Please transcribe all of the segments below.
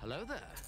Hello there.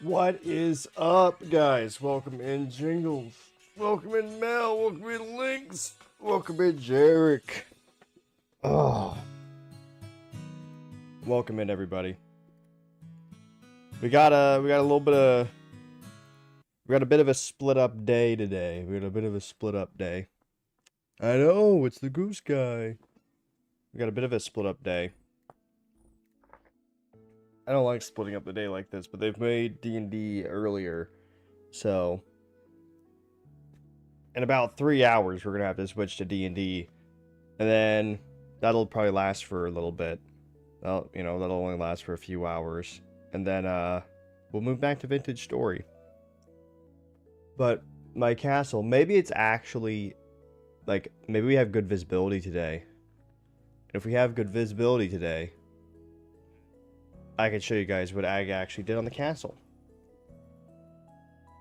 What is up, guys? Welcome in, Jingles. Welcome in, Mel. Welcome in, Lynx. Welcome in, Jarek. Oh. Welcome in, everybody. We got a bit of a split up day today. We got a bit of a split up day. I know, it's the goose guy. We got a bit of a split up day. I don't like splitting up the day like this, but they've made D&D earlier, so in about 3 hours we're gonna have to switch to D&D, and then that'll probably last for a little bit. Well, that'll only last for a few hours, and then we'll move back to Vintage Story. But my castle, maybe it's actually like maybe we have good visibility today. If we have good visibility today, I can show you guys what Ag actually did on the castle.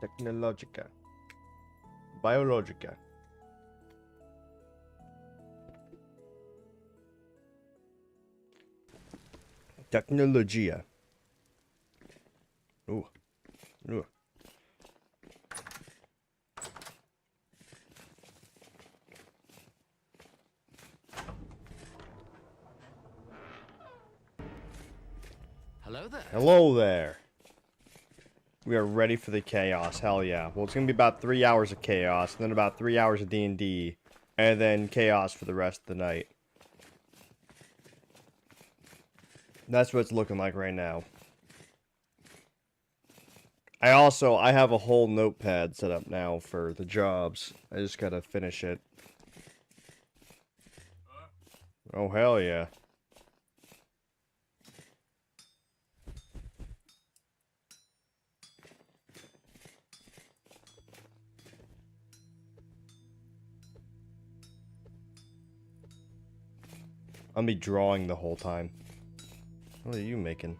Technologica. Biologica. Technologia. Ooh. Ooh. Hello there. Hello there. We are ready for the chaos. Hell yeah. Well, it's going to be about 3 hours of chaos, and then about 3 hours of D&D, and then chaos for the rest of the night. That's what it's looking like right now. I have a whole notepad set up now for the jobs. I just got to finish it. Oh, hell yeah. I'll be drawing the whole time. What are you making?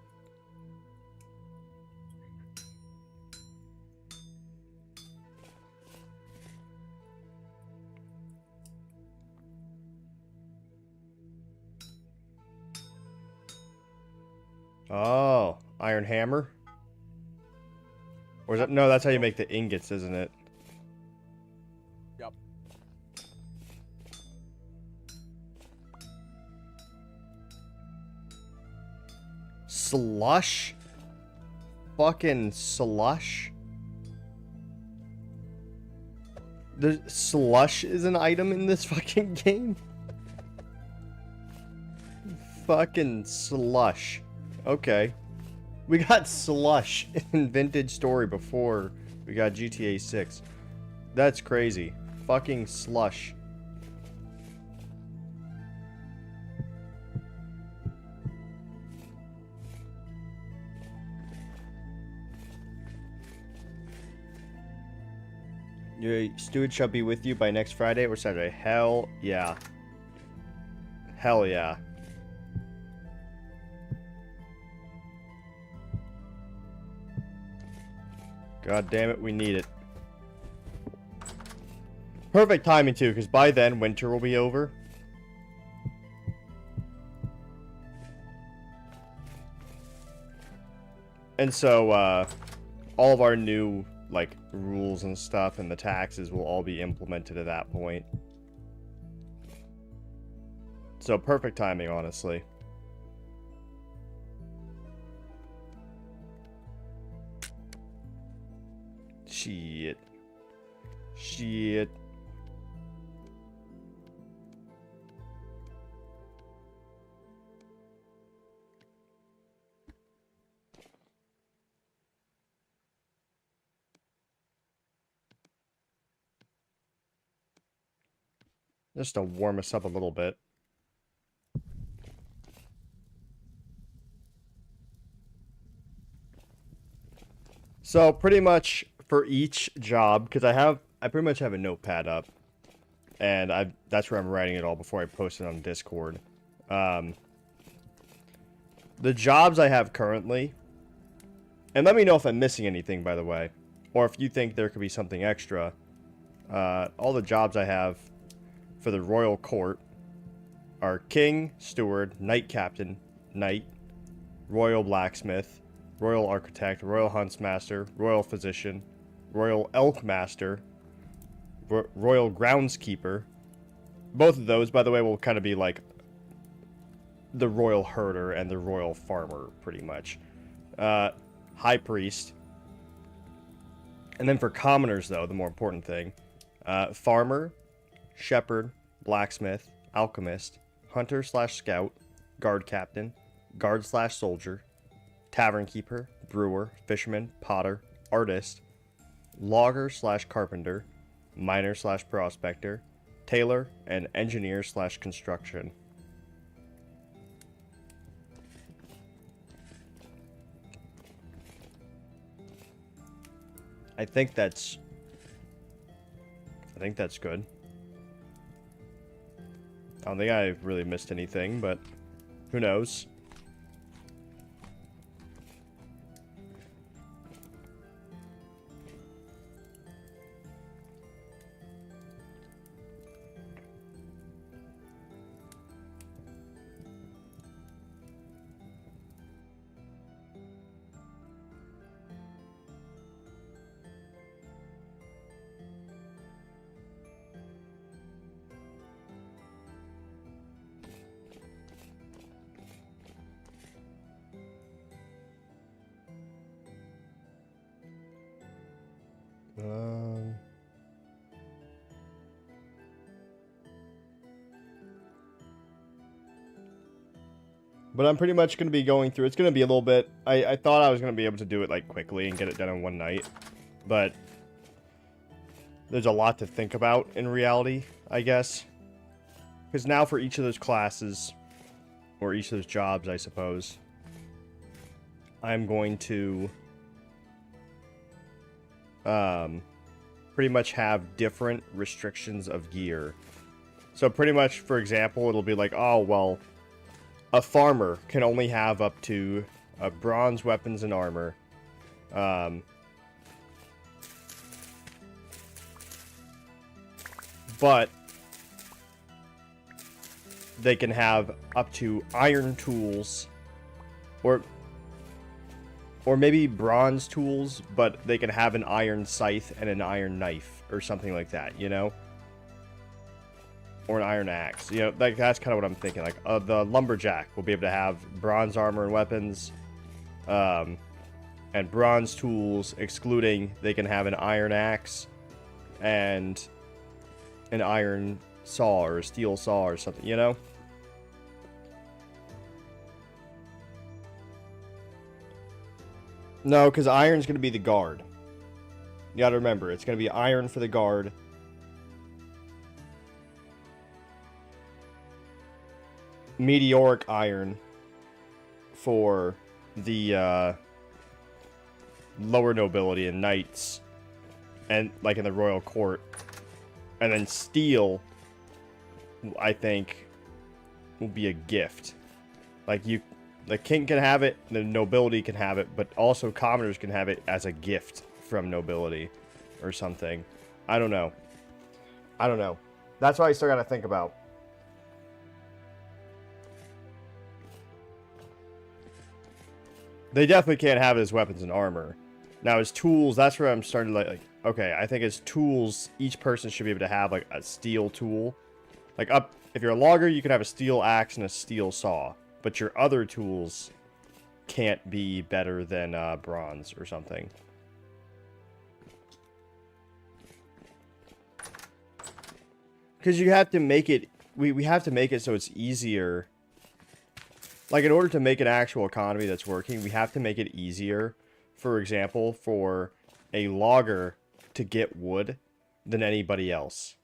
Oh, iron hammer? Or is that, no, that's how you make the ingots, isn't it? Yep. Slush? Fucking slush? The slush is an item in this fucking game? Fucking slush. Okay. We got slush in Vintage Story before we got GTA 6. That's crazy. Fucking slush. Your steward shall be with you by next Friday or Saturday. Hell yeah. Hell yeah. God damn it, we need it. Perfect timing too, because by then winter will be over. And so, all of our new, like, rules and stuff and the taxes will all be implemented at that point. So, perfect timing, honestly. Shit. Shit. Just to warm us up a little bit. So pretty much for each job, because I pretty much have a notepad up, and that's where I'm writing it all before I post it on Discord. The jobs I have currently, and let me know if I'm missing anything, by the way, or if you think there could be something extra. All the jobs I have for the Royal Court are King, Steward, Knight Captain, Knight, Royal Blacksmith, Royal Architect, Royal Huntsmaster, Royal Physician, Royal Elk Master, Royal Groundskeeper. Both of those, by the way, will kind of be like the Royal Herder and the Royal Farmer, pretty much. High Priest. And then for commoners, though, the more important thing. Farmer, Shepherd, Blacksmith, Alchemist, Hunter/Scout, Guard Captain, Guard/Soldier, Tavern Keeper, Brewer, Fisherman, Potter, Artist, Logger/Carpenter, Miner/Prospector, Tailor, and Engineer/Construction. I think that's good. I don't think I really missed anything, but who knows? But I'm pretty much going to be going through. It's going to be a little bit. I thought I was going to be able to do it like quickly and get it done in one night. But there's a lot to think about in reality, I guess. Because now for each of those classes, or each of those jobs, I suppose, I'm going to pretty much have different restrictions of gear. So pretty much, for example, it'll be like, oh, well, a farmer can only have up to bronze weapons and armor. But they can have up to iron tools, or maybe bronze tools, but they can have an iron scythe and an iron knife, or something like that, you know? Or an iron axe. You know, like, that's kind of what I'm thinking. Like, the lumberjack will be able to have bronze armor and weapons, and bronze tools, excluding they can have an iron axe and an iron saw or a steel saw or something, you know? No, because iron's going to be the guard. You gotta remember, it's going to be iron for the guard. Meteoric iron for the lower nobility and knights, and like in the royal court. And then steel, I think, will be a gift. Like, the king can have it, the nobility can have it, but also commoners can have it as a gift from nobility or something. I don't know. That's what I still gotta think about. They definitely can't have it as weapons and armor. Now, as tools, that's where I'm starting to like, okay, I think as tools, each person should be able to have like a steel tool. Like, if you're a logger, you can have a steel axe and a steel saw, but your other tools can't be better than bronze or something. Because you have to make it, we have to make it so it's easier. Like, in order to make an actual economy that's working, we have to make it easier, for example, for a logger to get wood than anybody else.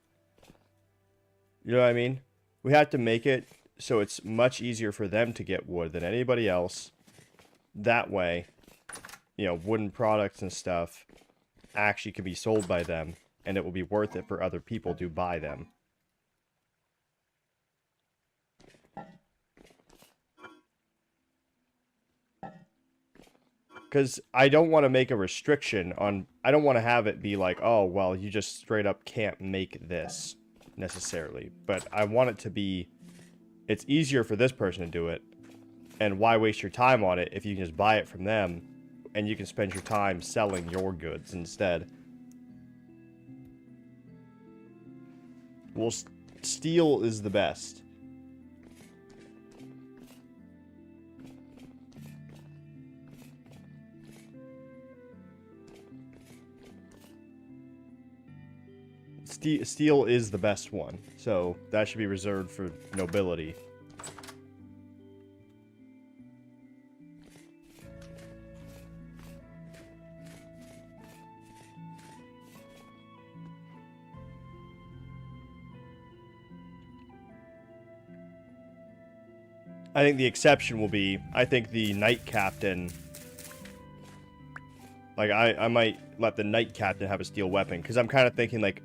You know what I mean? We have to make it so it's much easier for them to get wood than anybody else. That way, you know, wooden products and stuff actually can be sold by them, and it will be worth it for other people to buy them. Because I don't want to make a restriction on... I don't want to have it be like, oh, well, you just straight up can't make this, necessarily. But I want it to be... It's easier for this person to do it. And why waste your time on it if you can just buy it from them and you can spend your time selling your goods instead. Well, steel is the best. Steel is the best one, so that should be reserved for nobility. I think the exception will be, I think the Knight Captain, like, I might let the Knight Captain have a steel weapon, because I'm kind of thinking, like,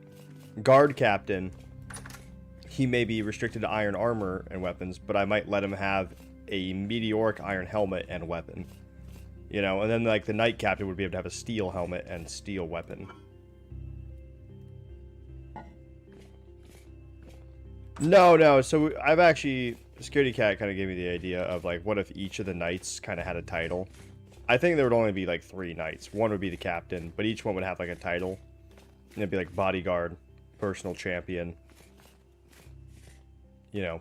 Guard Captain, he may be restricted to iron armor and weapons, but I might let him have a meteoric iron helmet and weapon. You know, and then, like, the Knight Captain would be able to have a steel helmet and steel weapon. No, so I've actually... Security Cat kind of gave me the idea of, like, what if each of the knights kind of had a title? I think there would only be, like, 3 knights. One would be the captain, but each one would have, like, a title. And it'd be, like, bodyguard, personal champion, you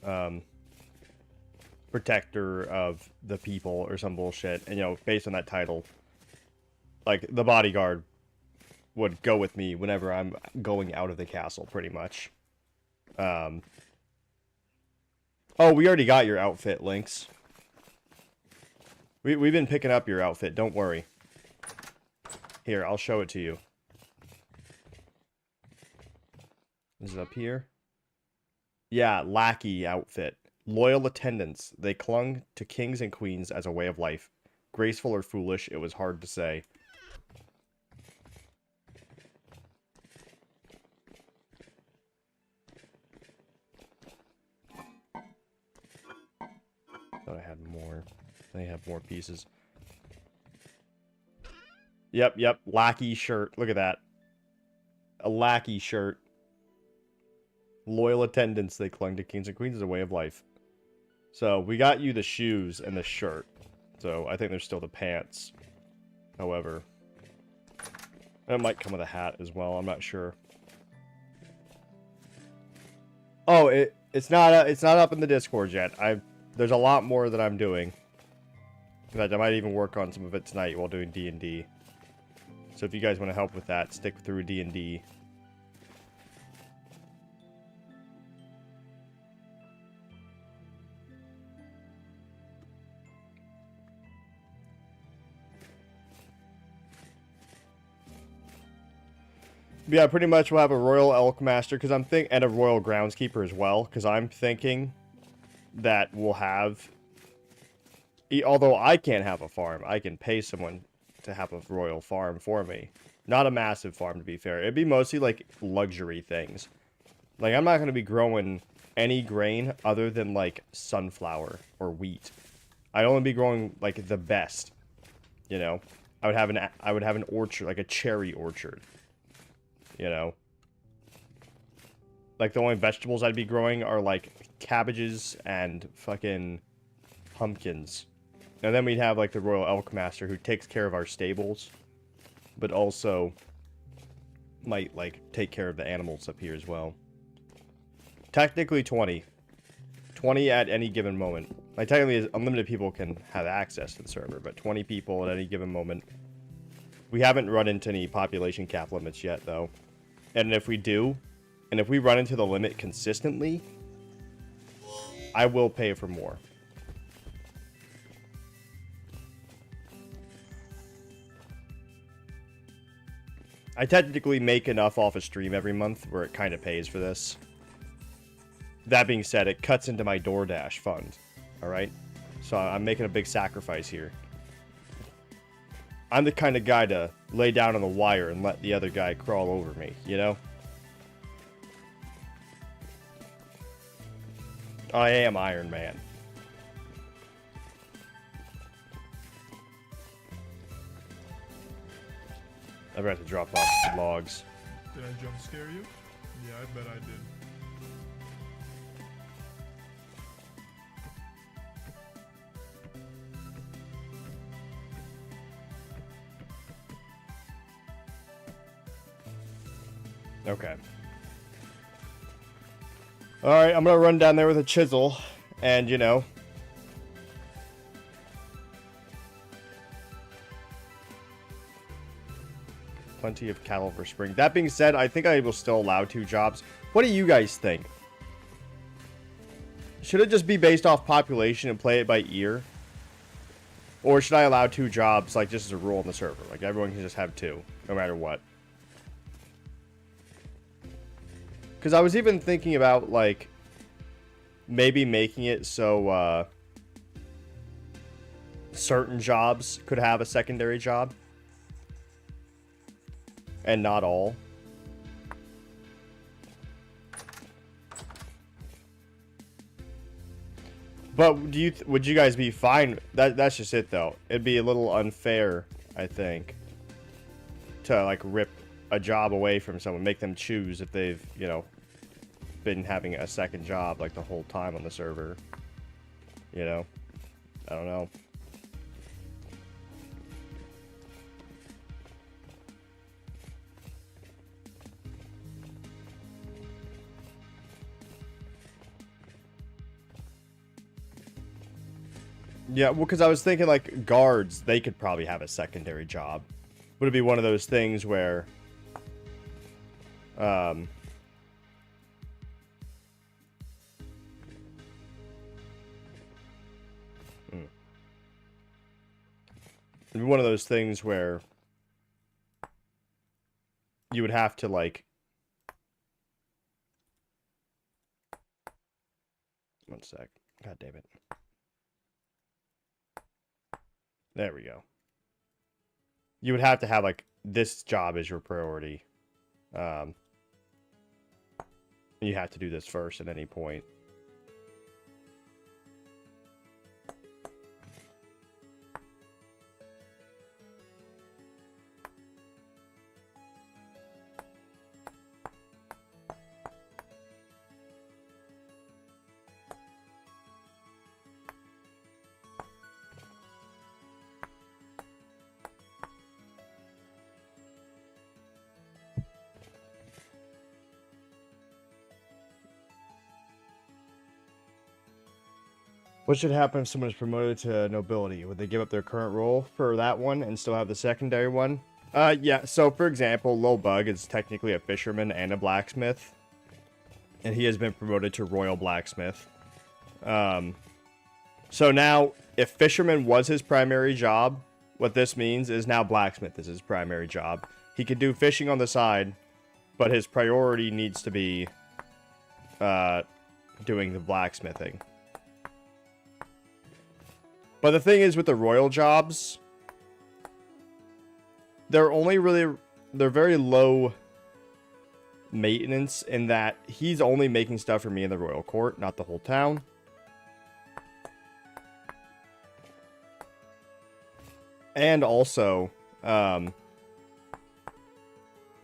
know, protector of the people or some bullshit. And, you know, based on that title, like, the bodyguard would go with me whenever I'm going out of the castle, pretty much. Oh, we already got your outfit, Lynx. We've been picking up your outfit, don't worry. Here, I'll show it to you. Is it up here? Yeah, lackey outfit. Loyal attendants. They clung to kings and queens as a way of life. Graceful or foolish, it was hard to say. Thought I had more. They have more pieces. Yep. Lackey shirt. Look at that. A lackey shirt. Loyal attendants. They clung to kings and queens as a way of life. So, we got you the shoes and the shirt. So, I think there's still the pants. However. It might come with a hat as well. I'm not sure. Oh, it's not up in the Discord yet. There's a lot more that I'm doing. In fact, I might even work on some of it tonight while doing D&D. So if you guys want to help with that, stick through D&D. Yeah, pretty much we'll have a Royal Elk Master, because and a Royal Groundskeeper as well, because I'm thinking that we'll have, although I can't have a farm, I can pay someone to have a royal farm for me. Not a massive farm, to be fair. It'd be mostly, like, luxury things. Like, I'm not going to be growing any grain other than, like, sunflower or wheat. I'd only be growing, like, the best, you know? I would have an orchard, like a cherry orchard, you know? Like, the only vegetables I'd be growing are, like, cabbages and fucking pumpkins. And then we'd have, like, the Royal Elk Master who takes care of our stables, but also might, like, take care of the animals up here as well. Technically 20. 20 at any given moment. Like, technically, unlimited people can have access to the server, but 20 people at any given moment. We haven't run into any population cap limits yet, though. And if we do, and if we run into the limit consistently, I will pay for more. I technically make enough off a stream every month where it kind of pays for this. That being said, it cuts into my DoorDash fund. Alright? So I'm making a big sacrifice here. I'm the kind of guy to lay down on the wire and let the other guy crawl over me, you know? I am Iron Man. I forgot to drop off some logs. Did I jump scare you? Yeah, I bet I did. Okay. Alright, I'm gonna run down there with a chisel, and, you know... Plenty of cattle for spring. That being said, I think I will still allow 2 jobs. What do you guys think? Should it just be based off population and play it by ear? Or should I allow 2 jobs, like, just as a rule on the server? Like, everyone can just have 2, no matter what. Because I was even thinking about, like, maybe making it so, certain jobs could have a secondary job. And not all. But do you would you guys be fine? That's just it though. It'd be a little unfair, I think, to like rip a job away from someone, make them choose if they've, you know, been having a second job like the whole time on the server. You know? I don't know. Yeah, well, because I was thinking, like, guards, they could probably have a secondary job. Would it be one of those things where... It'd be one of those things where... You would have to, like... One sec. God damn it. There we go. You would have to have, like, this job as your priority. You have to do this first at any point. What should happen if someone is promoted to nobility? Would they give up their current role for that one and still have the secondary one? Yeah, so for example, Lil Bug is technically a fisherman and a blacksmith. And he has been promoted to Royal Blacksmith. So now, if fisherman was his primary job, what this means is now blacksmith is his primary job. He could do fishing on the side, but his priority needs to be doing the blacksmithing. But the thing is with the royal jobs, they're very low maintenance in that he's only making stuff for me in the royal court, not the whole town. And also,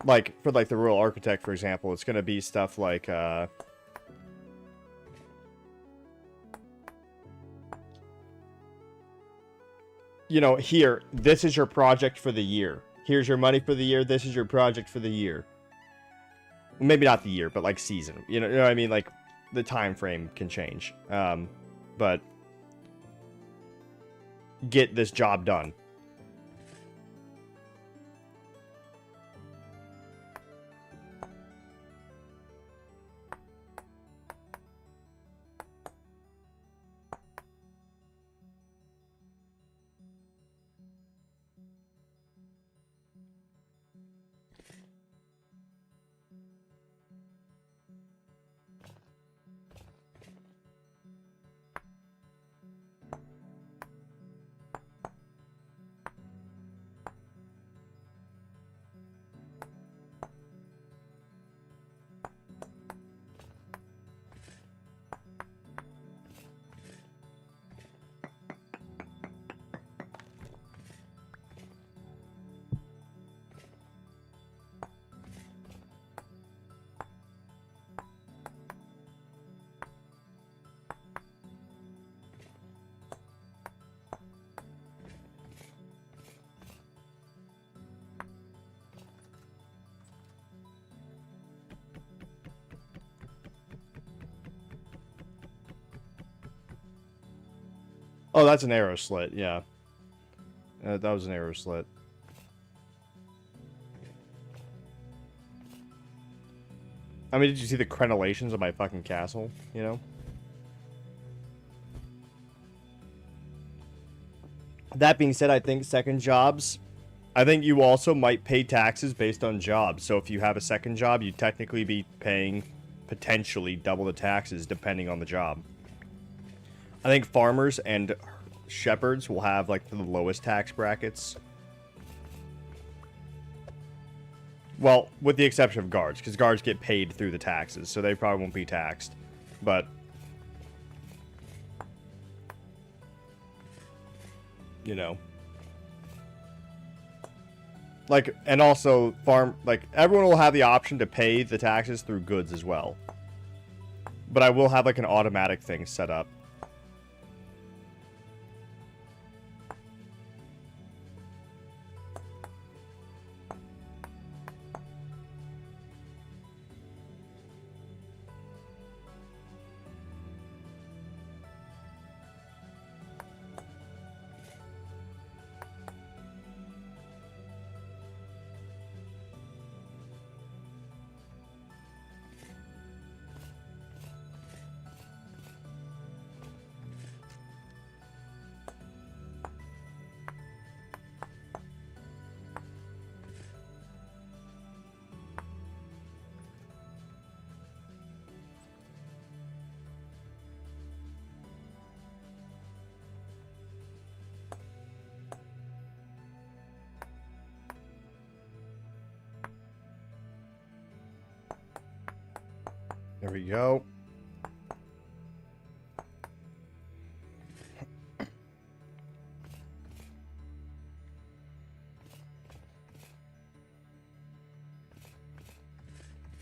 like, for, like, the royal architect, for example, it's going to be stuff like, you know, here, this is your project for the year. Here's your money for the year. This is your project for the year. Maybe not the year, but, like, season. You know what I mean? Like, the time frame can change. But get this job done. Oh, that's an arrow slit, yeah. That was an arrow slit. I mean, did you see the crenellations of my fucking castle, you know? That being said, I think second jobs, I think you also might pay taxes based on jobs. So if you have a second job, you'd technically be paying potentially double the taxes depending on the job. I think farmers and shepherds will have like the lowest tax brackets. Well, with the exception of guards, because guards get paid through the taxes, so they probably won't be taxed. But you know, like, and also everyone will have the option to pay the taxes through goods as well. But I will have like an automatic thing set up. There we go.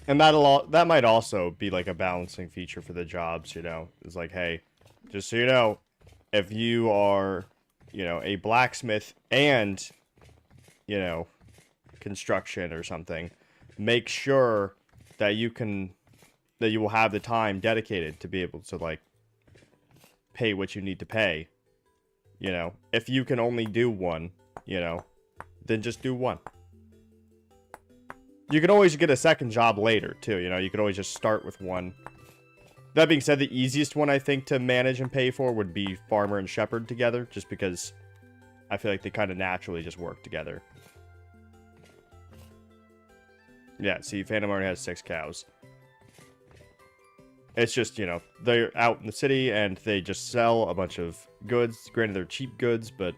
And that might also be like a balancing feature for the jobs, you know. It's like, hey, just so you know, if you are, you know, a blacksmith and, you know, construction or something, make sure that you will have the time dedicated to be able to like pay what you need to pay. You know, if you can only do one, you know, then just do one. You can always get a second job later, too, you know, you could always just start with one. That being said, the easiest one, I think, to manage and pay for would be farmer and shepherd together, just because I feel like they kind of naturally just work together. Yeah, see, Phantom already has 6 cows. It's just, you know, they're out in the city, and they just sell a bunch of goods. Granted, they're cheap goods, but...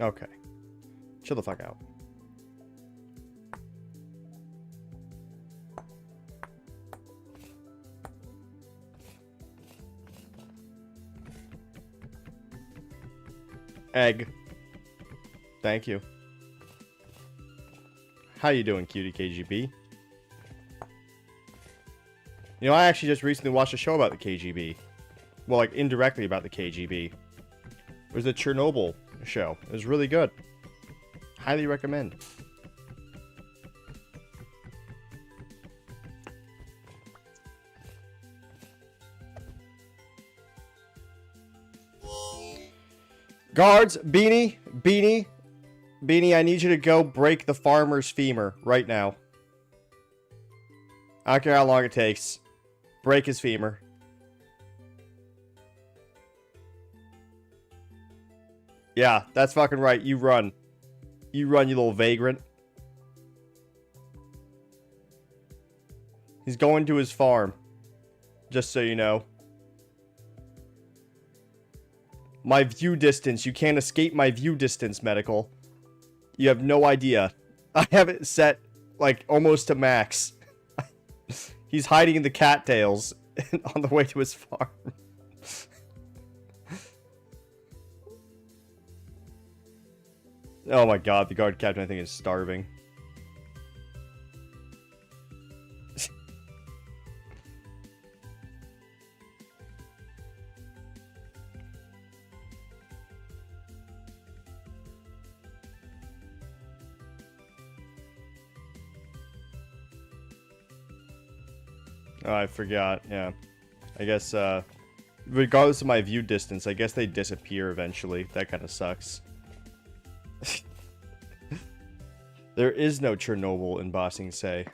Okay. Chill the fuck out. Egg. Thank you. How you doing, cutie KGB? You know, I actually just recently watched a show about the KGB. Well, like, indirectly about the KGB. It was the Chernobyl show. It was really good. Highly recommend. Guards, Beanie, I need you to go break the farmer's femur right now. I don't care how long it takes. Break his femur. Yeah, that's fucking right. You run. You run, you little vagrant. He's going to his farm. Just so you know. My view distance. You can't escape my view distance, medical. You have no idea. I have it set, like, almost to max. He's hiding in the cattails on the way to his farm. Oh my god, the guard captain I think is starving. Oh, I forgot. Yeah. I guess, regardless of my view distance, I guess they disappear eventually. That kind of sucks. There is no Chernobyl in Ba Sing Se.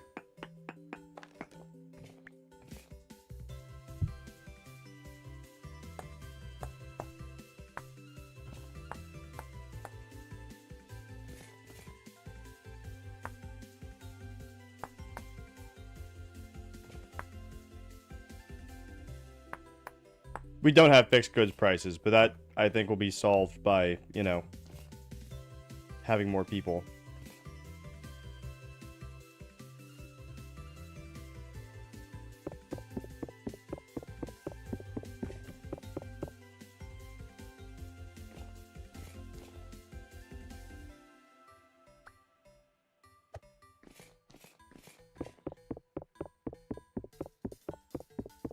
We don't have fixed goods prices, but that, I think, will be solved by, you know, having more people.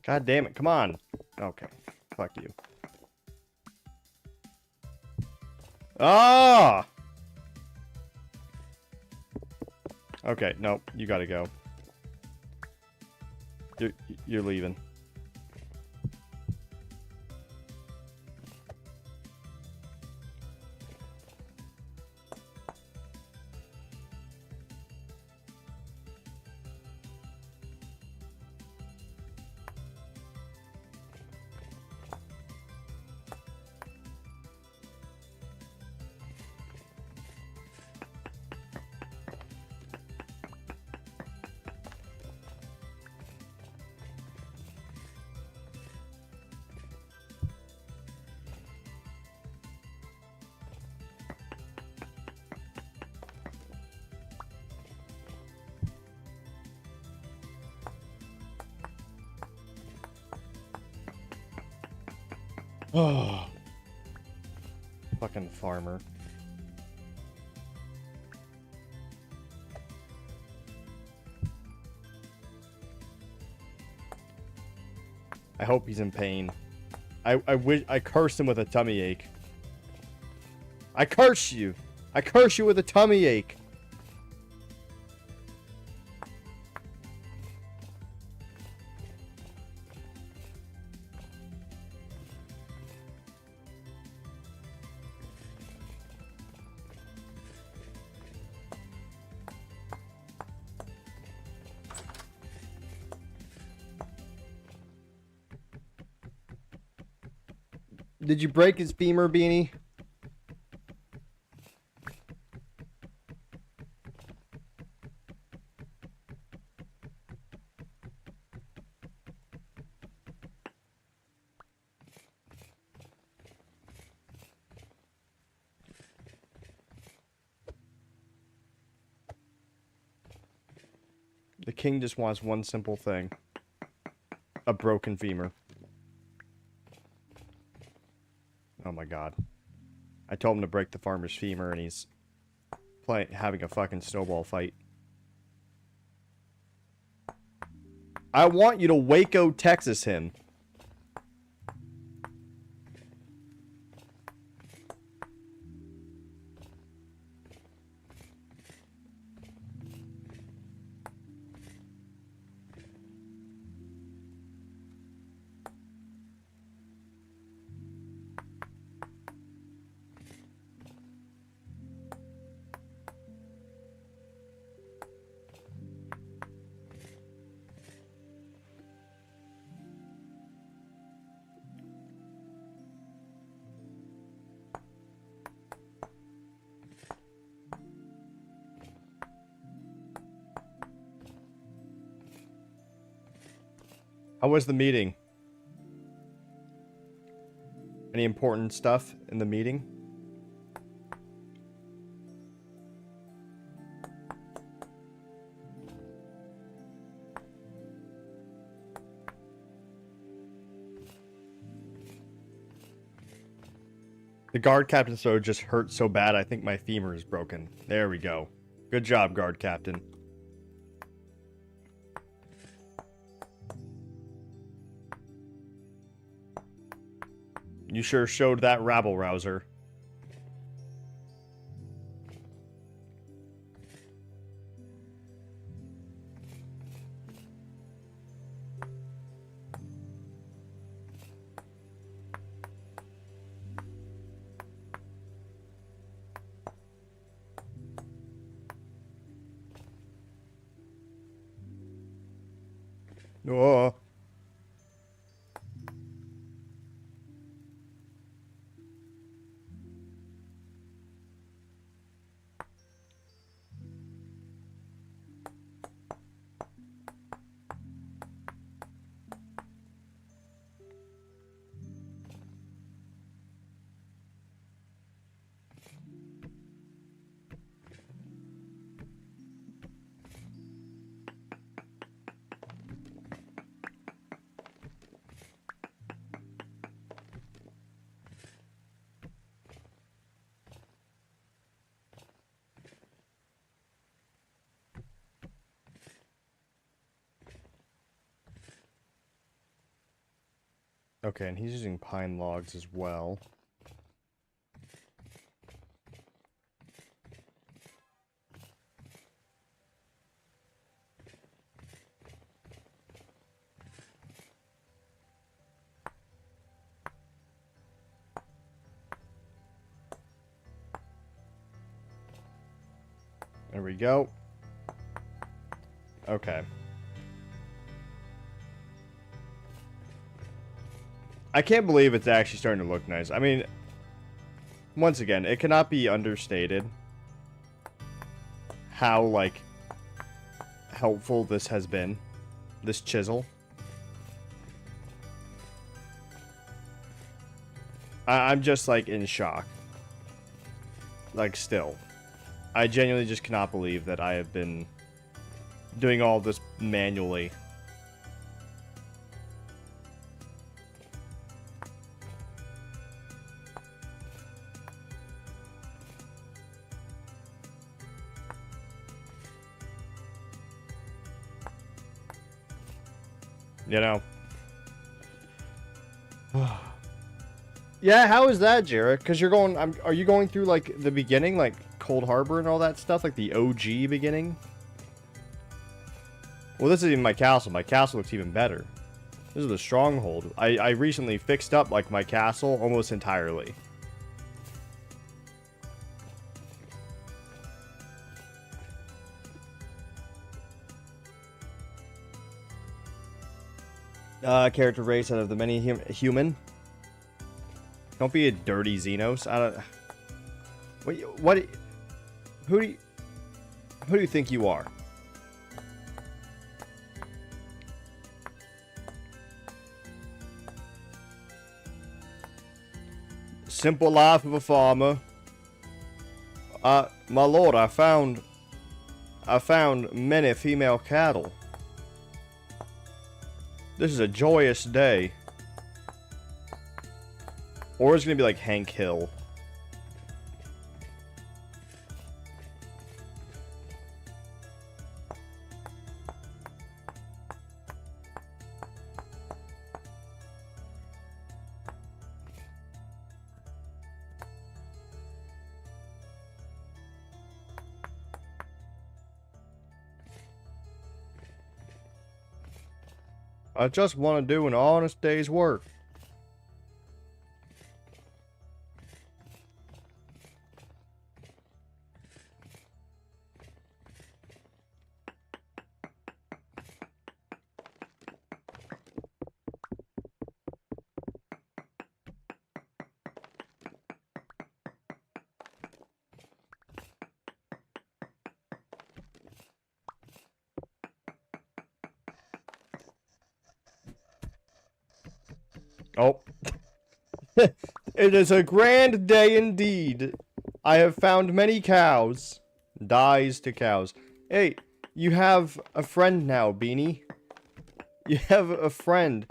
God damn it, come on. Okay, fuck you. Ah! Okay, nope, you gotta go. You're leaving. Oh. Fucking farmer. I hope he's in pain. I wish I cursed him with a tummy ache. I curse you. I curse you with a tummy ache. Did you break his femur, Beanie? The king just wants one simple thing. A broken femur. Oh my god. I told him to break the farmer's femur and he's having a fucking snowball fight. I want you to Waco, Texas him. How was the meeting? Any important stuff in the meeting? The guard captain's throat just hurt so bad I think my femur is broken. There we go. Good job, guard captain. You sure showed that rabble-rouser. Oh. Okay, and he's using pine logs as well. There we go. Okay. I can't believe it's actually starting to look nice. I mean, once again, it cannot be understated how, like, helpful this has been. This chisel. I'm just, like, in shock. Like, still. I genuinely just cannot believe that I have been doing all this manually. You know. Yeah, how is that, Jarek? Because you're going... are you going through, like, the beginning? Like, Cold Harbor and all that stuff? Like, the OG beginning? Well, this is even my castle. My castle looks even better. This is the stronghold. I recently fixed up, like, my castle almost entirely. Character race out of the many human. Don't be a dirty Xenos. I don't... What? Who do you think you are? Simple life of a farmer. My lord, I found many female cattle. This is a joyous day. Or it's gonna be like Hank Hill. I just want to do an honest day's work. Oh. It is a grand day indeed. I have found many cows. Dies to cows. Hey, you have a friend now, Beanie. You have a friend.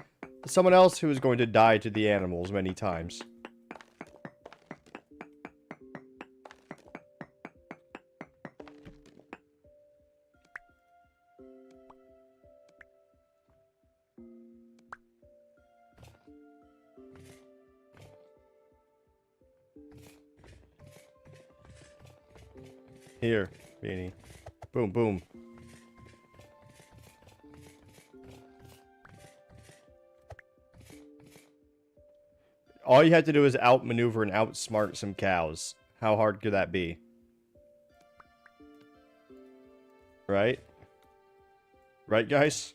Someone else who is going to die to the animals many times. Here, Beanie. Boom, boom. All you have to do is outmaneuver and outsmart some cows. How hard could that be? Right? Right, guys?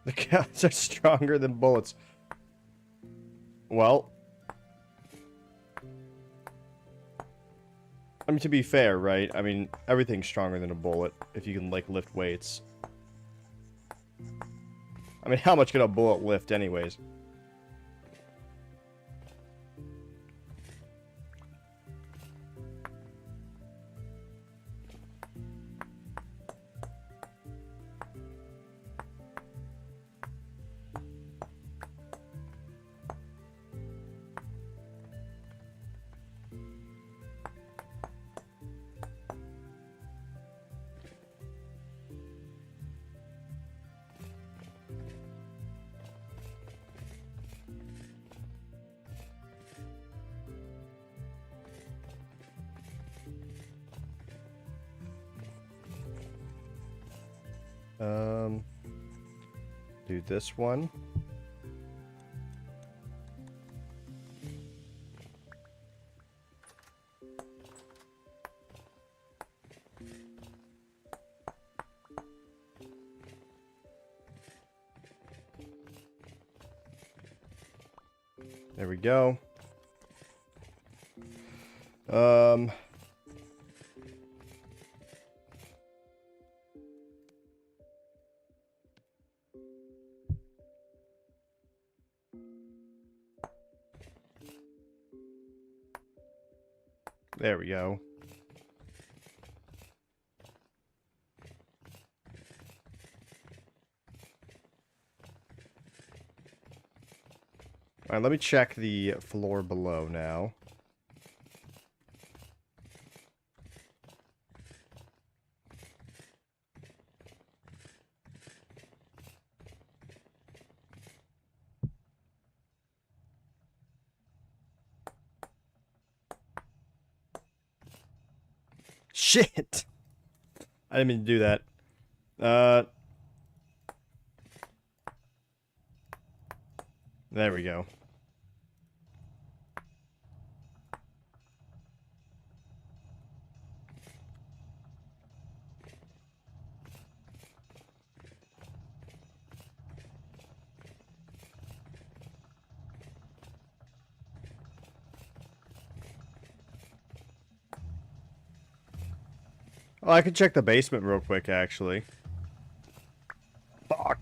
The cows are stronger than bullets. Well, I mean, to be fair, right? I mean, everything's stronger than a bullet if you can, like, lift weights. I mean, how much can a bullet lift anyways? Do this one. There we go. There we go. Alright, let me check the floor below now. Shit! I didn't mean to do that. There we go. Oh, I can check the basement real quick, actually. Fuck.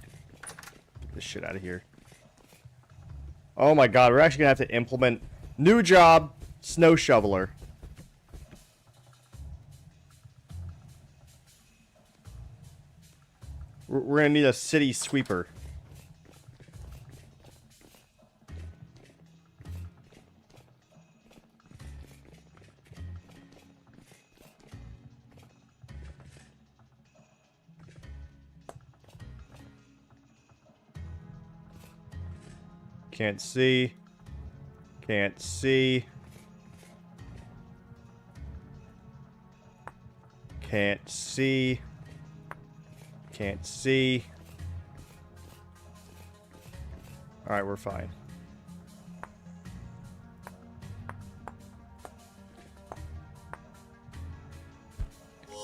Get this shit out of here. Oh my god, we're actually gonna have to implement new job, snow shoveler. We're gonna need a city sweeper. Can't see. Can't see. Can't see. Can't see. Alright, we're fine.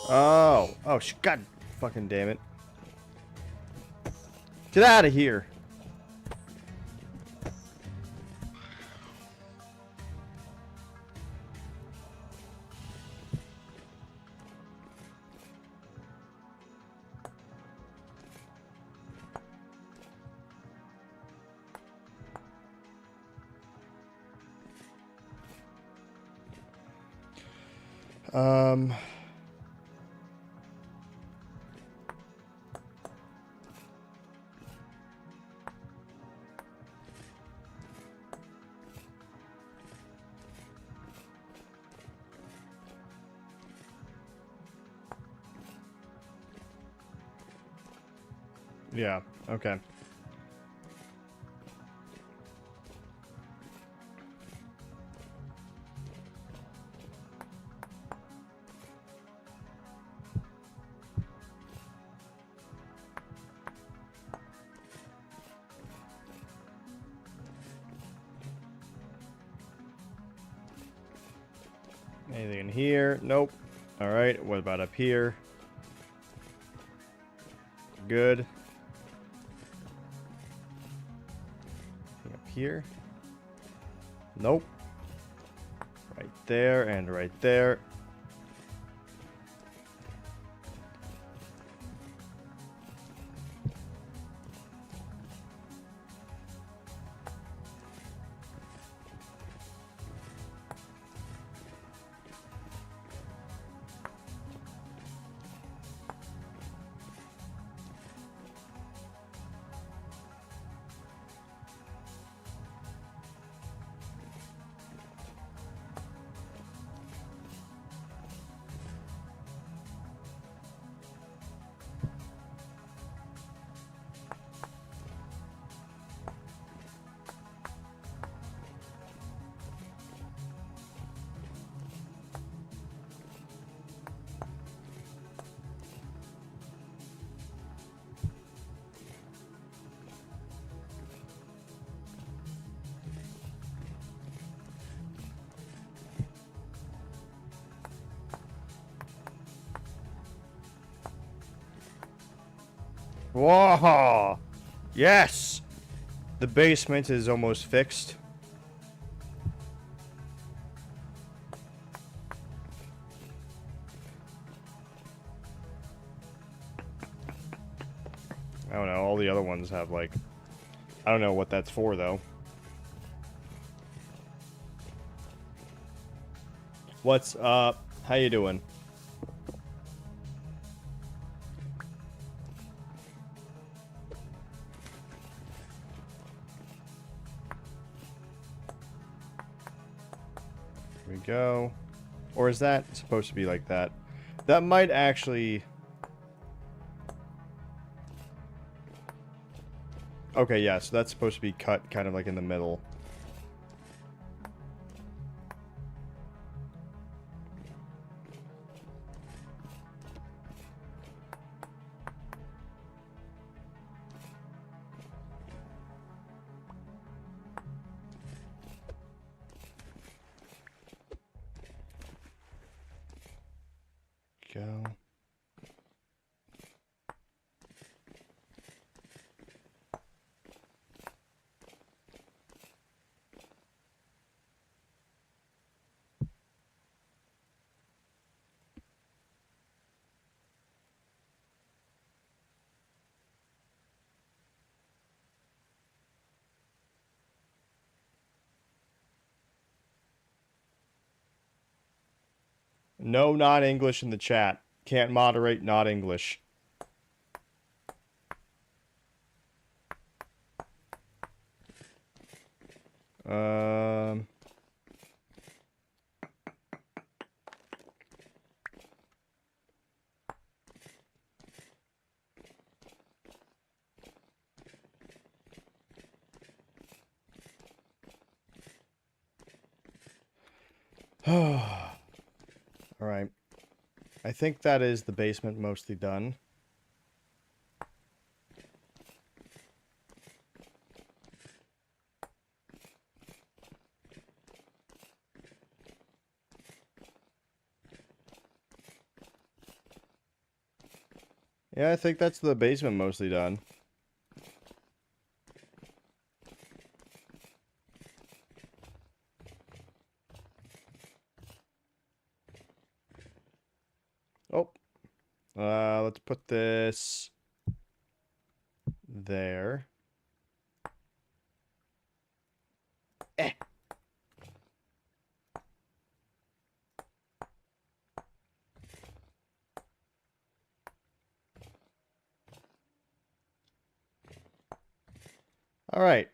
Oh. Oh, god fucking damn it. Get out of here. Yeah, okay. Anything in here? Nope. Alright, what about up here? Good. Anything up here? Nope. Right there and right there. Whoa! Yes! The basement is almost fixed. I don't know, all the other ones have like... I don't know what that's for though. What's up? How you doing? Here we go. Or is that supposed to be like that? That might actually... Okay, yeah, so that's supposed to be cut kind of like in the middle. Go. No not English in the chat. Can't moderate not English. Um... Alright. I think that is the basement mostly done. Yeah, I think that's the basement mostly done. Oh. Let's put this there. Eh. All right.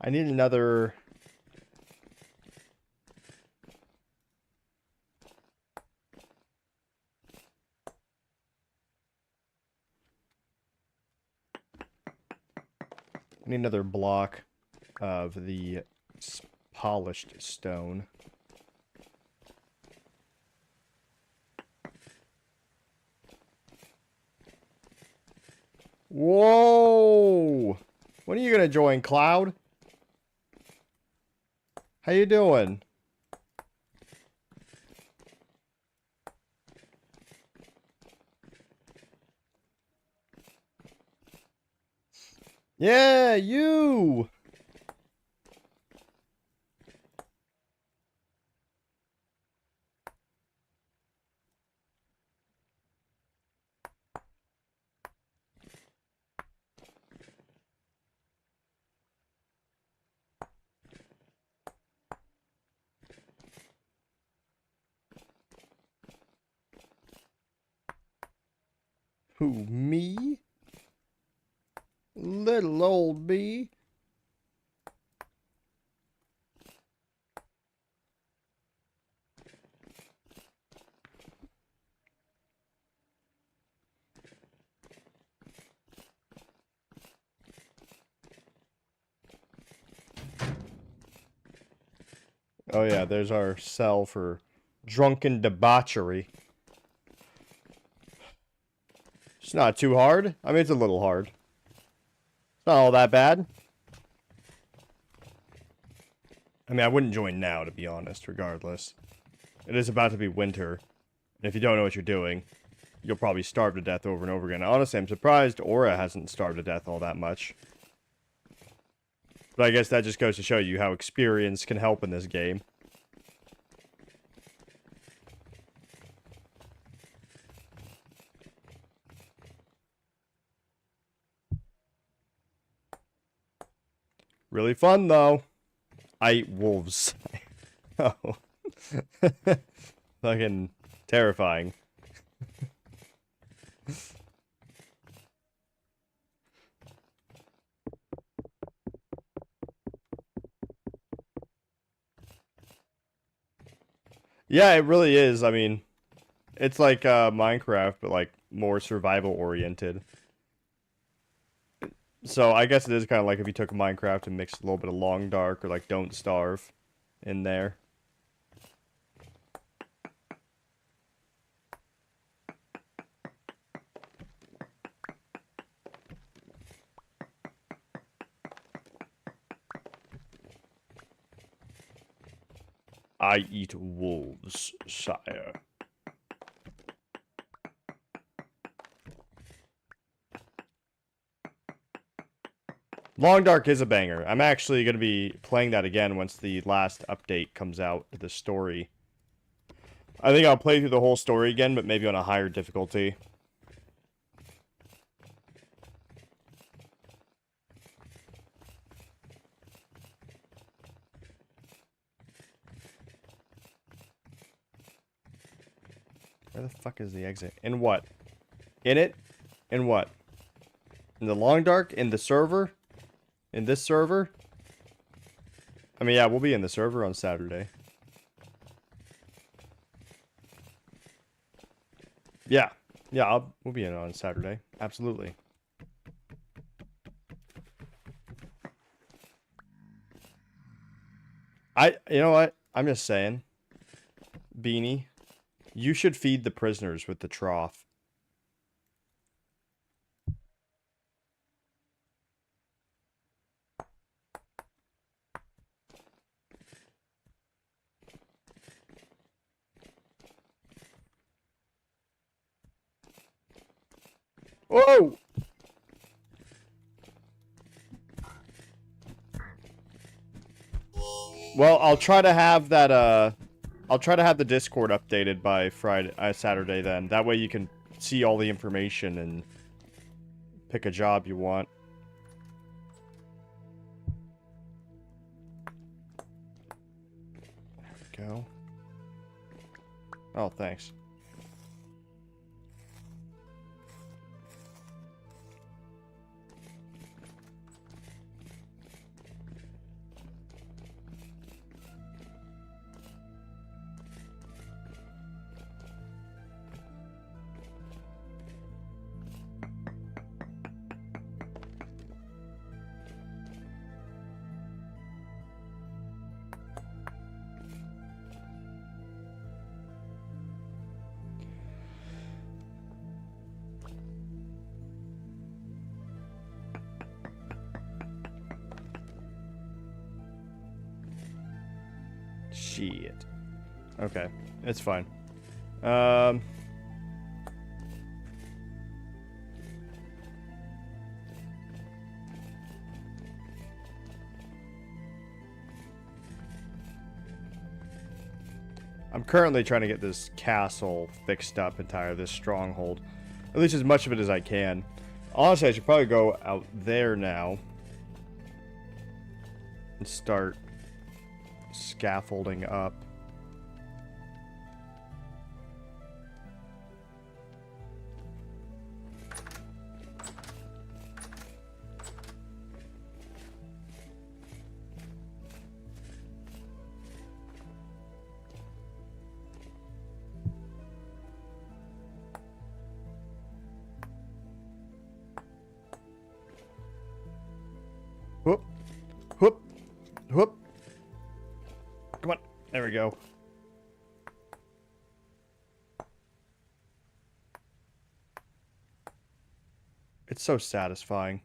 I need another... I need another block of the polished stone. Whoa! When are you gonna join, Cloud? How you doing? Yeah, you! Who, me? Little old me? Oh yeah, there's our cell for drunken debauchery. It's not too hard. I mean, it's a little hard. It's not all that bad. I mean, I wouldn't join now, to be honest, regardless. It is about to be winter. And if you don't know what you're doing, you'll probably starve to death over and over again. Honestly, I'm surprised Aura hasn't starved to death all that much. But I guess that just goes to show you how experience can help in this game. Really fun, though. I eat wolves. Oh. Fucking terrifying. Yeah, it really is. I mean, it's like Minecraft, but like more survival oriented. So I guess it is kind of like if you took Minecraft and mixed a little bit of Long Dark or like Don't Starve in there. I eat wolves, sire. Long Dark is a banger. I'm actually going to be playing that again once the last update comes out to the story. I think I'll play through the whole story again, but maybe on a higher difficulty. Where the fuck is the exit? In what? In it? In what? In the Long Dark? In the server? In this server? I mean, yeah, we'll be in the server on Saturday. Yeah. Yeah, we'll be in on Saturday. Absolutely. You know what? I'm just saying. Beanie, you should feed the prisoners with the trough. Whoa! Well, I'll try to have that, I'll try to have the Discord updated by Saturday then. That way you can see all the information and pick a job you want. There we go. Oh, thanks. Shit. Okay, it's fine. I'm currently trying to get this castle fixed up entirely, this stronghold. At least as much of it as I can. Honestly, I should probably go out there now. And start scaffolding up. Whoop. Whoop. Whoop. Come on. There we go. It's so satisfying.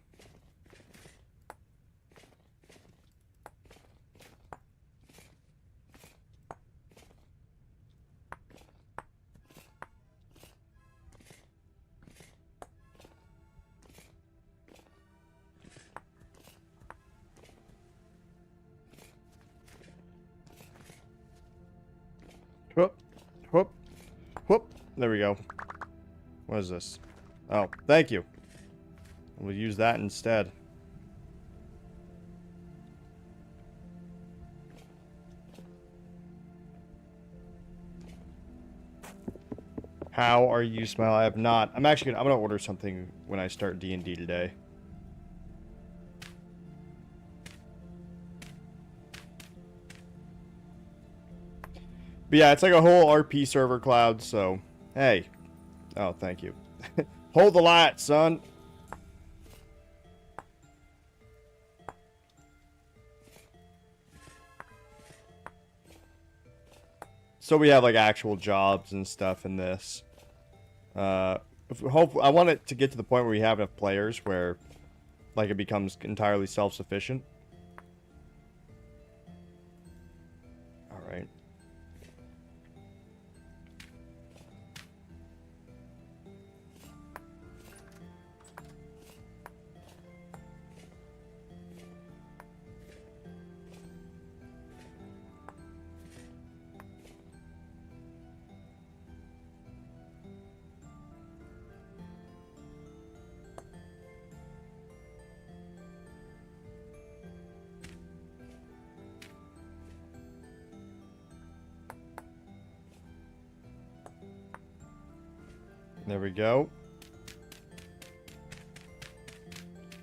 Whoop, whoop, whoop. There we go. What is this? Oh, thank you. We'll use that instead. How are you, Smile? I have not. I'm gonna order something when I start D&D today. But yeah, it's like a whole RP server cloud, so hey. Oh, thank you. Hold the light, son. So we have like actual jobs and stuff in this. Hopefully, I want it to get to the point where we have enough players where like it becomes entirely self-sufficient. All right. There we go.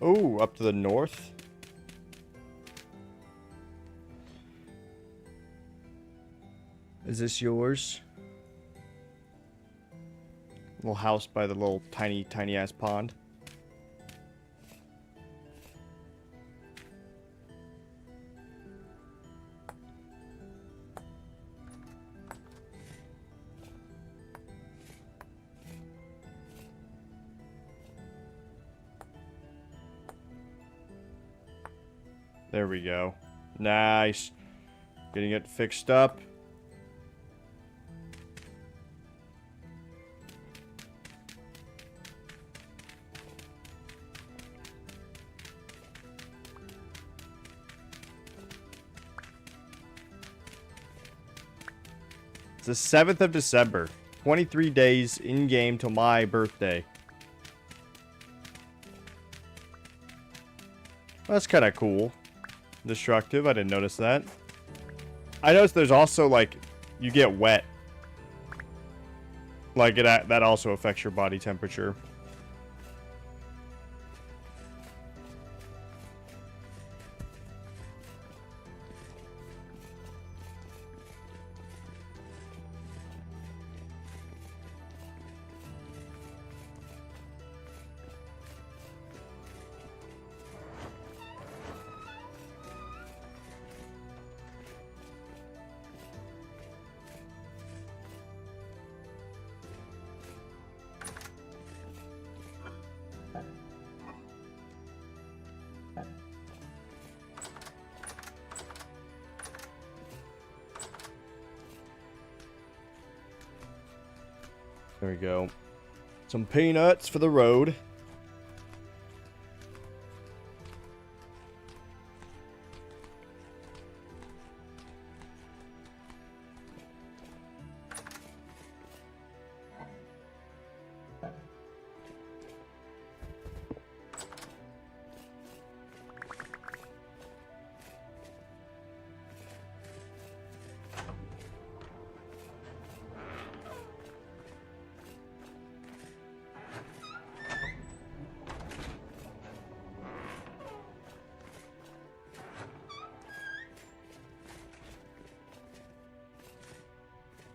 Oh, up to the north. Is this yours? Little house by the little tiny ass pond. There we go. Nice. Getting it fixed up. It's the 7th of December. 23 days in-game till my birthday. That's kind of cool. Destructive. I didn't notice that. I noticed there's also, like, you get wet. Like, that also affects your body temperature. There we go. Some peanuts for the road.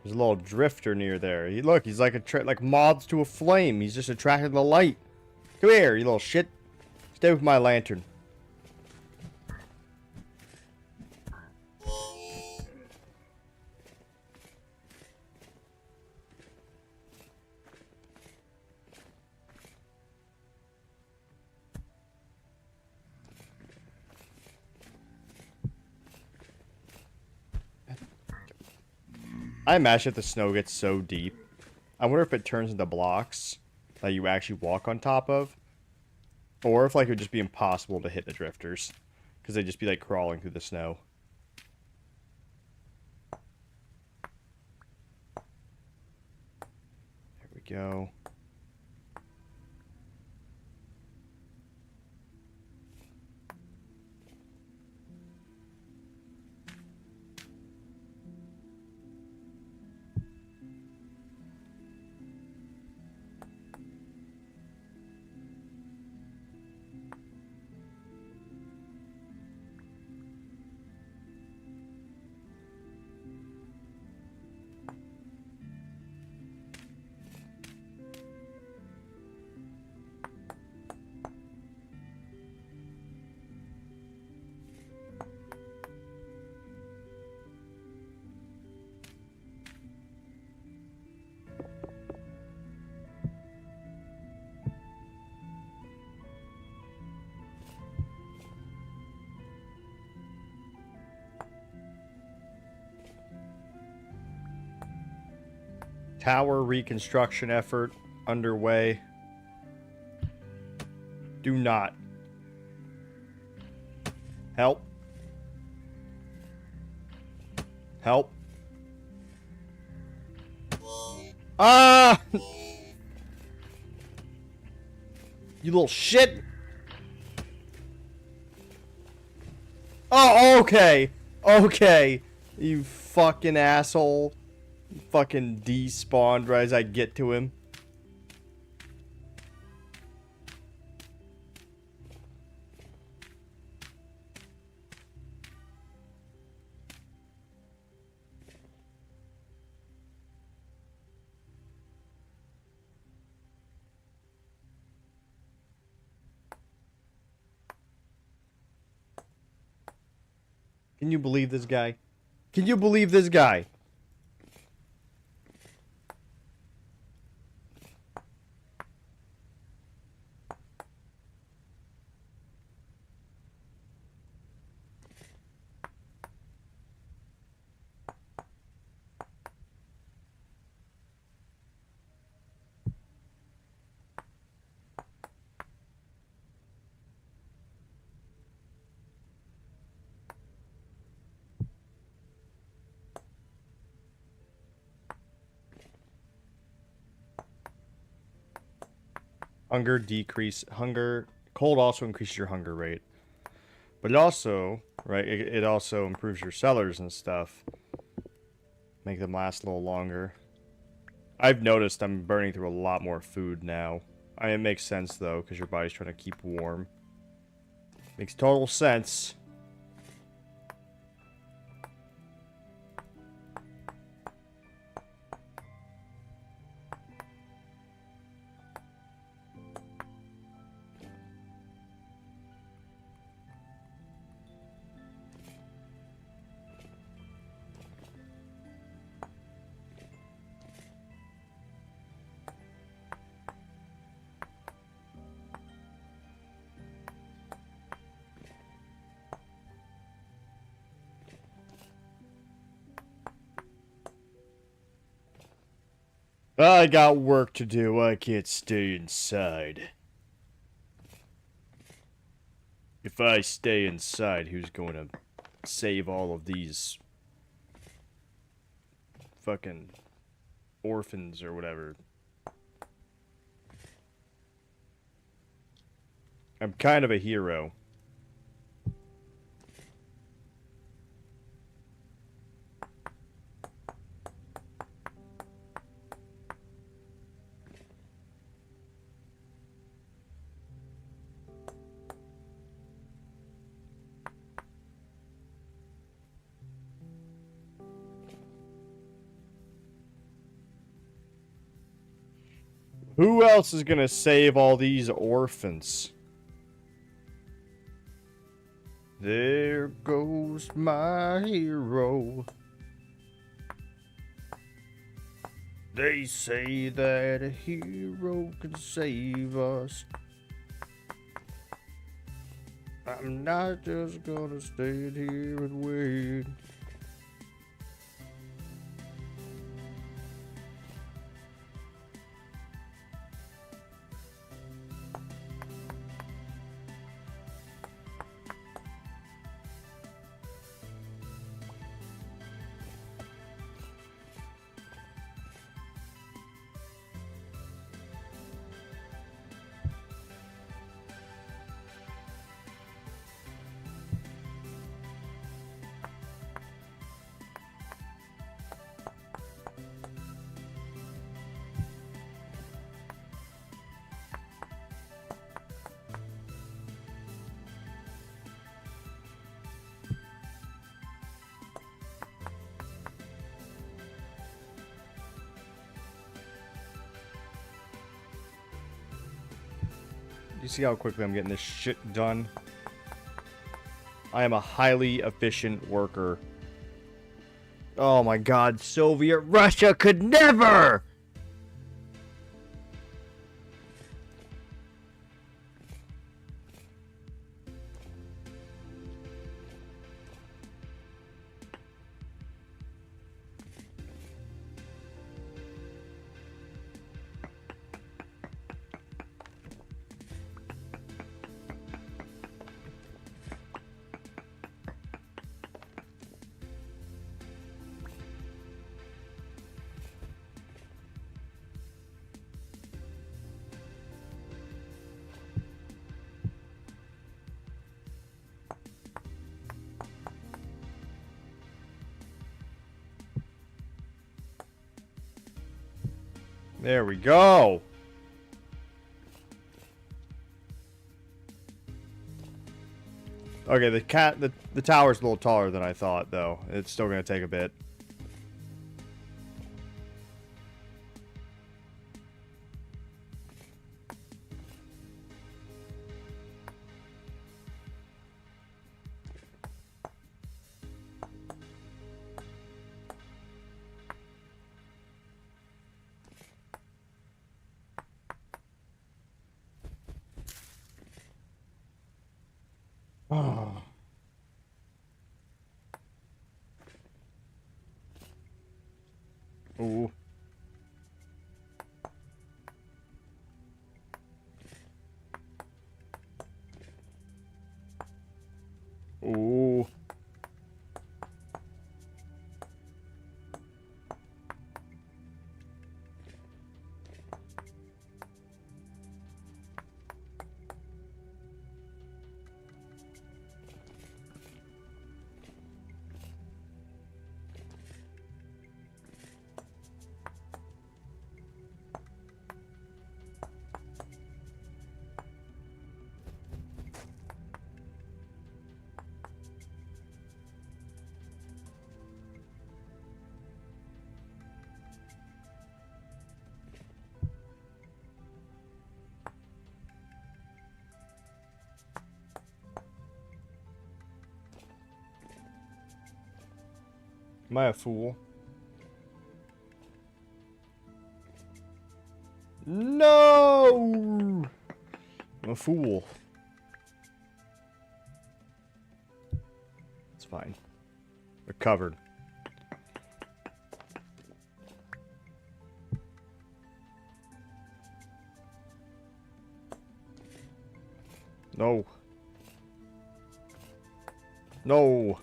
There's a little drifter near there. Look, he's like like moths to a flame. He's just attracted to the light. Come here, you little shit. Stay with my lantern. I imagine if the snow gets so deep, I wonder if it turns into blocks that you actually walk on top of, or if like it would just be impossible to hit the drifters because they'd just be like crawling through the snow. There we go. Tower reconstruction effort underway. Do not. Help. Help. Ah! You little shit. Oh, okay. Okay. You fucking asshole. Fucking despawned right as I get to him. Can you believe this guy? Can you believe this guy? Cold also increases your hunger rate. But it also, right, it also improves your cellars and stuff. Make them last a little longer. I've noticed I'm burning through a lot more food now. It makes sense though, because your body's trying to keep warm. Makes total sense. I got work to do. I can't stay inside. If I stay inside, who's going to save all of these fucking orphans or whatever? I'm kind of a hero. Who else is gonna save all these orphans? There goes my hero. They say that a hero can save us. I'm not just gonna stand here and wait. You see how quickly I'm getting this shit done? I am a highly efficient worker. Oh my god, Soviet Russia could never! There we go. Okay, the tower's a little taller than I thought, though. It's still gonna take a bit. Oh. Ooh. Ooh. Am I a fool? No! I'm a fool. It's fine. They're covered. No. No.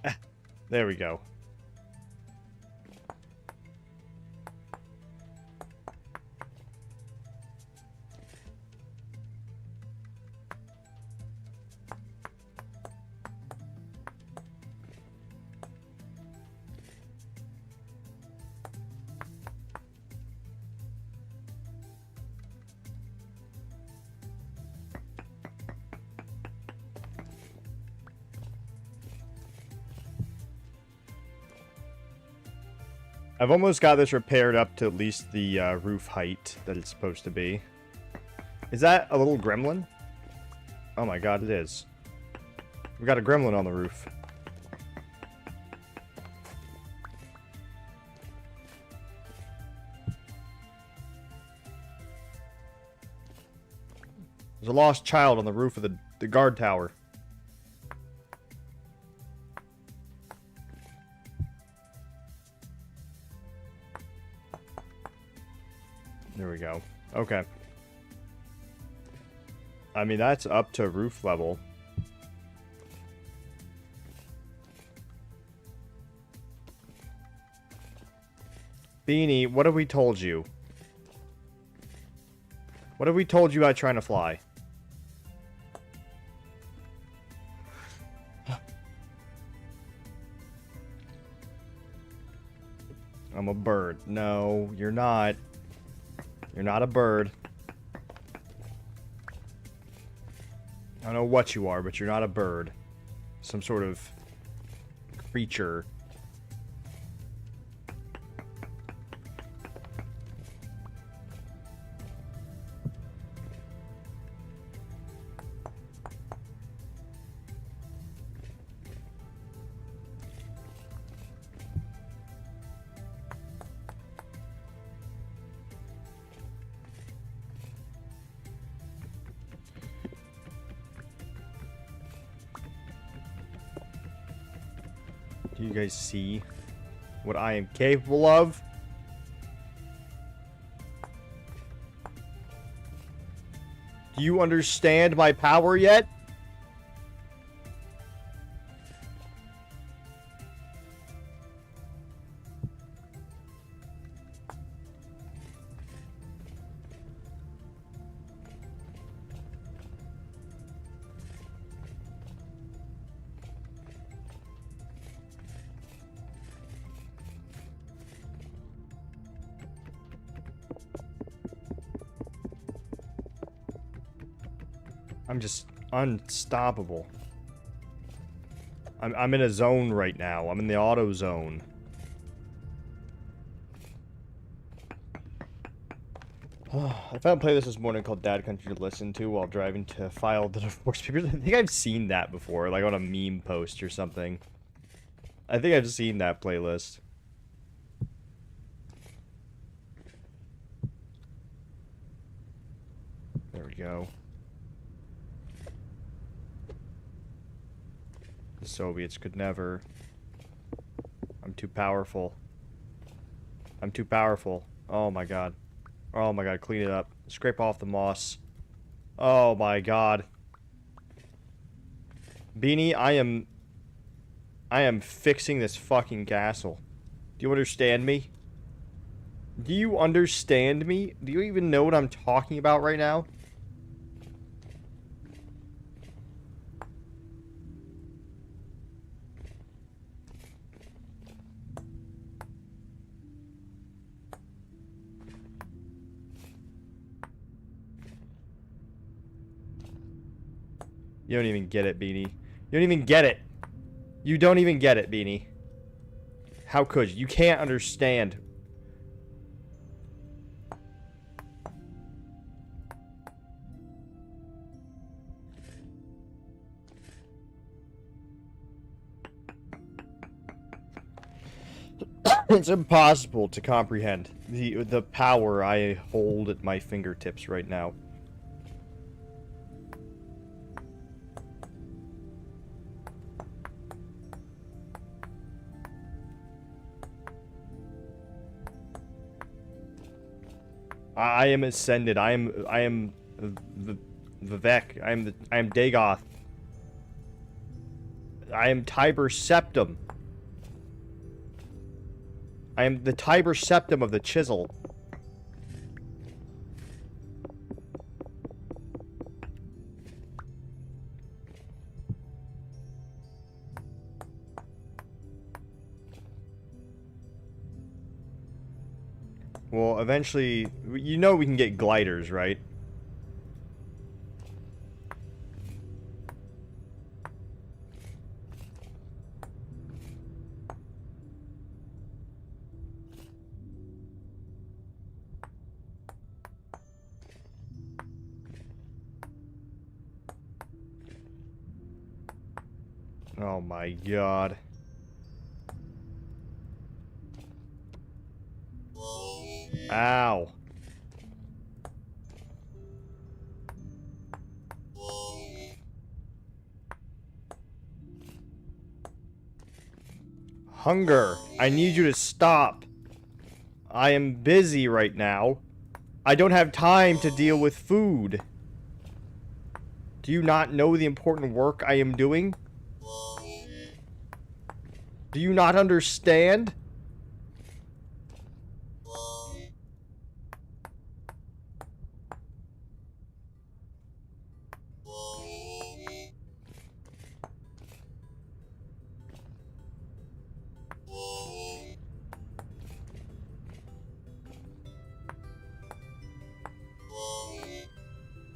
Ah, there we go. I've almost got this repaired up to at least the roof height that it's supposed to be. Is that a little gremlin? Oh my god, it is. We got a gremlin on the roof. There's a lost child on the roof of the guard tower. There we go. Okay. I mean, that's up to roof level. Beanie, what have we told you? What have we told you about trying to fly? I'm a bird. No, you're not. You're not a bird. I don't know what you are, but you're not a bird. Some sort of creature. Do you guys see what I am capable of? Do you understand my power yet? I'm just unstoppable. I'm in a zone right now. I'm in the auto zone. I found a playlist this morning called Dad Country to listen to while driving to file the divorce papers. I think I've seen that before, like on a meme post or something. I think I've seen that playlist. There we go. The Soviets could never. I'm too powerful. I'm too powerful. Oh my god. Oh my god, clean it up. Scrape off the moss. Oh my god. Beanie, I am fixing this fucking castle. Do you understand me? Do you understand me? Do you even know what I'm talking about right now? You don't even get it, Beanie. You don't even get it. You don't even get it, Beanie. How could you? You can't understand. It's impossible to comprehend the power I hold at my fingertips right now. I am ascended. I am Vivek. I am Dagoth. I am Tiber Septim. I am the Tiber Septim of the Chisel. Well, eventually, you know we can get gliders, right? Oh my god. Ow. Hunger. I need you to stop. I am busy right now. I don't have time to deal with food. Do you not know the important work I am doing? Do you not understand?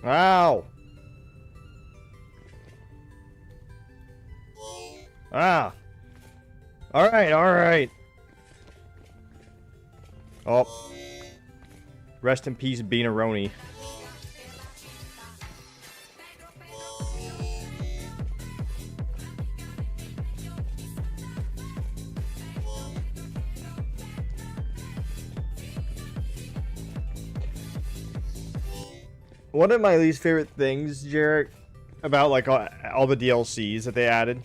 Ow. Ah. Alright, alright. Oh. Rest in peace, Beaneroni. One of my least favorite things, Jarek, about like all the DLCs that they added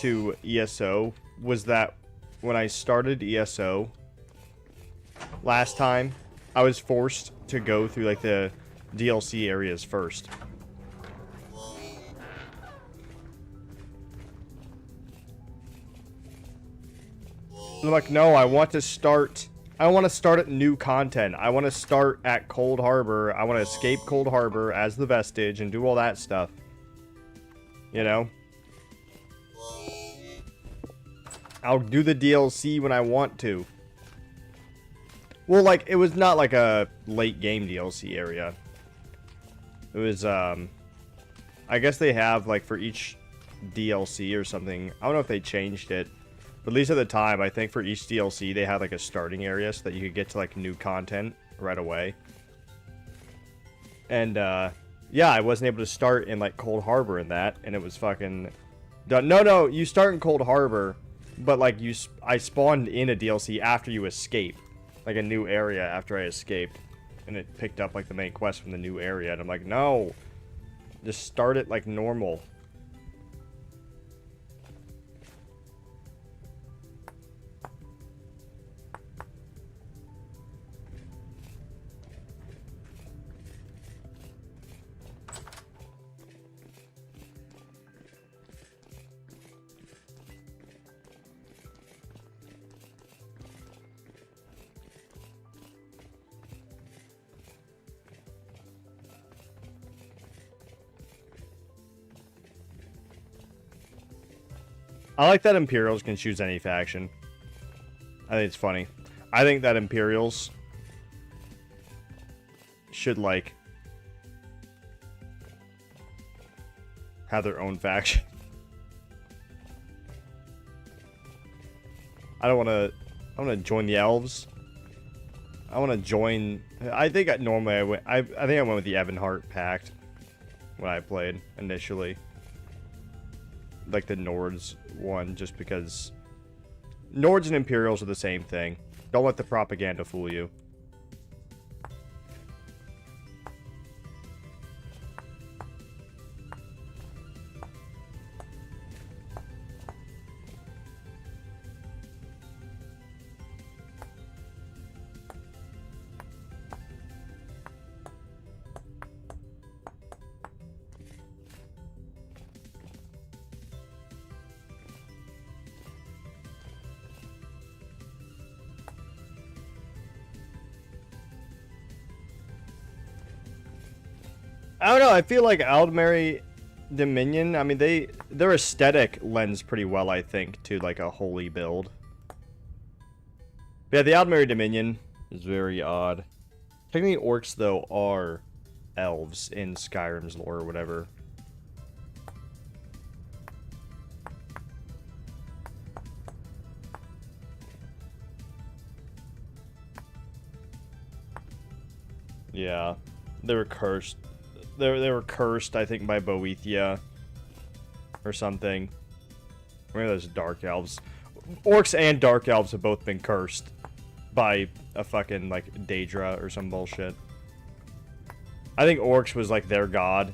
to ESO was that when I started ESO last time, I was forced to go through like the DLC areas first. I'm like, no, I want to start at new content. I want to start at Cold Harbor. I want to escape Cold Harbor as the Vestige and do all that stuff. You know? I'll do the DLC when I want to. Well, like, it was not like a late game DLC area. It was, I guess they have, like, for each DLC or something. I don't know if they changed it. But at least at the time, I think for each DLC, they had, like, a starting area so that you could get to, like, new content right away. And, yeah, I wasn't able to start in, like, Cold Harbor in that, and it was fucking done. No, you start in Cold Harbor, but, like, I spawned in a DLC after you escape. Like, a new area after I escaped. And it picked up, like, the main quest from the new area, and I'm like, no! Just start it like normal. I like that Imperials can choose any faction. I think it's funny. I think that Imperials should, like, have their own faction. I want to join the Elves. I want to join... I think normally I went... I think I went with the Evanhart Pact when I played initially. Like the Nords one, just because Nords and Imperials are the same thing. Don't let the propaganda fool you. I don't know. I feel like Aldmeri Dominion. I mean, their aesthetic lends pretty well, I think, to like a holy build. But yeah, the Aldmeri Dominion is very odd. Technically, orcs though are elves in Skyrim's lore or whatever. Yeah, they were cursed. They were cursed, I think, by Boethia or something. Maybe those dark elves. Orcs and dark elves have both been cursed by a fucking like Daedra or some bullshit. I think orcs was like their god.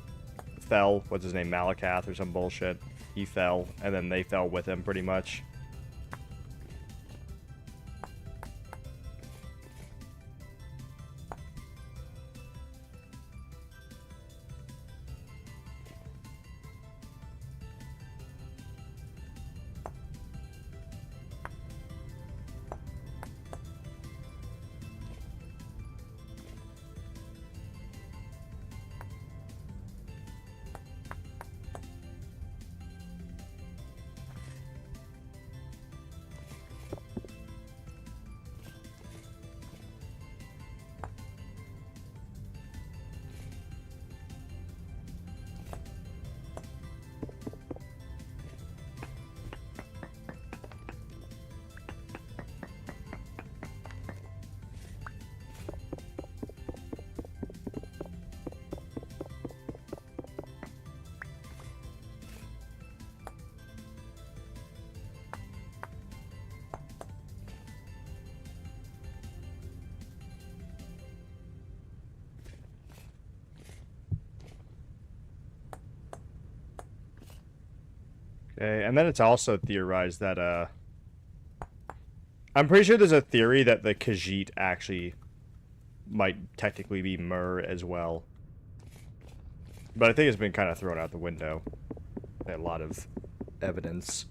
Fell. What's his name? Malakath or some bullshit. He fell, and then they fell with him pretty much. Okay, and then it's also theorized that, I'm pretty sure there's a theory that the Khajiit actually might technically be Mer as well. But I think it's been kind of thrown out the window. A lot of evidence.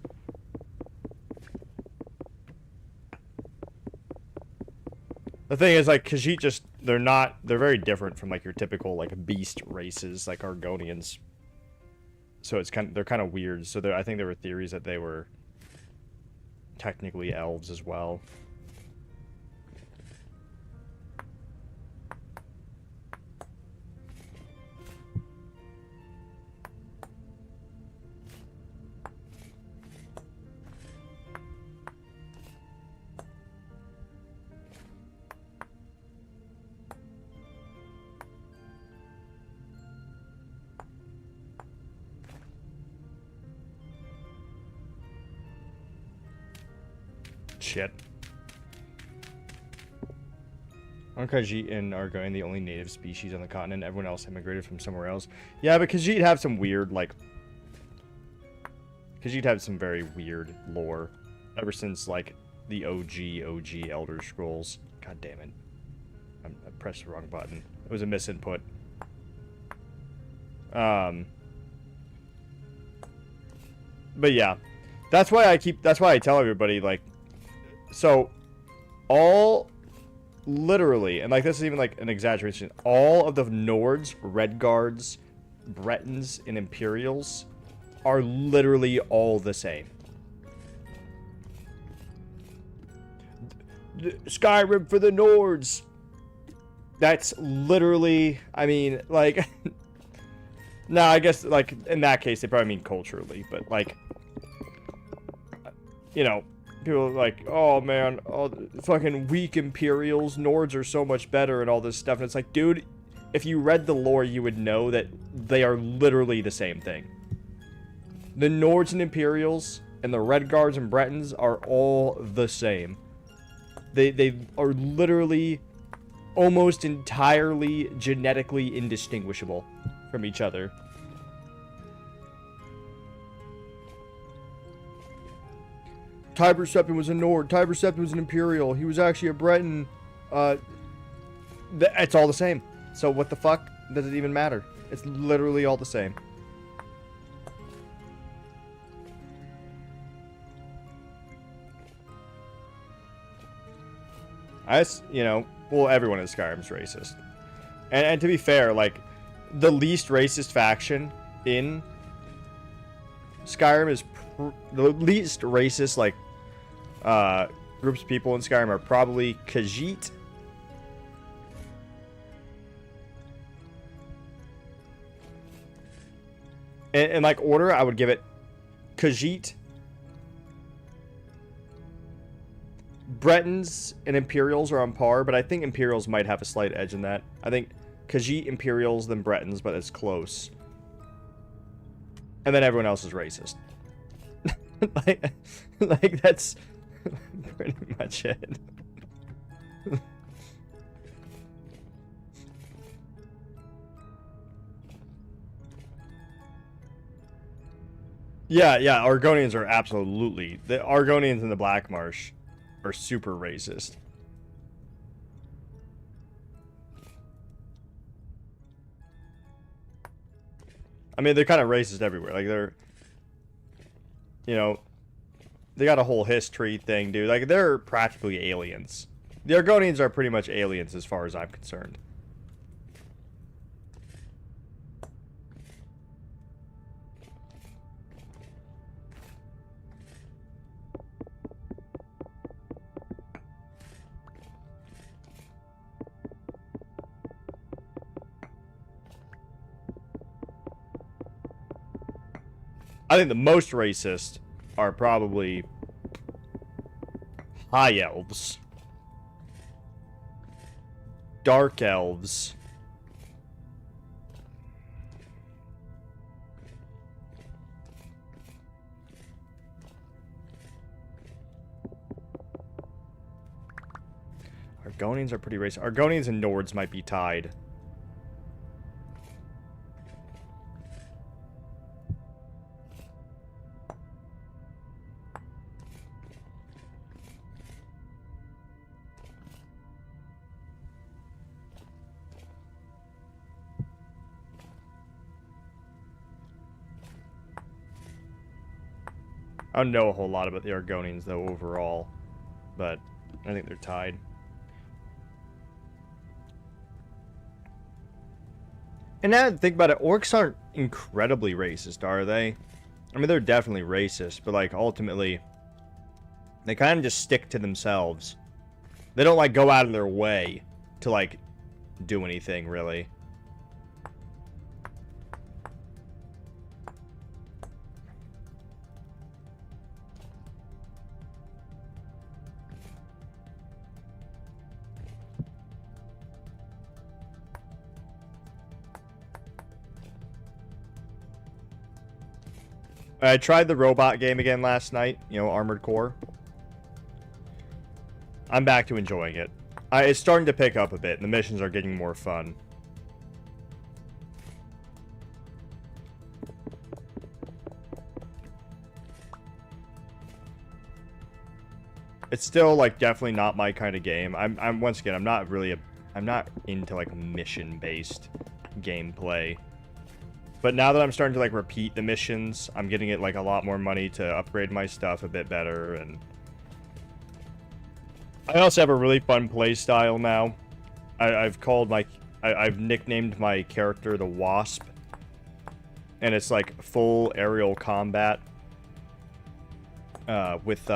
The thing is, like, Khajiit just, they're very different from, like, your typical, like, beast races, like Argonians. So it's they're kind of weird. So I think there were theories that they were technically elves as well. Shit. Aren't Khajiit and Argonian the only native species on the continent? Everyone else immigrated from somewhere else. Yeah, but Khajiit have some weird, like... Khajiit have some very weird lore. Ever since, like, the OG Elder Scrolls. God damn it. I pressed the wrong button. It was a misinput. But yeah. That's why I tell everybody, like... So, literally, and like this is even like an exaggeration, all of the Nords, Redguards, Bretons, and Imperials are literally all the same. Skyrim for the Nords! That's literally, I mean, like... No, I guess, like, in that case, they probably mean culturally, but, like... You know... People are like, oh man, oh, fucking weak Imperials, Nords are so much better and all this stuff. And it's like, dude, if you read the lore, you would know that they are literally the same thing. The Nords and Imperials and the Redguards and Bretons are all the same. They are literally almost entirely genetically indistinguishable from each other. Tiber Septim was a Nord. Tiber Septim was an Imperial. He was actually a Breton. It's all the same. So what the fuck does it even matter? It's literally all the same. You know, well, everyone in Skyrim's racist. And to be fair, like, the least racist faction in Skyrim is the least racist, like, groups of people in Skyrim are probably Khajiit. In like order, I would give it Khajiit, Bretons, and Imperials are on par, but I think Imperials might have a slight edge in that. I think Khajiit, Imperials, then Bretons, but it's close. And then everyone else is racist. like that's pretty much it. Yeah, Argonians are absolutely... The Argonians in the Black Marsh are super racist. I mean, they're kind of racist everywhere. Like, they're... You know... They got a whole history thing, dude. Like, they're practically aliens. The Argonians are pretty much aliens as far as I'm concerned. I think the most racist are probably High Elves, Dark Elves, Argonians are pretty racist. Argonians and Nords might be tied. I don't know a whole lot about the Argonians, though, overall. But I think they're tied. And now that I think about it, orcs aren't incredibly racist, are they? I mean, they're definitely racist, but, like, ultimately, they kind of just stick to themselves. They don't, like, go out of their way to, like, do anything, really. I tried the robot game again last night, you know, Armored Core. I'm back to enjoying it. It's starting to pick up a bit, and the missions are getting more fun. It's still, like, definitely not my kind of game. I'm once again, I'm not into, like, mission-based gameplay. But now that I'm starting to, like, repeat the missions, I'm getting it, like, a lot more money to upgrade my stuff a bit better, and... I also have a really fun play style now. I've nicknamed my character the Wasp. And it's, like, full aerial combat. With,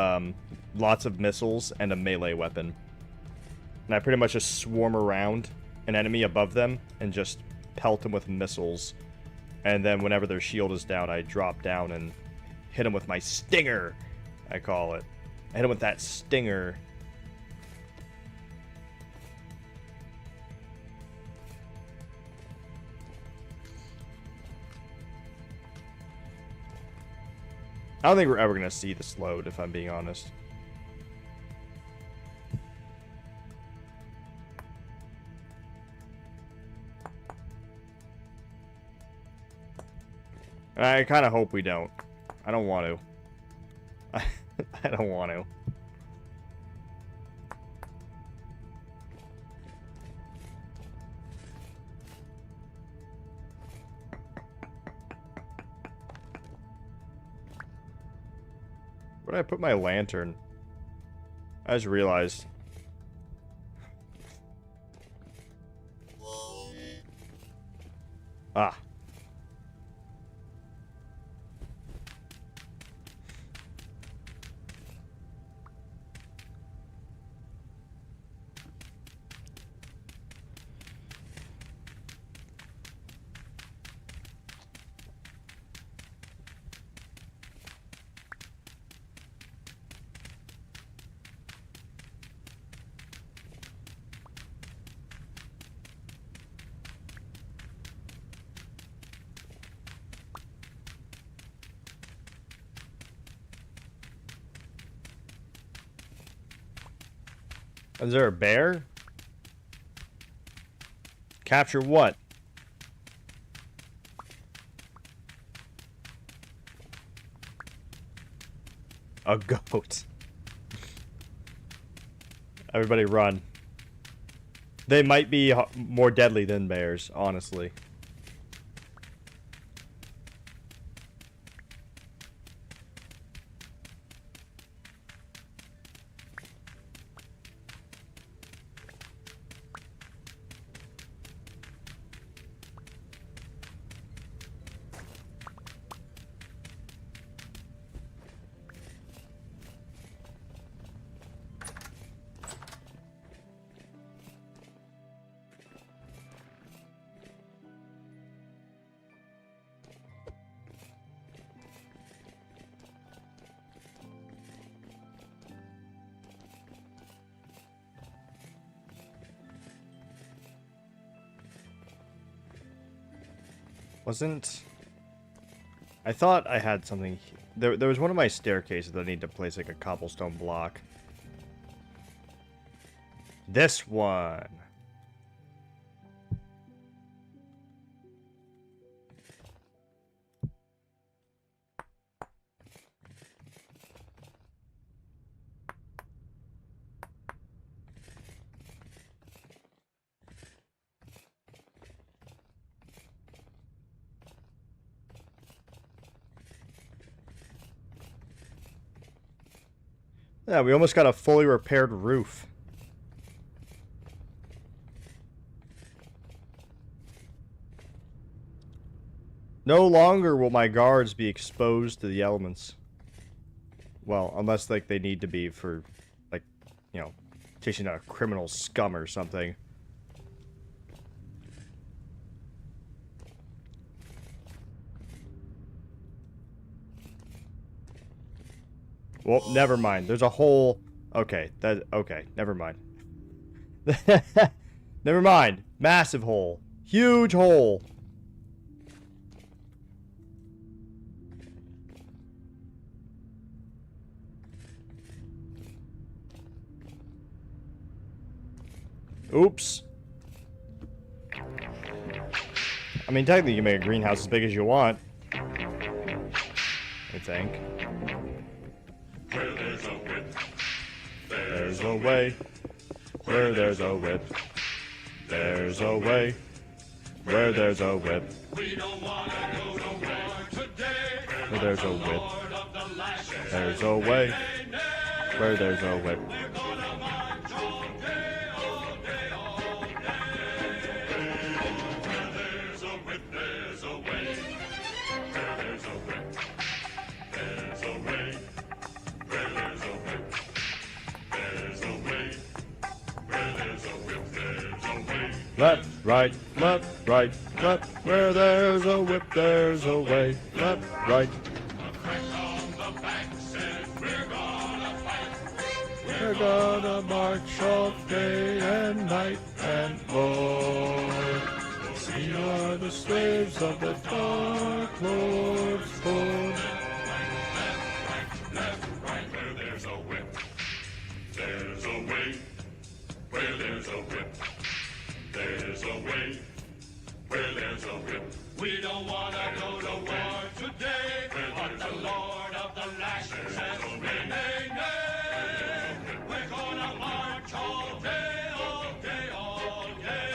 lots of missiles and a melee weapon. And I pretty much just swarm around an enemy above them and just pelt them with missiles. And then whenever their shield is down, I drop down and hit them with my stinger, I call it. I hit them with that stinger. I don't think we're ever going to see this load, if I'm being honest. I kind of hope we don't. I don't want to. I don't want to. Where did I put my lantern? I just realized. Ah. Is there a bear? Capture what? A goat. Everybody run. They might be more deadly than bears, honestly. Wasn't... I thought I had something... There was one of my staircases that I need to place like a cobblestone block. This one! Yeah, we almost got a fully repaired roof. No longer will my guards be exposed to the elements. Well, unless like they need to be for, like, you know, chasing down a criminal scum or something. Well, never mind. There's a hole. Okay, okay, never mind. Never mind. Massive hole. Huge hole. Oops. I mean, technically you can make a greenhouse as big as you want. I think. Where there's a whip, There's a way. Where there's a whip. There's a way. Where there's a whip. we don't wanna go to war today. Where there's a whip. Lord of the lash, There's a way. Where there's a whip. we're gonna march all day, all day, all day. Where there's a whip, there's a way. Where there's a whip, there's a way. Where there's a whip, there's a way. Where there's a whip, there's a way. Left, right, left, right, left. Where there's a whip, there's a way. Left, right. We're gonna march all day and night, and Lord, we are the slaves of the Dark Lord's Lord. Where there's a whip, there's a way. Where there's a whip, there's a way. Where there's a whip, we don't wanna go to war today. But the Lord of the lash says, nay, nay, nay. We're gonna march all day, all day, all day.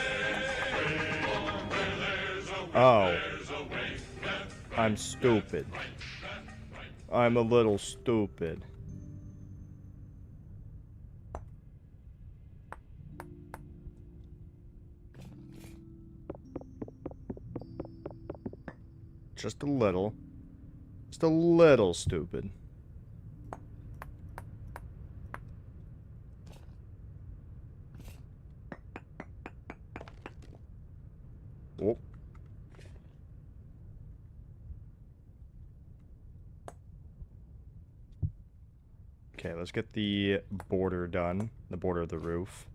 Where there's a whip, Oh, there's a way. Left, I'm stupid. right, left, right. I'm a little stupid. Just a little. Just a little stupid. Oh. Okay, let's get the border done. The border of the roof.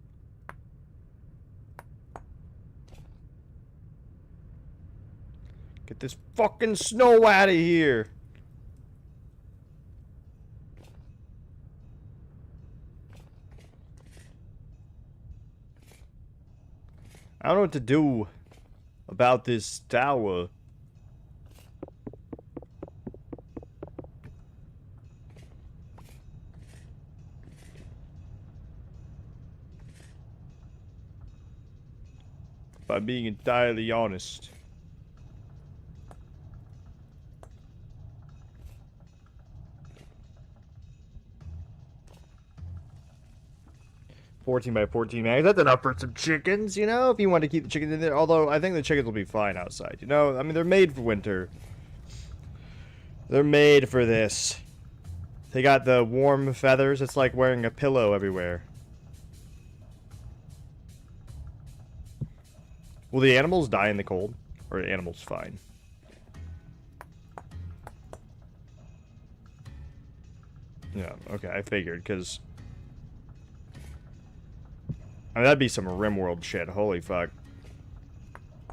Get this fucking snow out of here! I don't know what to do about this tower. If I'm being entirely honest. 14 by 14 mags. That's enough for some chickens, you know, if you want to keep the chickens in there. Although, I think the chickens will be fine outside, you know? I mean, they're made for winter. They're made for this. They got the warm feathers. It's like wearing a pillow everywhere. Will the animals die in the cold? Or are the animals fine? Yeah, okay, I figured, because... I mean, that'd be some RimWorld shit. Holy fuck.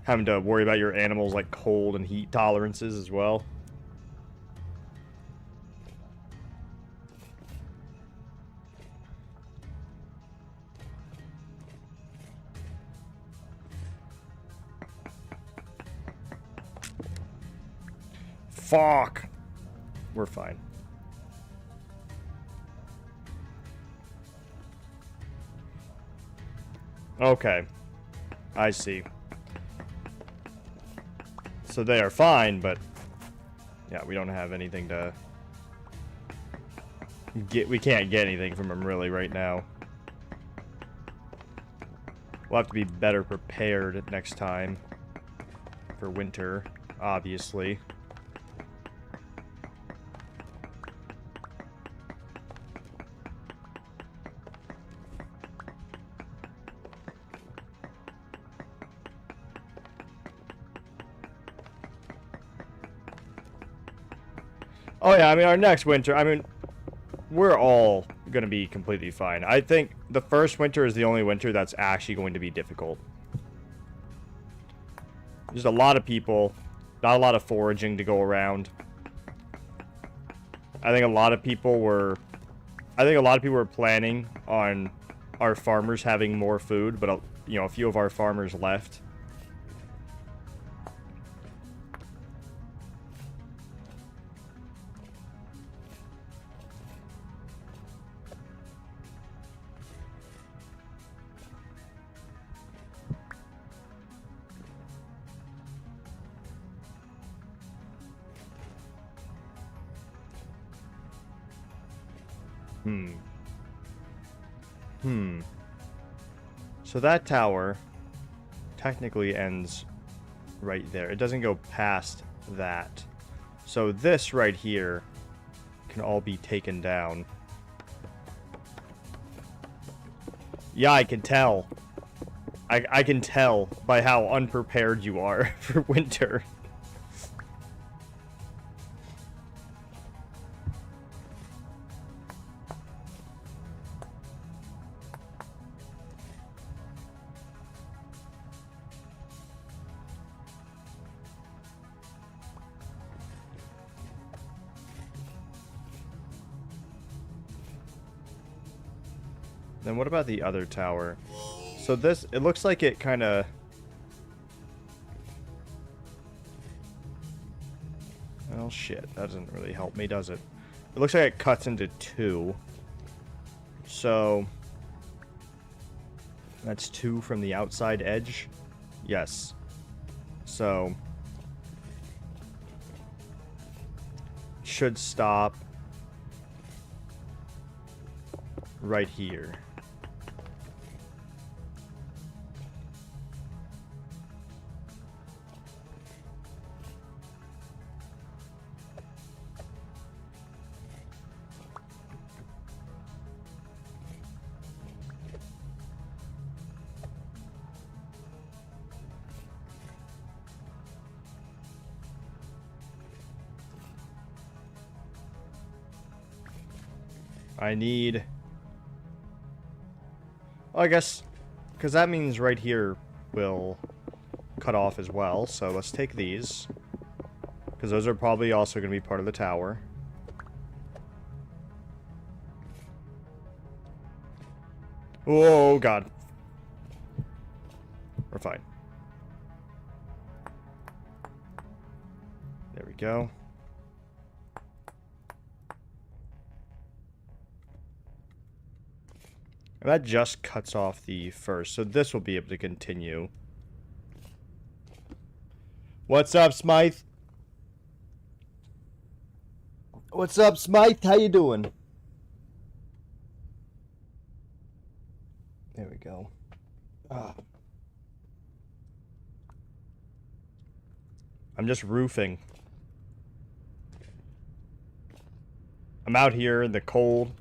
Having to worry about your animals' like cold and heat tolerances as well. Fuck. We're fine. Okay. I see. So they are fine, but... yeah, we don't have anything to... we can't get anything from them really right now. We'll have to be better prepared next time. For winter, obviously. Oh yeah, I mean, our next winter, I mean, we're all going to be completely fine. I think the first winter is the only winter that's actually going to be difficult. There's a lot of people, not a lot of foraging to go around. I think a lot of people were planning on our farmers having more food, but, you know, a few of our farmers left. So that tower technically ends right there. It doesn't go past that. So this right here can all be taken down. Yeah, I can tell. I can tell by how unprepared you are for winter. Then what about the other tower? So this, it looks like it kind of... well, shit. That doesn't really help me, does it? It looks like it cuts into two. So... that's two from the outside edge? Yes. So... should stop... right here. I need... Well, I guess... Because that means right here will cut off as well. So let's take these. Because those are probably also going to be part of the tower. Oh, God. We're fine. There we go. And that just cuts off the first, so this will be able to continue. What's up, Smythe? What's up, Smythe? How you doing? There we go. I'm just roofing. I'm out here in the cold.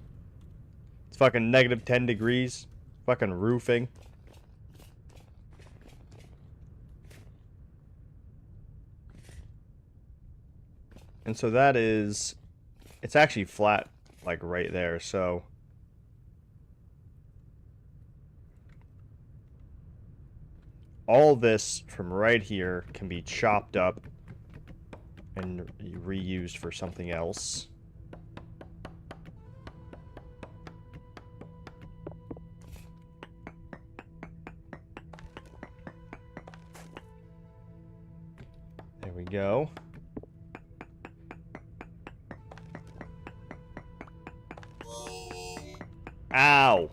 It's fucking negative 10 degrees. Fucking roofing. And so that is... It's actually flat, like, right there, so... All this from right here can be chopped up and reused for something else. There we go. Ow!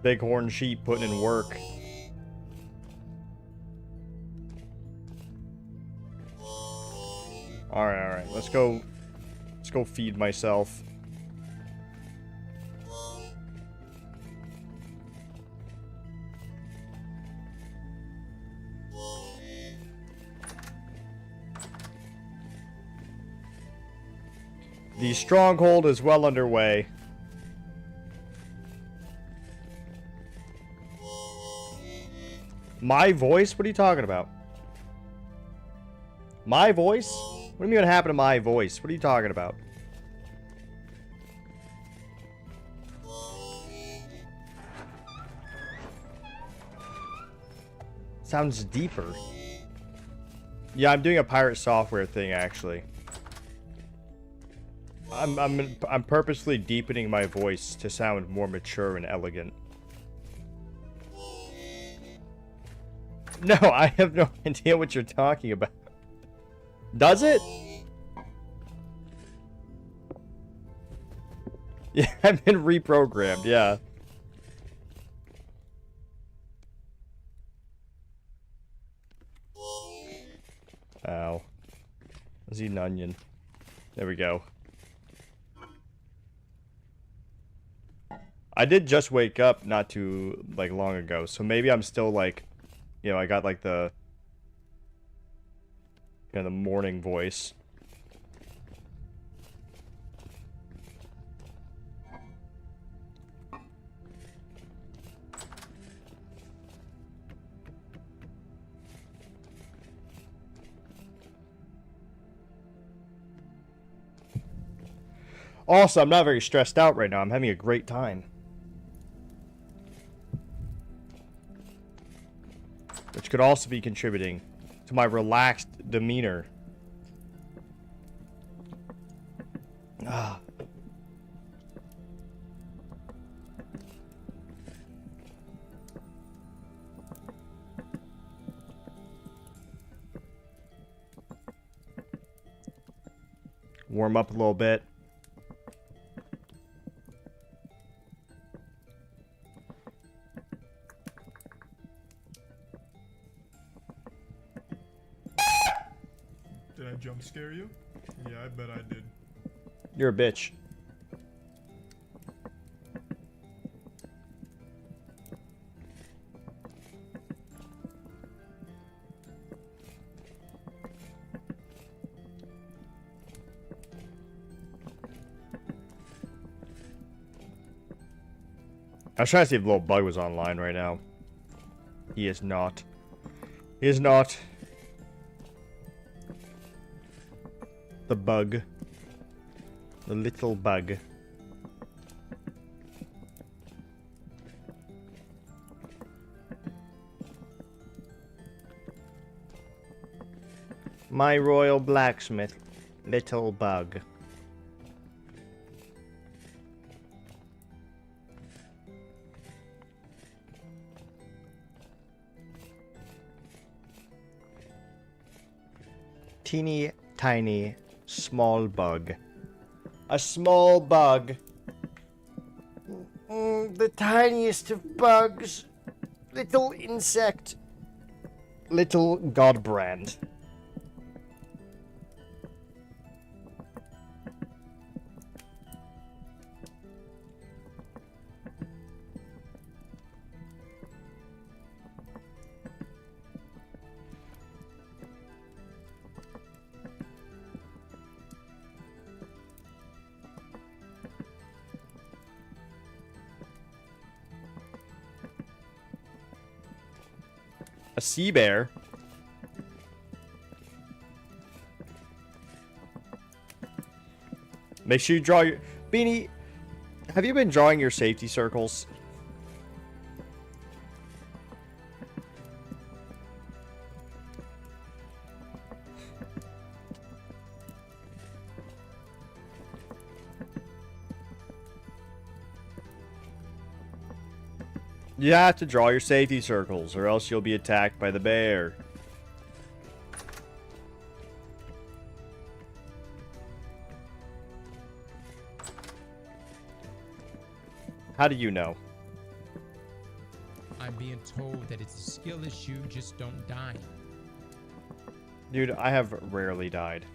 Bighorn sheep putting in work. Alright, let's go feed myself. The stronghold is well underway. My voice? What are you talking about? My voice? What do you mean what happened to my voice? What are you talking about? Sounds deeper. Yeah, I'm doing a pirate software thing actually. I'm purposely deepening my voice to sound more mature and elegant. No, I have no idea what you're talking about. Does it? Yeah, I've been reprogrammed, yeah. Ow. Let's eat an onion. There we go. I did just wake up not too, like, long ago, so maybe I'm still, like, you know, I got, like, the, you know, the morning voice. Also, I'm not very stressed out right now. I'm having a great time. Which could also be contributing to my relaxed demeanor. Ah. Warm up a little bit. Did I jump scare you? Yeah, I bet I did. You're a bitch. I was trying to see if the little bug was online right now. He is not. He is not. The bug. The little bug. My royal blacksmith. Little bug. Teeny tiny small bug. A small bug. The tiniest of bugs. Little insect. Little Godbrand. A sea bear. Make sure you draw your... Beanie, have you been drawing your safety circles? You have to draw your safety circles, or else you'll be attacked by the bear. How do you know? I'm being told that it's a skill issue, just don't die. Dude, I have rarely died.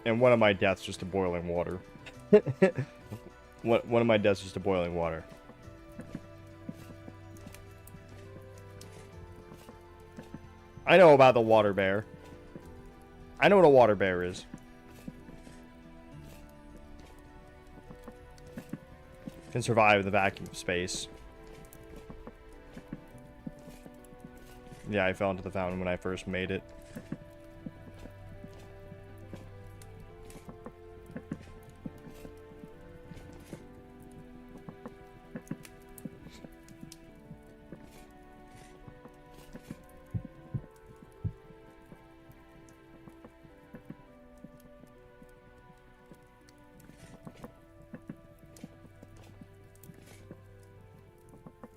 And one of my deaths just to boiling water. One of my deaths just to boiling water. I know about the water bear. I know what a water bear is. Can survive the vacuum of space. Yeah, I fell into the fountain when I first made it.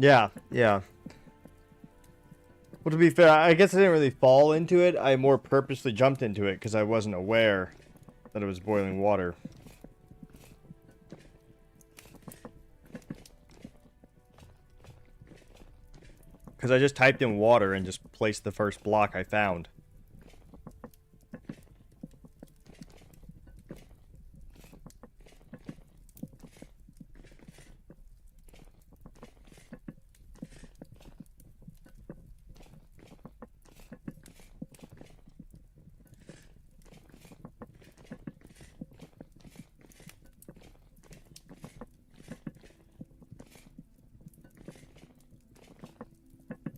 Yeah, yeah. Well, to be fair, I guess I didn't really fall into it. I more purposely jumped into it because I wasn't aware that it was boiling water. Because I just typed in water and just placed the first block I found.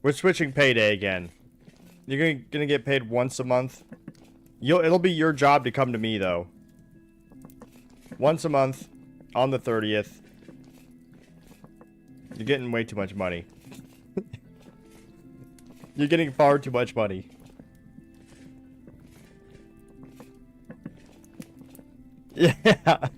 We're switching payday again. You're gonna get paid once a month. It'll be your job to come to me though. Once a month, on the 30th. You're getting way too much money. You're getting far too much money. Yeah.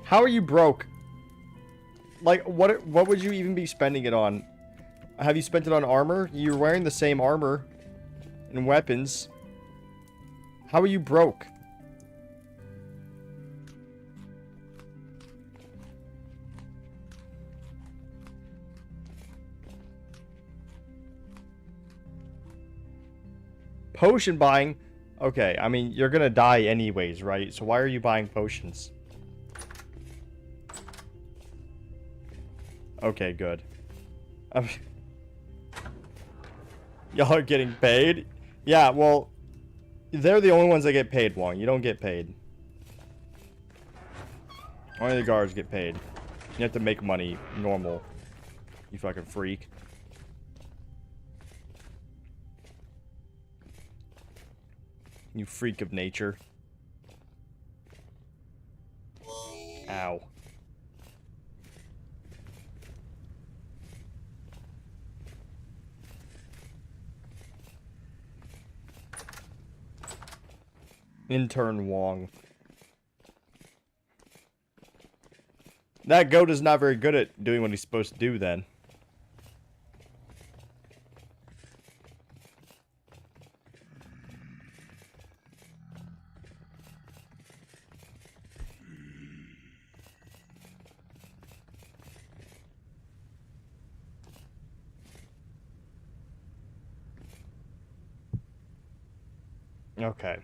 How are you broke? Like, what would you even be spending it on? Have you spent it on armor? You're wearing the same armor and weapons. How are you broke? Potion buying? Okay, I mean, you're gonna die anyways, right? So why are you buying potions? Okay, good. Y'all are getting paid? Yeah, well, they're the only ones that get paid, Wong. You don't get paid. Only the guards get paid. You have to make money normal. You fucking freak. You freak of nature. Ow. Intern Wong. That goat is not very good at doing what he's supposed to do then. Okay.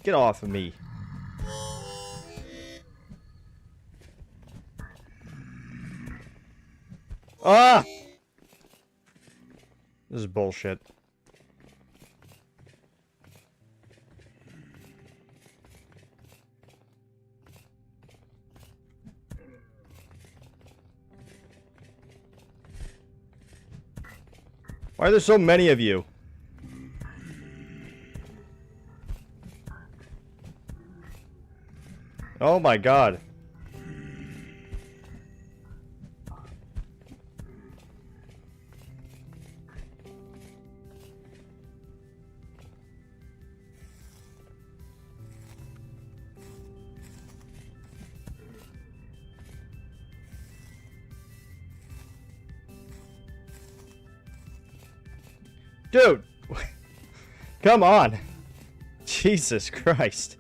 Get off of me. Ah! This is bullshit. Why are there so many of you? Oh my god. Dude! Come on! Jesus Christ.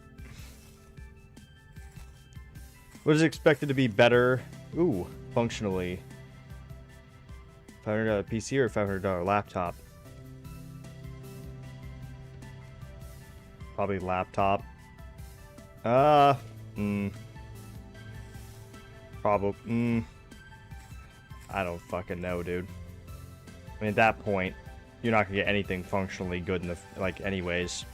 What is expected to be better? Ooh, functionally. $500 PC or $500 laptop? Probably laptop. Probably. I don't fucking know, dude. I mean, at that point, you're not gonna get anything functionally good in the like, anyways.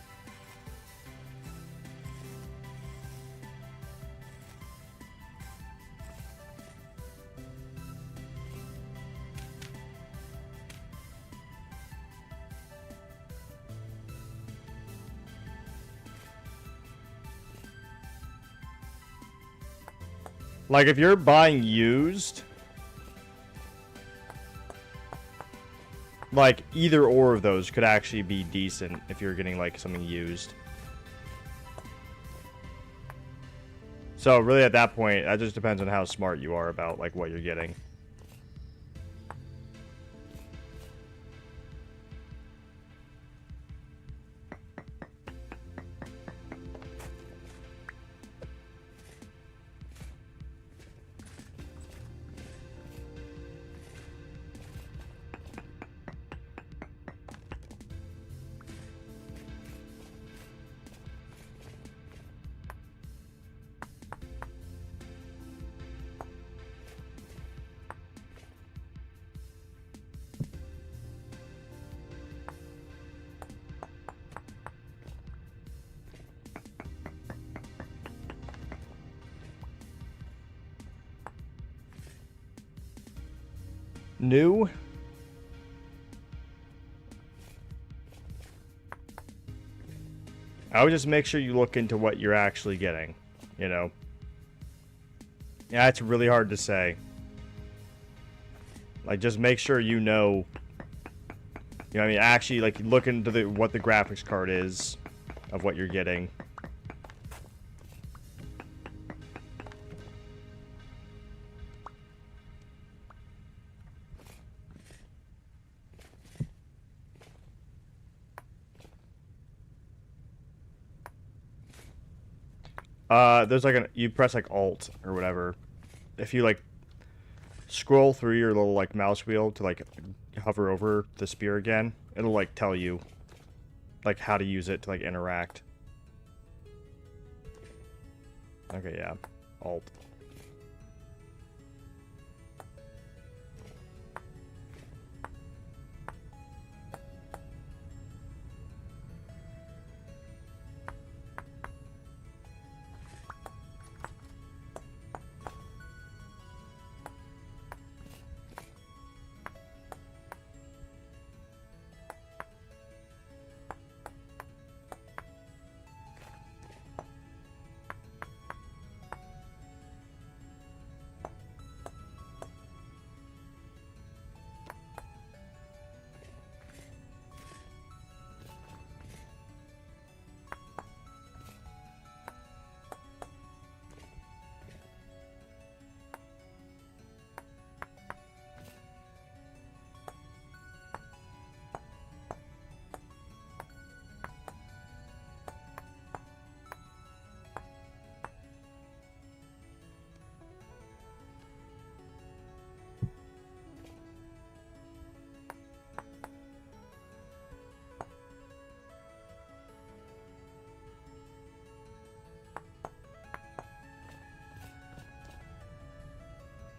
Like, if you're buying used, like, either or of those could actually be decent if you're getting, like, something used. So, really, at that point, that just depends on how smart you are about, like, what you're getting. new. I would just make sure you look into what you're actually getting, you know. Yeah, it's really hard to say. Like, just make sure you know. You know what I mean? Actually, like, look into what the graphics card is of what you're getting. There's like you press like Alt or whatever. If you like scroll through your little like mouse wheel to like hover over the spear again, it'll like tell you like how to use it to like interact. Okay, yeah. Alt.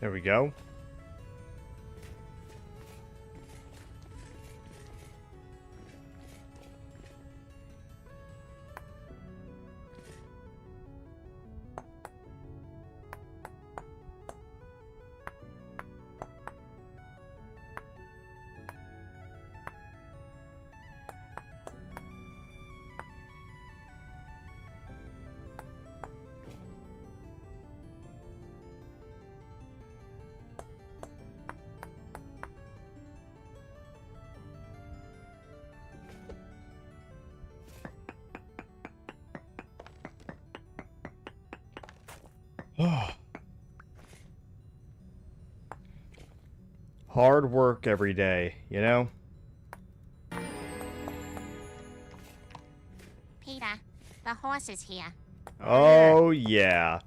There we go. Hard work every day, you know? Peter, the horse is here. Oh, yeah.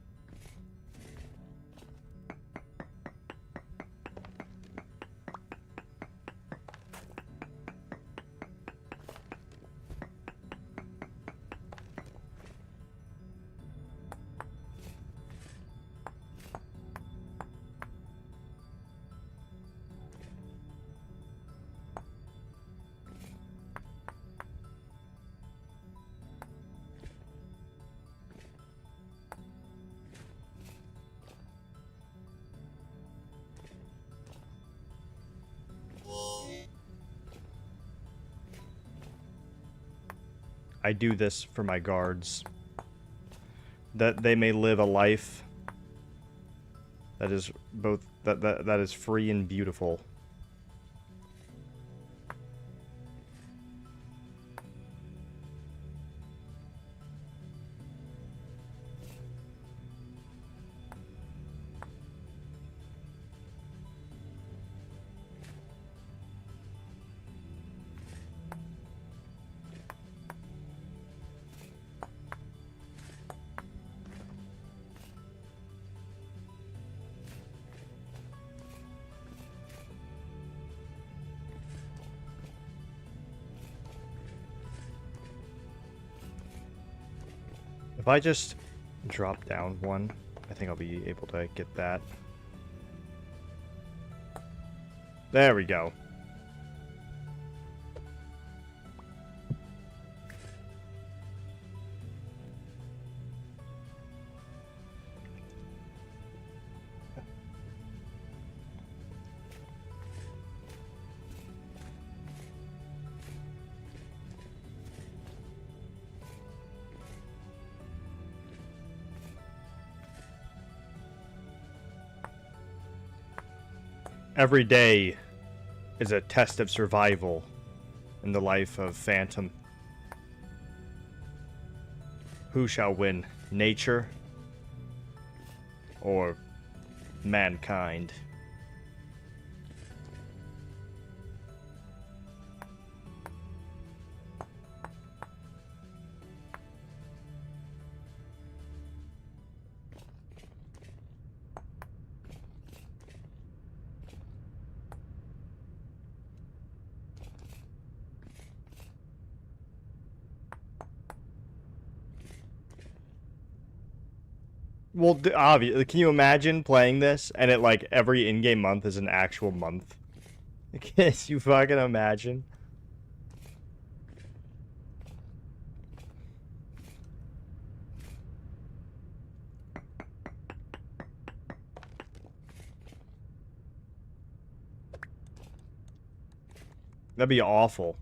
I do this for my guards. That they may live a life that is both that is free and beautiful. If I just drop down one, I think I'll be able to get that. There we go. every day is a test of survival in the life of Phantom. Who shall win, nature or mankind? Well, obviously, can you imagine playing this and it like every in-game month is an actual month? Can you fucking imagine? That'd be awful.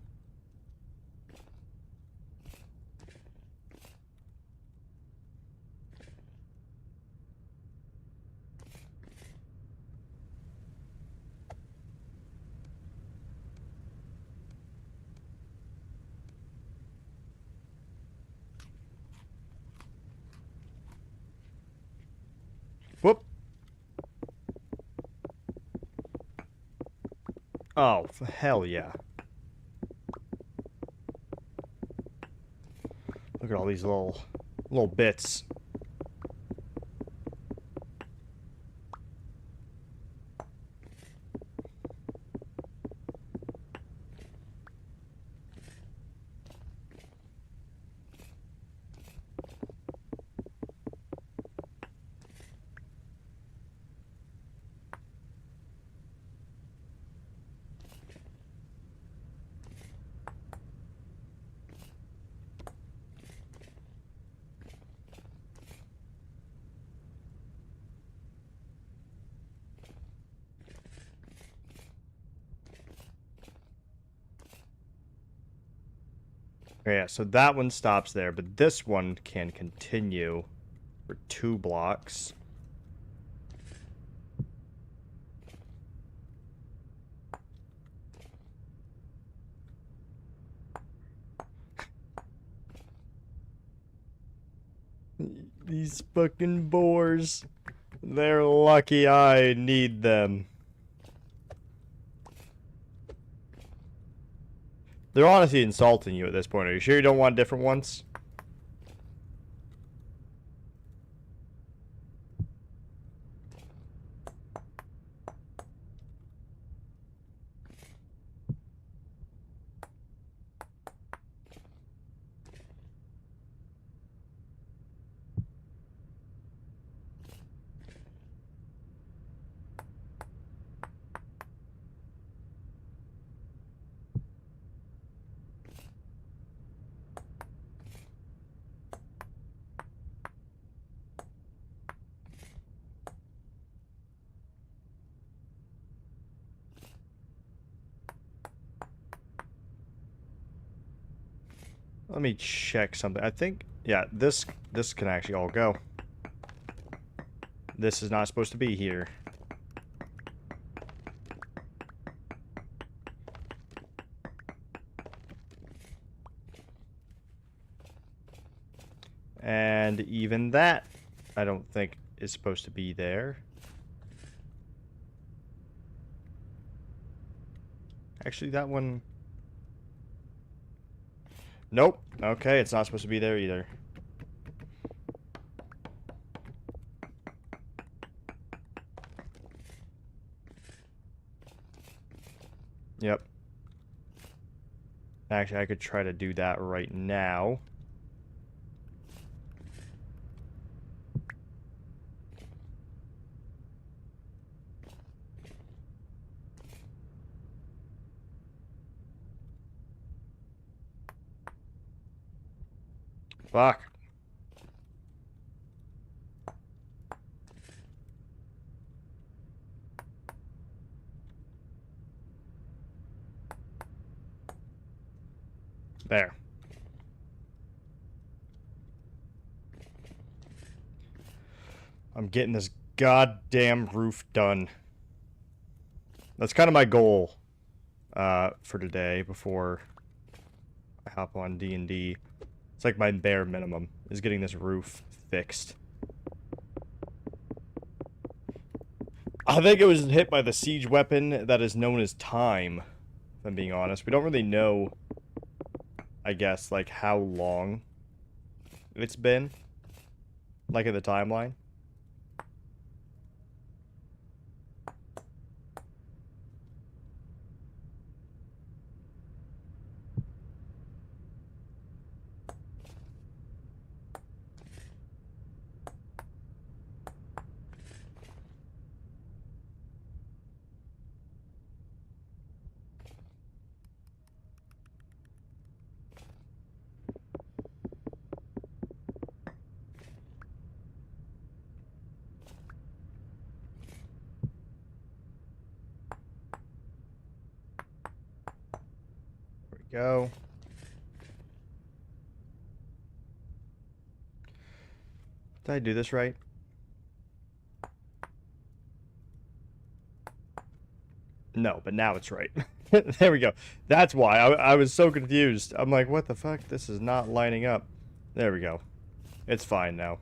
Whoop. Oh, hell yeah. Look at all these little bits. Yeah, so that one stops there, but this one can continue for 2 blocks. These fucking boars. They're lucky I need them. They're honestly insulting you at this point. Are you sure you don't want different ones? Let me check something. I think, yeah, this can actually all go. This is not supposed to be here. And even that, I don't think is supposed to be there. Actually, that one... Nope. Okay, it's not supposed to be there either. Yep. Actually, I could try to do that right now. Fuck. There. I'm getting this goddamn roof done. That's kind of my goal for today before I hop on D&D. It's like my bare minimum is getting this roof fixed. I think it was hit by the siege weapon that is known as time, if I'm being honest. We don't really know, I guess, like how long it's been, like in the timeline. Go. Did I do this right? No, but now it's right. There we go. That's why. I was so confused. I'm like, what the fuck? This is not lining up. There we go. It's fine now.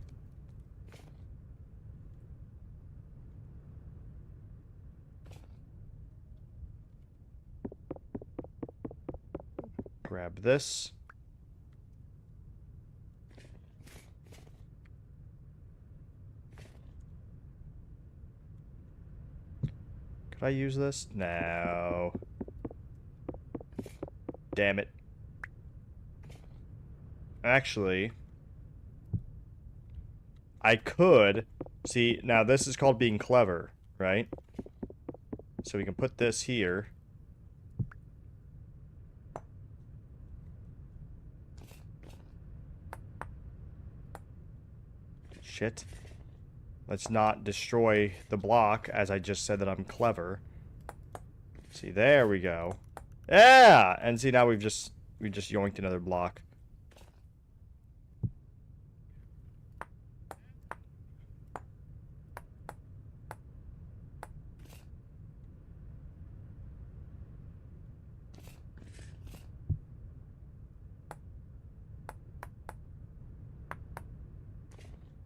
Grab this. Could I use this? No. Damn it. Actually, I could. See, now this is called being clever, right? So we can put this here. Shit. Let's not destroy the block, as I just said that I'm clever. See, there we go. Yeah! And see, now we just yoinked another block.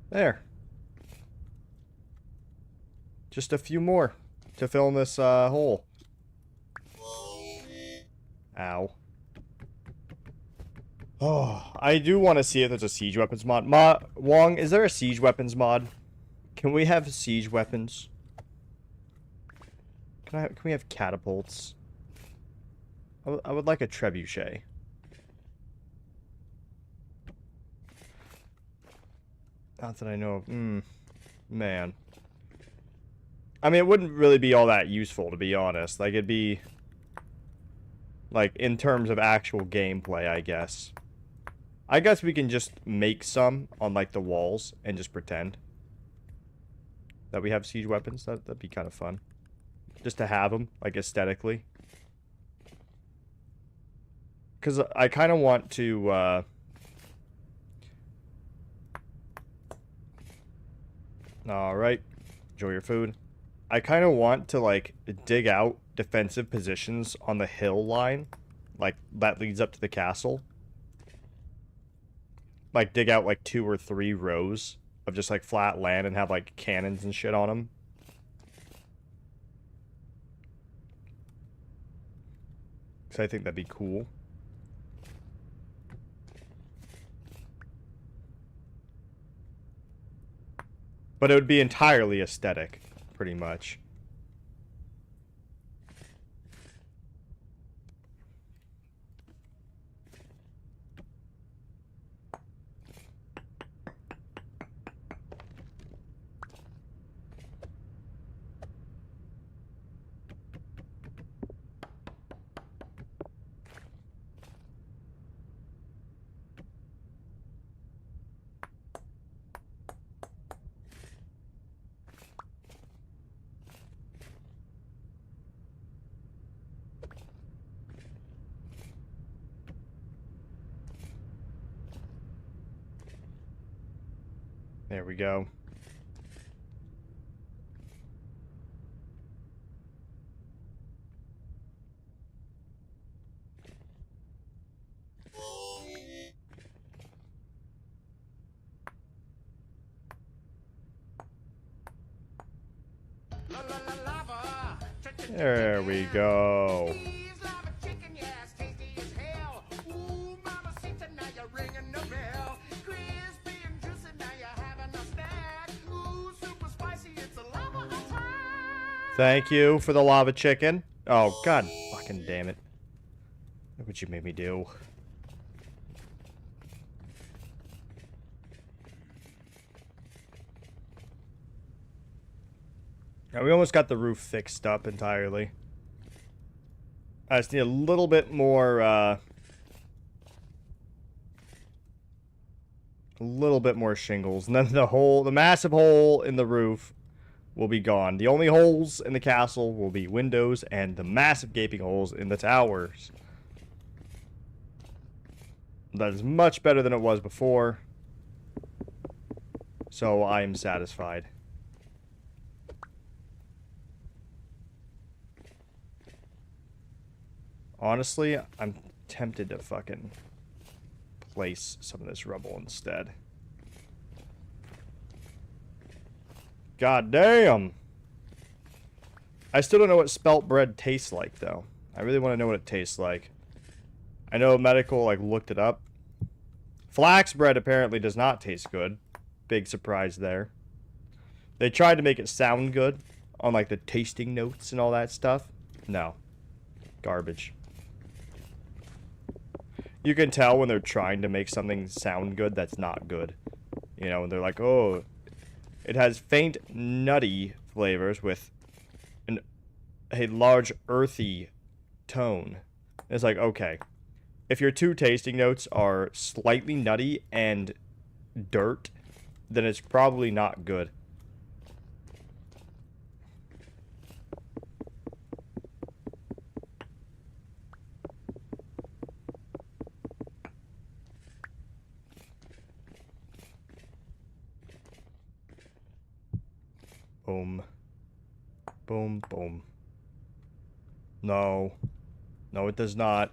There. Just a few more to fill in this hole. Ow. Oh, I do want to see if there's a siege weapons mod. Wong, is there a siege weapons mod? Can we have siege weapons? Can we have catapults? I would like a trebuchet. Not that I know of. Man. I mean, it wouldn't really be all that useful, to be honest. Like, it'd be... like, in terms of actual gameplay, I guess. I guess we can just make some on, like, the walls and just pretend that we have siege weapons. That'd be kind of fun. Just to have them, like, aesthetically. Because I kind of want to, Alright. Enjoy your food. I kind of want to, like, dig out defensive positions on the hill line. Like, that leads up to the castle. Like, dig out, like, 2 or 3 rows of just, like, flat land and have, like, cannons and shit on them. Because I think that'd be cool. But it would be entirely aesthetic, pretty much. There we go. There we go. Thank you for the lava chicken. Oh, god fucking damn it. Look what you made me do. Now, we almost got the roof fixed up entirely. I just need a little bit more, a little bit more shingles. And then the massive hole in the roof will be gone. The only holes in the castle will be windows and the massive gaping holes in the towers. That is much better than it was before. So I am satisfied. Honestly, I'm tempted to fucking place some of this rubble instead. God damn! I still don't know what spelt bread tastes like, though. I really want to know what it tastes like. I know medical, like, looked it up. Flax bread apparently does not taste good. Big surprise there. They tried to make it sound good on, like, the tasting notes and all that stuff. No. Garbage. You can tell when they're trying to make something sound good that's not good. You know, they're like, oh, it has faint nutty flavors with a large earthy tone. It's like, okay, if your two tasting notes are slightly nutty and dirt, then it's probably not good. Boom. Boom, boom. No. No, it does not.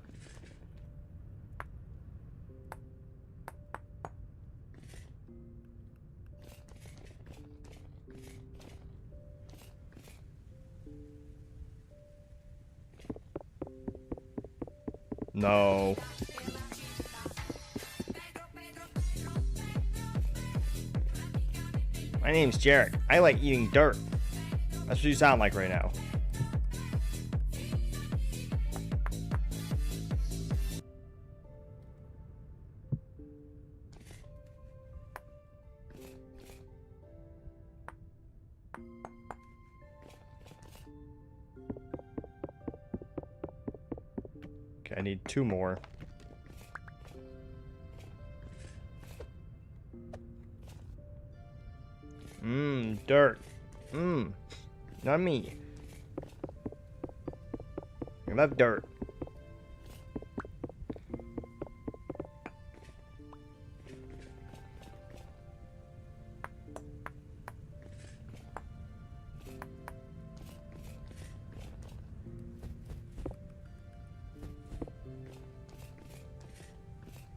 No. My name's Jarek. I like eating dirt. That's what you sound like right now. Okay, I need 2 more. Dirt. Not me. I love dirt.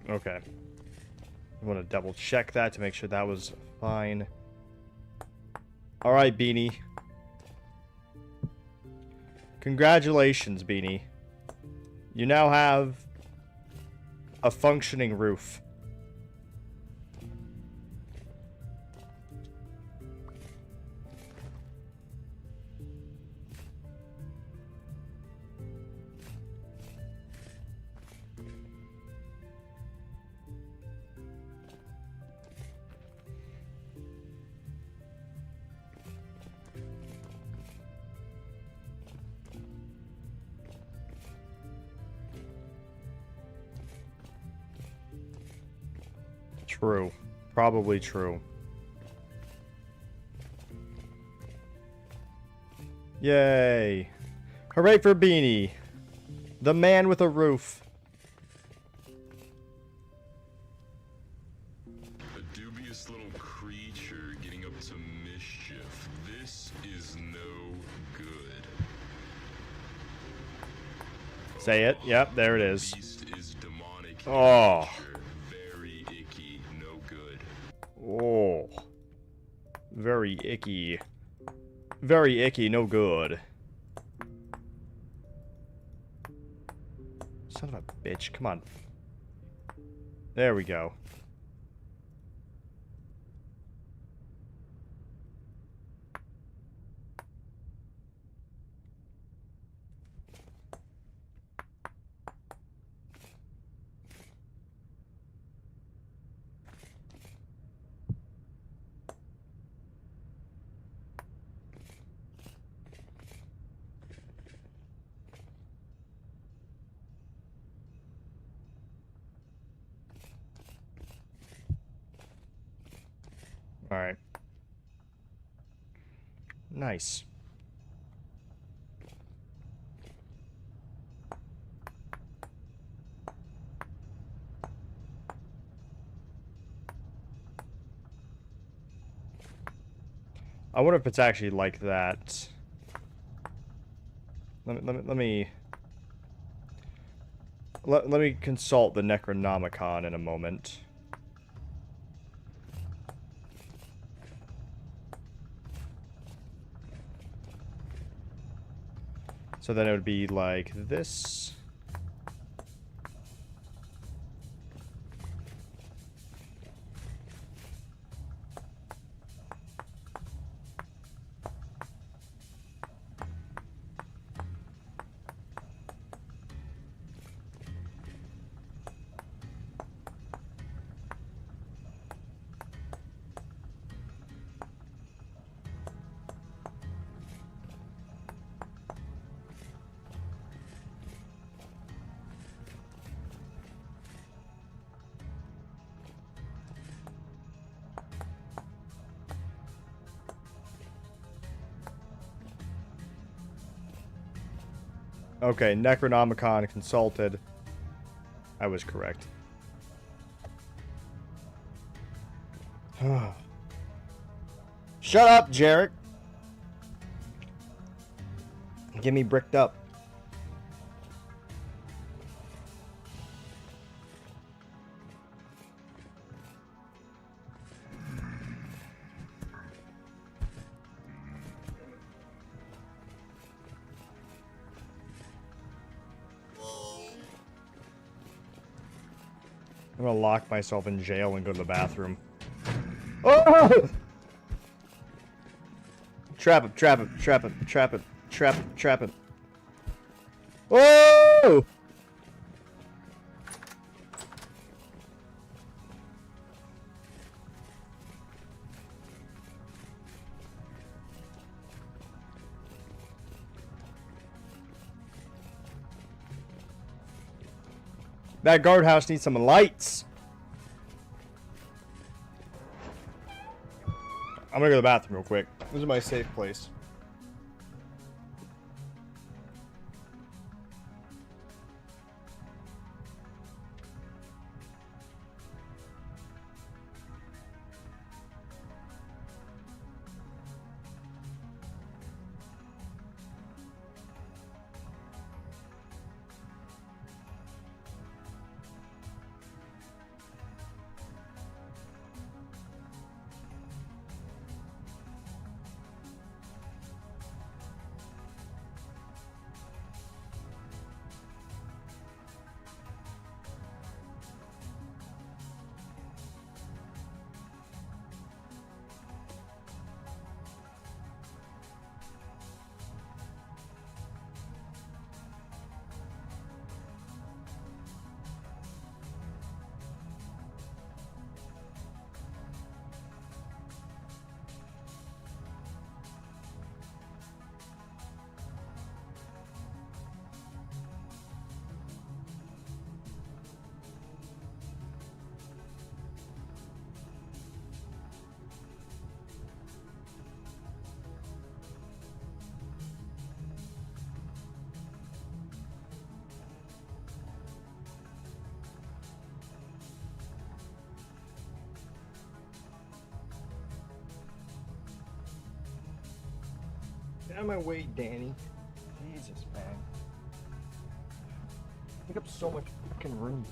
Okay. I want to double check that to make sure that was fine. Alright, Beanie. Congratulations, Beanie. You now have a functioning roof. True. Probably true. Yay. Hooray for Beanie. The man with a roof. A dubious little creature getting up to mischief. This is no good. Say it. Yep, there it is. Beast is demonic. Oh. Very icky. No good. Oh. Very icky. Very icky, no good. Son of a bitch. Come on. There we go. Alright. Nice. I wonder if it's actually like that. Let me consult the Necronomicon in a moment. So then it would be like this. Okay, Necronomicon consulted. I was correct. Shut up, Jarek. Get me bricked up. I'm gonna lock myself in jail and go to the bathroom. Oh! Trap him, trap him, trap him, trap him, trap him, trap him. Oh! That guardhouse needs some lights. I'm gonna go to the bathroom real quick. This is my safe place. Get out of my way, Danny. Jesus, man. Take up so much fucking room.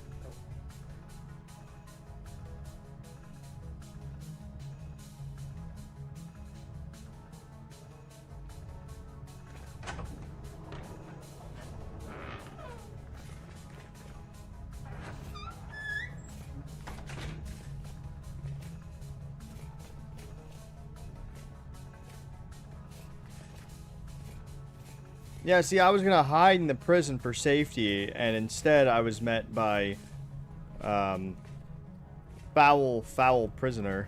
Yeah, see, I was gonna hide in the prison for safety, and instead I was met by, foul prisoner.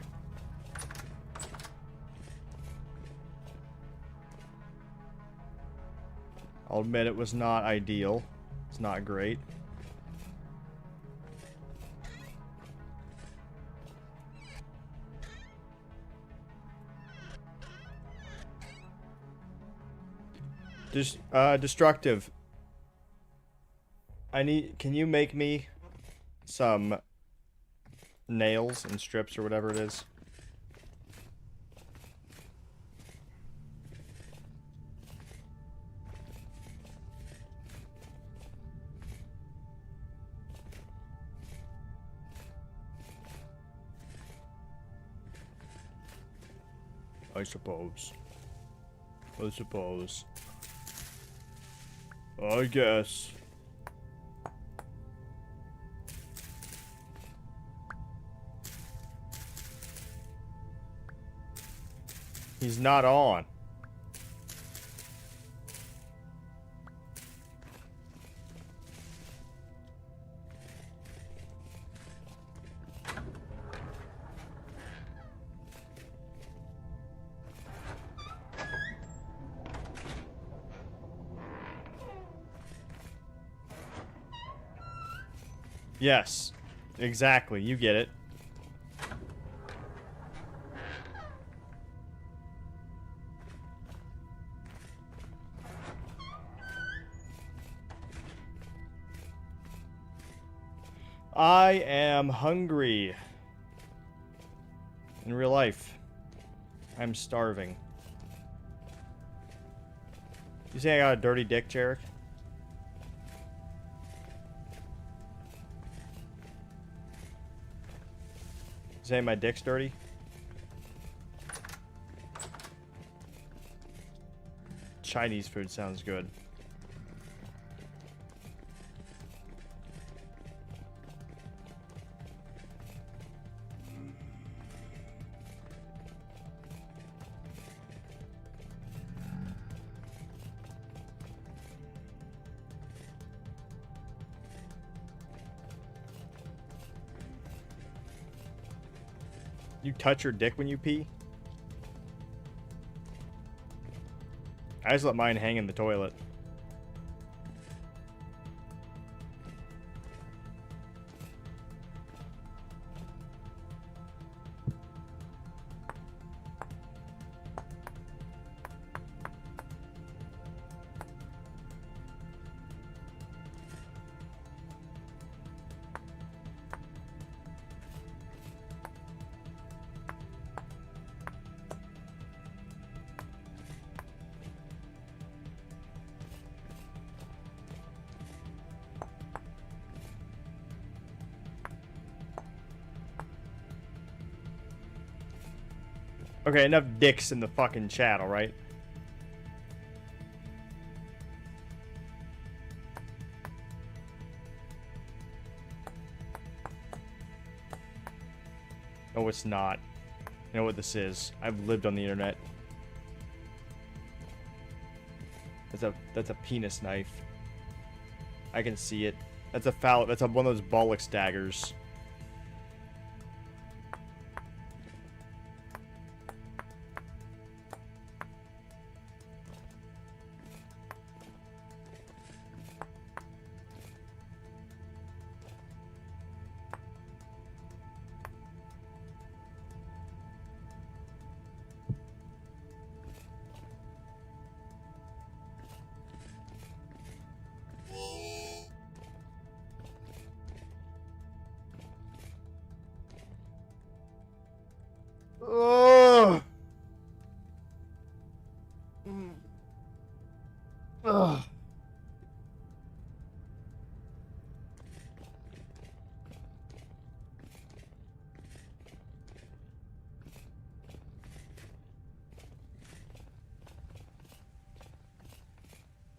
I'll admit it was not ideal. It's not great. Destructive. Can you make me some nails and strips or whatever it is? I suppose. I guess. He's not on. Yes, exactly. You get it. I am hungry. In real life, I'm starving. You say I got a dirty dick, Jarek? You say my dick's dirty? Chinese food sounds good. You touch your dick when you pee? I just let mine hang in the toilet. Okay, enough dicks in the fucking chat, alright? No, it's not. You know what this is. I've lived on the internet. That's a penis knife. I can see it. That's one of those bollocks daggers. Ugh. Ugh.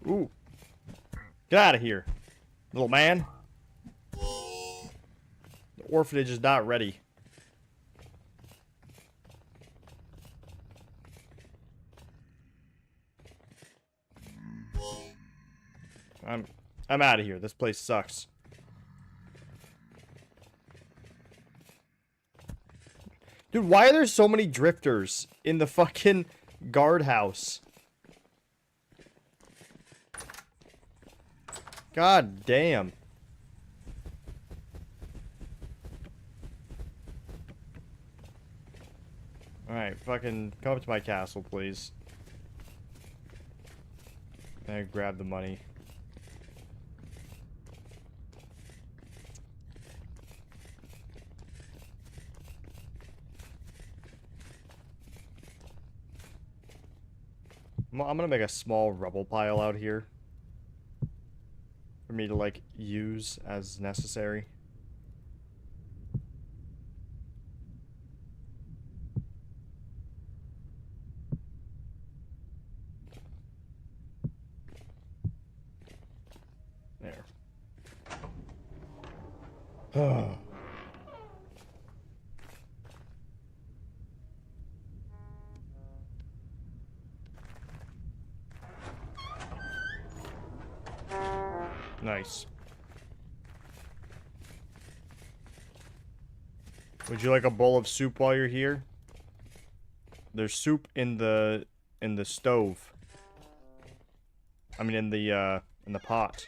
Ooh. Get out of here, little man. The orphanage is not ready. I'm out of here. This place sucks. Dude, why are there so many drifters in the fucking guardhouse? God damn. Alright, fucking come up to my castle, please. And grab the money. I'm gonna make a small rubble pile out here for me to, like, use as necessary. There. Nice. Would you like a bowl of soup while you're here? There's soup in the stove. I mean in the pot.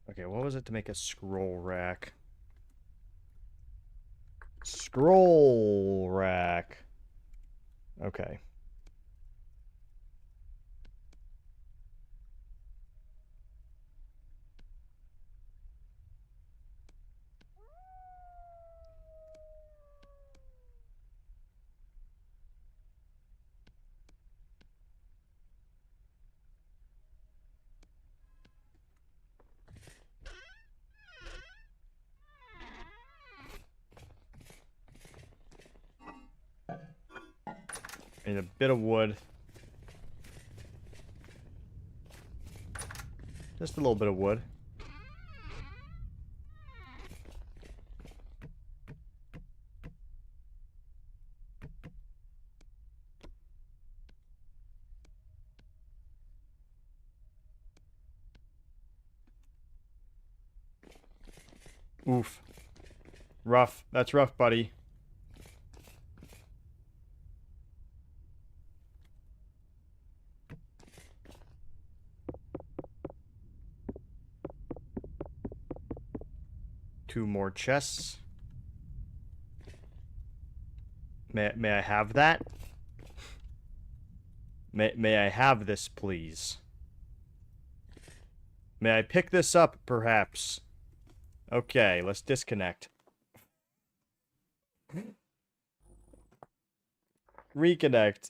Okay, what was it to make a scroll rack? Scroll rack. Okay. I need a bit of wood. Just a little bit of wood. Oof. Rough. That's rough, buddy. Two more chests. May I have that? May I have this, please? May I pick this up, perhaps? Okay, let's disconnect. Reconnect.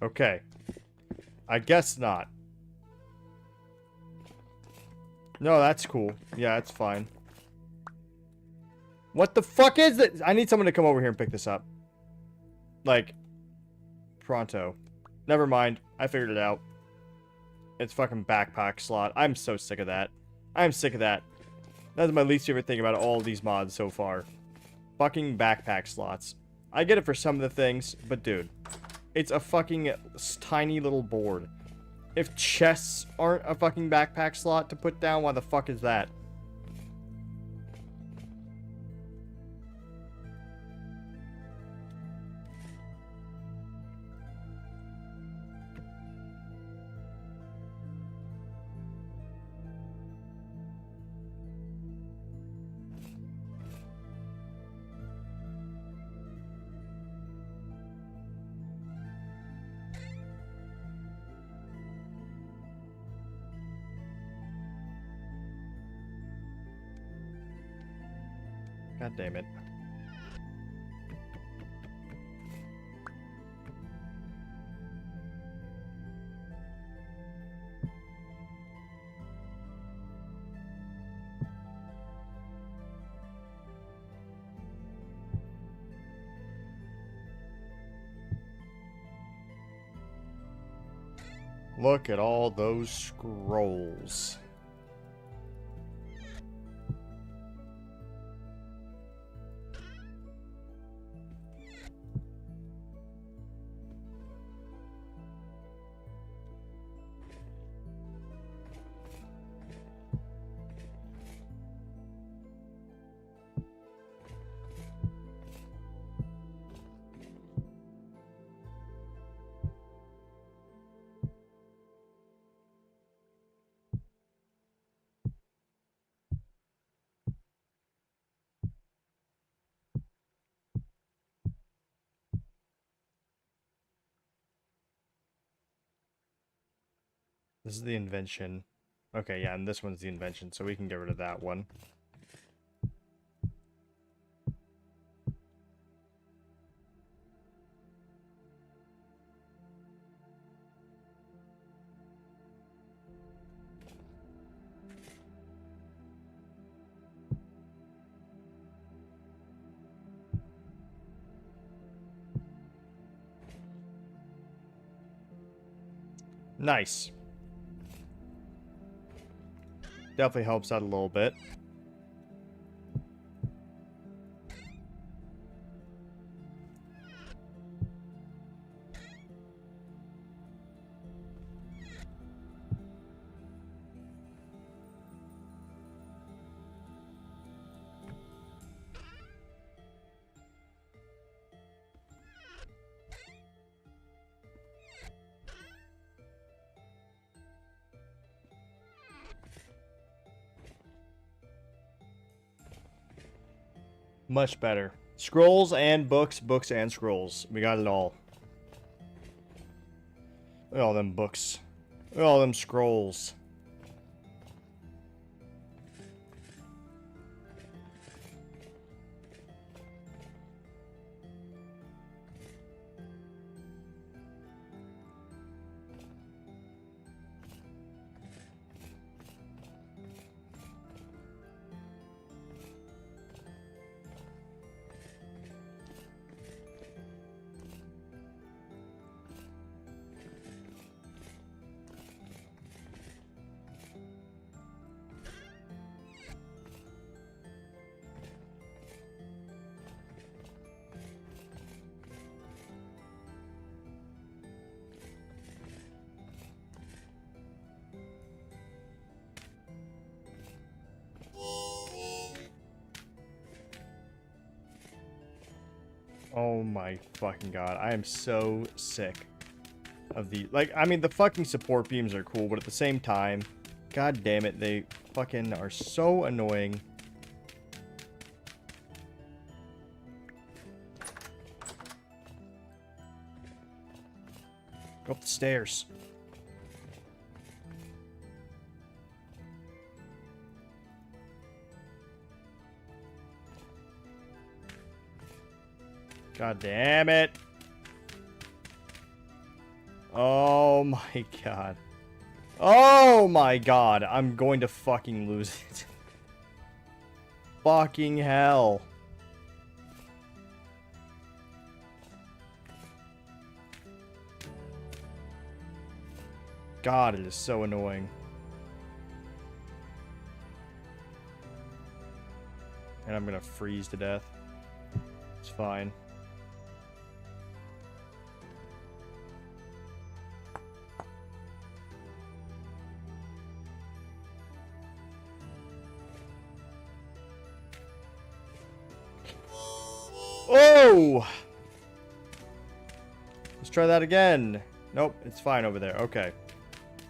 Okay. I guess not. No, that's cool. Yeah, that's fine. What the fuck is this? I need someone to come over here and pick this up. Like, pronto. Never mind. I figured it out. It's fucking backpack slot. I'm so sick of that. I'm sick of that. That's my least favorite thing about all these mods so far. Fucking backpack slots. I get it for some of the things, but dude. It's a fucking tiny little board. If chests aren't a fucking backpack slot to put down, why the fuck is that? God damn it. Look at all those scrolls. This is the invention. Okay, yeah, and this one's the invention, so we can get rid of that one. Nice. Definitely helps out a little bit. Much better. Scrolls and books, books and scrolls. We got it all. Look at all them books. Look at all them scrolls. Oh my fucking god. I am so sick of the... Like, I mean, the fucking support beams are cool, but at the same time, god damn it, they fucking are so annoying. Go up the stairs. God damn it. Oh my god. Oh my god. I'm going to fucking lose it. Fucking hell. God, it is so annoying. And I'm gonna freeze to death. It's fine. Oh! Let's try that again. Nope, it's fine over there. Okay.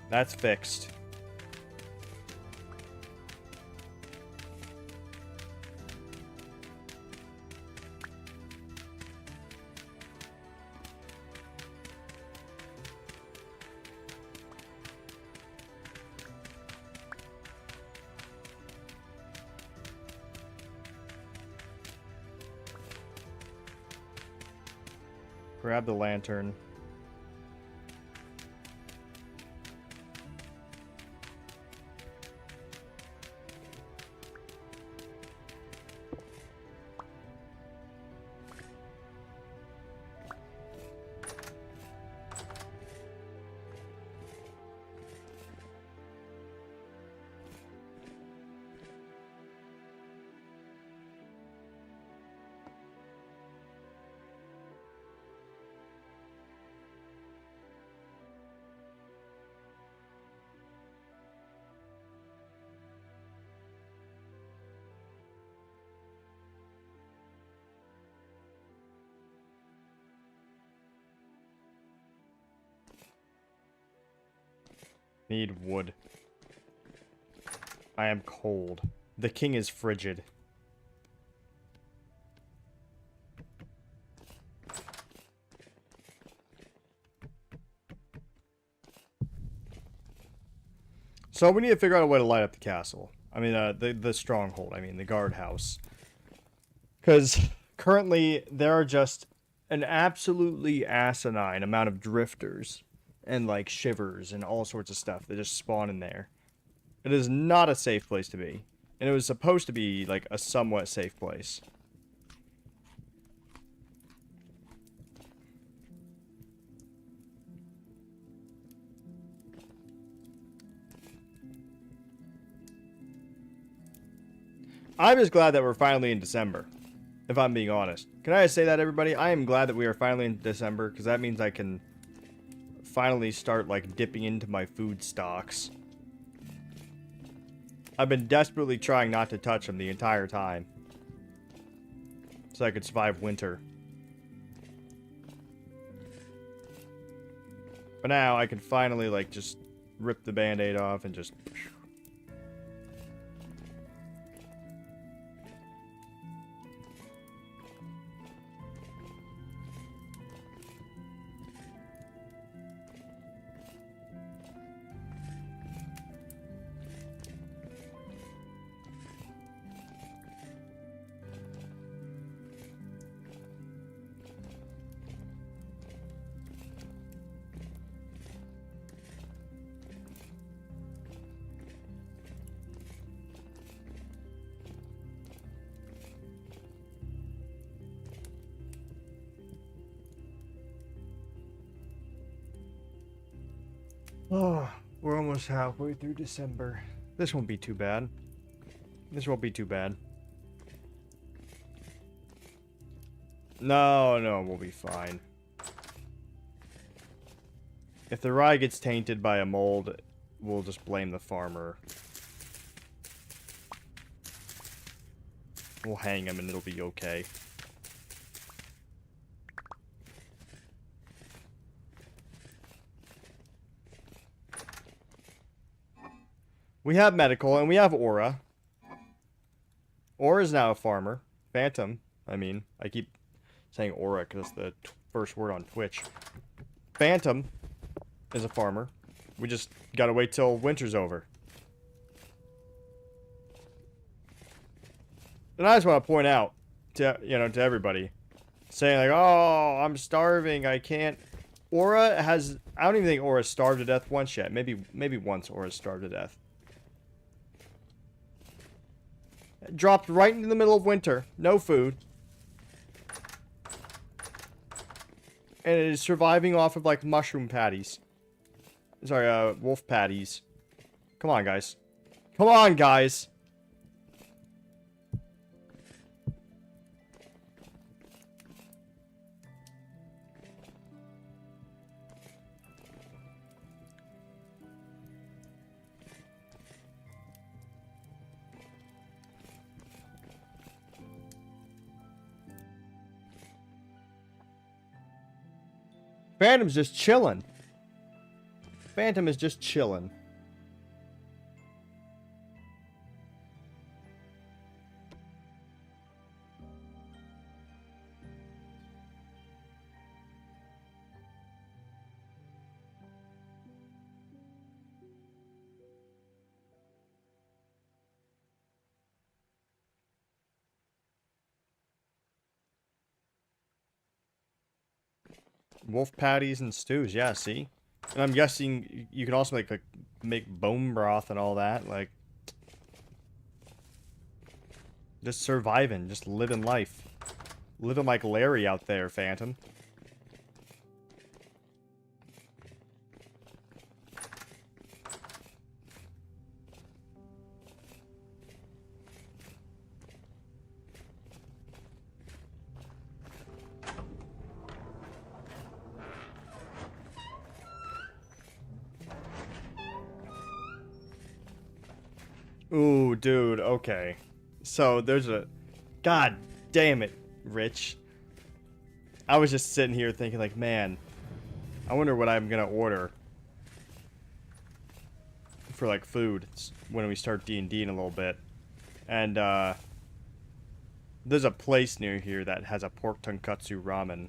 That's fixed. Grab the lantern. Need wood. I am cold. The king is frigid. So we need to figure out a way to light up the castle. I mean, the stronghold. I mean, the guardhouse. Because currently there are just an absolutely asinine amount of drifters and like shivers and all sorts of stuff that just spawn in there. It is not a safe place to be. And it was supposed to be like a somewhat safe place. I'm just glad that we're finally in December, if I'm being honest. Can I just say that, everybody? I am glad that we are finally in December, because that means I can finally start, like, dipping into my food stocks. I've been desperately trying not to touch them the entire time, so I could survive winter. But now I can finally, like, just rip the band-aid off and just... Oh, we're almost halfway through December. This won't be too bad. This won't be too bad. No, we'll be fine. If the rye gets tainted by a mold, we'll just blame the farmer. We'll hang him and it'll be okay. We have medical, and we have Aura. Aura's now a farmer. Phantom, I mean. I keep saying Aura because it's the first word on Twitch. Phantom is a farmer. We just gotta wait till winter's over. And I just want to point out to, to everybody, saying like, oh, I'm starving, I can't. Aura has, I don't even think Aura's starved to death once yet. Maybe once Aura's starved to death. Dropped right into the middle of winter. No food. And it is surviving off of, like, mushroom patties. Sorry, wolf patties. Come on, guys. Come on, guys! Phantom's just chilling. Phantom is just chilling. Wolf patties and stews, yeah, see? And I'm guessing you can also make bone broth and all that, like just surviving, just living life. Living like Larry out there, Phantom. Ooh, dude, okay. So there's a... God damn it, Rich. I was just sitting here thinking like, man, I wonder what I'm gonna order for like food when we start D&D in a little bit. And there's a place near here that has a pork tonkatsu ramen.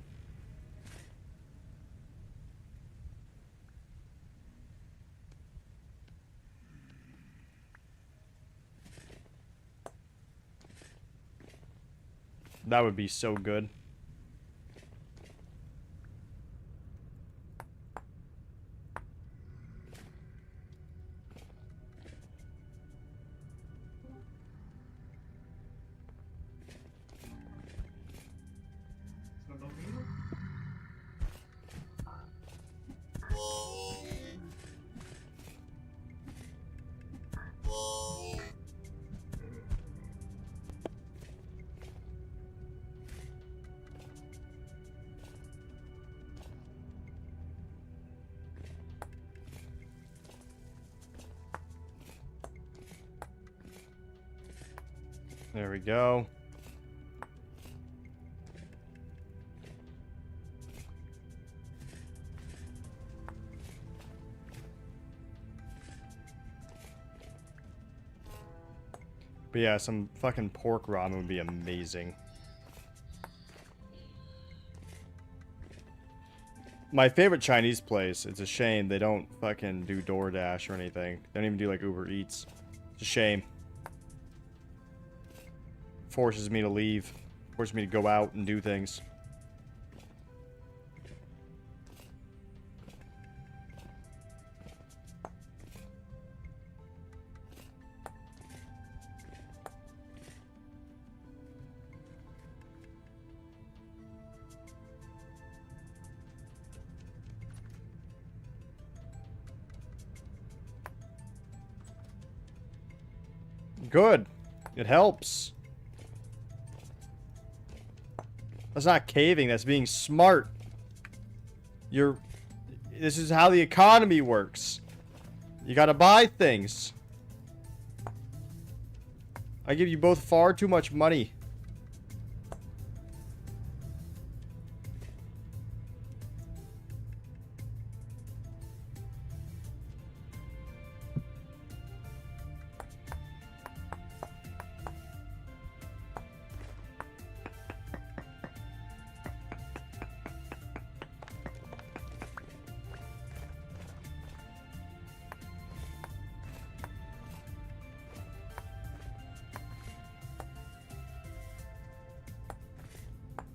That would be so good. There we go. But yeah, some fucking pork ramen would be amazing. My favorite Chinese place, it's a shame they don't fucking do DoorDash or anything. They don't even do like Uber Eats. It's a shame. Forces me to leave. Forces me to go out and do things. Good. It helps. That's not caving, that's being smart. This is how the economy works. You gotta buy things. I give you both far too much money.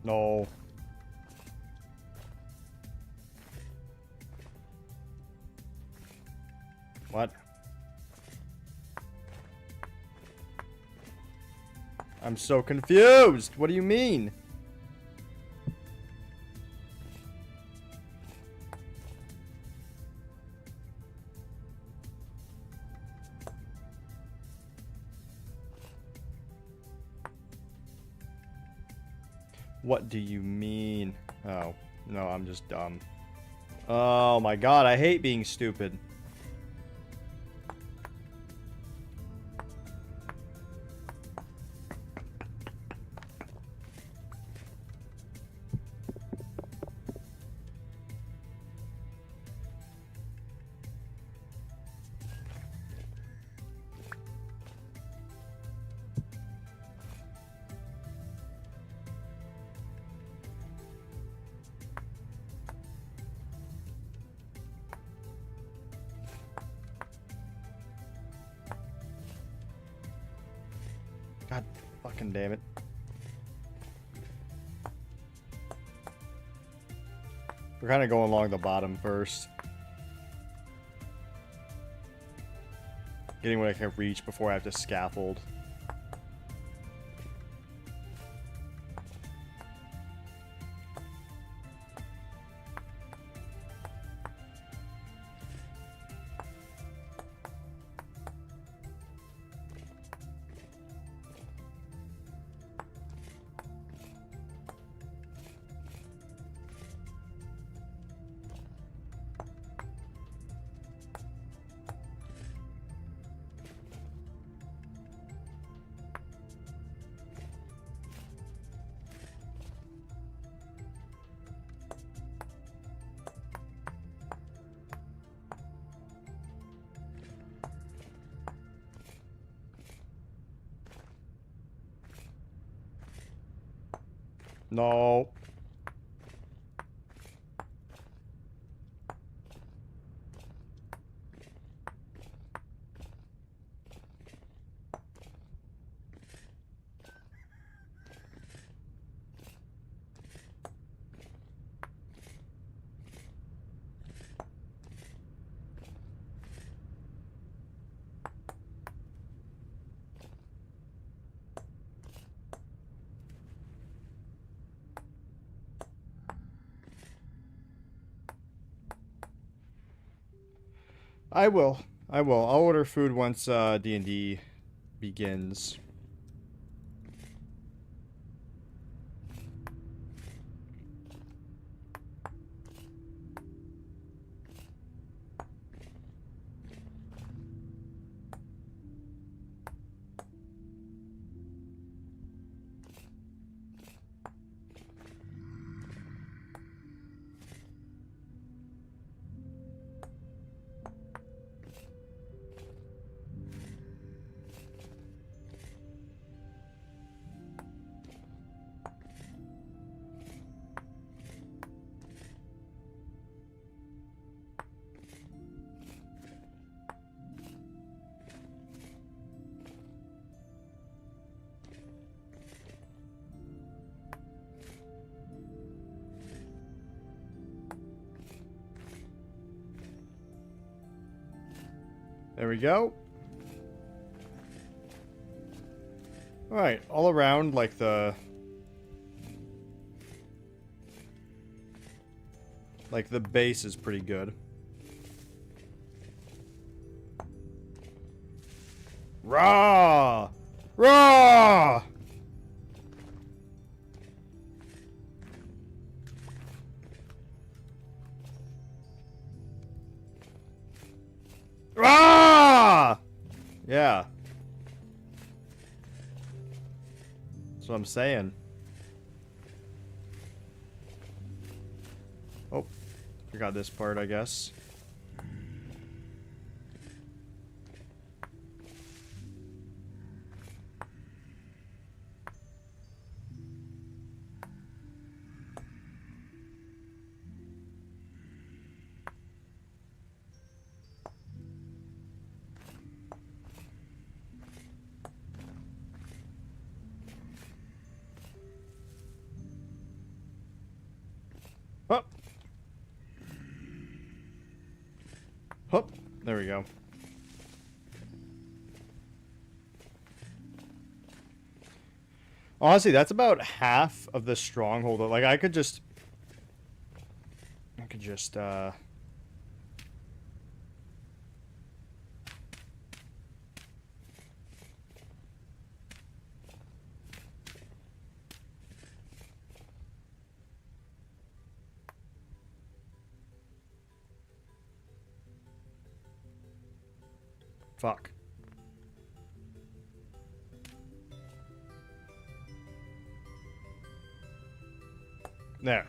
No. What? I'm so confused. What do you mean? What do you mean? Oh, no, I'm just dumb. Oh my god, I hate being stupid. God fucking damn it. We're kind of going along the bottom first. Getting what I can reach before I have to scaffold. No. I will. I will. I'll order food once D&D begins. There we go. Alright, all around, like the base is pretty good. Rah! Rah! Ah! Yeah. That's what I'm saying. Oh, forgot this part, I guess. Hup. Hup. There we go. Honestly, that's about half of the stronghold. Like, I could just... Fuck. There.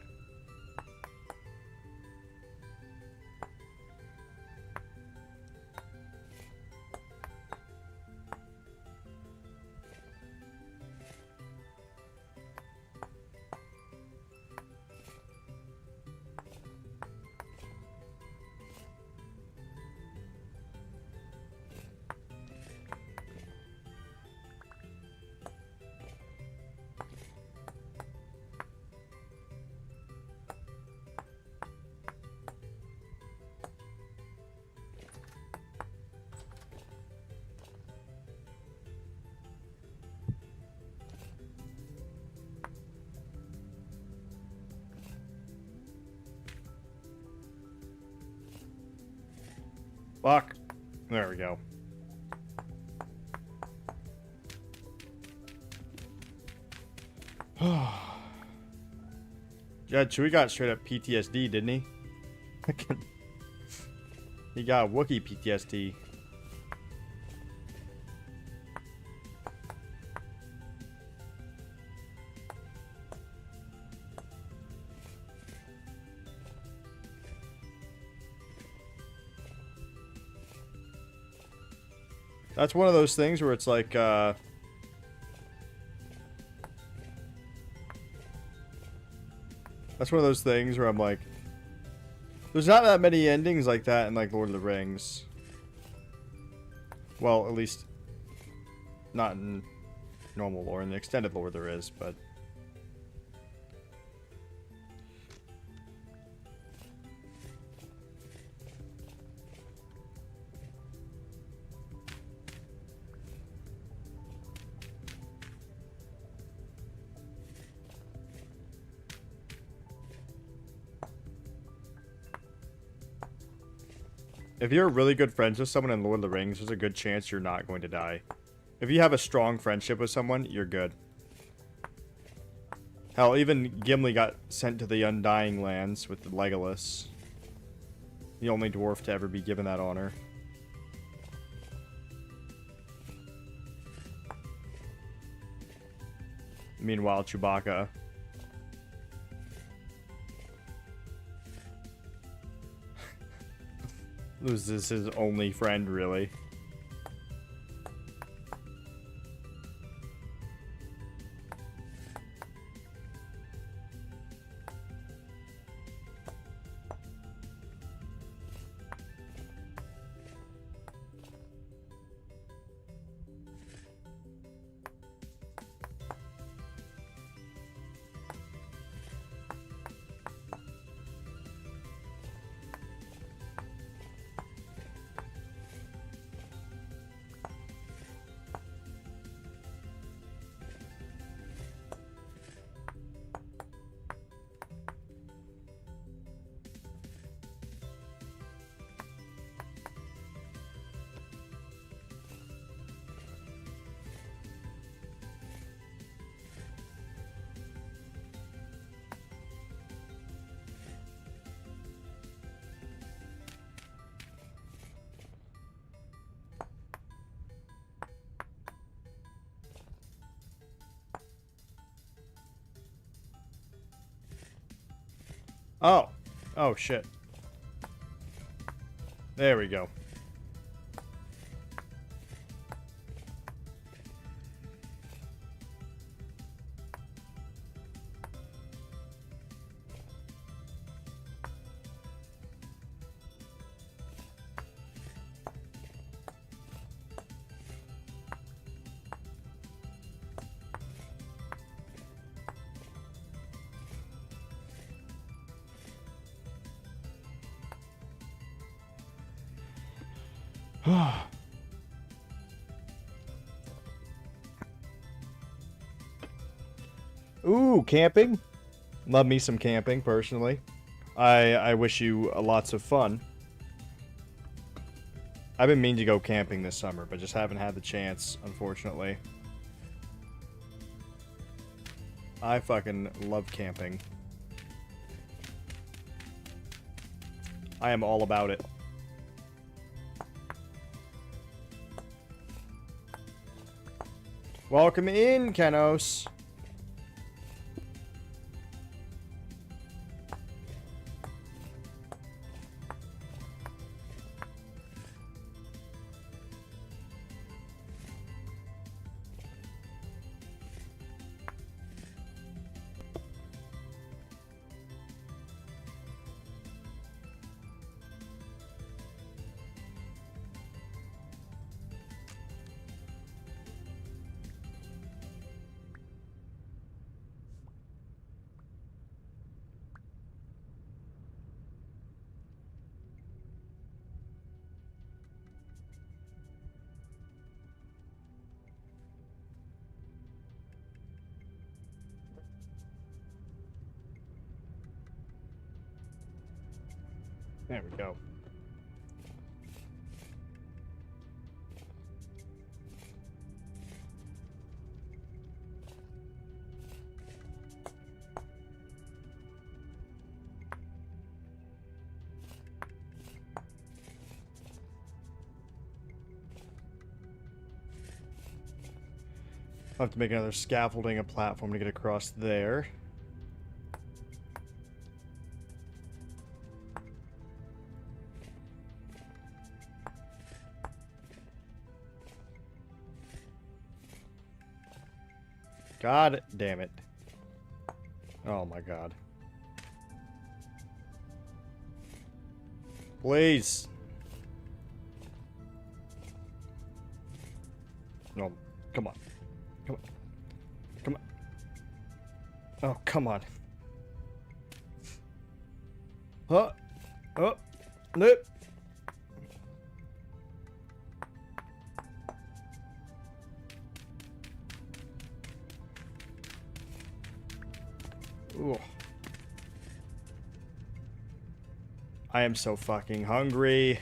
Fuck. There we go. Yeah, Chewie got straight up PTSD, didn't he? He got Wookiee PTSD. That's one of those things where it's like, that's one of those things where I'm like, there's not that many endings like that in like Lord of the Rings. Well, at least not in normal lore. In the extended lore there is, but if you're really good friends with someone in Lord of the Rings, there's a good chance you're not going to die. If you have a strong friendship with someone, you're good. Hell, even Gimli got sent to the Undying Lands with Legolas. The only dwarf to ever be given that honor. Meanwhile, Chewbacca... loses his only friend, really. Oh. Oh, shit. There we go. Ooh, camping. Love me some camping, personally. I wish you lots of fun. I've been meaning to go camping this summer, but just haven't had the chance, unfortunately. I fucking love camping. I am all about it. Welcome in, Kenos. There we go. I'll have to make another scaffolding, a platform to get across there. God damn it. Oh my god. Please. No, come on. Come on. Come on. Oh, come on. Huh? Oh, nope. Ooh. I am so fucking hungry.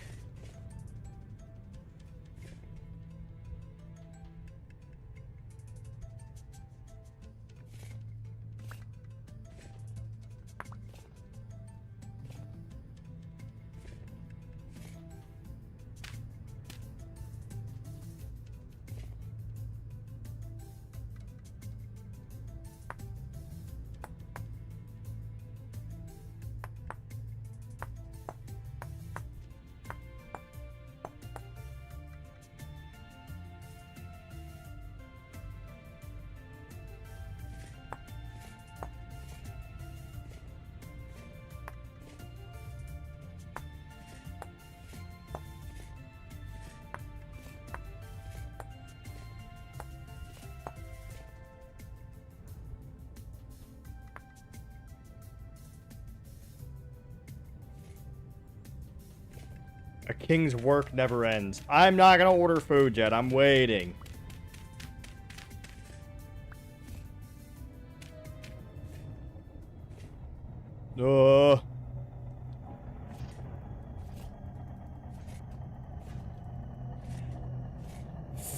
A king's work never ends. I'm not gonna order food yet. I'm waiting.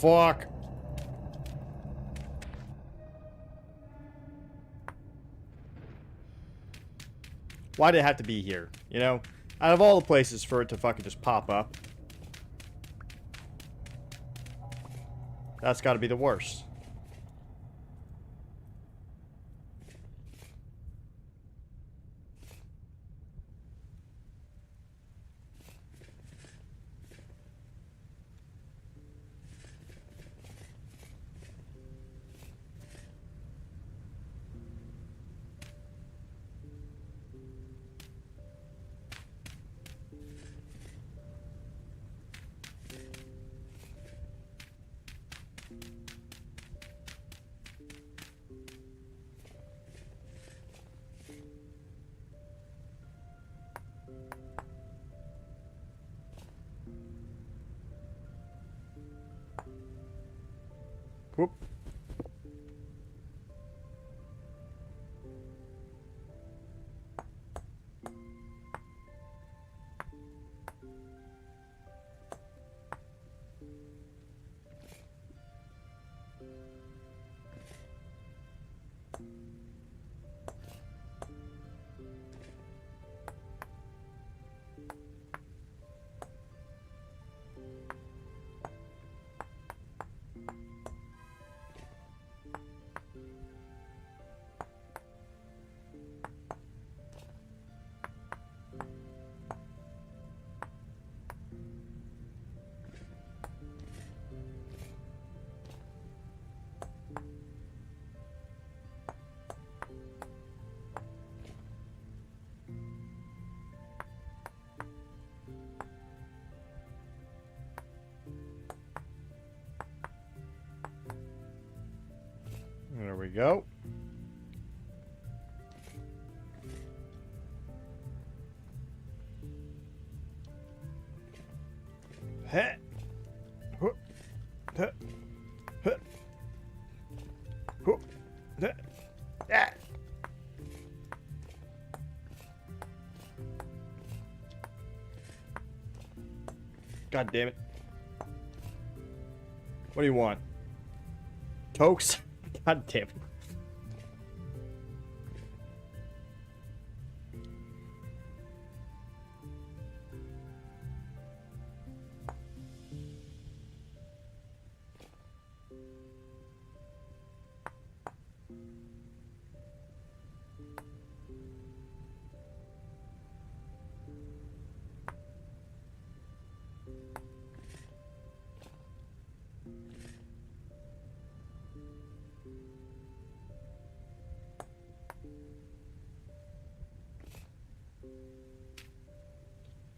Fuck. Why did it have to be here? You know? Out of all the places for it to fucking just pop up. That's gotta be the worst. Whoop. There we go. Heh. Huh. Huh. Huh. Huh. Huh. Ah. God damn it. What do you want? Tokes? God damn it.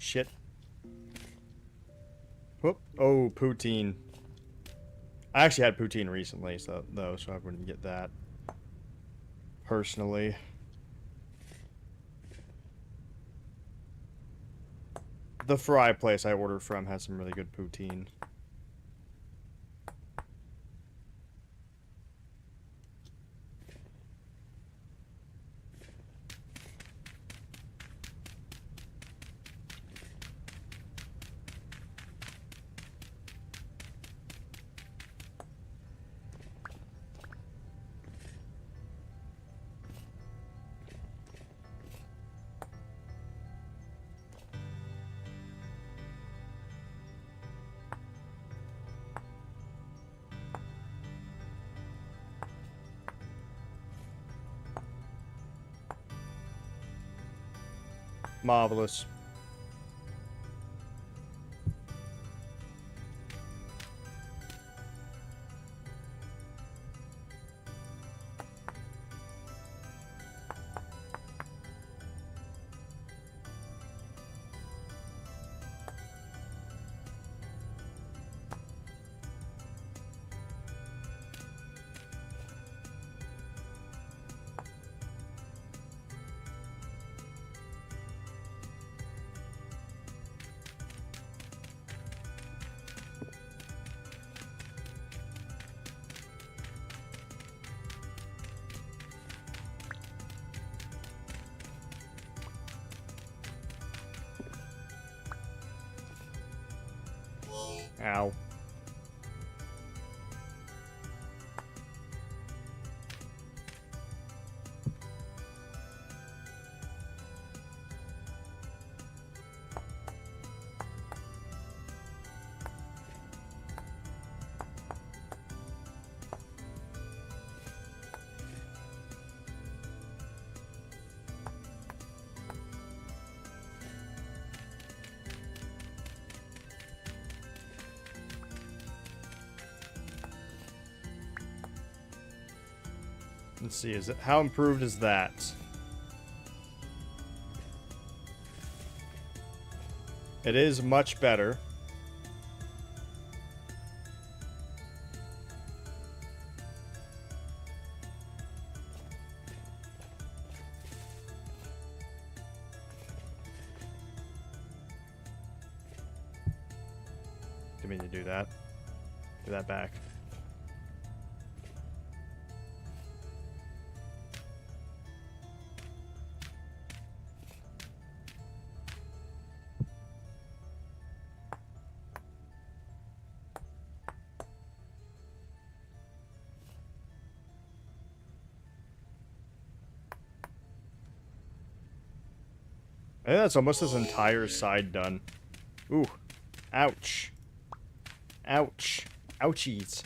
shit. Whoop. Oh, poutine. I actually had poutine recently, so I wouldn't get that. Personally. The fry place I ordered from has some really good poutine. Marvelous. Ow. Let's see, how improved is that? It is much better. Didn't mean to do that. Do that back. I think that's almost this entire side done. Ooh. Ouch. Ouch. Ouchies.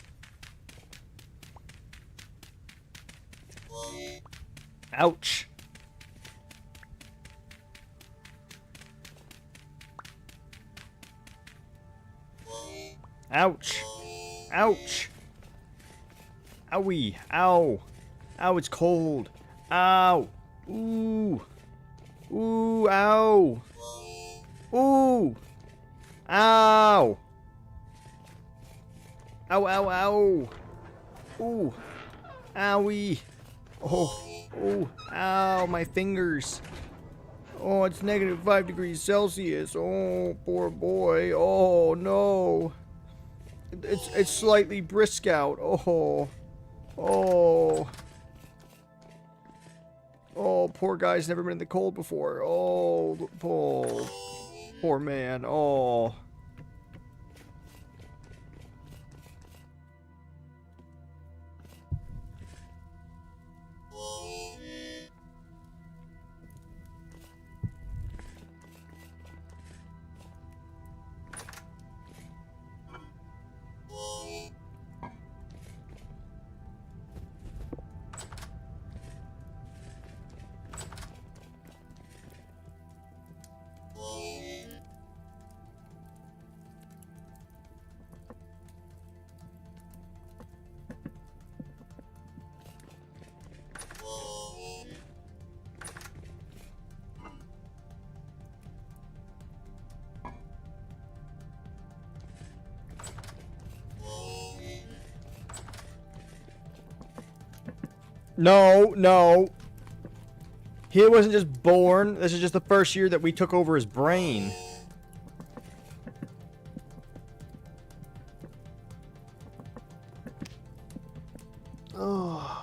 Ouch. Ouch. Ouch. Owie. Ow. Ow, it's cold. Ow. Ooh. Ooh, ow. Ooh. Ow. Ow, ow, ow. Ooh. Owie. Oh. Oh. Ow, my fingers. Oh, it's -5 degrees Celsius. Oh, poor boy. Oh, no. It's slightly brisk out. Oh. Oh. Oh, poor guy's never been in the cold before. Oh, poor man. Oh. No, no. He wasn't just born. This is just the first year that we took over his brain. Oh.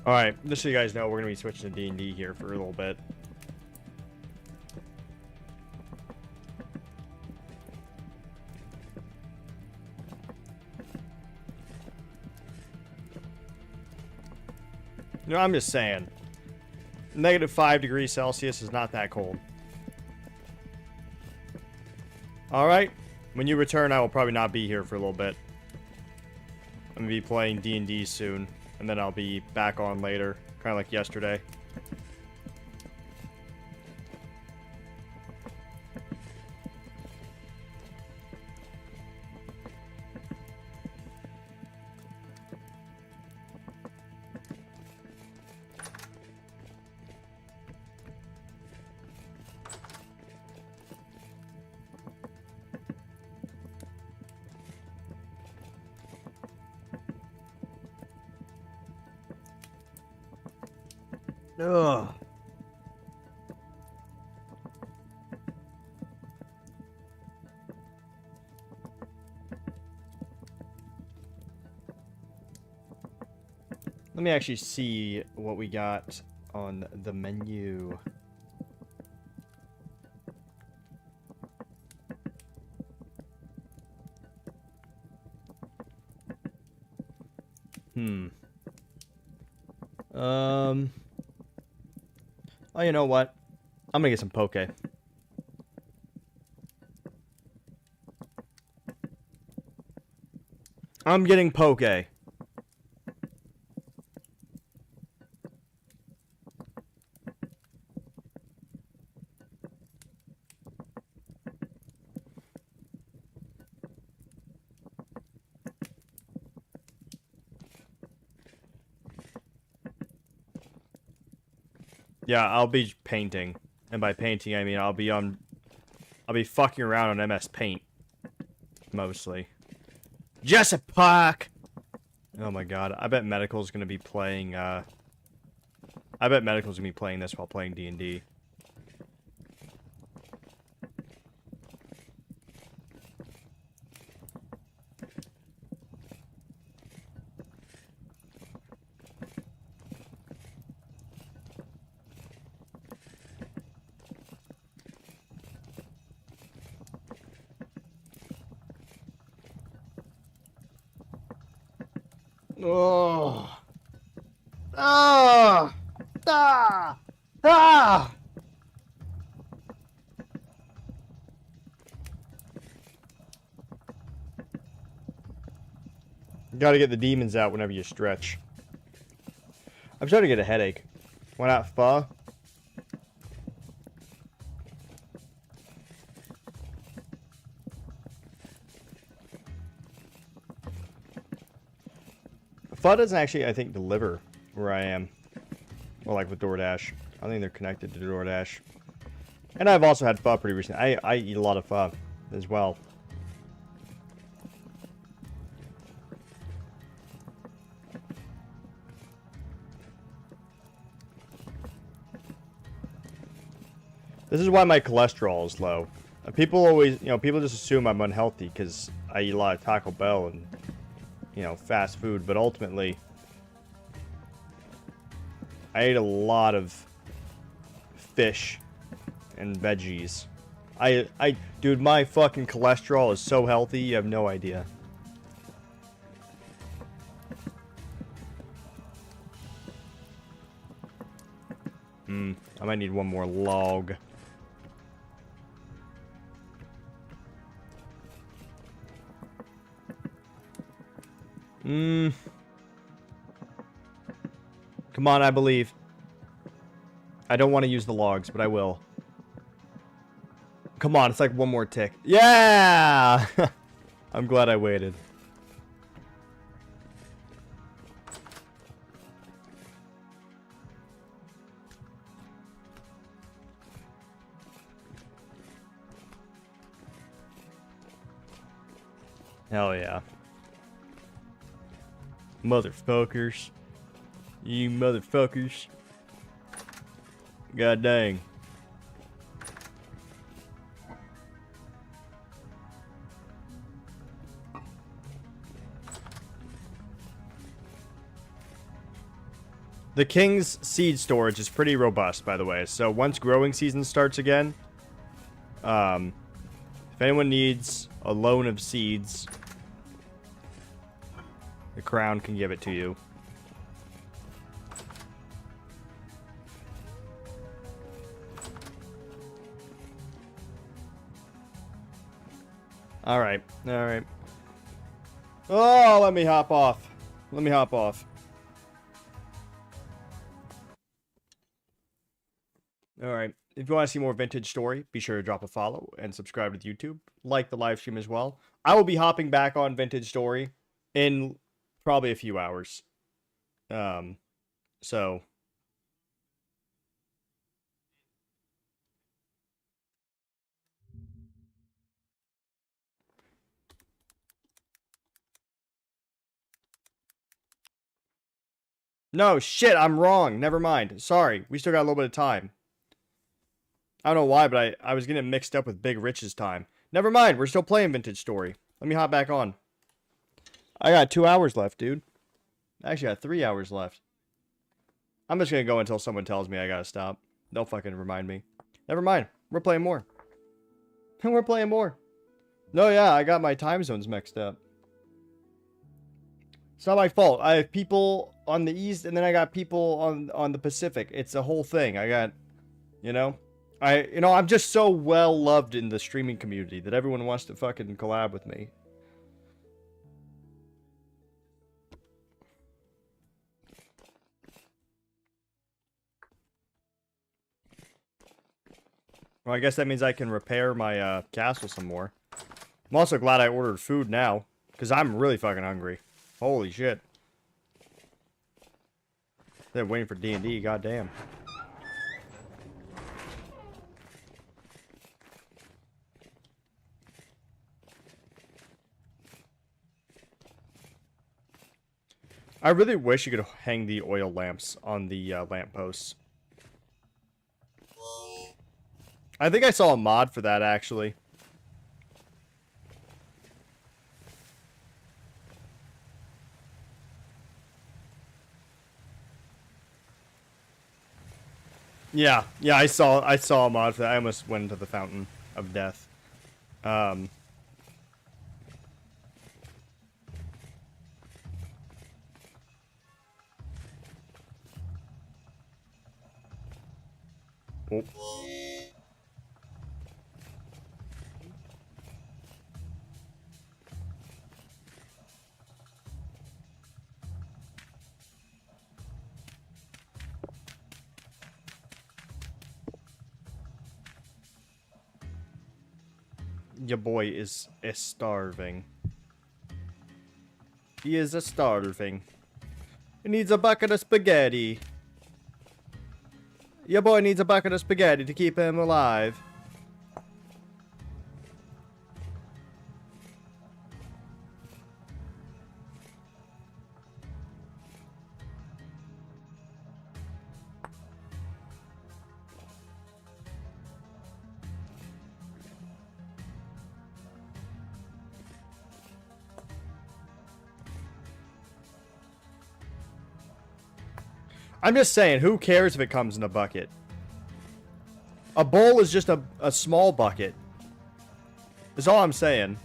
Alright, just so you guys know, we're going to be switching to D&D here for a little bit. You know, I'm just saying. -5 degrees Celsius is not that cold. Alright, when you return, I will probably not be here for a little bit. I'm going to be playing D&D soon. And then I'll be back on later, kind of like yesterday. Ugh. Let me actually see what we got on the menu. Oh, you know what? I'm gonna get some poke. I'm getting poke. Yeah, I'll be painting. And by painting, I mean I'll be fucking around on MS Paint. Mostly. Jessup Park! Oh my god, I bet Medical's gonna be playing, I bet Medical's gonna be playing this while playing D&D. Oh. Ah. Ah. Ah. You gotta get the demons out whenever you stretch. I'm starting to get a headache. Why not pho? Pho doesn't actually, I think, deliver where I am. Well, like with DoorDash. I think they're connected to DoorDash. And I've also had pho pretty recently. I eat a lot of pho as well. This is why my cholesterol is low. People always, people just assume I'm unhealthy because I eat a lot of Taco Bell and, fast food. But ultimately, I ate a lot of fish and veggies. Dude, my fucking cholesterol is so healthy, you have no idea. I might need one more log. Come on, I believe. I don't want to use the logs, but I will. Come on, it's like one more tick. Yeah! I'm glad I waited. Hell yeah. Motherfuckers. You motherfuckers. God dang. The King's seed storage is pretty robust, by the way. So once growing season starts again, if anyone needs a loan of seeds, the crown can give it to you. Alright, alright. Oh, let me hop off. Let me hop off. Alright, if you want to see more Vintage Story, be sure to drop a follow and subscribe to the YouTube. Like the live stream as well. I will be hopping back on Vintage Story in probably a few hours. So... No, shit, I'm wrong. Never mind. Sorry, we still got a little bit of time. I don't know why, but I was getting mixed up with Big Rich's time. Never mind, we're still playing Vintage Story. Let me hop back on. I got 2 hours left, dude. I actually got 3 hours left. I'm just gonna go until someone tells me I gotta stop. They'll fucking remind me. Never mind, we're playing more. We're playing more. No, yeah, I got my time zones mixed up. It's not my fault. I have people on the East, and then I got people on the Pacific. It's a whole thing. I got, you know, I'm just so well loved in the streaming community that everyone wants to fucking collab with me. Well, I guess that means I can repair my castle some more. I'm also glad I ordered food now, because I'm really fucking hungry. Holy shit. They're waiting for D&D, goddamn. I really wish you could hang the oil lamps on the lampposts. I think I saw a mod for that, actually. Yeah, I saw a mod for that. I almost went into the fountain of death. Oh. Your boy is starving. He is starving. He needs a bucket of spaghetti. Your boy needs a bucket of spaghetti to keep him alive. I'm just saying, who cares if it comes in a bucket? A bowl is just a small bucket. That's all I'm saying.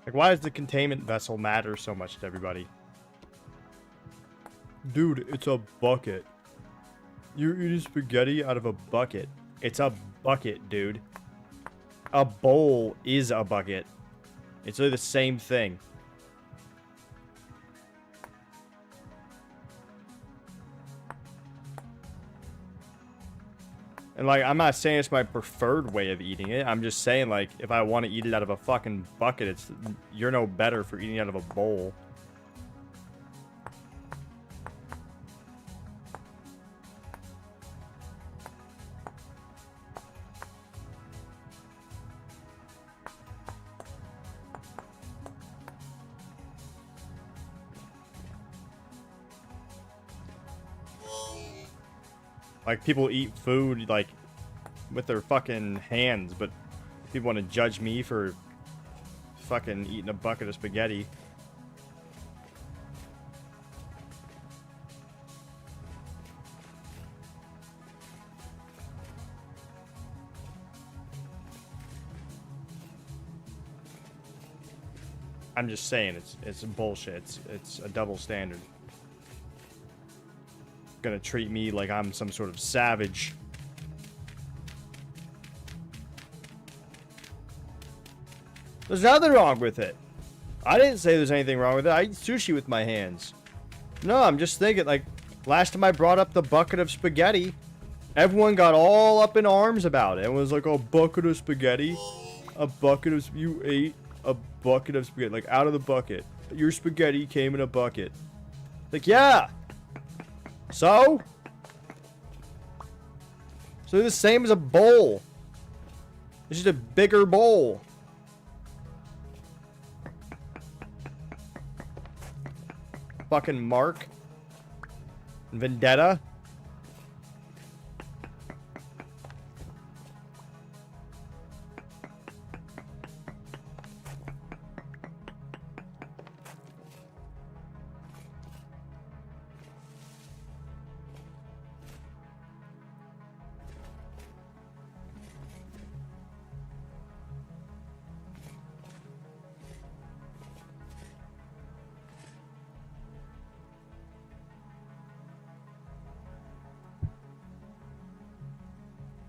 Like, why does the containment vessel matter so much to everybody? Dude, it's a bucket. You're eating spaghetti out of a bucket. It's a bucket, dude. A bowl is a bucket. It's really the same thing. And, like, I'm not saying it's my preferred way of eating it. I'm just saying, like, if I want to eat it out of a fucking bucket, you're no better for eating it out of a bowl. Like, people eat food, like, with their fucking hands, but people want to judge me for fucking eating a bucket of spaghetti. I'm just saying, it's bullshit. It's a double standard. Gonna treat me like I'm some sort of savage. There's nothing wrong with it. I didn't say there's anything wrong with it. I eat sushi with my hands. No, I'm just thinking, like, last time I brought up the bucket of spaghetti, everyone got all up in arms about it. Everyone was like, oh, bucket of spaghetti? A bucket of... You ate a bucket of spaghetti. Like, out of the bucket. Your spaghetti came in a bucket. Like, yeah! So? So they're the same as a bowl. It's just a bigger bowl. Fucking Mark. Vendetta.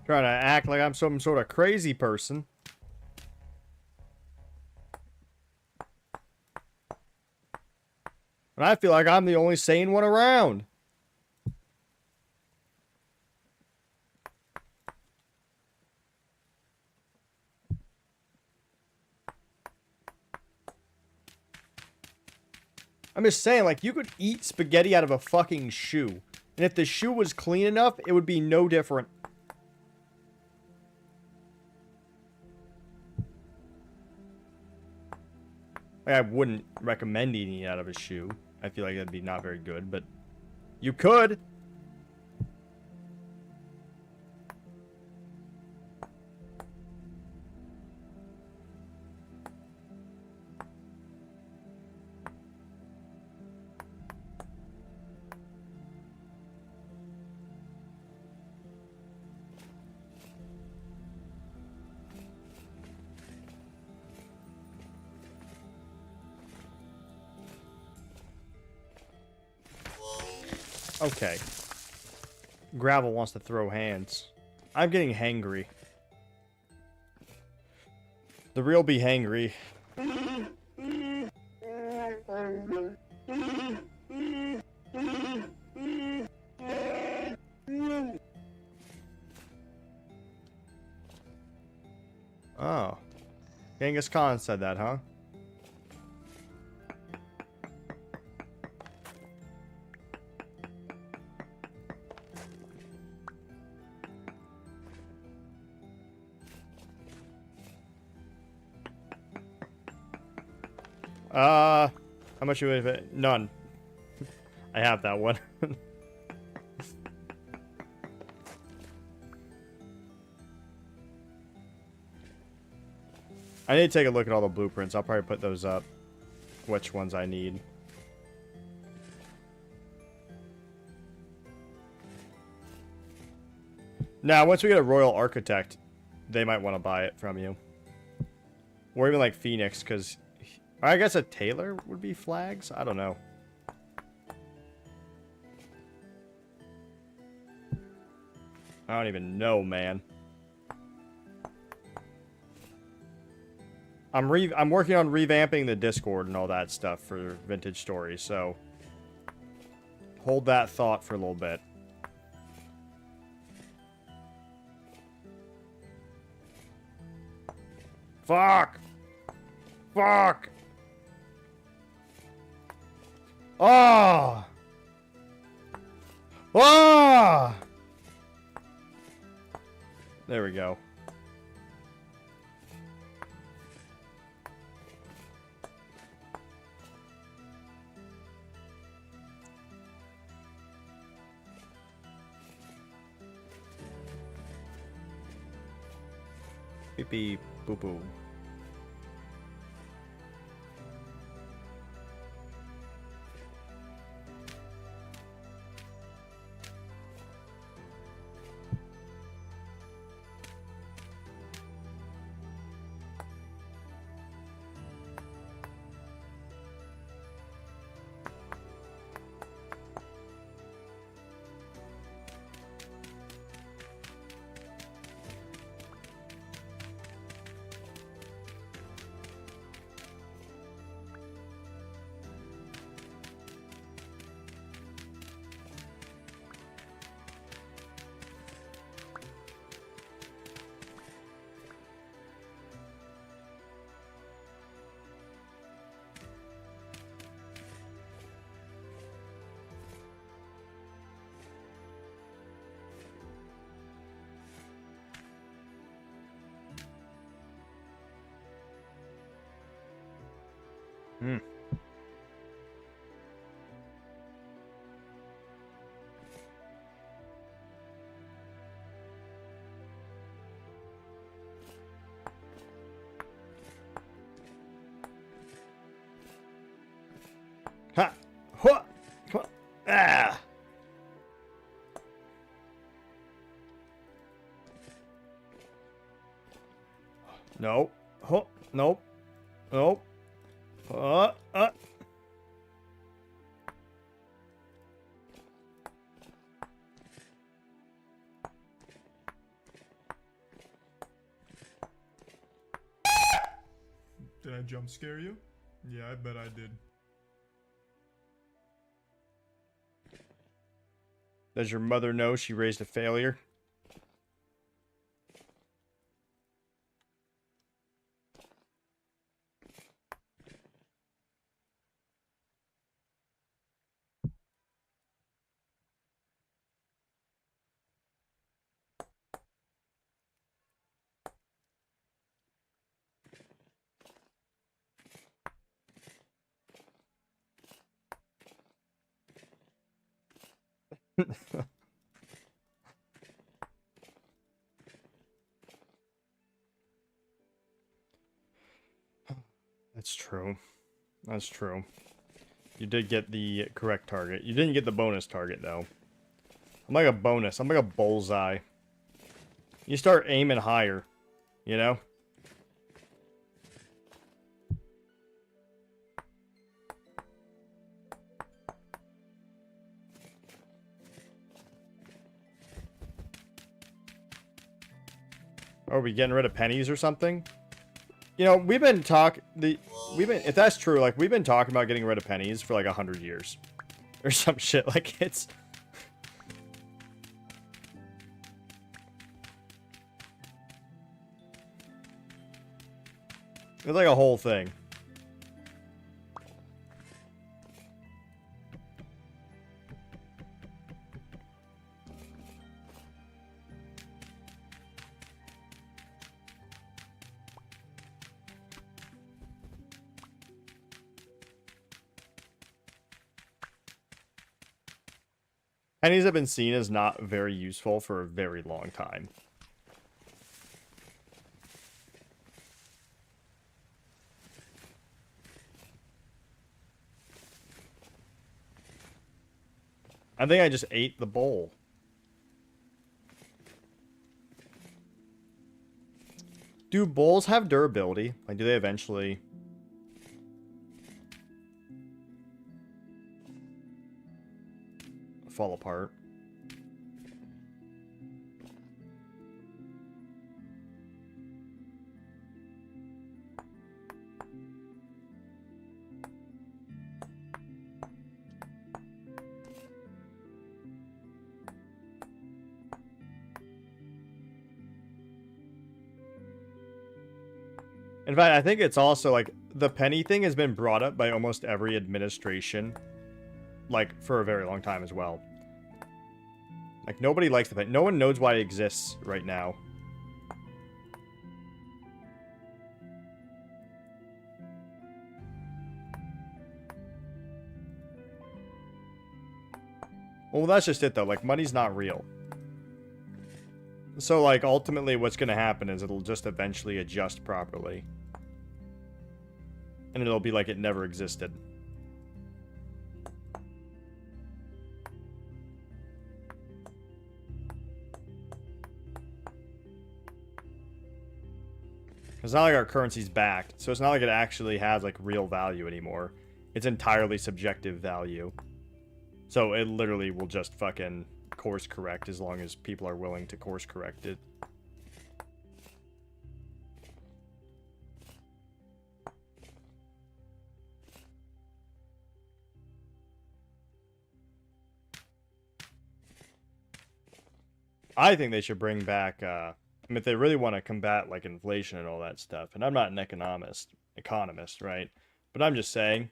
Trying to act like I'm some sort of crazy person. And I feel like I'm the only sane one around. I'm just saying, like, you could eat spaghetti out of a fucking shoe. And if the shoe was clean enough, it would be no different. Like, I wouldn't recommend eating it out of a shoe. I feel like that'd be not very good, but you could. Okay. Gravel wants to throw hands. I'm getting hangry. The real be hangry. Oh. Genghis Khan said that, huh? How much of it? None. I have that one. I need to take a look at all the blueprints. I'll probably put those up. Which ones I need. Now, once we get a royal architect, they might want to buy it from you. Or even like Phoenix, because Or I guess a tailor would be flags? I don't know. I don't even know, man. I'm working on revamping the Discord and all that stuff for Vintage Stories, so hold that thought for a little bit. Fuck! Fuck! Oh! Oh! There we go. Beep beep boo boo. Hmm. Ha! Hua! Hua! Ah! No. Huh. Nope. Nope. Uh. Did I jump scare you? Yeah, I bet I did. Does your mother know she raised a failure? That's true. That's true. You did get the correct target. You didn't get the bonus target, though. I'm like a bonus. I'm like a bullseye. You start aiming higher, you know? Are we getting rid of pennies or something? You know, if that's true, like, we've been talking about getting rid of pennies for like 100 years. Or some shit, like, it's like a whole thing. Pennies have been seen as not very useful for a very long time. I think I just ate the bowl. Do bowls have durability? Like, do they eventually... fall apart. In fact, I think it's also like the penny thing has been brought up by almost every administration, like for a very long time as well. Like nobody likes the penny. No one knows why it exists right now. Well, that's just it though. Like money's not real. So, like, ultimately what's going to happen is it'll just eventually adjust properly. And it'll be like it never existed. It's not like our currency's backed, so it's not like it actually has, like, real value anymore. It's entirely subjective value. So it literally will just fucking course correct as long as people are willing to course correct it. I think they should bring back, I mean, if they really want to combat, like, inflation and all that stuff, and I'm not an economist, right? But I'm just saying,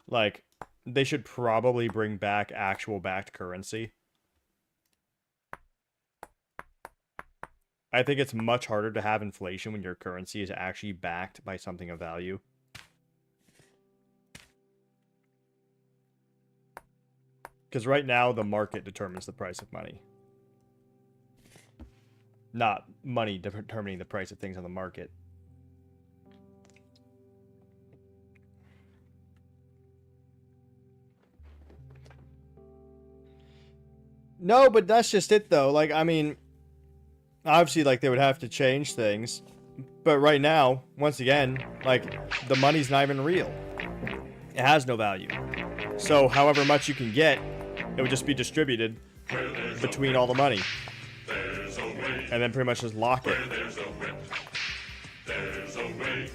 like, they should probably bring back actual backed currency. I think it's much harder to have inflation when your currency is actually backed by something of value. Because right now, the market determines the price of money. Not money determining the price of things on the market. No, but that's just it, though. Like, I mean, obviously, like, they would have to change things. But right now, once again, like, the money's not even real. It has no value. So, however much you can get, it would just be distributed between all the money. And then pretty much just lock it. There's a way.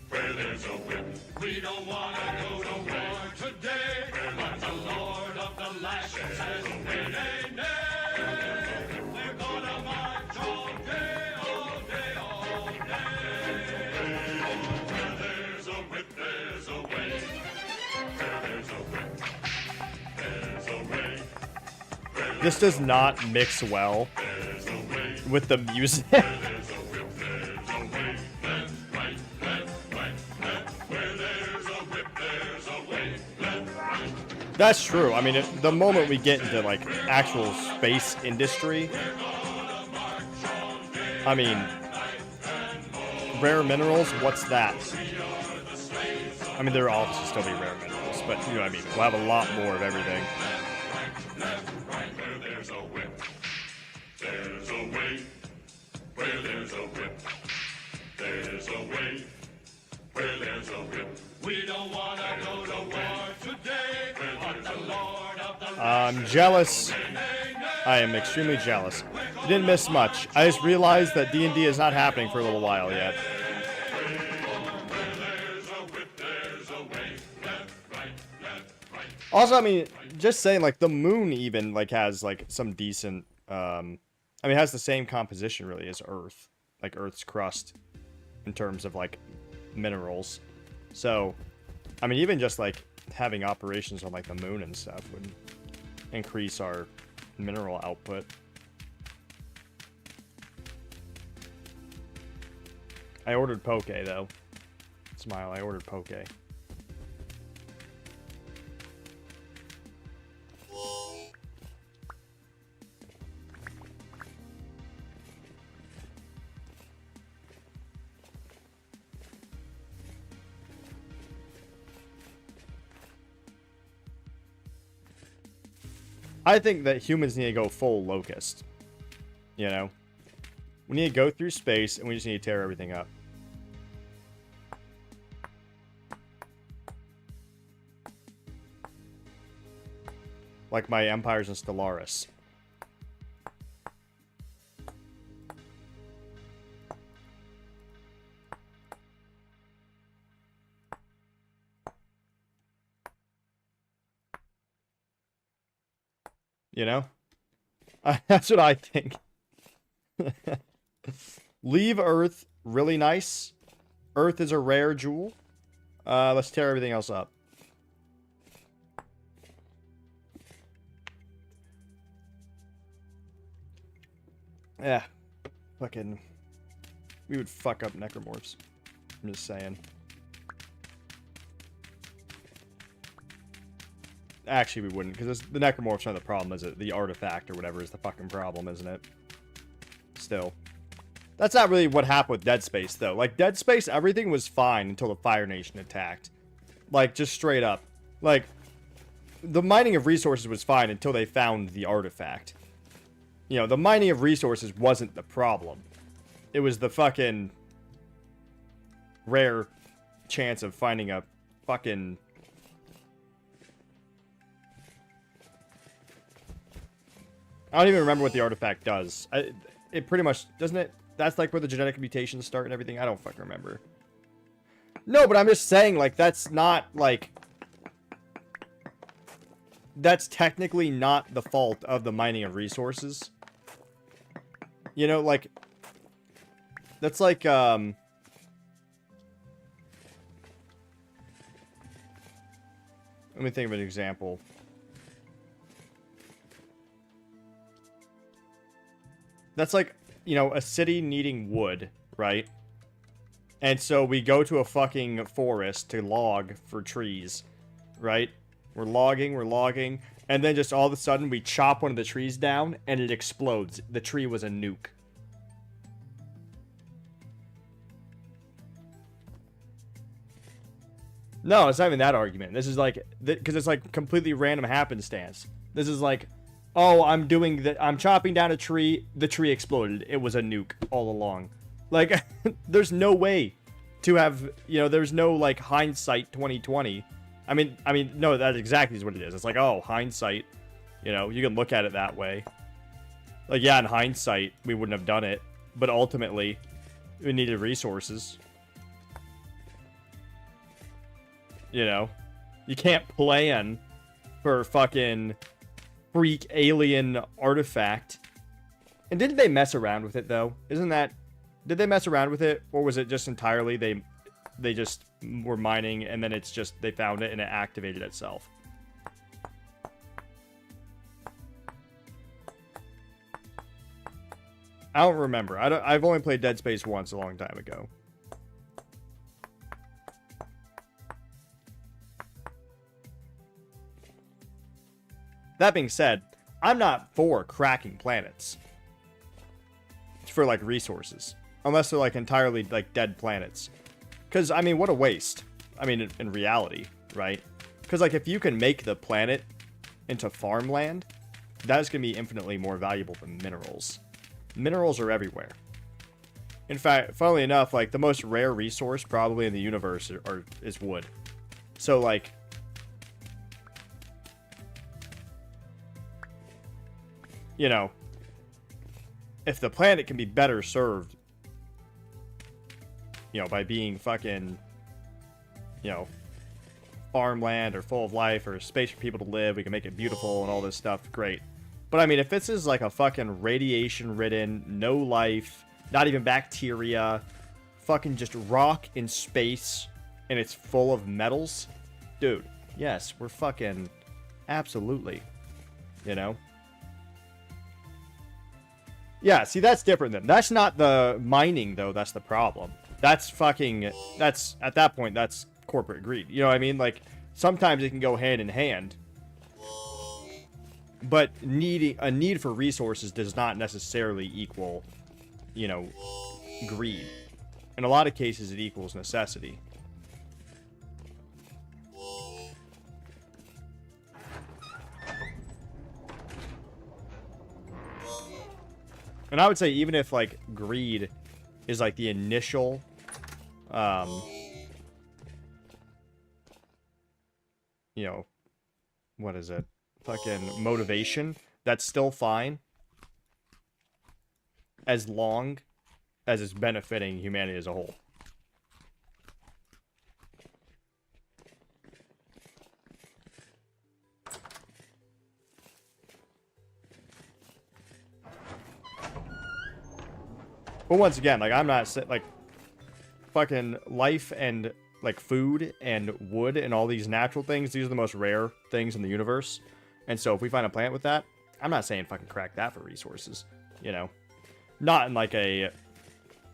Where there's a whip. We don't want to go to war today. But the Lord of the Lash says, nay, nay, nay. We're gonna march all day, all day, all day. Where there's a whip, there's a way. Where there's a whip, there's a way. This does not mix well with the music. That's true. I mean, the moment we get into, like, actual space industry, I mean, rare minerals, what's that? I mean, there will obviously still be rare minerals, but, you know what I mean? We'll have a lot more of everything. Where there's a whip, there's a way. Where there's a whip, there's a way. Where there's a whip. We don't want to go to war today, but the Lord of the I'm jealous. I am extremely jealous. You didn't miss much. I just realized that D&D is not happening for a little while yet. Also, I mean, just saying, like, the moon even, like, has, like, some decent, I mean, it has the same composition, really, as Earth. Like, Earth's crust, in terms of, like, minerals. So, I mean, even just, like, having operations on, like, the moon and stuff would increase our mineral output. I ordered poke, though. Smile, I ordered poke. I think that humans need to go full locust. You know? We need to go through space, and we just need to tear everything up. Like my empires in Stellaris. You know? That's what I think. Leave Earth, really nice. Earth is a rare jewel. Let's tear everything else up. Yeah. Fucking... We would fuck up necromorphs. I'm just saying. Actually, we wouldn't, because the necromorphs are the problem, is it? The artifact or whatever is the fucking problem, isn't it? Still. That's not really what happened with Dead Space, though. Like, Dead Space, everything was fine until the Fire Nation attacked. Like, just straight up. Like, the mining of resources was fine until they found the artifact. You know, the mining of resources wasn't the problem. It was the fucking rare chance of finding a fucking... I don't even remember what the artifact does. It pretty much... Doesn't it... That's like where the genetic mutations start and everything? I don't fucking remember. No, but I'm just saying, like, that's not, like... That's technically not the fault of the mining of resources. You know, like... That's like, Let me think of an example. That's like, you know, a city needing wood, right? And so we go to a fucking forest to log for trees, right? We're logging, and then just all of a sudden we chop one of the trees down and it explodes. The tree was a nuke. No, it's not even that argument. This is like, because it's like completely random happenstance. This is like, oh, I'm chopping down a tree, the tree exploded. It was a nuke all along. Like, there's no way to have, you know, there's no, like, hindsight 2020. I mean, no, that exactly is what it is. It's like, oh, hindsight, you know, you can look at it that way. Like, yeah, in hindsight, we wouldn't have done it, but ultimately, we needed resources. You know, you can't plan for fucking freak alien artifact. And didn't they mess around with it, though? Isn't that... Did they mess around with it? Or was it just entirely they just were mining and then it's just they found it and it activated itself? I don't remember. I've only played Dead Space once a long time ago. That being said, I'm not for cracking planets for, like, resources. Unless they're, like, entirely, like, dead planets. Because, I mean, what a waste. I mean, in reality, right? Because, like, if you can make the planet into farmland, that's going to be infinitely more valuable than minerals. Minerals are everywhere. In fact, funnily enough, like, the most rare resource probably in the universe is wood. So, like... You know, if the planet can be better served, you know, by being fucking, you know, farmland or full of life or space for people to live, we can make it beautiful and all this stuff, great. But I mean, if this is like a fucking radiation-ridden, no life, not even bacteria, fucking just rock in space, and it's full of metals, dude, yes, we're fucking absolutely, you know? Yeah, see, that's different then. That's not the mining, though, that's the problem. That's fucking... That's... At that point, that's corporate greed. You know what I mean? Like, sometimes it can go hand in hand. But a need for resources does not necessarily equal, you know, greed. In a lot of cases, it equals necessity. And I would say even if, like, greed is, like, the initial, you know, what is it? fucking motivation, that's still fine. As long as it's benefiting humanity as a whole. But once again, like, I'm not, like, fucking life and, like, food and wood and all these natural things, these are the most rare things in the universe. And so if we find a planet with that, I'm not saying fucking crack that for resources, you know? Not in, like, a,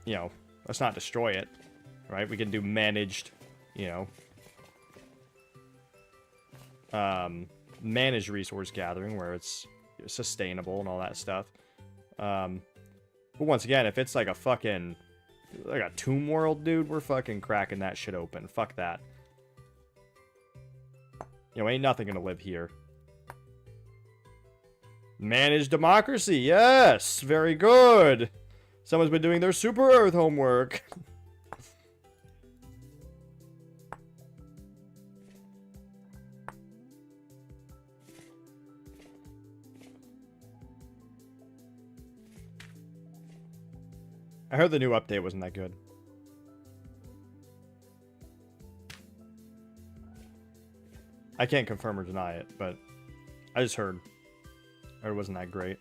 you know, let's not destroy it, right? We can do managed, you know, managed resource gathering where it's sustainable and all that stuff. But once again, if it's like a fucking, like a tomb world, dude, we're fucking cracking that shit open. Fuck that. You know, ain't nothing gonna live here. Managed democracy, yes! Very good! Someone's been doing their Super Earth homework. I heard the new update wasn't that good. I can't confirm or deny it, but I just heard. Or it wasn't that great.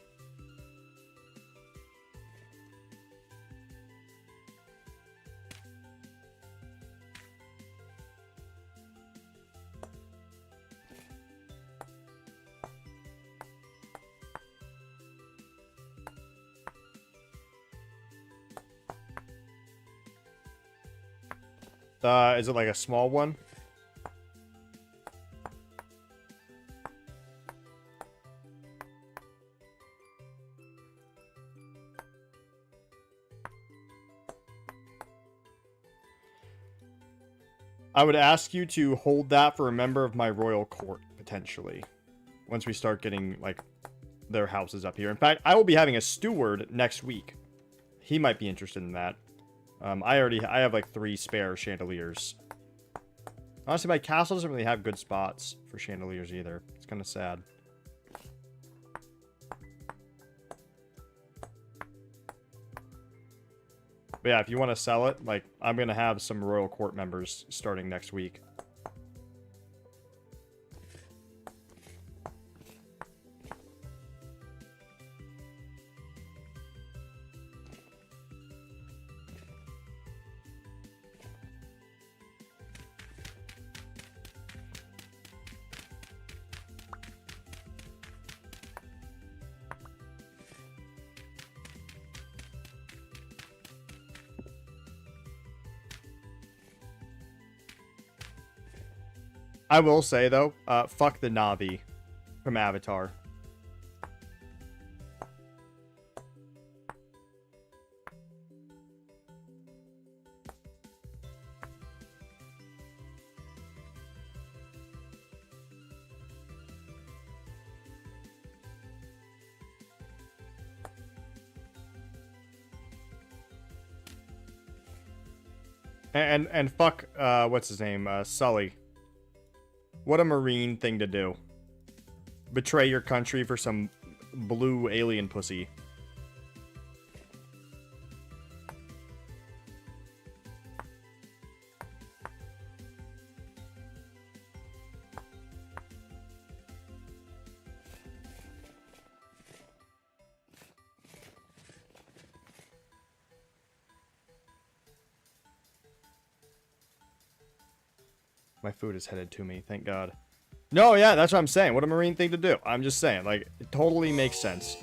Is it like a small one? I would ask you to hold that for a member of my royal court, potentially. Once we start getting, like, their houses up here. In fact, I will be having a steward next week. He might be interested in that. I have like 3 spare chandeliers. Honestly, my castle doesn't really have good spots for chandeliers either. It's kind of sad. But yeah, if you want to sell it, like, I'm going to have some royal court members starting next week. I will say, though, fuck the Na'vi from Avatar. And fuck, what's his name? Sully. What a Marine thing to do. Betray your country for some blue alien pussy. My food is headed to me, thank God. No, yeah, that's what I'm saying. What a Marine thing to do. I'm just saying, like, it totally makes sense.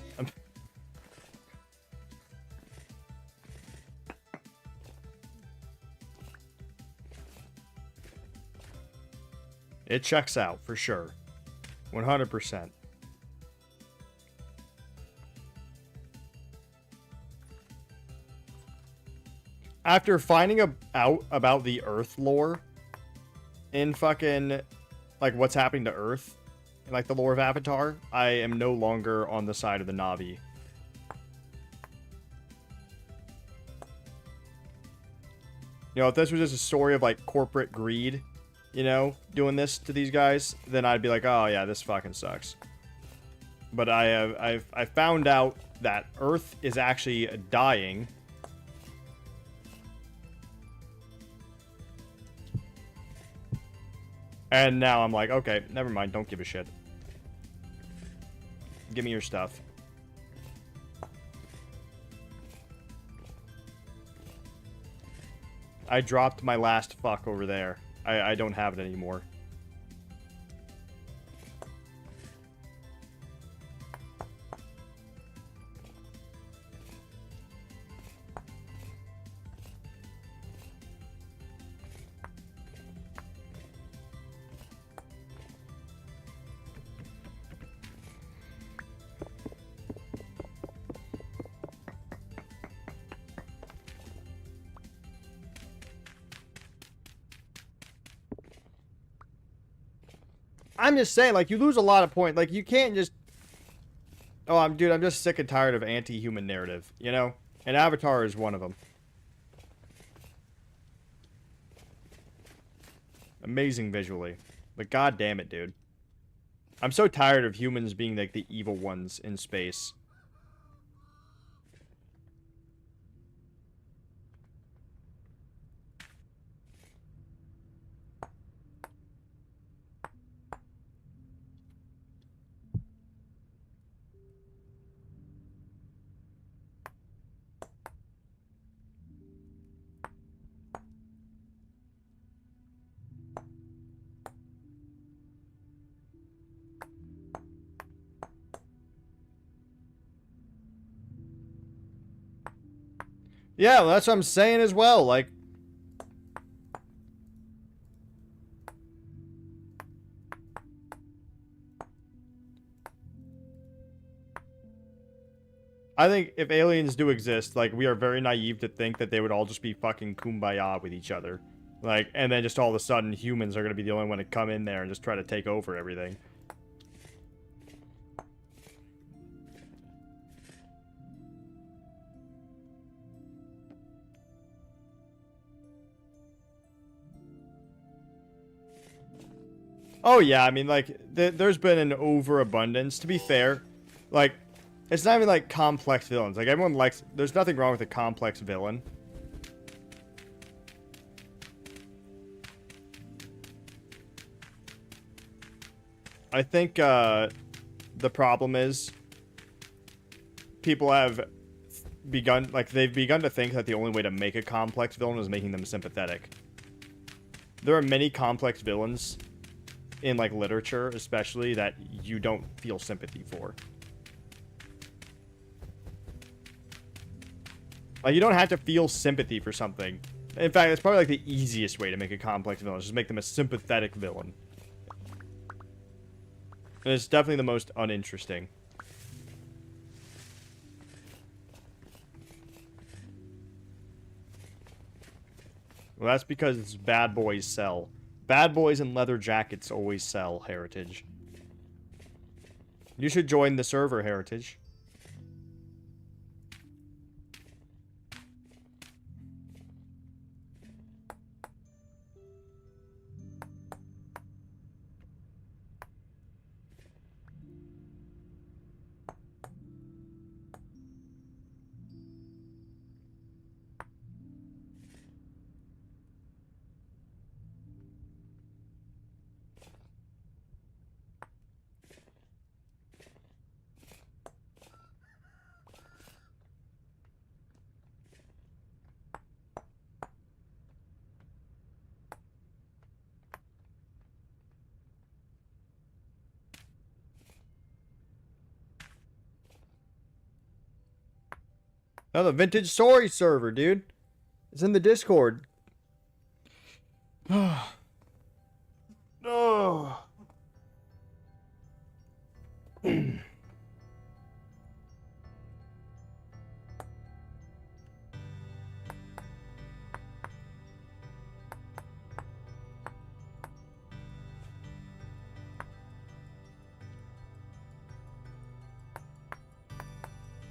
It checks out, for sure. 100%. After finding out about the Earth lore in fucking, like, what's happening to Earth, and, like, the lore of Avatar, I am no longer on the side of the Na'vi. You know, if this was just a story of, like, corporate greed, you know, doing this to these guys, then I'd be like, oh, yeah, this fucking sucks. But I found out that Earth is actually dying. And now I'm like, okay, never mind, don't give a shit. Give me your stuff. I dropped my last fuck over there. I don't have it anymore. I'm just saying, like, you lose a lot of points. Like, you can't just... Oh, I'm just sick and tired of anti-human narrative, you know? And Avatar is one of them. Amazing visually. But god damn it, dude. I'm so tired of humans being, like, the evil ones in space. Yeah, well, that's what I'm saying as well. Like, I think if aliens do exist, like, we are very naive to think that they would all just be fucking kumbaya with each other. Like, and then just all of a sudden humans are going to be the only one to come in there and just try to take over everything. Oh yeah, I mean, like, there's been an overabundance. To be fair, like, it's not even like complex villains. Like, everyone likes... There's nothing wrong with a complex villain. I think the problem is people have begun... Like, they've begun to think that the only way to make a complex villain is making them sympathetic. There are many complex villains in, like, literature, especially, that you don't feel sympathy for. Like, you don't have to feel sympathy for something. In fact, it's probably, like, the easiest way to make a complex villain, is just make them a sympathetic villain. And it's definitely the most uninteresting. Well, that's because bad boys sell. Bad boys and leather jackets always sell, Heritage. You should join the server, Heritage. Oh, the Vintage Story server, dude. It's in the Discord. Oh. Been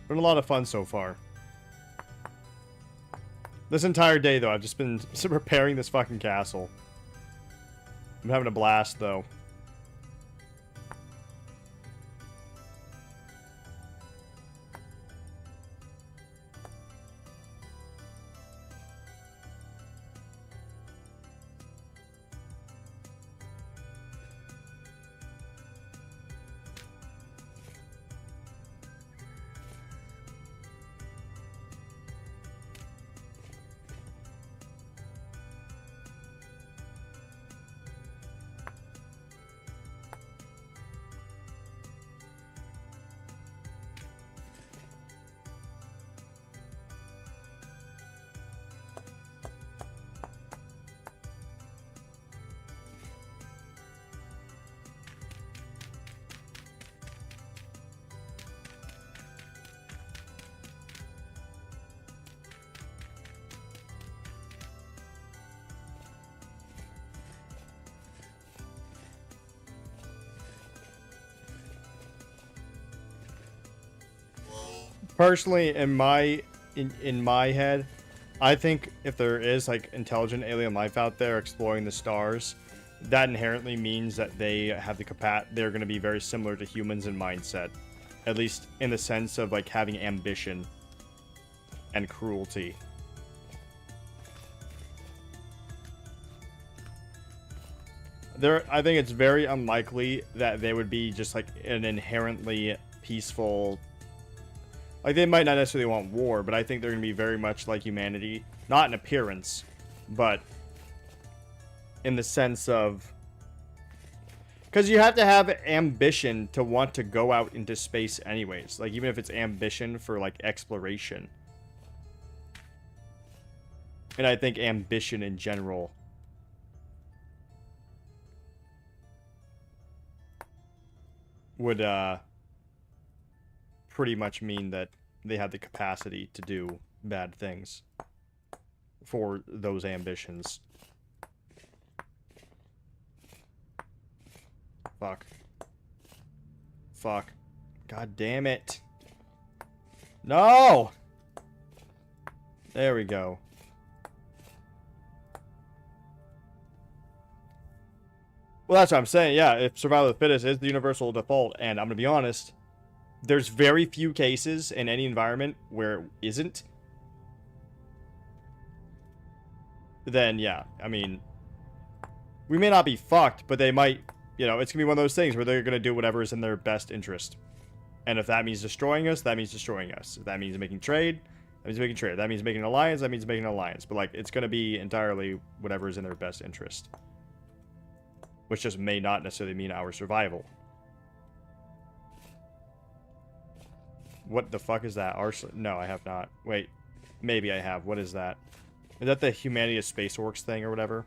a lot of fun so far. This entire day, though, I've just been repairing this fucking castle. I'm having a blast, though. personally, in my head, I think if there is like intelligent alien life out there exploring the stars, that inherently means that they have the they're going to be very similar to humans in mindset, at least in the sense of like having ambition and cruelty. I think it's very unlikely that they would be just like an inherently peaceful. Like, they might not necessarily want war, but I think they're going to be very much like humanity. Not in appearance, but in the sense of... Because you have to have ambition to want to go out into space anyways. Like, even if it's ambition for, like, exploration. And I think ambition in general... would, pretty much mean that they have the capacity to do bad things for those ambitions. Fuck. Fuck. God damn it. No! There we go. Well, that's what I'm saying. Yeah, if survival of the fittest is the universal default, and I'm going to be honest, there's very few cases in any environment where it isn't. Then, yeah, I mean, we may not be fucked, but they might, you know, it's going to be one of those things where they're going to do whatever is in their best interest. And if that means destroying us, that means destroying us. If that means making trade, that means making trade. If that means making an alliance, that means making an alliance. But, like, it's going to be entirely whatever is in their best interest. Which just may not necessarily mean our survival. What the fuck is that? No, I have not. Wait. Maybe I have. What is that? Is that the Humanity of Space Orcs thing or whatever?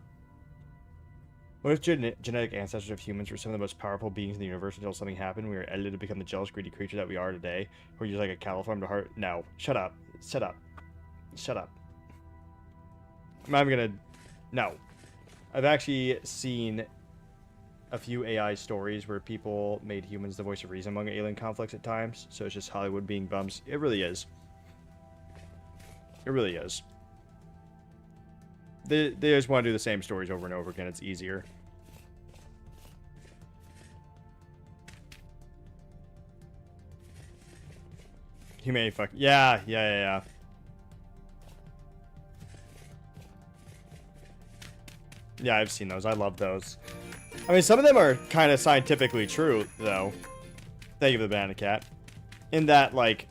What if genetic ancestors of humans were some of the most powerful beings in the universe until something happened? We were edited to become the jealous, greedy creature that we are today. We're just like a cattle farm to heart. No. Shut up. Shut up. Shut up. I'm gonna... No. I've actually seen a few AI stories where people made humans the voice of reason among alien conflicts at times. So it's just Hollywood being bums. It really is. It really is. They just want to do the same stories over and over again. It's easier. Humanity fuck. Yeah. Yeah, I've seen those. I love those. I mean, some of them are kind of scientifically true, though. Thank you for the banana cat. In that, like,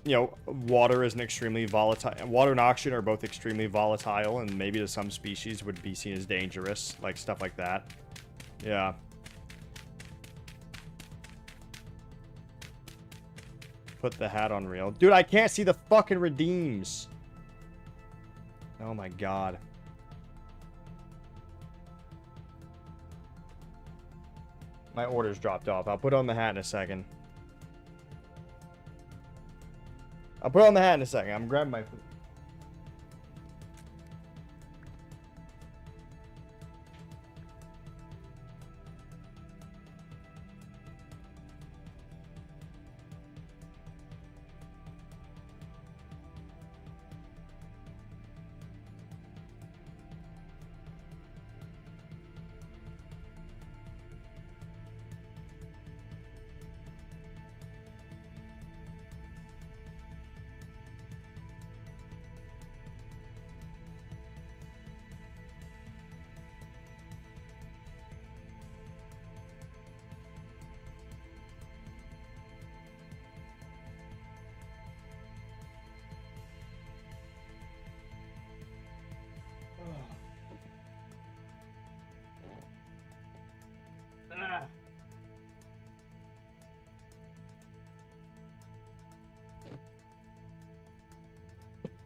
you know, water is an extremely volatile... Water and oxygen are both extremely volatile, and maybe to some species would be seen as dangerous. Like, stuff like that. Yeah. Put the hat on real. Dude, I can't see the fucking redeems. Oh my god. My order's dropped off. I'll put on the hat in a second. I'm grabbing my food.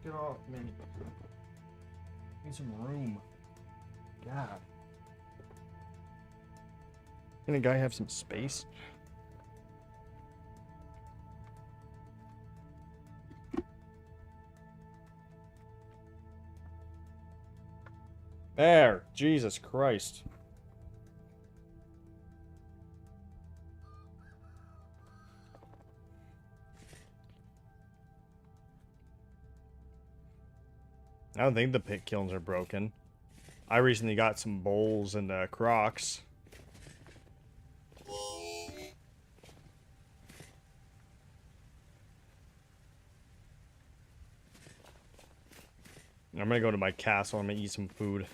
Get off me. Need some room. God. Can a guy have some space? There. Jesus Christ. I don't think the pit kilns are broken. I recently got some bowls and Crocs. I'm gonna go to my castle. I'm gonna eat some food.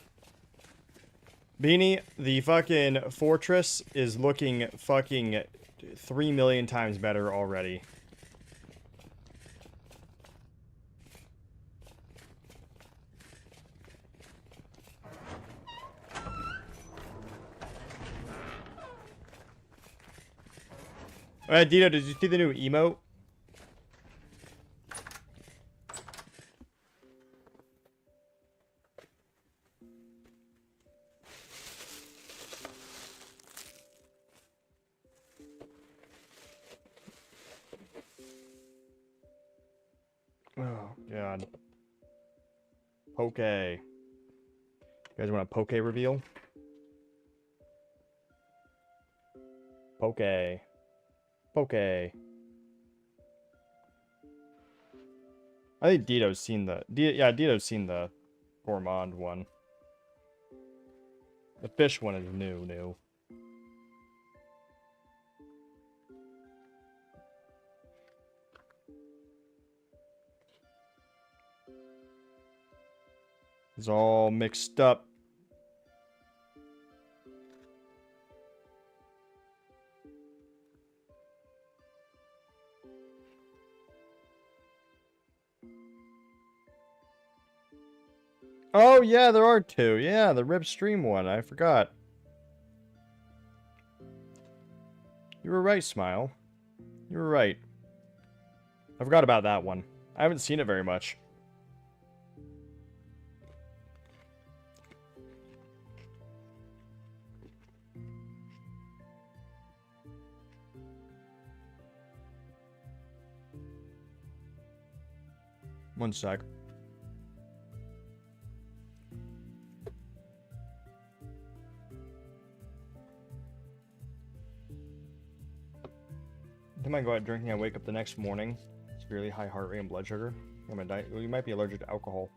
Beanie, the fucking fortress is looking fucking 3 million times better already. Alright, Dito, did you see the new emote? Oh, God. Poke. You guys want a poke reveal? Poke. Poke. I think Dito's seen the... yeah, Dito's seen the Gourmand one. The fish one is new. It's all mixed up. Oh, yeah, there are two. Yeah, the Rip Stream one. I forgot. You were right, Smile. You were right. I forgot about that one. I haven't seen it very much. One sec. I might go out drinking and wake up the next morning. Severely high heart rate and blood sugar. I'm gonna die. You might be allergic to alcohol.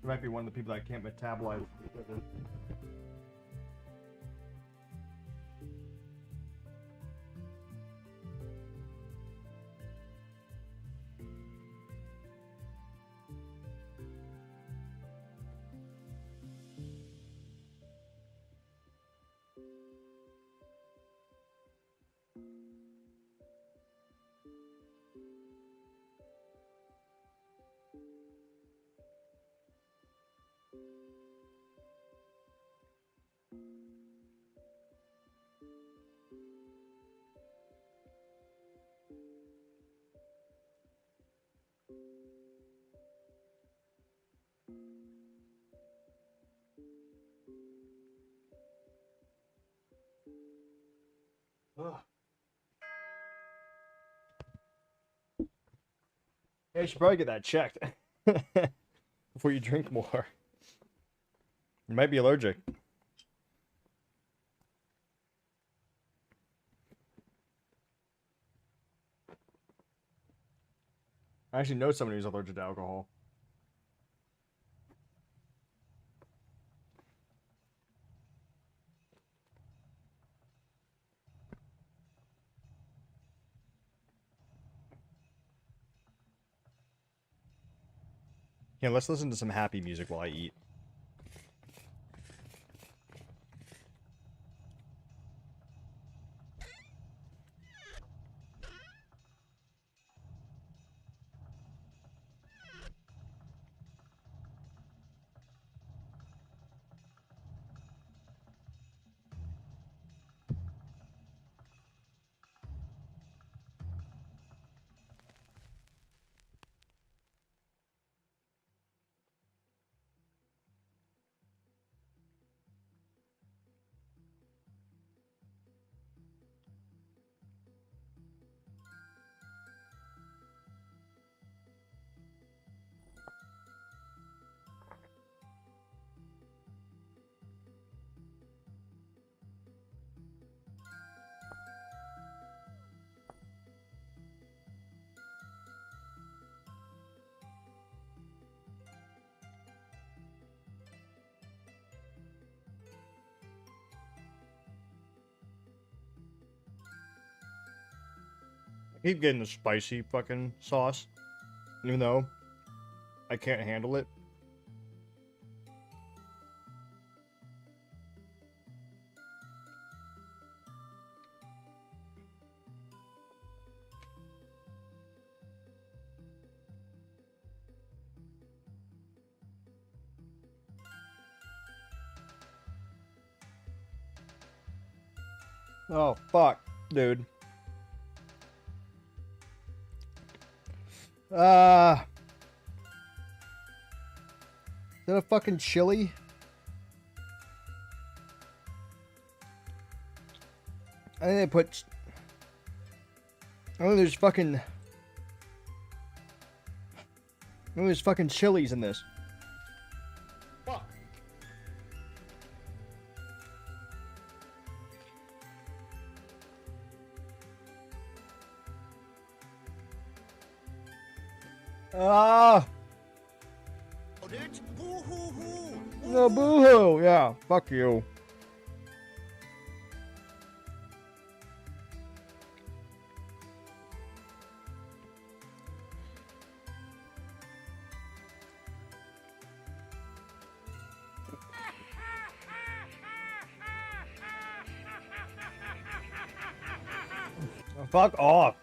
You might be one of the people that can't metabolize. Ugh. Yeah, you should probably get that checked before you drink more. You might be allergic. I actually know somebody who's allergic to alcohol. Yeah, let's listen to some happy music while I eat. Keep getting the spicy fucking sauce. Even though I can't handle it. Oh, fuck, dude. Is that a fucking chili? I think they put... I think there's fucking... I think there's fucking chilies in this. Fuck. Ah! No, boo-hoo! Yeah, fuck you. Fuck off.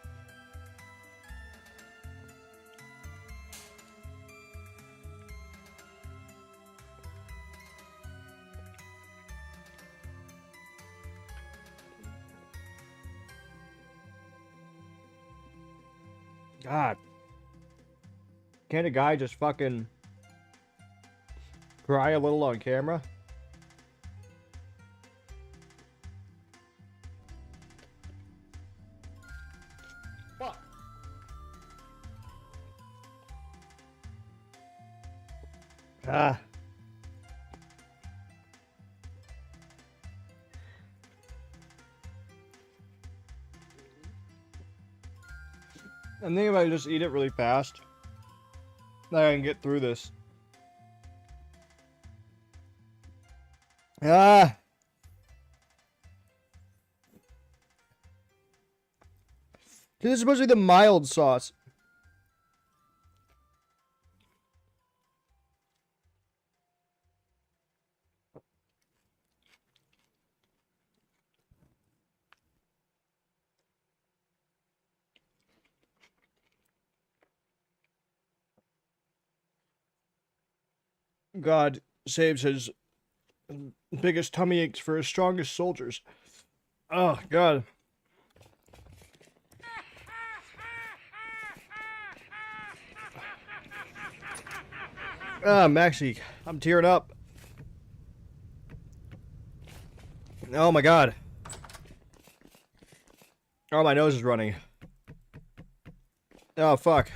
God. Can't a guy just fucking cry a little on camera? Fuck. Ah. I'm thinking about just eat it really fast. Now I can get through this. Ah. This is supposed to be the mild sauce. God saves his biggest tummy aches for his strongest soldiers. Oh, God. Ah, Maxie, I'm tearing up. Oh, my God. Oh, my nose is running. Oh, fuck.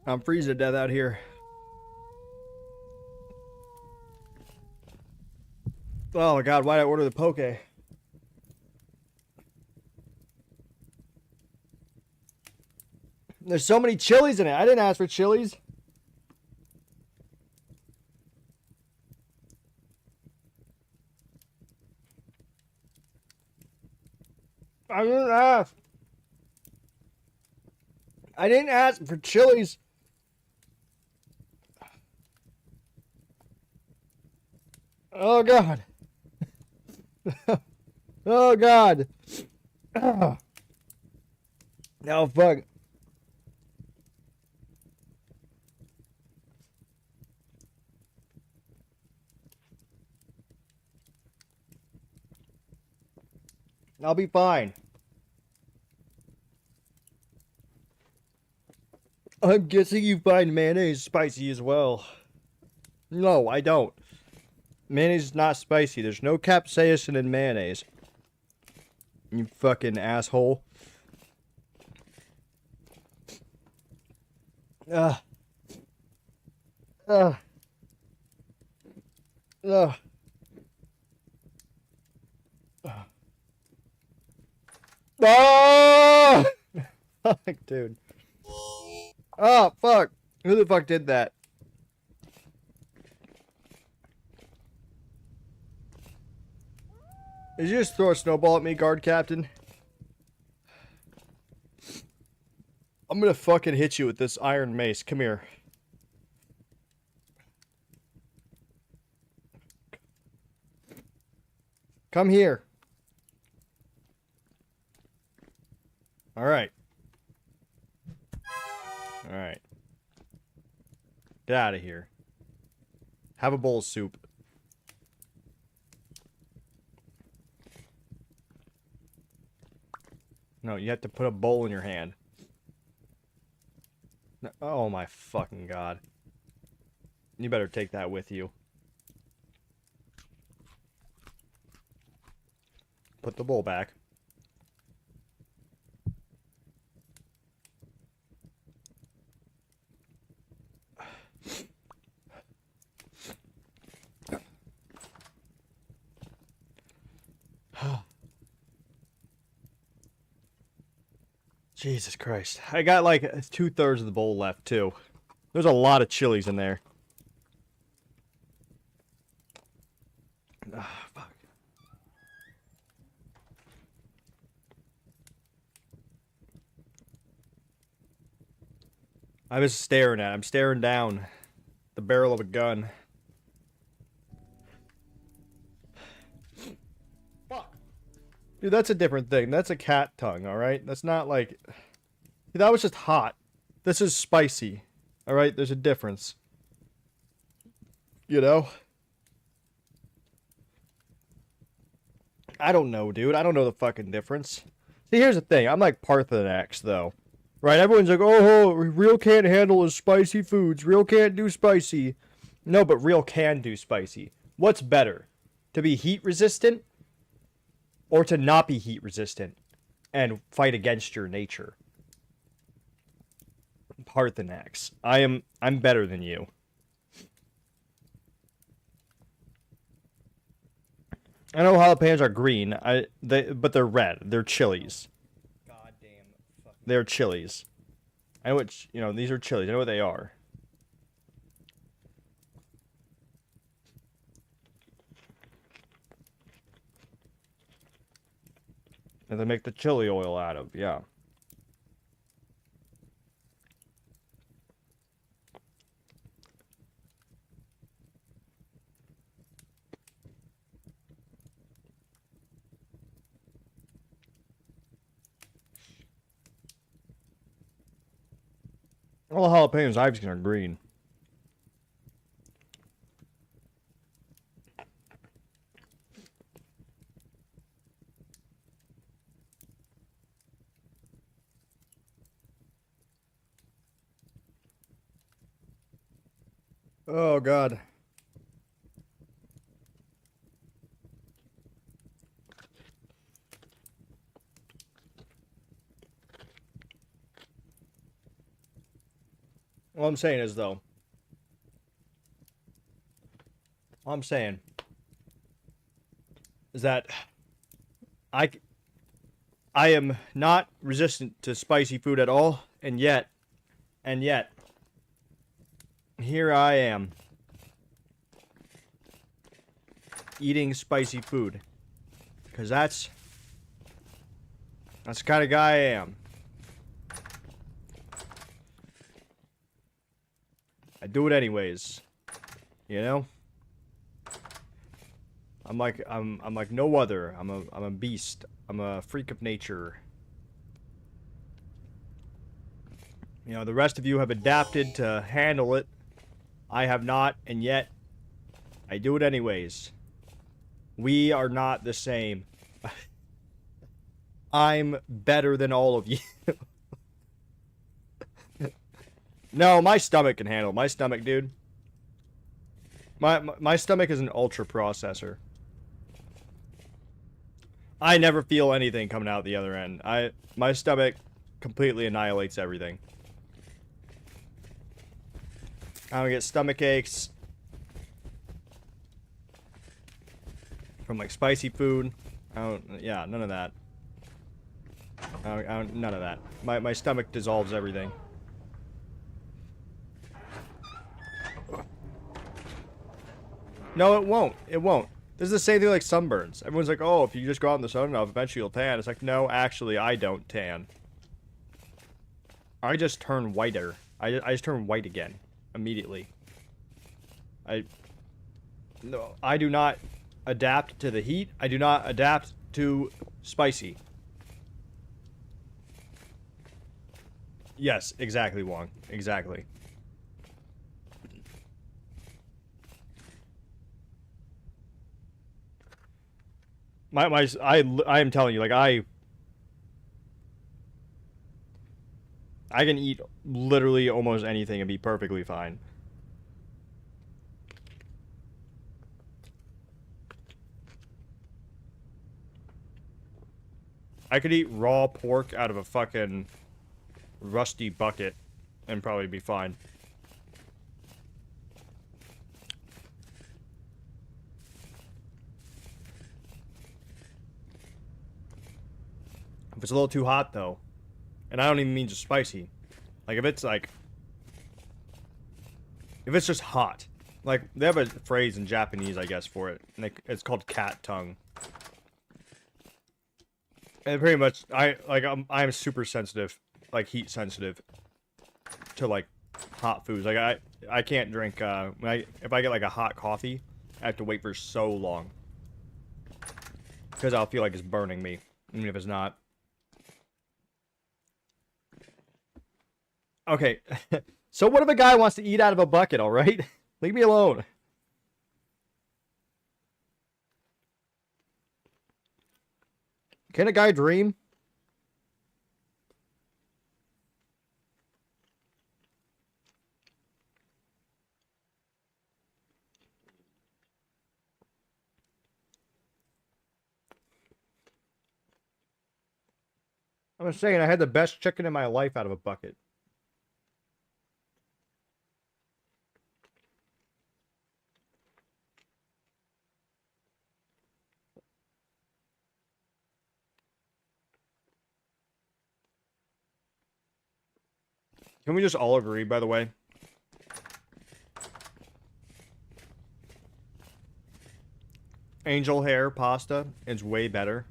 I'm freezing to death out here. Oh my God, why did I order the poke? There's so many chilies in it. I didn't ask for chilies. I didn't ask. I didn't ask for chilies. Oh God. Oh God. Oh fuck. I'll be fine. I'm guessing you find mayonnaise spicy as well. No, I don't. Mayonnaise is not spicy. There's no capsaicin in mayonnaise. You fucking asshole. Ugh. Ugh. Ugh. Oh! Fuck, dude. Oh, fuck. Who the fuck did that? Did you just throw a snowball at me, guard captain? I'm gonna fucking hit you with this iron mace. Come here. Come here. Alright. Alright. Get out of here. Have a bowl of soup. No, you have to put a bowl in your hand. No, oh my fucking god. You better take that with you. Put the bowl back. Jesus Christ. I got like 2/3 of the bowl left too. There's a lot of chilies in there. Ah, fuck. I'm staring down the barrel of a gun. Fuck. Dude, that's a different thing. That's a cat tongue, alright? That's not like... That was just hot. This is spicy. Alright? There's a difference. You know? I don't know, dude. I don't know the fucking difference. See, here's the thing. I'm like Parthenax, though. Right? Everyone's like, oh, real can't handle is spicy foods. Real can't do spicy. No, but real can do spicy. What's better? To be heat resistant? Or to not be heat resistant and fight against your nature? Parthenax. I'm better than you. I know jalapenos are green, but they're red. They're chilies. Goddamn fucking. They're chilies. I know what, these are chilies. I know what they are. And they make the chili oil out of, yeah. All the jalapenos I've seen are green. Oh, God. All I'm saying is, though, all I'm saying is that I am not resistant to spicy food at all, and yet, here I am eating spicy food, because that's the kind of guy I am. I do it anyways, you know. I'm like no other. I'm a beast. I'm a freak of nature. You know, the rest of you have adapted to handle it. I have not, and yet I do it anyways. We are not the same. I'm better than all of you. No, my stomach can handle it. My stomach, dude. My stomach is an ultra processor. I never feel anything coming out the other end. My stomach completely annihilates everything. I don't get stomach aches from like spicy food. Yeah, none of that. None of that. My stomach dissolves everything. No, it won't. It won't. This is the same thing like sunburns. Everyone's like, oh, if you just go out in the sun enough, eventually you'll tan. It's like, no, actually, I don't tan. I just turn whiter. I just turn white again immediately. No, I do not adapt to the heat. I do not adapt to spicy. Yes, exactly, Wong. Exactly. I am telling you, like, I can eat literally almost anything and be perfectly fine. I could eat raw pork out of a fucking rusty bucket and probably be fine. If it's a little too hot, though, and I don't even mean just spicy, like if it's just hot, like they have a phrase in Japanese, I guess, for it, and it's called cat tongue. And pretty much, I'm super sensitive, like heat sensitive, to like hot foods. Like I can't drink if I get like a hot coffee, I have to wait for so long because I'll feel like it's burning me, even if it's not. Okay, so what if a guy wants to eat out of a bucket? All right, leave me alone. Can a guy dream? I'm just saying, I had the best chicken in my life out of a bucket. Can we just all agree, by the way? Angel hair pasta is way better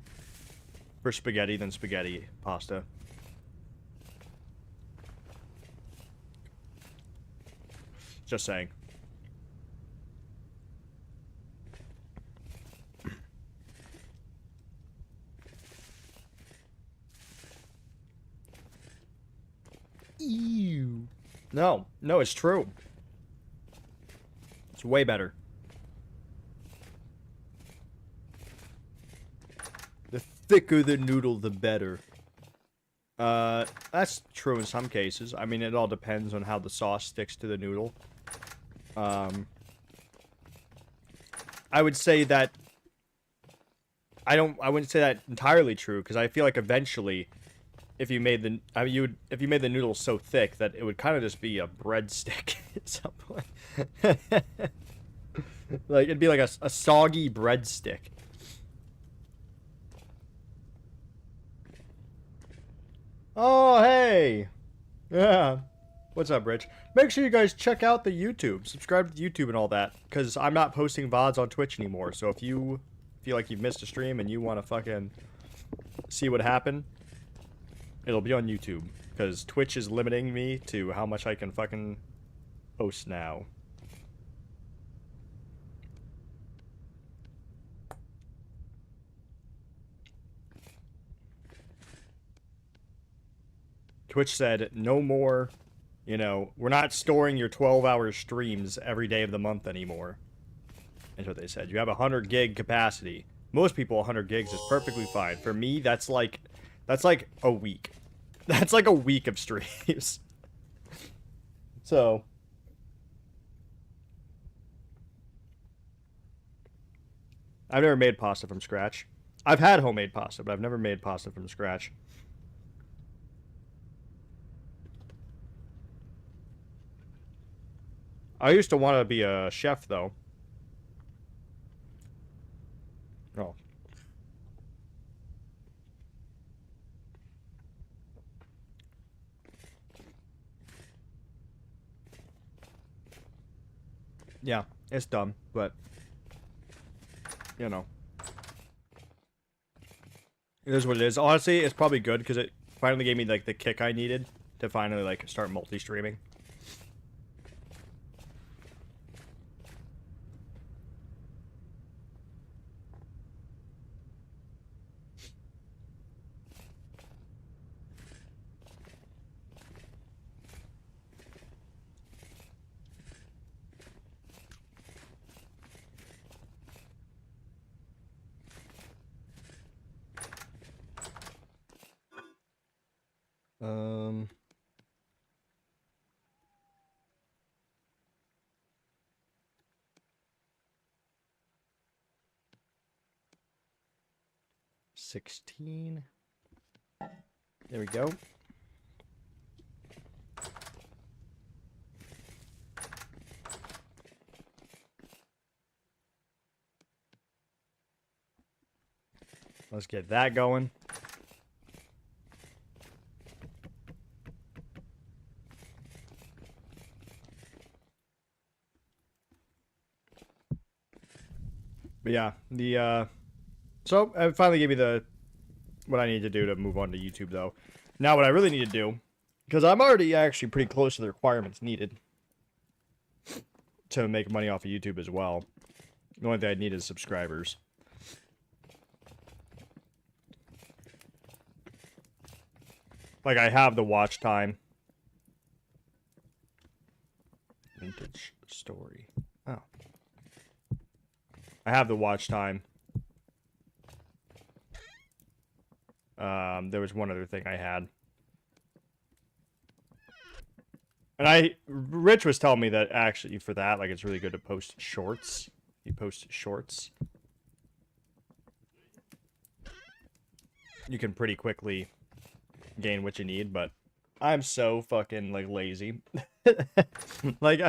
for spaghetti than spaghetti pasta. Just saying. Ew. No, it's true. It's way better. The thicker the noodle, the better. That's true in some cases. I mean, it all depends on how the sauce sticks to the noodle. I would say that I wouldn't say that entirely true, because I feel like eventually, if you made the if you made the noodle so thick that it would kind of just be a breadstick at some point. Like it'd be like a soggy breadstick. Oh hey, yeah. What's up, Rich? Make sure you guys check out the YouTube, subscribe to YouTube and all that, because I'm not posting VODs on Twitch anymore. So if you feel like you've missed a stream and you want to fucking see what happened, it'll be on YouTube, because Twitch is limiting me to how much I can fucking post now. Twitch said, no more, you know, we're not storing your 12-hour streams every day of the month anymore. That's what they said. You have 100 gig capacity. Most people, 100 gigs is perfectly fine. For me, that's like a week. That's like a week of streams. So I've never made pasta from scratch. I've had homemade pasta, but I've never made pasta from scratch. I used to want to be a chef, though. Oh. Yeah, it's dumb, but, you know. It is what it is. Honestly, it's probably good, because it finally gave me, like, the kick I needed to finally like start multi-streaming. Um, $16. There we go. Let's get that going. But yeah, so I finally gave you the what I need to do to move on to YouTube though. Now what I really need to do, because I'm already actually pretty close to the requirements needed to make money off of YouTube as well. The only thing I need is subscribers. Like I have the watch time. Vintage story. Oh. I have the watch time. There was one other thing I had. And Rich was telling me that actually for that, like it's really good to post shorts. You post shorts. You can pretty quickly gain what you need, but I'm so fucking like lazy. Like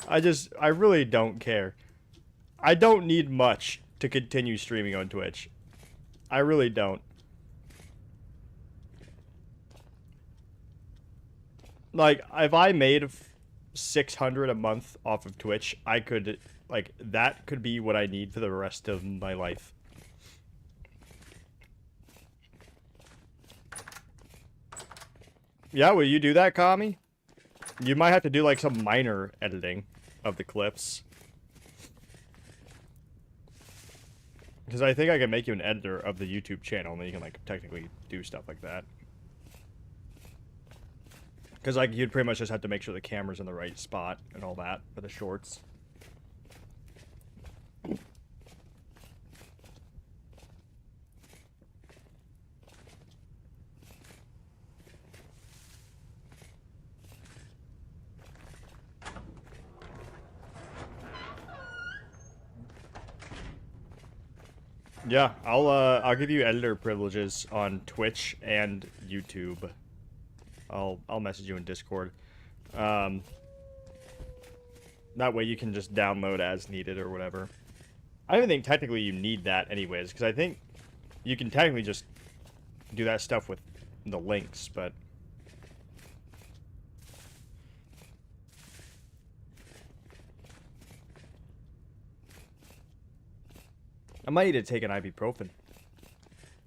I really don't care. I don't need much to continue streaming on Twitch. I really don't. Like, if I made 600 a month off of Twitch, I could, like, that could be what I need for the rest of my life. Yeah, will you do that, Kami? You might have to do, like, some minor editing of the clips. Because I think I can make you an editor of the YouTube channel, and then you can, like, technically do stuff like that. Because, like, you'd pretty much just have to make sure the camera's in the right spot and all that for the shorts. Yeah, I'll give you editor privileges on Twitch and YouTube. I'll message you in Discord. That way you can just download as needed or whatever. I don't even think technically you need that anyways, because I think you can technically just do that stuff with the links, but... I might need to take an ibuprofen.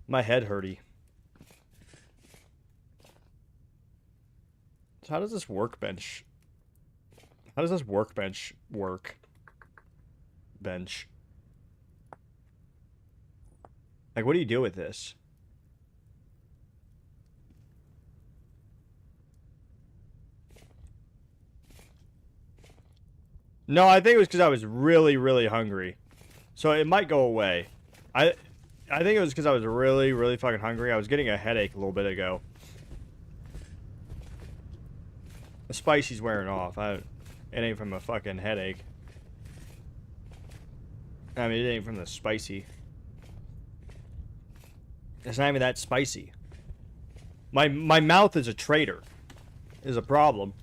My head hurty. So how does this workbench... How does this workbench work? Bench. Like, what do you do with this? No, I think it was because I was really, really hungry. So it might go away. I think it was because I was really, really fucking hungry. I was getting a headache a little bit ago. The spicy's wearing off. It ain't from a fucking headache. I mean, it ain't from the spicy. It's not even that spicy. My mouth is a traitor. Is a problem.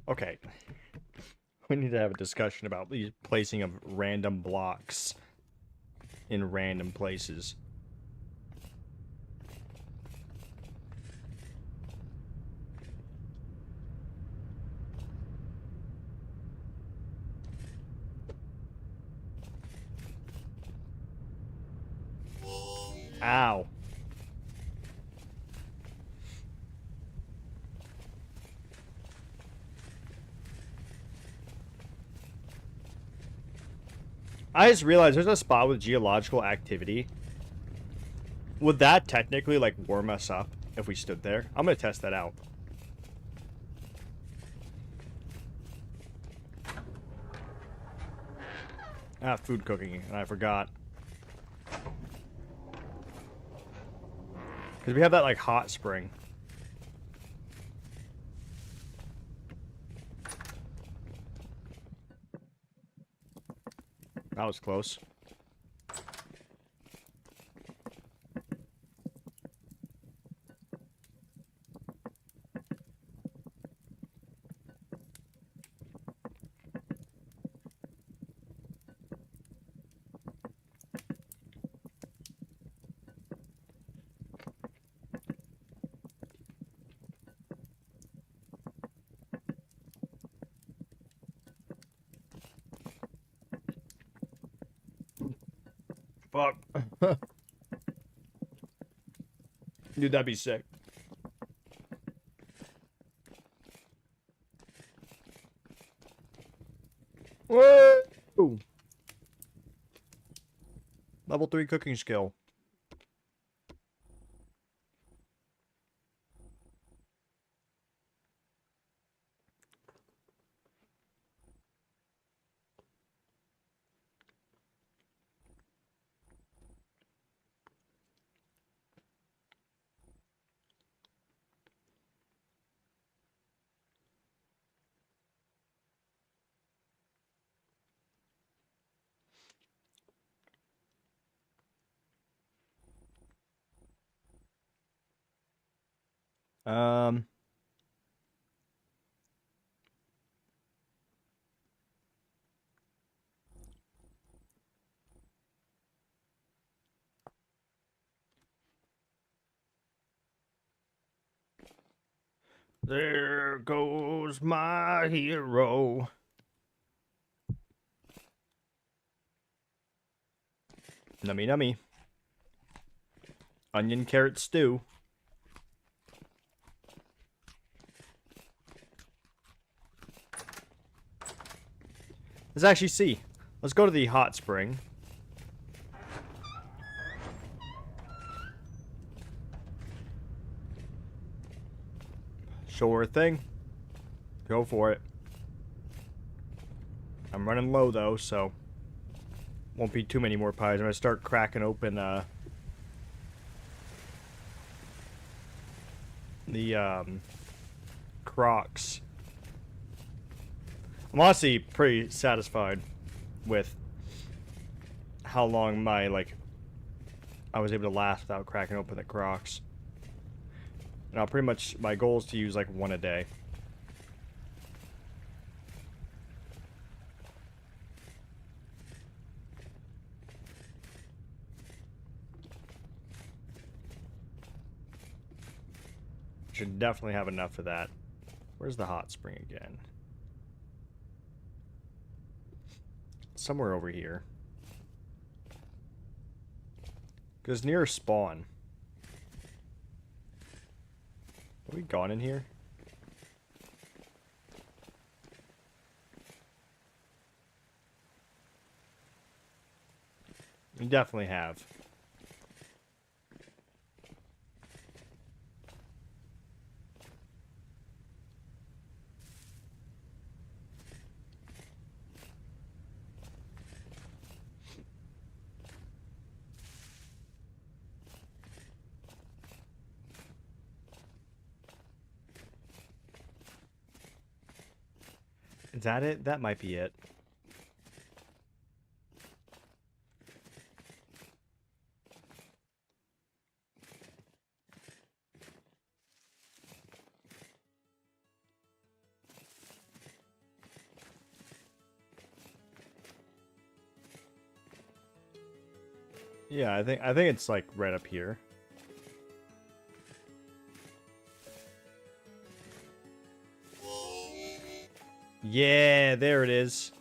Okay. We need to have a discussion about the placing of random blocks in random places. Ow. I just realized there's a spot with geological activity. Would that technically, like, warm us up if we stood there? I'm gonna test that out. Ah, food cooking, and I forgot. Because we have that, like, hot spring. That was close. Fuck. Dude, that'd be sick. Whoa! Level 3 cooking skill. Um... There goes my hero. Nummy nummy. Onion carrot stew. Let's actually see. Let's go to the hot spring. Sure thing. Go for it. I'm running low though, so won't be too many more pies. I'm gonna start cracking open the Crocs. I'm honestly pretty satisfied with how long my I was able to last without cracking open the Crocs. Now, pretty much my goal is to use like one a day. Should definitely have enough of that. Where's the hot spring again? Somewhere over here. Because near spawn. Have we gone in here? We definitely have. Is that it? That might be it. Yeah, I think it's like right up here. Yeah, there it is.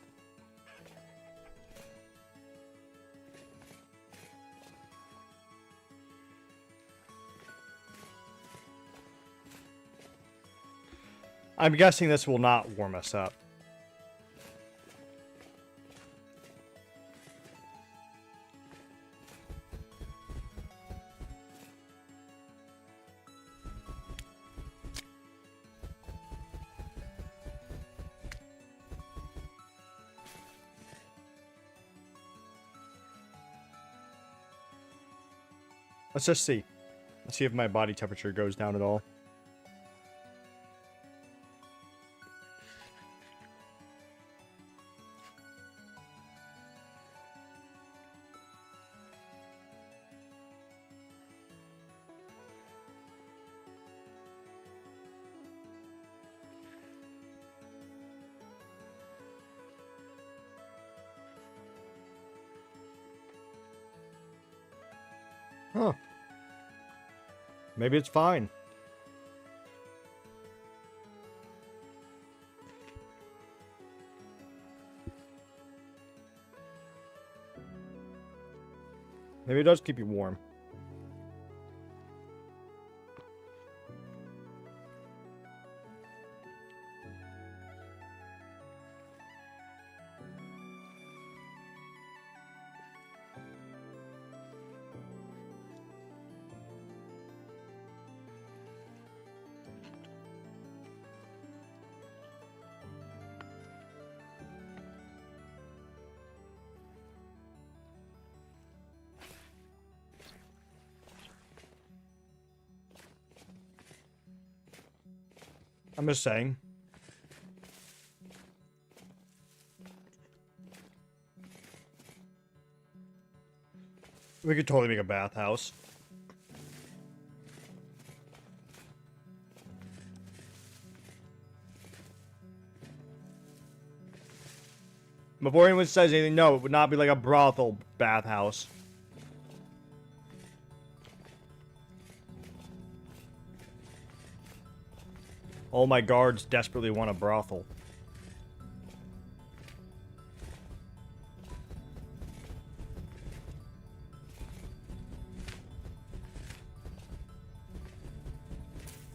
I'm guessing this will not warm us up. Let's just see. Let's see if my body temperature goes down at all. Huh. Maybe it's fine. Maybe it does keep you warm. I'm just saying. We could totally make a bathhouse. Before anyone says anything, no, it would not be like a brothel bathhouse. All my guards desperately want a brothel.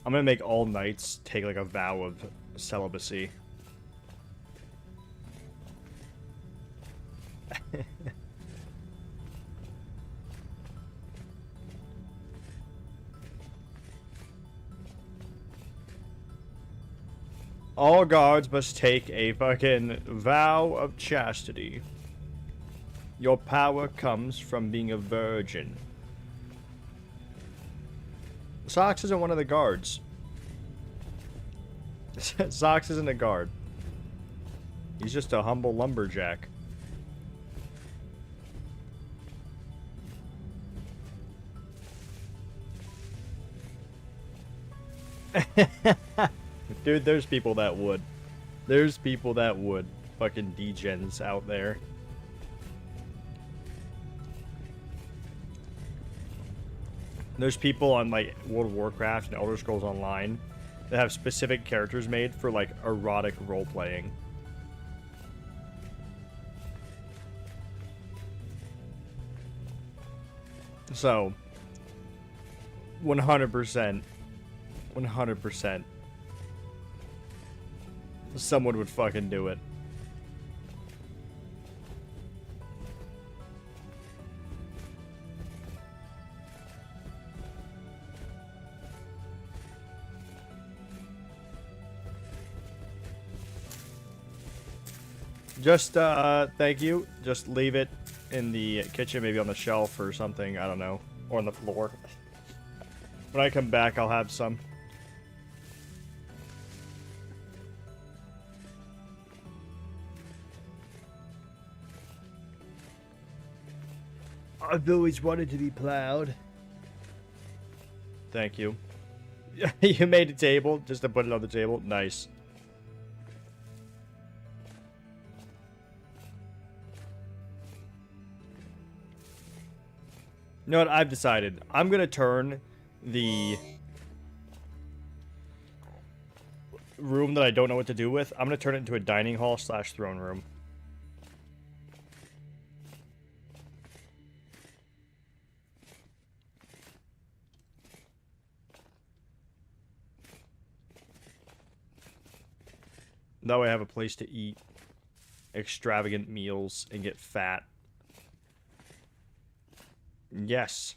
I'm gonna make all knights take like a vow of celibacy. All guards must take a fucking vow of chastity. Your power comes from being a virgin. Sox isn't one of the guards. Sox isn't a guard. He's just a humble lumberjack. Dude, there's people that would. There's people that would. Fucking degens out there. There's people on, like, World of Warcraft and Elder Scrolls Online that have specific characters made for, like, erotic role-playing. So, 100%. 100%. Someone would fucking do it. Just, thank you. Just leave it in the kitchen, maybe on the shelf or something. I don't know. Or on the floor. When I come back, I'll have some. I've always wanted to be plowed. Thank you. You made a table just to put it on the table? Nice. You know what? I've decided. I'm gonna turn the room that I don't know what to do with. I'm gonna turn it into a dining hall / throne room. That way I have a place to eat extravagant meals and get fat. Yes.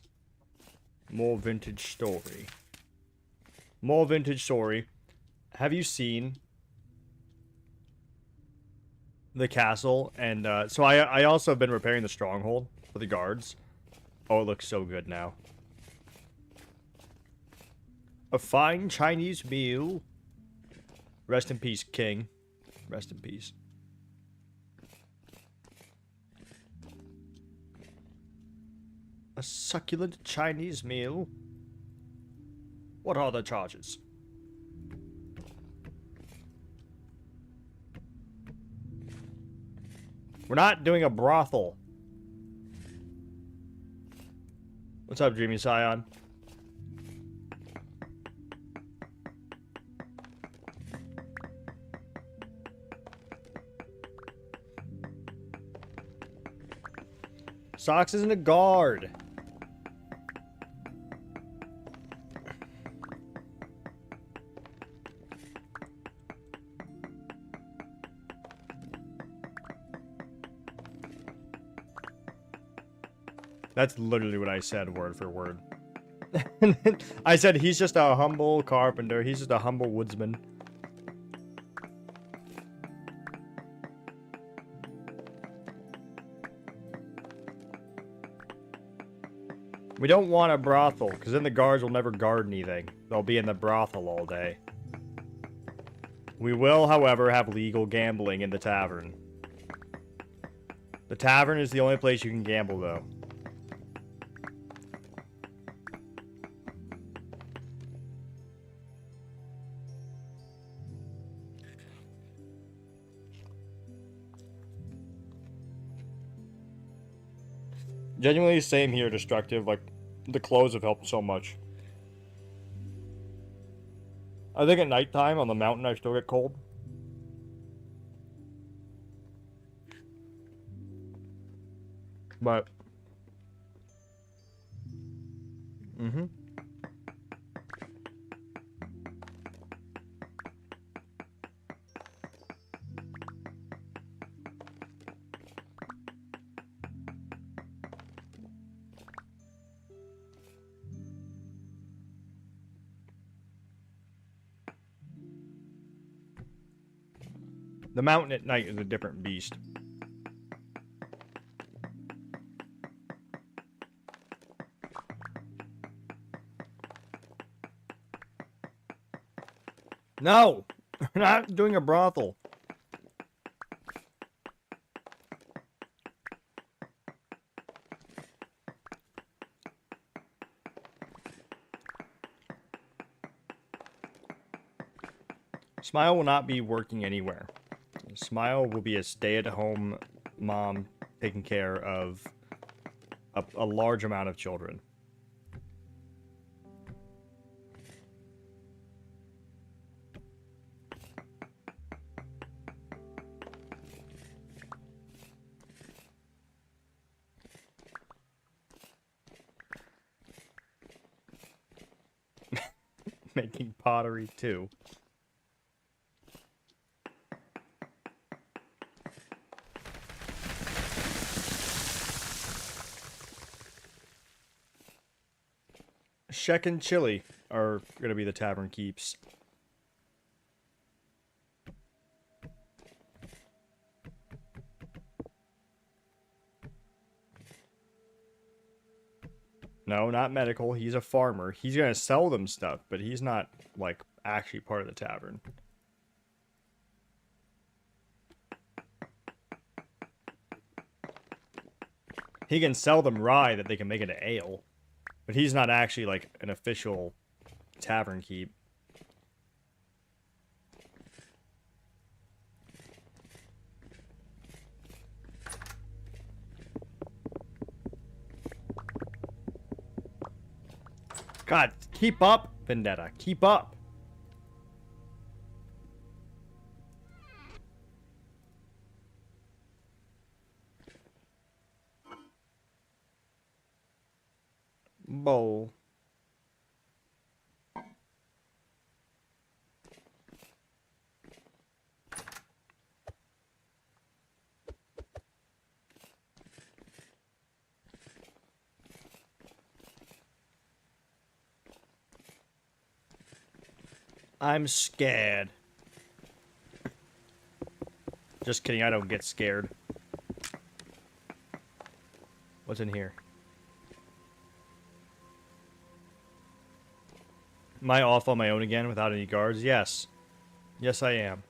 More vintage story. More vintage story. Have you seen the castle? And so I also have been repairing the stronghold for the guards. Oh, it looks so good now. A fine Chinese meal. Rest in peace, King. Rest in peace. A succulent Chinese meal? What are the charges? We're not doing a brothel. What's up, Dreamy Scion? Socks isn't a guard. That's literally what I said, word for word. I said he's just a humble carpenter. He's just a humble woodsman. We don't want a brothel, because then the guards will never guard anything. They'll be in the brothel all day. We will, however, have legal gambling in the tavern. The tavern is the only place you can gamble, though. Genuinely, same here, Destructive. Like, the clothes have helped so much. I think at nighttime on the mountain I still get cold. But... The mountain at night is a different beast. No! We're not doing a brothel. Smile will not be working anywhere. Smile will be a stay-at-home mom taking care of a large amount of children. Making pottery too. Shek and Chili are going to be the tavern keeps. No, not medical. He's a farmer. He's going to sell them stuff, but he's not, like, actually part of the tavern. He can sell them rye that they can make into ale. But he's not actually, like, an official tavern keep. God, keep up, Vendetta. Keep up. Bowl. I'm scared. Just kidding, I don't get scared. What's in here? Am I off on my own again without any guards? Yes. Yes, I am.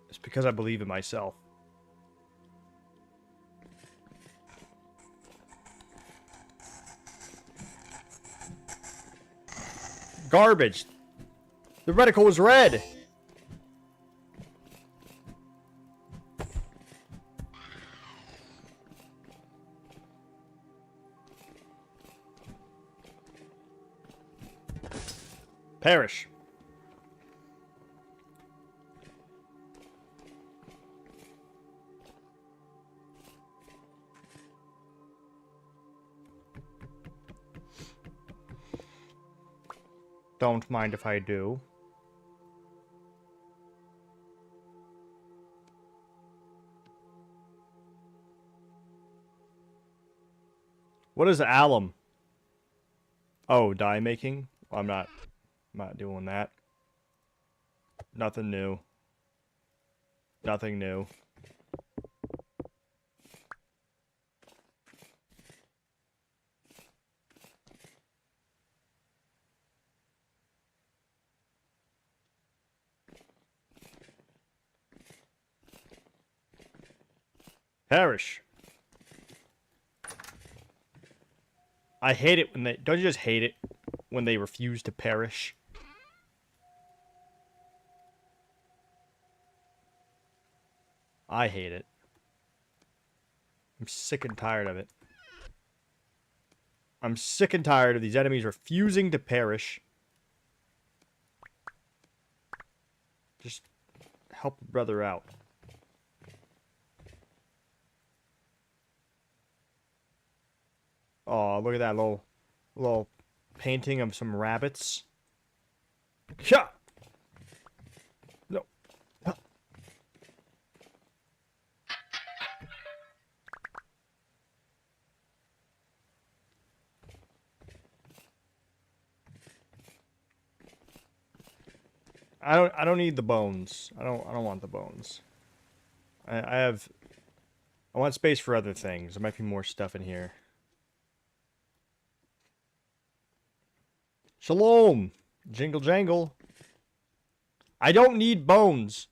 It's because I believe in myself. Garbage. The reticle was red. Perish. Don't mind if I do. What is alum? Oh, dye making? Well, I'm not doing that. Nothing new. Nothing new. Perish. I hate it when they... Don't you just hate it when they refuse to perish? I hate it. I'm sick and tired of it. I'm sick and tired of these enemies refusing to perish. Just help a brother out. Oh, look at that little painting of some rabbits. Yeah. No. I don't need the bones. I don't want the bones. I want space for other things. There might be more stuff in here. Shalom! Jingle jangle. I don't need bones.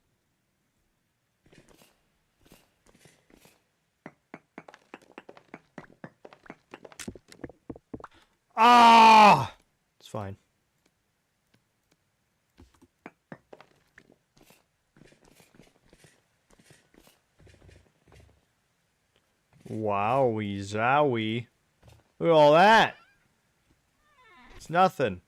Ah! It's fine. Wowie zowie. Look at all that. It's nothing.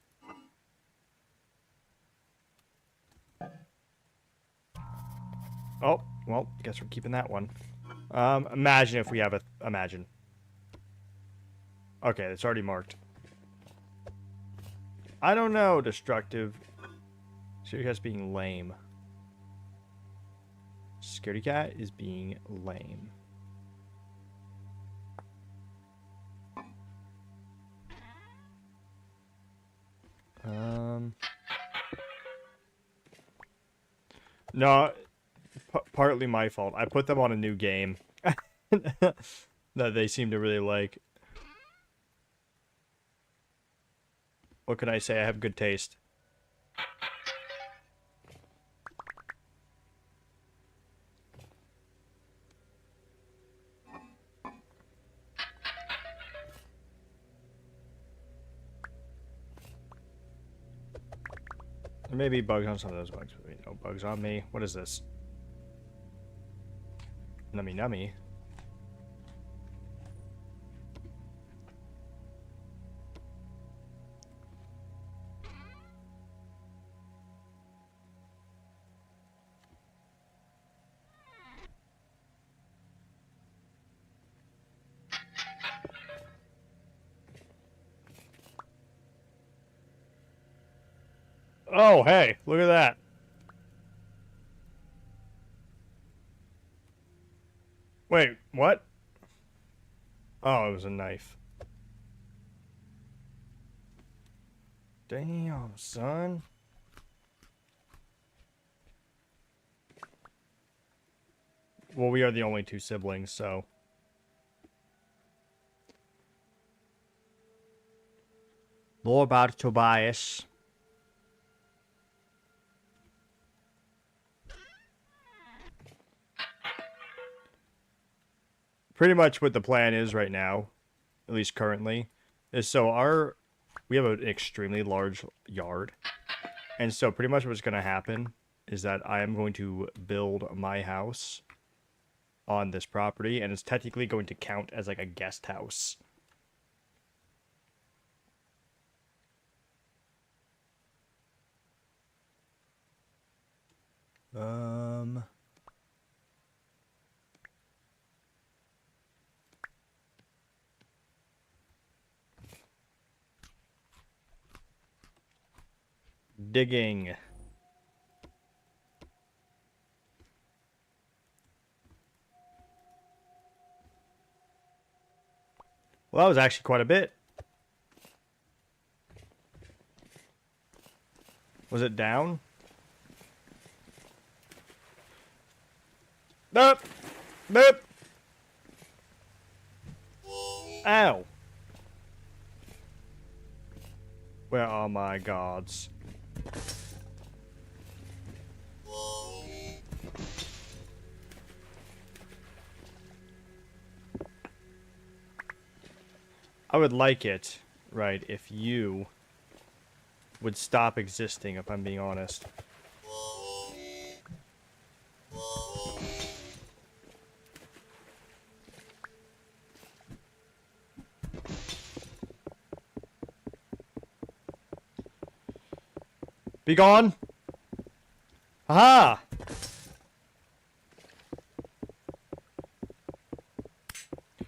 Oh, well, guess we're keeping that one. Imagine if we have a... Imagine. Okay, it's already marked. I don't know, destructive. Scaredy cat's being lame. Scaredy cat is being lame. No, partly my fault. I put them on a new game that they seem to really like. What can I say? I have good taste. There may be bugs on some of those bugs, but wait, no bugs on me. What is this? Nummy nummy. Oh, hey, look at that. Wait, what? Oh, it was a knife. Damn, son. Well, we are the only two siblings, so. Lord about Tobias. Pretty much what the plan is right now, at least currently, is so we have an extremely large yard. And so pretty much what's going to happen is that I am going to build my house on this property, and it's technically going to count as like a guest house. Digging. Well, that was actually quite a bit. Was it down? Nope. Nope. Ow. Where are my gods? I would like it, right, if you would stop existing, if I'm being honest. Be gone! Aha!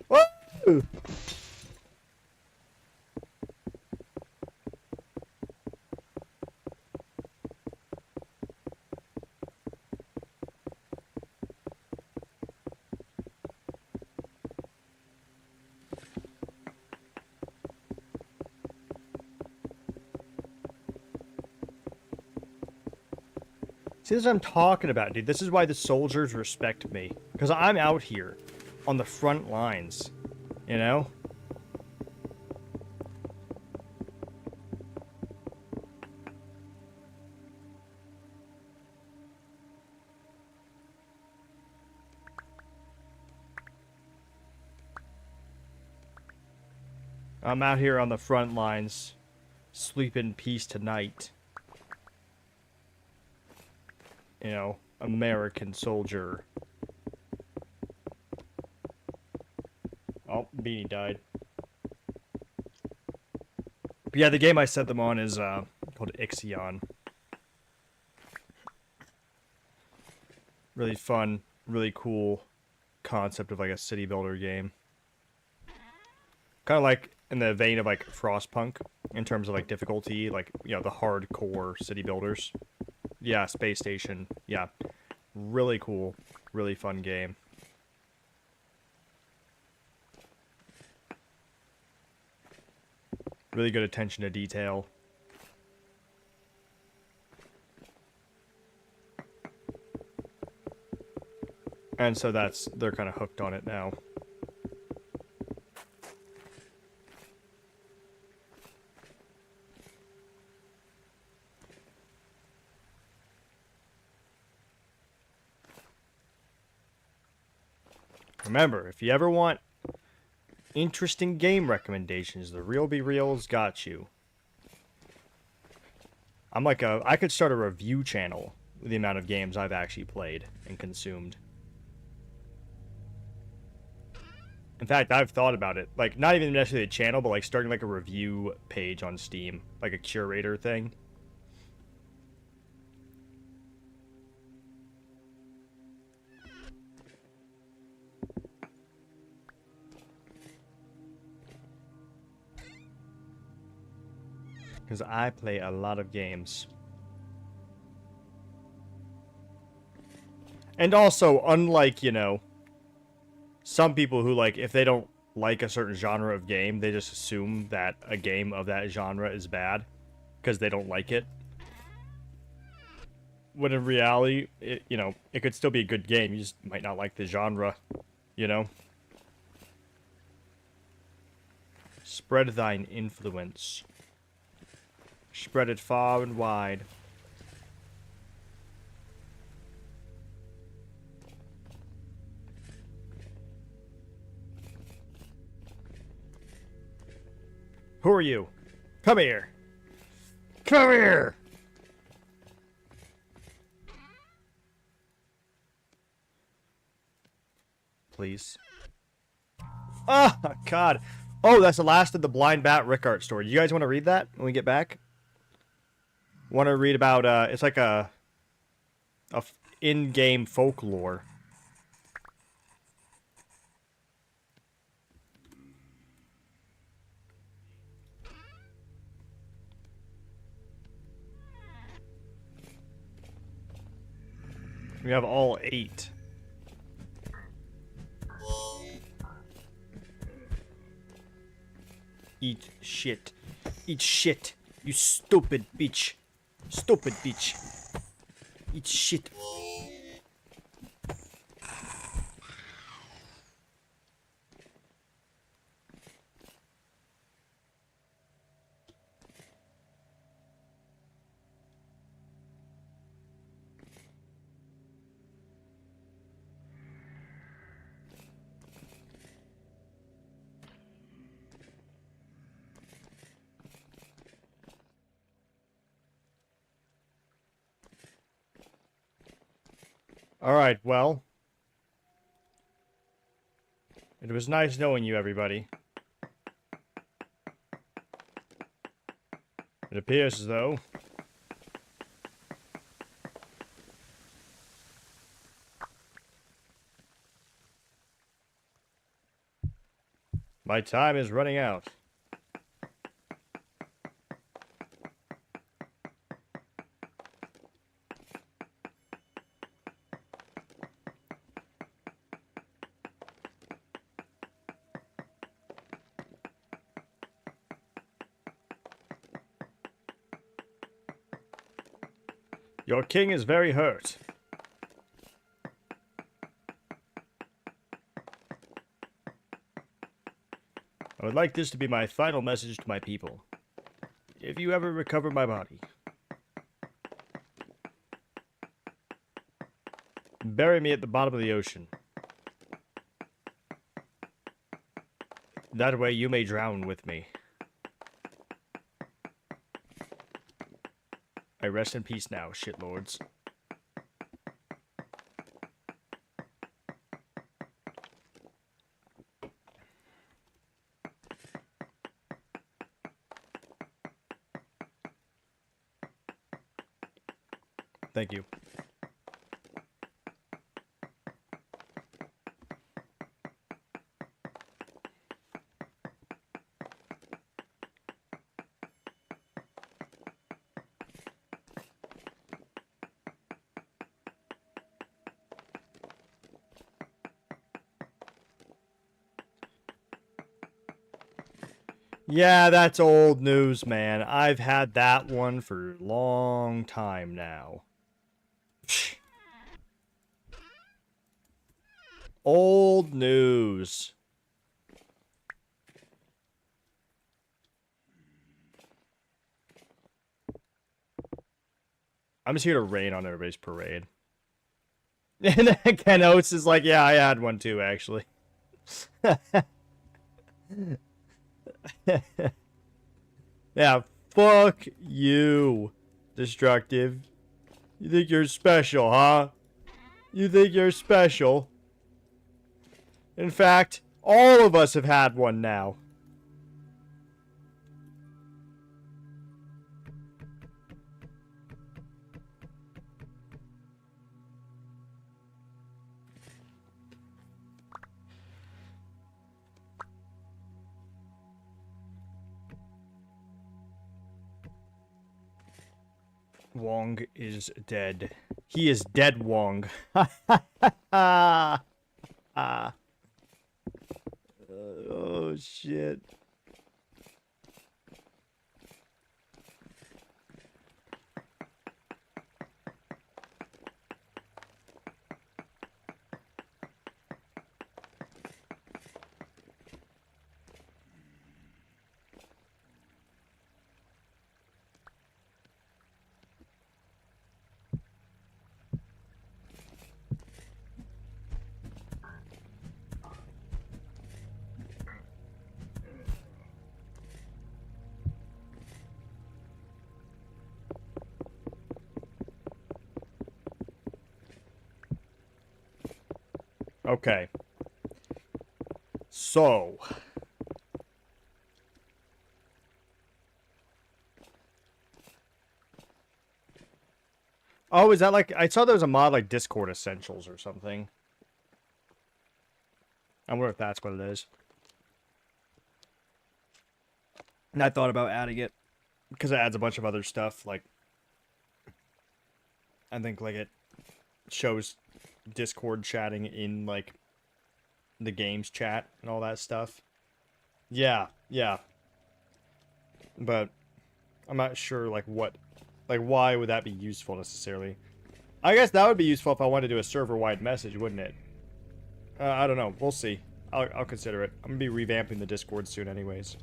Whoa! See, this is what I'm talking about, dude. This is why the soldiers respect me. Because I'm out here on the front lines, you know? I'm out here on the front lines. Sleep in peace tonight. You know, American soldier. Oh, Beanie died. But yeah, the game I set them on is called Ixion. Really fun, really cool concept of like a city builder game. Kind of like in the vein of like Frostpunk in terms of like difficulty, like, you know, the hardcore city builders. Yeah, Space Station. Yeah. Really cool. Really fun game. Really good attention to detail. And so they're kind of hooked on it now. Remember, if you ever want interesting game recommendations, the Real Be Real's got you. I could start a review channel with the amount of games I've actually played and consumed. In fact, I've thought about it. Like, not even necessarily a channel, but like starting like a review page on Steam. Like a curator thing. Because I play a lot of games. And also, unlike, you know, some people who, like, if they don't like a certain genre of game, they just assume that a game of that genre is bad because they don't like it. When in reality, it, you know, it could still be a good game. You just might not like the genre, you know? Spread thine influence. Spread it far and wide. Who are you? Come here. Come here! Please. Oh, God. Oh, that's the last of the Blind Bat Rickart story. You guys want to read that when we get back? Want to read about, it's like a in-game folklore. We have all 8. Eat shit. Eat shit. You stupid bitch. Stupid bitch. Eat shit. Alright, well. It was nice knowing you, everybody. It appears as though my time is running out. Your king is very hurt. I would like this to be my final message to my people. If you ever recover my body, bury me at the bottom of the ocean. That way you may drown with me. I rest in peace now, shitlords. Thank you. Yeah, that's old news, man. I've had that one for a long time now. Old news. I'm just here to rain on everybody's parade. And Ken Oates is like, yeah, I had one too, actually. Yeah, fuck you, Destructive. You think you're special, huh? You think you're special? In fact, all of us have had one now. Wong is dead. He is dead, Wong. Ah. Oh, shit. Okay. So. Oh, is that like... I saw there was a mod like Discord Essentials or something. I wonder if that's what it is. And I thought about adding it. Because it adds a bunch of other stuff, like... I think, like, it shows Discord chatting in, like, the game's chat and all that stuff. Yeah, yeah. But I'm not sure, like, what... Like, why would that be useful, necessarily? I guess that would be useful if I wanted to do a server-wide message, wouldn't it? I don't know. We'll see. I'll consider it. I'm going to be revamping the Discord soon anyways.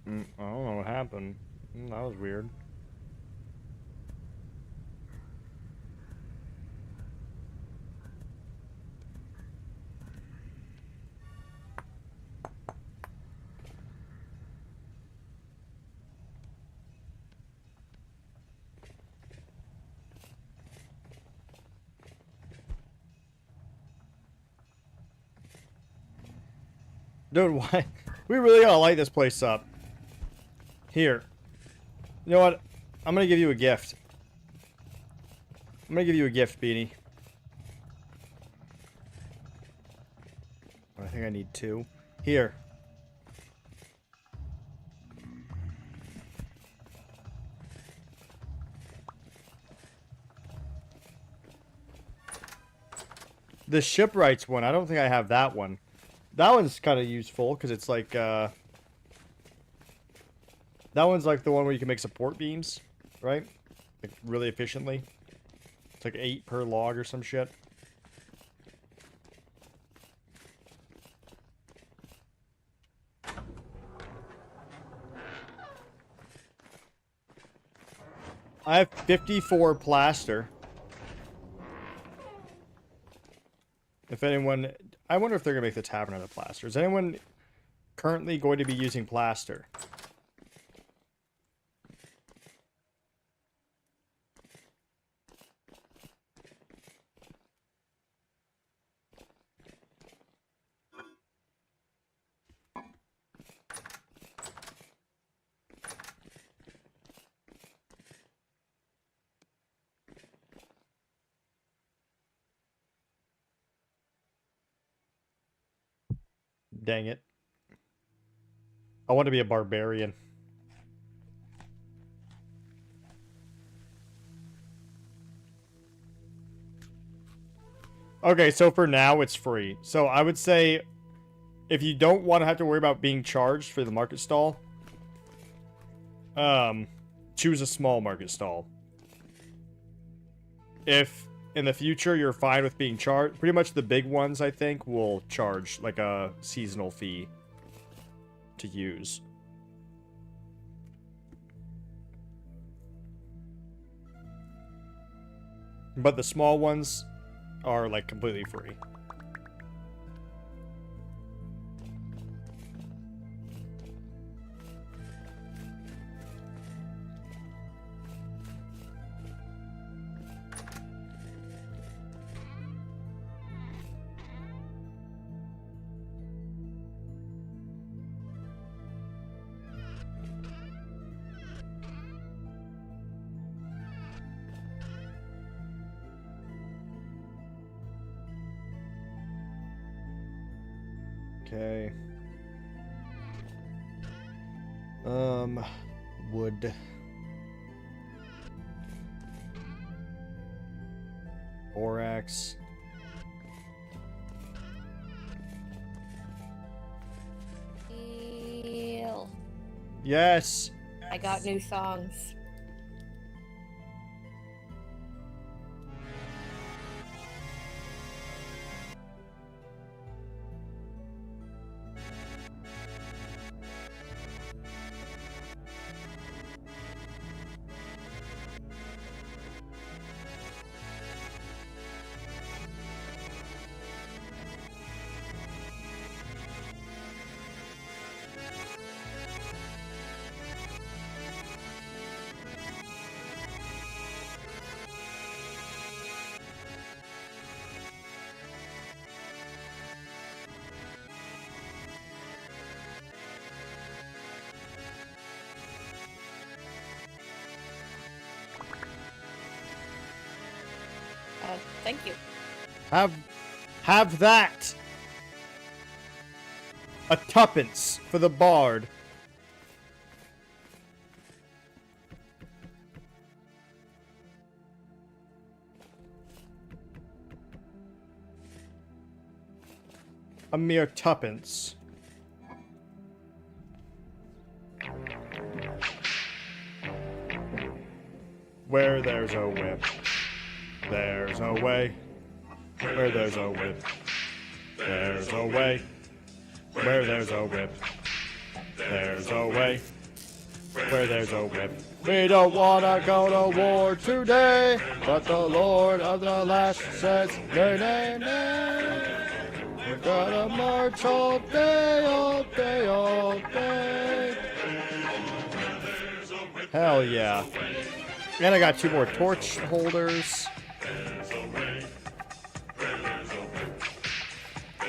I don't know what happened. That was weird. Dude, why? We really gotta light this place up. Here. You know what? I'm gonna give you a gift. I'm gonna give you a gift, Beanie. I think I need 2. Here. The shipwrights one, I don't think I have that one. That one's kind of useful, because it's like, that one's like the one where you can make support beams, right? Like, really efficiently. It's like 8 per log or some shit. I have 54 plaster. If anyone... I wonder if they're going to make the tavern out of plaster. Is anyone currently going to be using plaster? Dang it. I want to be a barbarian. Okay, so for now, it's free. So I would say, if you don't want to have to worry about being charged for the market stall, choose a small market stall. If in the future you're fine with being charged, pretty much the big ones, I think, will charge like a seasonal fee to use. But the small ones are like completely free. Okay. Wood. Borax. Deal. Yes! I got new songs. Thank you. Have that! A tuppence for the bard. A mere tuppence. Where there's a whip, there's a way. Where there's a whip, there's a way. Where there's a whip, there's a way. Where there's a whip. We don't wanna go to war today, but the Lord of the Lash says, nay, nay, nay. We're gonna march all day, all day, all day. Hell yeah. And I got 2 more torch holders.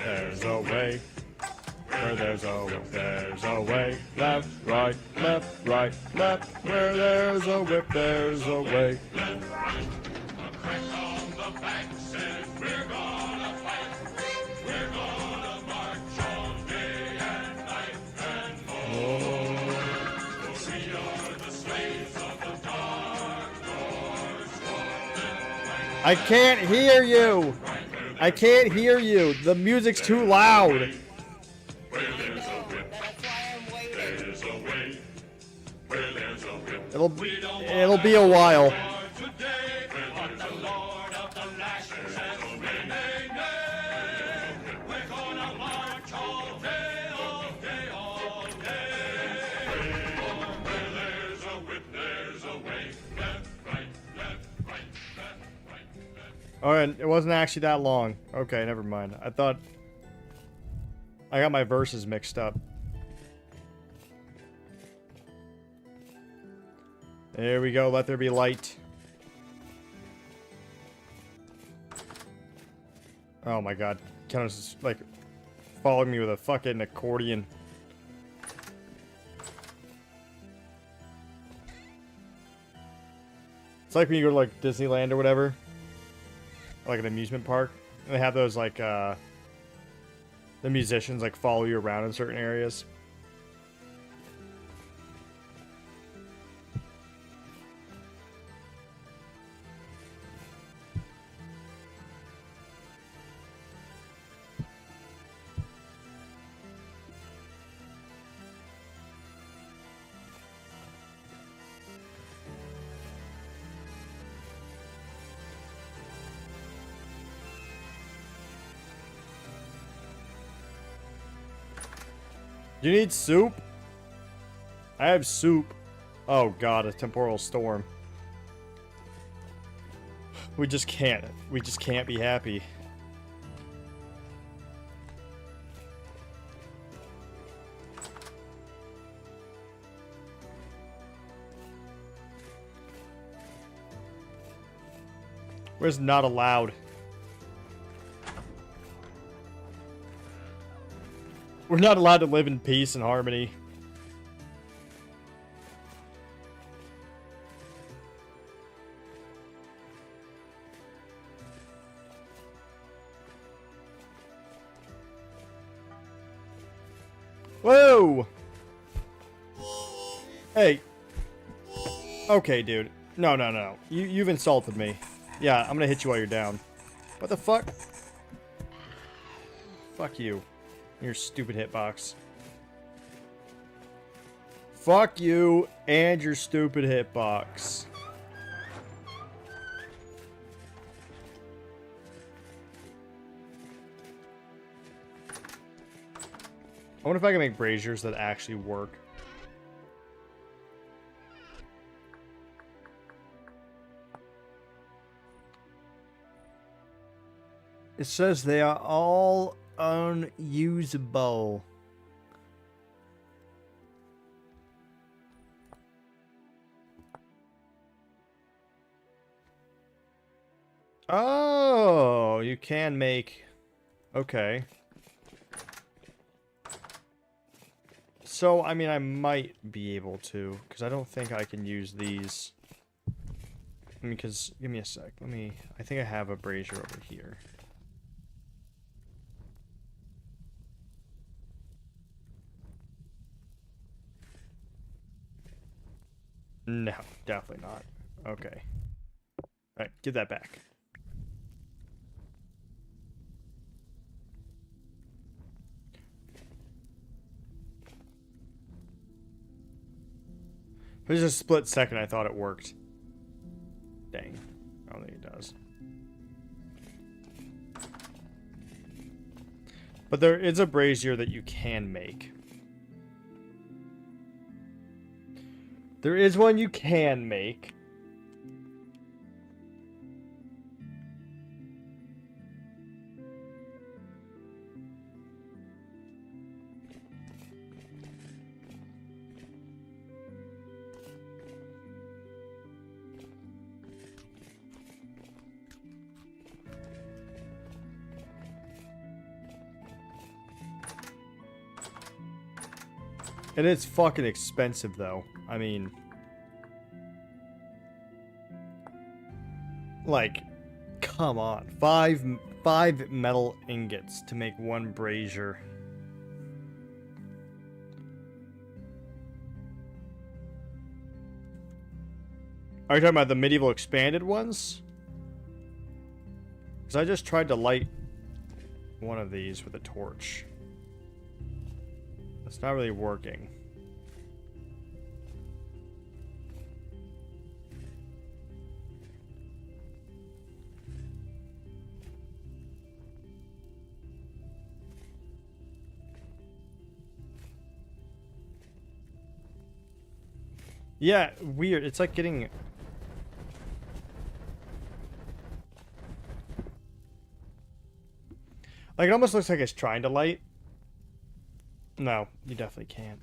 There's a way. Where there's a whip, there's a way. Left, right, left, right, left. Where there's a whip, there's a way. I can't hear you! I can't hear you! The music's too loud! It'll be a while. Alright, it wasn't actually that long. Okay, never mind. I thought I got my verses mixed up. There we go, let there be light. Oh my god. Kenna's just, like, following me with a fucking accordion. It's like when you go to, like, Disneyland or whatever. Like an amusement park. And they have those, like, the musicians, like, follow you around in certain areas. You need soup? I have soup. Oh god, a temporal storm. We just can't be happy. Where's not allowed? We're not allowed to live in peace and harmony. Whoa! Hey. Okay, dude. No, no, no. You've insulted me. Yeah, I'm gonna hit you while you're down. What the fuck? Fuck you. Your stupid hitbox. Fuck you and your stupid hitbox. I wonder if I can make braziers that actually work. It says they are all unusable. Oh, you can make... Okay. So, I mean, I might be able to, because I don't think I can use these. I mean, because... Give me a sec. Let me... I think I have a brazier over here. No, definitely not. Okay. Alright, give that back. For just a split second, I thought it worked. Dang. I don't think it does. But there is a brazier that you can make. There is one you can make. And it's fucking expensive, though. I mean... Like, come on. Five metal ingots to make one brazier. Are you talking about the medieval expanded ones? Because I just tried to light one of these with a torch. It's not really working. Yeah, weird. It's like getting... Like, it almost looks like it's trying to light. No, you definitely can't.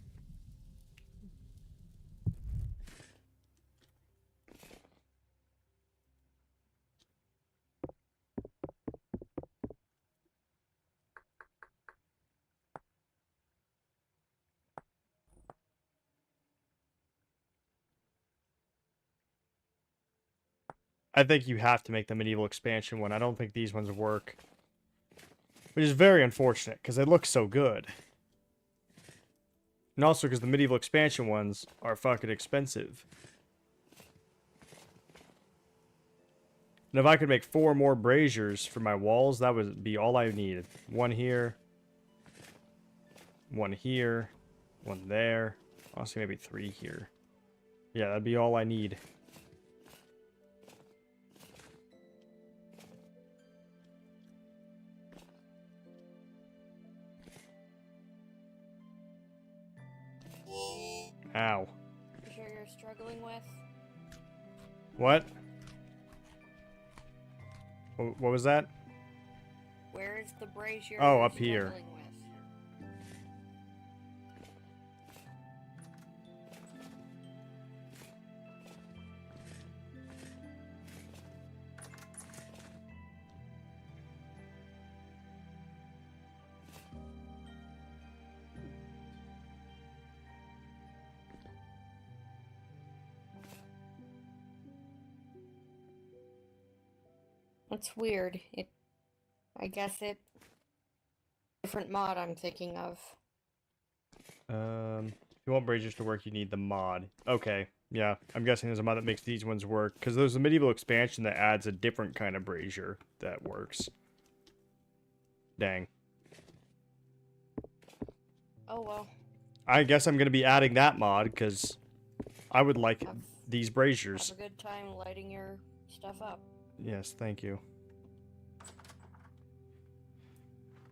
I think you have to make the medieval expansion one. I don't think these ones work. Which is very unfortunate, because they look so good. And also because the medieval expansion ones are fucking expensive. And if I could make 4 more braziers for my walls, that would be all I needed. One here. One here. One there. Honestly, maybe 3 here. Yeah, that'd be all I need. Ow. You sure you're struggling with? What? What was that? Where is the brazier? Oh, you're up here. struggling with? That's weird. I guess it... Different mod I'm thinking of. If you want braziers to work, you need the mod. Okay, yeah. I'm guessing there's a mod that makes these ones work. Because there's a medieval expansion that adds a different kind of brazier that works. Dang. Oh well. I guess I'm going to be adding that mod, because I would like Have, these braziers. have a good time lighting your stuff up. Yes, thank you.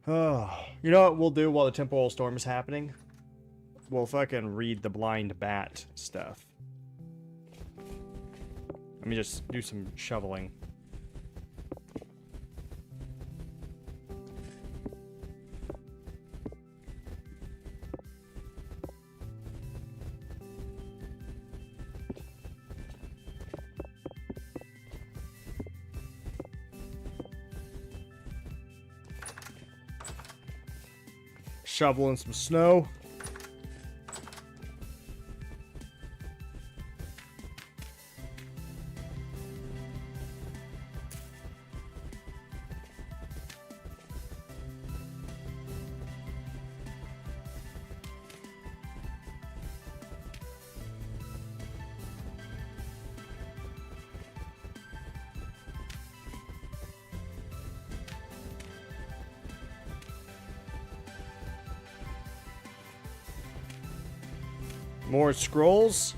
Oh, you know what we'll do while the temporal storm is happening? We'll fucking read the blind bat stuff. Let me just do some shoveling. Shoveling some snow. More scrolls.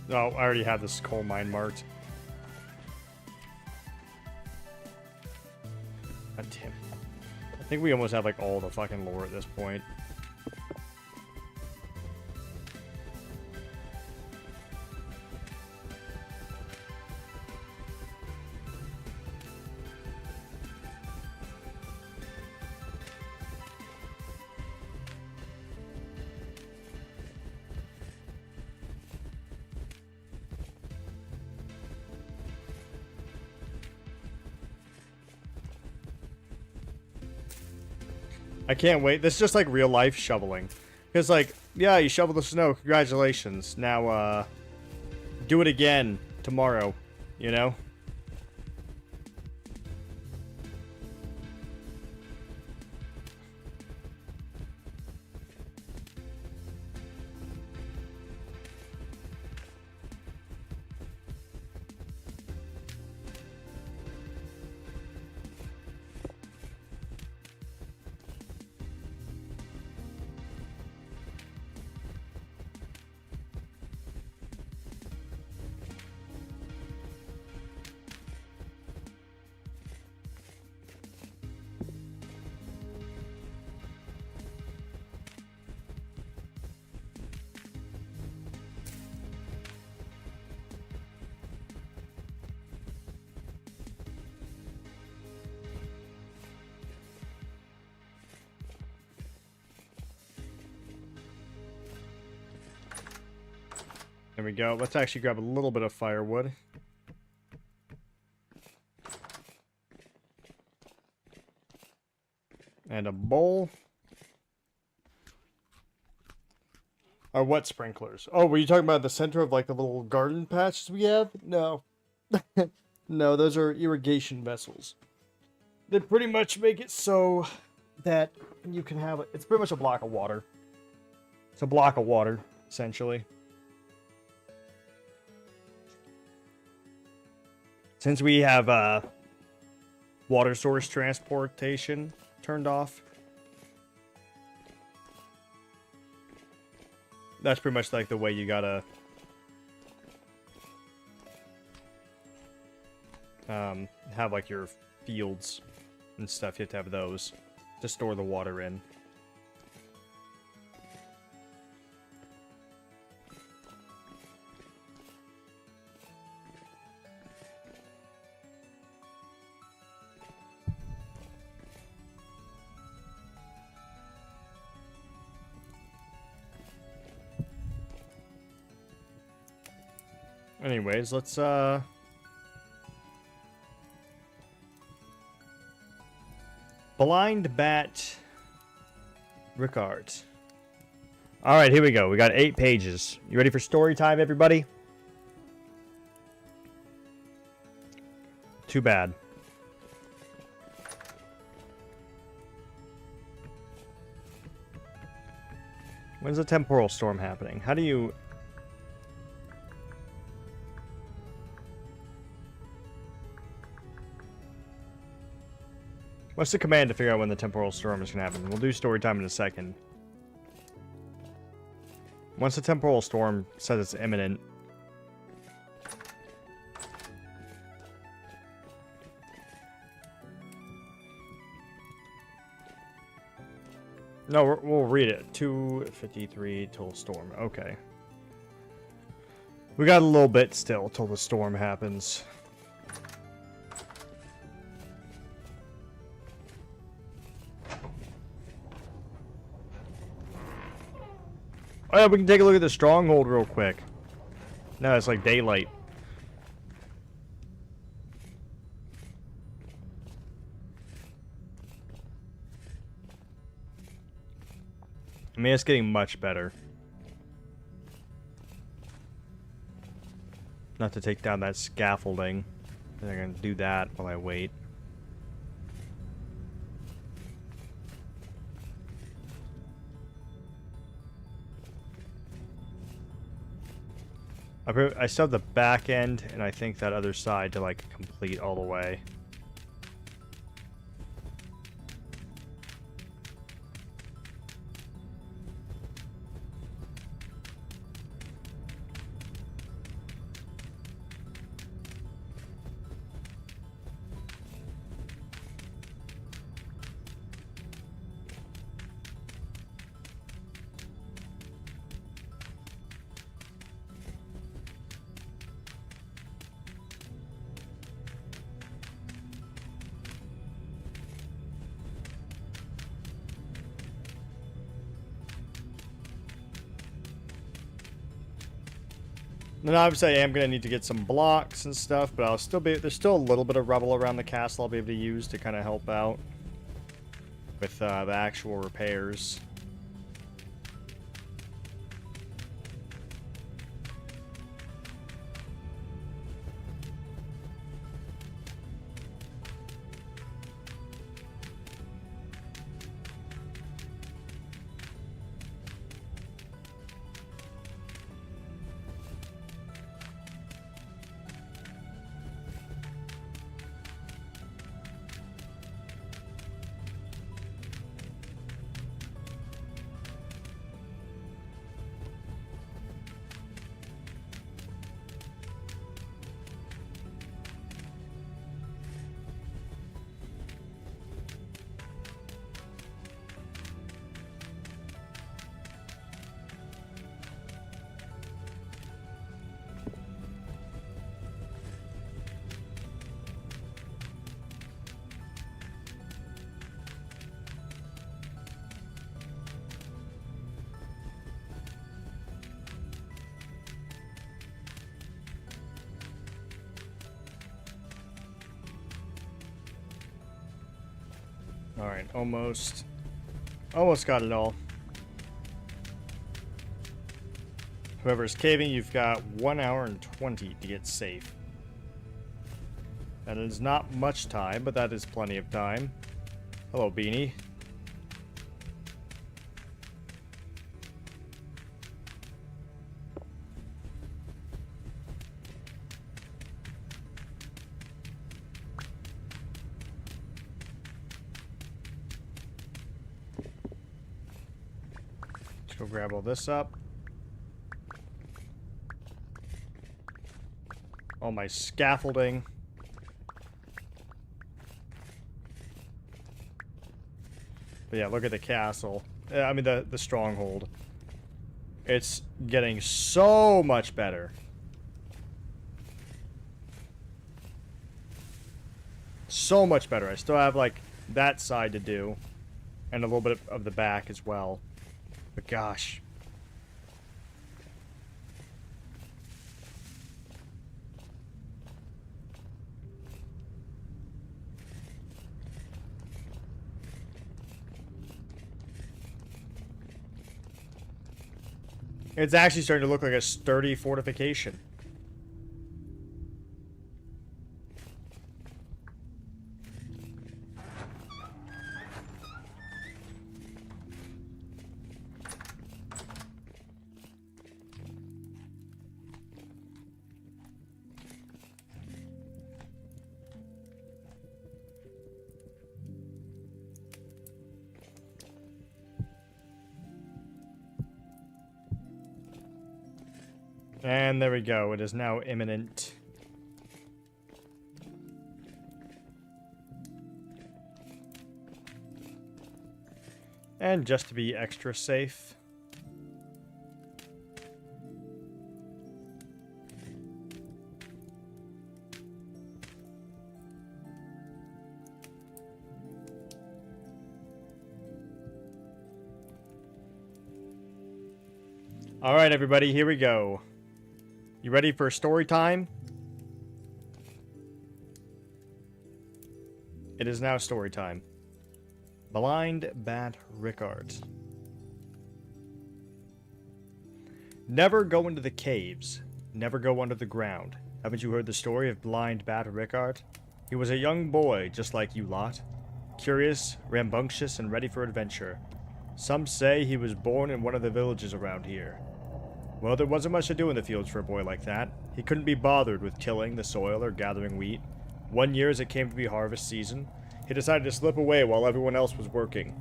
Oh, I already have this coal mine marked. God damn. I think we almost have like all the fucking lore at this point. I can't wait. This is just like real life shoveling. It's like, yeah, you shovel the snow. Congratulations. Now, do it again tomorrow. You know? There we go. Let's actually grab a little bit of firewood. And a bowl. Or what sprinklers? Oh, were you talking about the center of like the little garden patches we have? No. No, those are irrigation vessels. They pretty much make it so that you can have it. It's pretty much a block of water. It's a block of water, essentially. Since we have water source transportation turned off, that's pretty much like the way you gotta have like your fields and stuff. You have to have those to store the water in. Anyways, let's Blind Bat Ricard. Alright, here we go. We got 8 pages. You ready for story time, everybody? Too bad. When's the temporal storm happening? How do you... What's the command to figure out when the temporal storm is going to happen? We'll do story time in a second. Once the temporal storm says it's imminent... No, we'll read it. 2:53 till storm. Okay. We got a little bit still till the storm happens. Oh yeah, we can take a look at the stronghold real quick. No, it's like daylight. I mean, it's getting much better. Not to take down that scaffolding. They're gonna do that while I wait. I still have the back end, and I think that other side to, like, complete all the way. Then obviously I am going to need to get some blocks and stuff, but I'll still be... There's still a little bit of rubble around the castle I'll be able to use to kind of help out with the actual repairs. Alright, almost got it all. Whoever's caving, you've got 1 hour and 20 to get safe. That is not much time, but that is plenty of time. Hello, Beanie. Let's go grab all this up. All my scaffolding. But yeah, look at the castle. I mean, the stronghold. It's getting so much better. So much better. I still have, like, that side to do. And a little bit of the back as well. But gosh. It's actually starting to look like a sturdy fortification. And there we go. It is now imminent. And just to be extra safe. All right, everybody, here we go. You ready for story time? It is now story time. Blind Bat Rickard. Never go into the caves. Never go under the ground. Haven't you heard the story of Blind Bat Rickard? He was a young boy, just like you lot. Curious, rambunctious, and ready for adventure. Some say he was born in one of the villages around here. Well, there wasn't much to do in the fields for a boy like that. He couldn't be bothered with tilling the soil or gathering wheat. One year, as it came to be harvest season, he decided to slip away while everyone else was working.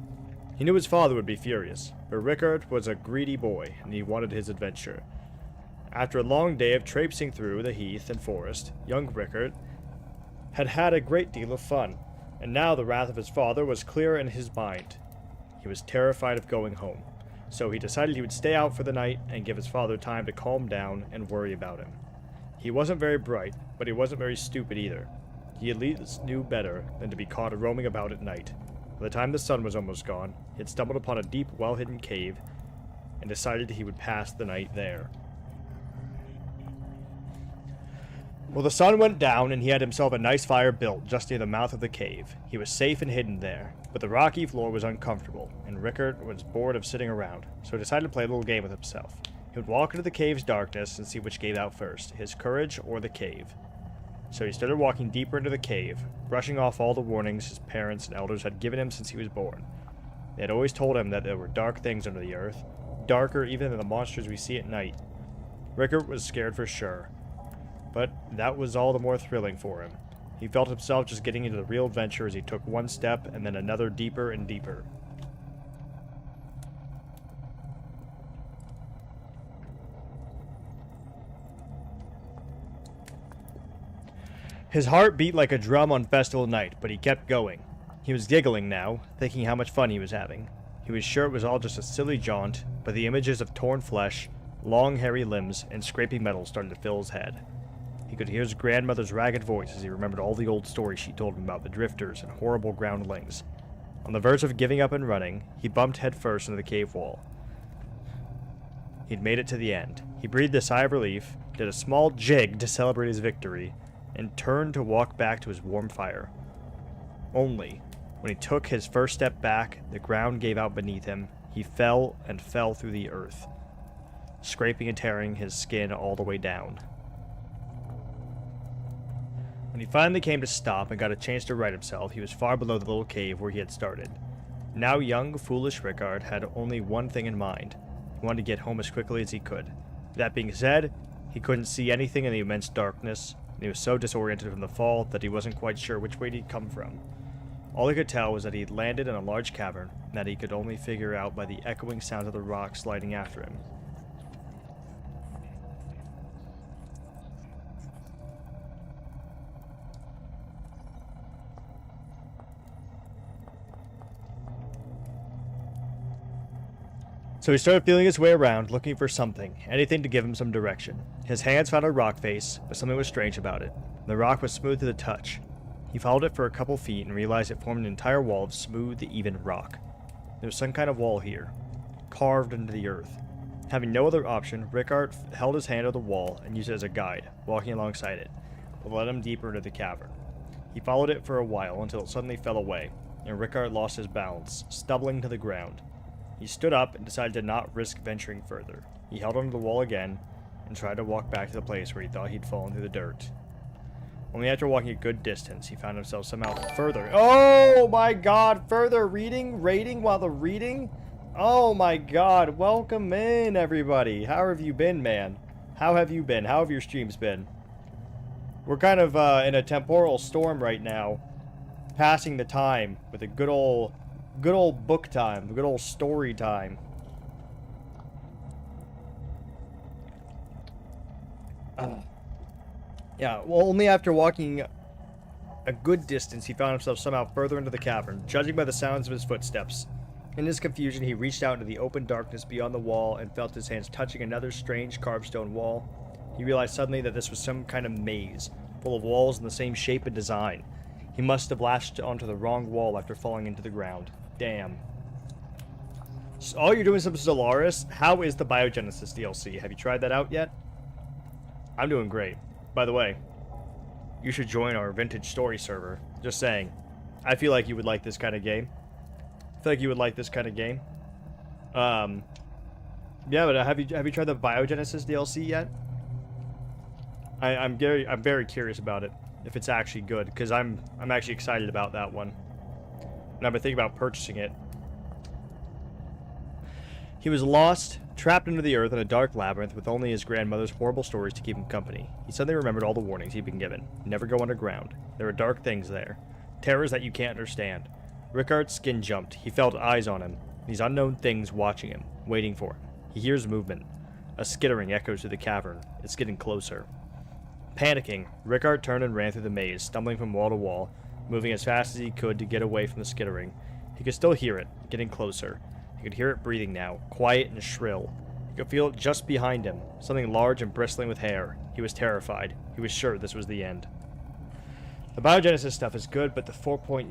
He knew his father would be furious, but Rickard was a greedy boy, and he wanted his adventure. After a long day of traipsing through the heath and forest, young Rickard had had a great deal of fun, and now the wrath of his father was clear in his mind. He was terrified of going home, so he decided he would stay out for the night and give his father time to calm down and worry about him. He wasn't very bright, but he wasn't very stupid either. He at least knew better than to be caught roaming about at night. By the time the sun was almost gone, he had stumbled upon a deep, well-hidden cave and decided he would pass the night there. Well, the sun went down and he had himself a nice fire built just near the mouth of the cave. He was safe and hidden there, but the rocky floor was uncomfortable, and Rickard was bored of sitting around, so he decided to play a little game with himself. He would walk into the cave's darkness and see which gave out first, his courage or the cave. So he started walking deeper into the cave, brushing off all the warnings his parents and elders had given him since he was born. They had always told him that there were dark things under the earth, darker even than the monsters we see at night. Rickard was scared for sure, but that was all the more thrilling for him. He felt himself just getting into the real adventure as he took one step and then another deeper and deeper. His heart beat like a drum on festival night, but he kept going. He was giggling now, thinking how much fun he was having. He was sure it was all just a silly jaunt, but the images of torn flesh, long hairy limbs, and scraping metal started to fill his head. He could hear his grandmother's ragged voice as he remembered all the old stories she told him about the drifters and horrible groundlings. On the verge of giving up and running, he bumped headfirst into the cave wall. He'd made it to the end. He breathed a sigh of relief, did a small jig to celebrate his victory, and turned to walk back to his warm fire. Only, when he took his first step back, the ground gave out beneath him. He fell and fell through the earth, scraping and tearing his skin all the way down. When he finally came to stop and got a chance to right himself, he was far below the little cave where he had started. Now young, foolish Rickard had only one thing in mind. He wanted to get home as quickly as he could. That being said, he couldn't see anything in the immense darkness, and he was so disoriented from the fall that he wasn't quite sure which way he'd come from. All he could tell was that he'd landed in a large cavern, and that he could only figure out by the echoing sound of the rocks sliding after him. So he started feeling his way around, looking for something, anything to give him some direction. His hands found a rock face, but something was strange about it. The rock was smooth to the touch. He followed it for a couple feet and realized it formed an entire wall of smooth, even rock. There was some kind of wall here, carved into the earth. Having no other option, Rickard held his hand on the wall and used it as a guide, walking alongside it, but led him deeper into the cavern. He followed it for a while until it suddenly fell away, and Rickard lost his balance, stumbling to the ground. He stood up and decided to not risk venturing further. He held onto the wall again and tried to walk back to the place where he thought he'd fallen through the dirt. Only after walking a good distance, he found himself somehow further. Oh my god, further raiding while the reading? Oh my god, welcome in everybody. How have you been, man? How have you been? How have your streams been? We're kind of in a temporal storm right now, passing the time with a good old book time, good old story time. Yeah, well, only after walking a good distance, he found himself somehow further into the cavern, judging by the sounds of his footsteps. In his confusion, he reached out into the open darkness beyond the wall and felt his hands touching another strange carved stone wall. He realized suddenly that this was some kind of maze, full of walls in the same shape and design. He must have latched onto the wrong wall after falling into the ground. Damn. So all you're doing is some Stellaris? How is the Biogenesis DLC? Have you tried that out yet? I'm doing great. By the way, you should join our Vintage Story server. Just saying. I feel like you would like this kind of game. I feel like you would like this kind of game. Yeah, but have you tried the Biogenesis DLC yet? I'm very curious about it. If it's actually good, because I'm actually excited about that one. And I've been thinking about purchasing it. He was lost, trapped under the earth in a dark labyrinth with only his grandmother's horrible stories to keep him company. He suddenly remembered all the warnings he'd been given. Never go underground. There are dark things there. Terrors that you can't understand. Rickard's skin jumped. He felt eyes on him. These unknown things watching him, waiting for him. He hears movement. A skittering echoes through the cavern. It's getting closer. Panicking, Rickard turned and ran through the maze, stumbling from wall to wall, moving as fast as he could to get away from the skittering. He could still hear it, getting closer. He could hear it breathing now, quiet and shrill. He could feel it just behind him, something large and bristling with hair. He was terrified. He was sure this was the end. The Biogenesis stuff is good, but the 4.0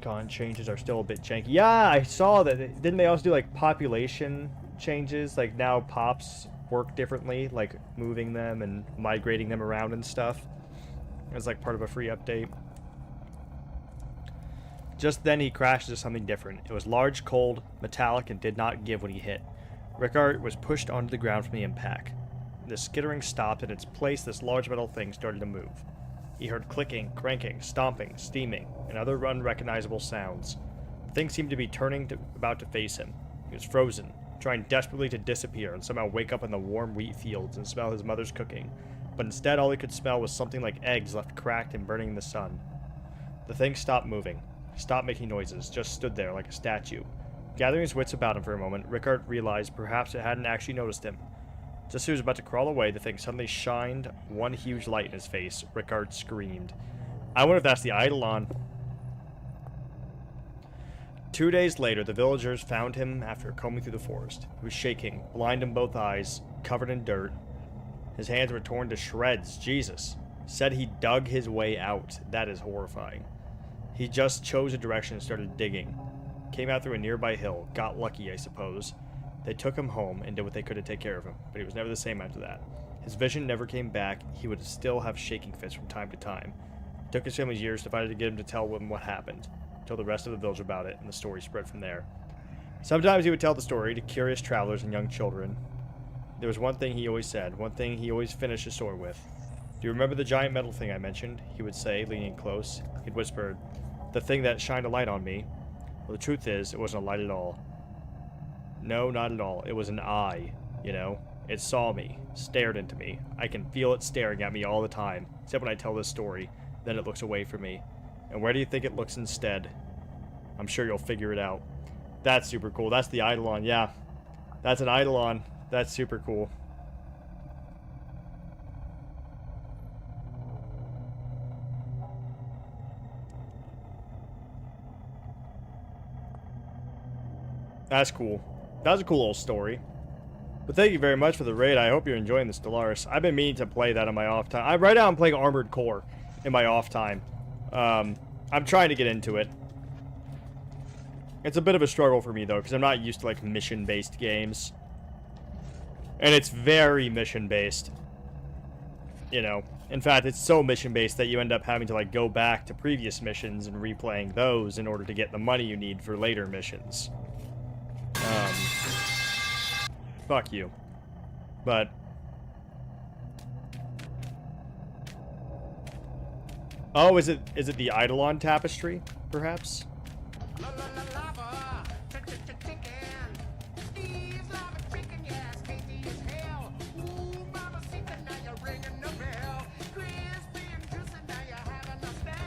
econ changes are still a bit janky. Yeah, I saw that. Didn't they also do, like, population changes? Like, now pops work differently, like moving them and migrating them around and stuff. It's like part of a free update. Just then he crashed into something different. It was large, cold, metallic, and did not give when he hit. Rickard was pushed onto the ground from the impact. The skittering stopped. In its place, this large metal thing started to move. He heard clicking, cranking, stomping, steaming, and other unrecognizable sounds. The thing seemed to be about to face him. He was frozen, trying desperately to disappear and somehow wake up in the warm wheat fields and smell his mother's cooking. But instead, all he could smell was something like eggs left cracked and burning in the sun. The thing stopped moving. Stopped making noises, just stood there like a statue. Gathering his wits about him for a moment, Rickard realized perhaps it hadn't actually noticed him. Just as he was about to crawl away, the thing suddenly shined one huge light in his face. Rickard screamed. I wonder if that's the Eidolon. 2 days later, the villagers found him after combing through the forest. He was shaking, blind in both eyes, covered in dirt. His hands were torn to shreds. Jesus. Said he dug his way out. That is horrifying. He just chose a direction and started digging. Came out through a nearby hill. Got lucky, I suppose. They took him home and did what they could to take care of him, but he was never the same after that. His vision never came back. He would still have shaking fits from time to time. It took his family years to finally get him to tell them what happened. Told the rest of the village about it, and the story spread from there. Sometimes he would tell the story to curious travelers and young children. There was one thing he always said, one thing he always finished his story with. Do you remember the giant metal thing I mentioned? He would say, leaning close. He'd whisper, the thing that shined a light on me. Well, the truth is, it wasn't a light at all. No, not at all. It was an eye, you know? It saw me, stared into me. I can feel it staring at me all the time, except when I tell this story. Then it looks away from me. And where do you think it looks instead? I'm sure you'll figure it out. That's super cool. That's the Eidolon, yeah. That's an Eidolon. That's super cool. That's cool. That was a cool little story. But thank you very much for the raid. I hope you're enjoying the Stellaris. I've been meaning to play that on my off time. Right now I'm playing Armored Core in my off time. I'm trying to get into it. It's a bit of a struggle for me, though, because I'm not used to, like, mission-based games. And it's very mission-based. You know. In fact, it's so mission-based that you end up having to, like, go back to previous missions and replaying those in order to get the money you need for later missions. Fuck you. But... oh, is it the Eidolon tapestry, perhaps?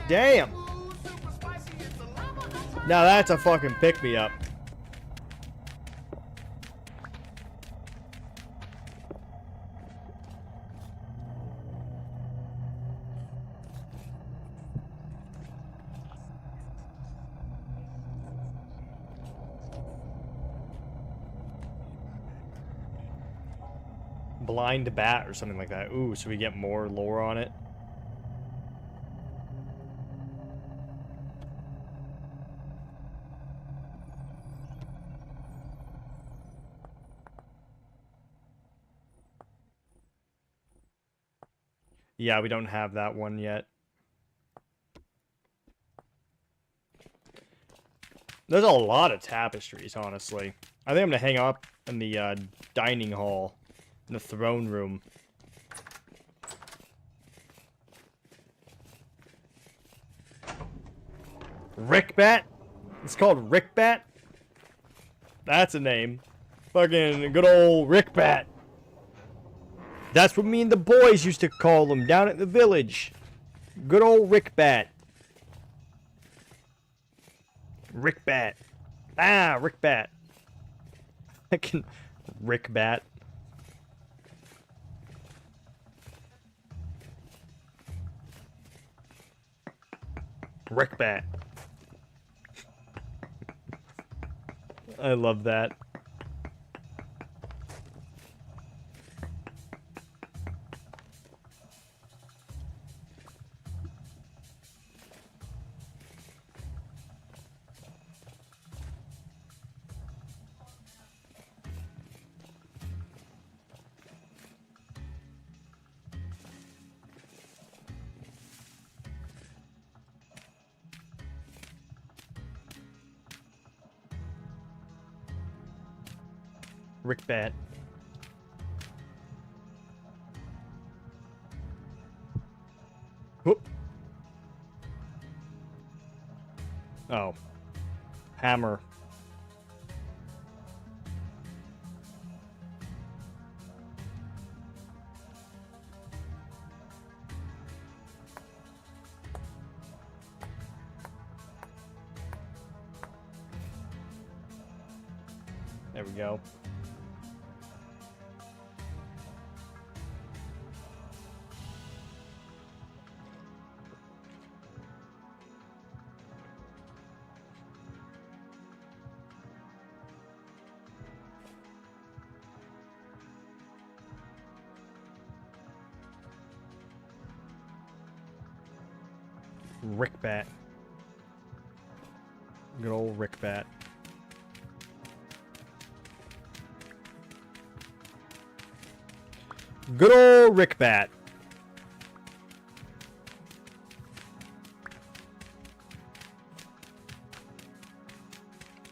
Damn! Now that's a fucking pick-me-up. Blind bat or something like that. Ooh, so we get more lore on it. Yeah, we don't have that one yet. There's a lot of tapestries, honestly. I think I'm gonna hang up in the dining hall, in the throne room. Rickbat? It's called Rickbat? That's a name. Fucking good old Rickbat. That's what me and the boys used to call him down at the village. Good old Rickbat. Rickbat. Ah, Rickbat. I can Rickbat. Rickbat. I love that. Rickbat. Whoop. Oh. Hammer. There we go. Rickbat. Good old Rickbat. Good old Rickbat.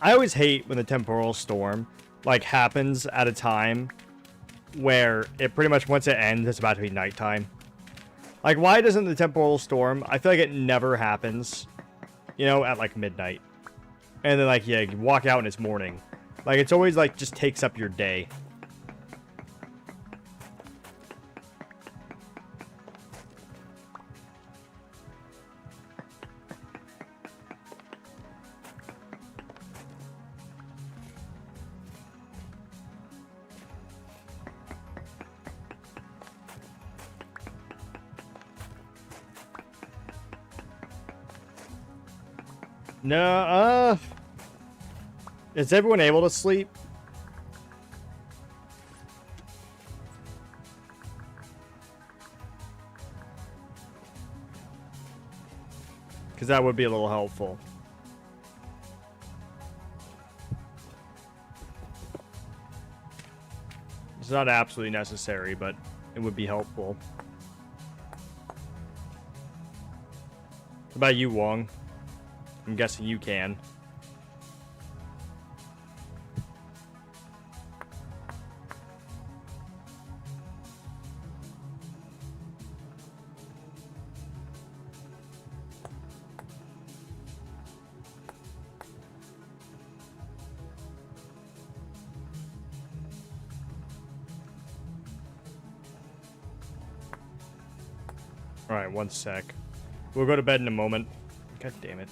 I always hate when the temporal storm like happens at a time where it pretty much once it ends it's about to be nighttime. Like, why doesn't the temporal storm, I feel like it never happens, you know, at like midnight. And then like, yeah, you walk out and it's morning. Like, it's always like just takes up your day. No, is everyone able to sleep? Because that would be a little helpful. It's not absolutely necessary, but it would be helpful. What about you, Wong? I'm guessing you can. Alright, one sec. We'll go to bed in a moment. God damn it.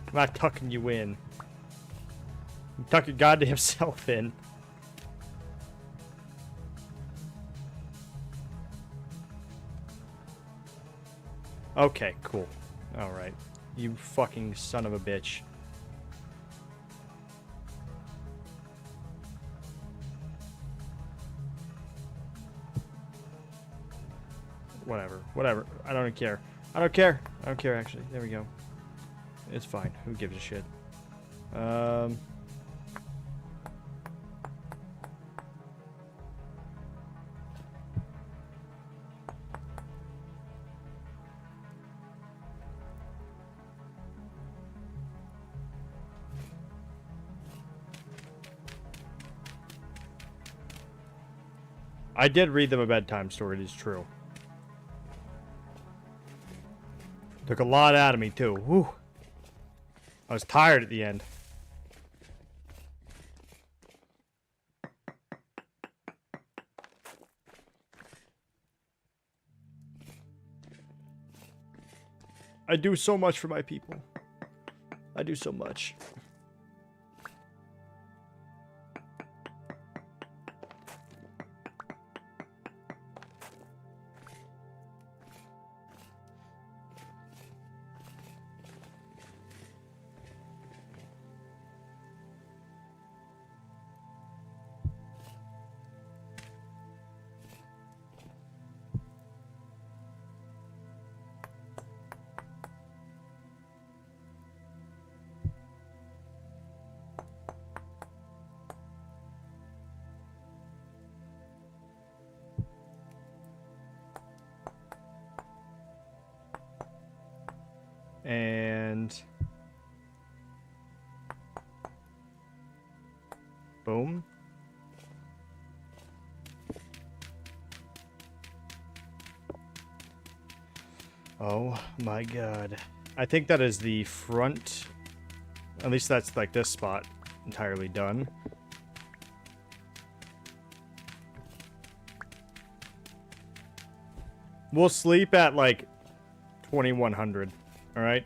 I'm not tucking you in. Tuck your goddamn self in. Okay, cool. Alright. You fucking son of a bitch. Whatever. I don't care. I don't care, actually. There we go. It's fine. Who gives a shit? I did read them a bedtime story, it is true. Took a lot out of me, too. Whew. I was tired at the end. I do so much for my people. I do so much. And boom. Oh my god. I think that is the front. At least that's like this spot entirely done. We'll sleep at like 2100. All right.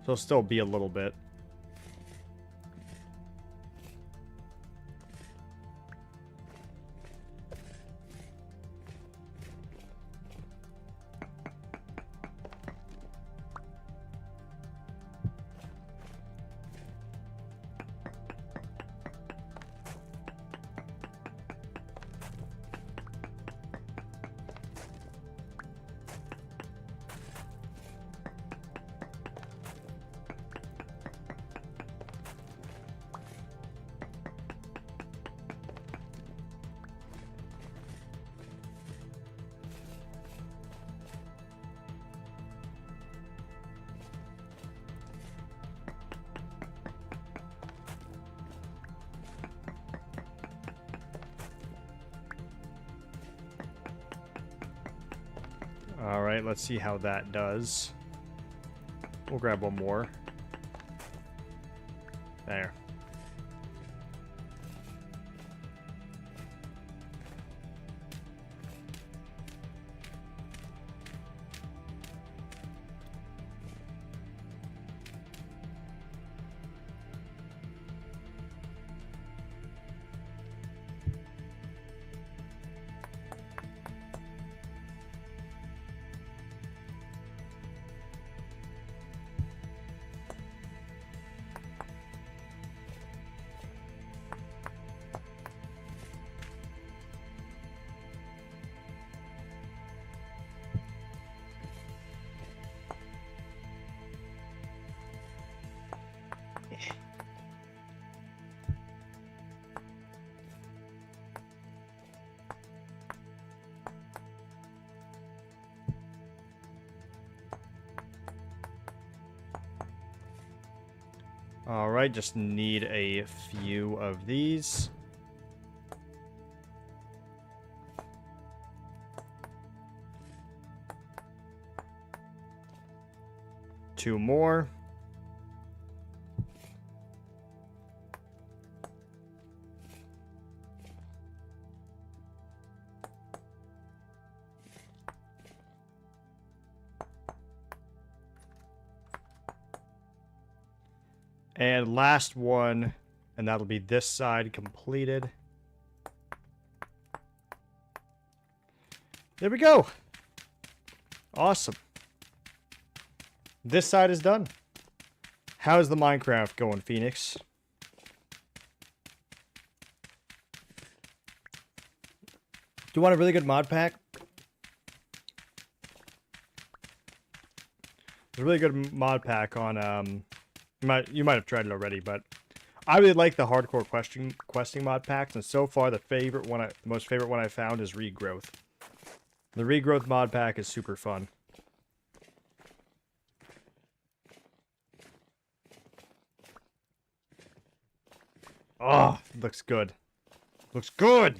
So it'll still be a little bit. All right, let's see how that does. We'll grab one more. There. All right, just need a few of these. Two more. And last one, and that'll be this side completed. There we go. Awesome. This side is done. How's the Minecraft going, Phoenix? Do you want a really good mod pack? There's a really good mod pack on you might have tried it already, but I really like the hardcore questing mod packs, and so far the most favorite one I found is Regrowth. The Regrowth mod pack is super fun. Oh, looks good. Looks good.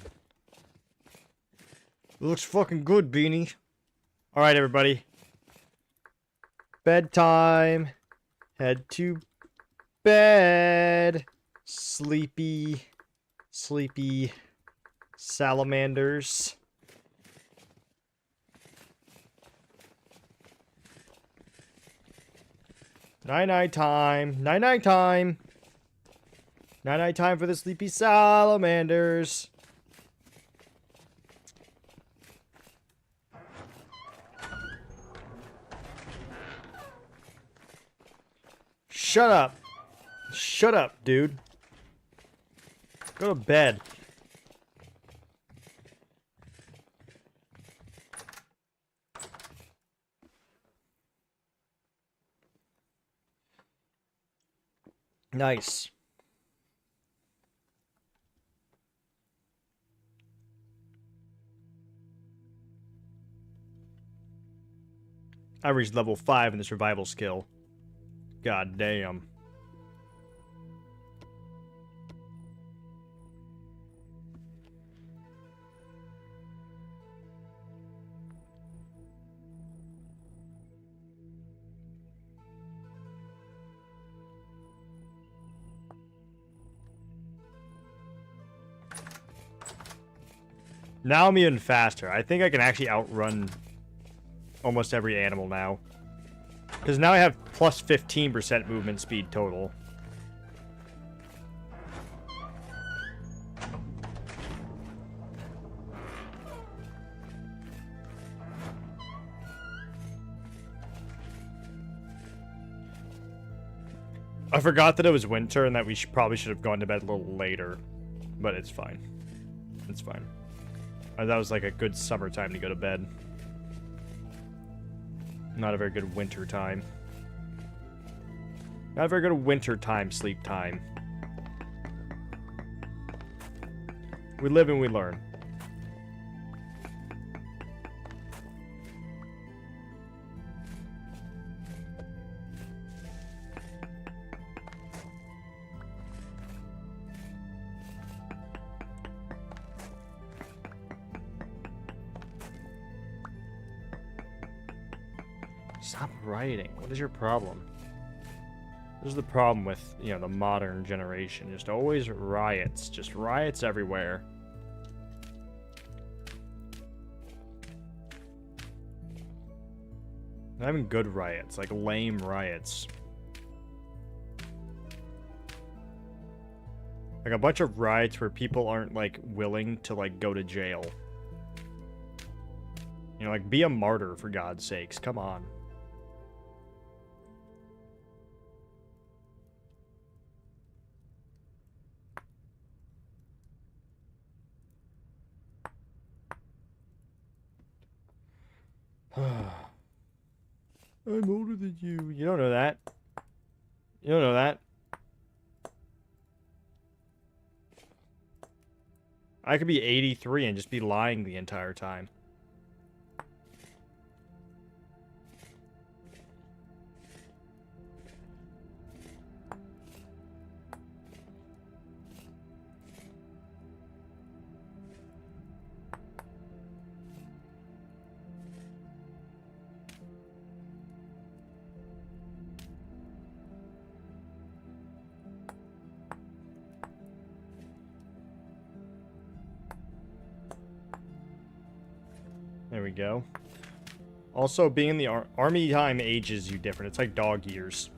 Looks fucking good, Beanie. All right, everybody. Bedtime. Head to bed. Sleepy, sleepy salamanders. Night-night time. Night-night time. Night-night time for the sleepy salamanders. Shut up. Shut up, dude. Go to bed. Nice. I reached level 5 in the survival skill. God damn. Now I'm even faster. I think I can actually outrun almost every animal now. Because now I have plus 15% movement speed total. I forgot that it was winter and that we probably should have gone to bed a little later. But it's fine. It's fine. That was like a good summer time to go to bed. Not a very good winter time. Not a very good winter time, sleep time. We live and we learn. Stop writing. What is your problem? This is the problem with, you know, the modern generation. Just always riots. Just riots everywhere. Not even good riots, like lame riots. Like a bunch of riots where people aren't, like, willing to, like, go to jail. You know, like, be a martyr, for God's sakes. Come on. I'm older than you. You don't know that. You don't know that. I could be 83 and just be lying the entire time. There we go. Also, being in the army time ages you different. It's like dog years.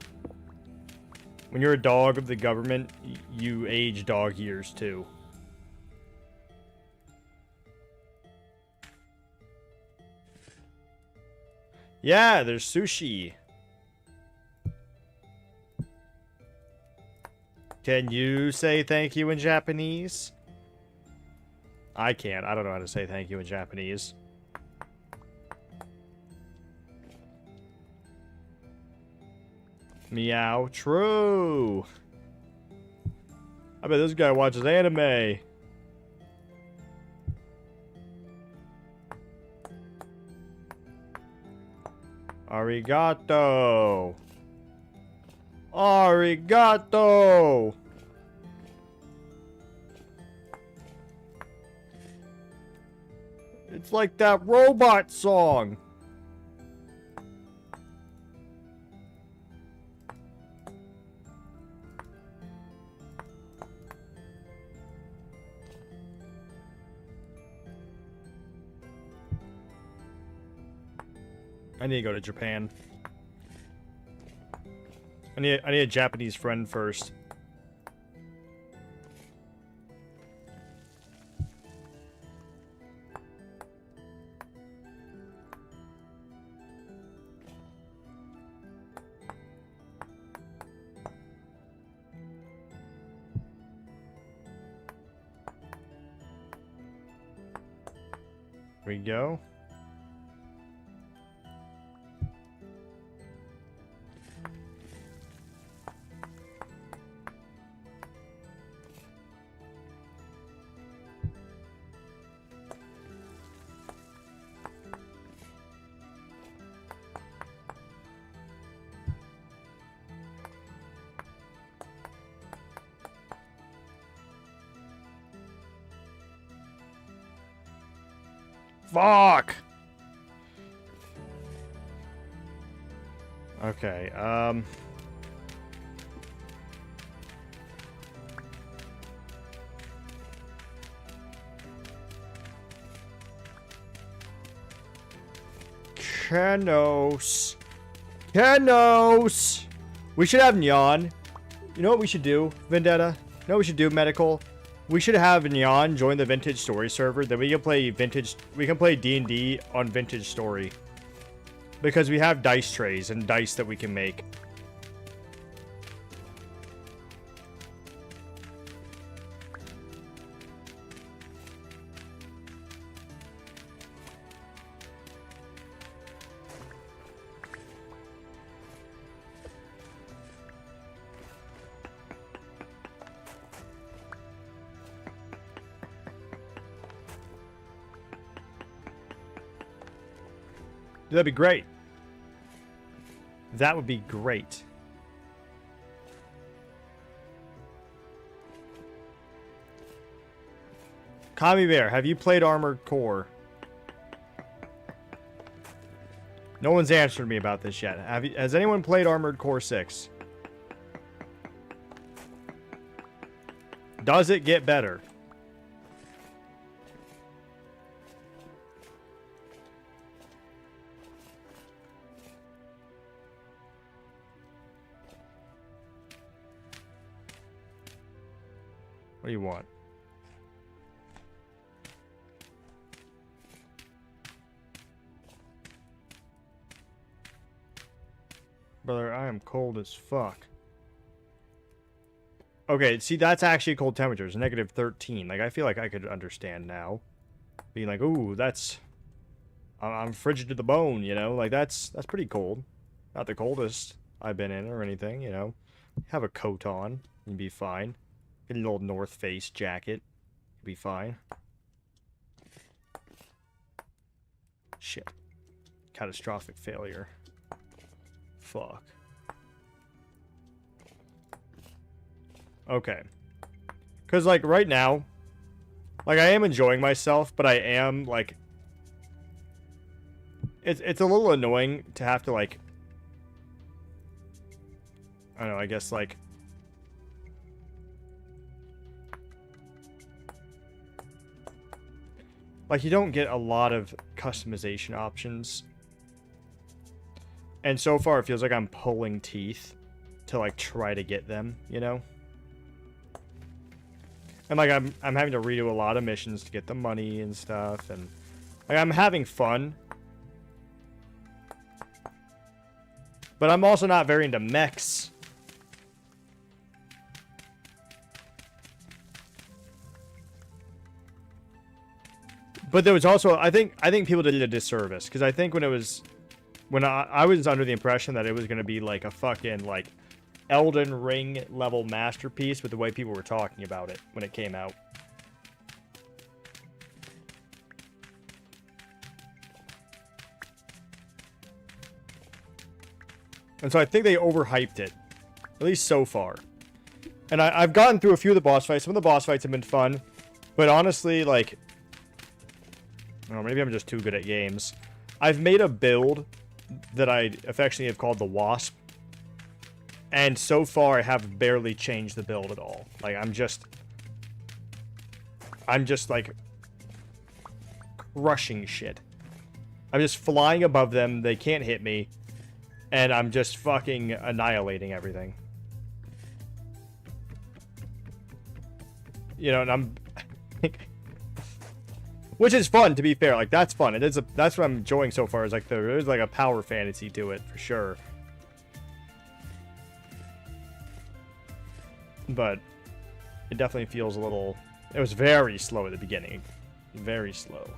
When you're a dog of the government, you age dog years too. Yeah, there's sushi. Can you say thank you in Japanese? I can't. I don't know how to say thank you in Japanese. Meow. True. I bet this guy watches anime. Arigato. Arigato. It's like that robot song. I need to go to Japan. I need a Japanese friend first. Here we go. Fuck! Okay, Kenos. Kenos! We should have Nyan. You know what we should do, Vendetta? You know what we should do, Medical? We should have Nyan join the Vintage Story server. Then we can play D&D on Vintage Story. Because we have dice trays and dice that we can make. That'd be great. That would be great. Kami Bear, have you played Armored Core? No one's answered me about this yet. Has anyone played Armored Core 6? Does it get better? What do you want? Brother, I am cold as fuck. Okay, see, that's actually cold temperatures. Negative 13. Like, I feel like I could understand now. Being like, ooh, that's... I'm frigid to the bone, you know? Like, that's pretty cold. Not the coldest I've been in or anything, you know? Have a coat on. You'd be fine. Get a little North Face jacket. You'd be fine. Shit. Catastrophic failure. Fuck. Okay. Because, like, right now, like, I am enjoying myself, but I am, like... It's a little annoying to have to, like... I don't know, I guess, like... Like, you don't get a lot of customization options. And so far, it feels like I'm pulling teeth to, like, try to get them, you know? And, like, I'm having to redo a lot of missions to get the money and stuff, and... Like, I'm having fun. But I'm also not very into mechs. But there was also, I think people did it a disservice, because I think when I was under the impression that it was going to be like a fucking like Elden Ring level masterpiece with the way people were talking about it when it came out. And so I think they overhyped it, at least so far. And I've gotten through a few of the boss fights. Some of the boss fights have been fun, but honestly, like, oh, maybe I'm just too good at games. I've made a build that I affectionately have called the Wasp, and so far I have barely changed the build at all. Like, I'm just like crushing shit. I'm just flying above them. They can't hit me. And I'm just fucking annihilating everything. You know, and I'm... Which is fun, to be fair. Like, that's fun. That's what I'm enjoying so far, is like there's like a power fantasy to it, for sure. But it definitely feels a little... It was very slow at the beginning. Very slow.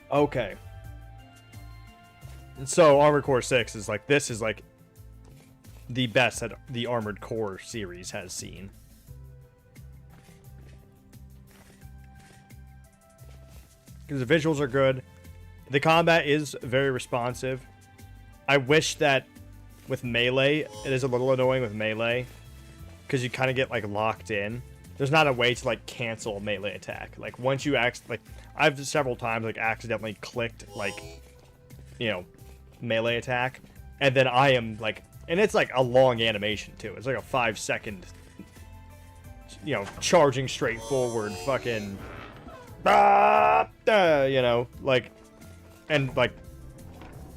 Okay. So Armored Core 6 is like, this is like the best that the Armored Core series has seen. Because the visuals are good. The combat is very responsive. I wish that with melee, it is a little annoying with melee, because you kind of get like locked in. There's not a way to like cancel a melee attack. Like once you I've several times like accidentally clicked like, you know, melee attack, and then I am like, and it's like a long animation too. It's like a 5-second, you know, charging straight forward, fucking, you know, like, and like,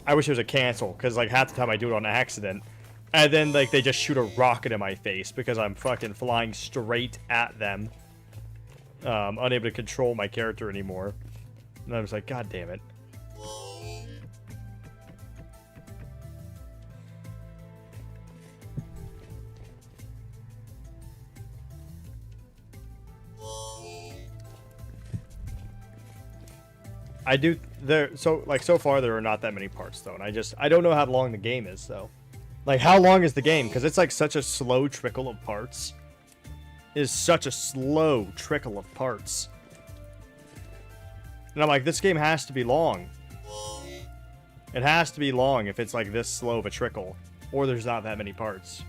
I wish there was a cancel, because like half the time I do it on accident. And then, like, they just shoot a rocket in my face because I'm fucking flying straight at them. Unable to control my character anymore. And I was like, God damn it. So far there are not that many parts, though. And I don't know how long the game is, though. Like, how long is the game? Because it's, like, such a slow trickle of parts. It is such a slow trickle of parts. And I'm like, this game has to be long. It has to be long if it's, like, this slow of a trickle. Or there's not that many parts.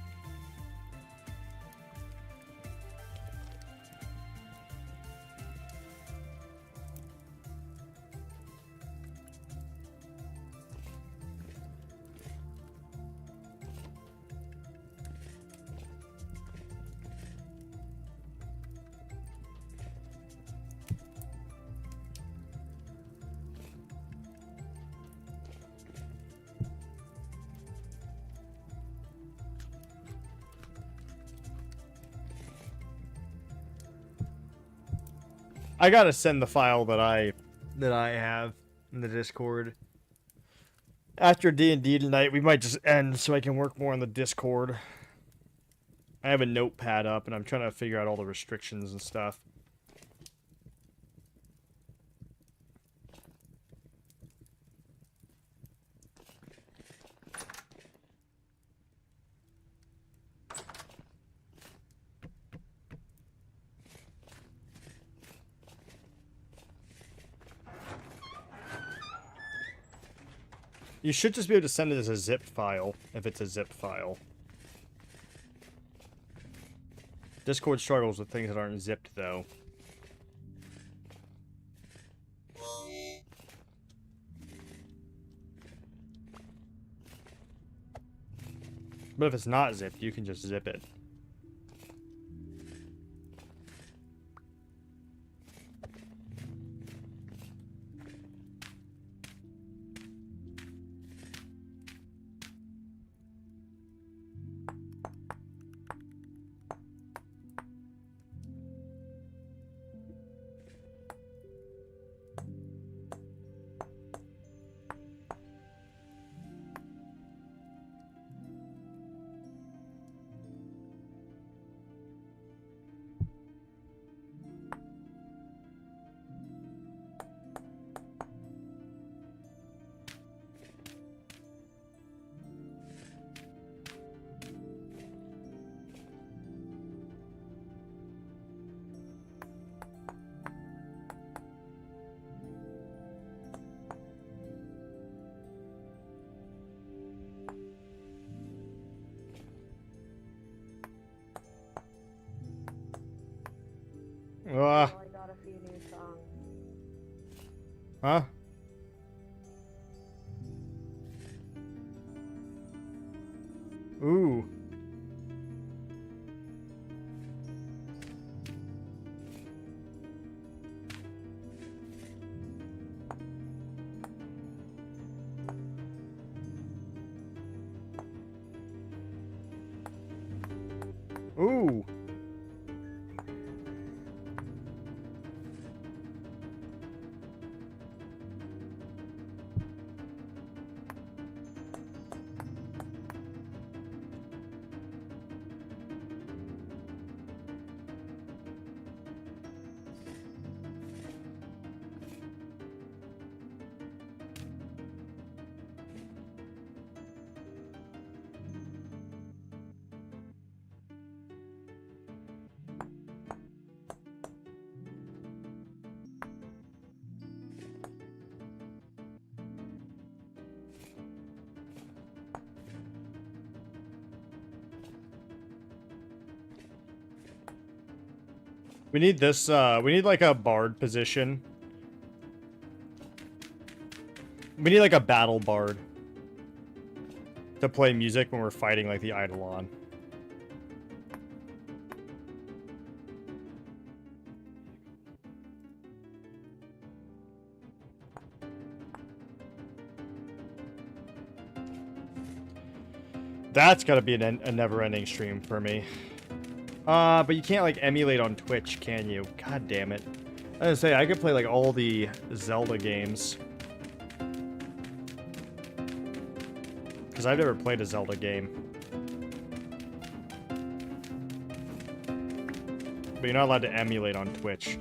I gotta send the file that I have in the Discord. After D&D tonight, we might just end so I can work more on the Discord. I have a notepad up, and I'm trying to figure out all the restrictions and stuff. You should just be able to send it as a zip file, if it's a zip file. Discord struggles with things that aren't zipped, though. But if it's not zipped, you can just zip it. Huh? Ooh. Ooh. We need this, we need like a bard position. We need like a battle bard to play music when we're fighting like the Eidolon. That's gotta be a never-ending stream for me. But you can't like emulate on Twitch, can you? God damn it. I was gonna say, I could play like all the Zelda games. Because I've never played a Zelda game. But you're not allowed to emulate on Twitch.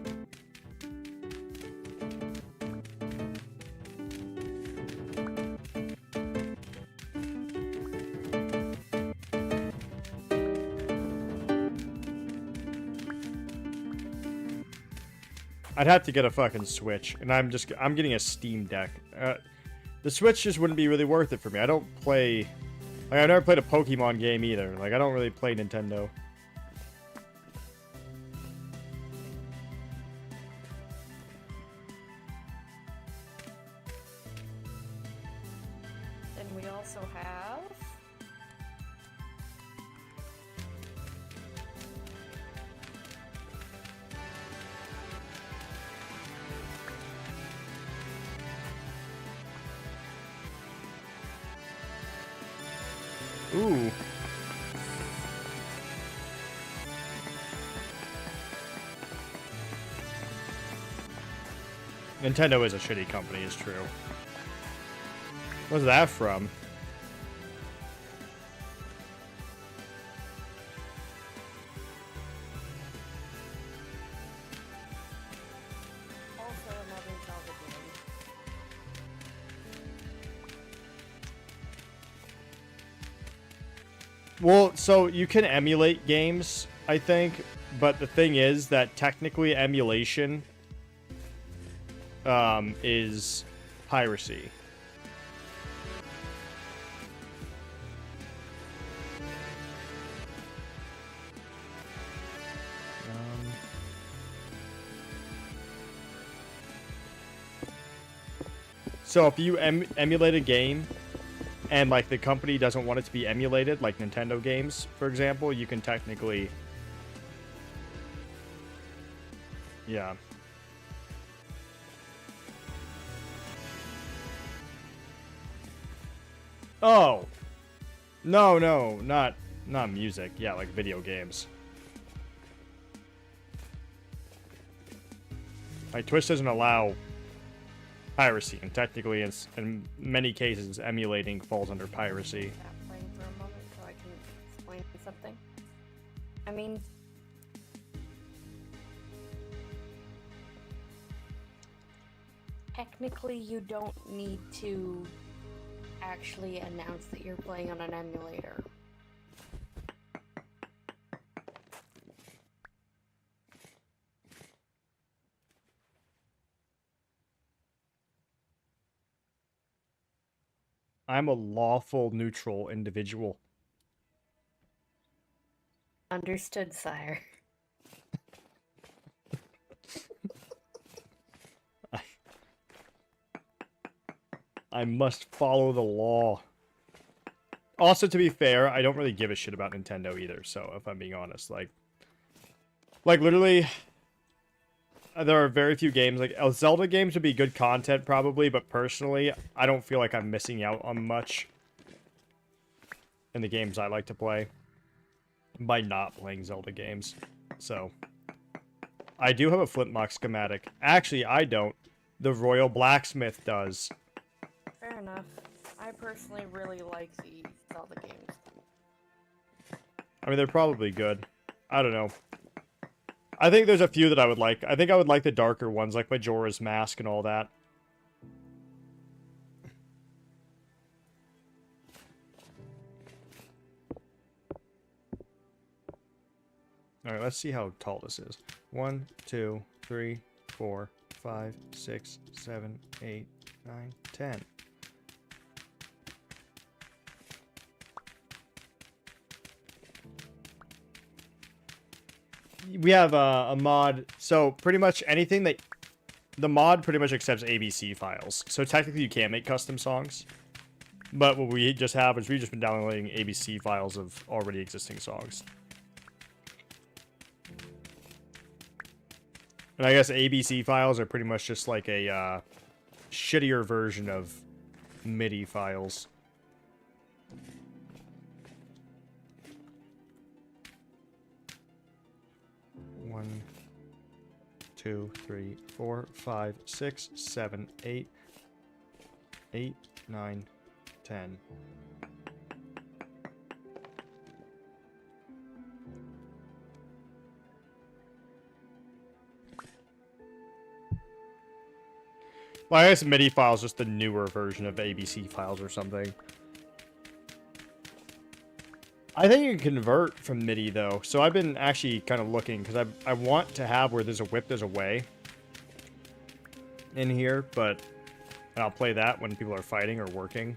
I'd have to get a fucking Switch, and I'm getting a Steam Deck. The Switch just wouldn't be really worth it for me. I don't play, like, I've never played a Pokemon game either. Like, I don't really play Nintendo. Then we also have Ooh. Nintendo is a shitty company, is true. What's that from? also another Zelda game. Well, so you can emulate games, I think, but the thing is that technically emulation is piracy. So if you emulate a game and like the company doesn't want it to be emulated, like Nintendo games, for example, you can technically, yeah. Oh, no, not music. Yeah, like video games. Like Twitch doesn't allow piracy, and technically, in many cases, emulating falls under piracy. Stop playing for a moment so I can explain something. I mean, technically, you don't need to actually announce that you're playing on an emulator. I'm a lawful neutral individual. Understood, sire. I must follow the law. Also, to be fair, I don't really give a shit about Nintendo either, so if I'm being honest, like literally, there are very few games, like, Zelda games would be good content probably, but personally, I don't feel like I'm missing out on much in the games I like to play by not playing Zelda games, so. I do have a Flintlock schematic. Actually, I don't. The Royal Blacksmith does. Fair enough. I personally really like the Zelda games. I mean, they're probably good. I don't know. I think there's a few that I would like. I think I would like the darker ones, like Majora's Mask and all that. Alright, let's see how tall this is. 1, 2, 3, 4, 5, 6, 7, 8, 9, 10. We have a mod, so pretty much anything that... The mod pretty much accepts ABC files. So technically you can't make custom songs. But what we just have is we've just been downloading ABC files of already existing songs. And I guess ABC files are pretty much just like a shittier version of MIDI files. One, 2, 3, 4, 5, 6, 7, 8, 8, 9, 10. Well, I guess MIDI file is just the newer version of ABC files or something. I think you can convert from MIDI, though. So I've been actually kind of looking, because I want to have where there's a whip, there's a way in here, but I'll play that when people are fighting or working.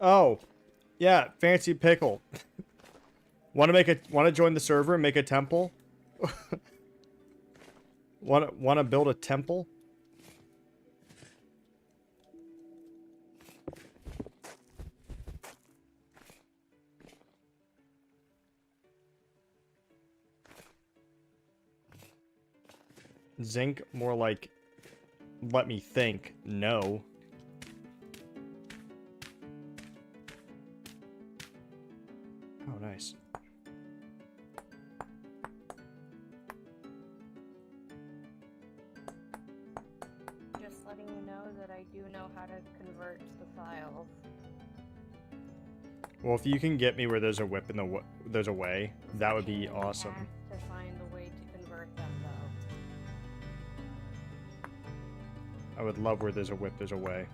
Oh, yeah, Fancy Pickle. Want to join the server and make a temple? want to build a temple? Zinc, more like, let me think. No. Oh, nice. Just letting you know that I do know how to convert the files. Well, if you can get me where there's a whip and there's a way, that would be awesome. To find a way to convert them, though. I would love where there's a whip, there's a way.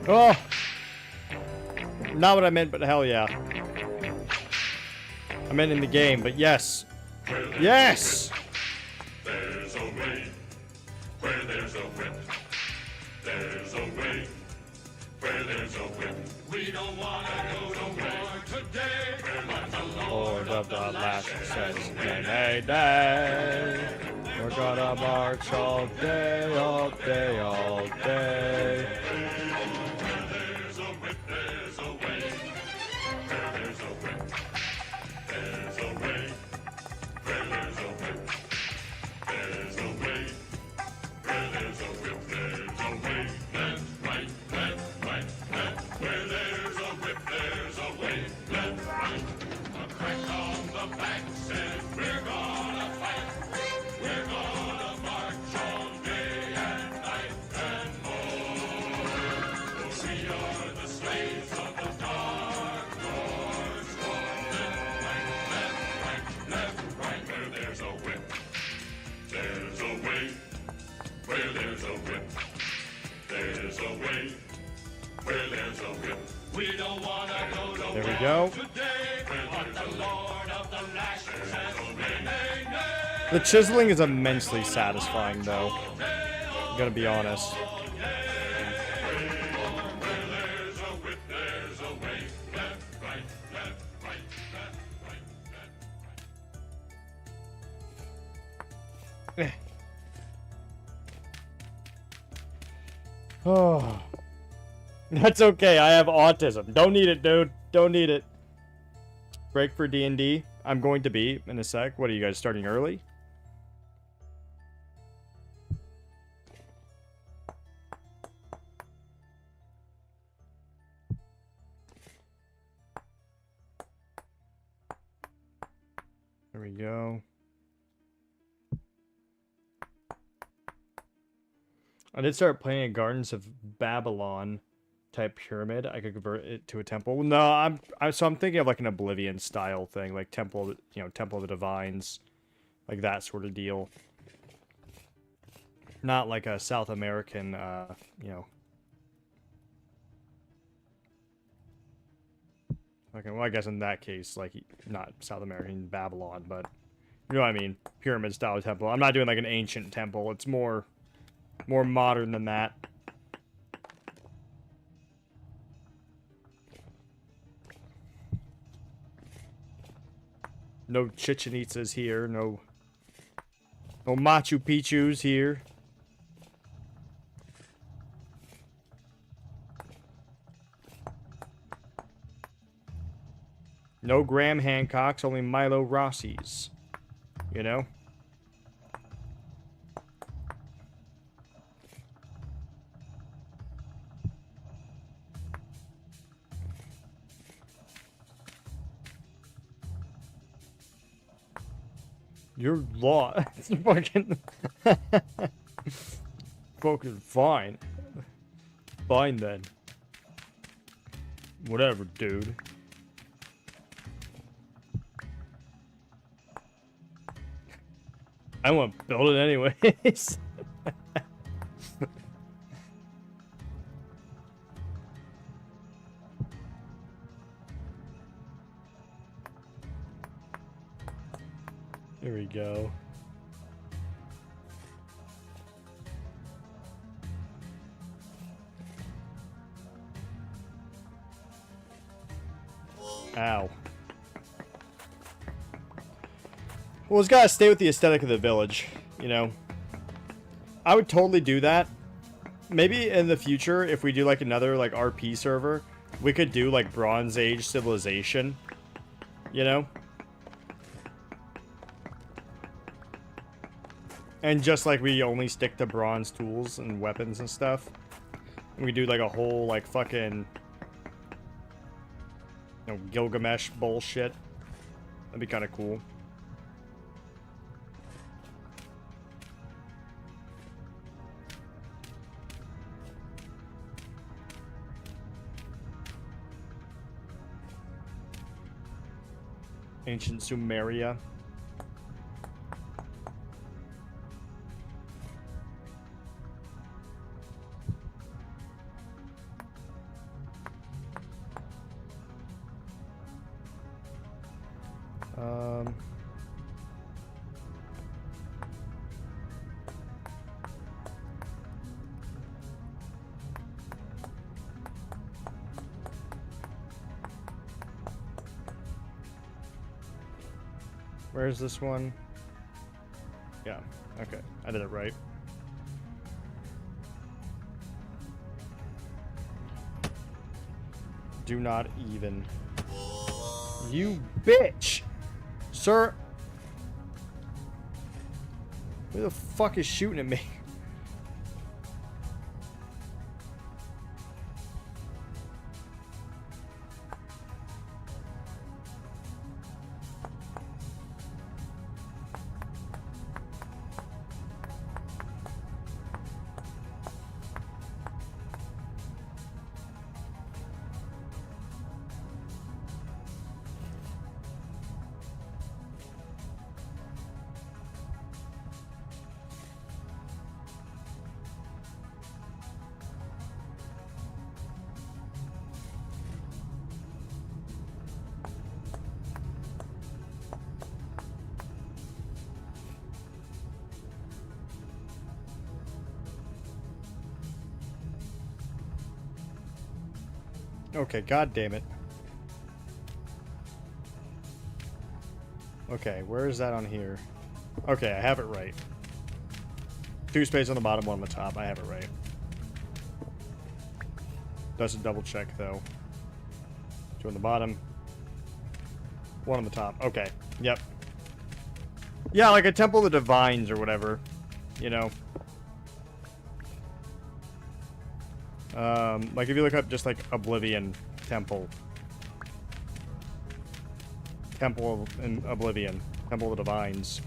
Oh! Not what I meant, but hell yeah. I meant in the game, but yes. Yes! There's a way where there's a whip. There's a way where there's a whip. We don't want to go to war today. But the Lord of the Lash says, nay, nay. We're gonna march all day, all day, all day. there's a whip, there's a way. Where there's a whip. There's a way where there's a whip. There's a way where there's a whip. There's a way. Left, right, left, right, left. Where there's a whip, there's a way. Left, right. A crack on the back says we're gonna fight. We're gonna march all day and night and more. whip. We don't wanna go to There we go. today, but the Lord of the Lashes has a nay, nay, nay. The chiseling is immensely satisfying, though. I'm gonna be honest. There's a whip, there's a way. Left, right, left, right, left, right, left. Oh. That's okay. I have autism. Don't need it, dude. Don't need it. Break for D&D. I'm going to be in a sec. What are you guys starting early? There we go. I did start playing a Gardens of Babylon type pyramid. I could convert it to a temple. No, I'm thinking of like an Oblivion style thing, like Temple, Temple of the Divines, like that sort of deal. Not like a South American, Okay, well, I guess in that case, like, not South American Babylon, but you know what I mean, pyramid style temple. I'm not doing like an ancient temple. It's more modern than that. No Chichen Itzas here. No Machu Picchu's here. No Graham Hancocks, only Milo Rossi's. You know? You're law. It's fucking... fucking fine. Fine then. Whatever, dude. I want to build it anyways. Here we go. Ow. Well, it's gotta stay with the aesthetic of the village, you know? I would totally do that. Maybe in the future, if we do like another like RP server, we could do like Bronze Age civilization, you know? And just like we only stick to bronze tools and weapons and stuff. And we do like a whole like fucking, Gilgamesh bullshit. That'd be kind of cool. Ancient Sumeria. Where's this one? Yeah, okay. I did it right. Do not even. You bitch! Sir! Who the fuck is shooting at me? Okay, god damn it. Okay, where is that on here? Okay, I have it right. 2 spaces on the bottom, 1 on the top. I have it right. Doesn't double check though. 2 on the bottom. 1 on the top. Okay. Yep. Yeah, like a Temple of the Divines or whatever. You know. Like if you look up just like Oblivion Temple. Temple in Oblivion. Temple of the Divines.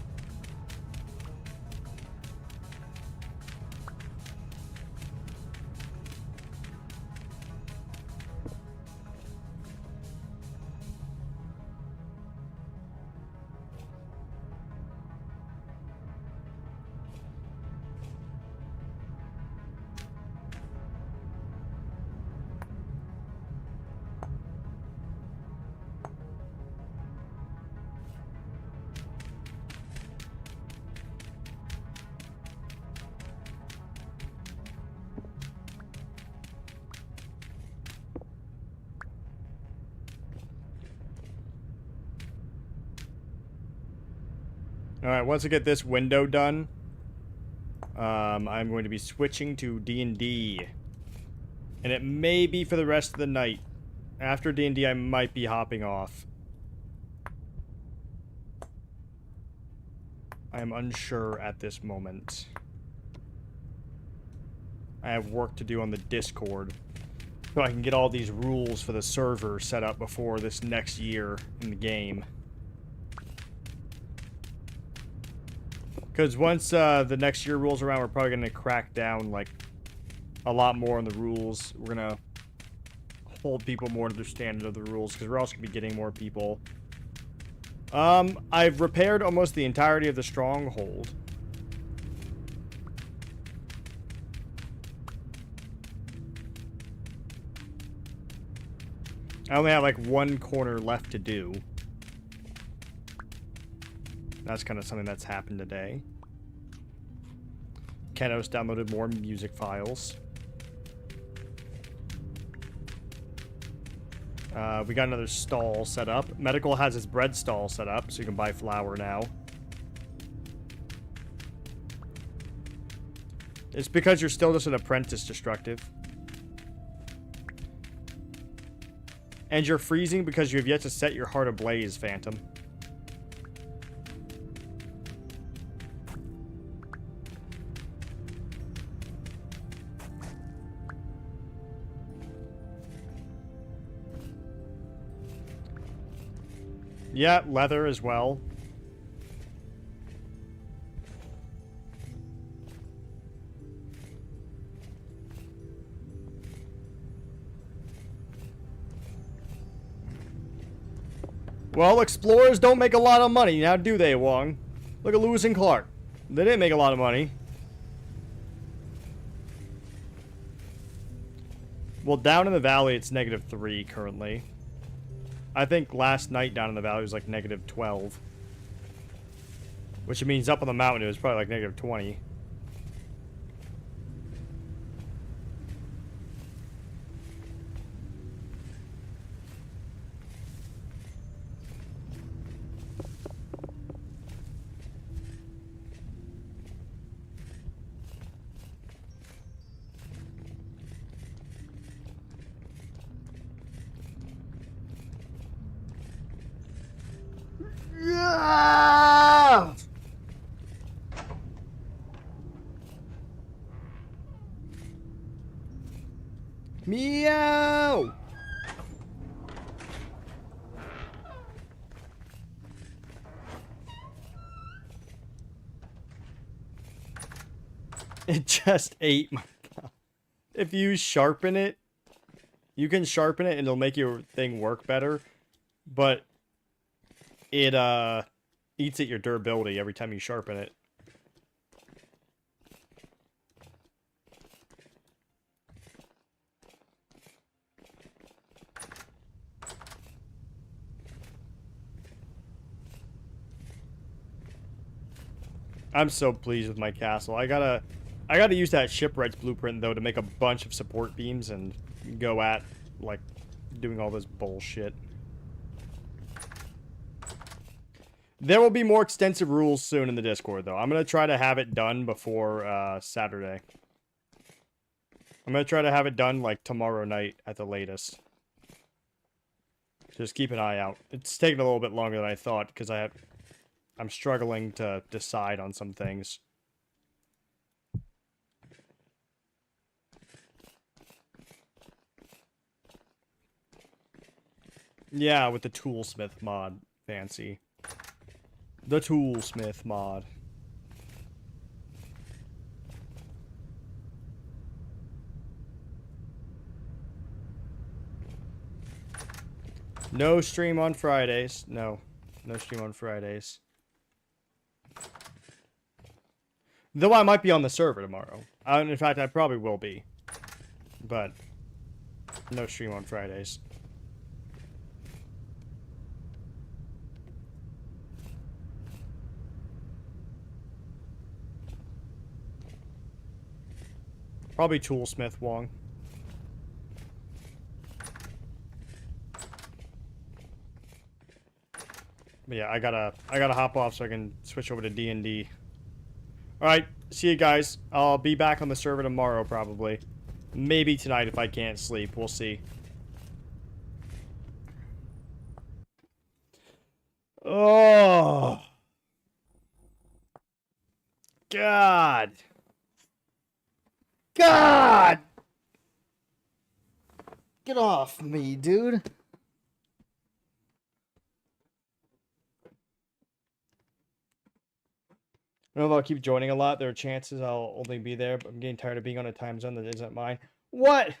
Alright, once I get this window done, I'm going to be switching to D&D. And it may be for the rest of the night. After D&D, I might be hopping off. I am unsure at this moment. I have work to do on the Discord, so I can get all these rules for the server set up before this next year in the game. Because once the next year rolls around, we're probably going to crack down, like, a lot more on the rules. We're going to hold people more to their standard of the rules, because we're also going to be getting more people. I've repaired almost the entirety of the stronghold. I only have, like, 1 corner left to do. That's kind of something that's happened today. Kenos downloaded more music files. We got another stall set up. Medical has its bread stall set up, so you can buy flour now. It's because you're still just an apprentice, Destructive. And you're freezing because you have yet to set your heart ablaze, Phantom. Yeah, leather as well. Well, explorers don't make a lot of money, now do they, Wong? Look at Lewis and Clark. They didn't make a lot of money. Well, down in the valley, it's -3 currently. I think last night down in the valley was like -12. Which means up on the mountain it was probably like -20. Yeah! Meow! It just ate my god. If you sharpen it, you can sharpen it and it'll make your thing work better, but it eats at your durability every time you sharpen it. I'm so pleased with my castle. I gotta use that shipwright's blueprint though to make a bunch of support beams and go at like doing all this bullshit. There will be more extensive rules soon in the Discord, though. I'm going to try to have it done before Saturday. I'm going to try to have it done, like, tomorrow night at the latest. Just keep an eye out. It's taking a little bit longer than I thought, because I'm struggling to decide on some things. Yeah, with the Toolsmith mod. Fancy. The Toolsmith mod. No stream on Fridays. No. No stream on Fridays. Though I might be on the server tomorrow. In fact, I probably will be. But no stream on Fridays. Probably Toolsmith Wong. But yeah, I gotta hop off so I can switch over to D&D. Alright, see you guys. I'll be back on the server tomorrow, probably. Maybe tonight if I can't sleep. We'll see. Oh. God. God! Get off me, dude. I don't know if I'll keep joining a lot. There are chances I'll only be there, but I'm getting tired of being on a time zone that isn't mine. What?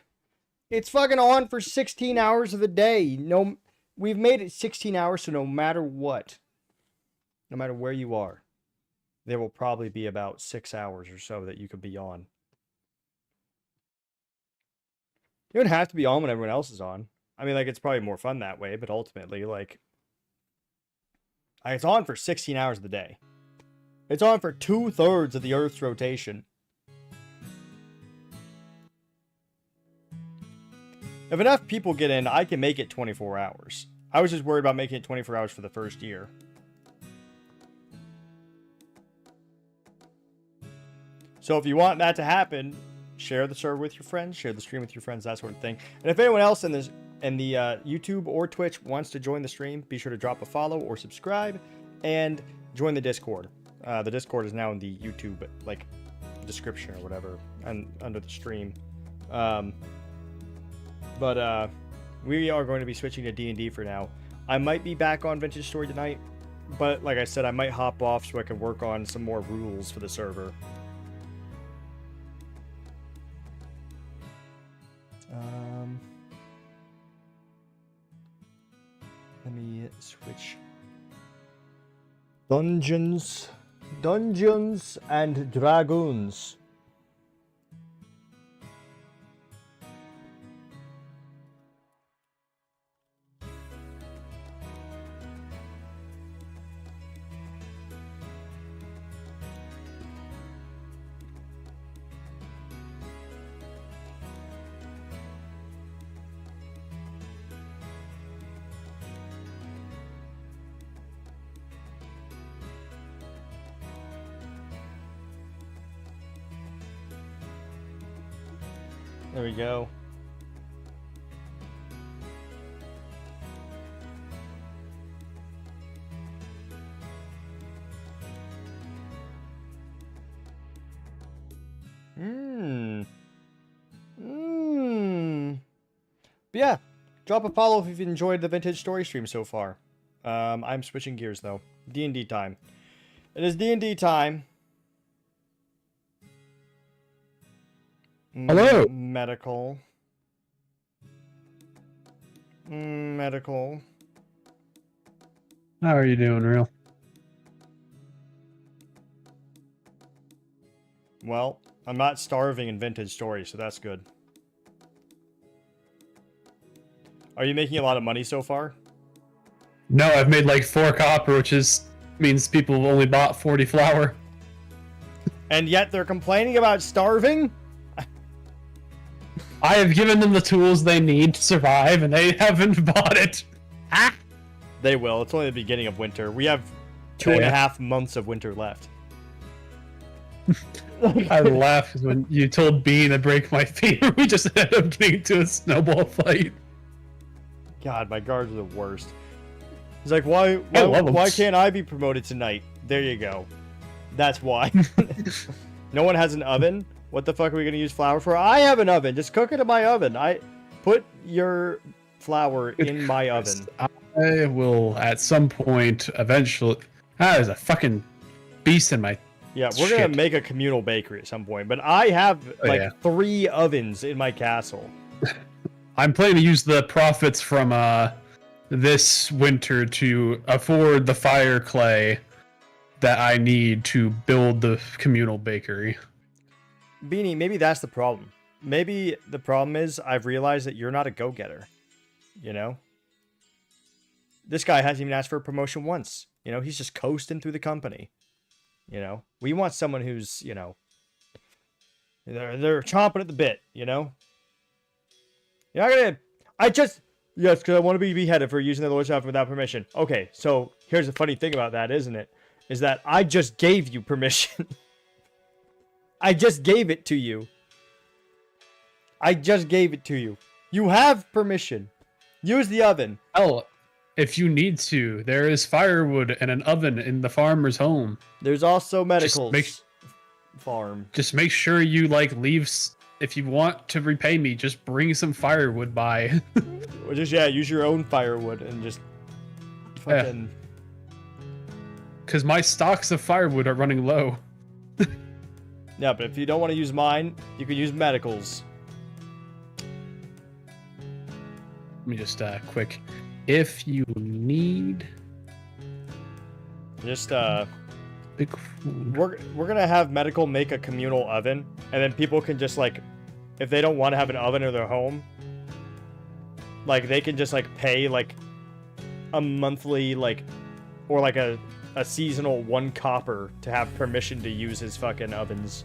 It's fucking on for 16 hours of the day. No, we've made it 16 hours, so no matter what, no matter where you are, there will probably be about 6 hours or so that you could be on. You don't have to be on when everyone else is on. I mean, like, it's probably more fun that way, but ultimately, like, it's on for 16 hours of the day. It's on for 2/3 of the Earth's rotation. If enough people get in, I can make it 24 hours. I was just worried about making it 24 hours for the first year. So if you want that to happen, share the server with your friends, share the stream with your friends, that sort of thing. And if anyone else in the YouTube or Twitch wants to join the stream, be sure to drop a follow or subscribe and join the Discord. The Discord is now in the YouTube like description or whatever, and under the stream. But we are going to be switching to D&D for now. I might be back on Vintage Story tonight, but like I said, I might hop off so I can work on some more rules for the server. Let me switch. Dungeons and Dragons. There we go. But yeah, drop a follow if you've enjoyed the Vintage Story stream so far. I'm switching gears though. D&D time. It is D&D time. Hello. Medical. Medical. How are you doing, Real? Well, I'm not starving in Vintage Story, so that's good. Are you making a lot of money so far? No, I've made like 4 copper, which means people have only bought 40 flour. I have given them the tools they need to survive, and they haven't bought it. They will. It's only the beginning of winter. We have 2.5 months of winter left. I laughed when you told Bean to break my feet. We just ended up getting into a snowball fight. God, my guards are the worst. He's like, why love 'em. why can't I be promoted tonight? There you go. That's why. No one has an oven? What the fuck are we gonna use flour for? I have an oven. Just cook it in my oven. I put your flour in my oven. I will at some point eventually. There's a fucking beast in my. Yeah, we're gonna Shit. make a communal bakery at some point. But I have Oh, like yeah. 3 ovens in my castle. I'm planning to use the profits from this winter to afford the fire clay that I need to build the communal bakery. Beanie, maybe that's the problem. Maybe the problem is I've realized that you're not a go-getter. You know? This guy hasn't even asked for a promotion once. You know, he's just coasting through the company. You know? We want someone who's, you know, they're chomping at the bit, you know? You're not gonna... Yes, because I want to be beheaded for using the Lord's Office without permission. Okay, so here's the funny thing about that, isn't it? Is that I just gave you permission. I just gave it to you. I just gave it to you. You have permission. Use the oven. Hell, if you need to, there is firewood and an oven in the farmer's home. There's also medicals. make- Farm. Just make sure you leave. If you want to repay me, just bring some firewood by. Or just, use your own firewood and just fucking... Because my stocks of firewood are running low. Yeah, but if you don't want to use mine, you can use medicals. Let me just quick. If you need Just, big food. we're gonna have medical make a communal oven, and then people can just, like, if they don't want to have an oven in their home, like, they can just, like, pay, like, a monthly, like, or, like, a seasonal 1 copper to have permission to use his fucking ovens.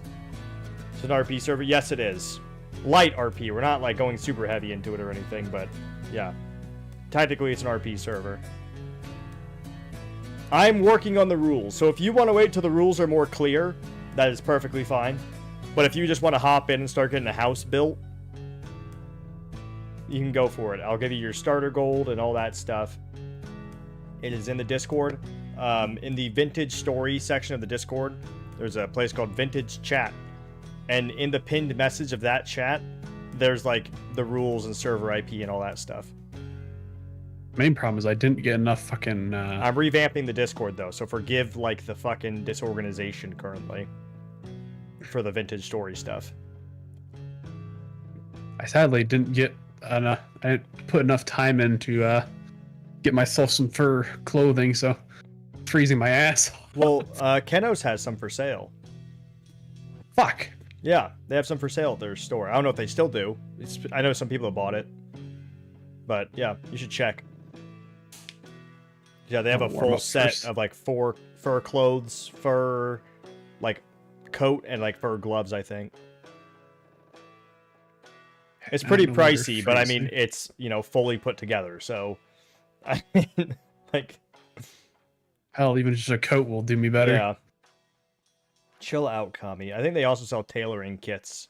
It's an RP server? Yes, it is. Light RP. We're not, like, going super heavy into it or anything, but, yeah. Technically, it's an RP server. I'm working on the rules, so if you want to wait till the rules are more clear, that is perfectly fine. But if you just want to hop in and start getting a house built, you can go for it. I'll give you your starter gold and all that stuff. It is in the Discord. In the Vintage Story section of the Discord, there's a place called Vintage Chat. And in the pinned message of that chat, there's, like, the rules and server IP and all that stuff. Main problem is I didn't get enough fucking. I'm revamping the Discord, though, so forgive, like, the fucking disorganization currently for the Vintage Story stuff. I sadly didn't get enough. I didn't put enough time in to get myself some fur clothing, so freezing my ass. Well, Kenos has some for sale. Fuck. Yeah, they have some for sale at their store. I don't know if they still do. I know some people have bought it. But, yeah, you should check. Yeah, they have a Warm full up set first. of, like, fur clothes, fur, like, coat, and, like, fur gloves, I think. It's pretty No wonder pricey, but, I mean, freezing. it's, you know, fully put together, so... I mean, like... Hell, even just a coat will do me better. Yeah. Chill out, Kami. I think they also sell tailoring kits.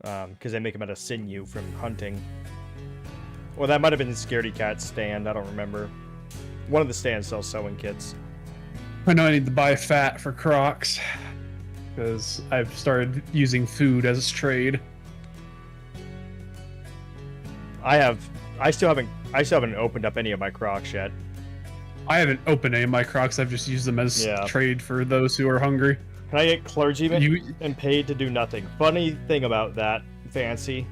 Because they make them out of sinew from hunting. Well, that might have been Scaredy Cat's stand. I don't remember. One of the stands sells sewing kits. I know I need to buy fat for Crocs because I've started using food as a trade. I still haven't opened up any of my Crocs yet. I haven't opened any of my Crocs. I've just used them as Yeah. trade for those who are hungry. Can I get clergyman You- and paid to do nothing? Funny thing about that, Fancy.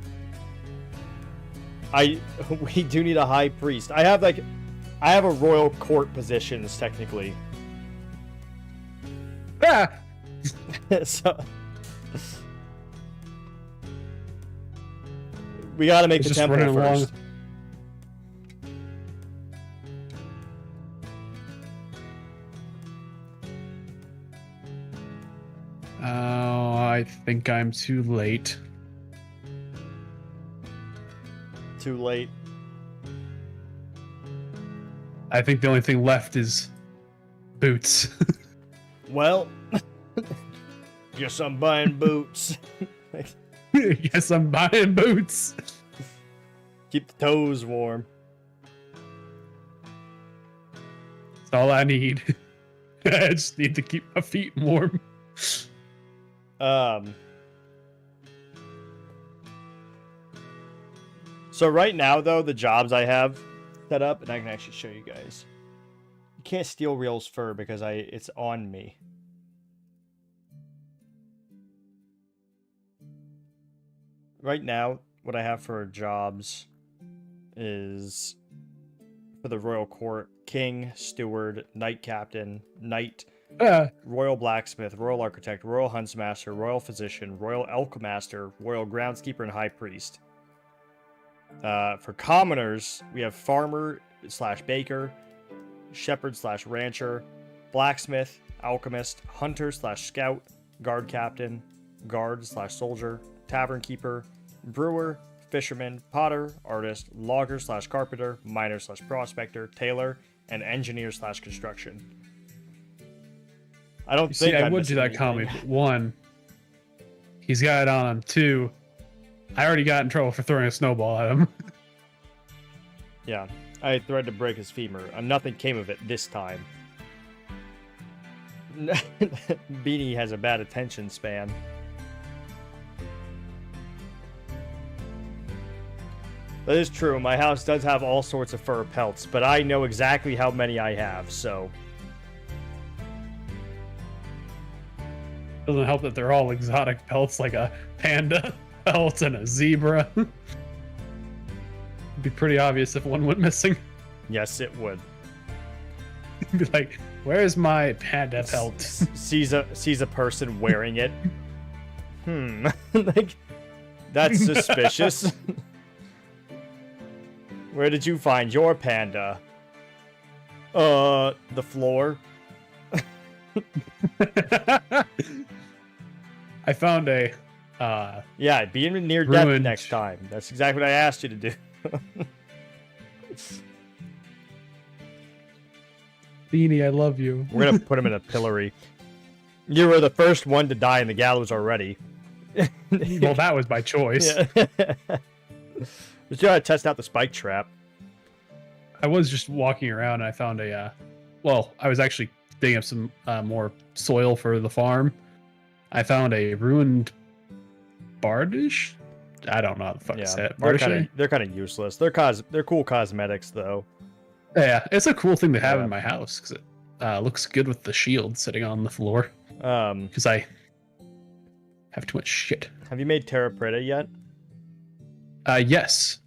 We do need a high priest. I have a royal court positions technically. Ah! So we gotta make It's the just temple running along. first. Oh, I think I'm too late. Too late. I think the only thing left is boots. Well, guess I'm buying boots. Yes, I'm buying boots. Keep the toes warm. That's all I need. I just need to keep my feet warm. So right now, though, the jobs I have set up, and I can actually show you guys. You can't steal Real's fur because it's on me. Right now, what I have for jobs is for the Royal Court, King, Steward, Knight Captain, Knight, Royal Blacksmith, Royal Architect, Royal Huntsmaster, Royal Physician, Royal Elk Master, Royal Groundskeeper, and High Priest. For commoners, we have Farmer / Baker, Shepherd / Rancher, Blacksmith, Alchemist, Hunter / Scout, Guard Captain, Guard / Soldier, Tavern Keeper, Brewer, Fisherman, Potter, Artist, Logger / Carpenter, Miner / Prospector, Tailor, and Engineer / Construction. I don't think I I'm would do missing that comment. anything. 1, he's got it on him. 2, I already got in trouble for throwing a snowball at him. Yeah, I threatened to break his femur, and nothing came of it this time. Beanie has a bad attention span. That is true. My house does have all sorts of fur pelts, but I know exactly how many I have, so... Doesn't help that they're all exotic pelts, like a panda pelt and a zebra. It'd be pretty obvious if one went missing. Yes, it would. Be like, where's my panda pelt? Sees a person wearing it. Like, that's suspicious. Where did you find your panda? The floor. I found a Yeah, be near death ruined- next time. That's exactly what I asked you to do. Beanie, I love you. We're gonna put him in a pillory. You were the first one to die in the gallows already. Well, that was by choice. Yeah. Just gotta test out the spike trap. I was just walking around and I found a I was actually digging up some more soil for the farm. I found a ruined bardish. I don't know how the fuck to say it. Bardiche? they're kind of useless. They're cool cosmetics though. Yeah, it's a cool thing to have in my house because it looks good with the shield sitting on the floor. Because I have too much shit. Have you made Terra Preta yet? Yes.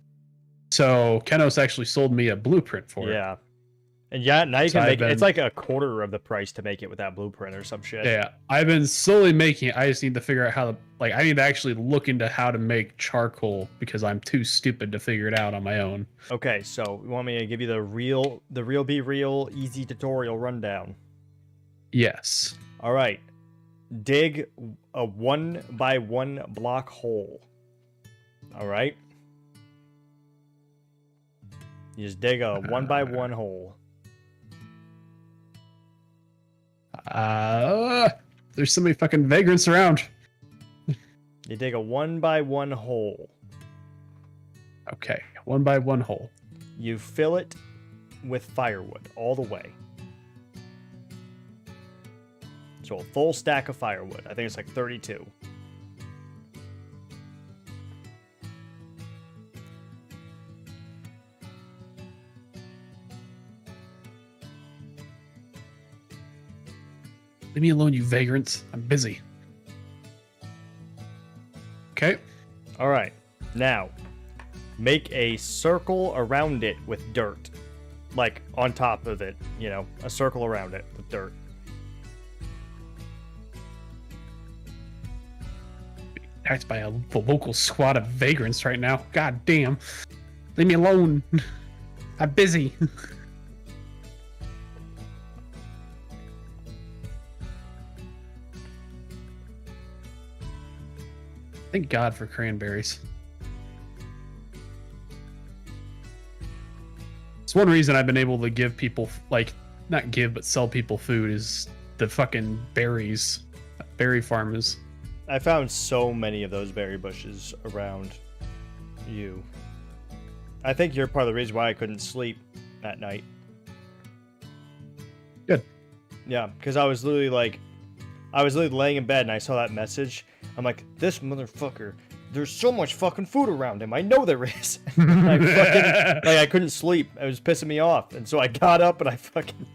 So Kenos actually sold me a blueprint for it. Yeah. And yeah, now you So can make I've it. It's been- like a quarter of the price to make it with that blueprint or some shit. Yeah, I've been slowly making it. I just need to figure out how to, I need to actually look into how to make charcoal because I'm too stupid to figure it out on my own. Okay, so you want me to give you the real be real easy tutorial rundown? Yes. All right. Dig a 1x1 block hole. All right. You just dig a 1x1 hole. There's so many fucking vagrants around. You dig a 1x1 hole. Okay, 1x1 hole. You fill it with firewood all the way. So a full stack of firewood. I think it's like 32. Leave me alone, you vagrants. I'm busy. Okay. All right. Now, make a circle around it with dirt. Like on top of it, you know, a circle around it with dirt. Attacked by the local squad of vagrants right now. God damn. Leave me alone. I'm busy. Thank God for cranberries. It's one reason I've been able to give people, like, not give, but sell people food is the fucking berries. Berry farmers. I found so many of those berry bushes around you. I think you're part of the reason why I couldn't sleep that night. Good. Yeah, because I was literally laying in bed and I saw that message. I'm like, this motherfucker, there's so much fucking food around him. I know there is. I couldn't sleep. It was pissing me off. And so I got up and I fucking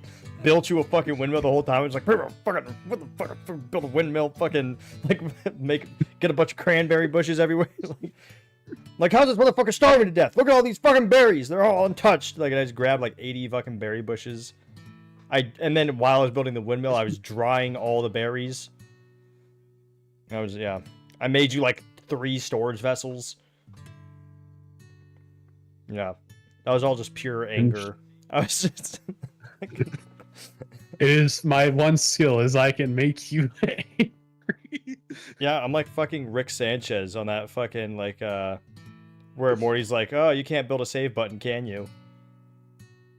built you a fucking windmill the whole time. I was like, fucking, what the fuck, build a windmill, fucking, like, get a bunch of cranberry bushes everywhere. Like, how's this motherfucker starving to death? Look at all these fucking berries. They're all untouched. Like, I just grabbed like 80 fucking berry bushes. And then while I was building the windmill, I was drying all the berries. I made you like 3 storage vessels. Yeah. That was all just pure anger. I was just... It is my one skill is I can make you angry. Yeah, I'm like fucking Rick Sanchez on that fucking, like, where Morty's like, oh, you can't build a save button, can you?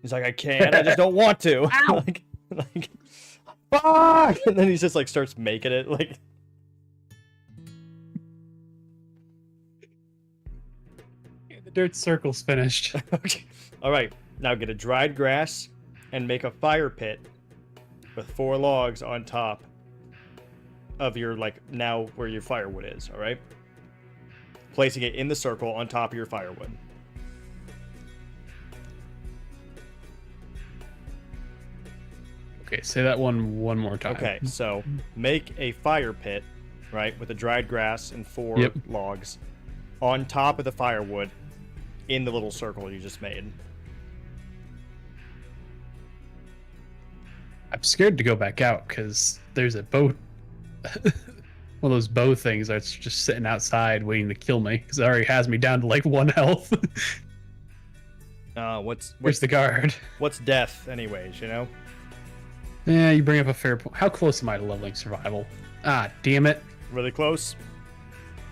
He's like, I can, I just don't want to. like, fuck! And then he just, like, starts making it, like... The dirt circle's finished. Okay. Alright, now get a dried grass and make a fire pit with 4 logs on top of your, like, now where your firewood is, alright? Placing it in the circle on top of your firewood. Okay, say that one more time. Okay, so make a fire pit, right, with the dried grass and 4 Yep. logs on top of the firewood in the little circle you just made. I'm scared to go back out because there's a bow. One of those bow things that's just sitting outside waiting to kill me because it already has me down to like 1 health. Where's the guard? What's death, anyways, you know? Yeah, you bring up a fair point. How close am I to leveling survival? Ah, damn it. Really close?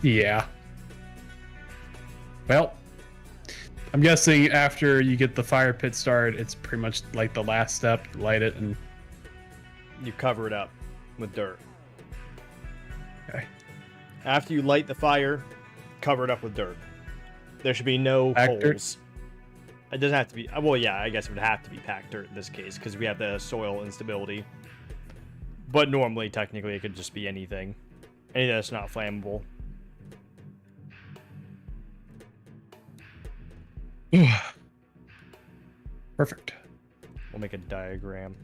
Yeah. Well, I'm guessing after you get the fire pit started, it's pretty much like the last step. Light it and... You cover it up with dirt. Okay. After you light the fire, cover it up with dirt. There should be no Packed holes. dirt? It doesn't have to be... Well, yeah, I guess it would have to be packed dirt in this case, because we have the soil instability. But normally, technically, it could just be anything. Anything that's not flammable. Perfect. We'll make a diagram.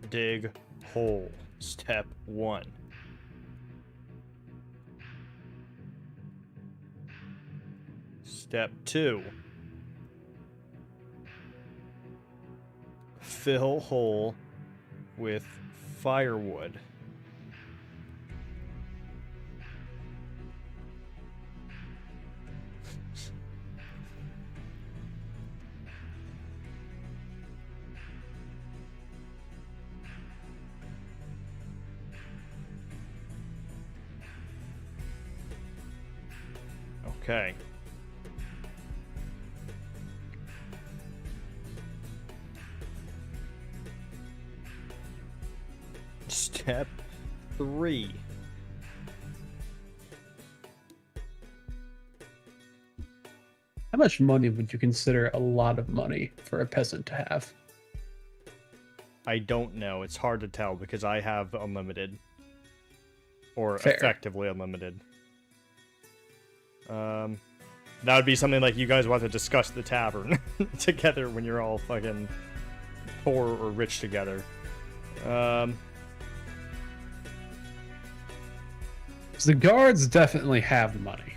Dig hole. Step 1. Step 2. Fill hole with firewood. Okay. Step 3. How much money would you consider a lot of money for a peasant to have? I don't know. It's hard to tell because I have unlimited. Or Fair. effectively unlimited. That would be something like you guys want to discuss the tavern together when you're all fucking poor or rich together. The guards definitely have money.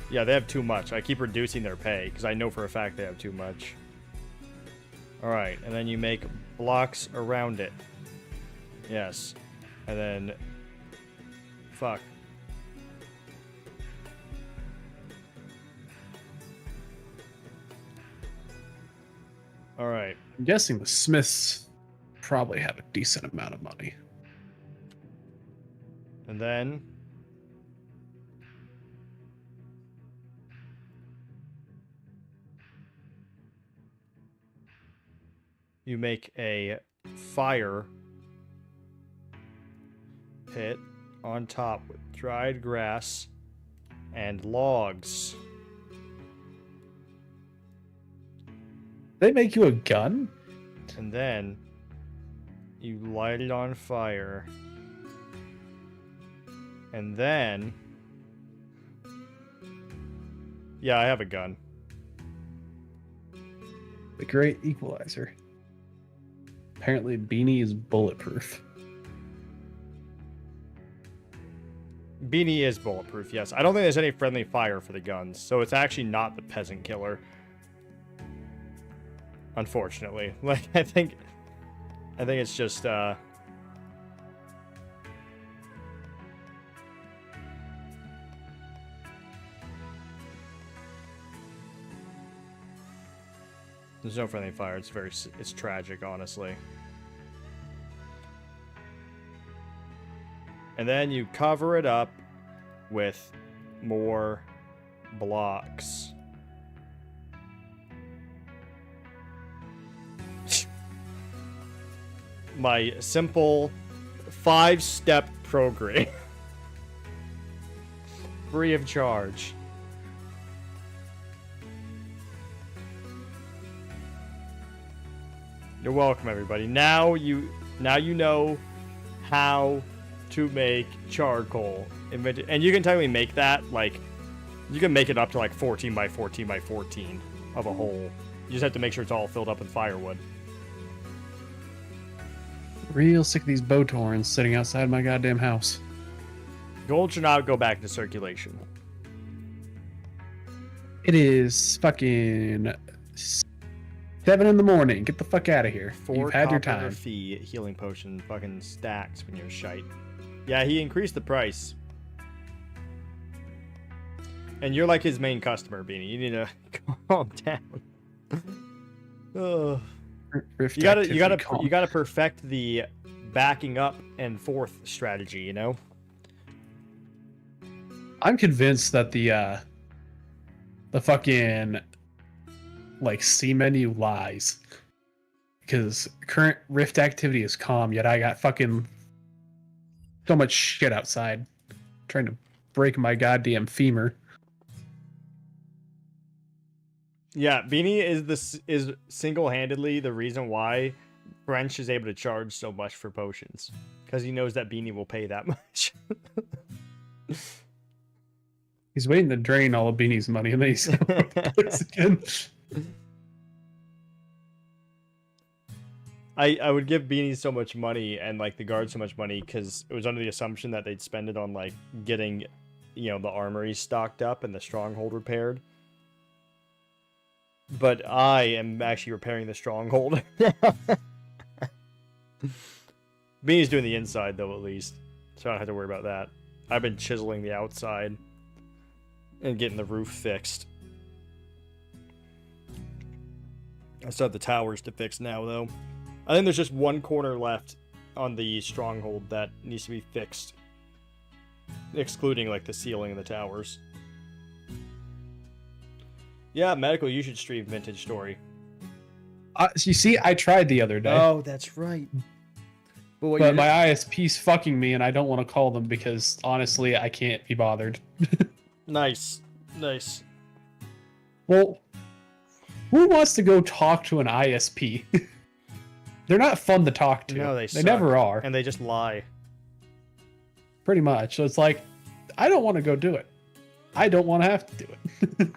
Yeah, they have too much. I keep reducing their pay because I know for a fact they have too much. Alright, and then you make blocks around it. Yes. And then... Fuck. Alright. I'm guessing the Smiths probably have a decent amount of money. And then... you make a fire pit on top with dried grass and logs. They make you a gun? And then you light it on fire. And then... Yeah, I have a gun. The Great Equalizer. Apparently, Beanie is bulletproof. Beanie is bulletproof, yes. I don't think there's any friendly fire for the guns, so it's actually not the peasant killer. Unfortunately. Like, I think it's just, There's no friendly fire. It's tragic, honestly. And then you cover it up with more blocks. My simple 5-step program. Free of charge. You're welcome, everybody. Now you know how to make charcoal. And you can technically make that, like, you can make it up to like 14 by 14 by 14 of a hole. You just have to make sure it's all filled up with firewood. Real sick of these Botorns sitting outside my goddamn house. Gold should not go back into circulation. It is fucking 7 in the morning. Get the fuck out of here. 4 You've had your copper time. fee healing potion fucking stacks when you're shite. Yeah, he increased the price. And you're like his main customer, Beanie. You need to calm down. Ugh. Rift You gotta perfect the backing up and forth strategy, you know? I'm convinced that the fucking like C menu lies. Because current Rift activity is calm, yet I got fucking so much shit outside. Trying to break my goddamn femur. Yeah, Beanie is single-handedly the reason why French is able to charge so much for potions. Because he knows that Beanie will pay that much. He's waiting to drain all of Beanie's money and then he's again. I would give Beanie so much money and like the guard so much money because it was under the assumption that they'd spend it on like getting, you know, the armory stocked up and the stronghold repaired. But I am actually repairing the stronghold. Beanie's doing the inside though, at least, so I don't have to worry about that. I've been chiseling the outside and getting the roof fixed. I still have the towers to fix now, though. I think there's just one corner left on the stronghold that needs to be fixed, excluding like the ceiling and the towers. Yeah, Medical, you should stream Vintage Story. You see, I tried the other day. Oh, that's right. But my ISP's fucking me, and I don't want to call them because honestly, I can't be bothered. Nice. Nice. Well, who wants to go talk to an ISP? They're not fun to talk to. No, they suck. never are. And they just lie. Pretty much. So it's like, I don't want to go do it. I don't want to have to do it.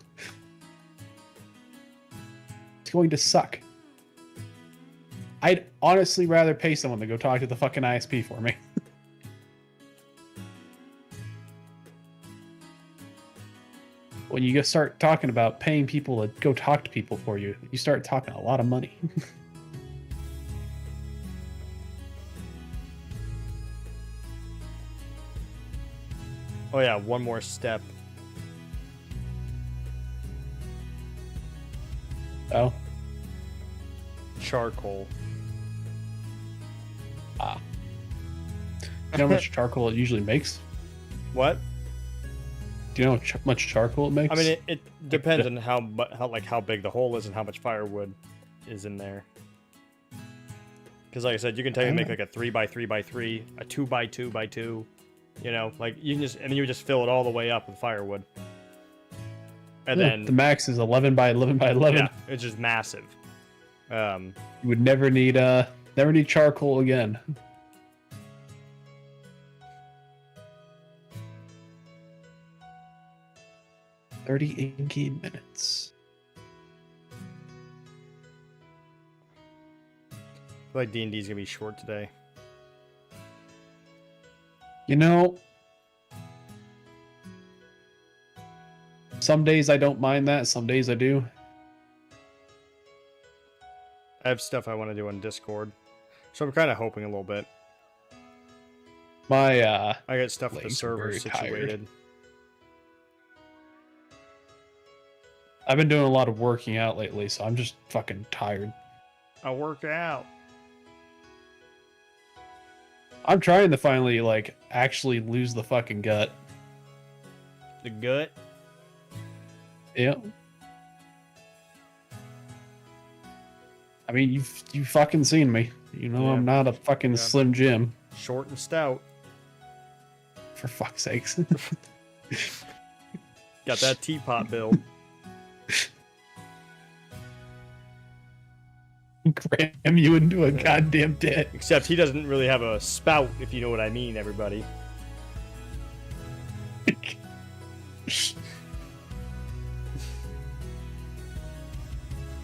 It's going to suck. I'd honestly rather pay someone to go talk to the fucking ISP for me. When you just start talking about paying people to go talk to people for you, you start talking a lot of money. Oh yeah, one more step. Oh. Charcoal. Ah. You know how much charcoal it usually makes? What? Do you know how much charcoal it makes? I mean, it depends on how big the hole is and how much firewood is in there. Because like I said, you can technically make like a 3x3x3, a 2x2x2. You know, like you can just, and you would just fill it all the way up with firewood. And Yeah, then the max is 11 by 11 by 11. yeah, it's just massive. You would never need charcoal again. "30 inky minutes." I feel like D&D is gonna be short today. You know, some days I don't mind that, some days I do. I have stuff I want to do on Discord, so I'm kind of hoping a little bit. My I got stuff with the legs are server very tired. situated. I've been doing a lot of working out lately, so I'm just fucking tired. I work out. I'm trying to finally like actually lose the fucking gut. The gut. Yeah. I mean, you fucking seen me. You know Yeah. I'm not a fucking Yeah. Slim Jim. Short and stout. For fuck's sakes. Got that teapot build. Cram you into a goddamn tent. Except he doesn't really have a spout, if you know what I mean, everybody.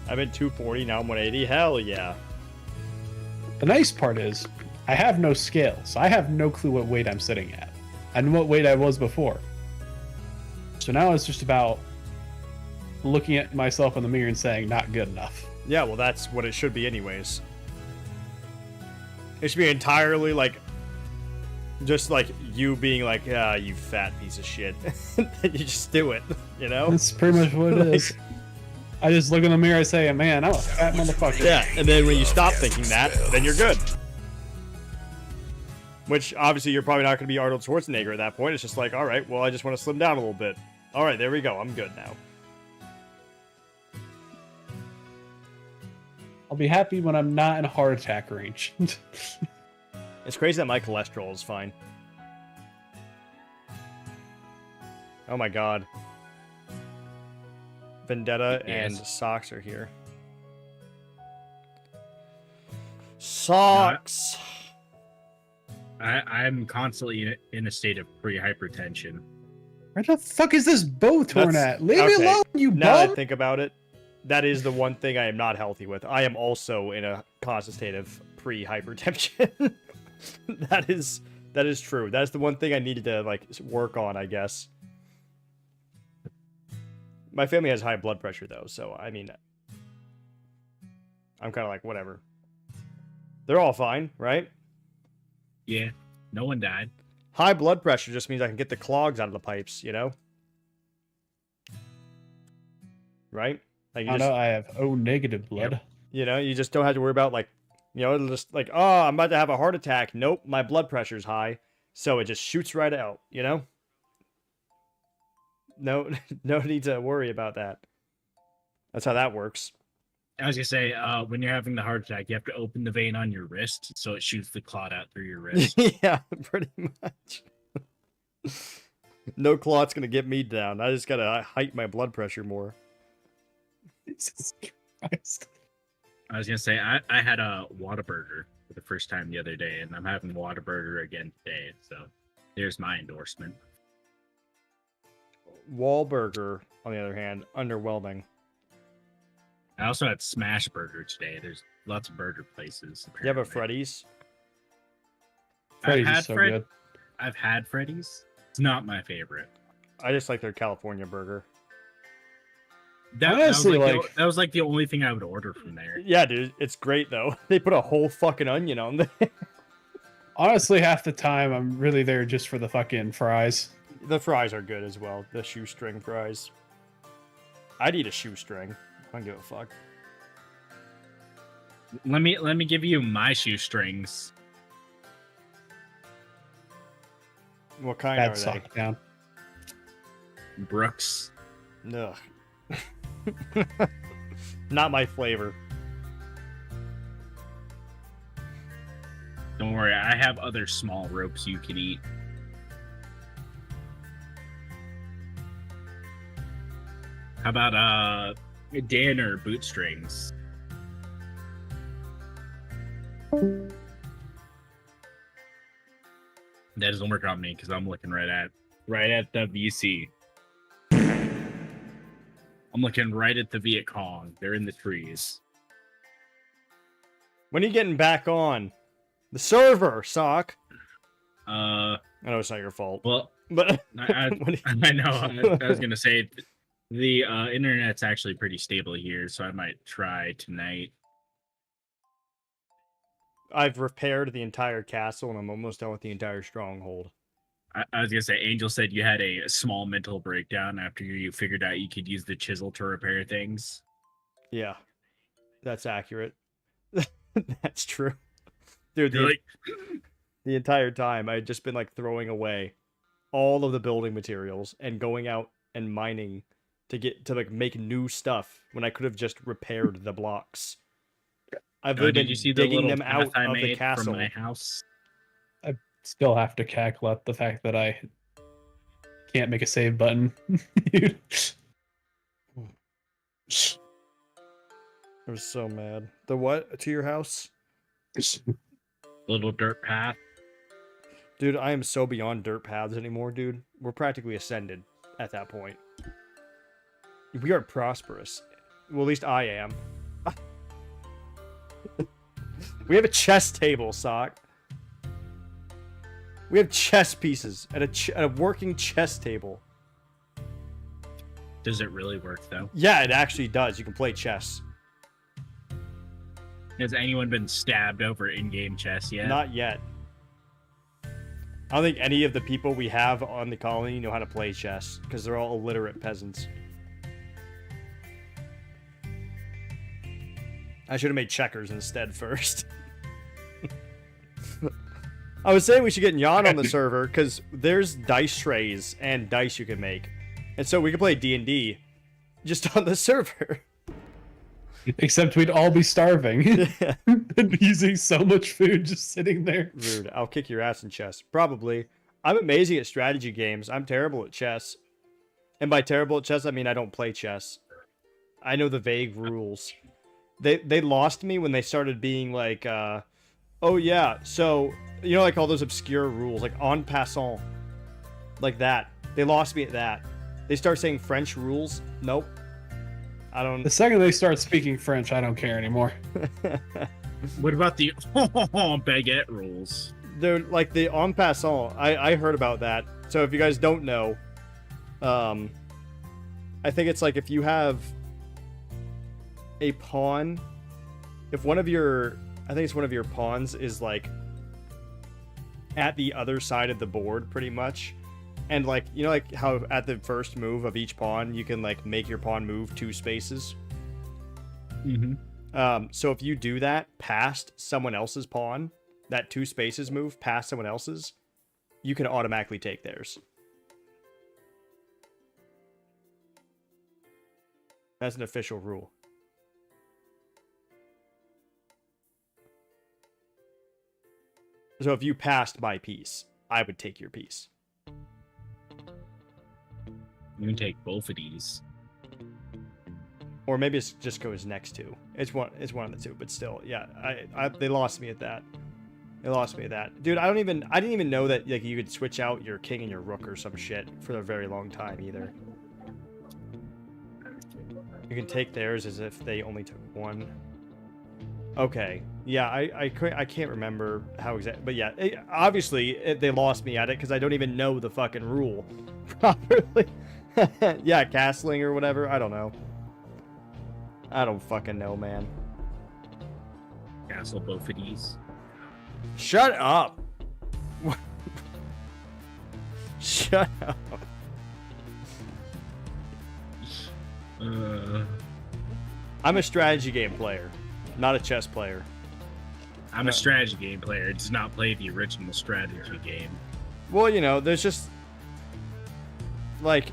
I'm at 240, now I'm 180. Hell yeah. The nice part is, I have no scale, so I have no clue what weight I'm sitting at, and what weight I was before. So now it's just about looking at myself in the mirror and saying, not good enough. Yeah, well, that's what it should be anyways. It should be entirely, like, just like you being like, ah, you fat piece of shit. And you just do it, you know? That's pretty much what it is. I just look in the mirror and say, man, I'm a fat motherfucker. Yeah, and then when you stop thinking that, then you're good. Which, obviously, you're probably not going to be Arnold Schwarzenegger at that point. It's just like, all right, well, I just want to slim down a little bit. All right, there we go. I'm good now. I'll be happy when I'm not in heart attack range. It's crazy that my cholesterol is fine. Oh my god. Vendetta and Yes. Socks are here. Socks! I'm constantly in a state of pre-hypertension. Where the fuck is this bow torn That's- at? Leave me okay. alone, you Now that I bum! think about it, that is the one thing I am not healthy with. I am also in a constant state of pre-hypertension. that is true. That's the one thing I needed to like work on, I guess. My family has high blood pressure though, so I mean, I'm kind of like whatever. They're all fine, right? Yeah, no one died. High blood pressure just means I can get the clogs out of the pipes, you know? Right? Like you I just, know I have O negative blood. Yep. you know, you just don't have to worry about like, you know, it'll just like, oh, I'm about to have a heart attack. Nope, my blood pressure's high, so it just shoots right out, you know? No, no need to worry about that. That's how that works. I was gonna say, when you're having the heart attack, you have to open the vein on your wrist so it shoots the clot out through your wrist. Yeah, pretty much. No clot's gonna get me down. I just gotta height my blood pressure more. Jesus Christ. I was gonna say, I had a Whataburger for the first time the other day, and I'm having Whataburger again today. So there's my endorsement. Wahlburger, on the other hand, underwhelming. I also had Smash Burger today. There's lots of burger places. You have a apparently. Freddy's? Freddy's had is so Fred- good. I've had Freddy's. It's not my favorite. I just like their California burger. Honestly, that was like the only thing I would order from there. Yeah, dude, it's great though. They put a whole fucking onion on there. Honestly, half the time I'm really there just for the fucking fries. The fries are good as well. The shoestring fries. I'd eat a shoestring. I don't give a fuck. Let me give you my shoestrings. What kind Bad are sock down. Brooks. they? Ugh. Not my flavor. Don't worry, I have other small ropes you can eat. How about Danner bootstrings? That doesn't work on me because I'm looking right at the VC. I'm looking right at the Viet Cong. They're in the trees. When are you getting back on the server, Sock? Uh, I know it's not your fault, well, but I know. I was gonna say the internet's actually pretty stable here, so I might try tonight. I've repaired the entire castle and I'm almost done with the entire stronghold. I was gonna say, Angel said you had a small mental breakdown after you figured out you could use the chisel to repair things. Yeah, that's accurate. That's true, dude. You're like, The entire time I'd just been like throwing away all of the building materials and going out and mining to like make new stuff when I could have just repaired the blocks. I've oh, been did you see the digging little them path out I of the made castle. from my house? Still have to cackle at the fact that I can't make a save button. Dude. I was so mad. The what to your house? Little dirt path. Dude, I am so beyond dirt paths anymore, dude. We're practically ascended at that point. We are prosperous. Well, at least I am. We have a chess table, Sock. We have chess pieces and a working chess table. Does it really work though? Yeah, it actually does. You can play chess. Has anyone been stabbed over in-game chess yet? Not yet. I don't think any of the people we have on the colony know how to play chess because they're all illiterate peasants. I should have made checkers instead first. I was saying we should get Jan on the server because there's dice trays and dice you can make. And so we could play D&D just on the server. Except we'd all be starving and using so much food just sitting there. Rude. I'll kick your ass in chess. Probably. I'm amazing at strategy games. I'm terrible at chess. And by terrible at chess, I mean I don't play chess. I know the vague rules. They lost me when they started being like, oh yeah, so, you know, like all those obscure rules, like en passant. Like that. They lost me at that. They start saying French rules. Nope. I don't... The second they start speaking French, I don't care anymore. What about the baguette rules? They're like the en passant. I heard about that. So if you guys don't know, I think it's like if you have a pawn, if one of your, I think it's one of your pawns is like at the other side of the board pretty much. And like, you know, like how at the first move of each pawn, you can like make your pawn move 2 spaces. Mm-hmm. So if you do that past someone else's pawn, that 2 spaces move past someone else's, you can automatically take theirs. That's an official rule. So if you passed my piece, I would take your piece. You can take both of these. Or maybe it just goes next to. It's one of the two, but still, yeah. They lost me at that. They lost me at that. Dude, I didn't even know that like you could switch out your king and your rook or some shit for a very long time either. You can take theirs as if they only took one. Okay. Yeah, I can't remember how exactly, but yeah, obviously they lost me at it because I don't even know the fucking rule properly. Yeah, castling or whatever. I don't know. I don't fucking know, man. Castle both of these. Shut up. Shut up. I'm a strategy game player, not a chess player. I'm a strategy game player. It does not play the original strategy game. Well, you know, there's just like,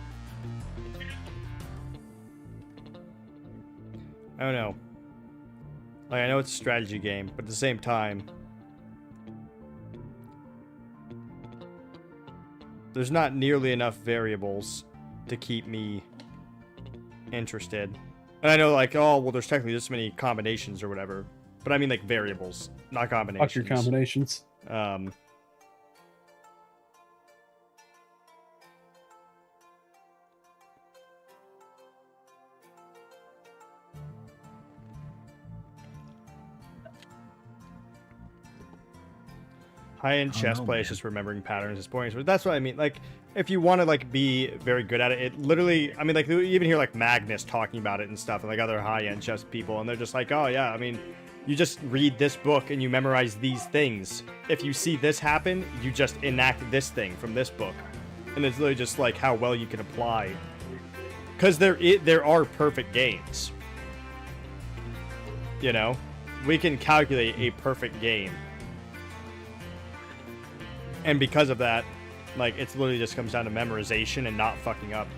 I don't know. Like, I know it's a strategy game, but at the same time, There's not nearly enough variables to keep me interested. And I know, like, oh, well, there's technically this many combinations or whatever. But I mean, like, variables, not combinations. Fuck your combinations. High-end chess know, players man. just remembering patterns is boring. But that's what I mean. Like, if you want to like be very good at it, it literally. I mean, like you even hear like Magnus talking about it and stuff, and like other high-end chess people, and they're just like, oh yeah, I mean, you just read this book and you memorize these things. If you see this happen, you just enact this thing from this book, and it's literally just like how well you can apply. Because there are perfect games. You know, we can calculate a perfect game. And because of that, like, it's literally just comes down to memorization and not fucking up.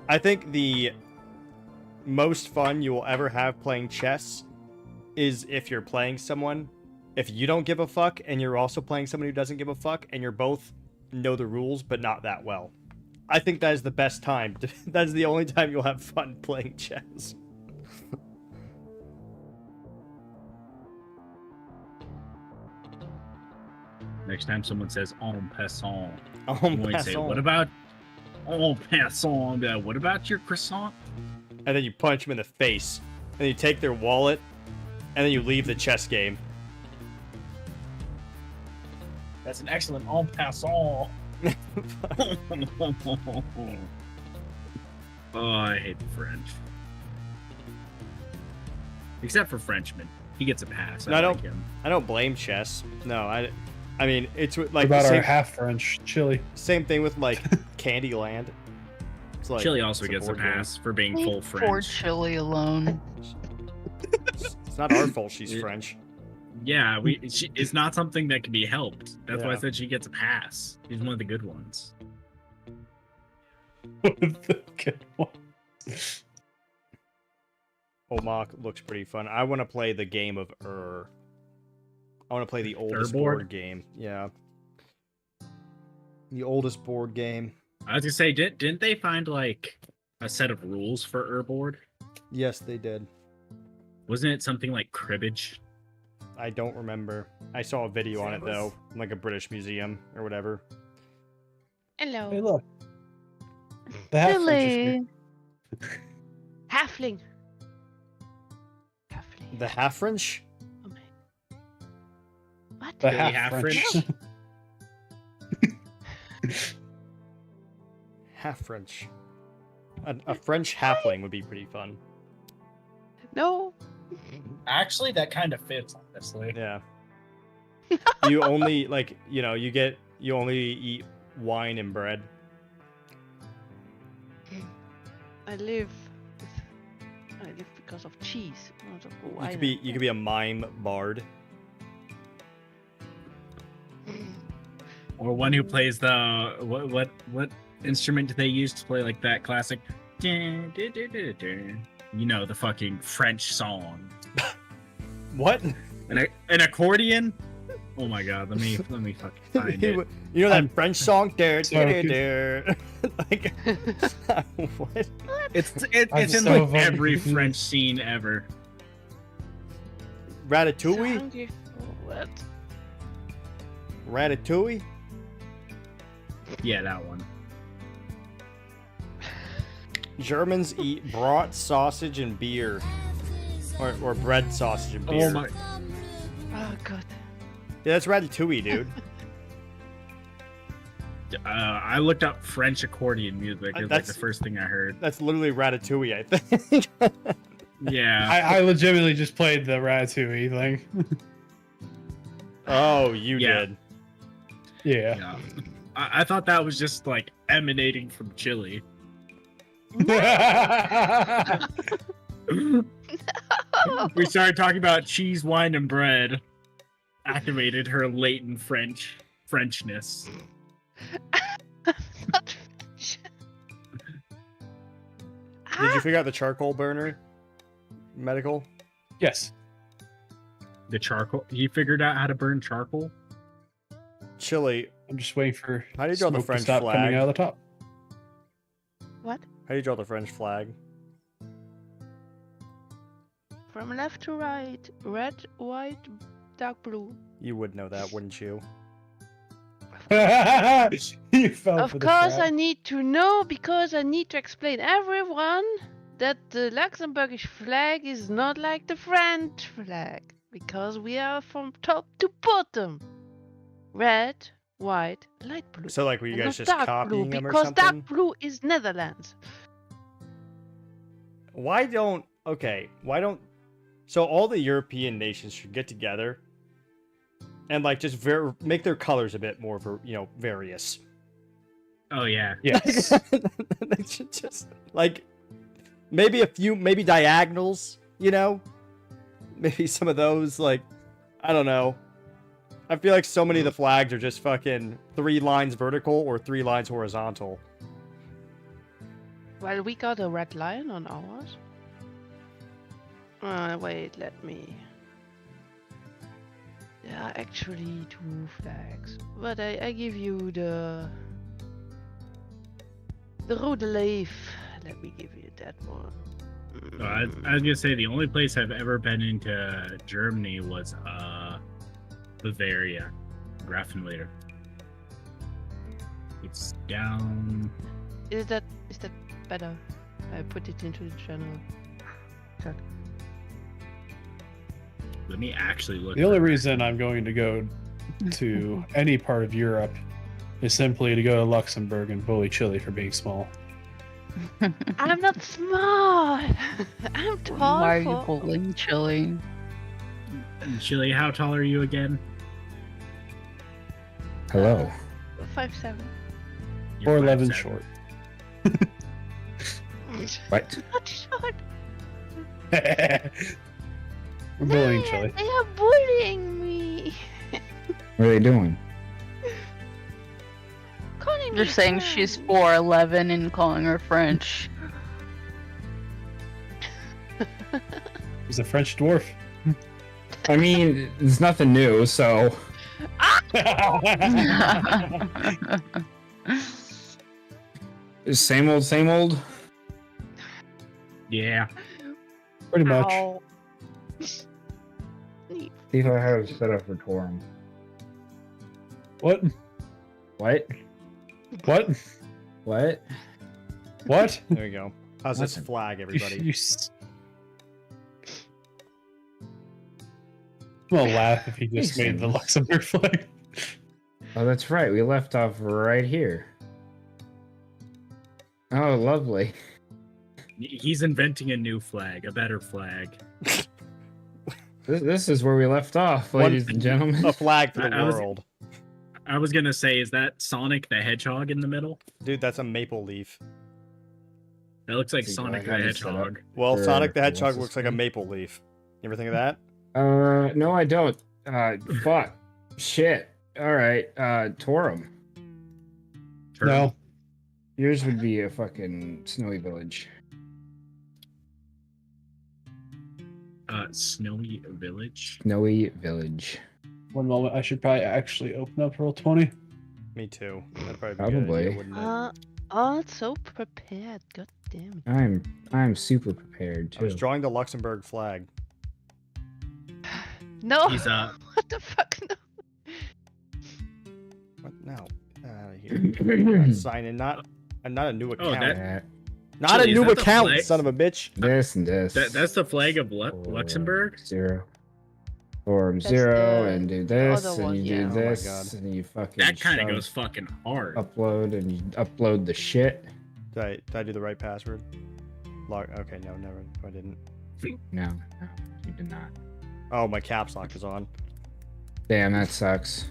I think the most fun you will ever have playing chess is if you're playing someone. If you don't give a fuck and you're also playing someone who doesn't give a fuck and you're both know the rules but not that well. I think that is the best time. That is the only time you'll have fun playing chess. Next time someone says en passant, En you say, passant. what about en passant? What about your croissant? And then you punch them in the face. And you take their wallet. And then you leave the chess game. That's an excellent en passant. Oh, I hate the French. Except for Frenchman. He gets a pass. No, I I don't- like him. I don't blame chess. No, I mean, it's What like about the our same, half French chili? same thing with like Candyland. It's like, Chile also it's gets a board game. pass for being full Poor French. Chili alone. It's not our fault she's Yeah. French. Yeah, it's not something that can be helped. That's why I Yeah. said she gets a pass. She's one of the good ones. Good one. Omok looks pretty fun. I want to play the game of I want to play the oldest Urboard? board game. Yeah. The oldest board game. I was gonna say, didn't they find like a set of rules for Urboard? Yes, they did. Wasn't it something like cribbage? I don't remember. I saw a video on it though, in like a British museum or whatever. Hello. Hey, look. The half French is here. Chili. Halfling. Halfling. The half French? Oh my- What? The Chili half half French. Half French. A French halfling would be pretty fun. No. Actually, that kind of fits, honestly. Yeah. You only like, you only eat wine and bread. I live because of cheese, not of wine. You could be a mime bard. Or one who plays the what instrument do they use to play like that classic? You know, the fucking French song. What? An accordion? Oh my god, let me fucking find it. You know that I'm- French song? There, so there, there. Like, what? It's I'm in so like every fucking French scene ever. Ratatouille? Hungry for what? Ratatouille? Yeah, that one. Germans eat brat, sausage, and beer. Or bread, sausage, and beer. Oh my! Oh god. Yeah, that's Ratatouille, dude. I looked up French accordion music. It was like That's- the first thing I heard. That's literally Ratatouille, I think. Yeah. I legitimately just played the Ratatouille thing. Oh, you Yeah. did. Yeah. Yeah. I thought that was just like emanating from Chile. We started talking about cheese, wine, and bread. Activated her latent Frenchness. Not French. Did you figure out the charcoal burner? Medical? Yes. The charcoal. You figured out how to burn charcoal? Chili, I'm just waiting for How do you draw the smoke to French stop flag? coming out of the top. What? how do you draw the French flag? From left to right, red, white, dark blue. You would know that, wouldn't you? You fell Of for the course, trap. I need to know because I need to explain everyone that the Luxembourgish flag is not like the French flag because we are from top to bottom. Red, white, light blue. So, like, were you and guys not just dark blue copying them or because something? dark blue is Netherlands. Why don't... Okay, why don't... So all the European nations should get together and, like, just make their colors a bit more, various. Oh yeah. Yes. They should just, like, maybe diagonals, Maybe some of those, like, I don't know. I feel like so many of the flags are just fucking 3 lines vertical or 3 lines horizontal. Well, we got a red lion on ours. Wait, let me. There are actually 2 flags, but I give you the Rode Leaf. Let me give you that one. So I was gonna say the only place I've ever been into Germany was Bavaria, Grafenwalder. It's down. Is that better? I put it into the channel. chat. Let me actually look. The only for- reason I'm going to go to any part of Europe is simply to go to Luxembourg and bully Chile for being small. I'm not small. I'm tall. Why are you for- bullying Chili? Chile, how tall are you again? Hello. 5'7". You're 4'11" 5'7". short. What? Not short. We're bullying Man, Chile. they are bullying me. What are they doing? Calling You're me saying fat. she's 4'11" and calling her French. He's a French dwarf. I mean, it's nothing new, so same old, same old. Yeah. Pretty much. Ow. See if I have it set up for Torum. What? What? What? What? What? There we go. How's this Nothing. flag, everybody? I'm gonna laugh if he just made the Luxembourg flag. Oh, that's right. We left off right here. Oh, lovely. He's inventing a new flag, a better flag. This is where we left off, ladies and gentlemen. A flag for the I was- world. I was gonna say, is that Sonic the Hedgehog in the middle? Dude, that's a maple leaf. That looks like See, Sonic I the had it set up. Hedgehog. Well, For- Sonic the for Hedgehog what's looks his like a name? maple leaf. You ever think of that? No, I don't. Fuck. Shit. All right. Torum. No. Yours would be a fucking snowy village. Snowy Village. Snowy village. One moment. I should probably actually open up Roll20. Me too. That'd probably be a good idea, Probably. wouldn't it? Oh, so prepared. God damn it. I'm super prepared I was too. drawing the Luxembourg flag. No. He's What the fuck? No. What now? Get out of here. Sign in, not a new Oh, account. that, Not a Chili, is new that the account, flag? son of a bitch. this and this. that's the flag of Luxembourg. 0. Torum That's 0 the and do this other and one, you yeah. do Oh my this God. and you fucking That kind of shove- goes fucking hard. upload and you upload the shit. Did I do the right password? Okay, no, never. I didn't. No, you did not. Oh, my caps lock is on. Damn, that sucks.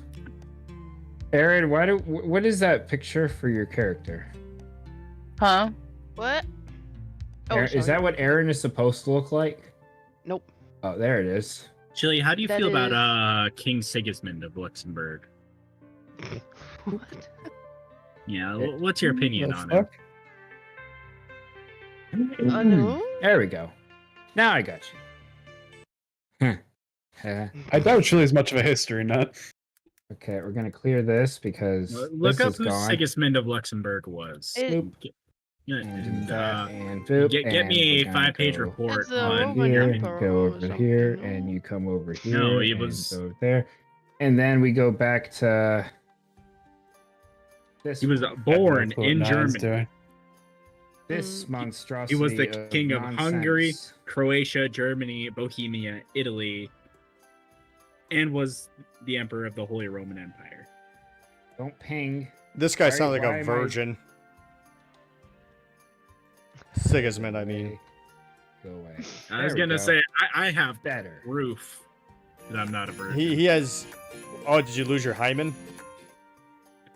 Aaron, what is that picture for your character? Huh? What? Oh, Aaron, is sorry. that what Aaron is supposed to look like? Nope. Oh, there it is. Chili, how do you That feel is- about King Sigismund of Luxembourg? What? Yeah, what's your opinion The on him? fuck? Oh no. There we go. Now I got you. I doubt Chile's much of a history nut. Okay, we're gonna clear this because Look this up is who gone. Sigismund of Luxembourg was. Boop. Yeah, And and, and boop. get and me a we're gonna 5-page go report It's a on Roman Here, emperor go or over here, something, and no? you come over here. No, he and was- go over there, and then we go back to this. He was one. born That's what in Niall's Germany. doing. This Mm. monstrosity. He was the king of Hungary, nonsense. Croatia, Germany, Bohemia, Italy, and was the emperor of the Holy Roman Empire. Don't ping. This guy Why- sounds like why a am I- virgin. Sigismund, I mean. Go away. I was There we gonna go. say I have better. proof that I'm not a virgin. He has. Oh, did you lose your hymen?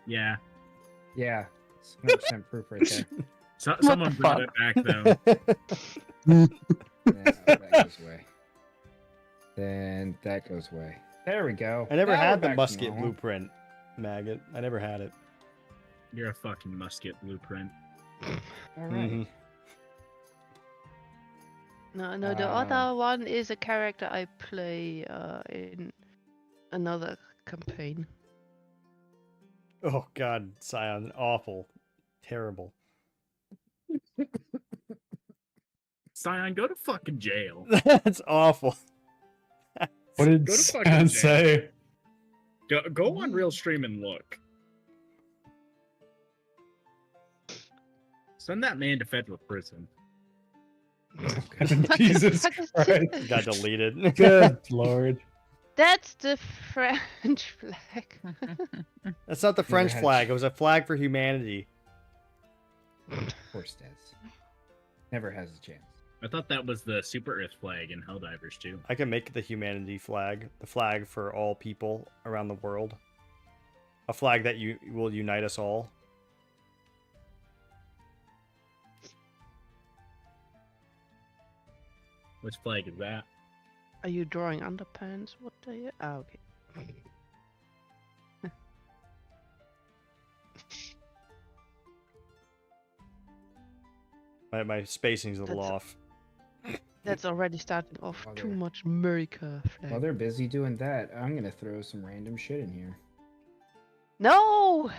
Yeah. Yeah, it's 100% proof right there. So, someone the brought fuck? it back though. Yeah, that goes away. Then that goes away. There we go. I never Now we're had the back to musket normal. blueprint, maggot. I never had it. You're a fucking musket blueprint. All right. Mhm. No, the other one is a character I play in another campaign. Oh God, Scion, awful, terrible. Scion, go to fucking jail. That's awful. What did Go to fucking Stan jail. say? Go on Real Stream and look. Send that man to federal prison. Jesus Christ. Got deleted. Good lord. That's the French flag. That's not the French had a flag. It was a flag for humanity. Poor Stez. Never has a chance. I thought that was the Super Earth flag in Helldivers too. I can make the humanity flag, the flag for all people around the world. A flag that will unite us all. Which flag is that? Are you drawing underpants? What are you? Ah, okay. My spacing's a little That's- off. That's already starting off too Mother. much America flag. While they're busy doing that, I'm gonna throw some random shit in here. No!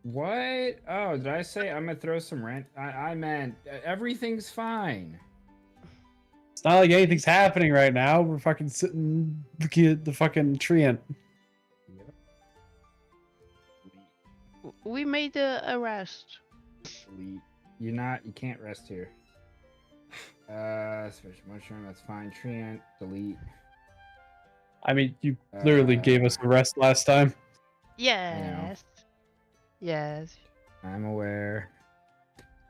What? Oh, did I say I'm gonna throw some rent? I meant everything's fine. It's not like anything's happening right now. We're fucking sitting looking at the fucking treant. We made a arrest. Delete. You can't rest here. Special mushroom, that's fine. Treant, delete. I mean, you literally gave us a rest last time. Yes. Yes. I'm aware.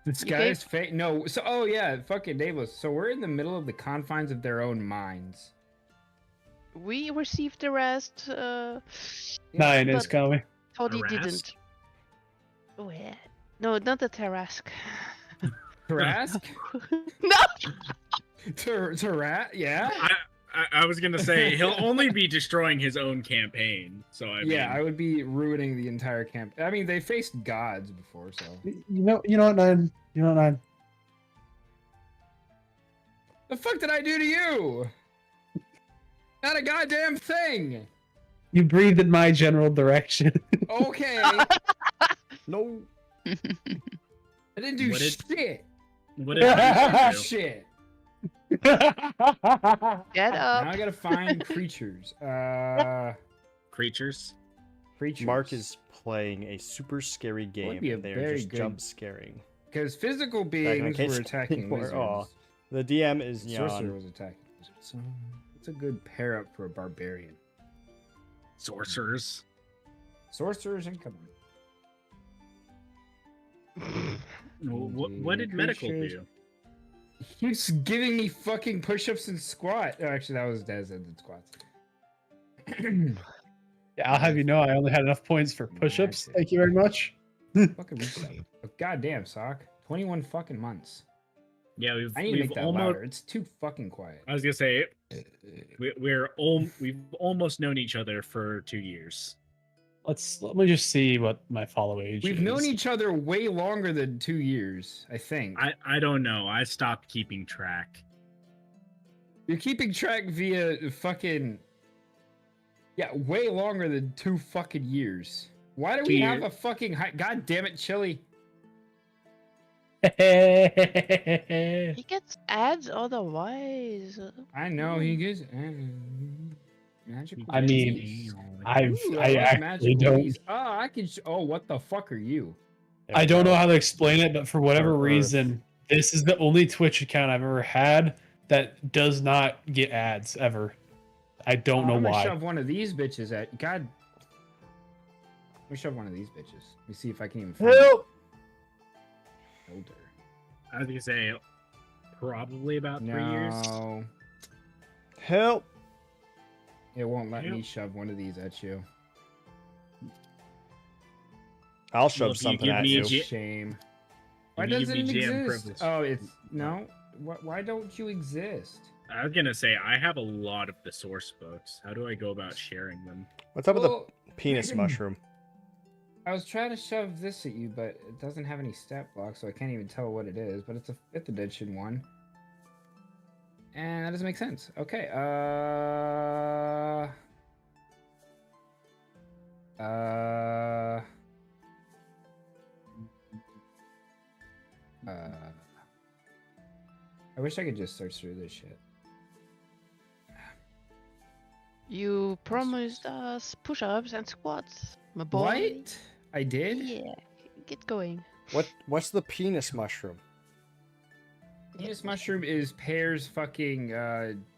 This You guy's fake. No, so oh yeah, fucking Davos. So we're in the middle of the confines of their own minds. We received the rest. 9 is but coming. Toddy Harassed? didn't. Oh yeah. No, not the Tarask. Tarask? No. Tarat? Yeah. I was gonna say he'll only be destroying his own campaign. So I Yeah, I mean, would be ruining the entire camp. I mean, they faced gods before, so. You know what, 9? You know what, 9? The fuck did I do to you? Not a goddamn thing. You breathed in my general direction. Okay. No. I didn't do What did- shit. what did I do? Shit. Get Now up. I gotta find creatures. Creatures. Creatures. Mark is playing a super scary would game. be a They're very just good- jump scaring. Because physical I beings can't were say attacking anymore. wizards. Aw. The DM is Sorcerer Jan. was attacking wizards. So it's a good pair up for a barbarian. Sorcerers. Sorcerers incoming. What did medical Creatures. do? He's giving me fucking push-ups and squat. Oh, actually, that was Dez that did squats. Yeah, I'll have you know I only had enough points for push-ups. Thank you very much. Fucking reset. Oh, goddamn, Sock. 21 fucking months. Yeah, I need to we've make that almost. louder. It's too fucking quiet. I was gonna say we've almost known each other for 2 years. Let me just see what my follow age We've is. known each other way longer than 2 years, I think. I don't know. I stopped keeping track. You're keeping track via fucking... Yeah, way longer than 2 fucking years. Why do we have a fucking... God damn it, Chili. He gets ads otherwise. I know, he gets... magical I mean, bees. I Ooh, actually magical don't. bees. Oh, I can... Oh, what the fuck are you? I don't know how to explain it, but for whatever Earth. reason, this is the only Twitch account I've ever had that does not get ads ever. I don't know I'm gonna why. shove one of these bitches at... God... Let me shove one of these bitches. Let me see if I can even find Help! Older. I was gonna say probably about 3 years. No. Help! It won't let me Yep. shove one of these at you. I'll shove Well, if you something give at me a you. G- Shame. Why If you give doesn't it me GM exist? privilege. Oh, it's... No. Why don't you exist? I was gonna say I have a lot of the source books. How do I go about sharing them? What's up with Well, the penis mushroom? I was trying to shove this at you, but it doesn't have any stat blocks, so I can't even tell what it is. But it's a 5th edition one, and that doesn't make sense. Okay. I wish I could just search through this shit. You promised us push-ups and squats, my boy. What? I did? Yeah, get going. What's the penis mushroom? Penis mushroom is Pear's fucking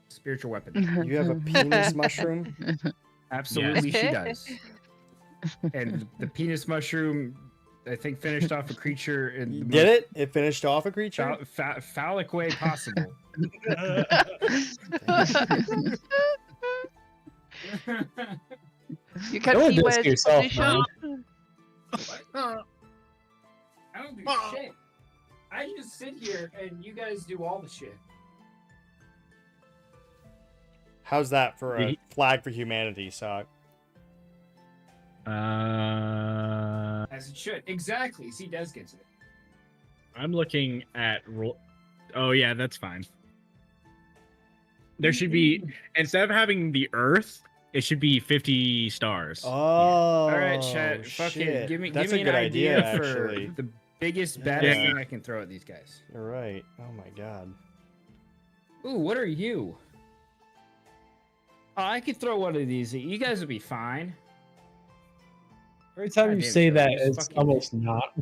spiritual weapon. You have a penis mushroom? Absolutely, Yes. she does. And the penis mushroom, I think, finished off a creature in the Did it? It finished off a creature? phallic way possible. You can Don't see do where this to it's yourself, positioned. I don't do shit. I just sit here and you guys do all the shit. How's that for a flag for humanity, Sock? As it should. Exactly. See, Des gets it. I'm looking at Oh yeah, that's fine. There should be instead of having the Earth, it should be 50 stars. Oh, All right, chat. Fucking shit. give me That's give me a good an idea, for actually. the biggest, baddest Yeah. thing I can throw at these guys. You're right. Oh my god. Ooh, what are you? Oh, I could throw one of these. You guys would be fine. Every time you Goddamn, say Joe, that, just it's fucking- almost not.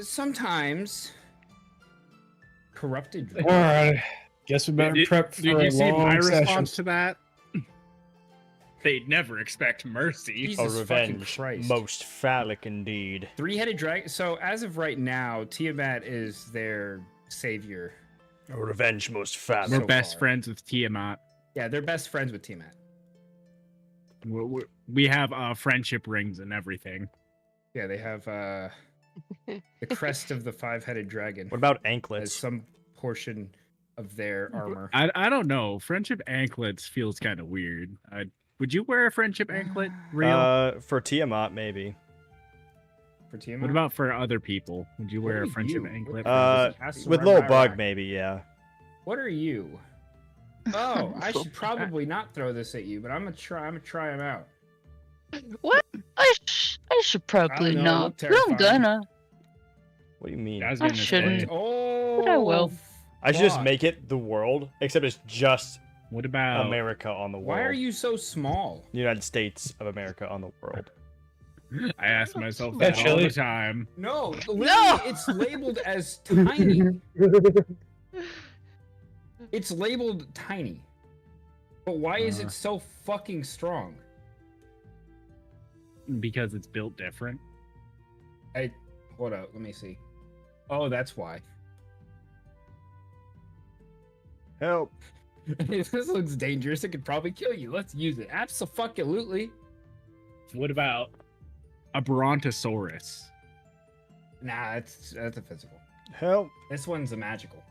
Sometimes corrupted. All right. Guess we better prep for Did a you see my long session. response to that? They'd never expect mercy. Jesus fucking Christ. most phallic indeed. Three-headed dragon. So as of right now, Tiamat is their savior. A revenge most We're phallic. so best far. friends with Tiamat. Yeah, they're best friends with Tiamat. We have friendship rings and everything. Yeah, they have the crest of the five-headed dragon What about as anklets? some portion of their armor. I don't know. Friendship anklets feels kind of weird. Would you wear a friendship anklet? Real? For Tiamat, maybe. For Tiamat. What about for other people? Would you wear What a are friendship you? anklet? With little bug, maybe, yeah. What are you? Oh, I should probably not throw this at you, but I'm gonna try them out. What? I should probably know, not. look But I'm terrifying. gonna. What do you mean? I was I gonna say, shouldn't. Oh, But I will. I should just fuck. make it the world, except it's just what about America on the world. Why are you so small? United States of America on the world. I ask myself Yeah, that all Chili. the time. No, literally, it's labeled as tiny. It's labeled tiny. But why is it so fucking strong? Because it's built different. Hold up, let me see. Oh, that's why. Help. This looks dangerous. It could probably kill you. Let's use it. Absolutely. What about a Brontosaurus? Nah, that's a physical. Help. This one's a magical.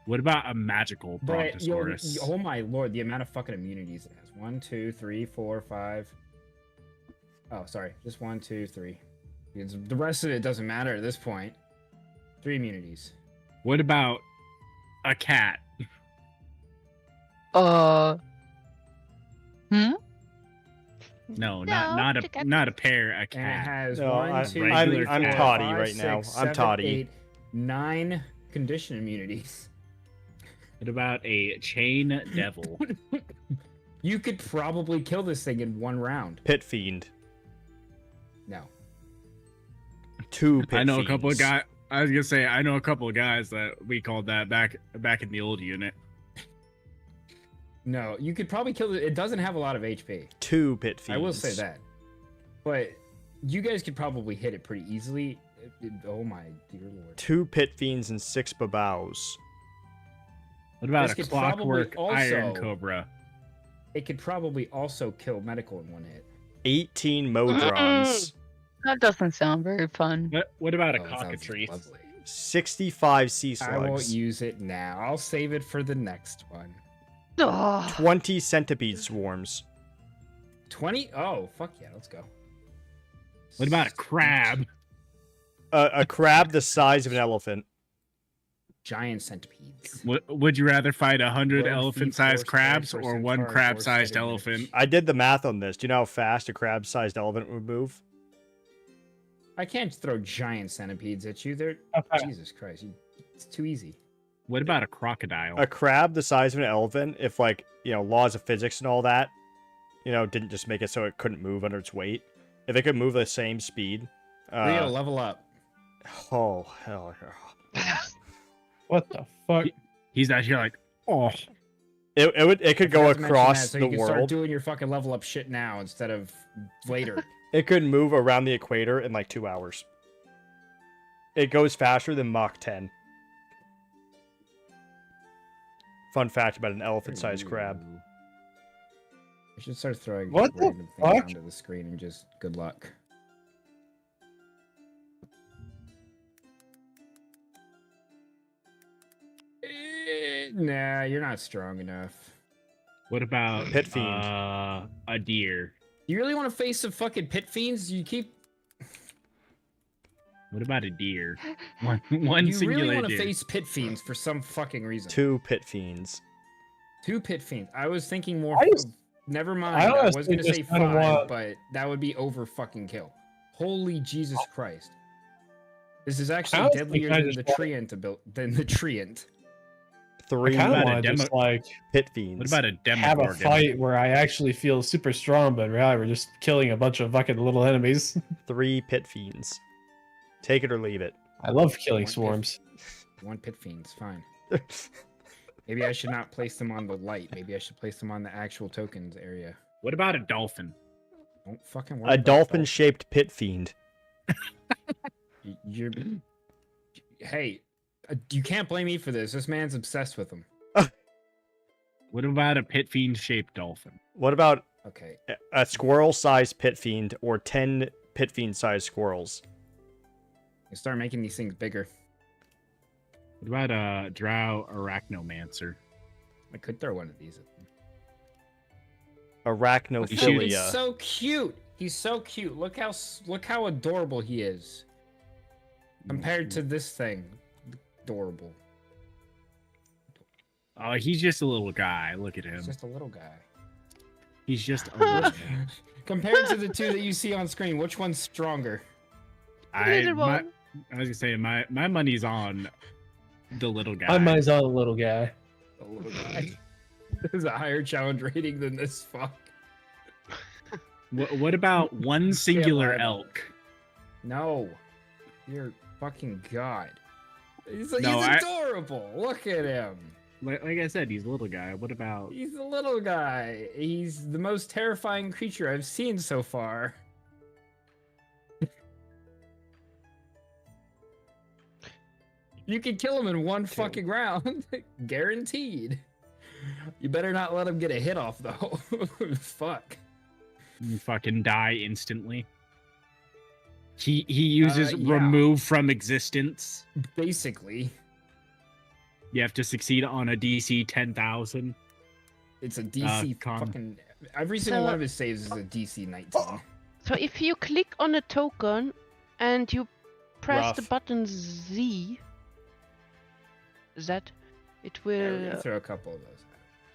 What about a magical But Brontosaurus? oh my lord, the amount of fucking immunities it has. 1, 2, 3, 4, 5, Oh, sorry. Just 1, 2, 3. Because the rest of it doesn't matter at this point. 3 immunities. What about a cat? Hmm? No, No, not the cat- not a pair, a And it cat. has No, 1, I- 2, I'm- 3, I'm 4, toddy 5, right now. 6, I'm 7, toddy. 8, 9 condition immunities. What about a chain devil? You could probably kill this thing in 1 round. Pit Fiend. No. 2 Pit I know a couple of Fiends. guys. I was gonna say I know a couple of guys that we called that back in the old unit. No, you could probably kill it. It doesn't have a lot of HP. 2 Pit Fiends. I will say that. But you guys could probably hit it pretty easily. Oh my dear lord. 2 Pit Fiends and 6 Babaus. What about This a could probably clockwork iron also- cobra? It could probably also kill medical in 1 hit. 18 Modrons. That doesn't sound very fun. What about a Oh, that sounds cockatrice? lovely. 65 Sea I won't Slugs. use it now. I'll save it for the next one. Oh, 20 Centipede Swarms. 20? Oh, fuck yeah, let's go. What about a crab? A crab the size of an elephant. Giant centipedes. Would you rather fight 100 12 elephant-sized feet, crabs 4 or centipedes, 1 4 crab-sized centimeters. elephant? I did the math on this. Do you know how fast a crab-sized elephant would move? I can't throw giant centipedes at you. They're Jesus Christ. It's too easy. What about a crocodile? A crab the size of an elephant, if like, laws of physics and all that, didn't just make it so it couldn't move under its weight. If it could move the same speed. Rio, level up. Oh, hell yeah. What the fuck? He's out here like, oh. It could go Forgot to mention across that, so the you can start world. doing your fucking level up shit now instead of later. It could move around the equator in like 2 hours. It goes faster than Mach 10. Fun fact about an elephant-sized crab. I should start throwing What the random things fuck? onto the screen and just good luck. Nah, you're not strong enough. What about Pit fiend. A deer? You really want to face some fucking pit fiends? You keep. What about a deer? One You singular really want to deer. face pit fiends for some fucking reason. 2 Pit Fiends. 2 pit fiends. I was thinking more. I just- Never mind. I I was honestly gonna say just kinda 5, want- but that would be over fucking kill. Holy Jesus Christ! This is actually honestly deadlier kinda than the just than the treant. 3 I kind of about a want to just demo- like Pit Fiends. What about a have a demogorgon? fight where I actually feel super strong, but in reality we're just killing a bunch of fucking little enemies. 3 Pit Fiends. Take it or leave it. I love killing One swarms. 1 pit fiend's fine. Maybe I should not place them on the light. Maybe I should place them on the actual tokens area. What about a dolphin? Don't fucking worry A about dolphin-shaped Pit Fiend. You're. Hey, you can't blame me for this. This man's obsessed with them. What about a pit fiend shaped dolphin? What about Okay. a squirrel-sized Pit Fiend or 10 Pit Fiend-sized squirrels? You start making these things bigger. What about a drow arachnomancer? I could throw one of these at them. Arachnophilia. He's so cute. He's so cute. Look how adorable he is compared to this thing. Adorable. Oh, he's just a little guy. Look at him. He's just a little guy. He's just a little guy. Compared to the 2 that you see on screen, which one's stronger? little one. I was gonna say my money's on the little guy. My mind's on the little guy. The little guy. There's a higher challenge rating than this. Fuck. What about one singular lie about elk? No. You're fucking god. He's No, I- adorable. Look at him. Like I said, he's a little guy. What about? He's a little guy. He's the most terrifying creature I've seen so far. You can kill him in 1 fucking round. Guaranteed. You better not let him get a hit off, though. Fuck. You fucking die instantly. He uses yeah. remove from existence. Basically, You have to succeed on a DC 10,000. it's a DC con. fucking... Every single one of his saves is a DC 19. So if you click on a token and you press the Rough. button Z, it Yeah, will we're gonna throw a couple of those.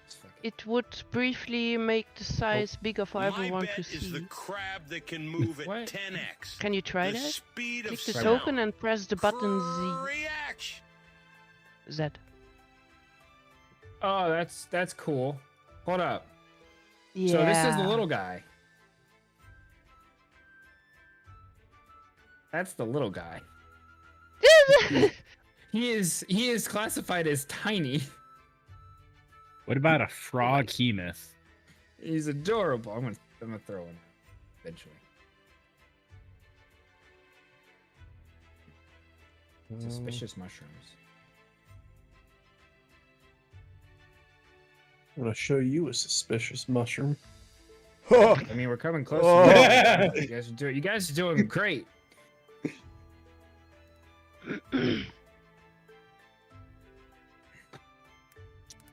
It's fucking- it would briefly make the size bigger for My everyone bet to is the see. crab that can move at What? 10x. Can you try the that? speed Click of the sound. token and press the button Reaction. Z. Oh, that's cool. Hold up. Yeah. So this is the little guy. That's the little guy. He is classified as tiny. What about a frog hemoth? He's adorable. I'm gonna throw him eventually. Suspicious mushrooms. I'm gonna show you a suspicious mushroom. I mean, we're coming close. Oh. You guys are doing great.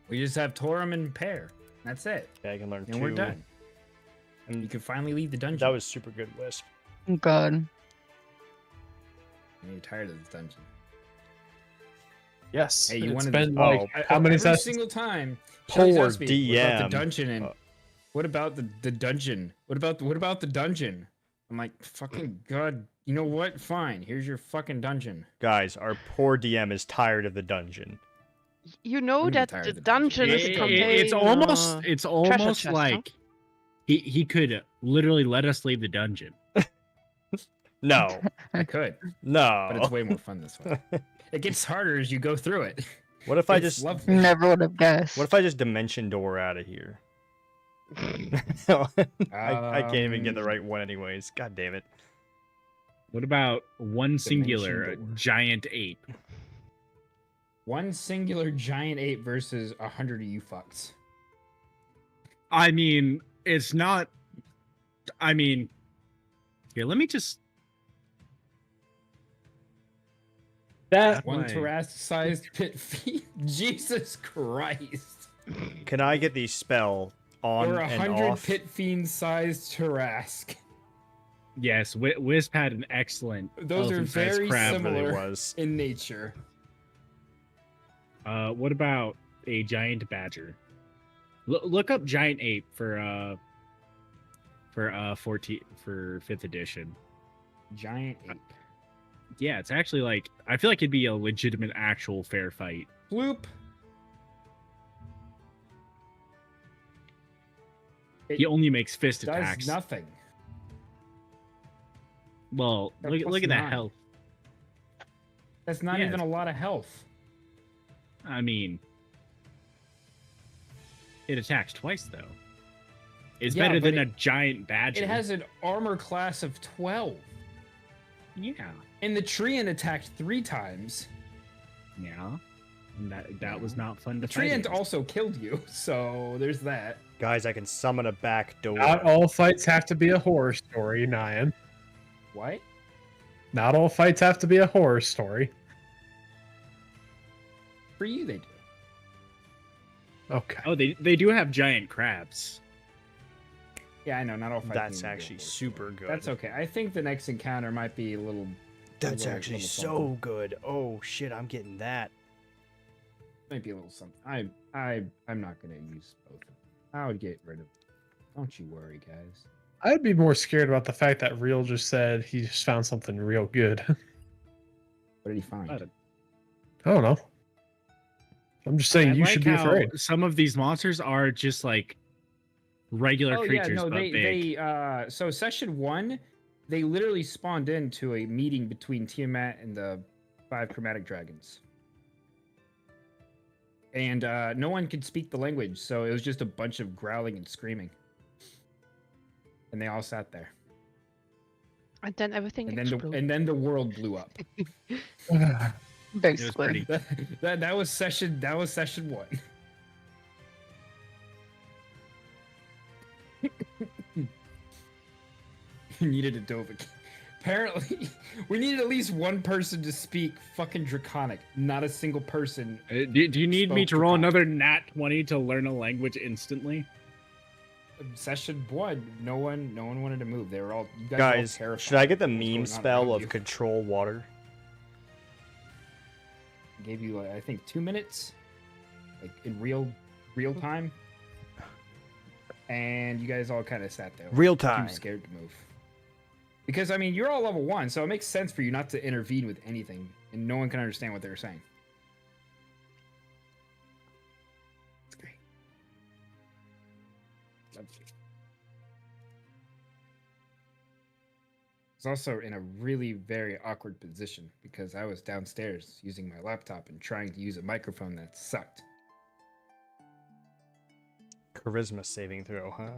We just have Torum and Pear. That's it. Yeah, I can learn And 2. we're done. And you can finally leave the dungeon. That was super good, Wisp. Oh, God. And you're tired of this dungeon. Yes. Hey, you it's wanted been to- like Oh, how many every sessions? single time. Poor Shelly's asked me, what about DM. the dungeon and Uh, what about the dungeon? What about the dungeon? I'm like, fucking god. You know what? Fine. Here's your fucking dungeon. Guys, our poor DM is tired of the dungeon. You know I'm that tired the of the dungeon. dungeons contain. It's almost chest, huh? like he could literally let us leave the dungeon. No. I could, No. but it's way more fun this way. It gets harder as you go through it. What if I It's just lovely. Never would have guessed. What if I just dimension door out of here? I can't even get the right one anyways. God damn it. What about one singular door. giant ape? One singular giant ape versus 100 of you fucks. I mean, it's not. I mean, here, let me just. That One Why? Tarrasque-sized pit feet. Jesus Christ. Can I get the spell on Or and 100 off? pit fiend-sized Tarrasque. Yes, Wisp had an excellent. Those are elephant-sized very crab. similar Really was. in nature. What about a giant badger? Look up giant ape for 5th edition. Giant ape. Yeah, it's actually like I feel like it'd be a legitimate, actual fair fight. Bloop. He only makes fist Does attacks. nothing. Well, They're look plus at that 9. health. That's not Yeah, even a lot of health. I mean, it attacks twice though. It's Yeah, better but than a giant badger. It has an armor class of 12. Yeah. And the Treant attacked 3 times. Yeah. And that was not fun to The fight. Treant against. also killed you, so there's that. Guys, I can summon a back door. not all fights have to be a horror story, Nyan. What? Not all fights have to be a horror story. For you, they do. Okay. Oh, they do have giant crabs. Yeah, I know. Not all fights. That's need to be a actually horror super story. good. That's okay. I think the next encounter might be a little. That's little- actually little so something. good. Oh shit, I'm getting that. Might be a little something. I'm not gonna use both of them. I would get rid of. Don't you worry, guys. I'd be more scared about the fact that Real just said he just found something real good. What did he find? I don't- I don't know. I'm just saying I you like should be how afraid. Some of these monsters are just like regular Oh creatures, yeah, no, but they big. so session 1, they literally spawned into a meeting between Tiamat and the 5 chromatic dragons. And no one could speak the language, so it was just a bunch of growling and screaming. And they all sat there. And then everything And exploded. then the world blew up. Basically. that was session 1. Needed a Dovahkiin. Apparently, we needed at least one person to speak fucking Draconic. Not a single person. Do you need me spoke to roll Draconic. another nat 20 to learn a language instantly? session 1, no one wanted to move. They were all you guys were all Guys, terrified should I get the of what's going meme on spell around of you. control water? Gave you like, I think 2 minutes, like in real time, and you guys all kind of sat there, Real too time. scared to move. Because I mean, you're all level 1, so it makes sense for you not to intervene with anything, and no one can understand what they were saying. It's great. Lovely. I was also in a really very awkward position because I was downstairs using my laptop and trying to use a microphone that sucked. Charisma saving throw, huh?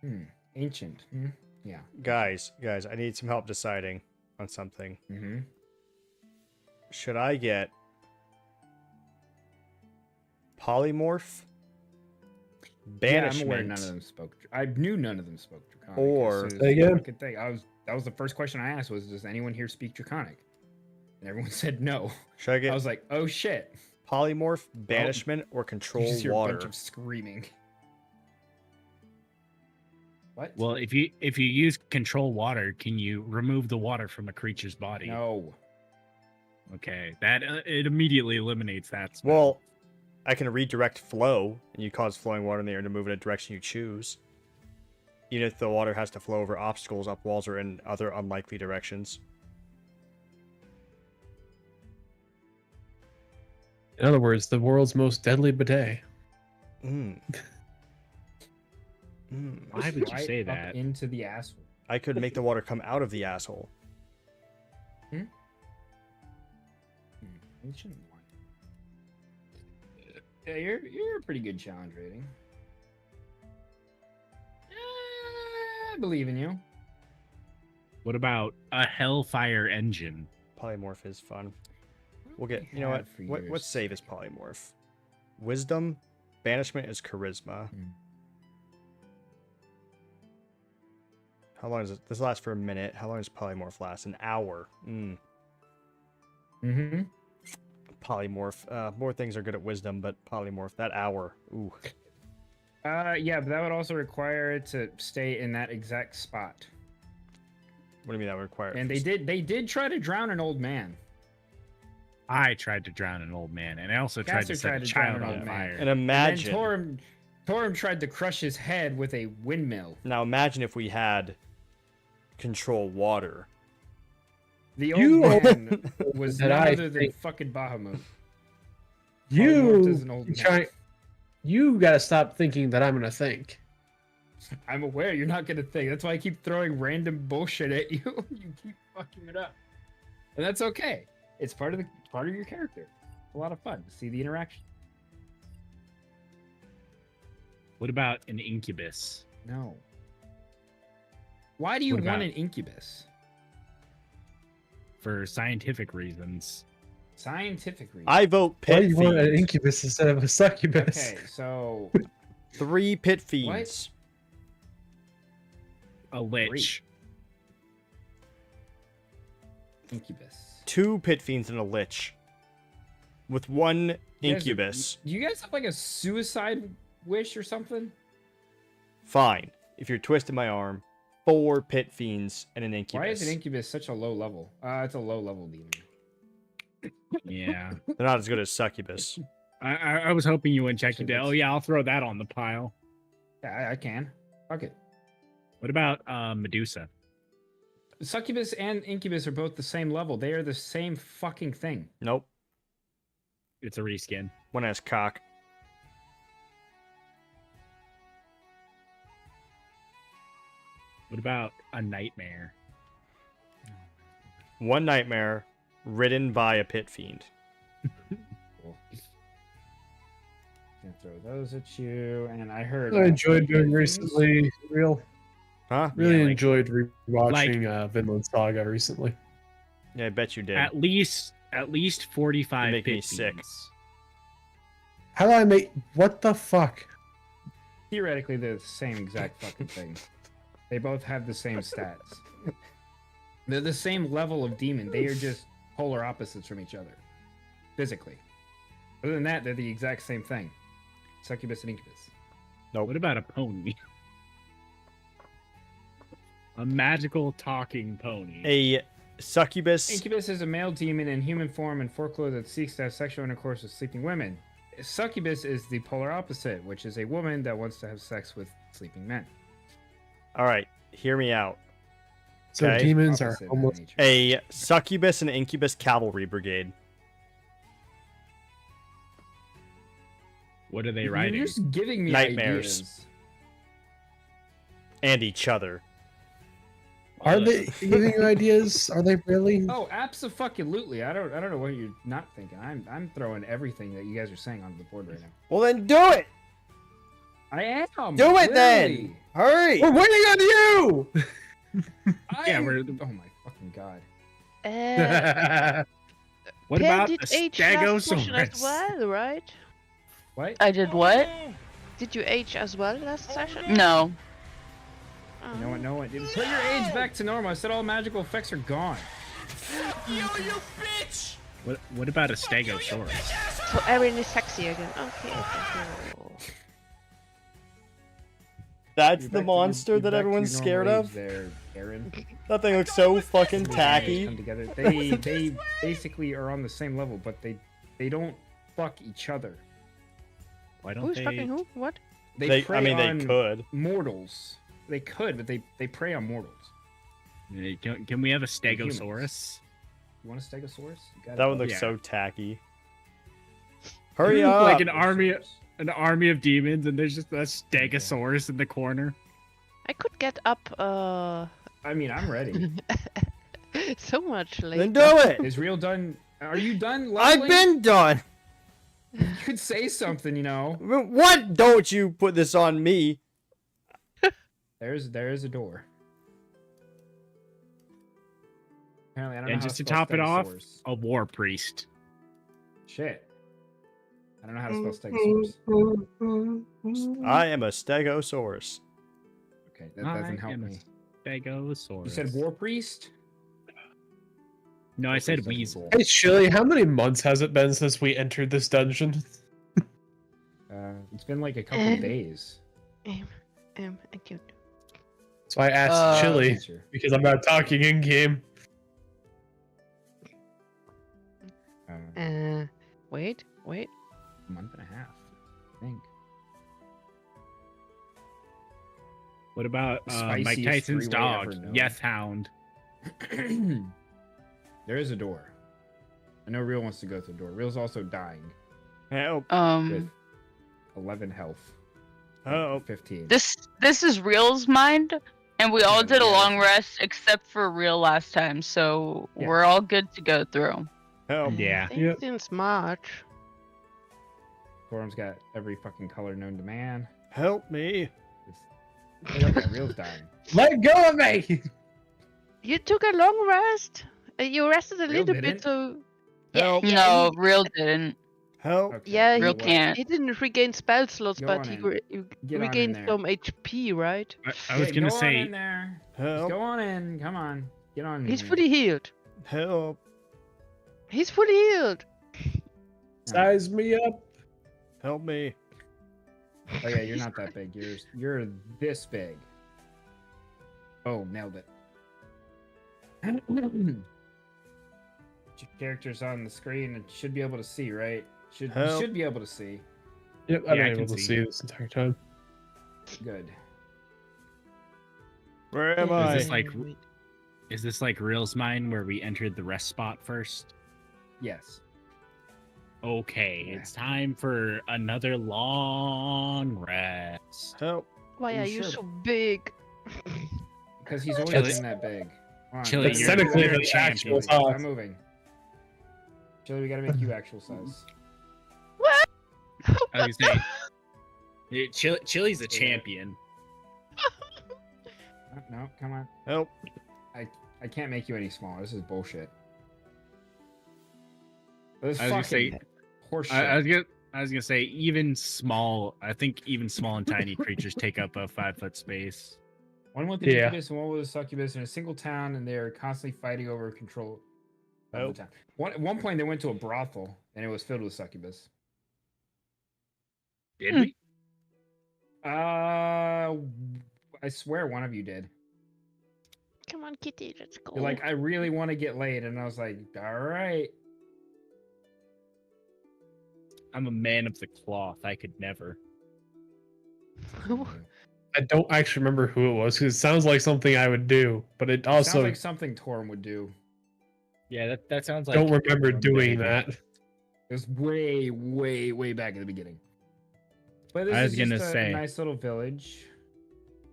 Hmm. Ancient. Yeah. Guys, I need some help deciding on something. Mm-hmm. Should I get polymorph, banishment, Yeah, I'm aware none of them spoke. I knew none of them spoke Draconic. Or- as soon as Say again? I could think. That was the first question I asked was, does anyone here speak Draconic? And everyone said no. should I I get was like, oh shit. polymorph, banishment, or You control just hear a water? bunch of screaming. What? Well, if you use control water, can you remove the water from a creature's body? No. Okay, that it immediately eliminates that. Spell. Well, I can redirect flow, and you cause flowing water in the air to move in a direction you choose. Even if the water has to flow over obstacles, up walls, or in other unlikely directions. In other words, the world's most deadly bidet. Mm. Why would you Right say up that? into the asshole. I could make the water come out of the asshole. Ancient one. Yeah, you're a pretty good challenge rating. I believe in you. What about a Hellfire engine? Polymorph is fun. We'll do get. we You know what? have for What yours? save is polymorph? Wisdom, banishment is charisma. How long does it? This lasts for a minute. How long does polymorph last? An hour. Mm-hmm. Polymorph. More things are good at wisdom, but polymorph. That hour. Ooh. Yeah, but that would also require it to stay in that exact spot. What do you mean that would require? And they did try to drown an old man. I tried to drown an old man, and I also tried Caster to set tried a to drown child an on old man. fire. And imagine. And then Torum tried to crush his head with a windmill. Now imagine if we had control water. The You- old man was That none I other than think- fucking Bahamut. You as an old man. you gotta stop thinking that I'm gonna think. I'm aware you're not gonna think. That's why I keep throwing random bullshit at you. You keep fucking it up, and that's okay. It's part of your character. It's a lot of fun to see the interaction. What about an incubus? No. Why do you What want about- an incubus? For scientific reasons. Scientific reason. I vote Why do pit you want an fiends. incubus instead of a succubus? Okay, so 3 pit fiends. A lich. incubus. 2 pit fiends and a lich. With 1 You guys- incubus. Do you guys have like a suicide wish or something? Fine. If you're twisting my arm, 4 pit fiends and an incubus. Why is an incubus such a low level? It's a low level demon. Yeah. They're not as good as succubus. I was hoping you wouldn't check So it. Oh that's- yeah, I'll throw that on the pile. Yeah, I can. Fuck it. What about Medusa? Succubus and incubus are both the same level. They are the same fucking thing. Nope. It's a reskin. One has cock. What about a nightmare? 1 nightmare ridden by a pit fiend. Cool. Gonna throw those at you, and I heard. I enjoyed doing things. recently. Huh? Really like- enjoyed rewatching Vinland Saga recently. Yeah, I bet you did. At least 45 You make me pit sick. fiends. How do I make what the fuck? Theoretically, they're the same exact fucking thing. They both have the same stats. They're the same level of demon. They are just polar opposites from each other. physically. Other than that, they're the exact same thing. Succubus and incubus. What about a pony? A magical talking pony. A succubus. Incubus is a male demon in human form and folklore that seeks to have sexual intercourse with sleeping women. Succubus is the polar opposite, which is a woman that wants to have sex with sleeping men. All right, hear me out. So Okay. demons are Opposite in almost. nature. A succubus and incubus cavalry brigade. What are they You're riding? just giving me Nightmares. ideas. And each other. Are they giving you ideas? Are they really? Oh, abso-fucking-lutely. I don't know what you're not thinking. I'm throwing everything that you guys are saying onto the board right now. Well, then do it. I am. Do it then. literally. Hurry. We're waiting on you. Yeah, I'm- we're- Oh my fucking god. What Pen about did a age last session as stegosaurus? well, right? What? I did what? Did you age as well last session? No. You know what? No one. Put your age back to normal. I said all magical effects are gone. What about a stegosaurus? So Erin is sexy again. Okay, thank you. That's You're the back to- monster you're that back to everyone's your scared normal age of. There, Aaron. That thing looks so fucking Come tacky. together. They basically are on the same level, but they don't fuck each other. Why don't Who's they? fucking who? What? They I prey mean, on they could. mortals. They could, but they prey on mortals. Can we have a humans. stegosaurus? You want a stegosaurus? You got That it. would look Yeah. so tacky. Hurry You look up. like an army of demons, and there's just a stegosaurus in the corner. I could get up I mean, I'm ready. so much later. Then do it. Is real done? Are you done? I've leveling? been done. You could say something, you know. What? Don't you put this on me? There's a door. Apparently, I don't know And how just to spell top it off, stegosaurus. a war priest. Shit. I don't know how to spell stegosaurus. I am a stegosaurus. Okay, that doesn't help me. Stegosaurus. You said war priest? No, I said Priest doesn't weasel. Hey, Chili, how many months has it been since we entered this dungeon? It's been like a couple days. Acute. So I asked Chili Teacher. because I'm not talking in game. Wait. A month and a half, I think. What about The Mike spiciest Tyson's three-way dog, ever known. Yes Hound? There is a door. I know Real wants to go through the door. Real's also dying Help. with 11 health. Help. 15. This is Real's mind, and we all Yeah, did a yeah. long rest except for Real last time, so Yeah. we're all good to go through. Help. Yeah. Thanks since March. Gorham's got every fucking color known to man. Help me. Look at that, Real's dying. Let go of me! You took a long rest. You rested a Real little didn't. bit, so Help. No, Real didn't. Help. Okay, yeah, you know Real what? can't. he didn't regain spell slots, Go but on he in. re- Get on in regained there. some HP, right? I was Yeah, gonna go on say in there. Just Help. go on in. Come on. Get on in. He's here. fully healed. Help. He's fully healed. Size me up. Help me. Oh yeah, you're not that big. You're this big. Oh, nailed it. Your character's on the screen and should be able to see, right? You Help. should be able to see. Yep, I've Yeah, I been can able to see. see this entire time. Good. Where am Is I? this like- is this like Real's mind where we entered the rest spot first? Yes. Okay, Yeah. it's time for another long rest. Help. Why Are are you you sure? so big? Because he's always Chili- been that big. Come on, Chili, go. That's you're- technically you're the a actual champion. Stop size. moving. Chili, we gotta make you actual size. What? I was gonna say, Chili's a champion. No, come on. Help. I can't make you any smaller. This is bullshit. This is I was gonna say, fucking horseshit. I was gonna say, even small. I think even small and tiny creatures take up a 5-foot space. One with the Yeah. incubus and one with a succubus in a single town, and they're constantly fighting over control of Oh. the town. At one point, they went to a brothel. and it was filled with succubus. Did we? I swear one of you did. Come on, Kitty, let's go. You're like, I really want to get laid, and I was like, all right. I'm a man of the cloth. I could never. I don't actually remember who it was because it sounds like something I would do, but it also Sounds like something Torm would do. Yeah, that sounds like. don't remember one doing day. that. It was way, way, way back at the beginning. But this I was is gonna just a say. nice little village.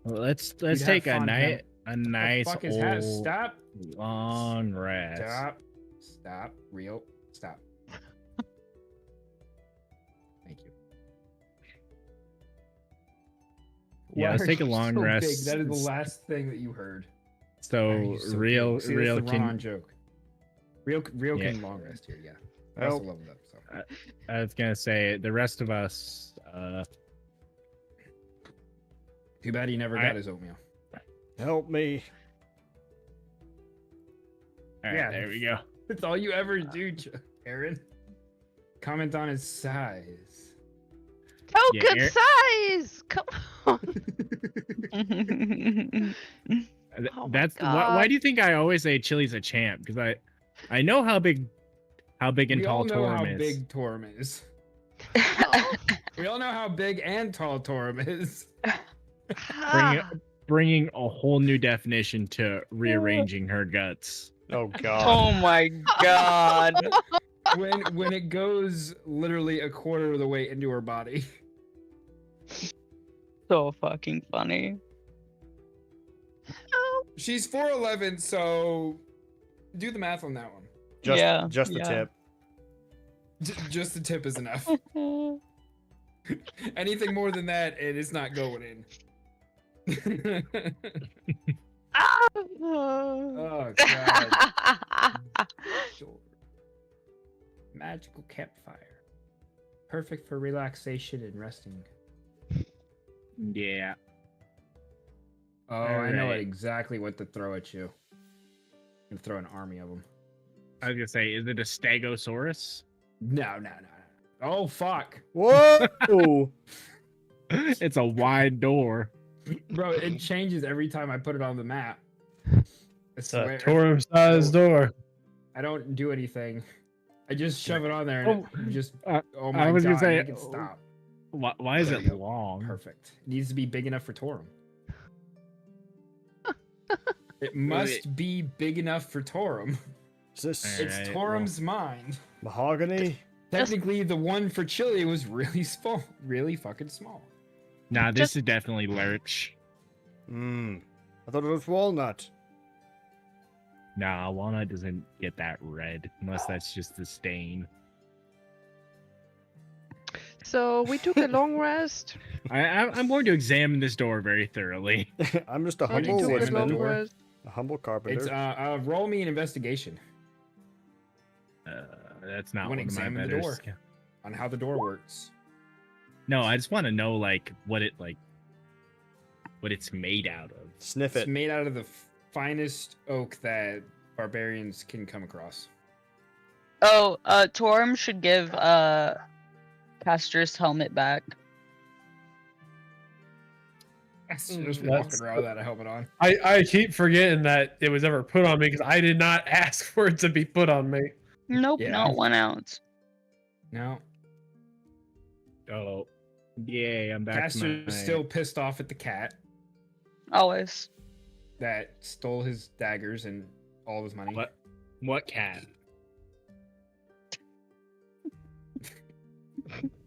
Well, let's You'd have take a fun, night, man. a nice Fuck his hat. old Stop. long rest. Stop. Real. Stop. Thank you. Yeah, Why let's are take a you long so big? rest. That is the last thing that you heard. Why So are you so real, big? See, real that's the run-on can. joke. Real Yeah. can long rest here. Yeah. I also Well, leveled up. So. I was gonna say the rest of us. Too bad he never I- got his oatmeal. Help me. All right, Yeah. there we go. That's all you ever do, Aaron. Comment on his size. Token Yeah, size! Come on. Oh my That's why. God. Why do you think I always say Chili's a champ? Because I know how big and We all tall know how Torm is. big Torm is. We all know how big and tall Torm is. Bringing a whole new definition to rearranging her guts. Oh god. Oh my god. when it goes literally a quarter of the way into her body. So fucking funny. She's 4'11", so do the math on that one. Just the yeah. tip. Just the tip is enough. Anything more than that, it is not going in. Oh god. Magical campfire. Perfect for relaxation and resting. Yeah. Oh, I know Alright. exactly what to throw at you. I'm gonna throw an army of them. I was gonna say, is it a Stegosaurus? No. Oh fuck, Whoa! It's a wide door. bro! It changes every time I put it on the map. I It's a swear. Torm sized door. I don't do anything. I just shove it on there and it just. I Oh my was god! gonna say, make it stop. Why is There it you go. long? Perfect. It needs to be big enough for Torm. It must be big enough for Torm. Is this It's Alright, Torm's mind. mahogany? Technically, the one for Chile was really small, really fucking small. Nah, this is definitely Lurch. I thought it was walnut. Nah, walnut doesn't get that red unless that's just the stain. So we took a long rest. I'm going to examine this door very thoroughly. I'm just a But you humble took a woodsman. long woodsman. rest. A humble carpenter. It's roll me an investigation That's not When one of my examine the better. door. sk- on how the door works. No, I just want to know what it's made out of. Sniff It's it. made out of the finest oak that barbarians can come across. Oh, Torm should give Caster's helmet back. Just That's- walking around without a helmet on. I keep forgetting that it was ever put on me because I did not ask for it to be put on me. Nope, Yeah. not 1 ounce. No, Oh, yay! I'm back. to Caster's my- still pissed off at the cat Always. that stole his daggers and all of his money. What cat?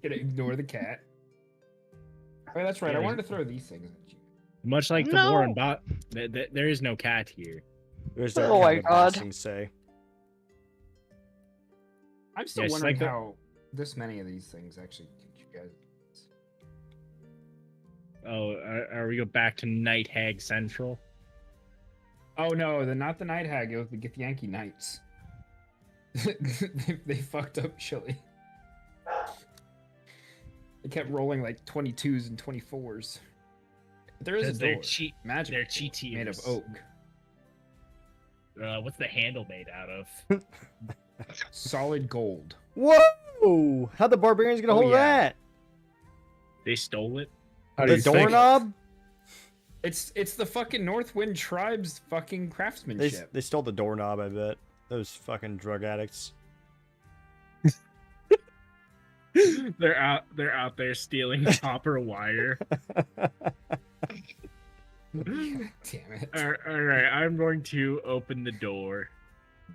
Gonna ignore the cat. Oh, that's right. I Yeah. wanted to throw these things at you. Much like the No. war in Bot, there is no cat here. There's that Oh my kind of God. passing say. I'm still Yeah, it's wondering like the- how this many of these things actually teach you guys. Oh, are we go back to Night Hag Central? Oh no, not the Night Hag. It was the Githyanki Knights. they fucked up Chile. They kept rolling like 22s and 24s. But there is a They're door. cheat. Magic. They're cheat made of oak. What's the handle made out of? Solid gold. Whoa! Whoa! How'd the barbarians get a Oh, hold yeah. of that? They stole it. How do The you think? doorknob? It's the fucking Northwind tribe's fucking craftsmanship. They stole the doorknob, I bet. Those fucking drug addicts. They're out there stealing copper wire. Damn it. All right, I'm going to open the door.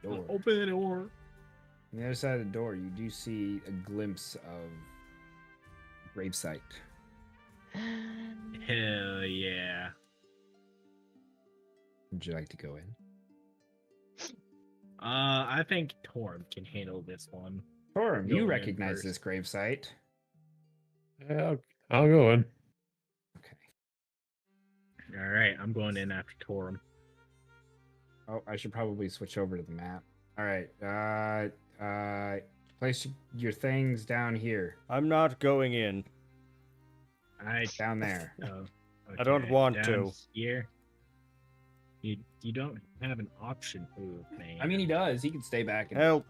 Door. Open the door. On the other side of the door, you do see a glimpse of gravesite. Hell yeah. Would you like to go in? I think Torm can handle this one. Torum, Go you in recognize first. this gravesite. Yeah, I'll go in. Okay. All right, I'm going in after Torm. Oh, I should probably switch over to the map. All right. Place your things down here. I'm not going in. Down there. I don't want down to. Here. You don't have an option. Ooh, man. I mean, he does. He can stay back and Help.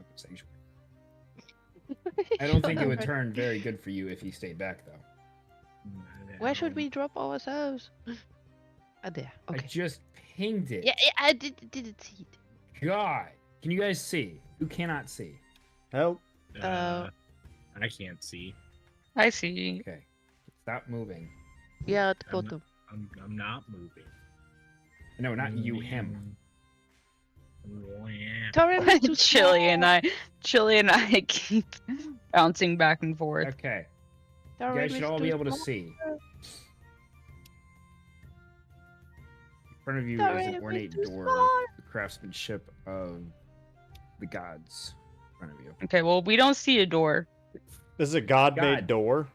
I don't think it would turn very good for you if he stayed back, though. Where should we drop ourselves? There. I Okay. just pinged it. Yeah, I didn't see it. God, can you guys see? Who cannot see? Help. I can't see. I see. Okay, stop moving. Yeah, at the I'm bottom. I'm not moving. No, not you. Him. Oh, yeah. Torrent is too Chili and I keep bouncing back and forth. Okay, you Torrent guys should is all too be able to small. see. In front of you Sorry, is an I'm ornate too door small. with the craftsmanship of the gods in front of you. Okay, well, we don't see a door. This is a god-made God. door.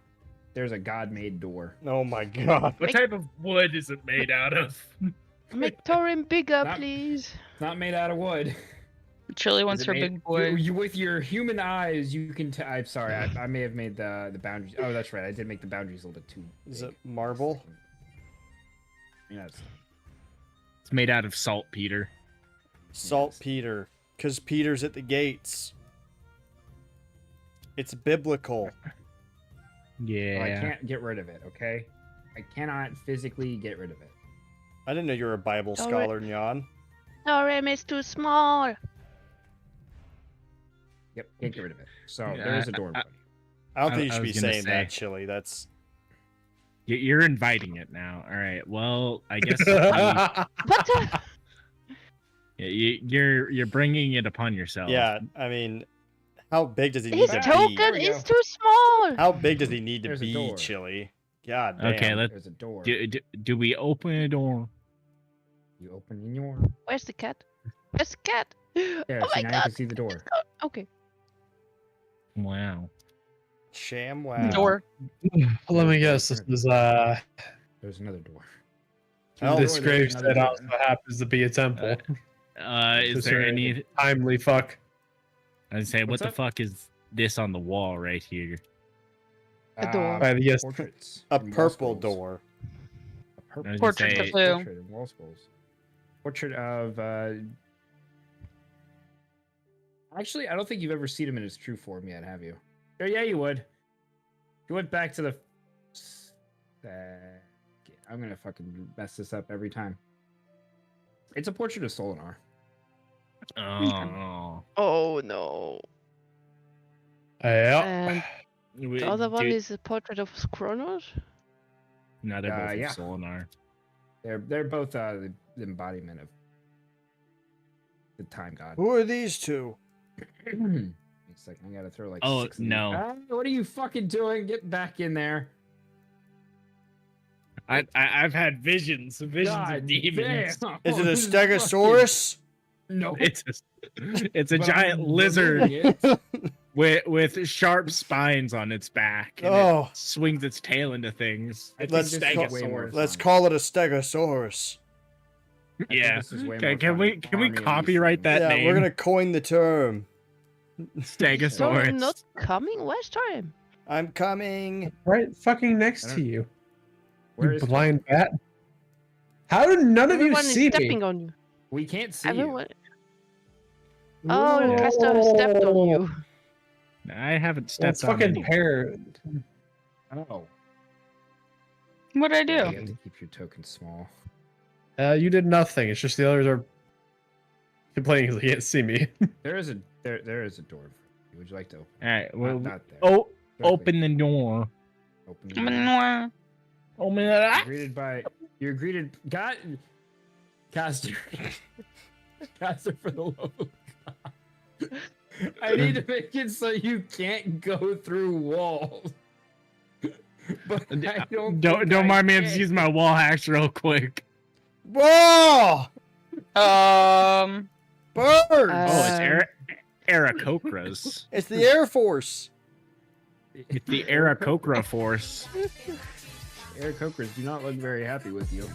There's a god-made door. Oh my god. What type of wood is it made out of? Make Torrent bigger, Not- please. It's not made out of wood. Chili Is wants it her made- big boy. with your human eyes, you can. I'm sorry, I may have made the boundaries. Oh, that's right. I did make the boundaries a little bit too. Is big. it marble? Yeah, It's made out of saltpeter. Saltpeter. Because Peter's at the gates. It's biblical. Yeah. well, I can't get rid of it. Okay, I cannot physically get rid of it. I didn't know you were a Bible All scholar, Nyan. Torrent is too small. Yep, can't get rid of it. So Yeah, there is a door. in front of you. I don't I- think you I should be was gonna saying say. that, Chili. That's You're inviting it now. All right. Well, I guess What the? you're bringing it upon yourself. yeah. I mean, how big does he need His to token There we be? go. is too small. How big does he need to There's a be, door. Chili? God damn. Okay. There's a door. Do we open a door? You open in your. Where's the cat? Where's the cat? There, Oh see, my now you god. can see the door. It's gone. Okay. Wow. Sham wow. Door. Let me guess. This is There's another door. Oh, this Door, there's another gravesite door. also happens to be a temple. Is Is there there any? Timely fuck. I'd say, what What's the up? fuck is this on the wall right here? A door. Yes. Portraits. A and wall purple scrolls. door. A purple I was gonna Portrait say- of who? portrait and wall scrolls. Portrait of. Actually, I don't think you've ever seen him in his true form yet, have you? Oh, yeah, you would. You went back to the. I'm gonna fucking mess this up every time. It's a portrait of Solinar. Oh. Oh no. Yeah. And the other one is a portrait of Kronos. No, they're both yeah. Solinar. They're both the embodiment of the time god. Who are these two? It's like I gotta throw like. Oh, 6 of these- no. Ah, what are you fucking doing? Get back in there! I've had visions God of demons. damn. Is it a This fucking- Stegosaurus? No. It's a But giant I'm lizard removing it. with sharp spines on its back. And Oh. it swings its tail into things. I think Let's this call- is way more Let's fun. call it a Stegosaurus. I think Yeah. this is way Okay, more can fun. we Army of these copyright that things. Yeah, name? we're gonna coin the term. Stegosaurus. Torrent not coming. Where's Torrent? I'm coming. Right fucking next I to don't- you. Where You is blind bat. How did none of you Everyone is see stepping me? on you. We can't see Everyone. you. Oh, Whoa. Castor stepped on you. I haven't That's stepped on fucking any. pair. Oh. What'd I You do? have to keep your tokens small. You did nothing. It's just the others are complaining because they can't see me. There is a door. Would you like to open? All right. Well, not there. oh, Directly. open the door. Open the door. Open it. Greeted by you're greeted God Caster. Caster, for the love of God. I need to make it so you can't go through walls. But I Don't mind me. I'm just using my wall hacks real quick. Whoa! Um. Birds! Oh, it's Aarakocras. It's the Air Force. It's the Aarakocra Force. Aarakocras do not look very happy with you.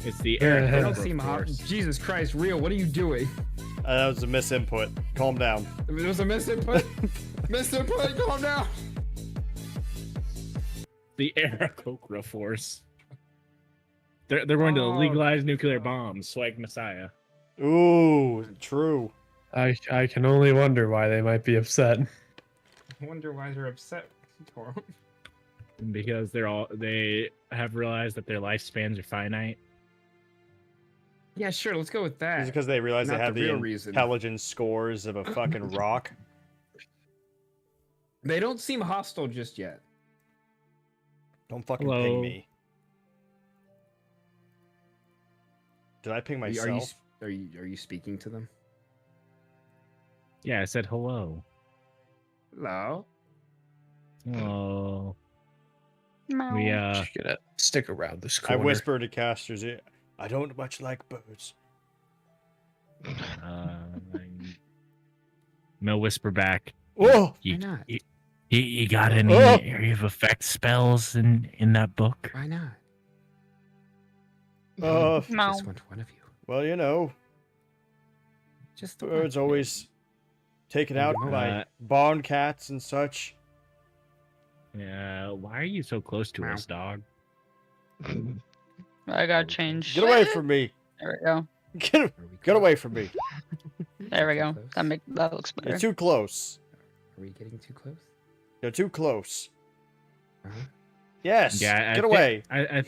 It's the They don't Aarakocra seem hot. Force. Jesus Christ, Rio, what are you doing? That was a misinput. Calm down. There was a misinput. Misinput, calm down. The Aarakocra Force. They're going to legalize nuclear bombs. Swag Messiah. Ooh, true. I can only wonder why they might be upset. I wonder why they're upset. Because they have realized that their lifespans are finite. Yeah, sure, let's go with that. It's because they realize Not they have the the real reason. intelligence scores of a fucking rock. They don't seem hostile just yet. Don't fucking Hello. ping me. Did I ping Are you, myself? are you speaking to them? Yeah, I said hello. Hello. Hello. We Just gonna stick around this I corner. whispered to Caster's ear, I don't much like birds. No whisper back. Whoa! You, Why not? you got any Oh! area of effect spells in that book? Why not? Uh, No. Just want one of you. well, you know, Just the birds one. always taken out Uh, by barn cats and such. Yeah. Why are you so close to Meow. us, dog? I got changed. Get away from me! There we go. Get, Are we get close? away from me! There we go. Close? That looks better. You're too close. Are we getting too close? You're too close. Uh-huh. Yes. Yeah. Get away. I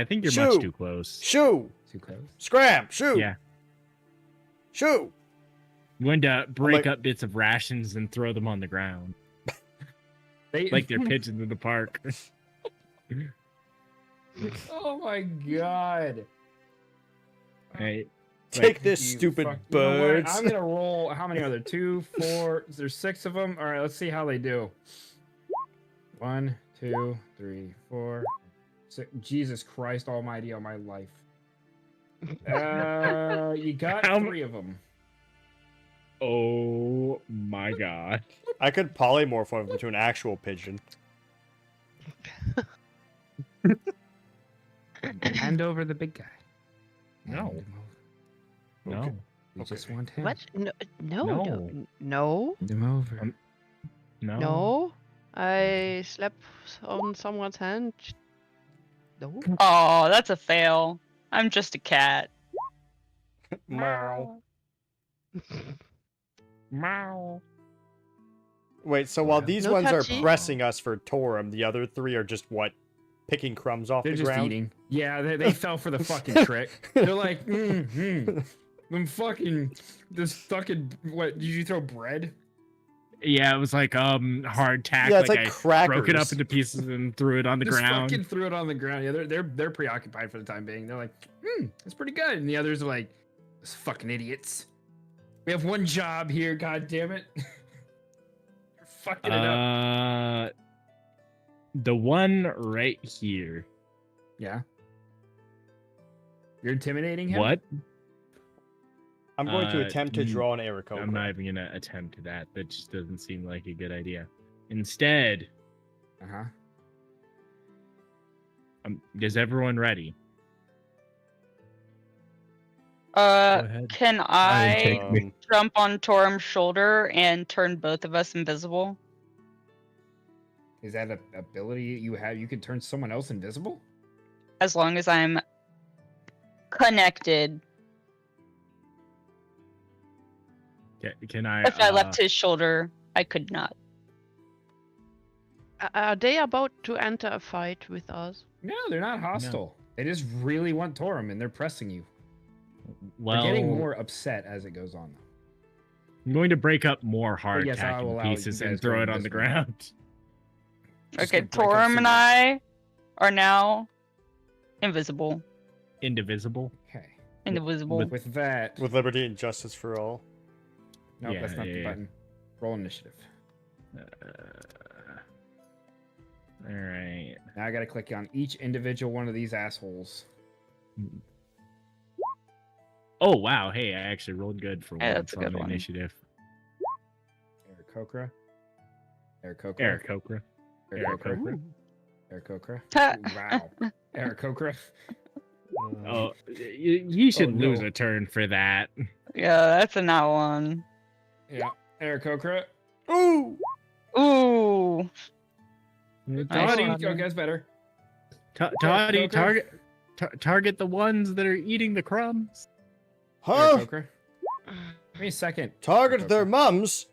think you're Shoo! much too close. Shoo! Too close? Scram! Shoo! Yeah. Shoo! I'm going to break like- up bits of rations and throw them on the ground, They, like they're pigeons in the park. Oh my god. Hey, Take this, You stupid fuck- you know what? birds. I'm gonna roll. How many are there? 2, 4. There's 6 of them. All right, let's see how they do. 1, 2, 3, 4, 6. Jesus Christ Almighty on my life. You got How m- 3 of them. oh my god. I could polymorph one into an actual pigeon. Hand over the big guy. No. Hand him over. No. We just want him. What? No, no, No. no, no, Hand him over. No. no. I slept on someone's hand. No. Oh, that's a fail. I'm just a cat. Meow. Meow. Wait, so while Yeah. these No ones are touchy. pressing us for Torum, the other 3 are just what? Picking crumbs off They're the just ground? eating. Yeah, they fell for the fucking trick. They're like, them fucking, this fucking, what, did you throw bread? Yeah, it was like hard tack. Yeah, it's like I crackers. broke it up into pieces and threw it on the Just ground. fucking threw it on the ground. Yeah, they're preoccupied for the time being. They're like, that's pretty good. And the others are like, those fucking idiots. We have one job here, god damn it. You're fucking it up. The one right here. Yeah. You're intimidating him? What? I'm going to attempt to mm, draw an Aarakocra. I'm not even gonna attempt that. That just doesn't seem like a good idea. Instead, Uh-huh. is everyone ready? Go ahead. Can Take I me. jump on Torum's shoulder and turn both of us invisible? Is that an ability you have? You can turn someone else invisible? As long as I'm connected. Can I? If I left his shoulder I could not. Are they about to enter a fight with us? No, they're not hostile. They just really want Torum, and they're pressing you. Well, They're getting more upset as it goes on. I'm going to break up more hard yes, I will packing allow pieces you and guys throw going it on this the way. ground. Just Okay, gonna break up Torum some- and I are now invisible. Indivisible. Okay. Indivisible. With that, With liberty and justice for all. nope, Yeah, that's not the yeah. button. Roll initiative. All right. Now I gotta click on each individual one of these assholes. Oh wow! Hey, I actually rolled good for Yeah, one that's a good from one. initiative. Eric Kokra. Eric Kokra. Eric Kokra. Eric Eric Kokra. Kokra. Eric Kokra. Ta- Wow. Eric Kokra. Oh, you should no. lose a turn for that. Yeah, that's a not one. Yeah. Eric Kokra. Ooh! Ooh. Toddy, Okay, that's better. Toddy, Kokra. target the ones that are eating the crumbs. Huh? Eric Kokra. Give me a second. Target Eric their Kokra. mums?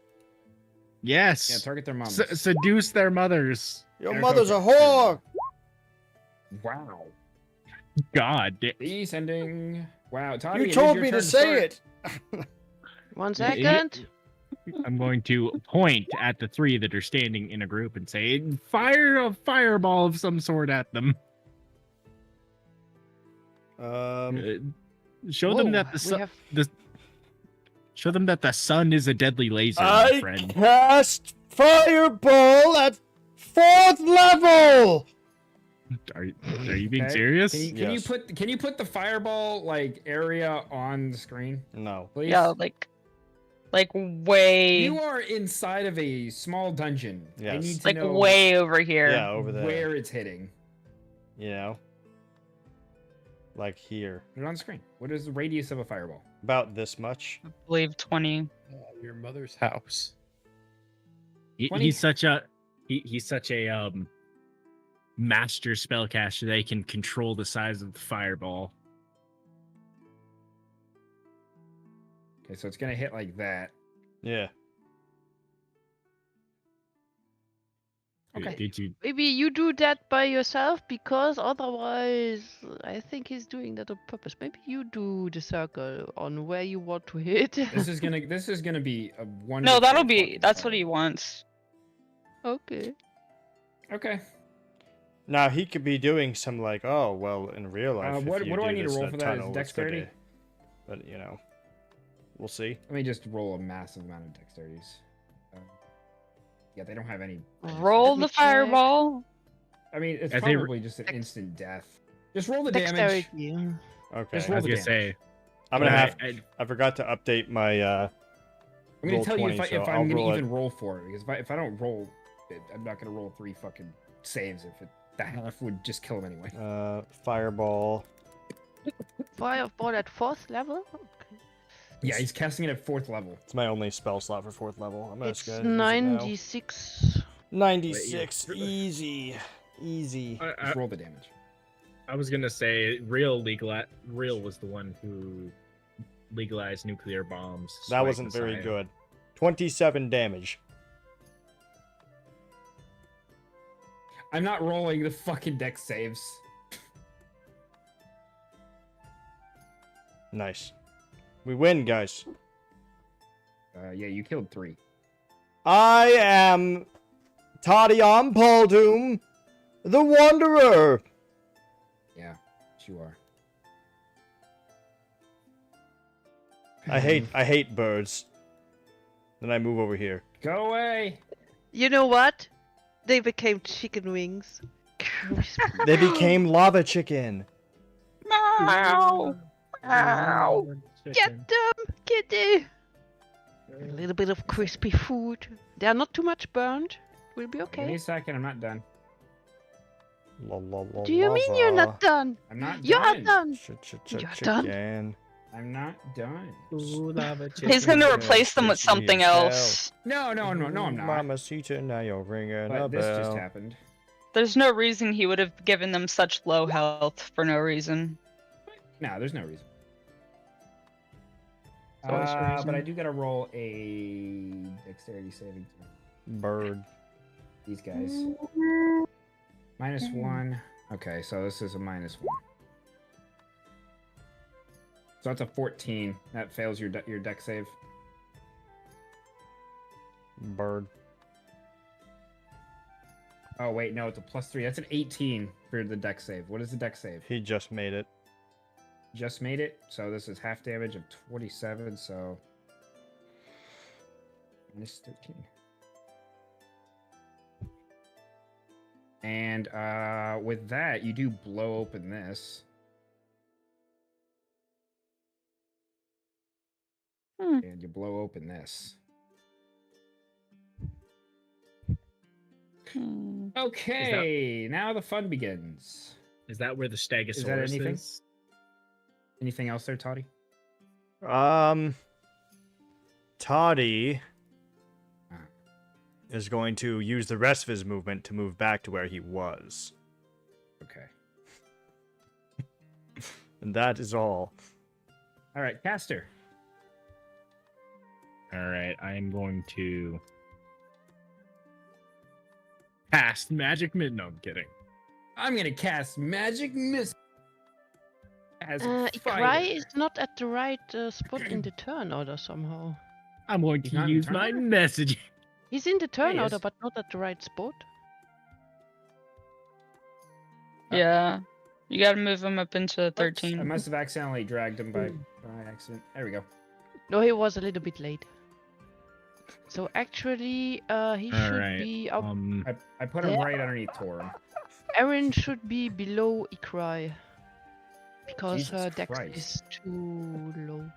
Yes. Yeah, target their moms. Seduce their mothers. Your Eric mother's a Kokra. whore! Wow. God. Descending. Wow, Toddy. You it is told your me turn to say start. it! 1 Yeah, second. I'm going to point at the three that are standing in a group and say, fire a fireball of some sort at them. Show them that the we sun, have show them that the sun is a deadly laser, my I friend. cast fireball at 4th level! Are you being Okay. serious? Can Yes. you put the fireball like area on the screen, No. please? Yeah, like way, You are inside of a small dungeon. I Yes. need to like know way over here. Yeah, over there. where it's hitting. You know? Like here. Put it on the screen. What is the radius of a fireball? About this much. I believe 20. Your mother's house. He's such a master spellcaster that he can control the size of the fireball. Okay, so it's gonna hit like that. Yeah. Okay. Did you? maybe you do that by yourself because otherwise I think he's doing that on purpose. Maybe you do the circle on where you want to hit. This is gonna be a one. No, that'll be, that's what he wants. Okay. Okay. Now he could be doing some like, oh well, in real life. What if you do I need to this roll in a for that? Is tunnel, it it's gonna- dexterity? But you know, we'll see. Let me just roll a massive amount of dexterities. Yeah, they don't have any. Roll me the check. fireball. I mean, it's As they- probably just an instant death. Just roll the damage. Dexterity. Okay. Just I roll was the gonna damage. say. I'm gonna have. I- I forgot to update my. I'm gonna roll tell you 20, if, so if I'll I'm gonna roll it. even roll for it, because if I don't roll it, I'm not gonna roll 3 fucking saves if the half would just kill him anyway. Fireball. Fireball at 4th level? Okay. Yeah, he's casting it at 4th level. It's my only spell slot for 4th level. I'm It's just gonna use it now. 96. 96. Easy. Easy. Just roll the damage. I was gonna say Real was the one who legalized nuclear bombs. That Spike wasn't very Messiah. good. 27 damage. I'm not rolling the fucking dex saves. Nice. We win, guys. Yeah, you killed 3. I am Tadion Paldum, the Wanderer. Yeah, you are. I hate birds. Then I move over here. Go away. You know what? They became chicken wings. Crispy. They became lava chicken. Meow. Meow. Get them, kitty! A little bit of crispy food. They are not too much burned. We'll be Give me okay. a second, I'm not done. La, la, la, Do you mean you're not done? I'm not You are done. done. You're done. Chicken. I'm not done. He's gonna replace them with something else. No, I'm not. Mamacita, now you're ringing a But this just bell. happened. There's no reason he would have given them such low health for no reason. No, there's no reason. But I do gotta roll a dexterity saving throw. Bird. These guys. -1. Okay, so this is a -1. So that's a 14. That fails your dex save. Bird. Oh wait, no, it's a +3. That's an 18 for the dex save. What is the dex save? He just made it. Just made it. So this is half damage of 27. So -13. And with that, you do blow open this. And you blow open this. Okay, now the fun begins. Is that where the Stegosaurus Is that anything? is? Anything else there, Toddy? Toddy is going to use the rest of his movement to move back to where he was. Okay. And that is all. All right, Caster. All right, I am going to cast Magic Missile. No, I'm kidding. I'm gonna cast Magic Missile. As Ikrai is not at the right spot in the turn order somehow. I'm going He's to not in use turn my order? message. He's in the turn he order, is. but not at the right spot. Yeah. You gotta move him up into Oops, 13. I must have accidentally dragged him by accident. There we go. No, he was a little bit late. So actually, he All should right. be up. I put him There. right underneath Torum. Erin should be below Ikrai. Because Jesus her dex Christ. is too low.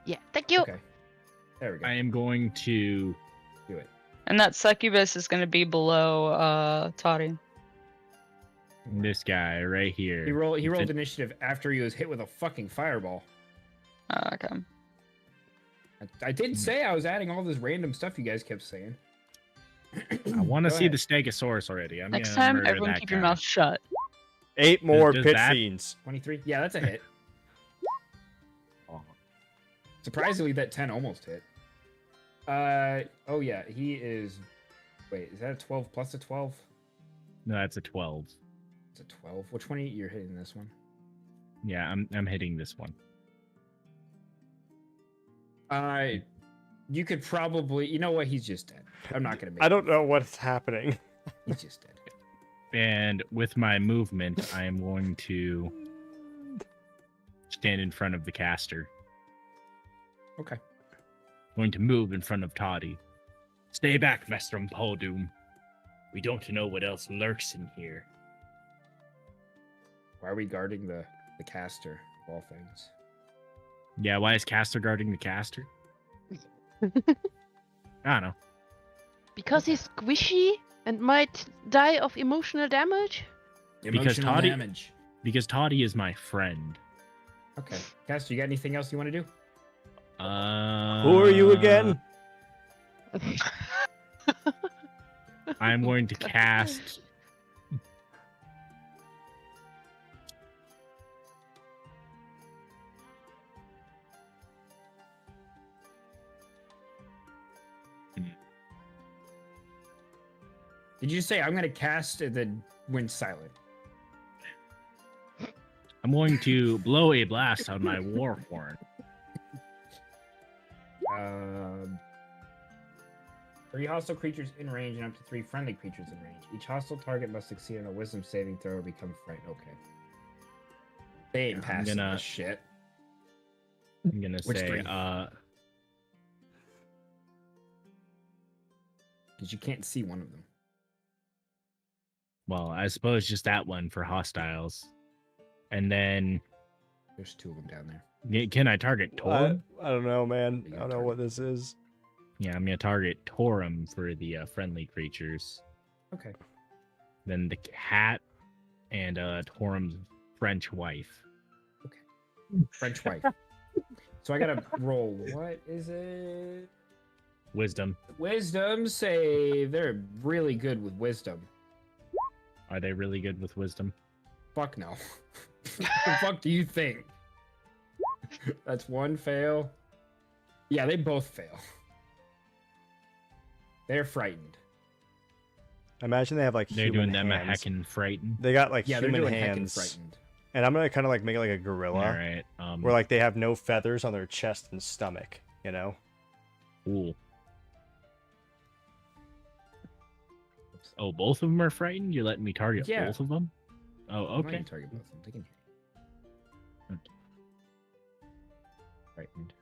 Yeah, thank you. Okay. There we go. I am going to Do it. And that succubus is gonna be below Toddy. this guy right here. He rolled Fin- initiative after he was hit with a fucking fireball. Okay. I did say I was adding all this random stuff you guys kept saying. I want to Go see ahead. the Stegosaurus already. I'm Next gonna time, murder everyone that keep your guy. mouth shut. 8 more does pit that- fiends. 23. Yeah, that's a hit. Oh, Surprisingly, that 10 almost hit. Oh yeah, he is. Wait, is that a 12 plus a 12? no, that's a 12. It's a 12. Which one you're hitting this one? Yeah, I'm hitting this one. You could probably. You know what? He's just dead. I'm not gonna make. I don't know what's happening. He's just dead. And with my movement, I am going to stand in front of the caster. Okay. Going to move in front of Toddy. Stay back, Vestrum Poldum. We don't know what else lurks in here. Why are we guarding the caster of all things? Yeah, why is caster guarding the caster? I don't know. Because he's squishy and might die of emotional damage? Because Emotional Toddy- damage. Because Toddy is my friend. Okay, caster, you got anything else you want to do? Who are you again? I'm going to cast. Did you say I'm gonna cast and then went silent? I'm going to blow a blast on my war horn. 3 hostile creatures in range and up to 3 friendly creatures in range. Each hostile target must succeed on a wisdom saving throw or become frightened. Okay. They ain't passing gonna- this shit. I'm gonna Which say, 3? Because you can't see one of them. well, I suppose just that one for hostiles. And then, There's 2 of them down there. can I target I Torum? don't know, man. You I got don't know target. what this is. Yeah, I'm gonna target Torum for the friendly creatures. Okay. Then the cat and Torum's French wife. French wife. So I gotta roll. What is it? Wisdom. Wisdom save. They're really good with wisdom. Are they really good with wisdom? Fuck no. What the fuck do you think? That's 1 fail. Yeah, they both fail. They're frightened. Imagine they have like They're human doing them a hands. heckin' frightened. They got like Yeah, they're human doing heckin' hands. frightened. And I'm gonna kind of like make it like a gorilla, All right. where like they have no feathers on their chest and stomach. You know. Cool. Oh, both of them are frightened? You're letting me target Yeah. both of them? Oh, I'm not okay. gonna target both of them. They can hear you. Frightened.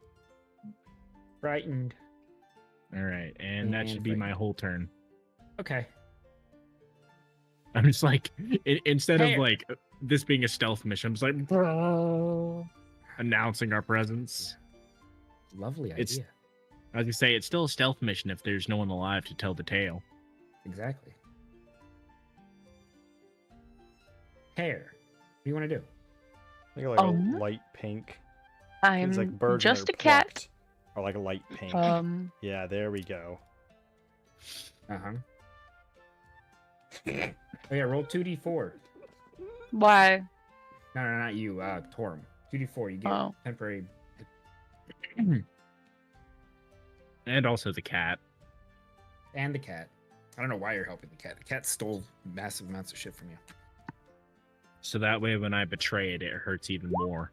Frightened. All right, and that And should be my frightened. whole turn. Okay. I'm just like, instead Hey. of like this being a stealth mission, I'm just like announcing our presence. Lovely idea. It's- I was gonna say it's still a stealth mission if there's no one alive to tell the tale. Exactly. Hair. What do you want to do? Make it like a light pink. I'm It's like birds just that a are cat. plucked, or like a light pink. Yeah, there we go. Uh-huh. Oh yeah, roll 2d4. Why? No, not you, Torum. 2d4, you get Oh. temporary. And also the cat. And the cat. I don't know why you're helping the cat. The cat stole massive amounts of shit from you. So that way when I betray it, it hurts even more.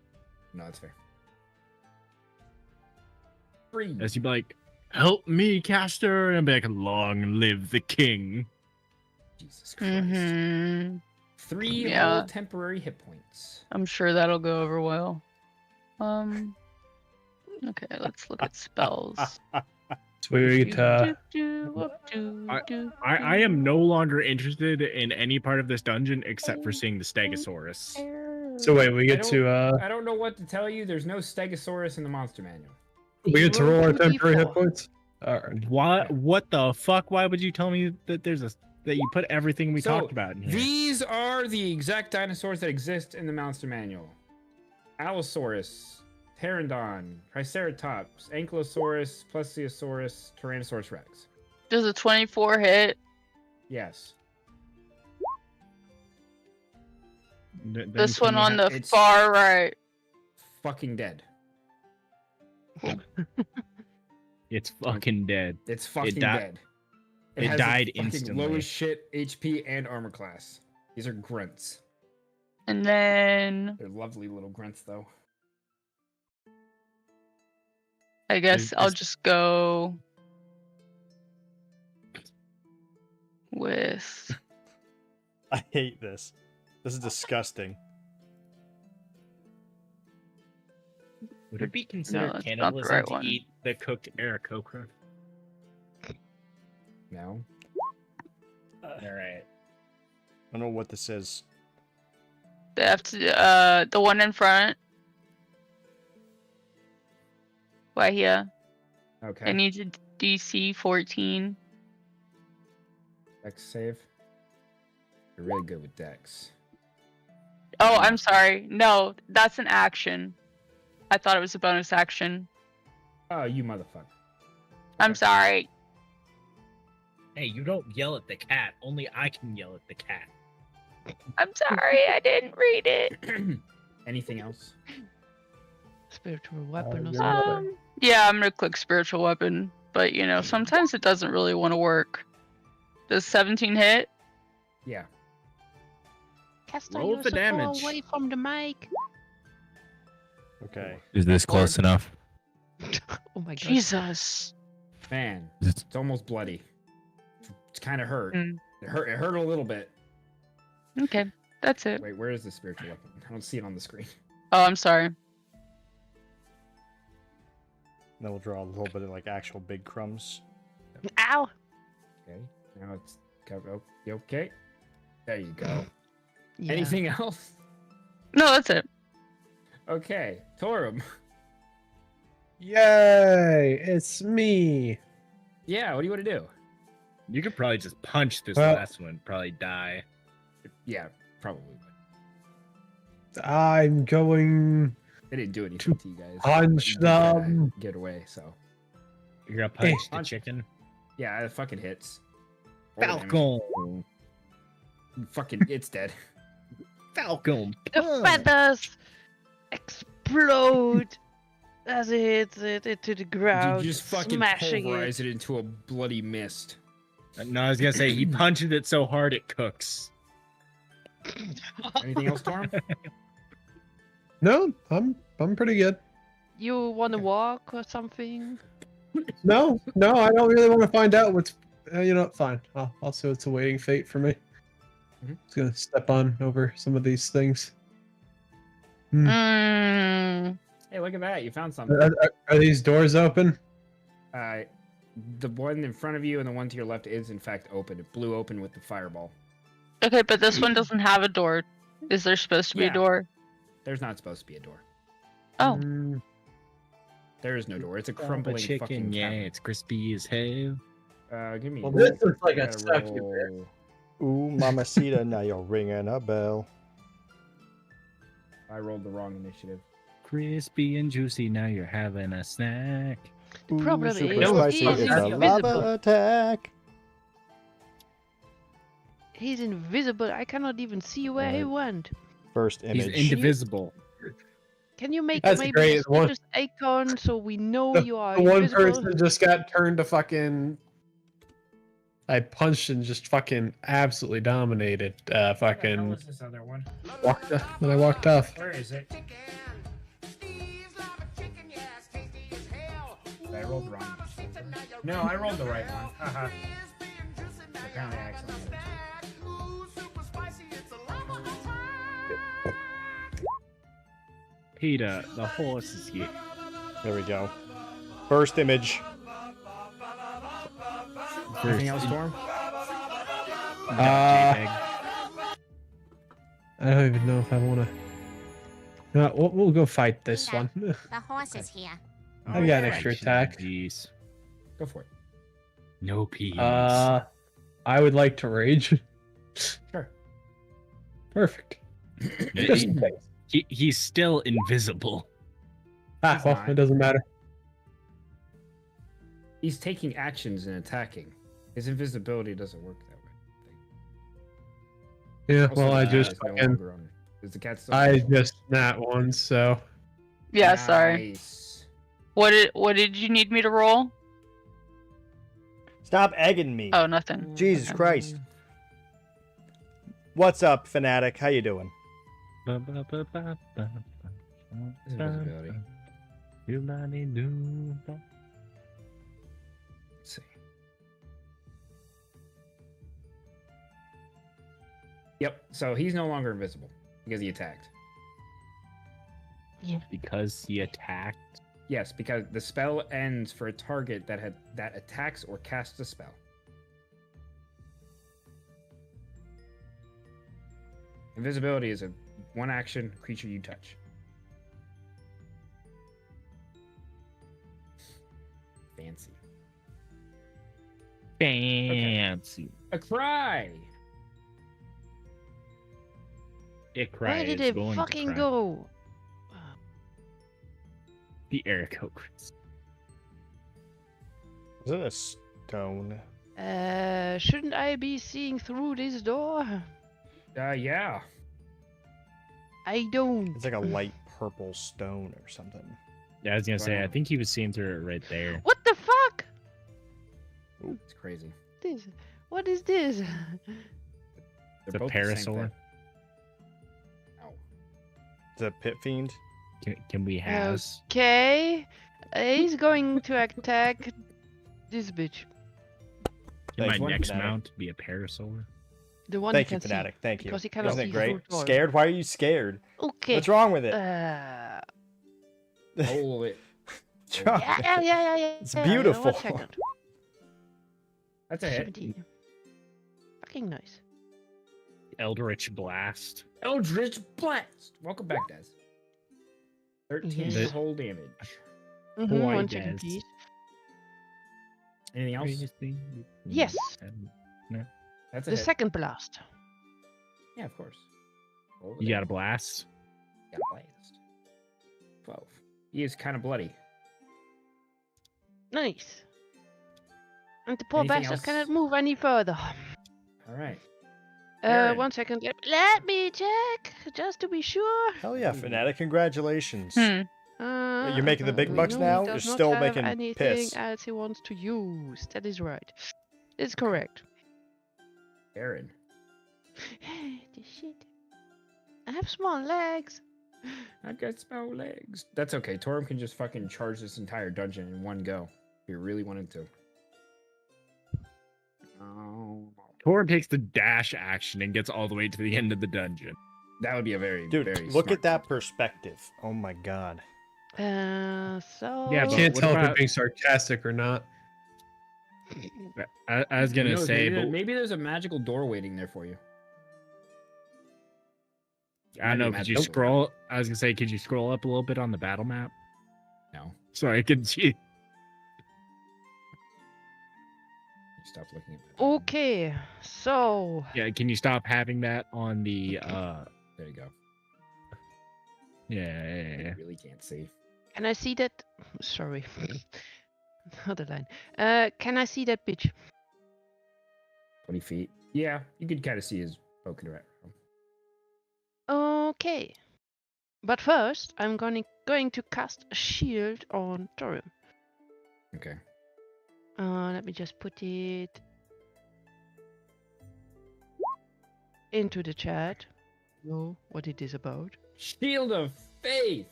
No, that's fair. 3. As you'd be like, help me, caster, and I'd be like, long live the king. Jesus Christ. Mm-hmm. 3 Yeah. whole temporary hit points. I'm sure that'll go over well. Okay, let's look at spells. Sweet. Do, I am no longer interested in any part of this dungeon except for seeing the Stegosaurus. So wait, we get to I don't know what to tell you. There's no Stegosaurus in the monster manual. we get to roll our 2d4. temporary hit points. All right. What the fuck? Why would you tell me that that you put everything we So, talked about in here? These are the exact dinosaurs that exist in the monster manual. Allosaurus, Pteranodon, Triceratops, Ankylosaurus, Plesiosaurus, Tyrannosaurus Rex. Does a 24 hit? Yes. This one on the it's far right. fucking dead. It's fucking dead. It's fucking di- dead. it has died the fucking instantly. Lowest shit HP and armor class. These are grunts. And then They're lovely little grunts, though. I guess Is- I'll is- just go with I hate this. This is disgusting. Would it be No, considered that's not the cannibalism right to one. eat the cooked Aarakocra? No. All right. I don't know what this is. they have to the one in front. Right here. Okay. It needs a DC 14. Dex save. You're really good with Dex. Oh, I'm sorry. No, that's an action. I thought it was a bonus action. Oh, you motherfucker. I'm sorry. Hey, you don't yell at the cat. Only I can yell at the cat. I'm sorry. I didn't read it. Anything else? Spiritual weapon or you're something. Yeah, I'm gonna click spiritual weapon, but you know, sometimes it doesn't really want to work. Does 17 hit? Yeah. Caster, Roll you're the so damage. far away from the mic. Okay. Is this close enough? Oh my god. Jesus. Man, It's- it's almost bloody. It's kind of hurt. Mm. It hurt a little bit. Okay, that's it. Wait, where is the spiritual weapon? I don't see it on the screen. Oh, I'm sorry. Then we'll draw a little bit of like actual big crumbs. Ow! Okay. Now it's covered. Oh, you okay? There you go. Yeah. Anything else? No, that's it. Okay. Torum. Yay! It's me. Yeah, what do you want to do? You could probably just punch this Well- last one, probably die. Yeah, probably. I'm going. They didn't do anything to you guys. punch You did kinda them. Get away, so. You're gonna punch the Punch. chicken. Yeah, it fucking hits. Roll damage. Falcon. Fucking, it's dead. Falcon. The feathers explode. as it hits it to the ground, You just fucking smashing pulverize it. it into a bloody mist. No, I was gonna say he punches it so hard it cooks. Anything else, Torm? No, I'm pretty good. You want to walk or something? No, I don't really want to find out what's. You know, fine. I'll see what's awaiting fate for me. Mhm. Just gonna step on over some of these things. Mm, Hey, look at that! You found something. Are these doors open? The one in front of you and the one to your left is in fact open. It blew open with the fireball. okay, but this one doesn't have a door. Is there supposed to be Yeah. a door? There's not supposed to be a door. Oh, There is no door. It's a Crumble crumbling chicken, fucking yeah, cavern. it's crispy as hell. Give me. Well, this looks like a gotta sucky roll- Ooh, Mamacita, now you're ringing a bell. I rolled the wrong initiative. Crispy and juicy, now you're having a snack. The Ooh, problem super is spicy, he's it's a invisible. lava attack. He's invisible. I cannot even see where he Right. went. First He's image. indivisible. Can you make That's maybe great, a the one- status icon so we know The- you are The one invisible? person just got turned to fucking. I punched and just fucking absolutely dominated. Fucking this other one? walked when I walked off. Where is it? I rolled wrong. No, I rolled the right one. Haha. Apparently, I accidentally. Peter, the horse is here. There we go. First image. Anything else, Storm? I don't even know if I want to. No, we'll go fight this one. The horse is here. I got an extra attack. Jeez. Go for it. No peas. I would like to rage. Sure. Perfect. Just in case. He's still invisible. Ah, He's well, not. it doesn't matter. He's taking actions and attacking. His invisibility doesn't work that way. Yeah, Also, well, I the just cat is no fucking, longer on- Is the cat still? I just nat one, so yeah. Sorry. Nice. What did you need me to roll? Stop egging me. Oh, nothing. Jesus Christ. What's up, Fanatic? How you doing? Invisibility. Let's see. Yep. So he's no longer invisible because he attacked. Because he attacked. Yes, because the spell ends for a target that attacks or casts a spell. Invisibility is a one action creature you touch. Fancy. Fancy. A cry. It Where cries. did it fucking go? The Aarakocras. Is it a stone? Shouldn't I be seeing through this door? Yeah. I don't. It's like a light purple stone or something. Yeah, I was gonna say. I Wow. think he was seeing through it right there. What the fuck? It's crazy. This? What is this? They're a both the same parasaur? thing. Ow. Is it a pit fiend? Can we have? Okay. He's going to attack this bitch. Can my Thank you, next Fanatic. mount be a parasaur? The one Thank you you, can Fanatic. see. Thank you. Because he cannot Isn't it see great? through doors. Scared? Why are you scared? Okay. What's wrong with it? Hold it. What's wrong with it? Yeah. It's Yeah, beautiful. 1 second. That's a hit. 17. Fucking nice. Eldritch Blast. Eldritch Blast. Welcome back, Des. 13 Yes. whole damage. Mm-hmm, Why, 1 second, Des? please. Anything else? Yes. That's a The hit. second blast. Yeah, of course. Roll You the got a blast. Got blast. 12. He is kind of bloody. Nice. And the poor Anything bastard else? cannot move any further. All right. Aaron. 1 second. Let me check, just to be sure. Hell yeah, Fanatic. Congratulations. You're making the big we bucks know now? he You're does not still have making anything piss. else he wants to use. That is right. It's correct. Aaron. The shit. I have small legs. I've got small legs. That's okay. Torum can just fucking charge this entire dungeon in one go. If he really wanted to. Oh, Torum takes the dash action and gets all the way to the end of the dungeon. that would be a very, Dude, very look smart at that perspective. Oh my god. So Yeah, I but can't what tell if about- you're being sarcastic or not. I was Who gonna knows, say, maybe, but maybe there's a magical door waiting there for you. I don't know. Maybe Could you magical. scroll? I was gonna say, could you scroll up a little bit on the battle map No. so I can see? Stop looking at that. Okay, so Yeah, can you stop having that on the? There you go. Yeah. You really can't see. can I see that? Sorry, other line. Can I see that bitch? 20 feet. Yeah, you could kind of see his poking around. Okay, but first I'm going to cast a shield on Torum. Okay. Let me just put it into the chat. Know what it is about. Shield of faith.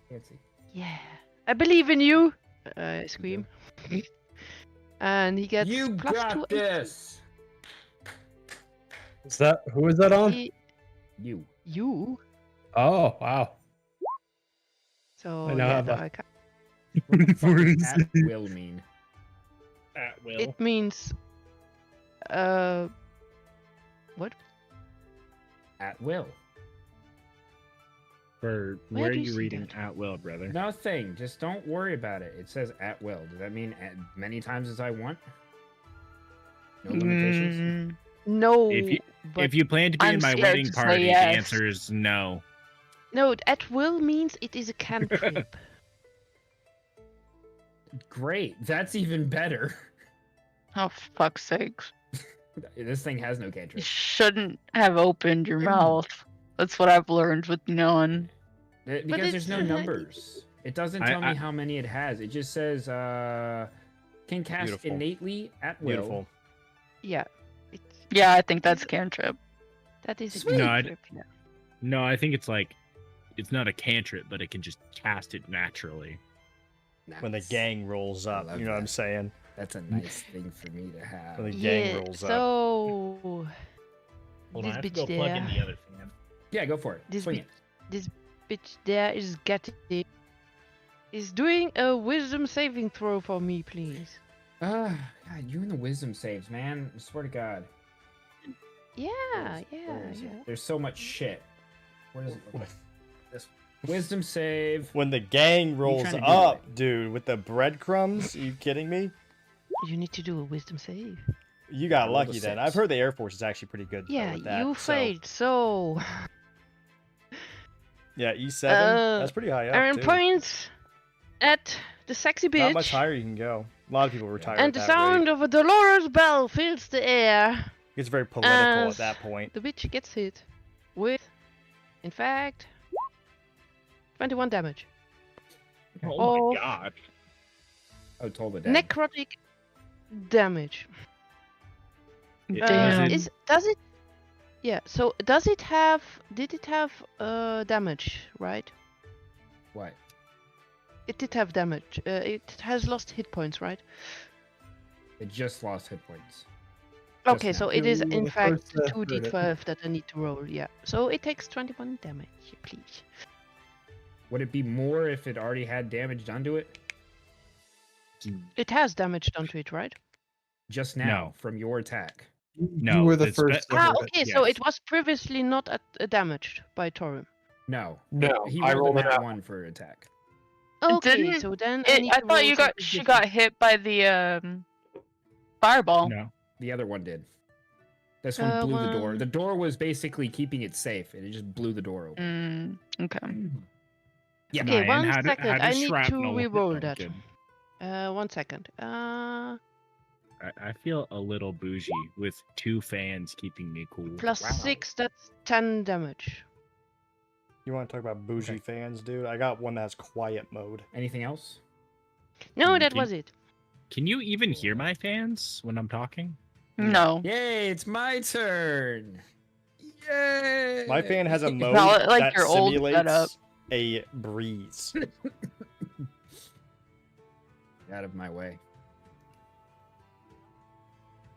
Can't see. Yeah, I believe in you. I scream. And he gets You plus got 2 this. Is that who is that on? You. You. Oh wow. So I know yeah, how no, that- I can't. What the fuck Where does is at he? will mean? At will. It means what? At will. Where Where are do you you see reading that? at will, brother? Nothing. Just don't worry about it. It says at will. Does that mean at many times as I want? No limitations. No. but If you plan to be I'm in my scared wedding to say party, yes. the answer is no. no, at will means it is a cantrip. Great. That's even better. Oh, fuck's sakes. This thing has no You cantrip. shouldn't have opened your mouth. That's what I've learned with knowing. Because there's no it's- numbers. It doesn't tell me how many it has. It just says can cast Beautiful. innately at will. Beautiful. Yeah. It's, Yeah, I think that's cantrip. that is a Sweet. No, I cantrip. Yeah. No, I think it's like, it's not a cantrip, but it can just cast it naturally. When the Nice. gang rolls I up, love you know what I'm that. saying? That's a nice thing for me to have. When the gang Yeah, rolls up. so Hold this on, I have to bitch go plug in there, the other fan. Yeah, go for it. This Swing bit- it. this bitch there is doing a wisdom saving throw for me, please. God, you and the wisdom saves, man. I swear to God. Yeah, Where yeah, is it? yeah. There's so much shit. Where does it look like? This wisdom save. When the gang rolls trying to do, up, like- dude, with the breadcrumbs, are you kidding me? You need to do a wisdom save. You got rolled a lucky then. 6. I've heard the Air Force is actually pretty good Yeah, with that. you so- failed. So Yeah, E7. Uh, That's pretty high up. Aaron too. points at the sexy bitch. Not much higher you can go. A lot of people retire And at the that sound rate. of a dolorous bell fills the air. It's very political at as that point. The bitch gets hit with, in fact, 21 damage. Oh Of my god. Oh, told it. necrotic damage. Damn. Does it? Yeah. So does it have? Did it have damage? Right. What? It did have damage. It has lost hit points, right? It just lost hit points. Okay, now. so it is You in were fact first to heard it. 2d12 that I need to roll. Yeah. So it takes 21 damage, please. Would it be more if it already had damage done to it? It has damage done to it, right? Just now No. from your attack. No, you were the it's first. to Ah, heard it. okay. So yes. it was previously not damaged by Torum. No. No, He I rolled rolled a it nat out. 1 for attack. Okay, didn't- so then I need I to thought roll you got something she different. got hit by the fireball. No. The other one did. This one blew the door. one- The door was basically keeping it safe, and it just blew the door open. Okay. Yeah. Okay, Ryan, one how second. does I need to shrapnel hit re-roll that. Duncan? 1 second. I feel a little bougie with 2 fans keeping me cool. Plus Wow. 6, that's 10 damage. You want to talk about bougie Okay. fans, dude? I got one that has quiet mode. Anything else? No, that Can- was it. Can you even hear my fans when I'm talking? No. Yay! It's my turn. Yay! My fan has a mode not like that your old simulates setup. a breeze. Get out of my way.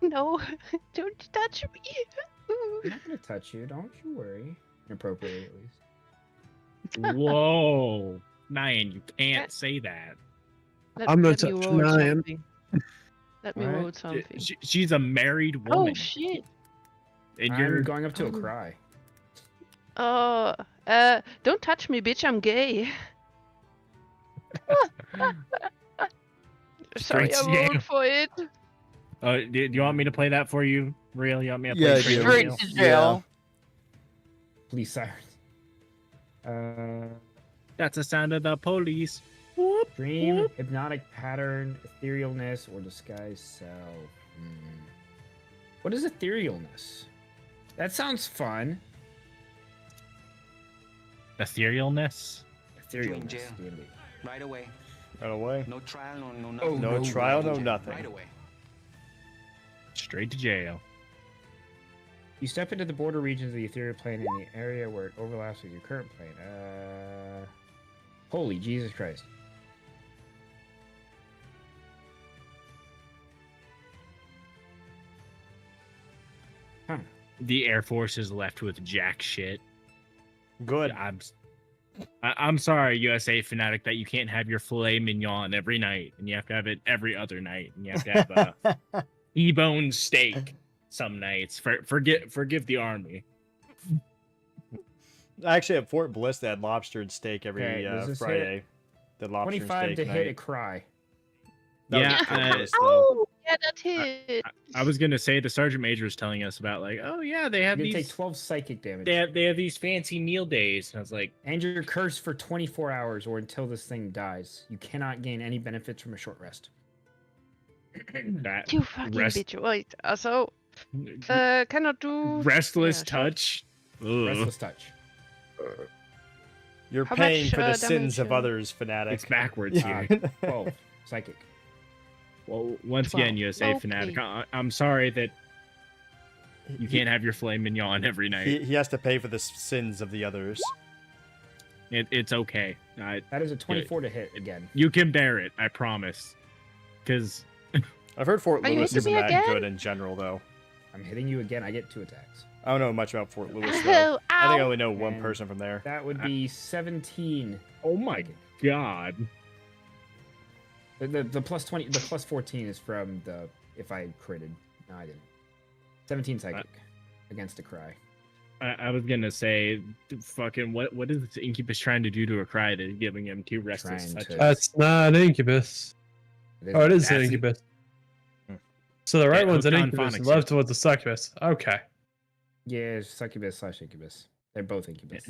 No, don't touch me. I'm not gonna touch you. Don't you worry. Inappropriately, at least. Whoa, Nyan, you can't say that. I'm let not me touching roll Nyan. something. Let me Alright. roll something. She's a married woman. Oh shit. And I'm you're going up to a cry. Oh, don't touch me, bitch. I'm gay. Sorry, Straight I to jail. rolled for it. Do you want me to play that for you, real? You want me to Yeah, play I it for do. you, Straight real? to jail. Please, sirens. That's the sound of the police. Dream, hypnotic pattern, etherealness, or disguise self. What is etherealness? That sounds fun. Etherealness. Etherealness. jail. D&D. Right away. Right away. No trial, no Oh, nothing. No trial, no Right nothing. away. Straight to jail. You step into the border regions of the ethereal plane in the area where it overlaps with your current plane. Holy Jesus Christ. Huh. The Air Force is left with jack shit. Good. I'm sorry, USA fanatic, that you can't have your filet mignon every night, and you have to have it every other night, and you have to have a T-bone steak some nights. Forgive the army. Actually, at Fort Bliss, they had lobster and steak every Okay, does this hit? Friday. The lobster 25 and to steak hit a night. cry. That was Yeah, at Fort Bliss, though. Oh, yeah, that hit. I was gonna say the sergeant major was telling us about like, oh yeah, they You're have gonna these take 12 psychic damage. they have these fancy meal days, and I was like, And you're cursed for 24 hours or until this thing dies. You cannot gain any benefits from a short rest. that You fucking rest- bitch. Wait, so, cannot do... restless Yeah, sure. touch. Ugh. Restless touch. You're How paying much, for the damage, sins of others, fanatic. It's backwards Uh, here. 12 psychic. Well, once again, 12. USA Okay. fanatic, I'm sorry that you can't have your filet mignon every night. He has to pay for the sins of the others. It's okay. That is a 24 to hit again. You can bear it, I promise. Because I've heard Fort Are you Lewis hitting isn't me that again? good in general, though. I'm hitting you again. I get 2 attacks. I don't know much about Fort Lewis, though. Oh, I think I ow. only know one And- person from there. That would be 17. oh my god, The plus 20, the plus 14 is from the if I had critted. No, I didn't. 17 psychic against a cry. I was gonna say, fucking what is this incubus trying to do to a cry that is giving him 2 restless Trying to- touches? That's not an incubus. Oh, it is an That's- incubus. So the right Yeah, one's an hooked on incubus, and phonics, the left one's a succubus. Okay. Yeah, succubus / incubus. They're both incubus.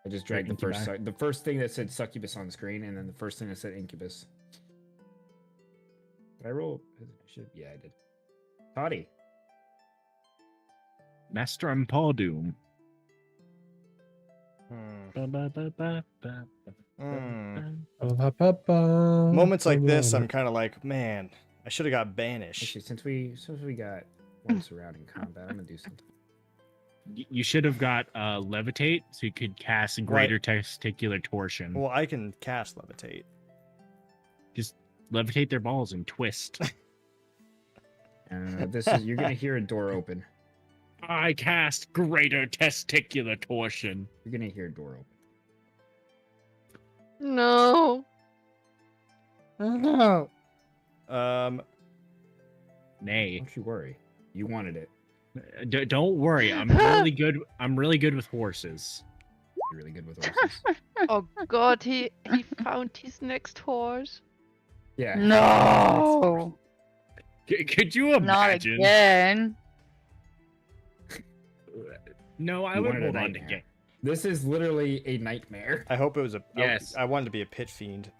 I just dragged They're incubi. the first thing that said succubus on the screen, and then the first thing that said incubus. Did I roll? Yeah, I did. Toddy. Master and Paul Doom. Moments like this, I'm kind of like, man, I should have got banished. Actually, since we got one surrounding combat, I'm gonna do something. You should have got levitate, so you could cast greater testicular torsion. Well, I can cast levitate. Just levitate their balls and twist. This is you're gonna hear a door open. I cast greater testicular torsion. You're gonna hear a door open. No. No. Nay. Don't you worry. You wanted it. Don't worry. I'm really good. I'm really good with horses. You're really good with horses. Oh god, he found his next horse. Yeah. No. Could you Not imagine? again. No, I You would wanted a hold on to nightmare. game. This is literally a nightmare. I hope it was a. Yes. I wanted to be a pit fiend.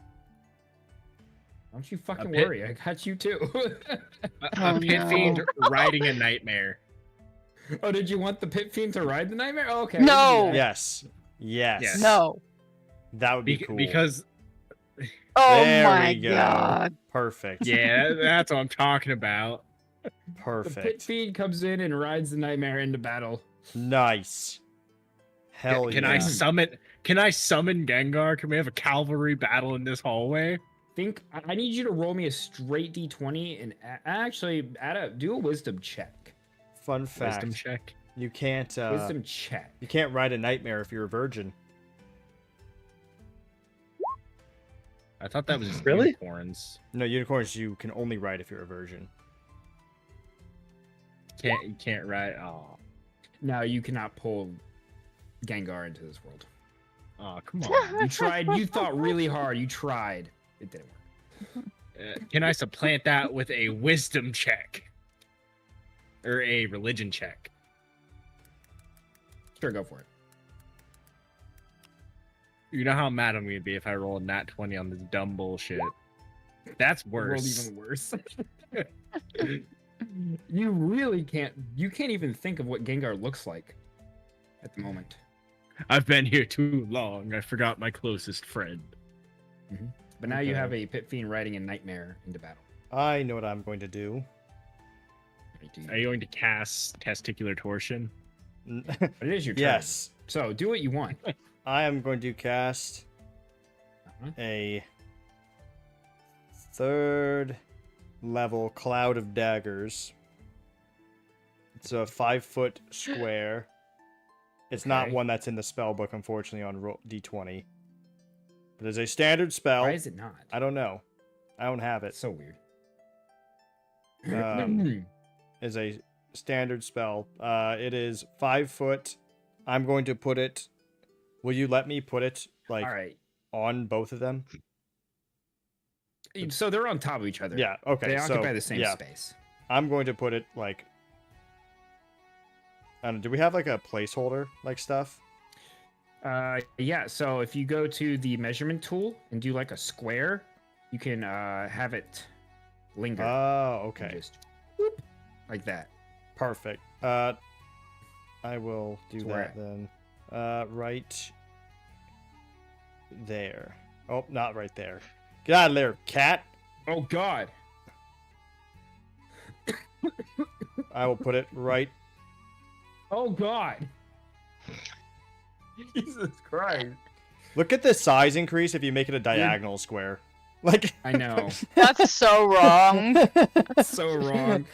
Don't you fucking pit- worry. I got you too. A Oh, pit no. fiend riding a nightmare. Oh, did you want the pit fiend to ride the nightmare? Oh, okay. No. Yes. Yes. Yes. No. That would be cool. Because Oh There my we go. god. Perfect. yeah, that's what I'm talking about. The pit Perfect. fiend comes in and rides the nightmare into battle. Nice. Hell Can yeah. I summon? Can I summon Gengar? Can we have a cavalry battle in this hallway? I need you to roll me a straight d20 and actually do a wisdom check. Fun fact. Wisdom check. You can't Wisdom check. you can't ride a nightmare if you're a virgin. I thought that was Really? unicorns. No, unicorns you can only ride if you're a virgin. You can't ride. Oh, No, you cannot pull Gengar into this world. oh, come on. You tried. You thought really hard. You tried. It didn't work. Can I supplant that with a wisdom check or a religion check? Sure, go for it. You know how mad I'm gonna be if I roll a nat 20 on this dumb bullshit. That's You rolled worse. even worse. You really can't. You can't even think of what Gengar looks like at the moment. I've been here too long. I forgot my closest friend. But now you Okay. have a pit fiend riding a nightmare into battle. I know what I'm going to do. Are you going to cast testicular torsion? But it is your turn. Yes. So do what you want. I am going to cast Uh-huh. a 3rd level Cloud of Daggers. It's a 5-foot square. It's not Okay. one that's in the spell book, unfortunately, on D20. But it's a standard spell. Why is it not? I don't know. I don't have it. It's so weird. Is a standard spell. It is 5 foot. I'm going to put it. Will you let me put it like All right. on both of them? So they're on top of each other. Yeah. Okay. They so, occupy the same yeah, space. I'm going to put it like. I don't know. Do we have like a placeholder like stuff? Yeah. So if you go to the measurement tool and do like a square, you can have it linger. Oh, and okay. Just whoop, like that. Perfect. I will do So where that then. Right there. Oh, not right there. Get out of there, cat. Oh God. I will put it right. Oh God. Jesus Christ. Look at the size increase if you make it a diagonal square. Like I know. That's so wrong. That's so wrong.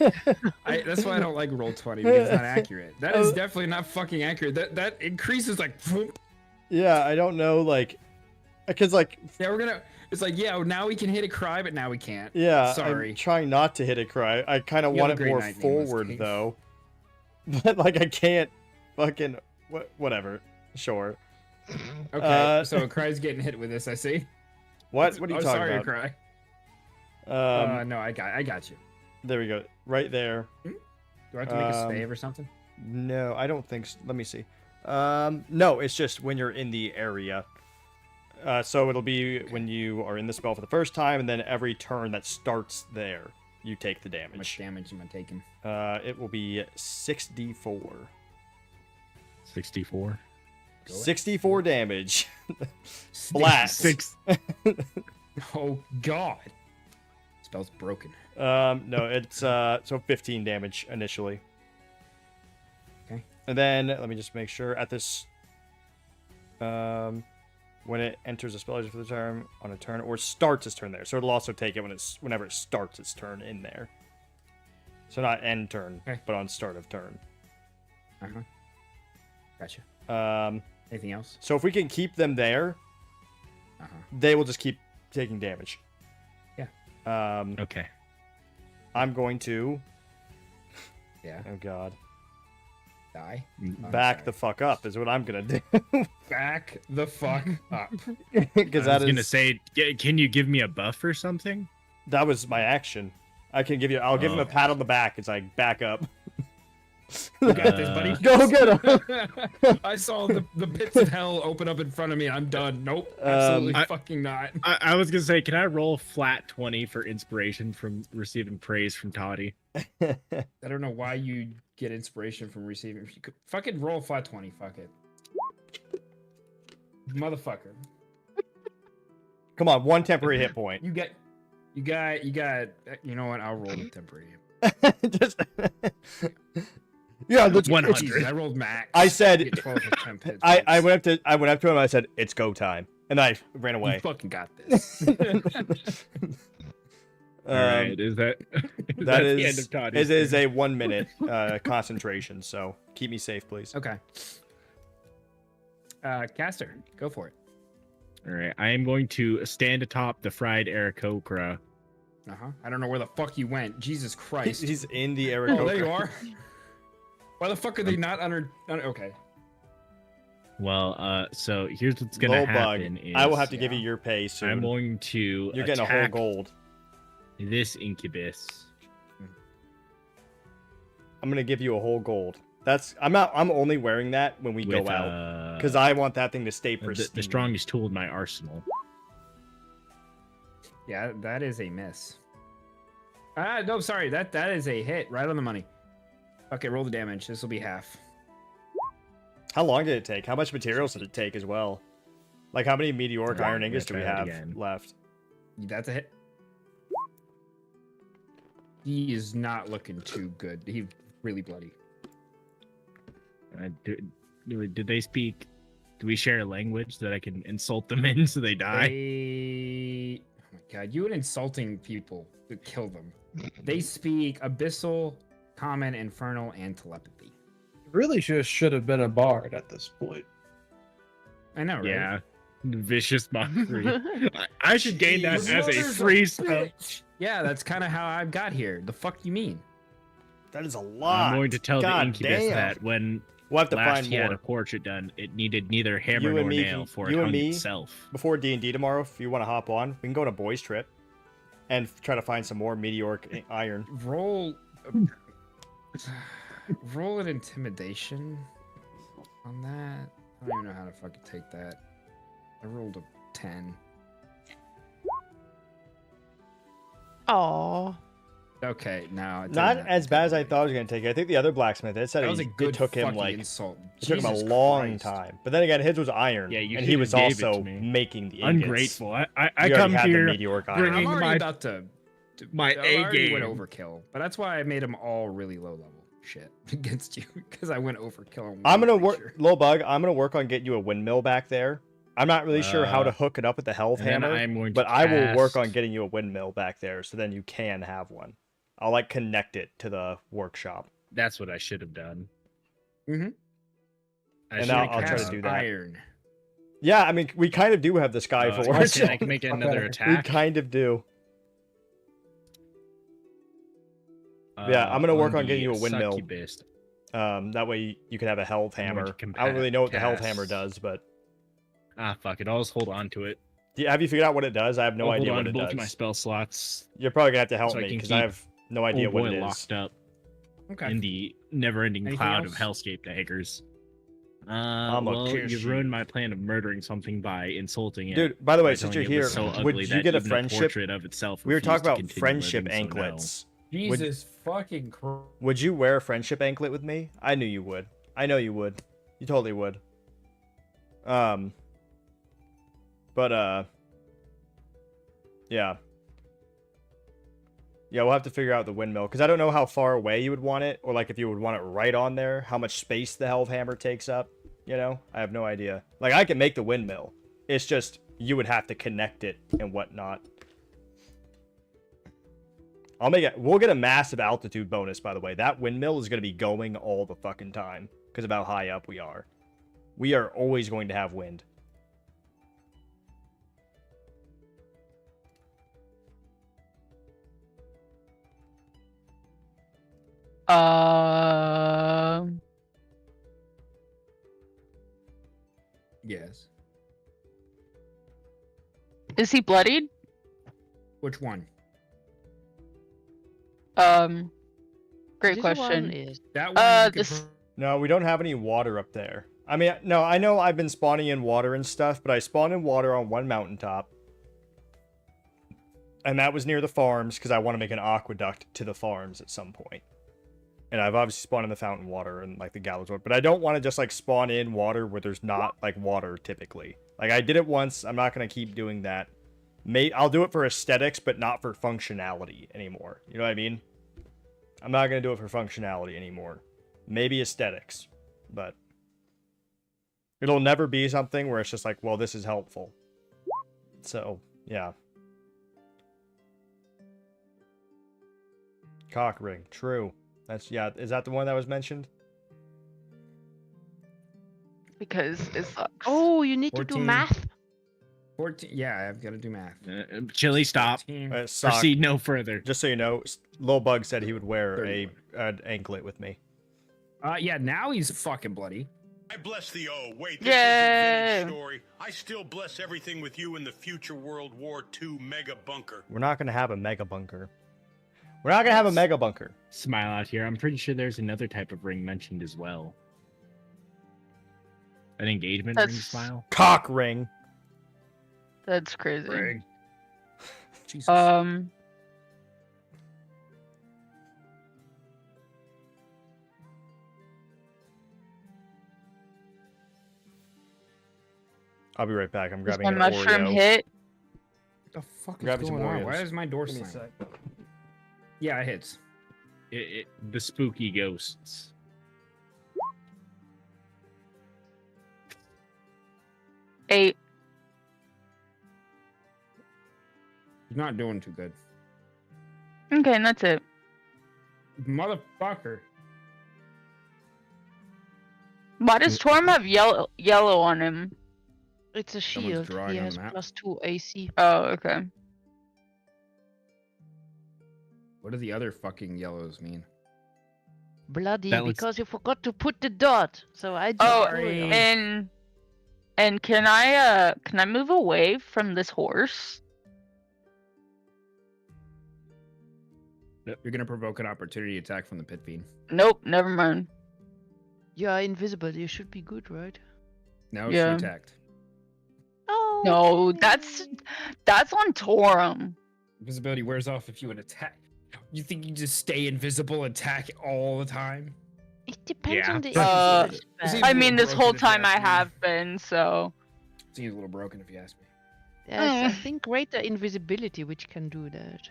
That's why I don't like Roll20 because it's not accurate. That is definitely not fucking accurate. That increases like. Whoop. Yeah, I don't know, like, because like, Yeah, we're gonna. It's like, yeah, now we can hit a cry, but now we can't. yeah, Sorry. I'm trying not to hit it cry. I kind of You have want a it great more night, nameless forward king. though. But like, I can't fucking whatever. Sure. Okay, so a cry's getting hit with this. I see. What? What are you Oh, talking sorry, about? cry. No, I got you. There we go. Right there. Do I have to make a save or something? No, I don't think so. Let me see. No, it's just when you're in the area. So it'll be when you are in the spell for the first time, and then every turn that starts there, you take the How much damage. damage am I taking? It will be 6d4. 64. 64 damage. Sticky. Flat. Oh God. Spell's broken. No, it's so 15 damage initially. Okay. And then let me just make sure at this when it enters a spell for the turn on a turn or starts its turn there. So it'll also take it whenever it starts its turn in there. So not end turn, Okay. but on start of turn. Uh-huh. Gotcha. Anything else? So if we can keep them there, Uh-huh. they will just keep taking damage. Yeah. Okay. I'm going to. Yeah. Oh God. Die. Mm. I'm Back sorry. the fuck up is what I'm gonna do. Back the fuck up. Because I that was gonna is say, can you give me a buff or something? that was my action. I'll give him a pat on the back as I back up. You got this, buddy. Go get him. I saw the pits of hell open up in front of me. I'm done. Nope. Absolutely fucking not. I was gonna say, can I roll flat 20 for inspiration from receiving praise from Toddy? I don't know why you get inspiration from receiving. You could fucking roll flat 20. Fuck it. Motherfucker. Come on, one temporary hit point. You got. You know what? I'll roll the temporary. Just yeah, let's 100. Jesus, I rolled max. I said You get 12 with temp hit I points. went up to him and I said, "It's go time," and I ran away. You fucking got this. All right, is that that the end is of Toddy's it is turn? a 1 minute concentration. So keep me safe, please. Okay. Caster, go for it. All right, I am going to stand atop the fried Aarakocra. I don't know where the fuck you went. Jesus Christ. He's in the Oh, Aarakocra. there you are. Why the fuck are they not under? Okay. Well, so here's what's gonna Lil happen. Bug, Is I will have to give you your pay soon. I'm going to. You're getting a whole attack gold. This incubus. I'm gonna give you a whole gold. I'm only wearing that when we With, go out because I want that thing to stay pristine. the strongest tool in my arsenal. Yeah, that is a miss. No, sorry. That is a hit. Right on the money. Okay, roll the damage. This will be half. How long did it take? How much materials did it take as well? Like how many meteoric Yeah, iron ingots do we try that have again. left? That's a hit. He is not looking too good. He's really bloody. Did they speak? Do we share a language that I can insult them in so they die? Oh my god, you and insulting people to kill them. They speak Abyssal, Common, Infernal, and Telepathy. Really should have been a bard at this point. I know, right? Yeah. Vicious mockery. I should gain that Jesus. as a free spell. Yeah, that's kind of how I got here. The fuck you mean? That is a lot. I'm going to tell God the incubus damn. that when We'll have to last find he had more. a portrait done, it needed neither hammer You nor and me nail can- for it you and hung me- itself. Before D&D tomorrow, if you want to hop on, we can go on a boys trip and try to find some more meteoric iron. Roll an intimidation on that. I don't even know how to fucking take that. I rolled a 10. Oh, Okay, no. it Not didn't as bad as I thought it was going to take. I think the other blacksmith, it said That was a it good took him fucking like insult. it took him a Jesus long Christ. time. But then again, his was iron, Yeah, you and he could've was gave it to also me. making the ingots. Ungrateful. I You already come had the here meteoric iron. bringing I'm already my about to. my I A already went game. overkill, but that's why I made them all really low level shit against you because I went overkill. On I'm one gonna work, creature. Lil Bug. I'm gonna work on getting you a windmill back there. I'm not really sure how to hook it up with the health and then hammer, I'm going to but I will work on cast- getting you a windmill back there, so then you can have one. I'll like connect it to the workshop. That's what I should have done. Mhm. I And should have I'll try to cast do that. Iron. Yeah, I mean, we kind of do have the sky I forge. said I can make another We attack. kind of do. Yeah, I'm gonna work on getting you a windmill. Succubus. That way you can have a health I'm going hammer. to I don't really know what the health cast- hammer does, but Fuck it. I'll just hold on to it. have you figured out what it does? I have no I'll idea hold what on it to both does. my spell slots. You're probably gonna have to help so I me can because I keep have no idea Old what boy it is. locked up Okay. in the never-ending Anything cloud else? of hellscape daggers. I'm a Well, kiss you've you. ruined my plan of murdering something by insulting it. Dude, by the way, by since telling you're it was here, so would ugly you that get a even friendship? portrait of itself We were refused talking to about continue friendship living, so no. anklets. Jesus fucking Christ. Would you wear a friendship anklet with me? I knew you would. I know you would. You totally would. But yeah. Yeah, we'll have to figure out the windmill because I don't know how far away you would want it, or like if you would want it right on there, how much space the health hammer takes up. You know, I have no idea. Like I can make the windmill. It's just you would have to connect it and whatnot. I'll make it. We'll get a massive altitude bonus, by the way. That windmill is going to be going all the fucking time because of how high up we are. We are always going to have wind. Yes. Is he bloodied? Which one? Great this question. one is That one. You could this No, we don't have any water up there. I mean, no, I know I've been spawning in water and stuff, but I spawned in water on one mountaintop. And that was near the farms because I want to make an aqueduct to the farms at some point. And I've obviously spawned in the fountain water and like the gallows water, but I don't want to just like spawn in water where there's not like water typically. Like, I did it once. I'm not going to keep doing that. I'll do it for aesthetics, but not for functionality anymore. You know what I mean? I'm not going to do it for functionality anymore. Maybe aesthetics, but it'll never be something where it's just like, well, this is helpful. So, yeah. Cock ring, true. That's, yeah, is that the one that was mentioned? Because it sucks. Oh, you need to 14. do math. 14. Yeah, I've got to do math. Chili, stop. 14. Sock, Proceed no further. just so you know, Lil Bug said he would wear 31. an anklet with me. Yeah, now he's fucking bloody. I bless the wait, this Yay. isn't story. I still bless everything with you in the future World War II mega bunker. We're not going to have a mega bunker. We're not going to have a mega bunker. Smile out here. I'm pretty sure there's another type of ring mentioned as well. An engagement ring smile. Cock ring. That's crazy. Jesus. I'll be right back. I'm Does grabbing my an mushroom Oreo. hit? What the fuck is Grabbing some going on? Oreos. Why is my door Give me a slammed? sec. Yeah, it hits. The spooky ghosts. Eight. He's not doing too good. Okay, and that's it. Motherfucker. Why does Torm have yellow on him? It's a Someone's shield. drawing He on has the map. +2 AC. Oh, okay. What do the other fucking yellows mean? Bloody, That looks- because you forgot to put the dot. So I just Oh, drew it on. and can I move away from this horse? You're gonna provoke an opportunity attack from the pit fiend. Nope, never mind. You are invisible. You should be good, right? Now Yeah. she attacked. Oh. No, that's on Torum. Invisibility wears off if you would attack. You think you just stay invisible and attack all the time? It depends Yeah. on the Uh, invisible I spell. mean, this broken whole if you time I ask me. have been, so. Seems a little broken if you ask me. Yes, I think greater invisibility which can do that.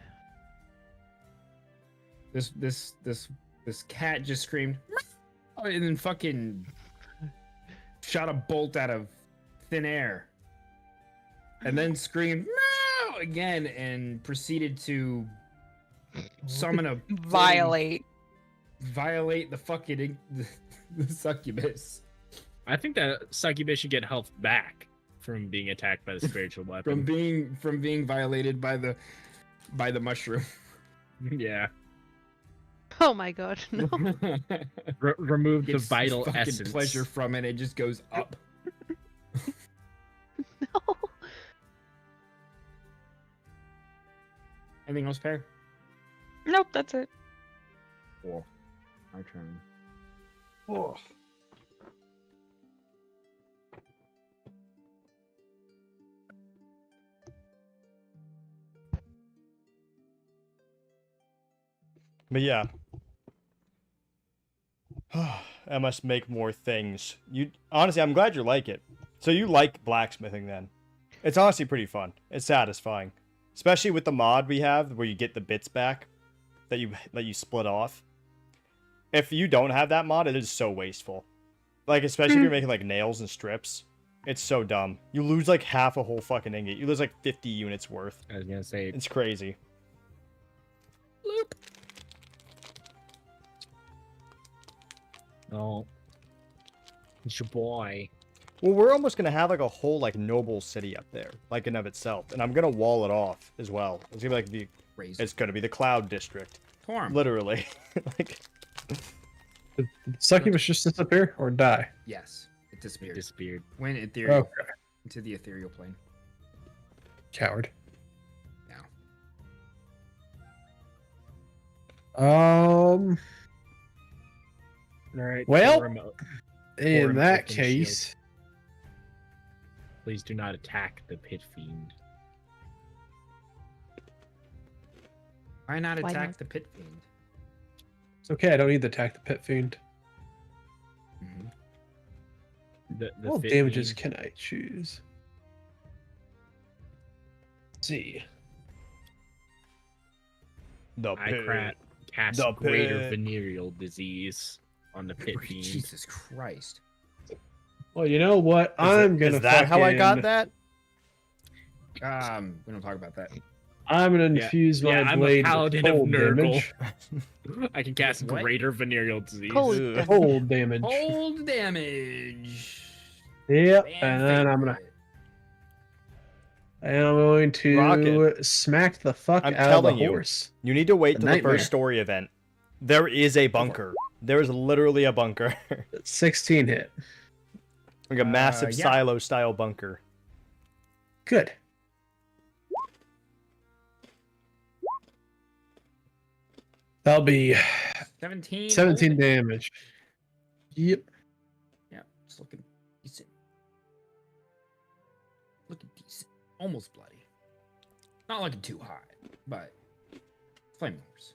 This cat just screamed and then fucking shot a bolt out of thin air. And then screamed no again and proceeded to summon a Violate. violate the fucking the succubus I think that succubus should get health back from being attacked by the spiritual weapon. from being violated by the mushroom. Yeah. Oh my god, no. Remove the Gets vital fucking essence. pleasure from it. It just goes up. No. Anything else, Pear? Nope, that's it. Cool. My turn. Oh. But yeah. I must make more things. You honestly, I'm glad you like it. So you like blacksmithing then? It's honestly pretty fun. It's satisfying, especially with the mod we have where you get the bits back that you split off. If you don't have that mod, it is so wasteful. Like especially if you're making like nails and strips, it's so dumb. You lose like half a whole fucking ingot. You lose like 50 units worth. I was gonna say. It's crazy. Oh. It's your boy. Well, we're almost gonna have like a whole like noble city up there, like in of itself, and I'm gonna wall it off as well. It's gonna be like it's gonna be the Cloud District, Torm. literally. Like, Did succubus just disappear or die? Yes, it It disappeared. disappeared. Went ethereal Okay. into the ethereal plane. Coward. Now. All right. Well, remote. in Or that open case, shield. Please do not attack the pit fiend. Why not Why attack not? the pit fiend? it's okay. I don't need to attack the pit fiend. Mm-hmm. The What pit damages fiend- can I choose? see. The I pit. cast The greater pit. venereal disease on the pit fiend. Jesus Christ. Well, you know what? Is I'm it- gonna. Is that how I got fucking- that? We don't talk about that. I'm gonna Yeah. infuse my Yeah, I'm a blade with paladin of cold Nurgle. damage. I can cast What? greater venereal disease. Cold. Ugh. Cold damage. Hold damage. Yep, Fan and then I'm favorite. going to Rocket. smack the fuck I'm out of telling the you. horse. You need to wait The till the nightmare. first story event. There is a bunker. There is literally a bunker. 16 hit. Like a massive yeah. silo style bunker. Good. That'll be 17. 17 hold it. damage. Yep. Yeah, it's looking decent. Looking decent. Almost bloody. Not looking too high, but flame horse.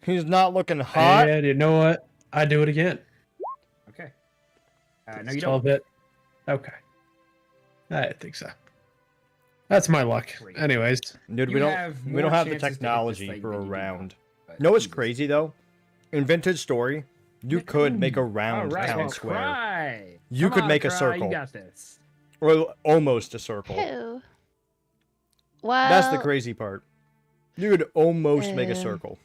He's not looking hot. And you know what? I do it again. Okay. No, It's you 12 don't. hit. Okay. I think so. That's my luck. Great. Anyways, Dude, You we have don't more the chances to hit this technology thing for a than you do round. but No, it's Jesus. crazy though. In Vintage Story, you could make a round All right, town well, square. Cry. You Come could on, make a Cry, circle. You got this. Or almost a circle. Who? Well, That's the crazy part. You could almost make a Um, circle.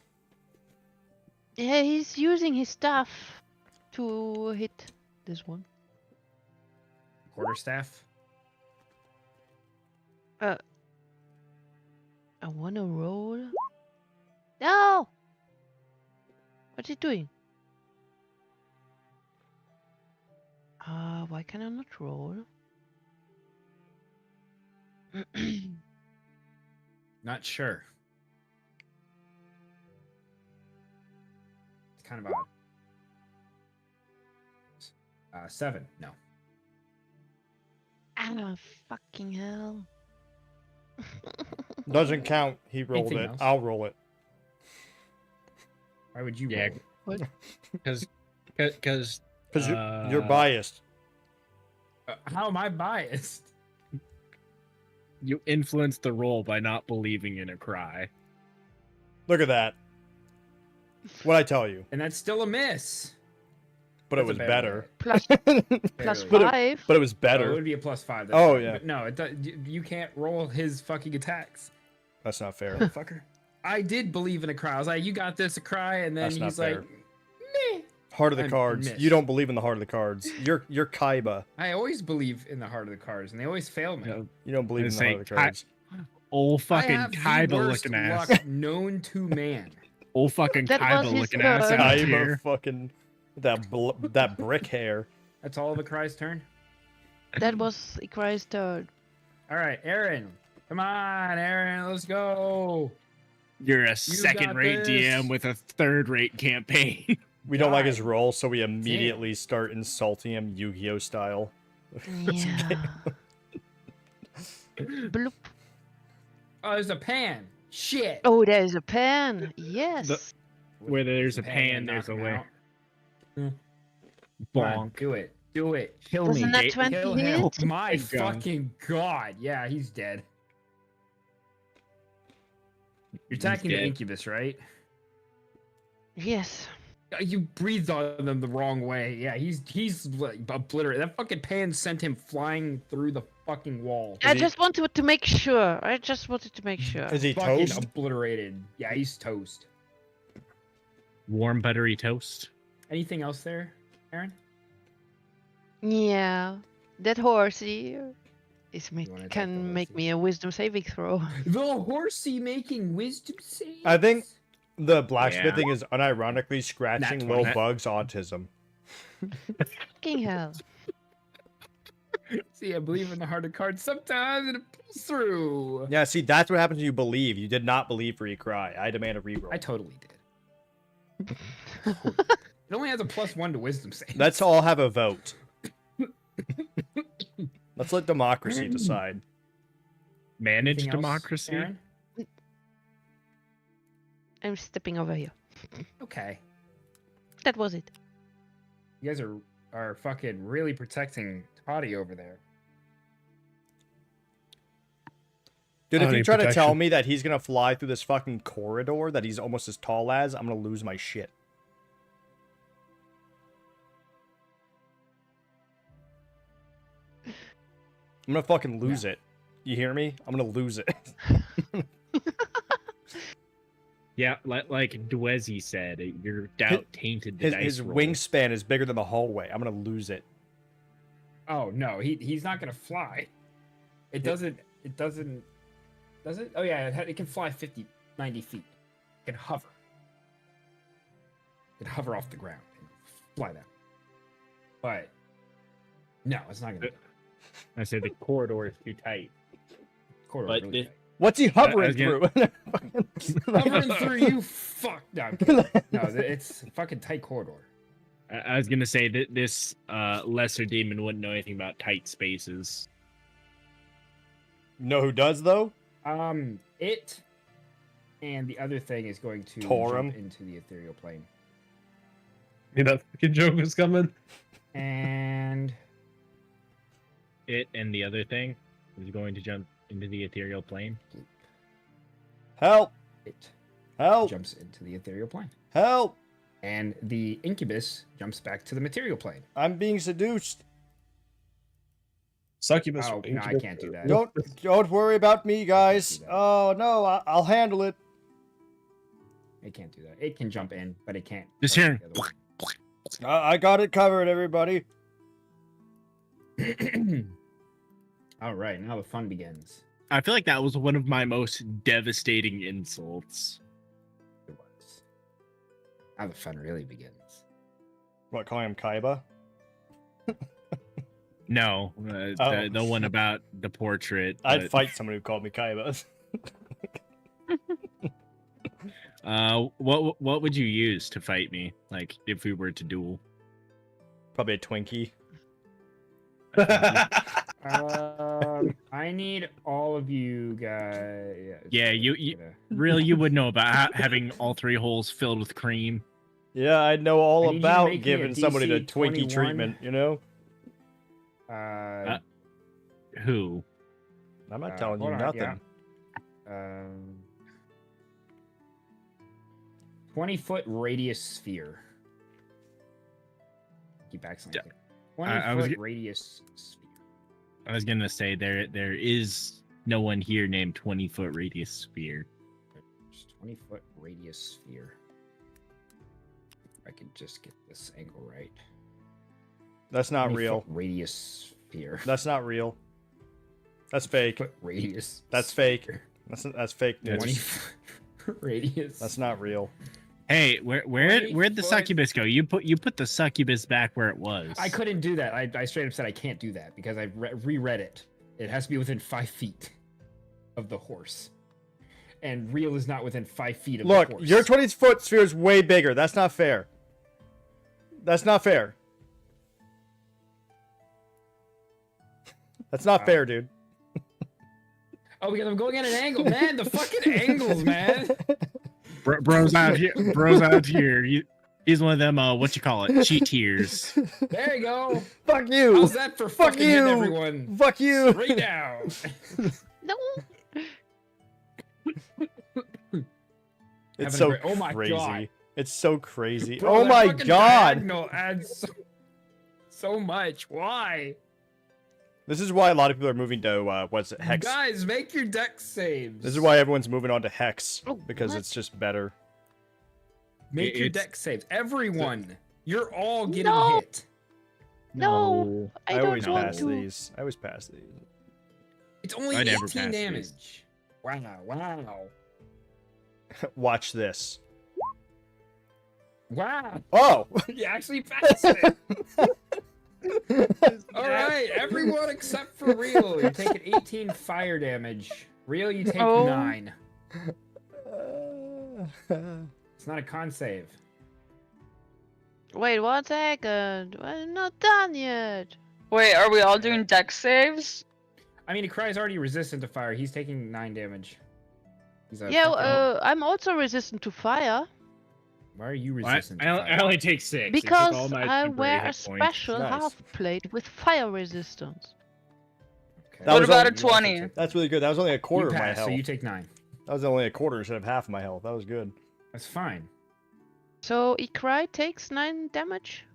Yeah, he's using his stuff to hit this one. Quarterstaff. I wanna roll. No! What's he doing? Why can I not roll? Not sure. It's kind of odd. 7. No. Ah, fucking hell. Doesn't count. He rolled Anything it. else? I'll roll it. Why would you Yeah. roll? What? Because Because you're biased. How am I biased? you influence the roll by not believing in a cry. Look at that. What'd I tell you? And that's still a miss. But it That's a was bad better. Plus, hit. plus Barely. 5. But it was Oh, it better. would be a +5. That's Oh, fine. yeah. But no, you can't roll his fucking attacks. That's not fair. Fucker. I did believe in a cry. I was like, you got this, a cry, and then That's not he's like, fair. meh. Heart of the I cards. missed. You don't believe in the heart of the cards. You're Kaiba. I always believe in the heart of the cards, and they always fail me. You don't believe in the Say, heart of the cards. Old I fucking have the Kaiba worst looking ass. luck known to man. Old fucking That was Kaiba his looking ass turn. out Kaiba here. fucking that brick hair. That's all of a cry's turn. That was Icarus' turn. All right, Aaron. Come on, Aaron. Let's go. You're a got second-rate this. DM with a third-rate campaign. We don't like his Die. role, so we immediately start insulting him Yu-Gi-Oh style. Yeah. Bloop. Oh, there's a pan. Shit. Oh, there's a pen. Yes. Where there's a Pan, pan, knock there's a him way. out. Come on, Bonk. do it. Do it. Kill Wasn't me. that Dave. 20 Kill him. hit? My Good gun. fucking god. Yeah, he's dead. You're attacking the dead. incubus, right? Yes. You breathed on them the wrong way. Yeah, he's like obliterated. That fucking pan sent him flying through the fucking wall. I he- just wanted to make sure. I just wanted to make sure. Is he Fucking toast? obliterated. Yeah, he's toast. Warm buttery toast. Anything else there, Aaron? Yeah. That horsey is wanna attack the can make horsey? me a wisdom saving throw. The horsey making wisdom saves. I think the blacksmithing is unironically scratching Nat little 20. bugs' autism. Fucking hell. See, I believe in the heart of cards sometimes, and it pulls through. Yeah, see, that's what happens when you believe. You did not believe for your cry. I demand a reroll. I totally did. It only has a +1 to wisdom save. Let's all have a vote. Let's let democracy decide. Manage Anything else, democracy. Aaron? I'm stepping over here. Okay. That was it. You guys are fucking really protecting Toddy over there. Dude, I if don't you need try to tell protection. me that he's gonna fly through this fucking corridor that he's almost as tall as, I'm gonna lose my shit. I'm gonna fucking lose it. You hear me? I'm gonna lose it. Yeah, like Dwezzy said, your doubt tainted the dice His roll. wingspan is bigger than the hallway. I'm gonna lose it. Oh no, he's not gonna fly. It doesn't. Does it? Oh yeah, it can fly 50, 90 feet. It can hover. It can hover off the ground and fly down. But no, it's not gonna. I said the corridor is too tight. Corridor But really it- tight. What's he hovering was gonna- through? Hovering through you, fuck. No, I'm kidding. No, it's a fucking tight corridor. I was gonna say that this lesser demon wouldn't know anything about tight spaces. Know who does though? It and the other thing is going to Torum. jump into the ethereal plane. Knew that fucking joke was coming. And It and the other thing is going to jump into the ethereal plane. Help! it Help! jumps into the ethereal plane. Help! And the incubus jumps back to the material plane. I'm being seduced. Succubus. Oh, no, I can't do that. Don't worry about me, guys. do that. Oh no, I'll handle it. It can't do that. It can jump in, but it can't. Just jump hearing the other I got it covered, everybody. way. All right, now the fun begins. I feel like that was one of my most devastating insults. It was. Now the fun really begins. What, calling him Kaiba? No, Oh. the one about the portrait. I'd but, fight someone who called me Kaiba. what would you use to fight me? Like if we were to duel? Probably a Twinkie. I need all of you guys. Yeah, you really you would know about having all three holes filled with cream. Yeah, I know I all need you to about make me a giving somebody the DC Twinkie 21. treatment, you know? Who? I'm not telling you hold on, nothing. yeah. 20-foot radius sphere. Keep accenting. 20-foot radius sphere. I was gonna say there is no one here named 20-foot radius sphere. 20-foot radius sphere. If I could just get this angle right. That's not 20-foot real. Radius sphere. That's not real. That's fake. Foot radius. That's fake. That's fake news. 20-foot radius. That's not real. Hey, where'd the 20-foot succubus go? You put the succubus back where it was. I couldn't do that. I straight up said I can't do that because I reread it. It has to be within 5 feet of the horse. And real is not within 5 feet of Look, the horse. your 20-foot sphere is way bigger. That's not fair. That's not fair. That's not fair, dude. Oh, because I'm going at an angle. Man, the fucking angles, man. Bro's out here. Bro's out here. He's one of them. What you call it? Cheat tears. There you go. Fuck you. How's that for Fuck fucking hitting you. everyone? Fuck you. Straight down. No. It's Having so a great- oh my crazy. God. It's so crazy. Bro, Oh that my fucking god. diagonal adds so much. Why? This is why a lot of people are moving to what's it, Hex. Guys, make your deck saves. This is why everyone's moving on to Hex Oh, because what? it's just better. Make your It's- deck saves. Everyone, you're all getting No. hit. No, I always don't want pass to. these. I always pass these. It's only I never 18 pass damage. these. Wow. Watch this. Wow. Oh. You actually passed it. All right, everyone except for Real. You're taking 18 fire damage. Real, you take Oh. 9. It's not a con save. Wait 1 second. I'm not done yet. Wait, are we all doing deck saves? I mean, Cry's already resistant to fire. He's taking 9 damage. He's a Yeah, fucking- I'm also resistant to fire Why are you I resistant to I fire? only take 6. It took because all my I temporary wear a hit points. special Nice. half plate with fire resistance. That What was about only- a 20? That's really good. That was only a quarter You of my pass, health. so you take 9. That was only a quarter instead of half of my health. That was good. That's fine. So Ikrai takes 9 damage.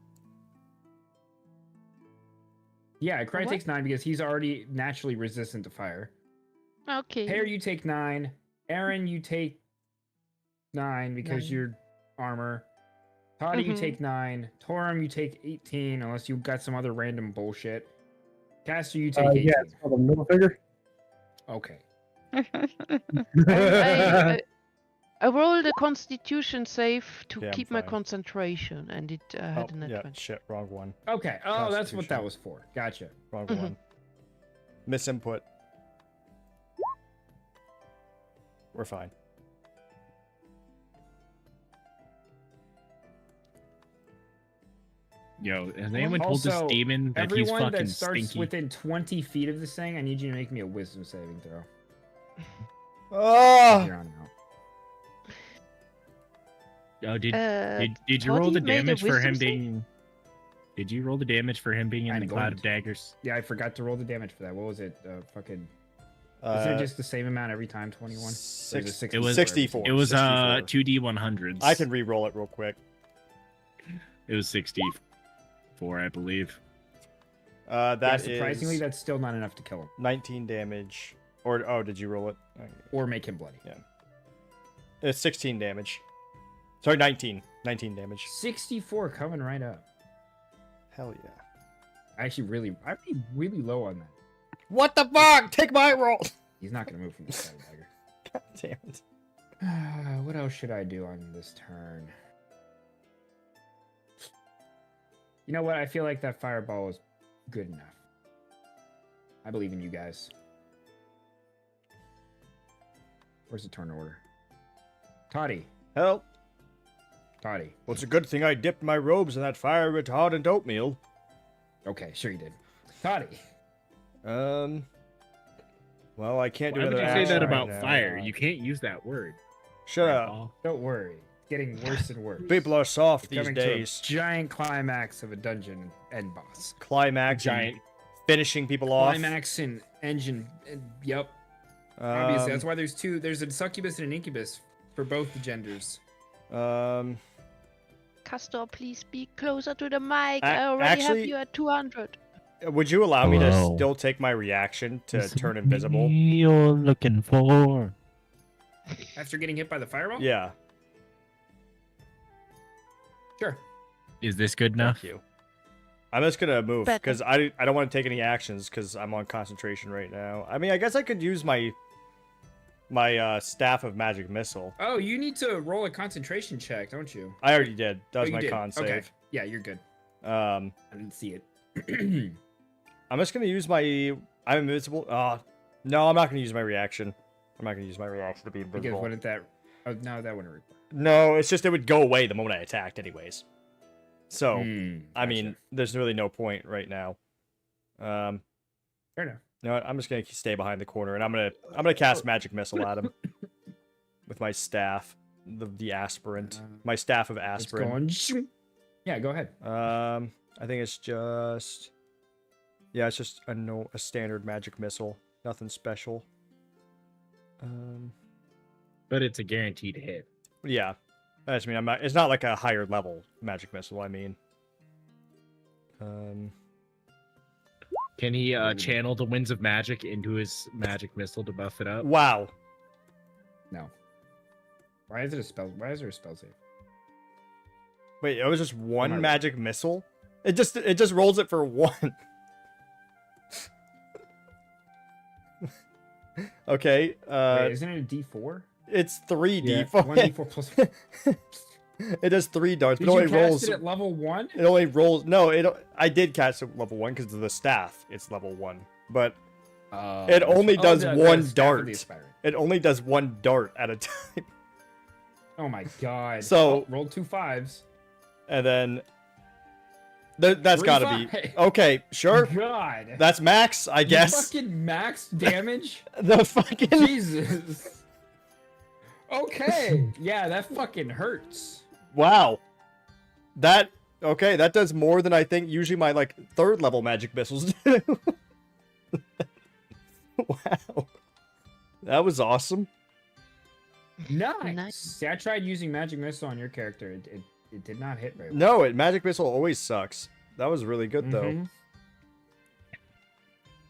Yeah, Cry What? takes 9 because he's already naturally resistant to fire. Okay. Hair, you take 9. Aaron, you take 9 because 9. you're armor. Toddy, you Mhm. take 9. Torum, you take 18, unless you got some other random bullshit. Caster, you take 18. Yeah, it's called a middle finger. Okay. I rolled a Constitution save to Yeah, I'm keep my fine. concentration, and it had an yeah, advantage. shit, wrong one. Okay. Oh, that's what that Constitution. was for. Gotcha. Wrong Mhm. one. Misinput. We're fine. Yo, has anyone told this Also, demon that he's everyone fucking that starts stinky? within 20 feet of this thing, I need you to make me a wisdom saving throw. Oh! Here on out. Oh, did you Toddy roll the made a damage for wisdom him save? being? Did you roll the damage for him being in I'm the going cloud of to. daggers? Yeah, I forgot to roll the damage for that. What was it? Fucking. Isn't it just the same amount every time? 21. Or is it 64 It was 64. It was 64. 2d100s. I can re-roll it real quick. It was 64, I believe. That Yeah, is surprisingly, that's still not enough to kill him 19 damage. Or oh, did you roll it? or make him bloody. Yeah. It's 16 damage. Sorry, 19. 19 damage. 64 coming right up. Hell yeah. I'd be really low on that. What the fuck? Take my roll. He's not gonna move from the side dagger. God damn it. What else should I do on this turn? You know what? I feel like that fireball is good enough. I believe in you guys. Where's the turn order? Toddy. Help. Toddy. Well, it's a good thing I dipped my robes in that fire retardant oatmeal. Okay, sure you did. Toddy. Well, I can't do Why would another you say action that right about now. fire? You can't use that word. Shut up. Grandpa. Don't worry. It's getting worse and worse. People are soft We're these coming days. to a giant climax of a dungeon end boss. Climax. Giant. and finishing people off. Climax and engine. Yep. Obviously, Um, that's why there's two. There's a succubus and an incubus for both the genders. Castor, please be closer to the mic. A- I already have actually- you at 200. Would you allow me to Hello. still take my reaction to turn invisible? You're looking for. After getting hit by the fireball? Yeah. Sure. Is this good enough? Thank you. I'm just gonna move Better. because I don't want to take any actions because I'm on concentration right now. I mean, I guess I could use my staff of magic missile. Oh, you need to roll a concentration check, don't you? I already did. That was Oh, you my did. con Okay. save. Yeah, you're good. I didn't see it. I'm just gonna use my. I'm invisible. No, I'm not gonna use my reaction. I'm not gonna use my reaction to be Because invisible. wouldn't that? Oh no, that wouldn't require. No, it's just it would go away the moment I attacked, anyways. So, I mean, Gotcha. there's really no point right now. Fair enough. You know what? I'm just gonna stay behind the corner, and I'm gonna cast magic missile at him with my staff, the aspirant, my staff of It's aspirin. going. Yeah, go ahead. I think it's just, yeah, it's just a standard magic missile, nothing special. But it's a guaranteed hit. Yeah, I mean, it's not like a higher level magic missile. I mean, Can he channel the winds of magic into his magic missile to buff it up? wow. No. Why is it a spell? Why is there a spell save? Wait, it was just one right. magic missile? It just rolls it for one. Okay. Wait, isn't it a D4? It's 3 Yeah, D4. 1d4 plus. It does 3 darts, Did but you it only cast rolls. it at level 1? It only rolls. No, I did cast it level 1 because of the staff. It's level 1, but it only does one dart. It only does one dart at a time. Oh my god. So- Oh, rolled 2 5s. And then that's 3 got to be 5. okay. Sure, God. that's max, I You guess. fucking max damage? The fucking Jesus. Okay. Yeah, that fucking hurts. wow. That okay. That does more than I think usually my like 3rd level magic missiles do. Wow. That was awesome. Nice. Nice. See, I tried using Magic Missile on your character. It did not hit very well. No, Magic Missile always sucks. That was really good, though. Mhm.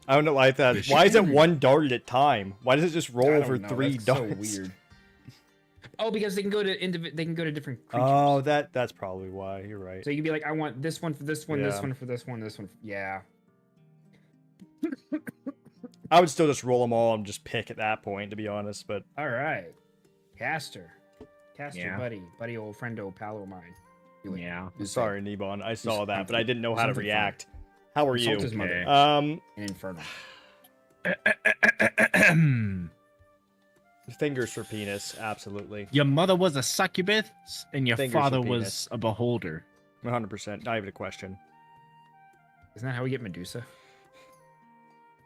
I don't know why that. Why is it one dart at a time? Why does it just I roll don't over know, 3 that's darts? So weird. Oh, because they can go to different creatures. Oh, that's probably why. You're right. So you can be like, I want this one for this one, this Yeah. one for this one, this one. Yeah. I would still just roll them all and just pick at that point, to be honest. But All right. Caster, Yeah. buddy, old friendo, pal of mine. Do it. Yeah. Do sorry, Nebon. I saw that, but I didn't know how to something funny. react. How are Insult you? his mother. Um, An infernal. fingers for penis, absolutely. Your mother was a succubus, and your Fingers for father penis. was a beholder. 100%. Not even a question. Isn't that how we get Medusa?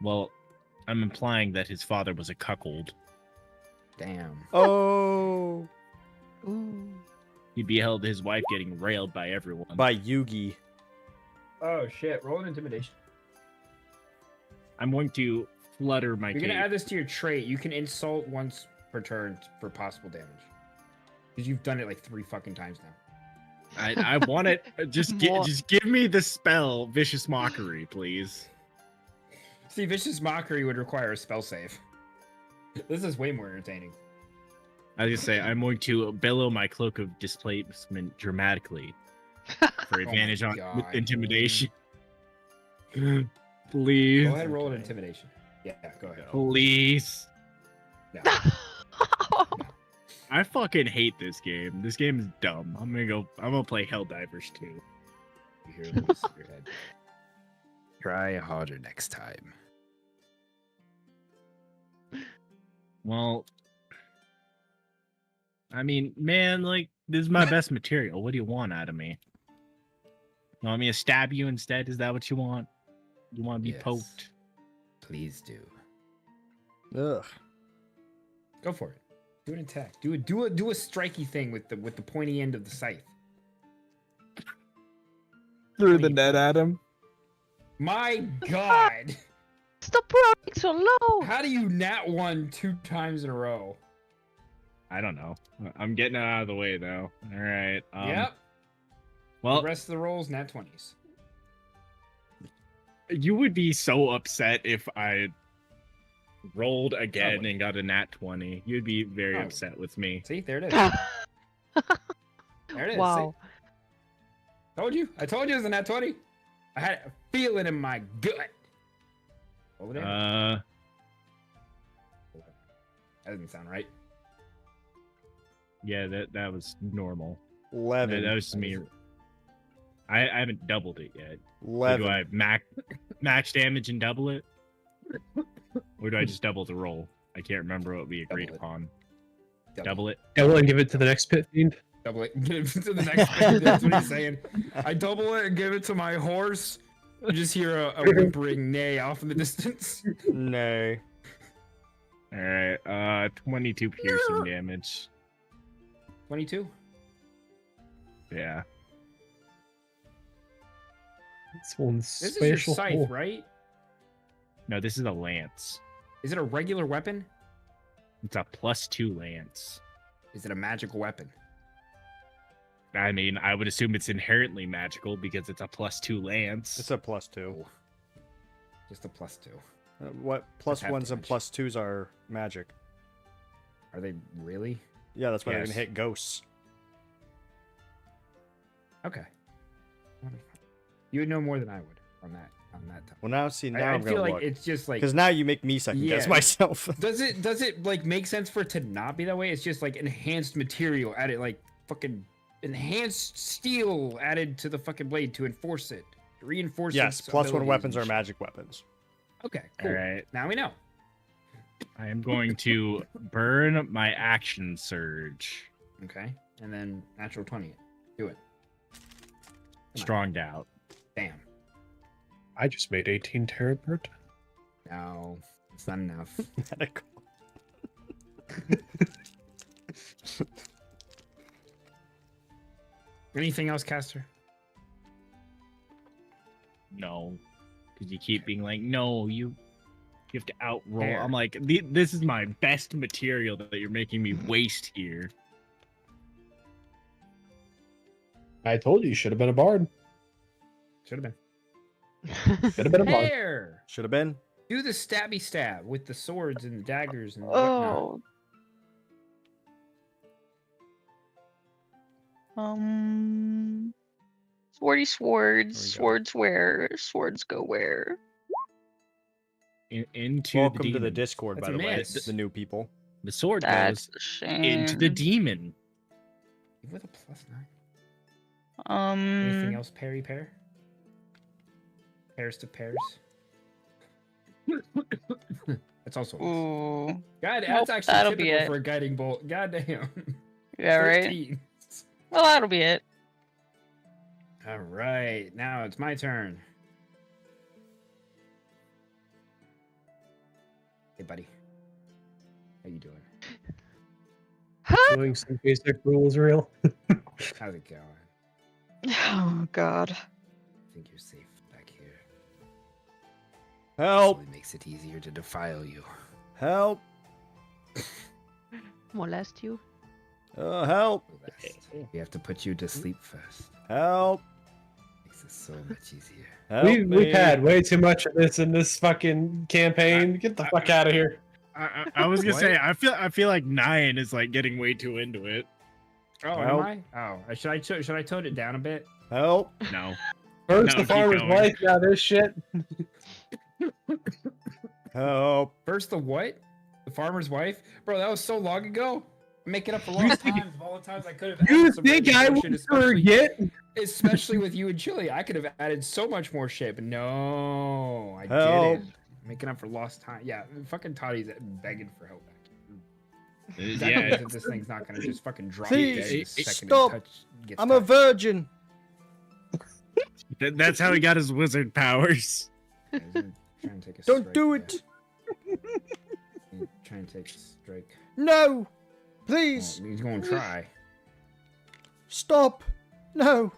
Well, I'm implying that his father was a cuckold. Damn. Oh, He beheld his wife getting railed by everyone. by Yugi. Oh shit! Roll an intimidation. I'm going to flutter my You're gonna cape. add this to your trait. You can insult once per turn for possible damage. Because you've done it like 3 fucking times now. I want it. Just More. just give me the spell, vicious mockery, please. See, Vicious Mockery would require a spell save. This is way more entertaining. I was gonna say I'm going to billow my cloak of displacement dramatically for advantage on with God. intimidation. Please, Go ahead and roll an intimidation. Yeah, go ahead. please. No. I fucking hate this game. This game is dumb. I'm gonna play Helldivers 2. You hear a voice in your head. Try harder next time. Well, I mean, man, like this is my best material. What do you want out of me? You want me to stab you instead? Is that what you want? You want to be Yes. poked? Please do. Ugh. Go for it. Do an attack. Do a striky thing with the pointy end of the scythe. Through the net at him. My God! Stop rolling so low. How do you nat 1 2 times in a row? I don't know. I'm getting it out of the way though. All right. Yep. Well, The rest of the rolls nat 20s. you would be so upset if I rolled again Probably. and got a nat 20. You'd be very Probably. upset with me. See, there it is. There it is. Wow. See? I told you it was a nat 20. I had a feeling in my gut. Over there. That doesn't sound right. Yeah, that was normal. 11. That was just me. I haven't doubled it yet. Or 11. do I max damage and double it? Or do I just double the roll? I can't remember what we agreed Double it. upon. Double it? Double and give it to the next pit fiend. Double it. Give it to the next page. That's what he's saying. I double it and give it to my horse. You just hear a whimpering neigh off in the distance. Nay. All right. 22 piercing damage. 22. Yeah. This one's This is your spatial. scythe, right? No, this is a lance. Is it a regular weapon? It's a +2 lance. Is it a magical weapon? I mean, I would assume it's inherently magical because it's a +2 lance. It's a +2. Oh. Just a +2. What half +1s and damage. +2s are magic? Are they really? Yeah, that's why they're Yes. gonna hit ghosts. Okay. You would know more than I would on that time. Well, now see, now I I'm feel gonna like look. it's just like Because now you make me second guess Yeah. myself. does it like make sense for it to not be that way? It's just like enhanced material added, like fucking enhanced steel added to the fucking blade to enforce it, to reinforce. Yes, its +1 abilities weapons and are shit. magic weapons. Okay, cool. All right. Now we know. I am going to burn my action surge. Okay, and then natural 20 it. Do it. Strong doubt. Damn. I just made 18 Terrapert. No, it's not enough. Medical. Anything else, Caster? No. Because you keep being like, no, you You have to outroll. Hair. I'm like, this is my best material that you're making me waste here. I told you should have been a bard. Should have been. Should have been a bard. Hair. Should have been. Do the stabby stab with the swords and the daggers and whatnot. Oh. Swordy swords. Swords where? Swords go where? Into Welcome the to the demon. Discord, That's by a the way. miss. The new people. The sword That's goes a shame. into the demon. With a +9. Anything Um. else? Parry pair. Pairs to pairs. That's also. A miss. Ooh. God, Nope, that's actually that'll be typical it. for a guiding bolt. God damn. Yeah, right. 13. Well, that'll be it. All right, now it's my turn. Hey, buddy. How you doing? Doing some basic rules real. How's it going? Oh God. I think you're safe back here. Help! It makes it easier to defile you. Help! Molest you? Help! We have to put you to sleep first. Help! Makes it so much easier. Help We've me. had way too much of this in this fucking campaign. Get the fuck out of here. I was gonna What? say I feel like Nyan is like getting way too into it. Oh, Help. am I? Oh, should I tone it down a bit? Help! No. First No, the keep farmer's going. wife, now this shit. Help! First the what? The farmer's wife? Bro, that was so long ago. I'm making up for lost times of all the times I could have. You added some think random I bullshit, would especially- forget? Especially with you and Chili, I could have added so much more shit, but no, I Help. didn't. Making up for lost time. Yeah, fucking Toddy's begging for help back here. Yeah. That means that this thing's not gonna just fucking drop Please, dead the second stop. it gets I'm a touched. virgin! That's how he got his wizard powers. Yeah, he's gonna try and take a Don't strike do there. it! He's trying to take a strike. No! Oh, Please! he's gonna try. Stop! No!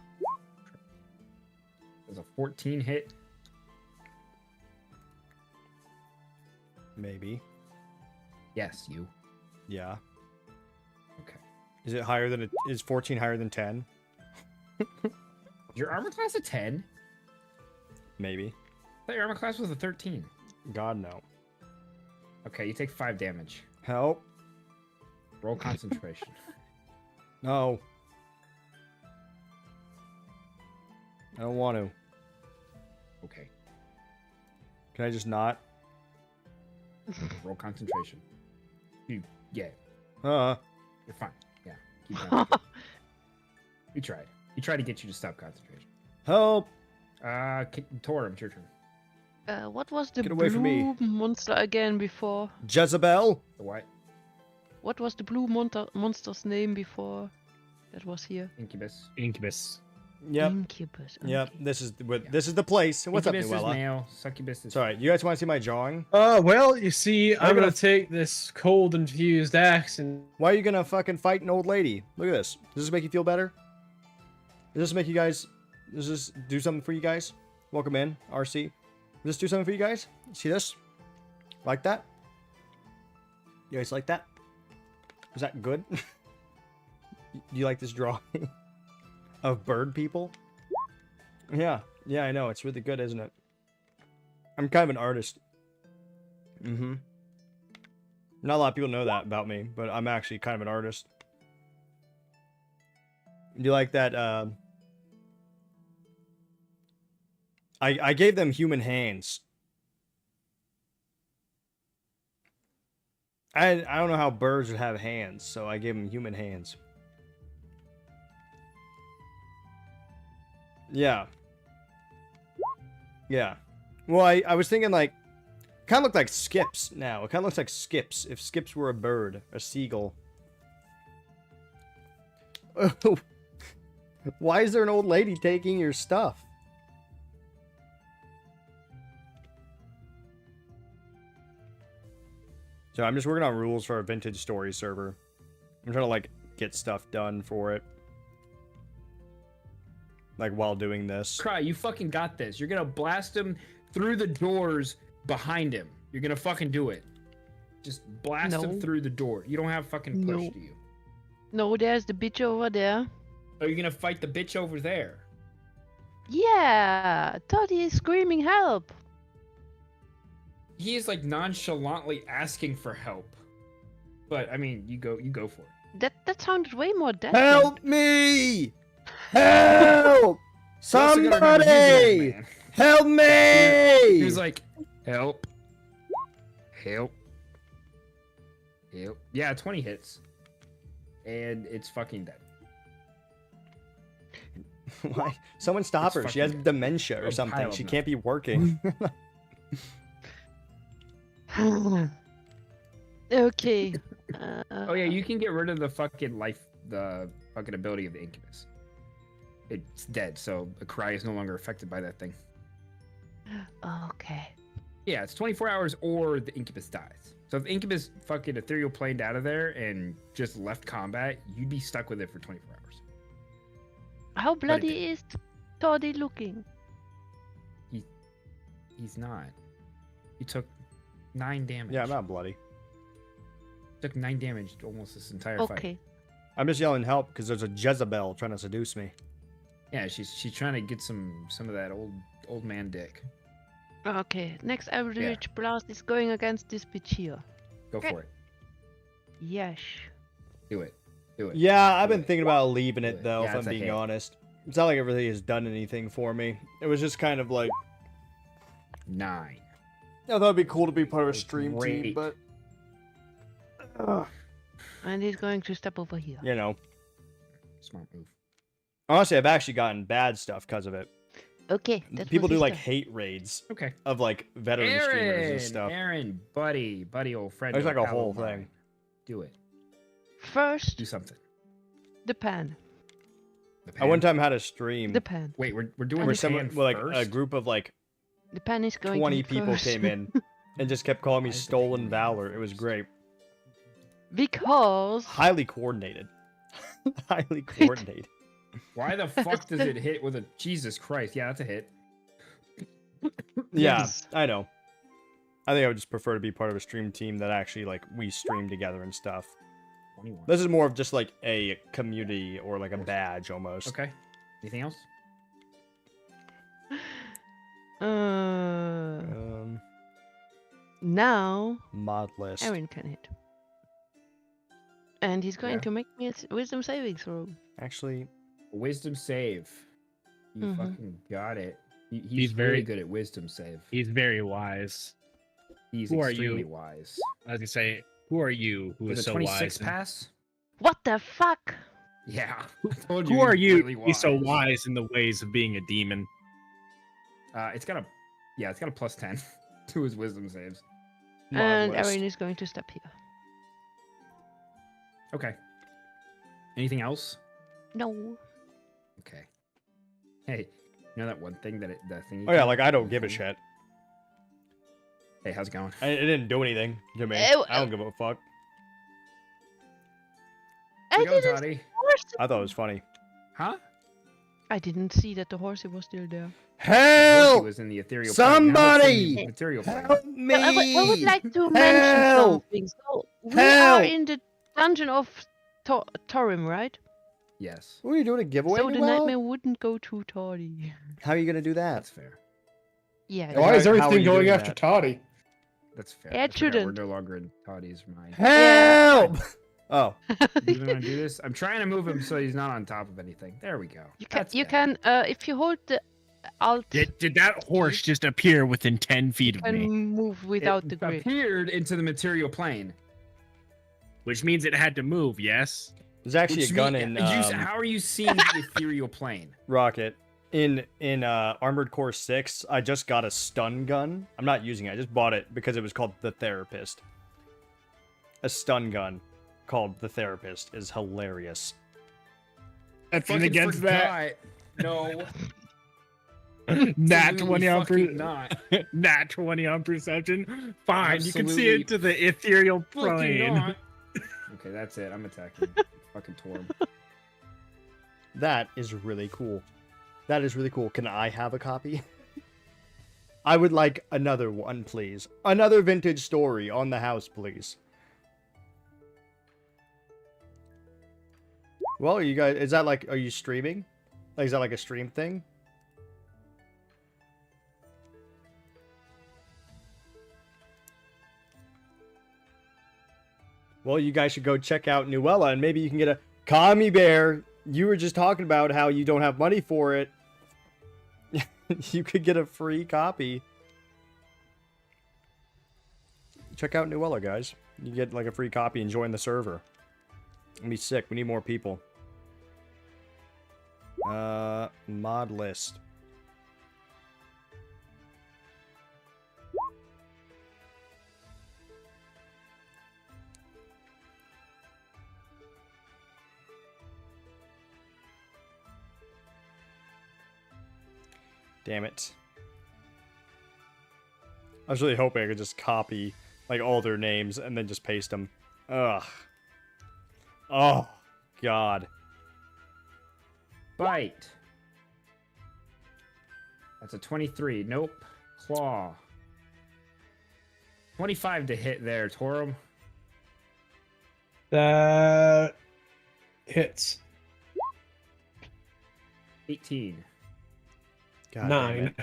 There's a 14 hit. Maybe. Yes, you. Yeah. Okay. Is it higher than is 14 higher than 10? Your armor class a 10? Maybe. I thought your armor class was a 13. God no. Okay, you take 5 damage. Help. Roll concentration. No. I don't want to. Okay. Can I just not? Roll concentration. You Uh. you're fine. Yeah. Keep going. We tried. We tried to get you to stop concentration. Help! Torum, it's your turn. What was the Get away from me. blue monster again before? Jezebel? The what? What was the blue monster's name before that was here? Incubus. Incubus. Yep. Incubus. Yep. okay. This is this is the place. What's Incubus up, is Nuella? male. Succubus is. Sorry, you guys want to see my drawing? Well, you see, I'm gonna- gonna take this cold infused axe and Why are you gonna fucking fight an old lady? Look at this. Does this make you feel better? Does this make you guys? Does this do something for you guys? Welcome in, RC. Does this do something for you guys? See this? Like that? You guys like that? Is that good? Do you like this drawing of bird people? Yeah, I know. It's really good, isn't it? I'm kind of an artist. Mm-hmm. Not a lot of people know that about me, but I'm actually kind of an artist. Do you like that? I gave them human hands. I don't know how birds would have hands, so I gave them human hands. Yeah. Yeah. Well, I was thinking like, kind of look like Skips now. It kind of looks like Skips. If Skips were a bird, a seagull. Oh. Why is there an old lady taking your stuff? So I'm just working on rules for our vintage story server. I'm trying to like get stuff done for it. Like while doing this. Cry, you fucking got this. You're gonna blast him through the doors behind him. You're gonna fucking do it. Just blast him No. through the door. You don't have fucking push, No. do you? No, there's the bitch over there. Are you gonna fight the bitch over there? Yeah, Toddy is screaming help. He is like nonchalantly asking for help. But I mean, you go for it. That sounded way more desperate. Help me! Help! You also gotta remember, he's an old Somebody! man. Help me! He was like, help. Help. Help. Yeah, 20 hits. And it's fucking dead. Why? Someone stop It's her. She has fucking dementia or a something. pile She of can't be working. Okay. Oh yeah, you can get rid of the fucking ability of the incubus. It's dead, so the cry is no longer affected by that thing. Okay. Yeah, it's 24 hours or the incubus dies. So if the incubus fucking ethereal planed out of there and just left combat, you'd be stuck with it for 24 hours. How it bloody is Toddy looking? He's not. He took 9 damage. Yeah, I'm not bloody. Took 9 damage almost this entire fight. Okay. I'm just yelling help because there's a Jezebel trying to seduce me. Yeah, she's trying to get some of that old man dick. Okay. Next average blast is going against this bitch here. Go for it. Yes. Do it. Do it. Yeah, I've Do been it. thinking about leaving Do it it. though, Yeah, if I'm it's a being hit. honest. It's not like it really has done anything for me. It was just kind of like, 9. I thought it'd be cool to be part of a stream team, Great. but And he's going to step over here. you know, Smart move. honestly, I've actually gotten bad stuff because of it. Okay. That People was do his like turn. hate raids Okay. of like veteran streamers and stuff. Aaron, buddy, old friend. There's old like a pal of whole mine. thing. Do it. First, Do something. the pan. The I one pan. time had a stream The pan. Wait, we're doing where the someone, pan well, like first? a group of like The pan is going 20 to be people first. came in and just kept calling me Why is the stolen pan valor. first? It was great. Because Highly coordinated. Highly coordinated. Why the fuck does it hit with a Jesus Christ? Yeah, that's a hit. Yeah, Yes. I know. I think I would just prefer to be part of a stream team that actually like we stream together and stuff. 21. This is more of just like a community or like a badge almost. Okay. Anything else? Now Mod list. Aaron can hit. And he's going Yeah. to make me a wisdom saving throw. Actually, Wisdom save. You Mhm. fucking got it. He's He's very very- good at wisdom save. He's very wise. He's Who are extremely you? wise. I was gonna say, who are you who With is a so 26 wise? and- pass? What the fuck? Yeah. I told Who are he's you really to be so wise in the ways of being a demon? It's got a +10 to his wisdom saves. mod And list. Aaron is going to step here. Okay. Anything else? No. Okay. Hey, you know that one thing that thing? you Oh yeah, can- like I don't the give a thing? shit. Hey, how's it going? It didn't do anything to me. Ew, I don't give a fuck. I How's it going, didn't, Toddy? I thought it was funny. Huh? I didn't see that the horsey was still there. He Help! was in the ethereal plane. Now it's in Somebody! the material plane. Help me! Well, I would like to mention Help! something. So we Help! are in the dungeon of Torim, right? Yes, What are you doing? A giveaway? So the tomorrow? nightmare wouldn't go to Toddy. How are you gonna do that? that's fair. Yeah. How- Why is how are everything you going doing after that? Toddy? That's fair. Yeah, I it forgot We're shouldn't. no longer in Toddy's mind. Help! Oh, You even want to do this? I'm trying to move him so he's not on top of anything. There we go. You can, That's you better. can, if you hold the Alt, Did that horse just appear within 10 feet of can me? move without It the grip. appeared into the material plane. Which means it had to move, yes? there's actually Which a gun mean- in how are you seeing the ethereal plane? Rocket. In Armored Core 6, I just got a stun gun. I'm not using it. I just bought it because it was called the Therapist. A stun gun called the Therapist is hilarious. That's Fucking against that. No. Nat Absolutely 20 on fucking not. Nat 20 on perception. Fine, you can see Absolutely into the ethereal Fucking plane. not. Okay, that's it. I'm attacking. Fucking Torm. That is really cool. That is really cool. Can I have a copy? I would like another one, please. Another vintage story on the house, please. Well, you guys, is that like, are you streaming? Like, is that like a stream thing? Well, you guys should go check out Nuella, and maybe you can get a Kami Bear. You were just talking about how you don't have money for it. You could get a free copy. Check out Nuella, guys. You get like a free copy and join the server. It'll be sick. We need more people. Mod list. Damn it. I was really hoping I could just copy, like, all their names and then just paste them. Ugh. Oh, God. Bite. That's a 23. Nope. Claw. 25 to hit there, Torum. That hits. 18. God 9.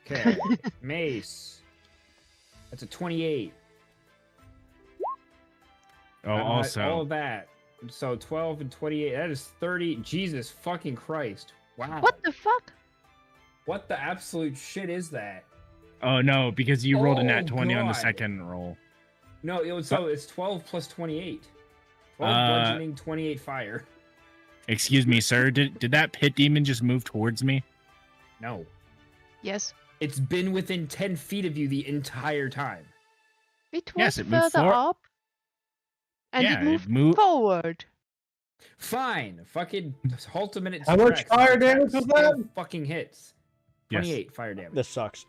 Okay. Mace. That's a 28. Oh, also. All of that. So 12 and 28. That is 30. Jesus fucking Christ. Wow. What the fuck? What the absolute shit is that? Oh no, because you rolled a Oh, nat 20 on the God. second roll. No, it was so it's 12 plus 28. 12 bludgeoning, 28 fire. Excuse me, sir. Did that pit demon just move towards me? No. Yes. It's been within 10 feet of you the entire time. It was Yes, it moved further up. And Yeah, it moved moved. forward. Fine. Fucking halt a minute. How much fire damage was that? Fucking hits. Yes. 28 fire damage. This sucks.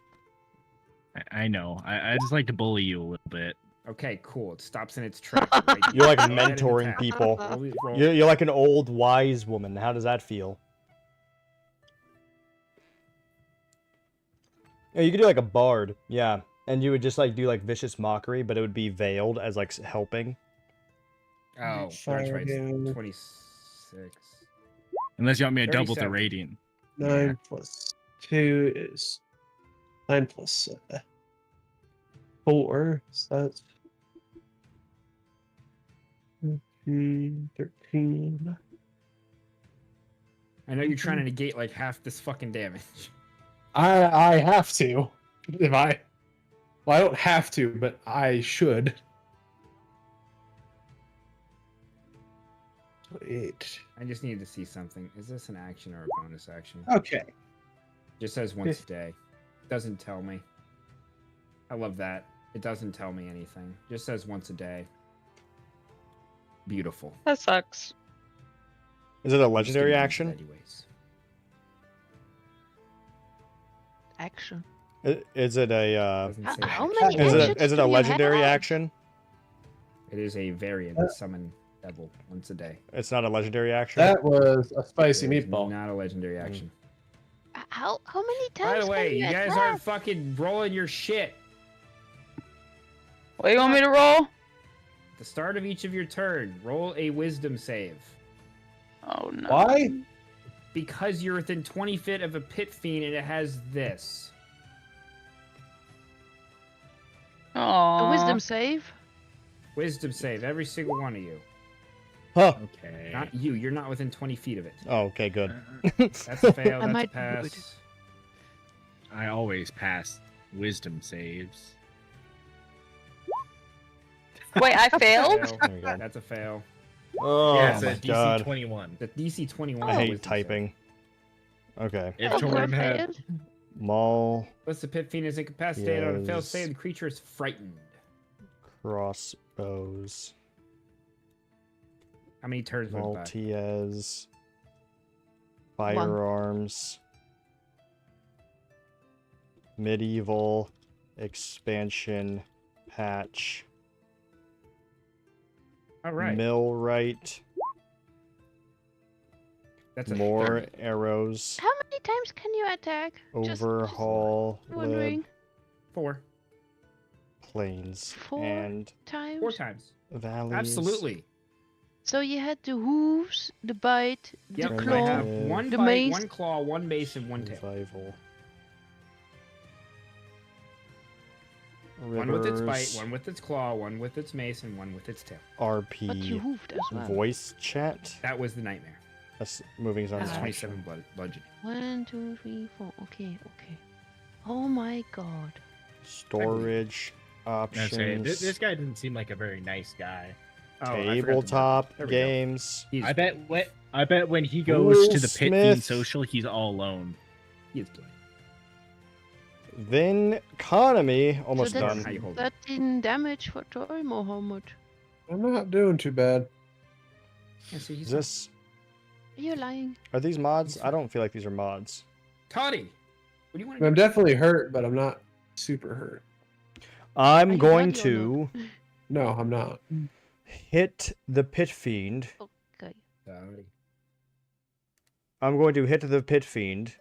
I know. I just like to bully you a little bit. Okay, cool. It stops in its tracks. Right You're like Go ahead and mentoring attack. people. Roll. You're like an old wise woman. How does that feel? Yeah, you could do like a bard. Yeah. And you would just like do like vicious mockery, but it would be veiled as like helping. Oh, that's Fire right. damage. 26. Unless you want me to double the 37. radiant. 9 plus 2 is 9 plus 4. So that's 13. I know you're trying to negate like half this fucking damage. I have to. If I. Well, I don't have to, but I should. 8. I just need to see something. Is this an action or a bonus action? Okay. Just says once a day. Doesn't tell me. I love that. It doesn't tell me anything. Just says once a day. Beautiful. That sucks. Is it a I'm just legendary gonna use it action? anyways. Action. Is it a Doesn't say How action. many is actions it is it do a you legendary have? action? It is a variant summon devil once a day. It's not a legendary action. That was a spicy It is meatball. not a legendary action. How many By times the way, can you you guys attack? aren't fucking rolling your shit. What do you want me to roll? At the start of each of your turn, roll a wisdom save. Oh no. Why? Because you're within 20 feet of a pit fiend and it has this. Aww. A wisdom save? Wisdom save, every single one of you. Huh. Okay. Not you, you're not within 20 feet of it. Oh, okay, good. That's a fail, I that's a might be good. pass. I always pass wisdom saves. Wait, I failed? Fail. There you go. That's a fail. Oh yeah, it's my a DC god. 21. The DC 21. I hate wisdom typing. Okay. If Oh, Torum I had failed. Maul, Save. Once the pit fiend is incapacitated on a failed Yes. save, the creature is frightened. crossbows, How many turns went by? Maltese, firearms, medieval, expansion, patch, All right. millwright, That's a more 30. arrows. How many times can you attack? Overhaul Wondering. lib 4. plains 4 and times. 4 times. valleys. Absolutely. So you had the hooves, the bite, Yep. the I claw. have 1 the bite, mace. 1 claw, 1 mace, and 1 tail. Survival. One with its bite, Rivers, 1 with its claw, 1 with its mace, and 1 with its tail. But you RP hooved as well. voice chat. That was the nightmare. That's moving zone. That's Ah. 27 bludgeoning. 1, 2, 3, 4. Okay, okay. Oh my god. Storage That's it. options. This guy doesn't seem like a very nice guy. Oh, I forgot to Tabletop mark it. There we go. games. He's, I bet when he goes to the Pit Fiend Smith. social, he's all alone. He is good. Then economy almost so that's done. How you hold it. 13 damage for Torm or how much? I'm not doing too bad. Yeah, see, he's Is this? You're lying. Are these mods? I don't feel like these are mods. Toddy, what do you want to I'm do? definitely hurt, but I'm not super hurt. Are I'm you going bloody or to No, I'm not. hit the Pit Fiend. Okay. Toddy. I'm going to hit the Pit Fiend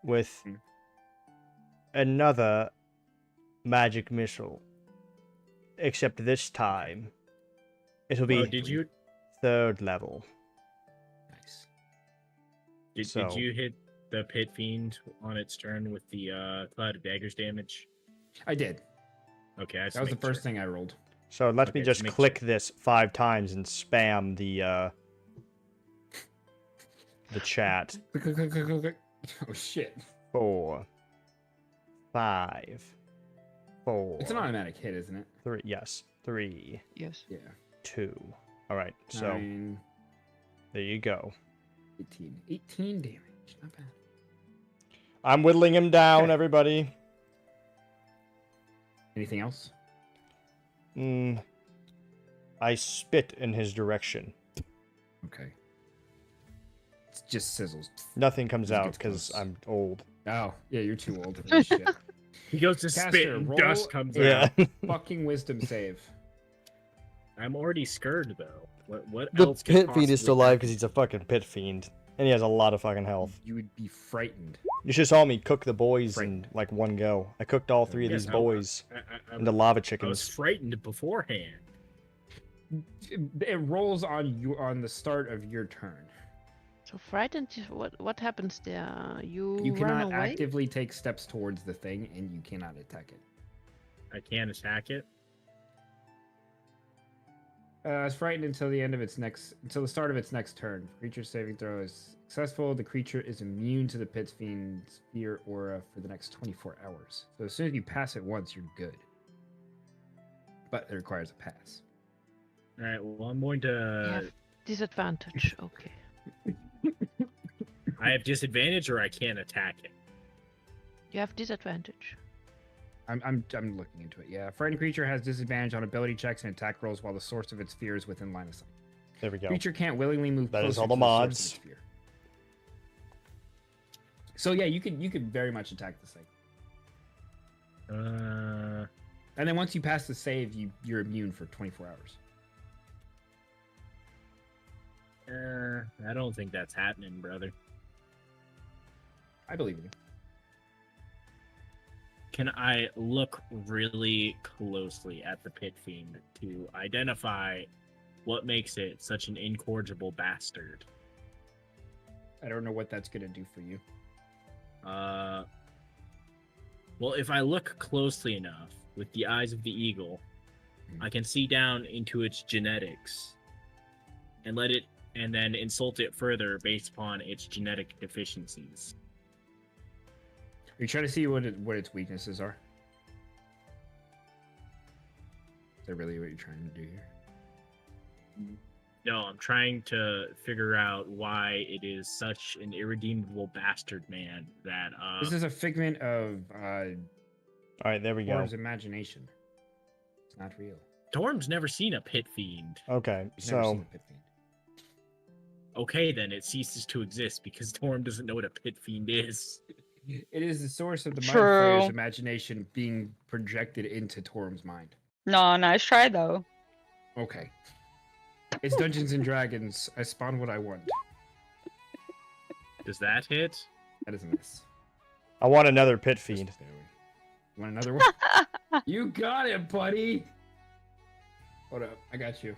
with Hmm. another magic missile. Except this time, it'll be Oh, did you 3rd level. Nice. did So- you hit the Pit Fiend on its turn with the Cloud of Daggers damage? I did. Okay, I That was the first thing I rolled. So let me Okay, just make click this 5 times and spam the chat. Click, click, click, click, click, click. Oh shit! 4, 5, 4. It's an automatic hit, isn't it? 3. Yes, 3, Yes. Yeah. 2. All right. So 9, there you go. 18. 18 damage. Not bad. I'm whittling him down, Okay. everybody. Anything else? I spit in his direction. Okay. It's just sizzles. Nothing comes Just out gets because close. I'm old. Oh, yeah, you're too old for this shit. He goes to Caster, spit and roll- dust comes Yeah. out. Fucking wisdom save. I'm already scared though. What The else could Pit Fiend is possibly still alive happen? because he's a fucking Pit Fiend. And he has a lot of fucking health. You would be frightened. You should saw me cook the boys Right. in like one go. I cooked all 3 of Yeah, these no, boys I into lava was chickens. frightened beforehand. It rolls on you on the start of your turn. So frightened. What happens there? You You run cannot away. actively take steps towards the thing, and you cannot attack it. I can't attack it. It's frightened until the start of its next turn. Creature saving throw is successful. The creature is immune to the Pit Fiend's fear aura for the next 24 hours. So as soon as you pass it once, you're good. But it requires a pass. All right. Well, I'm going You to. have disadvantage. Okay. I have disadvantage, or I can't attack it. You have disadvantage. I'm looking into it. Yeah, frightened creature has disadvantage on ability checks and attack rolls while the source of its fear is within line of sight. There we go. Creature can't willingly move That is closer all the to source of mods. its fear. So yeah, you could very much attack this thing. And then once you pass the save, you're immune for 24 hours. I don't think that's happening, brother. I believe you. Can I look really closely at the Pit Fiend to identify what makes it such an incorrigible bastard? I don't know what that's gonna do for you. Well, if I look closely enough with the eyes of the eagle, I can see down into its genetics and then insult it further based upon its genetic deficiencies. Are you trying to see what its weaknesses are? Is that really what you're trying to do here? No, I'm trying to figure out why it is such an irredeemable bastard man that This is a figment of All right, there we go. Torm's imagination. It's not real. Torm's never seen a Pit Fiend. Okay, He's never so seen a Pit Fiend. Okay, then it ceases to exist because Torm doesn't know what a Pit Fiend is. It is the source of the mind True. flayer's imagination being projected into Torm's mind. No, nice try though. Okay. It's Dungeons and Dragons. I spawn what I want. Does that hit? That is a miss. I want another pit fiend. Just barely. You want another one? You got it, buddy. Hold up. I got you.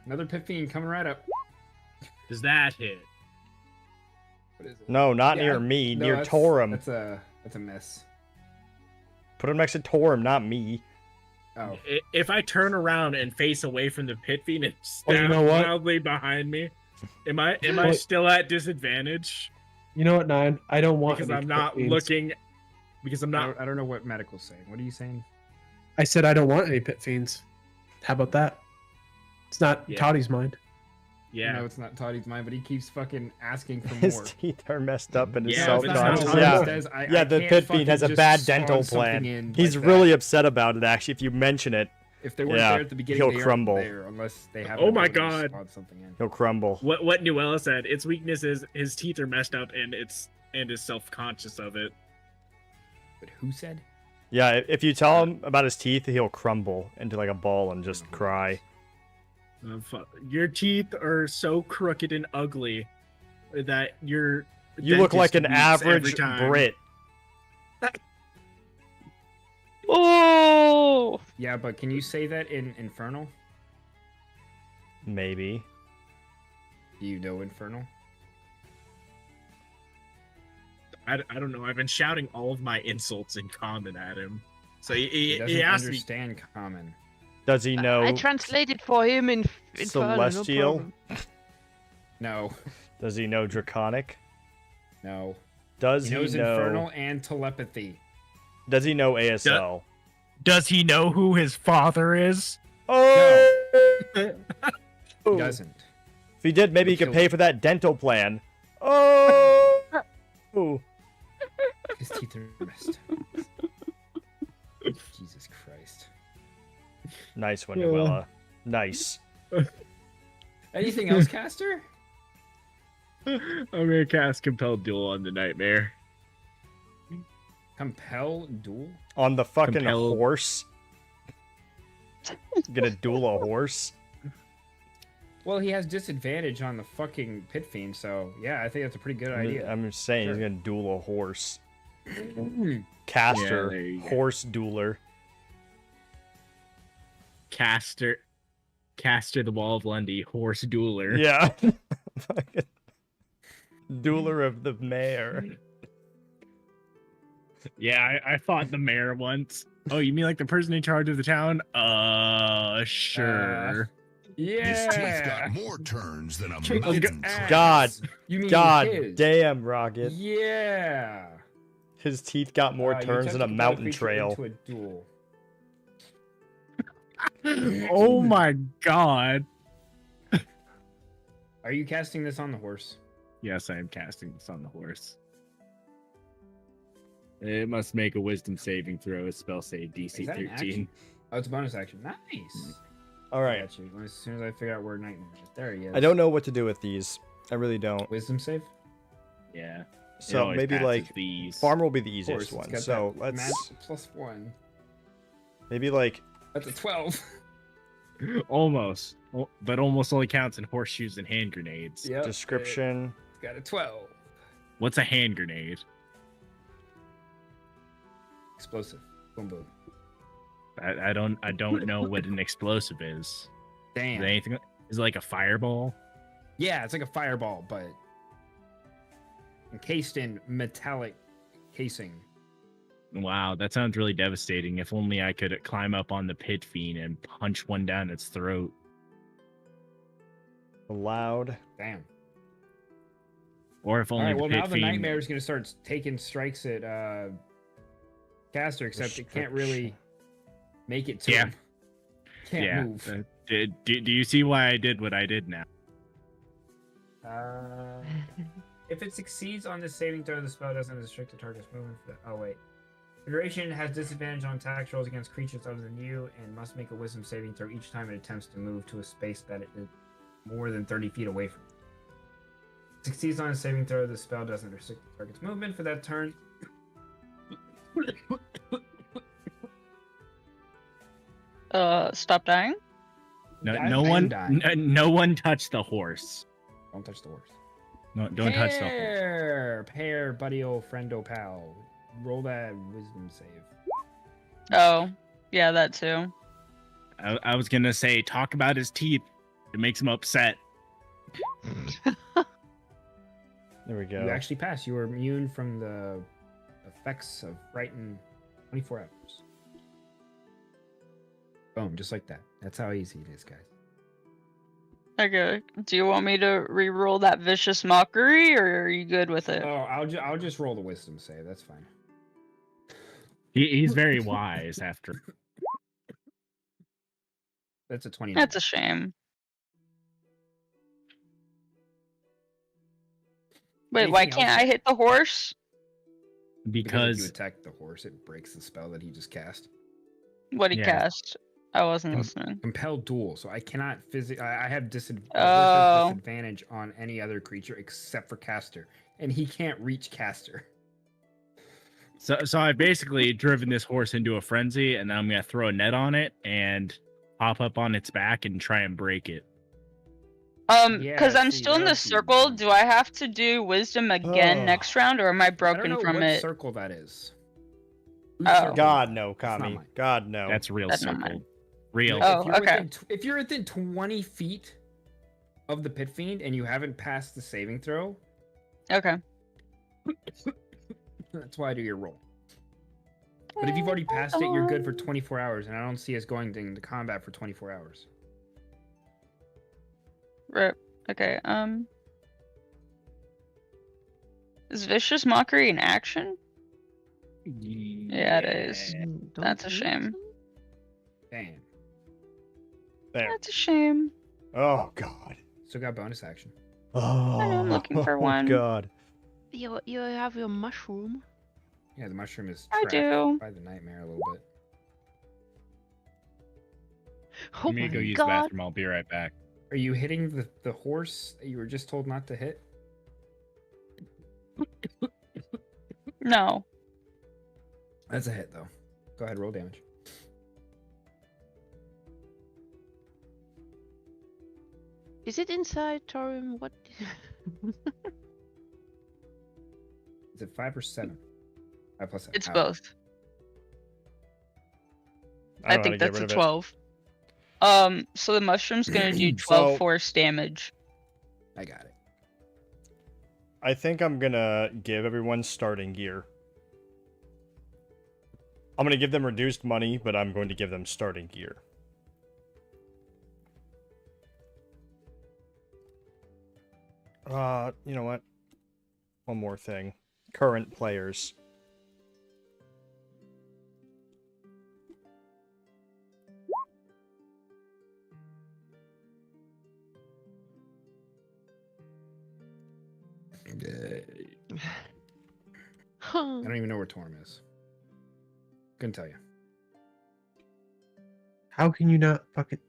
Another pit fiend coming right up. Does that hit? What is it? No, not Yeah, near me. no, near that's- Torum. That's a miss. Put him next to Torum, not me. Oh. If I turn around and face away from the pit fiend and Oh, you stab know what? wildly behind me, am I Wait. still at disadvantage? You know what, Nine? I don't want Because any I'm pit not fiends. looking. Because I'm not. I don't know what medical's saying. What are you saying? I said I don't want any pit fiends. How about that? It's not Yeah. Toddy's mind. Yeah. No, it's not Toddy's mind, but he keeps fucking asking for His more. teeth are messed up and his Yeah, but it's not self-conscious. Toddy's Yeah, Says, I yeah. The can't pit fucking fiend has a just bad spawn dental something plan. in He's like really that. upset about it. Actually, if you mention it, If they weren't yeah, there at the beginning, he'll they aren't crumble. there unless they have. Oh an my ability to God. spawn something in. he'll crumble. What Nuella said. Its weakness is his teeth are messed up and is self-conscious of it. But who said? Yeah, if you tell him about his teeth, he'll crumble into like a ball and just cry. Your teeth are so crooked and ugly that your You look like an dentist weeps every average time. Brit. Oh! Yeah, but can you say that in Infernal? Maybe. Do you know Infernal? I don't know. I've been shouting all of my insults in common at him. So He doesn't he asked me. understand common. Does he know I translated for him in Infernal, no Celestial? problem. No, Does he know Draconic? no. Does He he knows know? Infernal and telepathy. Does he know ASL? Does he know who his father is? Oh! He doesn't. If he did, maybe he We'll could kill pay for that dental plan. Oh! Ooh. His teeth are messed. Jesus Christ. Nice one, Noella. Nice. Anything else, Caster? I'm gonna cast Compel Duel on the Nightmare. Compel duel? On the fucking Compel- horse. Gonna duel a horse. Well, he has disadvantage on the fucking pit fiend, so yeah, I think that's a pretty good idea. I'm just saying he's Sure. gonna duel a horse. Yeah, Caster, there you go. horse dueler. Caster the Wall of Lundy, horse dueler. Yeah. Fucking dueler of the mayor. Yeah, I fought the mayor once. Oh, you mean like the person in charge of the town? Sure. Yeah. His teeth got more turns than a Kick mountain its tree. ass. God. You mean God his? damn, Rocket. Yeah. His teeth got more You turns attempt than a to compel mountain creature trail. into a duel. Oh my god. Are you casting this on the horse? Yes, I am casting this on the horse. It must make a wisdom saving throw. Its spell save Is DC that an 13. action? Oh, it's a bonus action. Nice. All I right. got you. As soon as I figure out where Nightmare is. There he is. I don't know what to do with these. I really don't. Wisdom save? Yeah. It So always maybe passes like these. farmer will be the Of easiest course, one. it's got So that let's math +1. maybe like That's a 12. Almost. But almost only counts in horseshoes and hand grenades. Yep. description. It's got a 12. What's a hand grenade? Explosive. Boom boom. I don't know what an explosive is. Is Damn. it anything? Is it like a fireball? Yeah, it's like a fireball, but encased in metallic casing. Wow, that sounds really devastating. If only I could climb up on the pit fiend and punch one down its throat. Allowed. Damn. Or if All only right, well the now pit the fiend. Nightmare is going to start taking strikes at Caster, except it can't really make it to Yeah. him. Can't move. Do you see why I did what I did now? If it succeeds on this saving throw, the spell doesn't restrict the target's movement. Oh wait. Federation has disadvantage on attack rolls against creatures other than you, and must make a Wisdom saving throw each time it attempts to move to a space that it is more than 30 feet away from. Succeeds on a saving throw, the spell doesn't restrict the target's movement for that turn. Stop dying. No, I- no I am one, dying. no one touched the horse. Don't touch the horse. No, don't touch the horse. Pair, buddy, old friendo, pal. Roll that wisdom save. Oh, yeah, that too. I was gonna say, talk about his teeth. It makes him upset. There we You go. actually passed. You were immune from the effects of fright in 24 hours. Boom, just like that. That's how easy it is, guys. Okay. Do you want me to re-roll that vicious mockery, or are you good with it? Oh, I'll just roll the wisdom save. That's fine. He's very wise after. That's a 20. That's a shame. Wait, why Anything can't else? I hit the horse? If you Because attack the horse, it breaks the spell that he just cast. What he Yeah. cast? I wasn't listening. Compel duel. So I cannot I have Oh. disadvantage on any other creature except for caster, and he can't reach caster. so I've basically driven this horse into a frenzy, and then I'm gonna throw a net on it and hop up on its back and try and break it. Because I'm see, still in that the would be circle. weird. Do I have to do wisdom again Oh. next round, or am I I don't broken know from what it? circle that is. Whose Oh. circle? God no, It's not Kami. mine. God no. That's real That's not simple. mine. Real. Oh, if you're okay. if you're within 20 feet of the pit fiend and you haven't passed the saving throw, Okay. that's why I do your roll. But if you've already passed it, you're good for 24 hours, and I don't see us going into combat for 24 hours. Rip. Okay. Is vicious mockery an action? Yeah, it is. Don't That's a think shame. so. Damn. There. That's a shame. Oh God. Still got bonus action. Oh. know, I'm looking for one. God. You have your mushroom. Yeah, the mushroom is I trapped do. by the nightmare a little bit. Oh I'm gonna my go use the god. bathroom. I'll be right back. Are you hitting the horse that you were just told not to hit? No. That's a hit, though. Go ahead, roll damage. Is it inside, Torum? What? Is it 5 or 7? 5 plus 7. It's both. I don't know how to think get that's a rid of it. 12. So the mushroom's gonna do 12 So- force damage. I got it. I think I'm gonna give everyone starting gear. I'm gonna give them reduced money, but I'm going to give them starting gear. You know what? One more thing. Current players. I don't even know where Torm is. Couldn't tell you. How can you not fucking?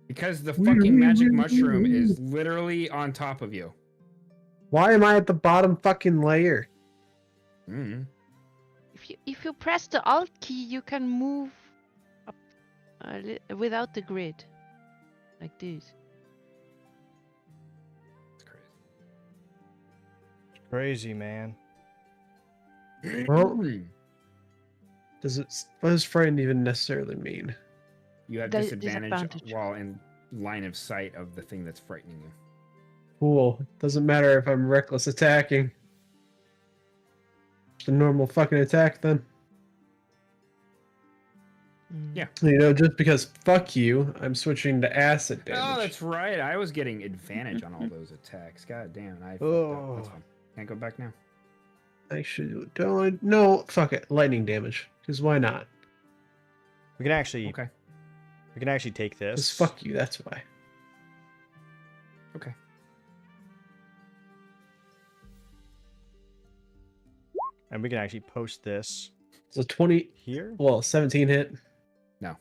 Because the fucking magic mushroom is literally on top of you. Why am I at the bottom fucking layer? Mm. If you press the Alt key, you can move up without the grid, like this. It's crazy. Crazy, man. Well, does it? What does frightened even necessarily mean? You have disadvantage while in line of sight of the thing that's frightening you. Cool. Doesn't matter if I'm reckless attacking. Just a normal fucking attack then. Yeah. You know, just because fuck you, I'm switching to acid damage. Oh, that's right. I was getting advantage on all those attacks. God damn, I fucked up. That's fine. Can't go back now. Actually, don't. No, fuck it. Lightning damage. Because why not? We can actually. Okay. We can actually take this. Because fuck you. That's why. Okay. And we can actually post this So 20. here. Well, 17 hit. No.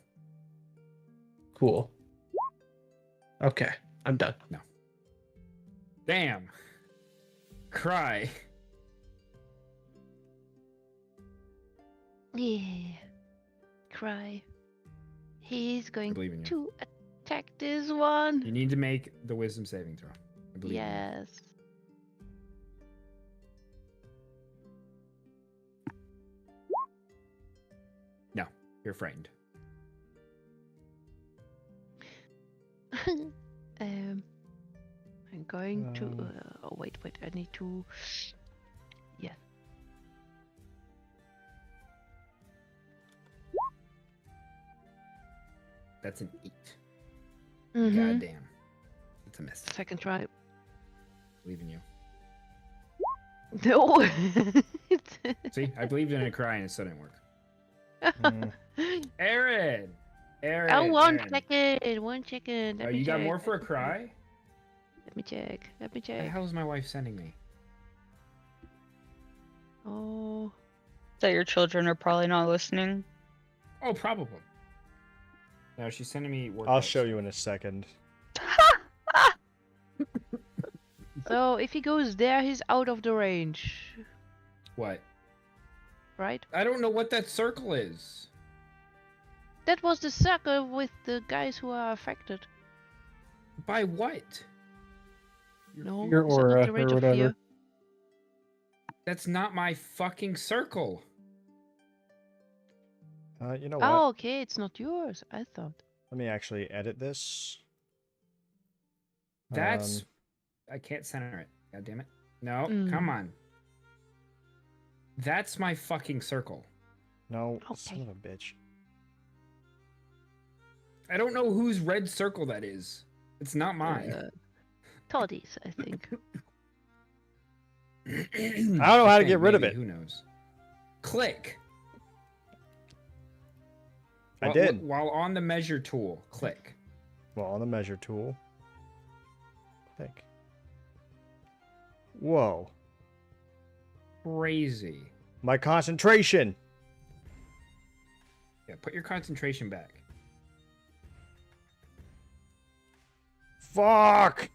Cool. Okay, I'm done. Damn. Cry. Yeah. Cry. He's going believe in you. to attack this one. You need to make the wisdom saving throw. I believe in you. Yes. You're frightened. I'm going to. Oh, wait. I need to. Yeah. That's an 8. Mhm. Goddamn. It's a miss. Second try. Believe in you. No. See, I believed in a cry and it still didn't work. Mm. Aaron! Aaron! Oh, one Aaron. second. 1 second. Let me You got check. more for a cry? Let me check. Let me What the check. hell is my wife sending me? Oh. That your children are probably not listening. Oh, probably. No, she's sending me work. I'll show you in a second. So if he goes there, he's out of the range, What? right? I don't know what that circle is. That was the circle with the guys who are affected. By what? No, Your is that not aura the or range of whatever. fear? That's not my fucking circle. You know what? Oh, okay, it's not yours. I thought. Let me actually edit this. That's. I can't center it. God damn it. No, Mm. come on. That's my fucking circle. No, Okay. son of a bitch. I don't know whose red circle that is. It's not mine. Toddy's, I think. I don't know how to get rid of it. Who knows? Click. I did. While on the measure tool, click. Well, on the measure tool. Click. Whoa. Crazy. My concentration. Yeah, put your concentration back. Fuck.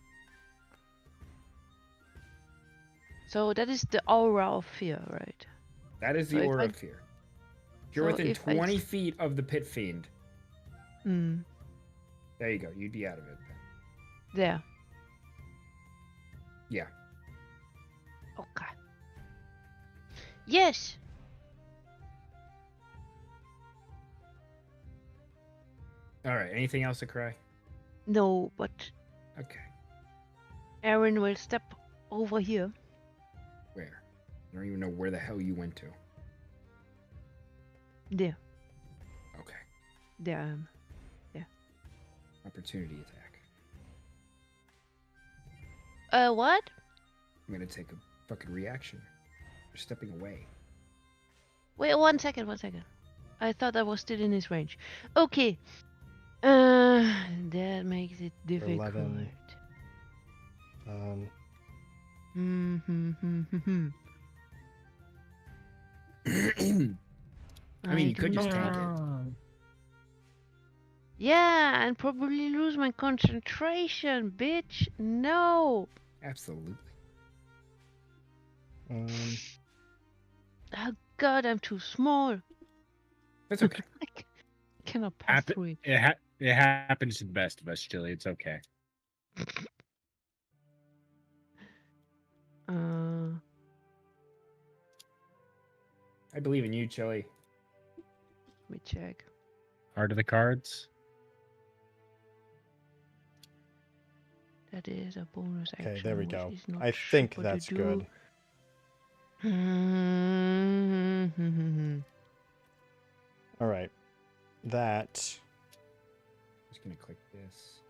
So that is the aura of fear, right? That is So the if aura I- of fear. If you're so within if I 20 s- feet of the pit fiend, Hmm. there you go. You'd be out of it. There. Yeah. Okay. Yes. All right. Anything else to cry? No, but Okay. Aaron will step over here. Where? I don't even know where the hell you went to. There. Okay. There I am. Opportunity attack. What? I'm gonna take a fucking reaction. You're stepping away. Wait, 1 second. I thought I was still in his range. Okay. That makes it difficult. 11. Hmm. I mean, you could just tank it. Yeah, and probably lose my concentration, bitch. No. Absolutely. Oh god, I'm too small. That's okay. I cannot pass through it. It happens to the best of us, Chili. It's okay. I believe in you, Chili. Let me check. Heart of the cards. That is a bonus action. Okay, there we which go. is not I think super to that's do. good. All right. That. Just gonna click this.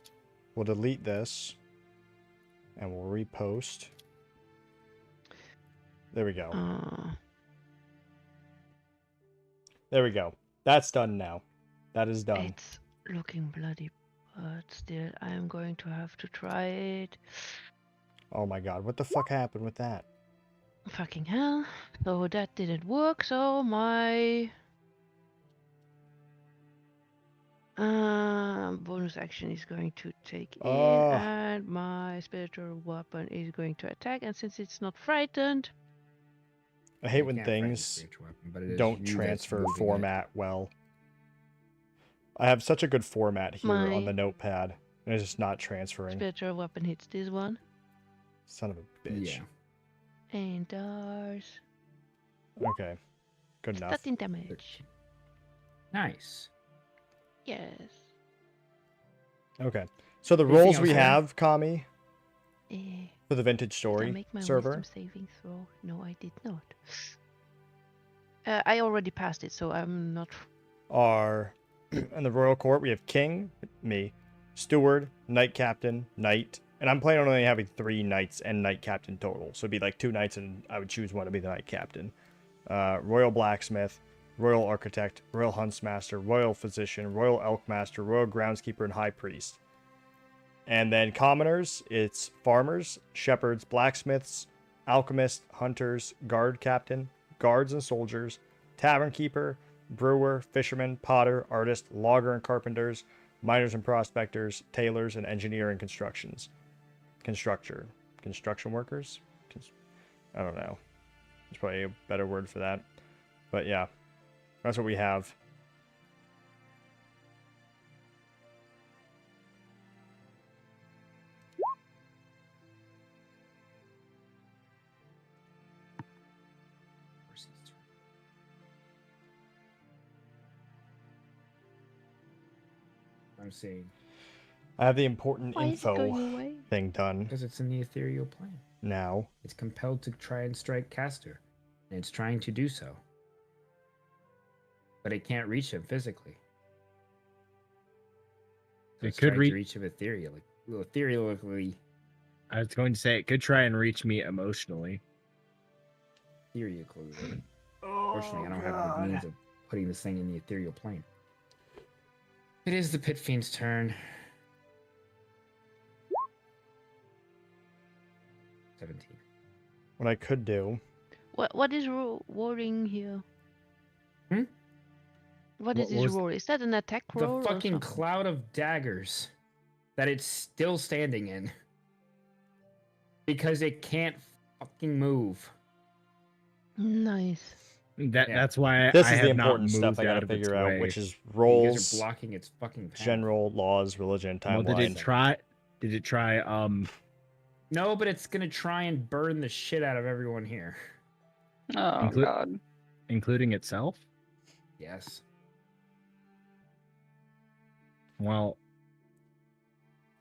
We'll delete this. And we'll repost. There we go. There we go. That's done now. That is done. It's looking bloody, but still, I'm going to have to try it. Oh my god, what the fuck happened with that? Fucking hell. So that didn't work, so my bonus action is going to take in, and my spiritual weapon is going to attack, and since it's not frightened... I hate You when can't frighten a things spiritual weapon, but it is don't you that's transfer moving it. format well. I have such a good format here on My- the notepad, and it's just not transferring. Spiritual weapon hits this one, Son of a bitch. Yeah. and does Okay. Good enough. 13 damage. Nice. Yes. Okay. So the Anything roles else we there? have, Kami, Eh, for the Vintage did I Story make my server wisdom saving throw? No, I did not. I already passed it, so I'm not. are in the Royal Court, we have King, me, Steward, Knight Captain, Knight, and I'm planning on only having 3 Knights and Knight Captain total. So it'd be like 2 Knights, and I would choose one to be the Knight Captain. Royal Blacksmith, Royal Architect, Royal Huntsmaster, Royal Physician, Royal Elkmaster, Royal Groundskeeper, and High Priest. And then commoners, it's farmers, shepherds, blacksmiths, alchemists, hunters, guard captain, guards and soldiers, tavern keeper, brewer, fisherman, potter, artist, logger and carpenters, miners and prospectors, tailors, and engineer and construction workers? I don't know. There's probably a better word for that. But yeah, that's what we have. I'm seeing. I have the important Why is it going info away? thing done Because it's in the ethereal plane. now. It's compelled to try and strike Caster, and it's trying to do so. But it can't reach him physically. So It it's could trying to reach. reach him ethereally. I was going to say it could try and reach me emotionally. Unfortunately, I don't have the means of putting this thing in the ethereal plane. It is the Pit Fiend's turn. 17. What I could do. What is warding here? Hmm? What is What this was- roll? Is that an attack The roll? or fucking something? cloud of daggers that it's still standing in. Because it can't fucking move. Nice. That's why This I is the have not important stuff I moved out gotta of its figure out, way. which is You guys roles, are blocking its fucking path. general laws, religion, Well, timeline. did it try No, but it's gonna try and burn the shit out of everyone here. Oh God. including itself? Yes. Well,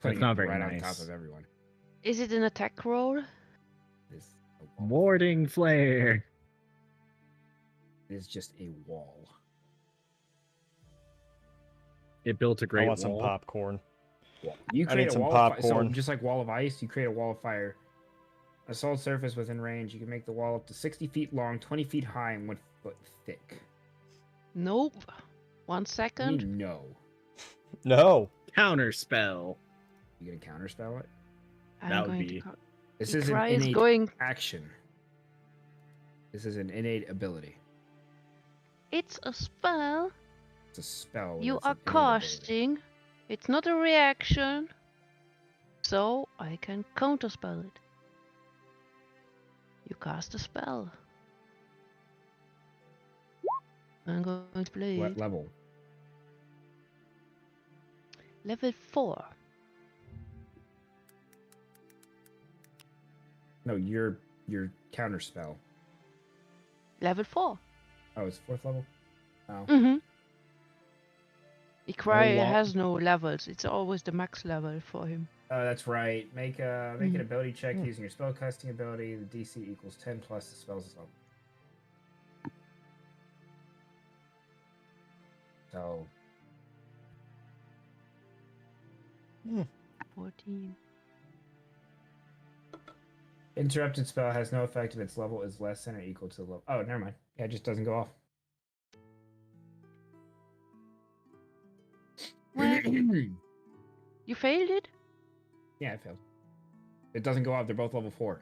Putting that's not it very right nice. on top of everyone. Is it an attack roll? This Warding flare. is just a wall. It built a great I want wall. some popcorn. You I create need a some wall of fire. So popcorn. just like wall of ice, you create a wall of fire. A solid surface within range. You can make the wall up to 60 feet long, 20 feet high, and 1 foot thick. Nope. 1 second. No. No. Counter spell. You gonna counterspell it? I'm that would going be- to. This is an Ikra is innate going. action. This is an innate ability. It's a spell. It's a spell. You it's are an innate ability. casting. It's not a reaction. So I can counterspell it. You cast a spell. I'm going to play What it. level? Level 4. No, your counterspell. Level 4. Oh, it's 4th level? Oh. Mm-hmm. Ikra wow. has no levels. It's always the max level for him. Oh, that's right. Make an Mhm. ability check using your spellcasting ability. The DC equals 10 plus the spell's level. So 14. interrupted spell has no effect if its level is less than or equal to the level. Oh, never mind. Yeah, it just doesn't go off. What? You failed it? Yeah, it failed. It doesn't go off. They're both level 4.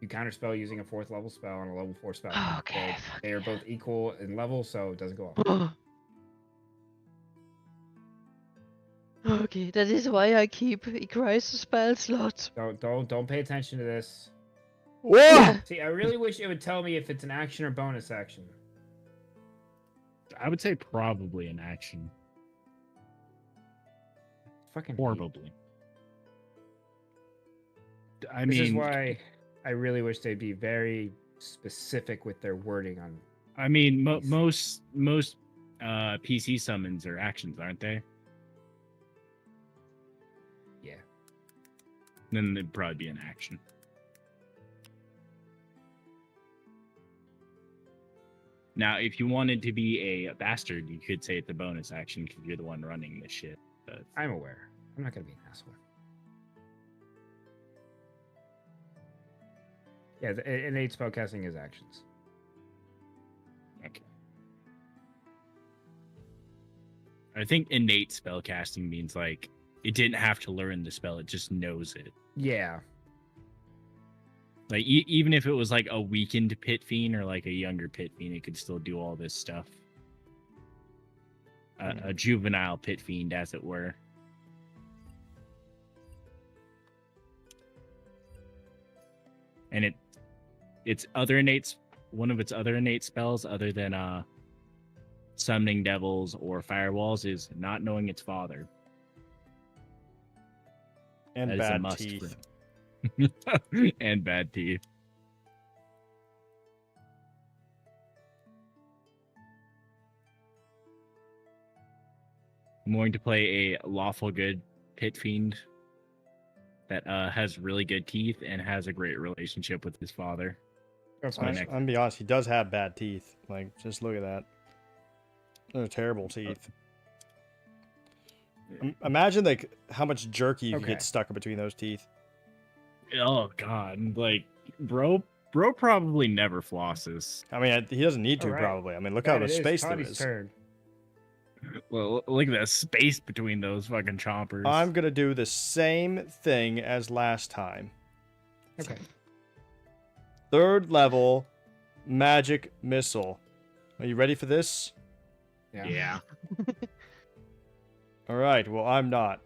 You counterspell using a 4th level spell on a level 4 spell. Okay, They are both equal in level, so it doesn't go off. Okay, that is why I keep Ikra's spell slots. Don't pay attention to this. Whoa! See, I really wish it would tell me if it's an action or bonus action. I would say probably an action. Fucking Probably. I This is mean, why I really wish they'd be very specific with their wording on. most PC summons are actions, aren't they? Yeah. Then it'd probably be an action. Now, if you wanted to be a bastard, you could say it's a bonus action because you're the one running this shit. But I'm aware. I'm not gonna be an asshole. Yeah, innate spellcasting is actions. okay. I think innate spellcasting means like it didn't have to learn the spell; it just knows it. Yeah. Like even if it was like a weakened pit fiend or like a younger pit fiend, it could still do all this stuff. A juvenile pit fiend, as it were. And its other innate, one of its other innate spells, other than summoning devils or firewalls, is not knowing its father. And That is a bad must teeth. and bad teeth. I'm going to play a lawful good pit fiend that has really good teeth and has a great relationship with his father. That's my fine. next. I'm gonna be honest, he does have bad teeth. Like, just look at that. They're terrible teeth. Imagine like how much jerky you could Okay. get stuck in between those teeth. Oh god, like bro probably never flosses. I mean, he doesn't need to All right. probably. I mean, look how That much is space there Toddy's is. turn. Well, look at the space between those fucking chompers. I'm gonna do the same thing as last time. Okay. 3rd level magic missile. Are you ready for this? Yeah. All right. Well, I'm not.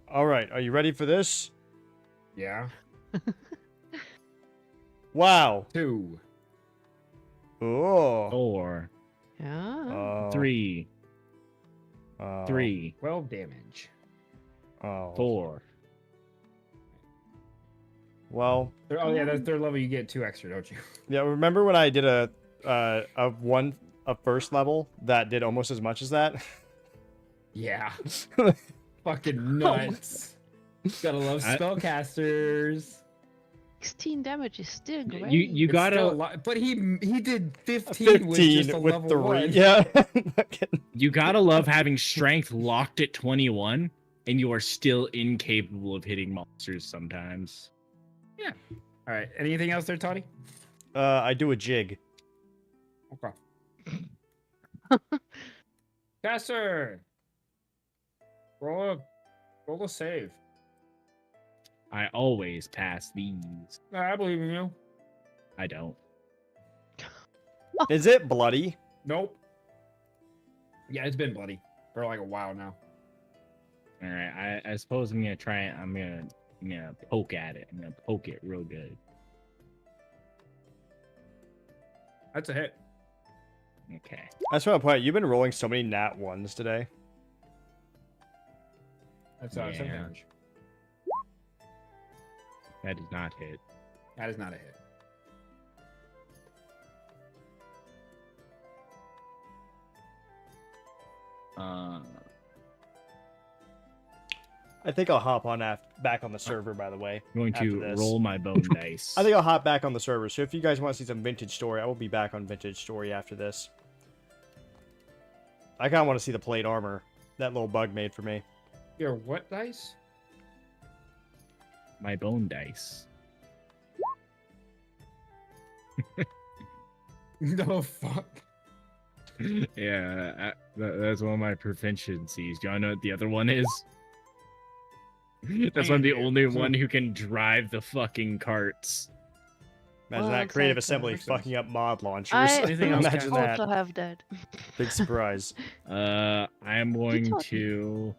All right. Are you ready for this? Yeah. Wow. 2. Oh. 4, Yeah. 3, Oh. 3, 12 damage. Oh. 4. Well, Oh yeah, that's 3rd level. You get 2 extra, don't you? yeah. Remember when I did a first level that did almost as much as that? Yeah. Fucking nuts. Gotta love spellcasters. 16 damage is still great. You It's gotta still a lot, but he did 15, with just a level 3. 1. Yeah. you gotta love having strength locked at 21, and you are still incapable of hitting monsters sometimes. Yeah. All right. Anything else there, Toddy? I do a jig. Okay. Caster. Roll a save. I always pass these. I believe in you. I don't. Is it bloody? Nope. Yeah, it's been bloody for like a while now. All right, I suppose I'm gonna try it. I'm gonna poke at it. I'm gonna poke it real good. That's a hit. Okay. That's what I'm playing. You've been rolling so many nat 1s today. That's 7 Yeah. damage. That does not hit. That is not a hit. I think I'll hop on back on the server, by the way. I'm going after to this. roll my bone dice. I think I'll hop back on the server. So if you guys want to see some Vintage Story, I will be back on Vintage Story after this. I kind of want to see the plate armor that little bug made for me. Your what dice? My bone dice. No fuck. Yeah, that's one of my proficiencies. Do y'all know what the other one is? That's why I'm the only one who can drive the fucking carts. Imagine Well, that creative exactly. assembly fucking up mod launchers. I Anything else, Imagine that. also have that. Big surprise. I am going taught me. to.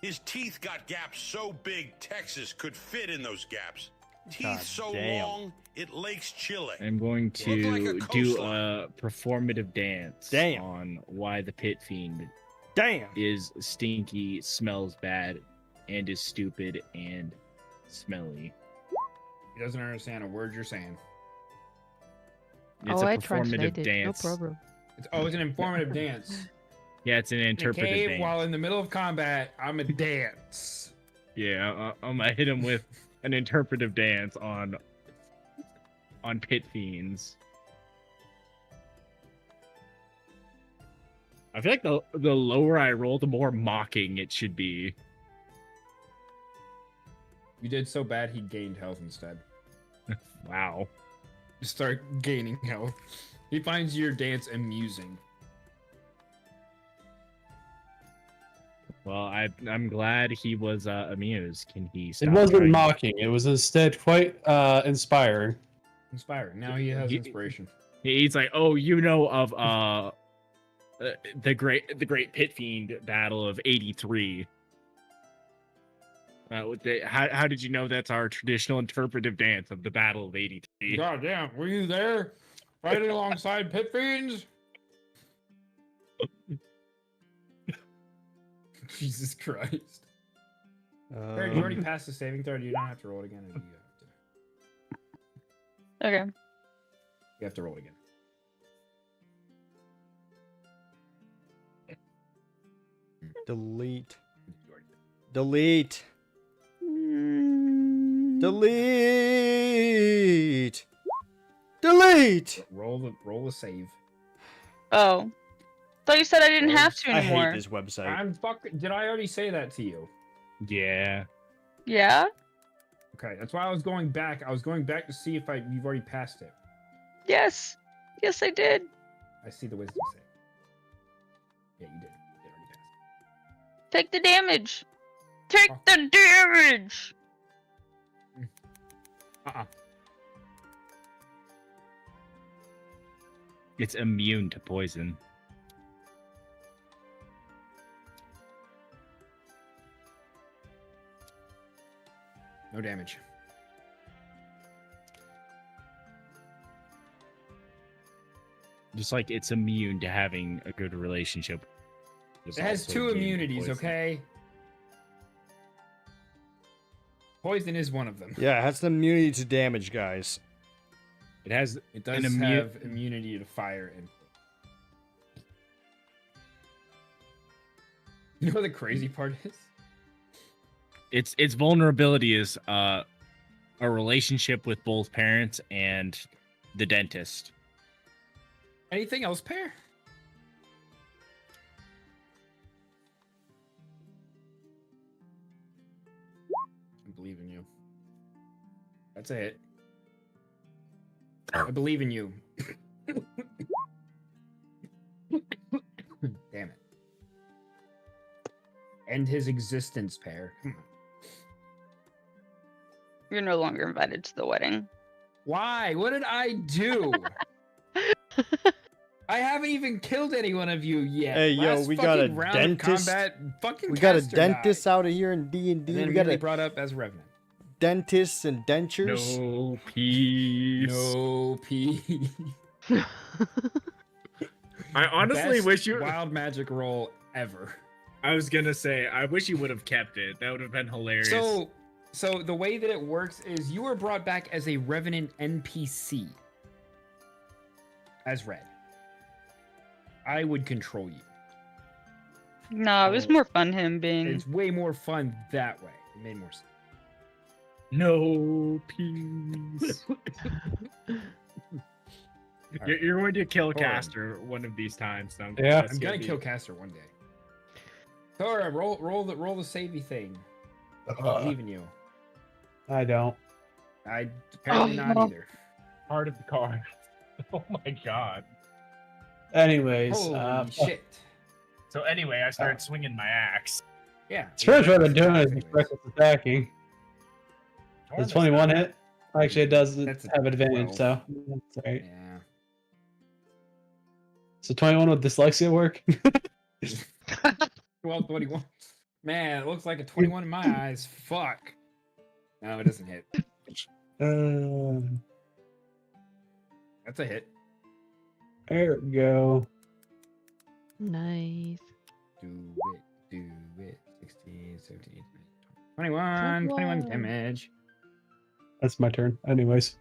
His teeth got gaps so big Texas could fit in those gaps. God so damn. long it lakes Chile. I'm going Look like a to do coastline. a performative dance Damn. on why the Pit Fiend Damn. is stinky, smells bad, and is stupid and smelly. He doesn't understand a word you're saying. It's oh, a I performative translated. dance. No problem. It's an informative dance. Yeah, it's an In a interpretive cave dance. while in the middle of combat, I'm a dance. Yeah, I'm gonna hit him with an interpretive dance on Pit Fiends. I feel like the lower I roll, the more mocking it should be. You did so bad he gained health instead. Wow. You start gaining health. He finds your dance amusing. Well, I'm glad he was amused. Can he It stop wasn't trying- mocking. It was instead quite inspiring. Inspiring. Now he has He- inspiration. He's like, oh, you know of the great Pit Fiend battle of '83. How did you know that's our traditional interpretive dance of the Battle of '83? God damn, were you there fighting alongside Pit Fiends? Jesus Christ. Barry, you already passed the saving throw. You don't have to roll it again. Or do you have to? Okay. You have to roll it again. Delete. Delete. Delete. Delete. Roll the save. Oh. Thought you said I didn't have to I anymore. hate this website. I'm fucking. Did I already say that to you? Yeah. Yeah? Okay, that's why I was going back. I was going back to see if you've already passed it. Yes. Yes, I did. I see the wisdom save. Yeah, you did. You did already pass. Take the damage. Take the damage. It's immune to poison. No damage. Just like it's immune to having a good relationship. It's It has also two immune to immunities, poison. okay? Poison is one of them. Yeah, it has the immunity to damage, guys. It has It does have immunity to fire and. You know what the crazy part is? Its vulnerability is a relationship with both parents and the dentist. Anything else, Pear? I believe in you. That's it. I believe in you. Damn it. End his existence, Pear. Come on. You're no longer invited to the wedding. Why? What did I do? I haven't even killed any one of you yet. Hey, yo, Last we got a fucking round of dentist. combat, fucking We got a Caster died. dentist out of here in D&D. And then We got immediately a brought up as Revenant. dentists and dentures. No peace. No peace. I honestly Best wish you. wild magic roll ever. I was gonna say, I wish you would have kept it. That would have been hilarious. So the way that it works is you are brought back as a Revenant NPC. As Red. I would control you. No, it was Oh. more fun him being. It's way more fun that way. It made more sense. no peace. You're going to kill Hold on. Caster one of these times. So Yeah. that's I'm gonna be- kill Caster one day. Thora, roll the savey thing. I believe in you. I don't. I apparently not either. Part of the card. Oh my god. Anyways, Holy shit. So anyway, I started swinging my axe. Yeah. as far as what I'm doing is Anyways. reckless attacking. Does 21 hit? Actually, it does That's a have advantage, 12. so that's right. Yeah. So 21 with dyslexia work? 12, 21. Man, it looks like a 21 in my eyes. Fuck. No, it doesn't hit. That's a hit. There we go. Nice. Do it. 16, 17, 21, 21 damage. That's my turn. Anyways.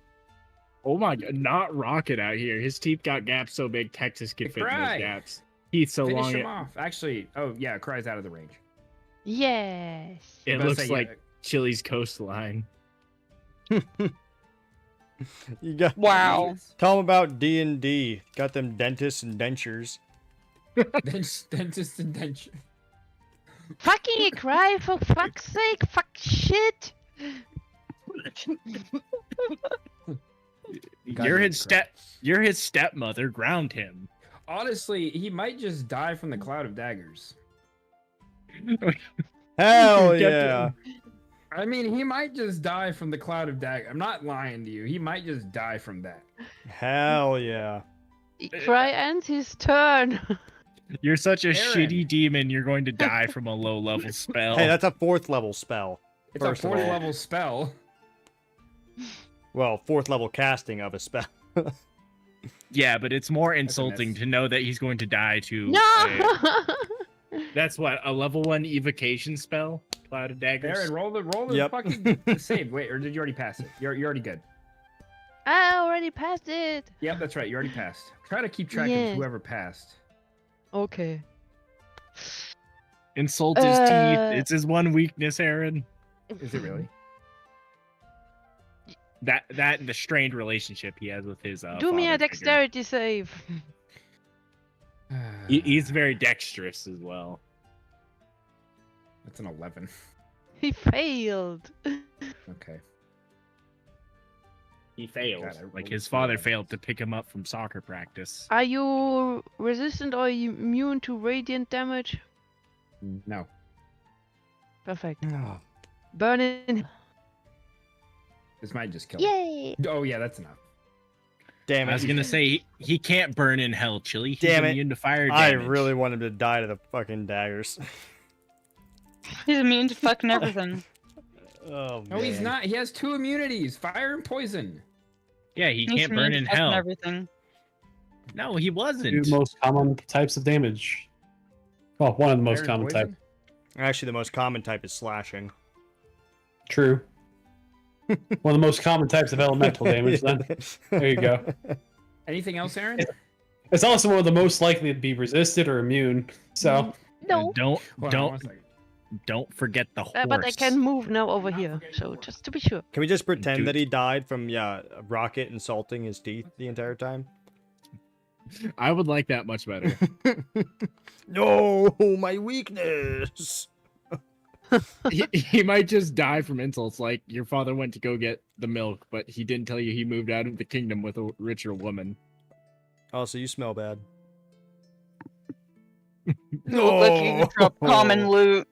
Oh my god, not Rocket out here. His teeth got gaps so big Texas could fit in Cry. those gaps. He's so Finish long. him off. Actually, oh yeah, Cry's out of the range. Yes. It I was looks saying, like Chile's coastline. You got Wow. Tell them about D&D. Got them dentists and dentures. Dentist and denture. Fucking cry for fuck's sake. Fuck shit. You're his stepmother. Ground him. Honestly, he might just die from the cloud of daggers. Hell Get yeah. I mean, he might just die from the cloud of daggers. I'm not lying to you. He might just die from that. Hell yeah. Cry ends his turn. You're such a Aaron. shitty demon. You're going to die from a low level spell. Hey, that's a 4th level spell. It's First a of 4th all. level spell. Well, 4th level casting of a spell. Yeah, but it's more That's a insulting miss. to know that he's going to die to. No. That's what, a level 1 evocation spell? Cloud of daggers. Aaron, roll the Yep. fucking save. Wait, or did you already pass it? You're already good. I already passed it. Yep, that's right. You already passed. Try to keep track Yeah. of whoever passed. Okay. Insult his teeth. It's his one weakness, Aaron. Is it really? That and the strained relationship he has with his. Do me a father figure. dexterity save. He's very dexterous as well. That's an 11. He failed. Okay. He failed. God, I Like rolled his two father 11s. failed to pick him up from soccer practice. Are you resistant or immune to radiant damage? No. Perfect. Burn in. This might just kill him. Yay! Oh, yeah, that's enough. Damn it. I was gonna say he can't burn in hell, Chili. He's Damn it. immune to fire I damage. really want him to die to the fucking daggers. He's immune to fucking everything. Oh, No, he's man. not. He has 2 immunities: fire and poison. Yeah, he He's can't burn immune in to fucking hell. everything. No, he wasn't. Two most common types of damage. Well, one of the most Fire and common type. poison? Actually, the most common type is slashing. True. One of the most common types of elemental damage, then. There you go. Anything else, Aaron? It's also one of the most likely to be resisted or immune. So, No. Don't Hold on don't one second. don't forget the horse. But I can move now over here, so just to be sure. Can we just pretend Dude. that he died from, Rocket insulting his teeth the entire time? I would like that much better. No, my weakness. he might just die from insults, like your father went to go get the milk, but he didn't tell you he moved out of the kingdom with a richer woman. Oh, so you smell bad. Look like you drop common loot.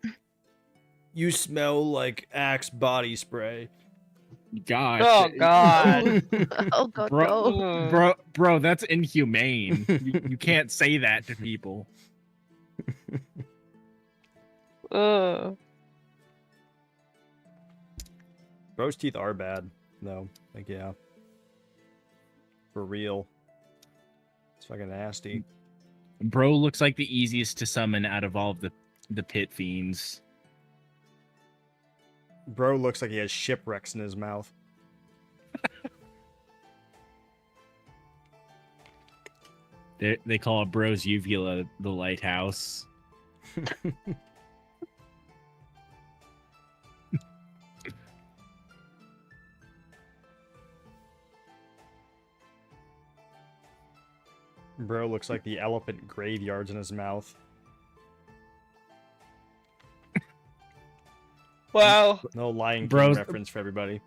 You smell like Axe body spray. Gosh. Oh god. Oh god, Bro, no. bro, that's inhumane. You can't say that to people. Ugh. Bro's teeth are bad, though. Like, yeah. For real. It's fucking nasty. Bro looks like the easiest to summon out of all of the pit fiends. Bro looks like he has shipwrecks in his mouth. They call Bro's uvula the lighthouse. Bro looks like the elephant graveyards in his mouth. Wow. No Lion King Bro's- reference for everybody.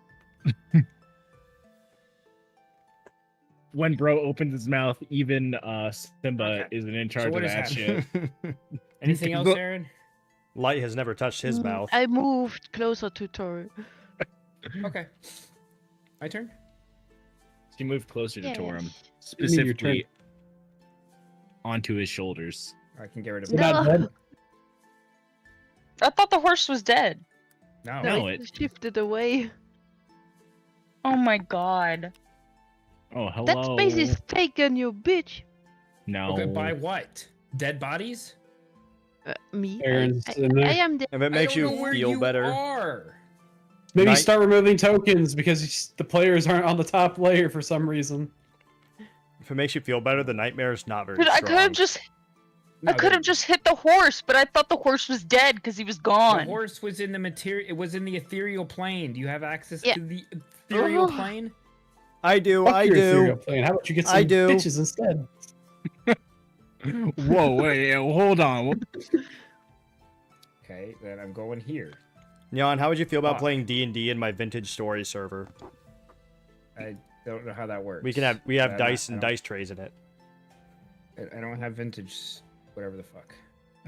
When Bro opens his mouth, even Simba Okay. isn't in charge So what of is that shit. happening? Anything else, Look- Aaron? Light has never touched his mouth. I moved closer to Tori. Okay. My turn? He moved closer to Yes. Torum, your specifically onto his shoulders. I can get rid of you're it. not No. dead. I thought the horse was dead. No. No, it it- shifted away. Oh my god. Oh, hello. That space is taken, you bitch. No. Okay, by what? Dead bodies? Me? Aaron's I in there. am the. If it makes I don't you know where feel you better, are. Maybe Night- start removing tokens because the players aren't on the top layer for some reason. if it makes you feel better, the nightmare is not very Dude, I strong. could have just No, I could have just hit the horse, but I thought the horse was dead because he was The gone. horse was in the material. It was in the ethereal plane. Do you have access Yeah. to the ethereal Oh. plane? I do. Fuck I your do. ethereal plane. How about you get some I do. bitches instead? Whoa, wait, hold on. Okay, then I'm going here. Neon, how would you feel about Fuck. playing D&D in my vintage story server? I don't know how that works. We have I'm not- dice I and don't- dice trays in it. I don't have vintage, whatever the fuck.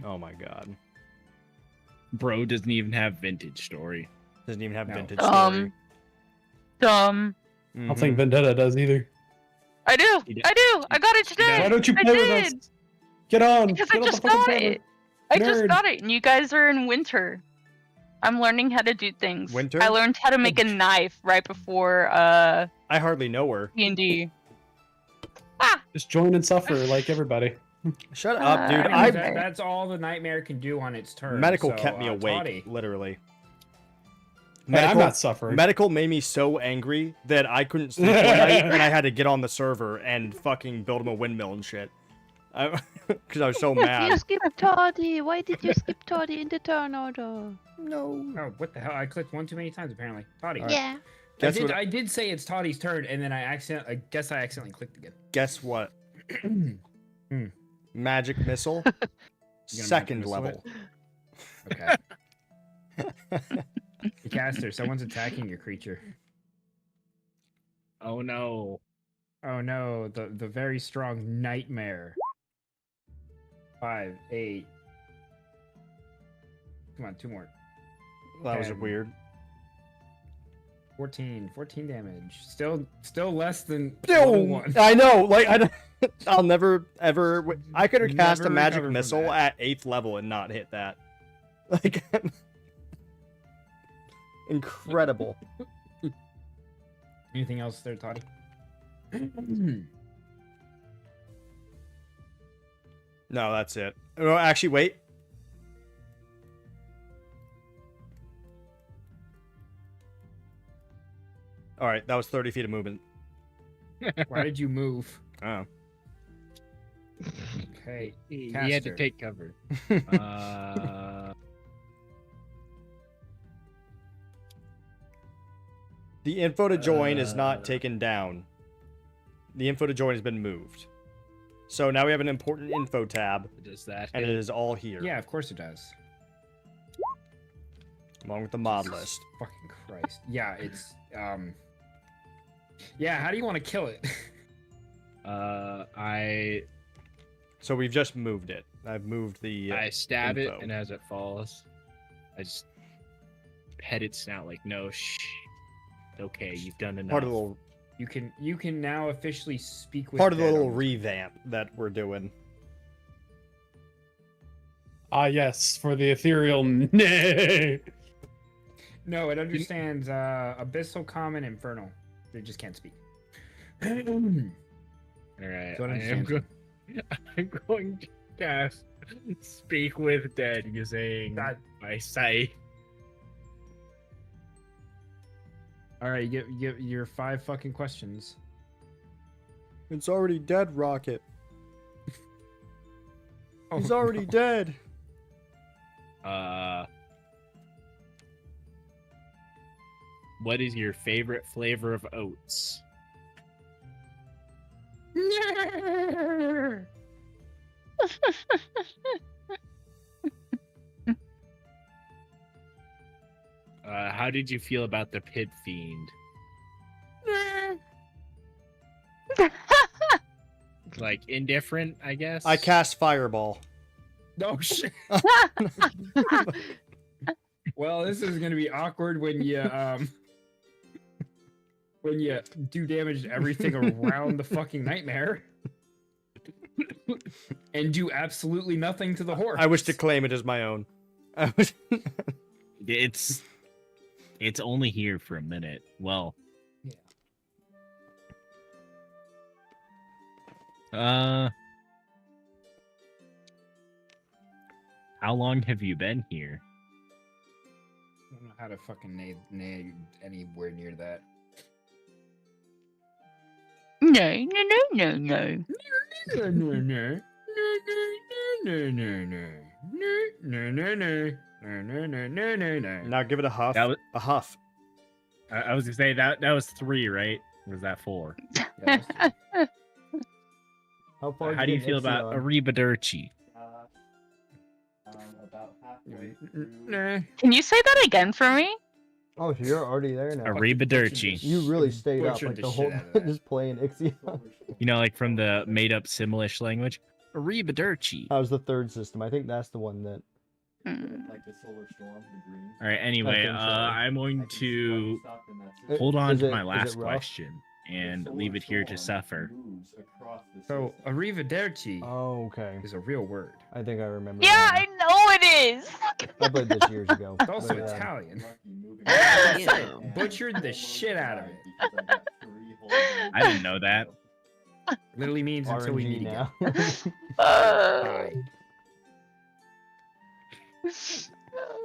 Oh my god. Bro doesn't even have vintage story. Doesn't even have No. vintage story. Dumb. I don't think Vendetta does either. I do. He did- I do. I got it today. Why don't you I play with did. us? Get on. Because Get I on just the fucking got server. it. I just Nerd. got it, and you guys are in winter. I'm learning how to do things. Winter? I learned how to make a knife right before I hardly know her. D&D. Just join and suffer like everybody. Shut up, dude. I I mean, That's all the nightmare can do on its turn. medical so, kept me awake, Toddy, literally. Hey, I'm not suffering. Medical made me so angry that I couldn't sleep one night, and I had to get on the server and fucking build him a windmill and shit. Because I was so You mad. skipped Toddy. Why did you skip Toddy in the turn order? No. Oh, what the hell? I clicked one too many times apparently. Toddy. Yeah. Guess what? I did say it's Toddy's turn, and then I guess I accidentally clicked again. Guess what? Hmm. Magic missile. magic Second missile level. Okay. Caster, someone's attacking your creature. Oh no. Oh no, the very strong nightmare. 5, 8. Come on, 2 more. That was 10. weird. 14 damage. Still less than level 1. I know. Like I don't. I'll never ever. I could have cast a Never magic recover from missile that. at 8th level and not hit that. Like incredible. Anything else there, Toddy? No, that's it. Oh, actually, wait. All right, that was 30 feet of movement. Why did you move? Oh. Okay. He had to Caster. take cover. The info to join is not taken down. The info to join has been moved. So now we have an important info tab, Does that and it is all here. Yeah, of course it does. Along with the mod list. Fucking Christ. Yeah, it's Yeah, how do you want to kill it? So we've just moved it. I've moved the. I stab info. it, and as it falls, I just pet its snout like, no, shh. Okay, you've done enough. Part of the little, You can now officially speak with part of the dead little on this. revamp that we're doing. Ah, yes, for the ethereal. Nay. No, it understands abyssal, common, infernal. They just can't speak. All right, So it I am understands I'm going to cast Speak with Dead using God. my sight. All right, you get your 5 fucking questions. It's already dead, Rocket. Oh, He's already dead. What is your favorite flavor of oats? How did you feel about the Pit Fiend? Like indifferent, I guess. I cast Fireball. No shit. Well, this is gonna be awkward when you do damage to everything around the fucking nightmare. And do absolutely nothing to the horse. I wish to claim it as my own. It's only here for a minute. Well, How long have you been here? I don't know how to fucking name anywhere near that. No, no, no, no, no. No, no, no. No, no, no, no, no, no, no, no, no, no, no, no. Now give it a huff. That was- A huff. I was gonna say that was 3, right? Or was that 4? How far? How do you feel about Arrivederci? About halfway Nah. Can you say that again for me? Oh, so you're already there now. Arrivederci. You really stayed up Butchered like the the whole shit out of that. just playing Ixion. You know, like from the made-up Simlish language. Arrivederci. How's the third system? I think that's the one that. Mm. Like the solar storm, the green. All right. Anyway, think so. I'm going to hold on to my last question and leave it here to suffer. So, arrivederci Oh, okay. is a real word. I think I remember. Yeah, that I know it is. one. I played this years ago. It's also but, Italian. Yeah. Butchered the shit out of it. I didn't know that. Literally means until we meet RNG again. now. Bye.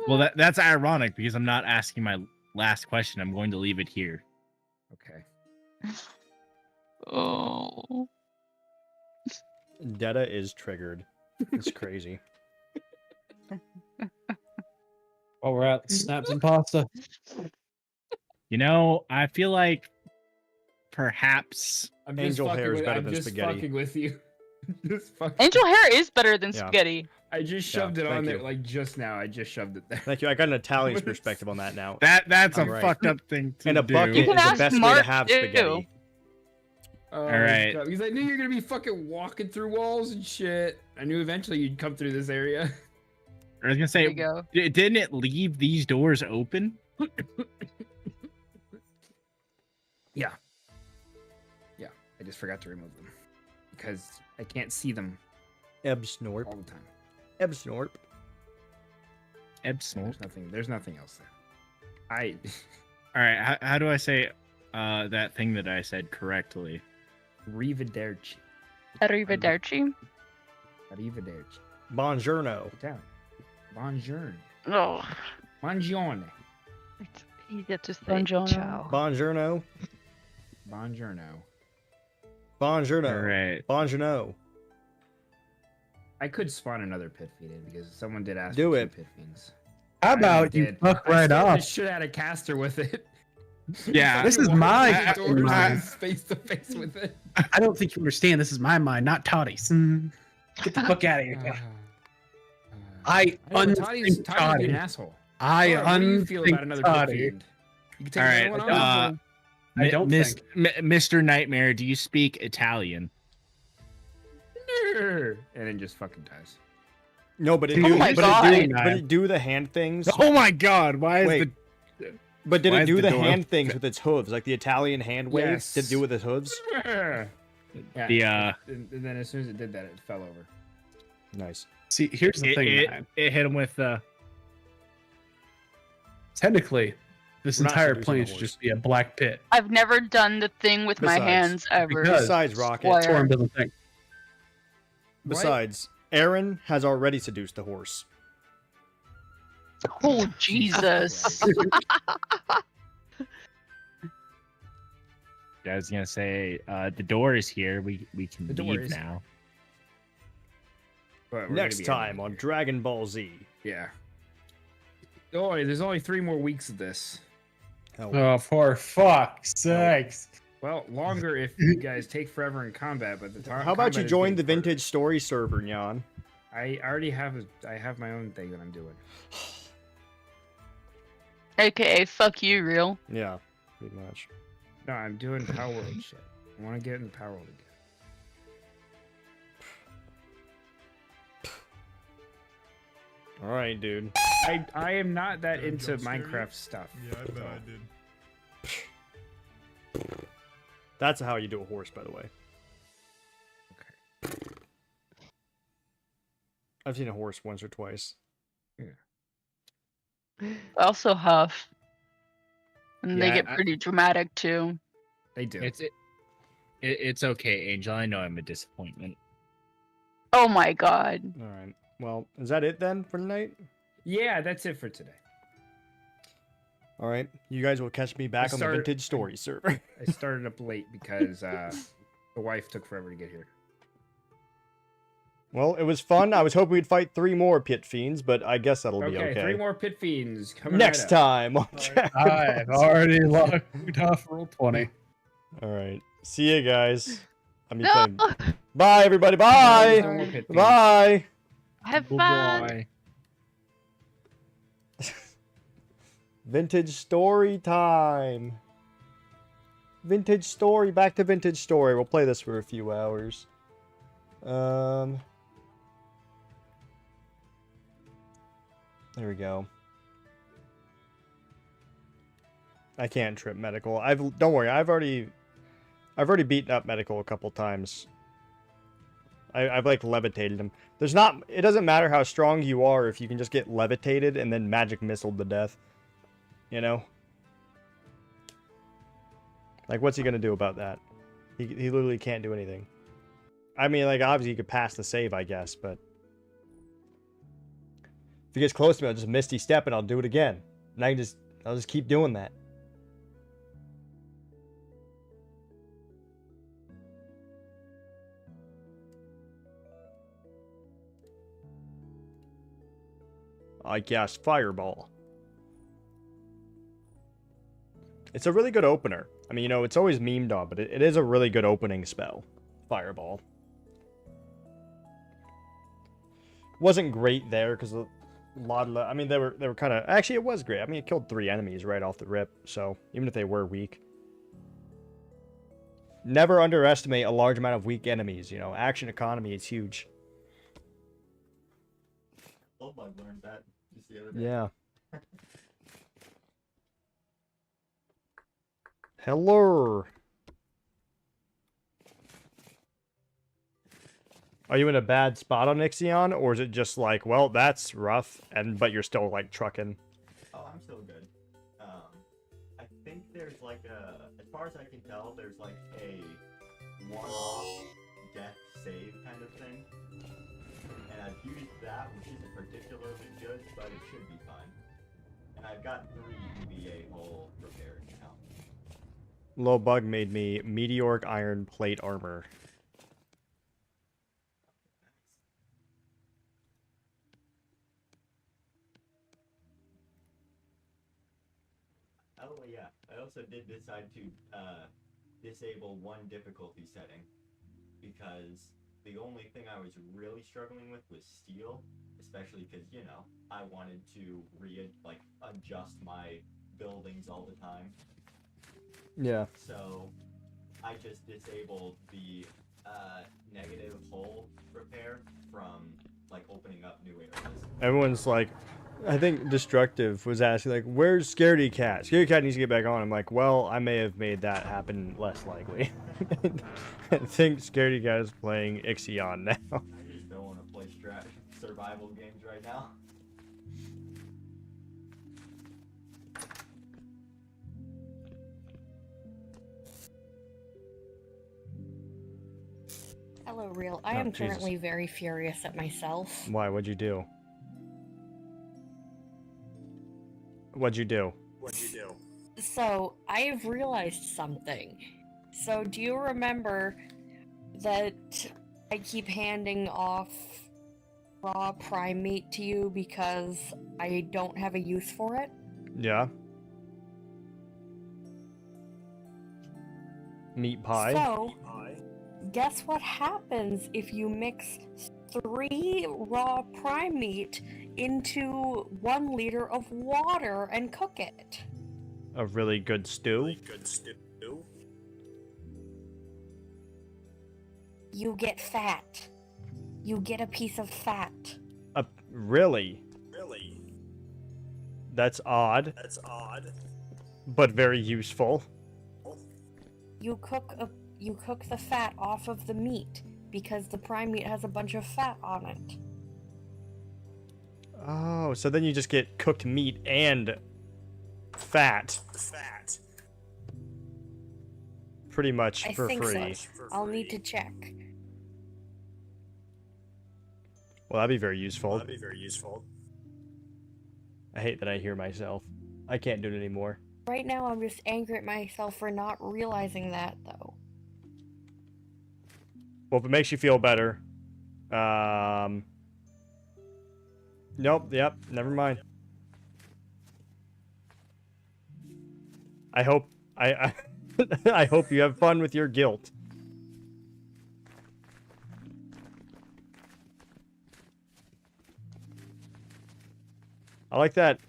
Well, that's ironic because I'm not asking my last question. I'm going to leave it here. Okay. Oh. Detta is triggered. It's crazy. While we're at snaps and pasta. You know, I feel like perhaps I'm Angel fucking hair is with- better I'm than just spaghetti. fucking with you. Just fucking. Angel hair is better than Yeah. spaghetti. I just Yeah, shoved it thank on there you. like just now. I just shoved it there. Thank you. I got an Italian's perspective on that now. that's a All right. fucked up thing to And a do. bucket You is can the ask best way to Mark, have too. spaghetti. Oh, right. God. Because I knew you were gonna be fucking walking through walls and shit. I knew eventually you'd come through this area. I was gonna There say, you go. didn't it leave these doors open? Yeah. Yeah. I just forgot to remove them because I can't see them Eb snorp. all the time. Eb snorp. Absolutely. There's nothing else there. I. All right. How do I say that thing that I said correctly? Arrivederci. Arrivederci. Arrivederci. Buongiorno. Sit down. Buongiorno. Oh, Buongiorno. it's easier to say. Buongiorno. Ciao. Buongiorno. Buongiorno. Buongiorno. All right. Buongiorno. I could spawn another pit feed in because someone did ask Do for it. 2 pit feeds. How I about you did. fuck I right scared off? the shit out of Caster with it. Yeah. This is Fucking my walking fucking doors mind. face to face with it. I don't think you understand. This is my mind, not Toddy's. Get the fuck out of here. I know, unthink Toddy's being an Toddy. asshole. I Laura, what do you feel about unthink another pit Toddy. feed? You can take All right. another one on. I don't think. Mr. Nightmare, do you speak Italian? And then just fucking dies. No, but it Oh do, my but God. it do, but it do the hand things. Oh my God! Why is Wait. But did Why it is do the the door hand open? things with its hooves, like the Italian hand waves? Yes. Did it do with its hooves? Yeah. the And then as soon as it did that, it fell over. Nice. See, here's the thing, man. it hit him with Technically, this We're not entire seducing plane a should horse. just be a black pit. I've never done the thing with my Besides- hands ever. Because- Besides Rocket, Why- Torm doesn't think. besides, Aaron has already seduced the horse. Oh Jesus! I was gonna say the door is here. We can The door leave is- now. But we're Next gonna be time ending on here. Dragon Ball Z. Yeah. Oh, there's only 3 more weeks of this. Oh, for fuck's sakes. Well, longer if you guys take forever in combat, but the time. How about you join the Vintage Story server, Nyan? I already have I have my own thing that I'm doing. AKA fuck you, real. Yeah, pretty much. No, I'm doing Power World shit. I want to get into Power World again. All right, dude. I am not that Did I into jump scare you? Minecraft stuff. Yeah, I bet I did. That's how you do a horse, by the way. Okay. I've seen a horse once or twice. Also huff. And they Yeah, get pretty dramatic too. They do. It's okay, Angel. I know I'm a disappointment. Oh my god. All right. Well, is that it then for tonight? Yeah, that's it for today. All right. You guys will catch me back on the Vintage Story server. I started up late because the wife took forever to get here. Well, it was fun. I was hoping we'd fight 3 more pit fiends, but I guess that'll be okay. 3 more pit fiends coming next right up. time. on I've already logged off roll 20. All right. See you guys. I mean, No! playing- Bye, everybody. Bye. No more pit fiends. Bye. Have fun! Vintage Story time. Vintage Story. Back to Vintage Story. We'll play this for a few hours. There we go. I can't trip medical. Don't worry. I've already beaten up medical a couple times. I've like levitated him. It doesn't matter how strong you are if you can just get levitated and then magic missiled to death. You know? Like, what's he gonna do about that? He literally can't do anything. I mean, like, obviously he could pass the save, I guess, but if he gets close to me, I'll just Misty Step and I'll do it again. And I'll just keep doing that. I cast Fireball. It's a really good opener. I mean, you know, it's always memed on, but it is a really good opening spell. Fireball. Wasn't great there because a lot of, I mean, they were kind of, actually it was great. I mean, it killed 3 enemies right off the rip, so even if they were weak. Never underestimate a large amount of weak enemies, you know. Action economy is huge. Oldbug learned that just the other day. Yeah. Hello. Are you in a bad spot on Ixion, or is it just like, well, that's rough, but you're still like trucking? Oh, I'm still good. I think there's like as far as I can tell, there's like a one-off death save kind of thing. And I've used that, which isn't particularly good, but it should be fine. And I've got 3 EVA hull repaired now. Low bug made me meteoric iron plate armor. Oh yeah, I also did decide to disable one difficulty setting because the only thing I was really struggling with was steel, especially because, you know, I wanted to adjust my buildings all the time. Yeah. So I just disabled the negative hull repair from like opening up new areas. Everyone's like, I think Destructive was asking, like, where's Scaredy Cat? Scaredy Cat needs to get back on. I'm like, well, I may have made that happen less likely. I think Scaredy Cat is playing Ixion now. I just don't want to play survival games right now. Hello, Real. I Oh, am Jesus. currently very furious at myself. Why? What'd you do? What'd you do? So, I have realized something. So, do you remember that I keep handing off raw prime meat to you because I don't have a use for it? Yeah. Meat pie. So, guess what happens if you mix 3 raw prime meat into 1 liter of water and cook it? A really good stew. You get fat. You get a piece of fat. Really? That's odd. But very useful. You cook the fat off of the meat because the prime meat has a bunch of fat on it. Oh, so then you just get cooked meat and fat. pretty much I for think free. so. I'll need to check. Well, that'd be very useful. I hate that I hear myself. I can't do it anymore. Right now, I'm just angry at myself for not realizing that, though. Well, if it makes you feel better. Nope, yep, never mind. I hope I hope you have fun with your guilt. I like that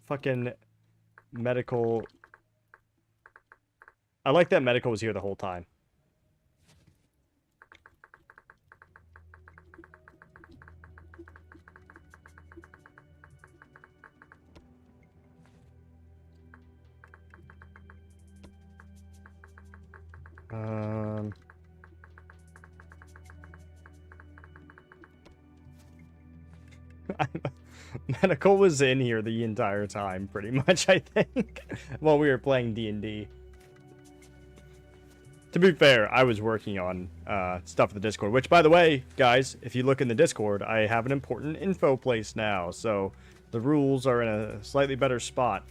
fucking medical. I like that medical was here the whole time. Medical was in here the entire time, pretty much, I think, while we were playing D&D. To be fair, I was working on stuff in the Discord, which, by the way, guys, if you look in the Discord, I have an important info place now, so the rules are in a slightly better spot.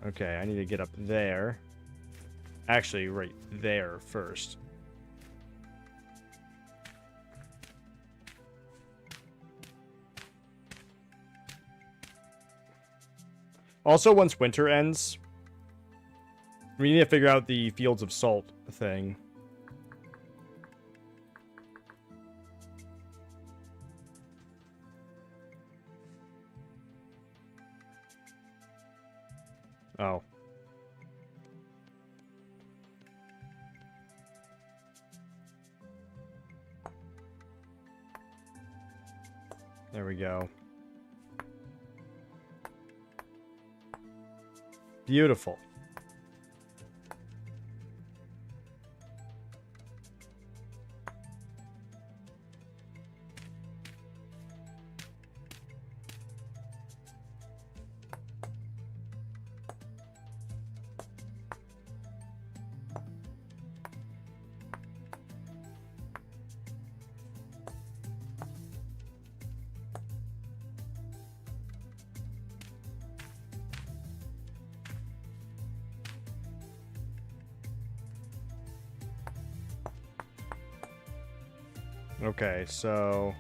Okay, I need to get up there. Actually, right there first. Also, once winter ends, we need to figure out the Fields of Salt thing. Oh. There we go. Beautiful. Okay, so...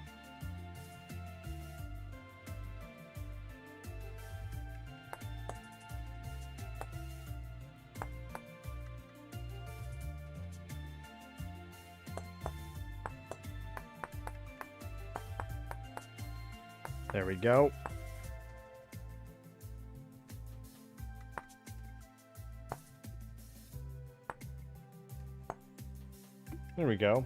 There we go. There we go.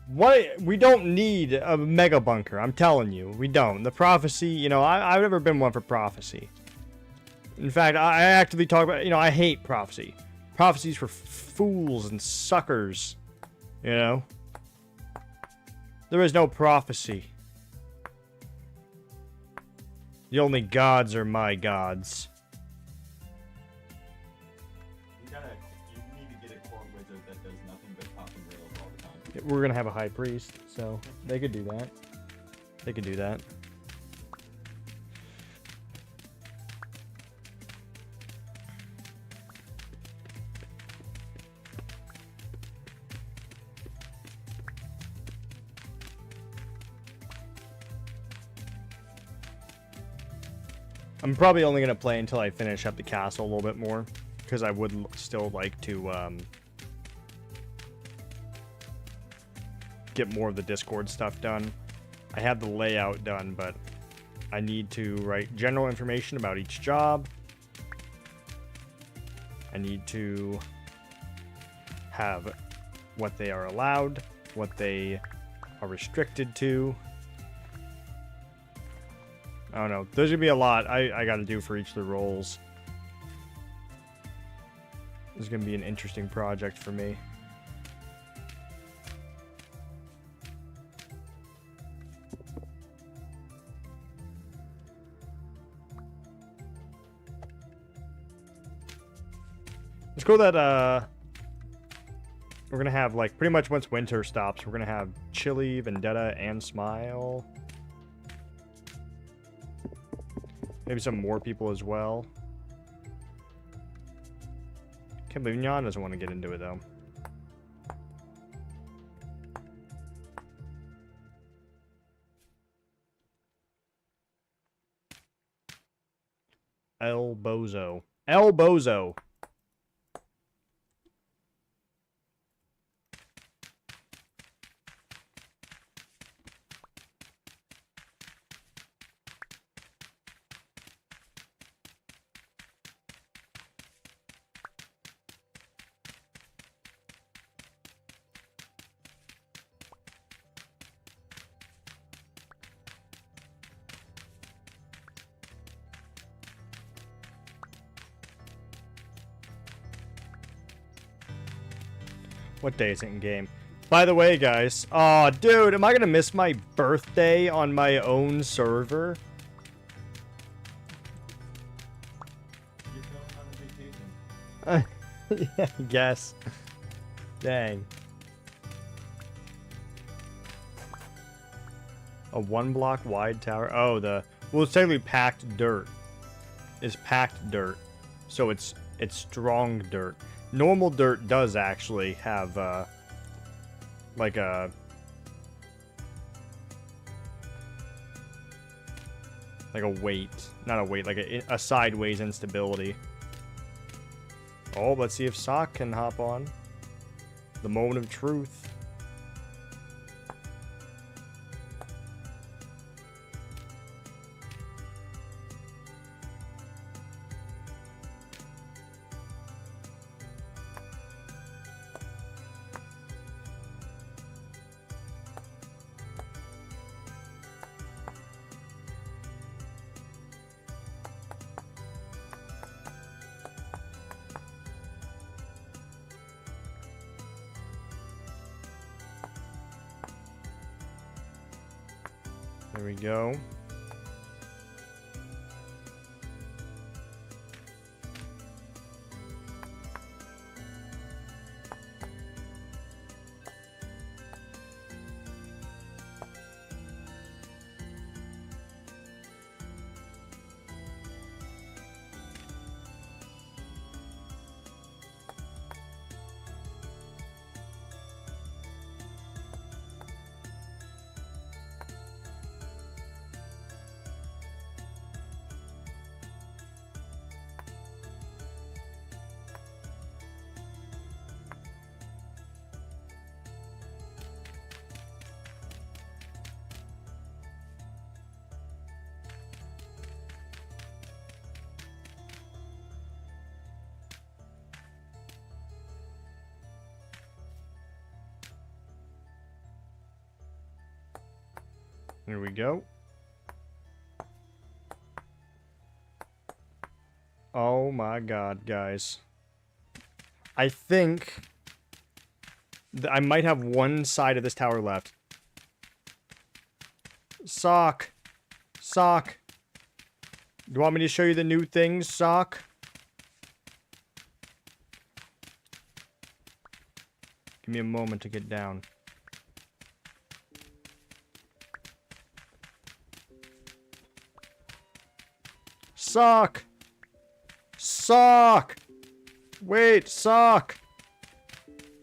What? We don't need a mega bunker. I'm telling you, we don't. The prophecy, you know, I've never been one for prophecy. In fact, I actively talk about, you know, I hate prophecy. Prophecy's for fools and suckers. You know? There is no prophecy. The only gods are my gods. You need to get a court wizard that does nothing but pop and rails all the time. We're gonna have a high priest, so they could do that. They could do that. I'm probably only going to play until I finish up the castle a little bit more, because I would still like to get more of the Discord stuff done. I have the layout done, but I need to write general information about each job. I need to have what they are allowed, what they are restricted to. I don't know. There's gonna be a lot I gotta do for each of the roles. This is gonna be an interesting project for me. It's cool that we're gonna have, like, pretty much once winter stops, we're gonna have Chili, Vendetta, and Smile. Maybe some more people as well. Can't believe Nyan doesn't want to get into it though. El Bozo. El Bozo. What day is it in game? By the way, guys. Aw, dude, am I gonna miss my birthday on my own server? You're going on vacation. Yeah, I guess. Dang. A 1 block wide tower. Oh, well, it's technically packed dirt. It's packed dirt. So it's strong dirt. Normal dirt does actually have, like a weight. Not a weight, like a sideways instability. Oh, let's see if Sock can hop on. The moment of truth. There we go. Here we go. Oh my god, guys. I think I might have one side of this tower left. Sock. Sock. Do you want me to show you the new things, Sock? Give me a moment to get down. Sock! Sock! Wait, Sock!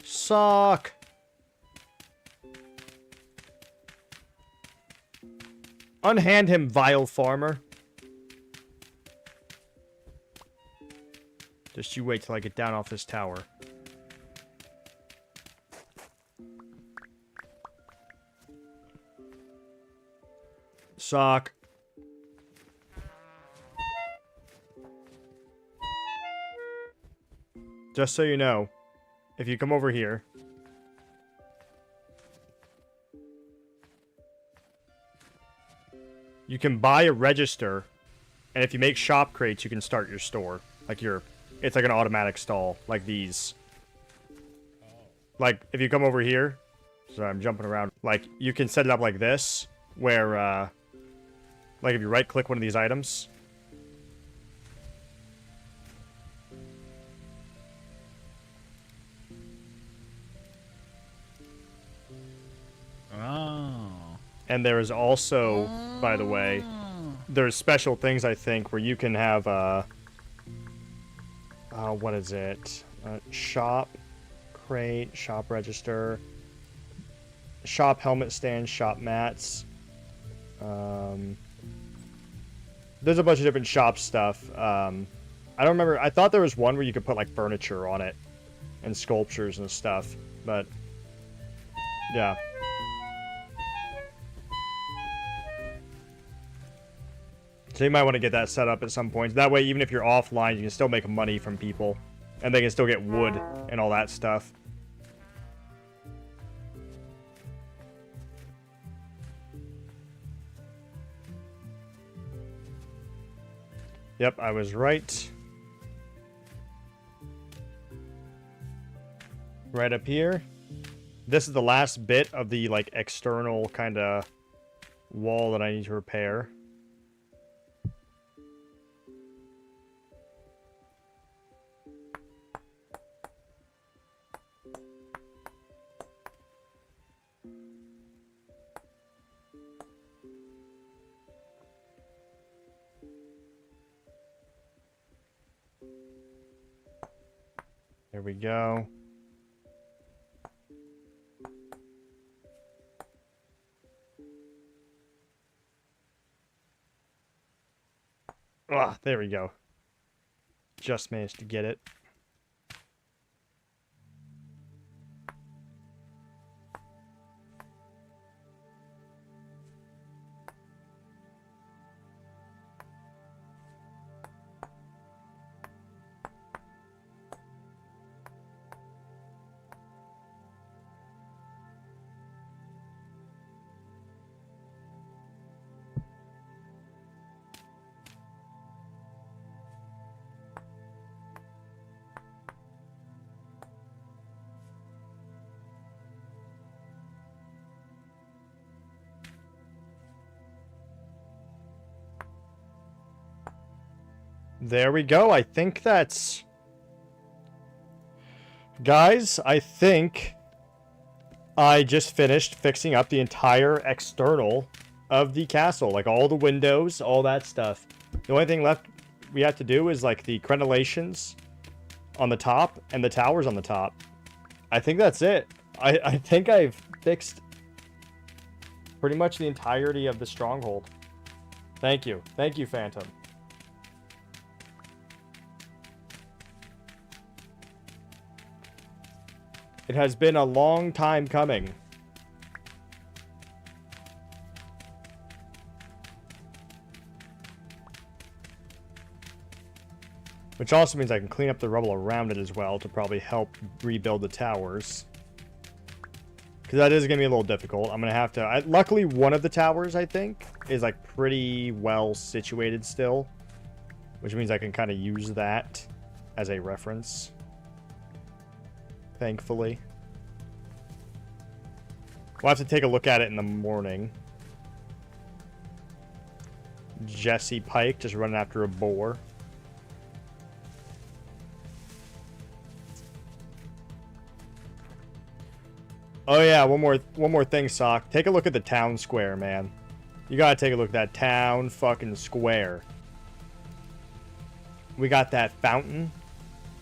Sock! Unhand him, vile farmer. Just you wait till I get down off this tower. Sock. Just so you know, if you come over here, you can buy a register, and if you make shop crates, you can start your store. Like it's like an automatic stall, like these. Like, if you come over here, sorry, I'm jumping around. Like, you can set it up like this, where, like if you right-click one of these items, And there is also, by the way, there's special things, I think, where you can have, what is it? Shop crate, shop register, shop helmet stand, shop mats. There's a bunch of different shop stuff. I don't remember. I thought there was one where you could put, like, furniture on it and sculptures and stuff, but yeah. So you might want to get that set up at some point. That way, even if you're offline, you can still make money from people. And they can still get wood and all that stuff. Yep, I was right. Right up here. This is the last bit of the, like, external kind of wall that I need to repair. There we go. Ah, there we go. Just managed to get it. There we go. I think that's... Guys, I think I just finished fixing up the entire external of the castle. Like, all the windows, all that stuff. The only thing left we have to do is, like, the crenellations on the top and the towers on the top. I think that's it. I think I've fixed pretty much the entirety of the stronghold. Thank you. Thank you, Phantom. It has been a long time coming. Which also means I can clean up the rubble around it as well to probably help rebuild the towers. Because that is going to be a little difficult. I'm going to have to... luckily, one of the towers, I think, is like pretty well situated still. Which means I can kind of use that as a reference. Thankfully. We'll have to take a look at it in the morning. Jesse Pike just running after a boar. Oh yeah, one more thing, Sock. Take a look at the town square, man. You gotta take a look at that town fucking square. We got that fountain.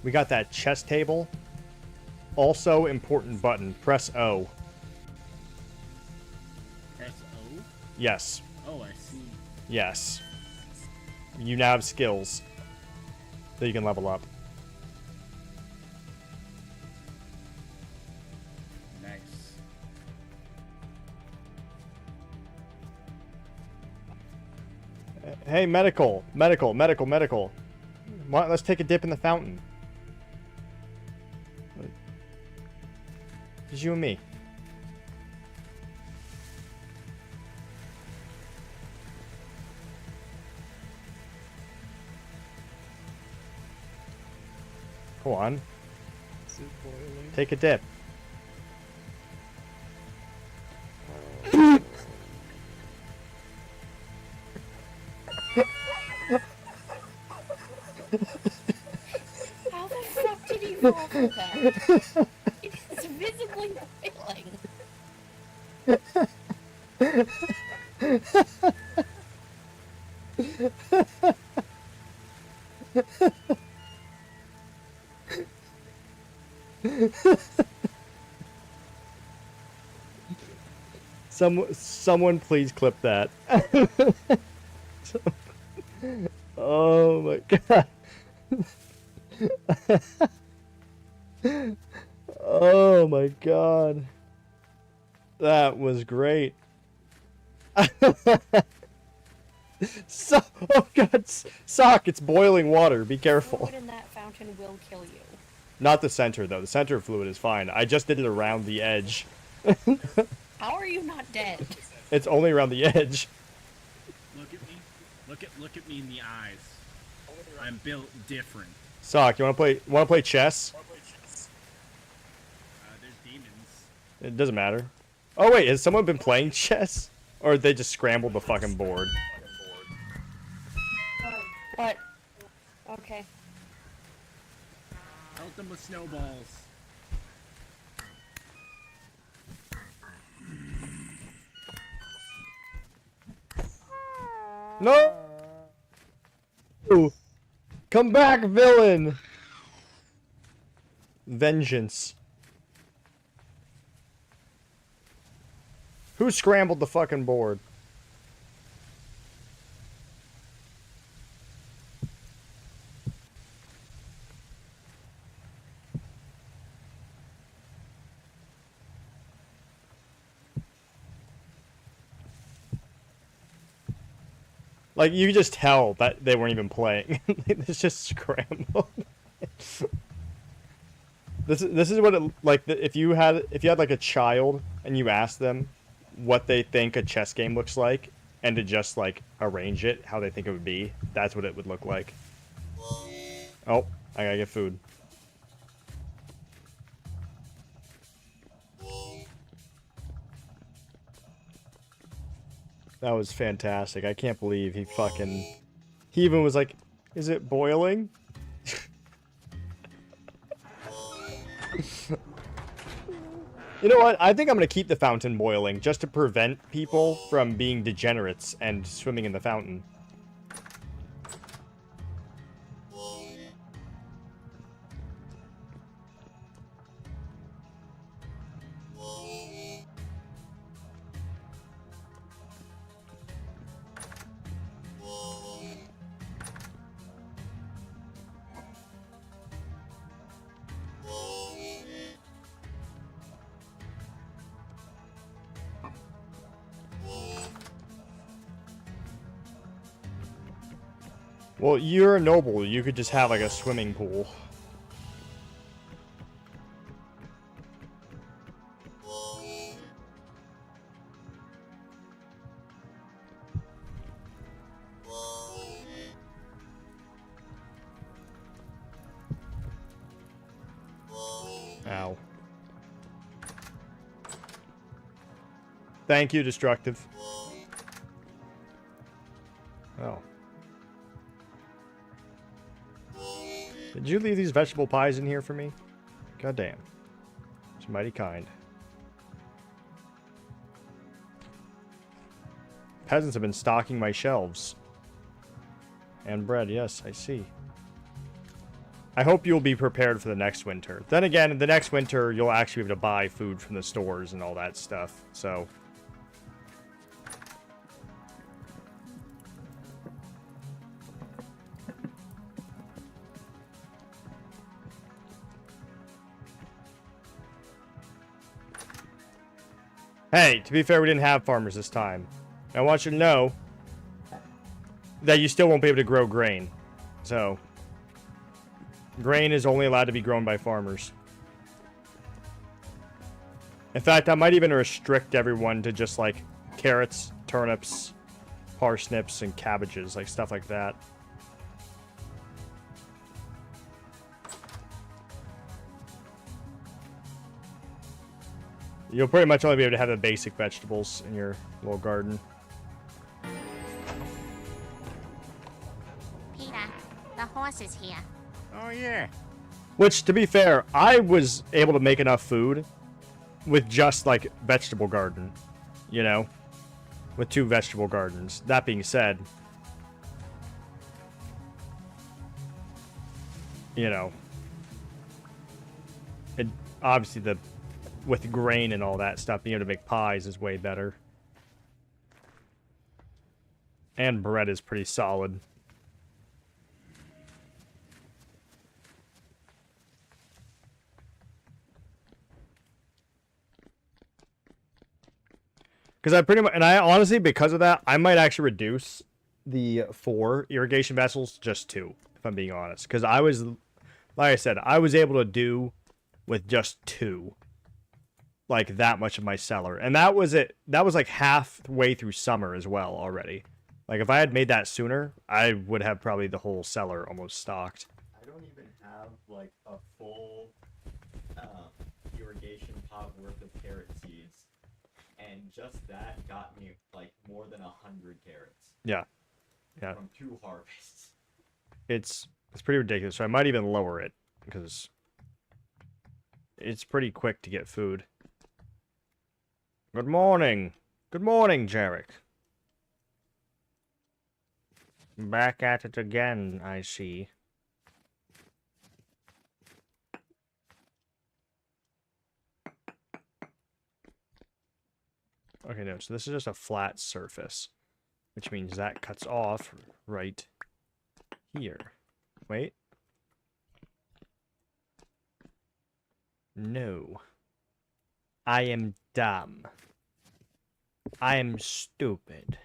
We got that chess table. Also, important button. Press O. Press O? Yes. Oh, I see. Yes. You now have skills that you can level up. Nice. Hey, medical. Let's take a dip in the fountain. Just you and me. Go on. Take a dip. How the fuck did he fall for that? It's visibly failing. Someone please clip that. Oh my god. Oh my god. That was great. Oh god, Sock, it's boiling water. Be careful. Fluid in that fountain will kill you. Not the center though. The center fluid is fine. I just did it around the edge. How are you not dead? It's only around the edge. Look at me. Look at me in the eyes. I'm built different. Sock, you wanna play chess? There's demons. It doesn't matter. Oh wait, has someone been playing chess? Or they just scrambled the fucking board? What? Okay. Help them with snowballs. No! Come back, villain! Vengeance. Who scrambled the fucking board? Like, you could just tell that they weren't even playing. It's just scrambled. This is what it, like, if you had like a child and you asked them what they think a chess game looks like and to just like arrange it how they think it would be, that's what it would look like. Oh, I gotta get food. That was fantastic. I can't believe he even was like, is it boiling? You know what? I think I'm going to keep the fountain boiling just to prevent people from being degenerates and swimming in the fountain. Well, you're a noble. You could just have like a swimming pool. Ow. Thank you, Destructive. Oh. Did you leave these vegetable pies in here for me? God damn. It's mighty kind. Peasants have been stocking my shelves. And bread, yes, I see. I hope you'll be prepared for the next winter. Then again, in the next winter, you'll actually be able to buy food from the stores and all that stuff, so... Hey, to be fair, we didn't have farmers this time. I want you to know that you still won't be able to grow grain. So, grain is only allowed to be grown by farmers. In fact, I might even restrict everyone to just like carrots, turnips, parsnips, and cabbages, like stuff like that. You'll pretty much only be able to have the basic vegetables in your little garden. Peter, the horse is here. Oh yeah. Which, to be fair, I was able to make enough food with just, like, vegetable garden, you know? with 2 vegetable gardens. That being said, you know, it obviously with grain and all that stuff, being able to make pies is way better. And bread is pretty solid. Because I pretty much, and I honestly, because of that, I might actually reduce the 4 irrigation vessels just 2, if I'm being honest. Because I was, like I said, I was able to do with just 2, like that much of my cellar, and that was it. That was like halfway through summer as well already. Like if I had made that sooner, I would have probably the whole cellar almost stocked. I don't even have like a full irrigation pot worth of carrot seeds, and just that got me like more than 100 carrots. Yeah, yeah. From 2 harvests. It's pretty ridiculous. So I might even lower it because it's pretty quick to get food. Good morning. Good morning, Jarek. Back at it again, I see. Okay, no, so this is just a flat surface, which means that cuts off right here. Wait. No. I am dumb. I am stupid.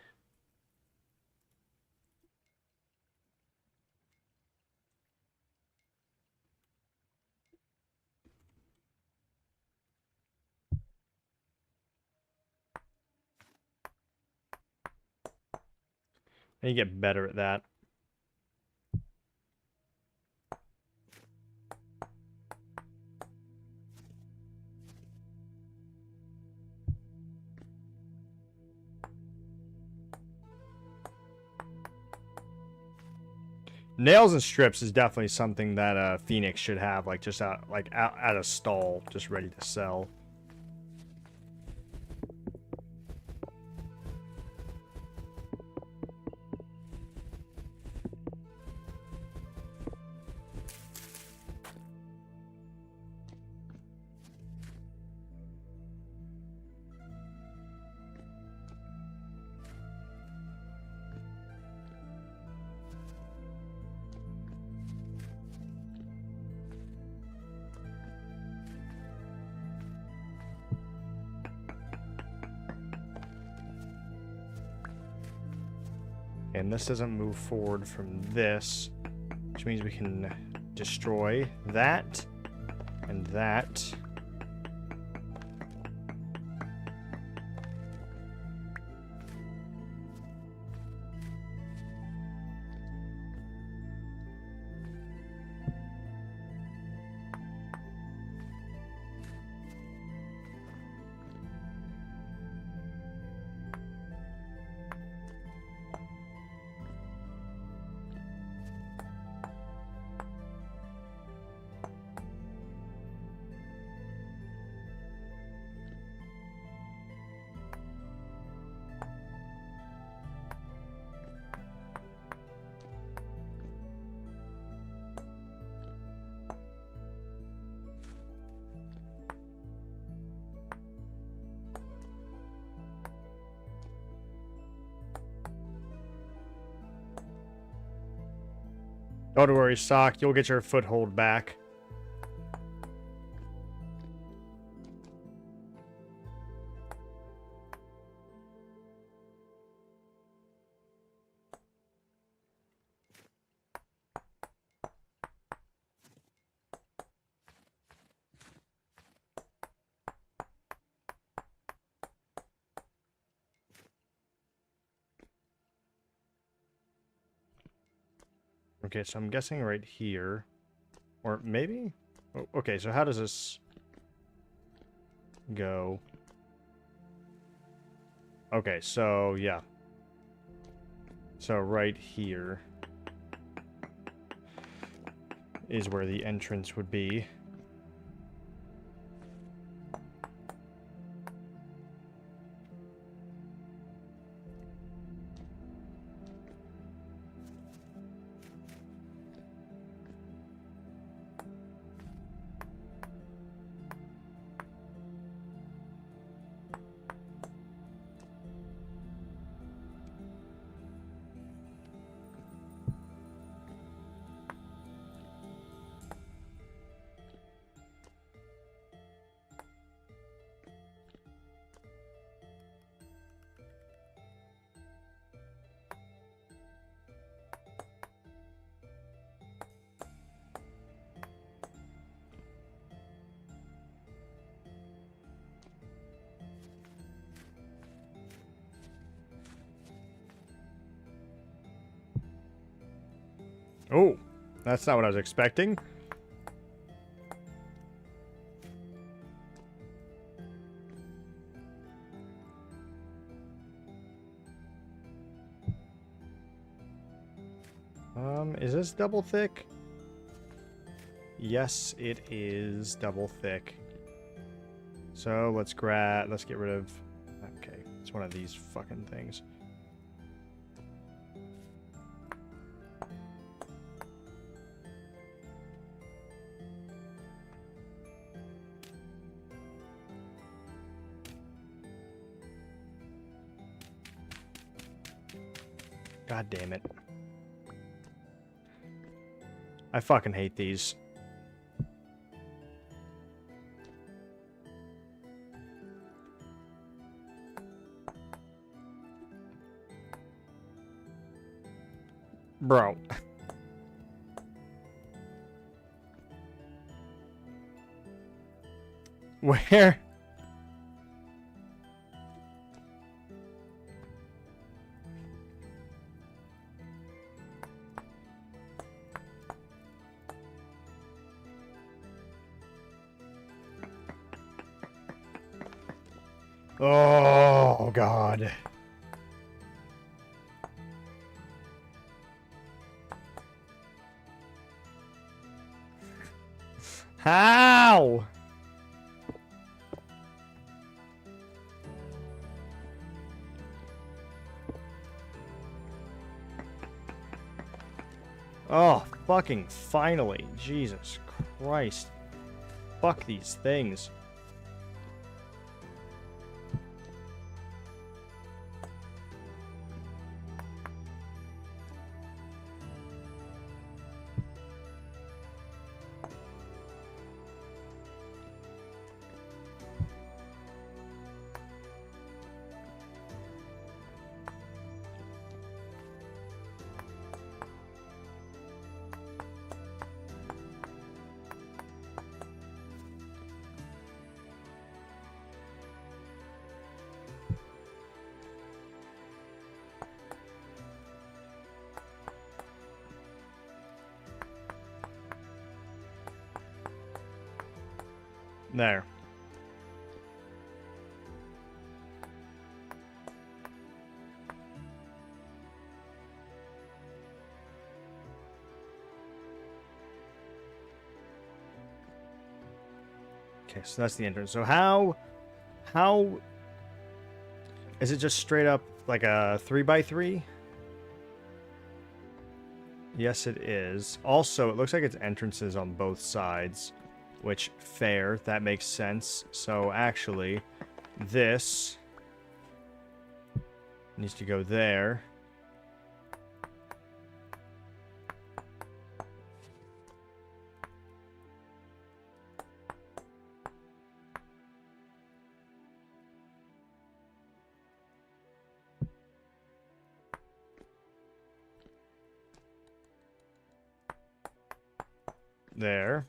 And you get better at that. Nails and strips is definitely something that Phoenix should have, like just out at a stall, just ready to sell. And this doesn't move forward from this, which means we can destroy that and that. Don't worry, Sock. You'll get your foothold back. Okay, so I'm guessing right here. Or maybe? Oh, okay, so how does this go? Okay, so yeah. So right here is where the entrance would be. Oh, that's not what I was expecting. Is this double thick? Yes, it is double thick. So let's get rid of, okay, it's one of these fucking things. God damn it. I fucking hate these. Bro. Where? Oh, God. How? Oh, fucking finally. Jesus Christ. Fuck these things. There. Okay, so that's the entrance. So how is it just straight up like a 3x3? Yes, it is. Also, it looks like it's entrances on both sides, which fair, that makes sense. So actually, this needs to go there. There.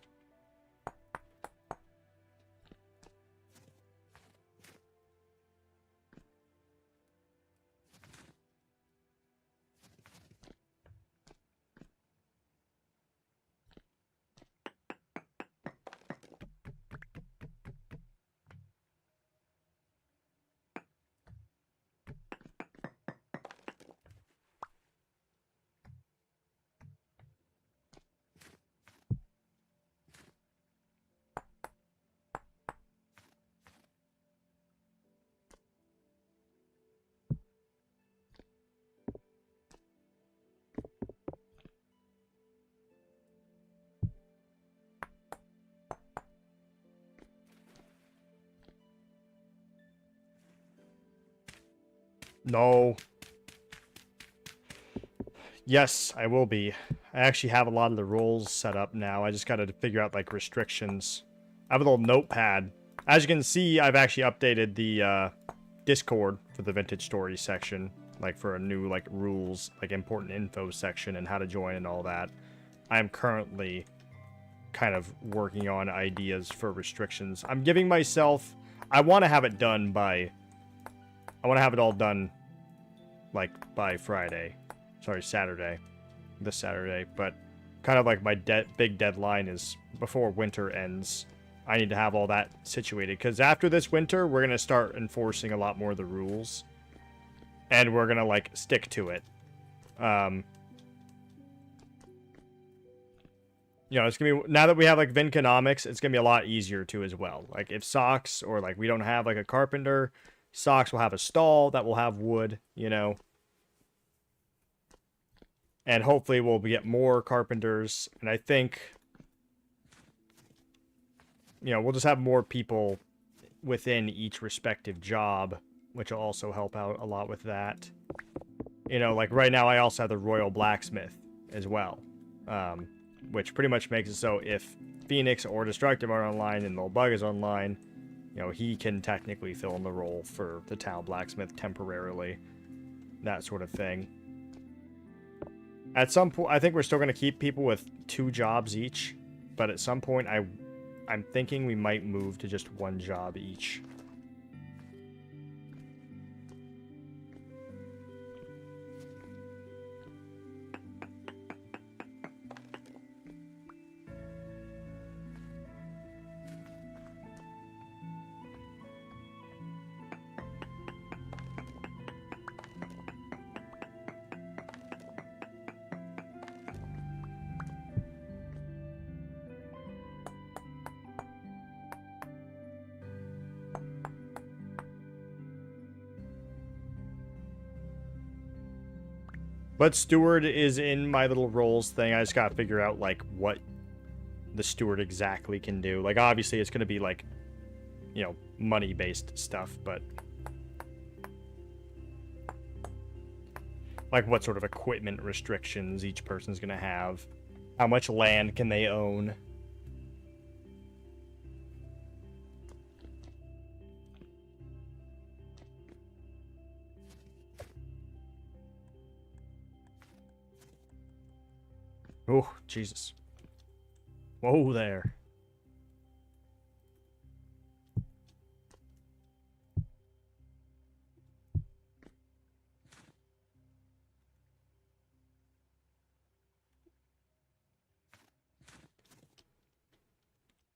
No. Yes, I will be. I actually have a lot of the roles set up now. I just got to figure out, like, restrictions. I have a little notepad. As you can see, I've actually updated the Discord for the Vintage Stories section. Like, for a new, like, rules, like, important info section and how to join and all that. I am currently kind of working on ideas for restrictions. I'm giving myself... I want to have it done by... I want to have it all done, like, by Friday. Sorry, Saturday. This Saturday. But kind of like my big deadline is before winter ends. I need to have all that situated, because after this winter, we're going to start enforcing a lot more of the rules. And we're going to, like, stick to it. You know, it's going to be, now that we have, like, Vinconomics, it's going to be a lot easier, too, as well. Like, if Socks, or, like, we don't have, like, a carpenter, Socks will have a stall that will have wood, you know. And hopefully we'll get more carpenters. And I think, you know, we'll just have more people within each respective job, which will also help out a lot with that. You know, like right now I also have the Royal Blacksmith as well. Which pretty much makes it so if Phoenix or Destructive are online and Little Bug is online, you know, he can technically fill in the role for the Town Blacksmith temporarily. That sort of thing. At some point, I think we're still going to keep people with 2 jobs each, but at some point, I'm thinking we might move to just 1 job each. But steward is in my little roles thing. I just gotta figure out, like, what the steward exactly can do. Like, obviously, it's gonna be, like, you know, money-based stuff, but... like, what sort of equipment restrictions each person's gonna have. How much land can they own? Oh, Jesus. Whoa there.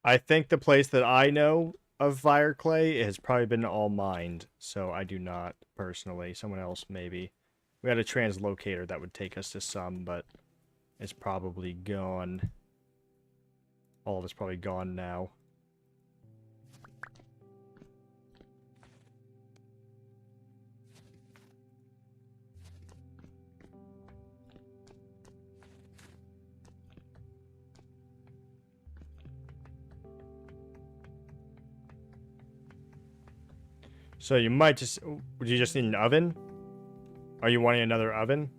I think the place that I know of Fireclay has probably been all mined, so I do not personally. Someone else maybe. We had a translocator that would take us to some, but it's probably gone. All of it's probably gone now. So you might just... would you just need an oven? Are you wanting another oven?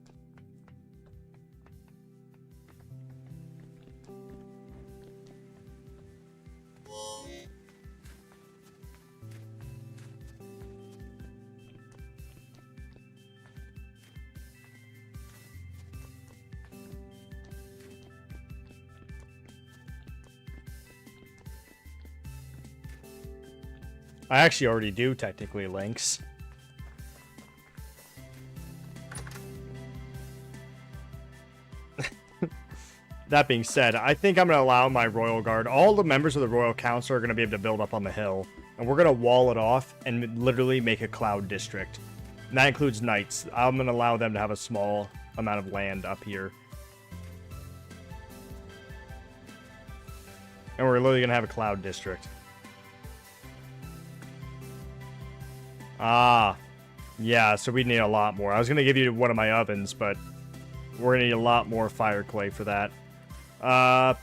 I actually already do, technically, Lynx. That being said, I think I'm going to allow my Royal Guard. All the members of the Royal Council are going to be able to build up on the hill. And we're going to wall it off and literally make a cloud district. And that includes knights. I'm going to allow them to have a small amount of land up here. And we're literally going to have a cloud district. Ah, yeah, so we need a lot more. I was going to give you one of my ovens, but we're going to need a lot more fire clay for that.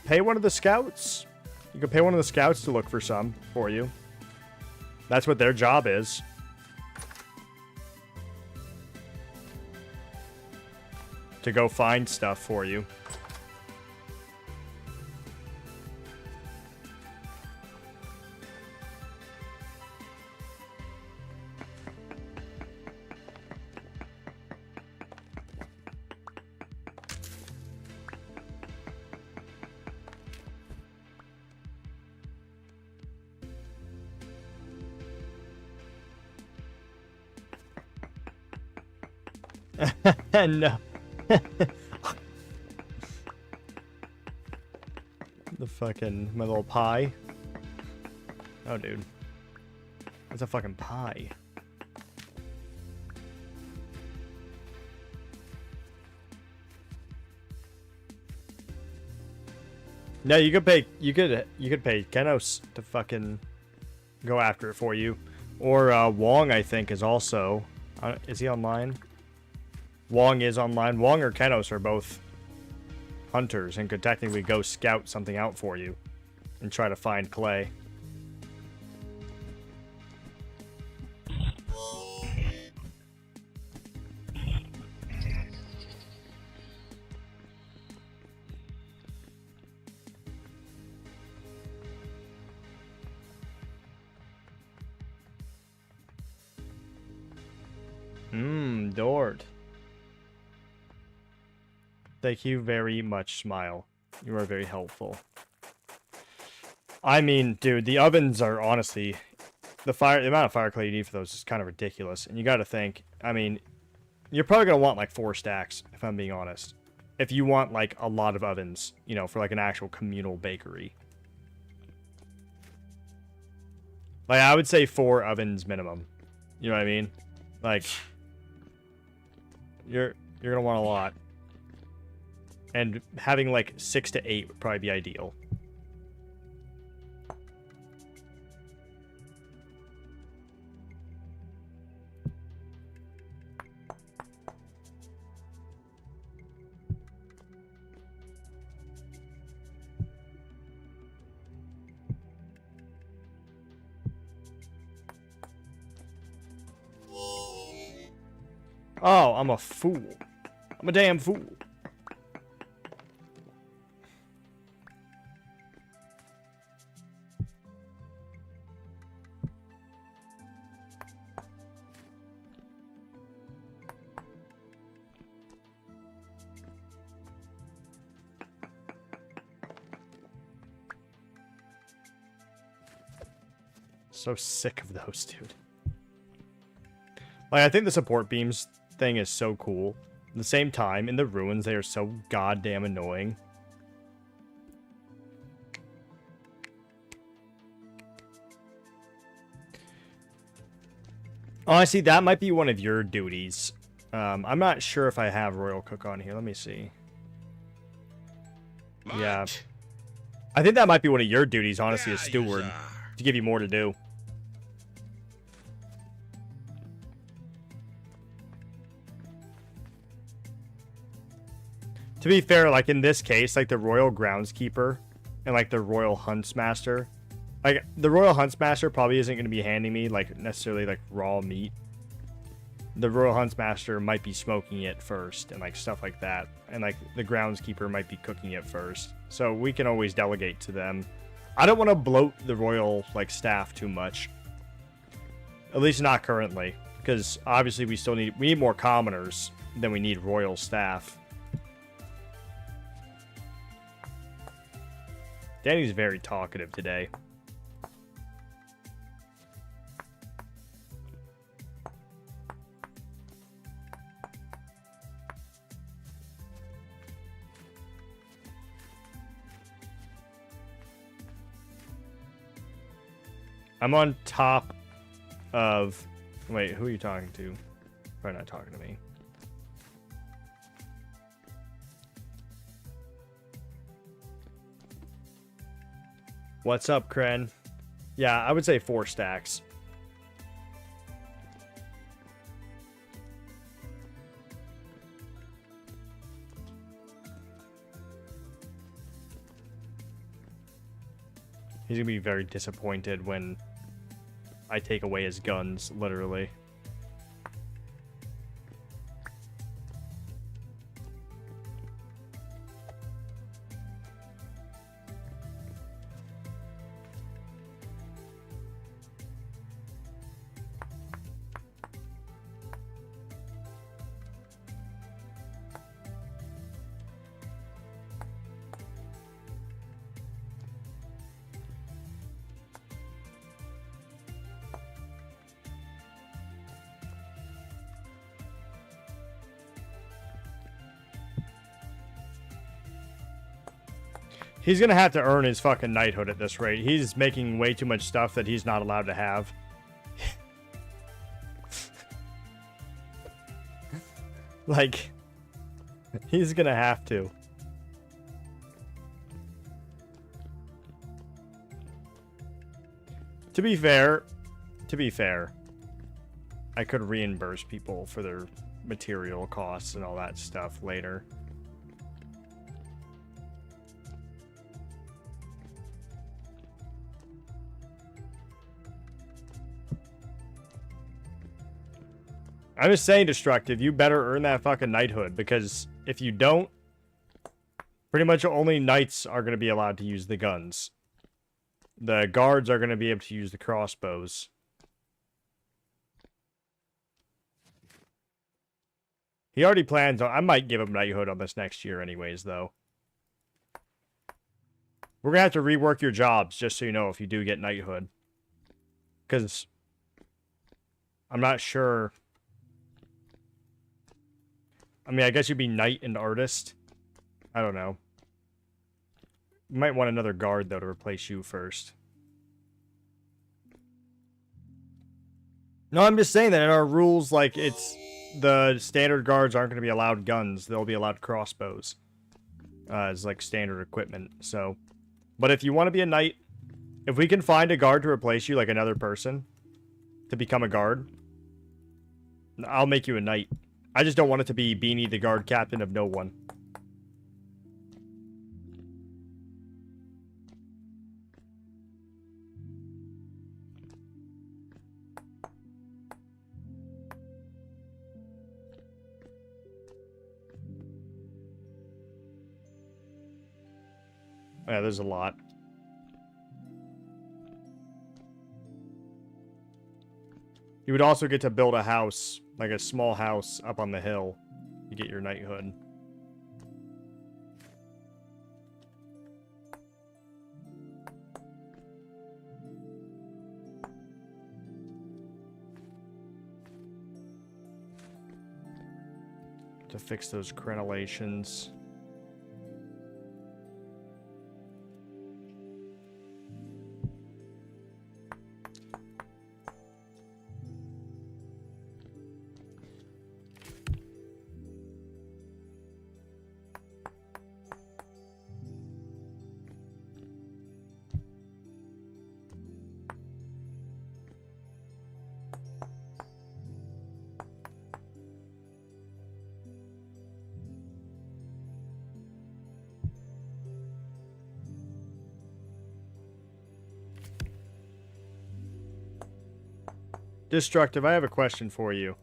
Pay one of the scouts. You can pay one of the scouts to look for some for you. That's what their job is. To go find stuff for you. No. The fucking my little pie. Oh, dude, that's a fucking pie. No, you could pay. You could pay Kenos to fucking go after it for you, or Wong. I think is also. Is he online? Wong is online. Wong or Kenos are both hunters and could technically go scout something out for you and try to find Clay. Dort. Thank you very much, Smile. You are very helpful. I mean, dude, the ovens are honestly... The amount of fire clay you need for those is kind of ridiculous. And you gotta think, I mean, you're probably gonna want like 4 stacks, if I'm being honest. If you want like a lot of ovens, you know, for like an actual communal bakery. Like, I would say 4 ovens minimum. You know what I mean? Like... You're gonna want a lot. And having like 6 to 8 would probably be ideal. Oh, I'm a fool. I'm a damn fool. So sick of those, dude. Like, I think the support beams thing is so cool. At the same time, in the ruins, they are so goddamn annoying. Honestly, that might be one of your duties. I'm not sure if I have Royal Cook on here. Let me see. Yeah. I think that might be one of your duties, honestly, as steward. To give you more to do. To be fair, like in this case, like the Royal Groundskeeper and like the Royal Huntsmaster, like the Royal Huntsmaster probably isn't going to be handing me like necessarily like raw meat. The Royal Huntsmaster might be smoking it first and like stuff like that. And like the Groundskeeper might be cooking it first. So we can always delegate to them. I don't want to bloat the Royal like staff too much. At least not currently. Because obviously we need more commoners than we need Royal staff. Danny's very talkative today. I'm on top of... Wait, who are you talking to? Probably not talking to me. What's up, Kren? Yeah, I would say 4 stacks. He's gonna be very disappointed when I take away his guns, literally. He's gonna have to earn his fucking knighthood at this rate. He's making way too much stuff that he's not allowed to have. Like, he's gonna have to. To be fair, I could reimburse people for their material costs and all that stuff later. I'm just saying, Destructive, you better earn that fucking knighthood, because if you don't, pretty much only knights are going to be allowed to use the guns. The guards are going to be able to use the crossbows. He already plans on... I might give him knighthood on this next year anyways, though. We're going to have to rework your jobs, just so you know, if you do get knighthood. Because I'm not sure... I mean, I guess you'd be knight and artist. I don't know. You might want another guard, though, to replace you first. No, I'm just saying that in our rules, like, it's... The standard guards aren't going to be allowed guns. They'll be allowed crossbows. As, like, standard equipment, so... But if you want to be a knight... If we can find a guard to replace you, like another person... To become a guard... I'll make you a knight. I just don't want it to be Beanie, the guard captain of no one. Yeah, there's a lot. You would also get to build a house, like a small house up on the hill. You get your knighthood. To fix those crenellations. Destructive, I have a question for you.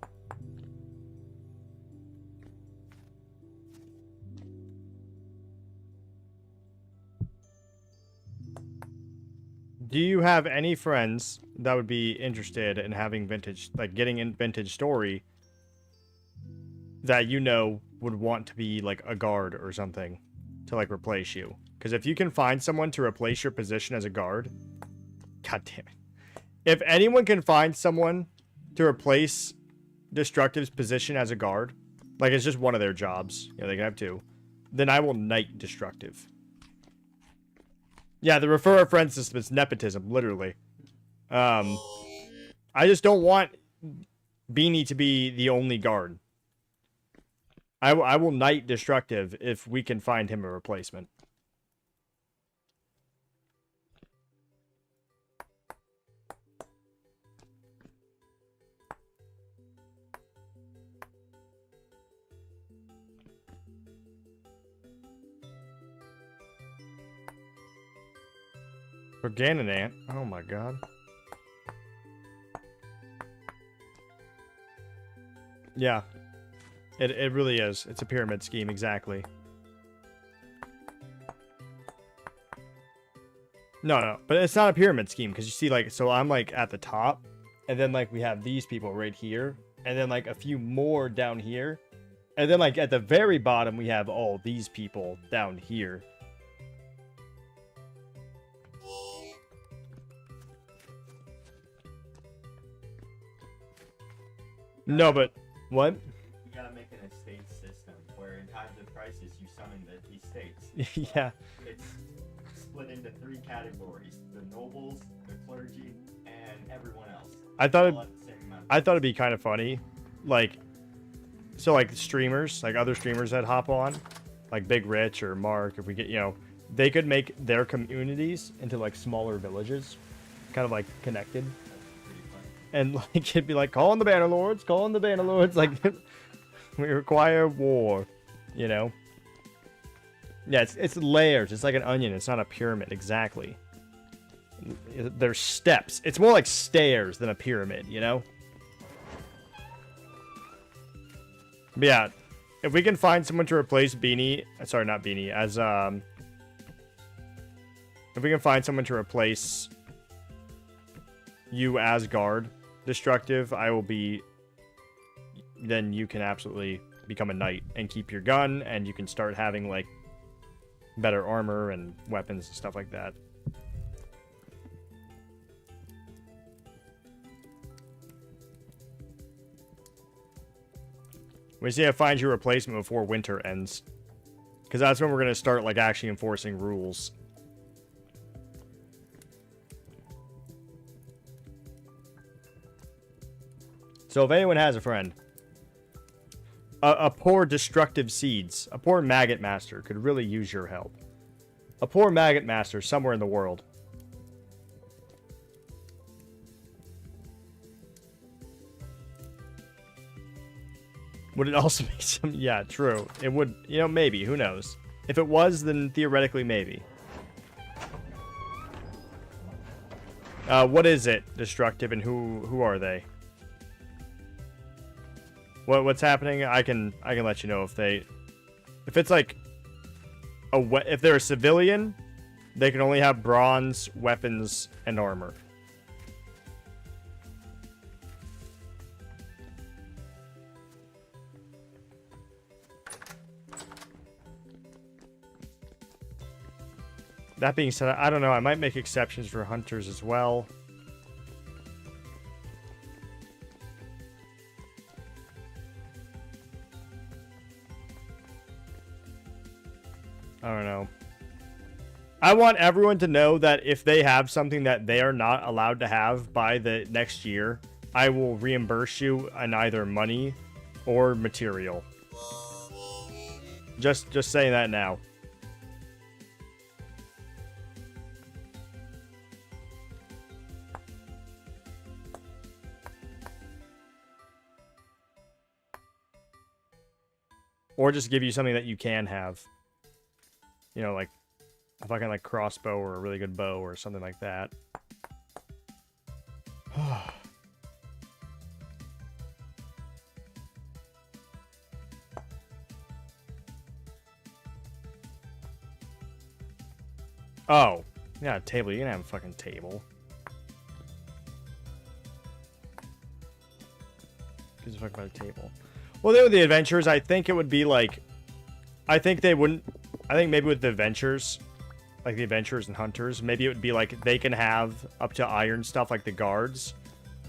Do you have any friends that would be interested in having vintage, like getting in vintage story that you know would want to be like a guard or something to like replace you? Because if you can find someone to replace your position as a guard, god damn it. If anyone can find someone to replace Destructive's position as a guard, like it's just one of their jobs, you know, they can have two, then I will knight Destructive. Yeah, the refer a friend system is nepotism, literally. I just don't want Beanie to be the only guard. I will knight Destructive if we can find him a replacement. Organon ant. Oh my god. Yeah. It really is. It's a pyramid scheme, exactly. No. But it's not a pyramid scheme, because you see, like, so I'm, like, at the top, and then, like, we have these people right here, and then, like, a few more down here, and then, like, at the very bottom, we have all these people down here. No, but what? You gotta make an estate system system where in times of crisis you summon these states. Yeah. It's split into 3 categories: the nobles, the clergy, and everyone else. I thought All at the same amount of I thought it'd be kind of funny, like, so like streamers, like other streamers that hop on, like Big Rich or Mark, if we get, you know, they could make their communities into like smaller villages, kind of like connected, and like it'd be like, call on the Bannerlords, call on the Bannerlords, like we require war, you know. Yeah, it's layers. It's like an onion. It's not a pyramid exactly. There's steps. It's more like stairs than a pyramid, you know? But yeah, if we can find someone to replace Beanie, sorry, not Beanie, as, if we can find someone to replace you as guard destructive, I will be, then you can absolutely become a knight and keep your gun, and you can start having, like, better armor and weapons and stuff like that. We see how to find your replacement before winter ends. Because that's when we're going to start, like, actually enforcing rules. So if anyone has a friend, a poor destructive seeds, a poor maggot master could really use your help. A poor maggot master somewhere in the world. Would it also make some... Yeah, true. It would... You know, maybe. Who knows? If it was, then theoretically, maybe. What is it, destructive, and who are they? What's happening? I can let you know if they... If it's like... If they're a civilian, they can only have bronze, weapons, and armor. That being said, I don't know. I might make exceptions for hunters as well. I don't know. I want everyone to know that if they have something that they are not allowed to have by the next year, I will reimburse you in either money or material. Just saying that now. Or just give you something that you can have. You know, like a fucking like crossbow or a really good bow or something like that. Oh. Yeah, a table. You can have a fucking table. Gives a fuck about a table. Well, then with the adventures, I think it would be like... I think they wouldn't... I think maybe with the adventures, like the adventurers and hunters, maybe it would be like they can have up to iron stuff like the guards,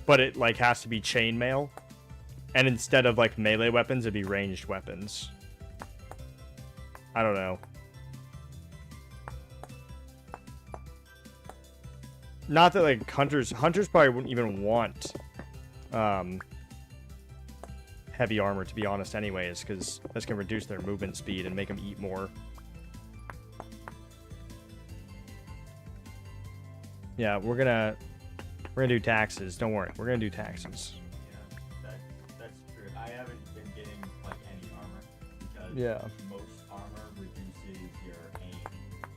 but it like has to be chainmail. And instead of like melee weapons, it'd be ranged weapons. I don't know. Not that like hunters probably wouldn't even want heavy armor, to be honest, anyways, because this can reduce their movement speed and make them eat more. Yeah, we're gonna do taxes. Don't worry, we're gonna do taxes. Yeah, that's true. I haven't been getting like any armor because most armor reduces your aim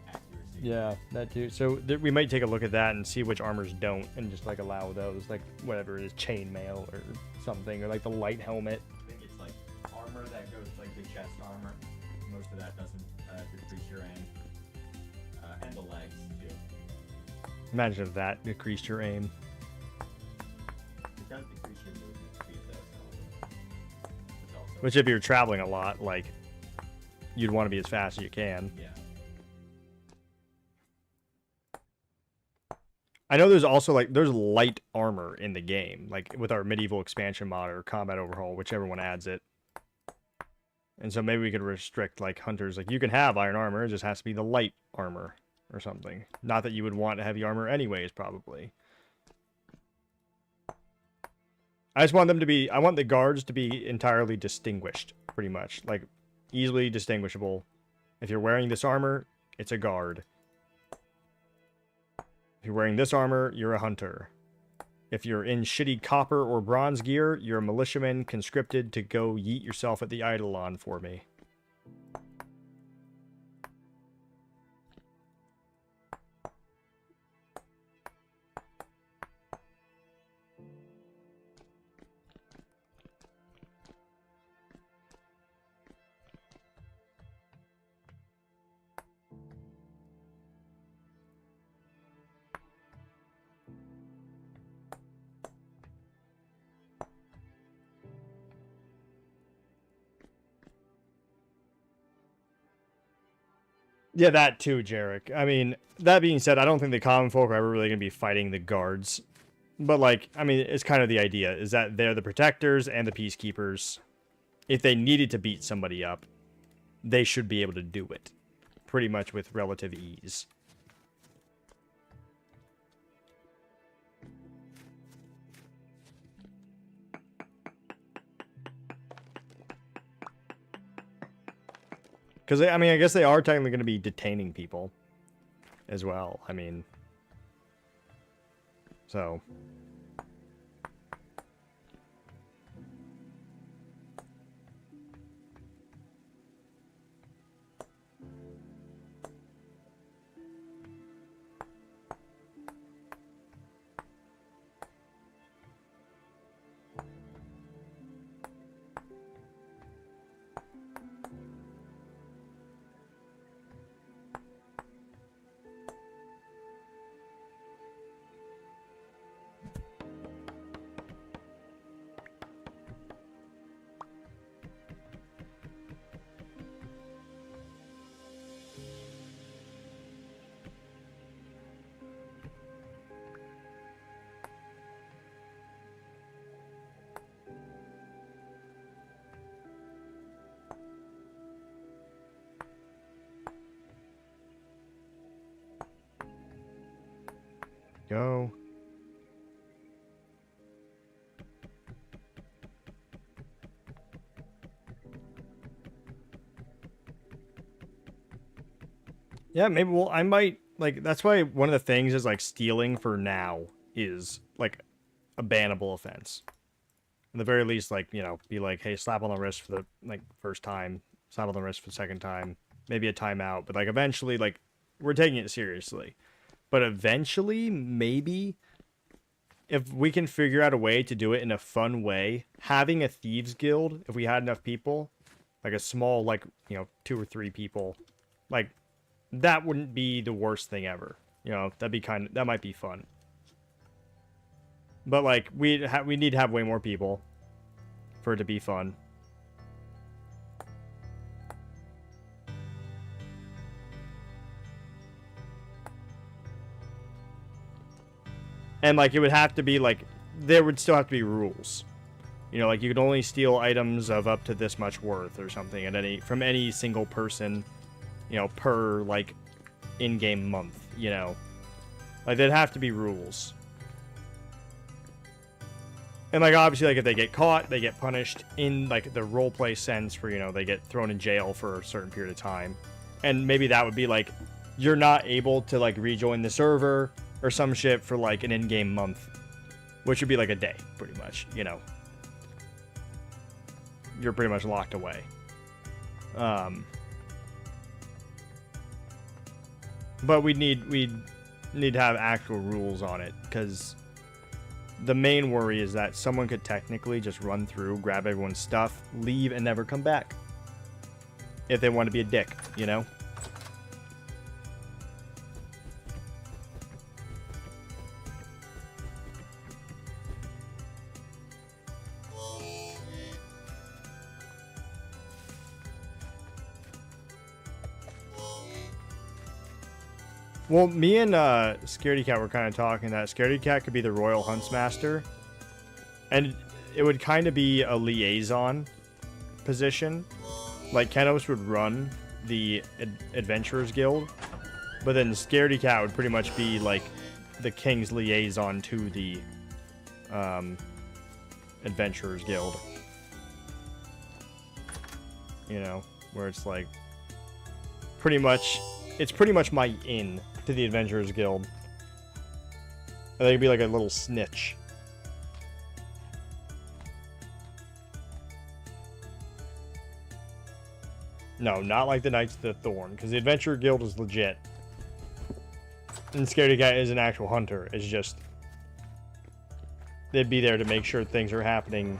accuracy. Yeah, that too. So we might take a look at that and see which armors don't, and just like allow those, like whatever it is, chainmail or something, or like the light helmet. I think it's like armor that goes like the chest armor. Most of that doesn't decrease your aim, and the legs too. Imagine if that decreased your aim. It does decrease your movement speed though. So Which if you're traveling a lot, like you'd want to be as fast as you can. yeah. I know there's also like there's light armor in the game, like with our medieval expansion mod or combat overhaul, whichever one adds it. And so maybe we could restrict like hunters, like you can have iron armor, it just has to be the light armor or something. Not that you would want heavy armor anyways, probably. I just want them to be, I want the guards to be entirely distinguished, pretty much. Like, easily distinguishable. If you're wearing this armor, it's a guard. If you're wearing this armor, you're a hunter. If you're in shitty copper or bronze gear, you're a militiaman conscripted to go yeet yourself at the Eidolon for me. Yeah, that too, Jarek. I mean, that being said, I don't think the common folk are ever really going to be fighting the guards. But, like, I mean, it's kind of the idea, is that they're the protectors and the peacekeepers. If they needed to beat somebody up, they should be able to do it. Pretty much with relative ease. Because, I mean, I guess they are technically going to be detaining people as well. I mean, so. Go. Yeah, maybe, well, I might, like, that's why one of the things is, like, stealing for now is, like, a bannable offense. At the very least, like, you know, be like, hey, slap on the wrist for the, like, first time, slap on the wrist for the second time, maybe a timeout, but, like, eventually, like, we're taking it seriously. But eventually, maybe, if we can figure out a way to do it in a fun way, having a thieves guild, if we had enough people, like a small, like, you know, 2 or 3 people, like, that wouldn't be the worst thing ever. You know, that might be fun. But, like, we need to have way more people for it to be fun. And, like, it would have to be, like, there would still have to be rules. You know, like, you could only steal items of up to this much worth or something from any single person, you know, per, like, in-game month, you know. Like, there'd have to be rules. And, like, obviously, like, if they get caught, they get punished in, like, the roleplay sense where, you know, they get thrown in jail for a certain period of time. And maybe that would be, like, you're not able to, like, rejoin the server or some shit for, like, an in-game month, which would be, like, a day, pretty much, you know. You're pretty much locked away. But we'd need to have actual rules on it, because the main worry is that someone could technically just run through, grab everyone's stuff, leave, and never come back. If they want to be a dick, you know? Well, me and Scaredy Cat were kind of talking that Scaredy Cat could be the Royal Huntsmaster. And it would kind of be a liaison position. like Kenos would run the Adventurers Guild, but then Scaredy Cat would pretty much be like the king's liaison to the Adventurers Guild. You know, where it's like it's pretty much my in to the Adventurers Guild. And they could be like a little snitch. No, not like the Knights of the Thorn, because the Adventurer Guild is legit. And Scaredy Cat is an actual hunter. It's just they'd be there to make sure things are happening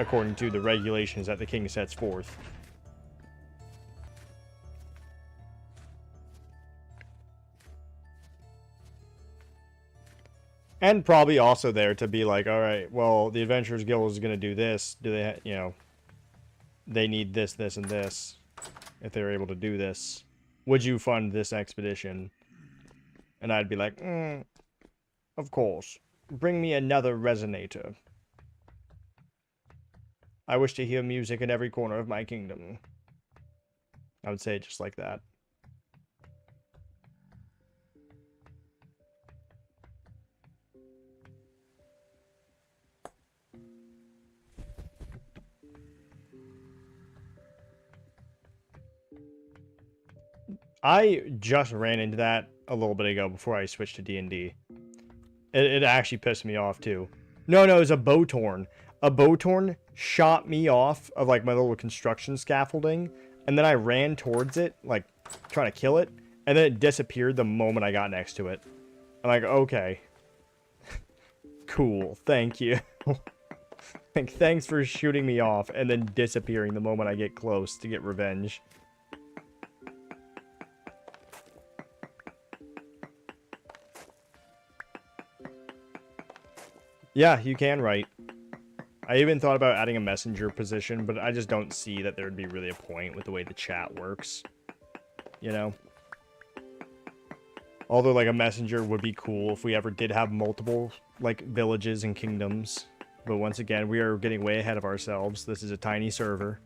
according to the regulations that the king sets forth. And probably also there to be like, all right, well, the Adventurers Guild is going to do this. Do they, you know, they need this, this, and this. If they're able to do this, would you fund this expedition? And I'd be like, of course. Bring me another resonator. I wish to hear music in every corner of my kingdom. I would say it just like that. I just ran into that a little bit ago before I switched to D&D. It actually pissed me off too. No, it was a Bowtorn. A Bowtorn shot me off of like my little construction scaffolding, and then I ran towards it, like trying to kill it, and then it disappeared the moment I got next to it. I'm like, okay. Cool, thank you. Like, thanks for shooting me off and then disappearing the moment I get close to get revenge. Yeah, you can write. I even thought about adding a messenger position, but I just don't see that there'd be really a point with the way the chat works. You know? Although, like, a messenger would be cool if we ever did have multiple, like, villages and kingdoms. But once again, we are getting way ahead of ourselves. This is a tiny server.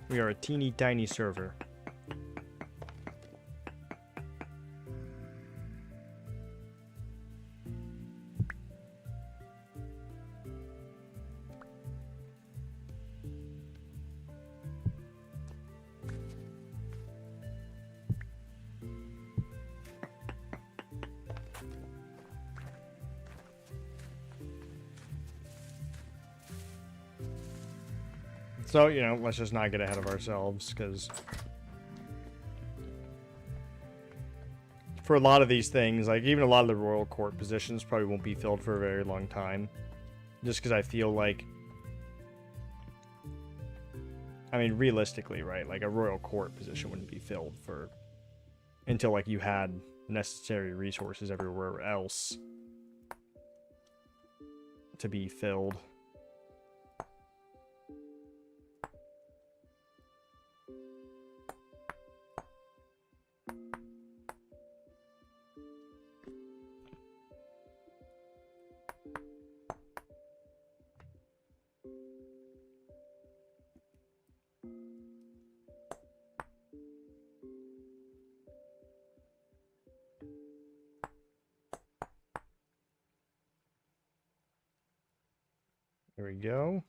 We are a teeny tiny server. So, you know, let's just not get ahead of ourselves, because for a lot of these things, like even a lot of the royal court positions probably won't be filled for a very long time. Just because I feel like, I mean, realistically, right, like a royal court position wouldn't be filled for until like you had necessary resources everywhere else to be filled. There we go.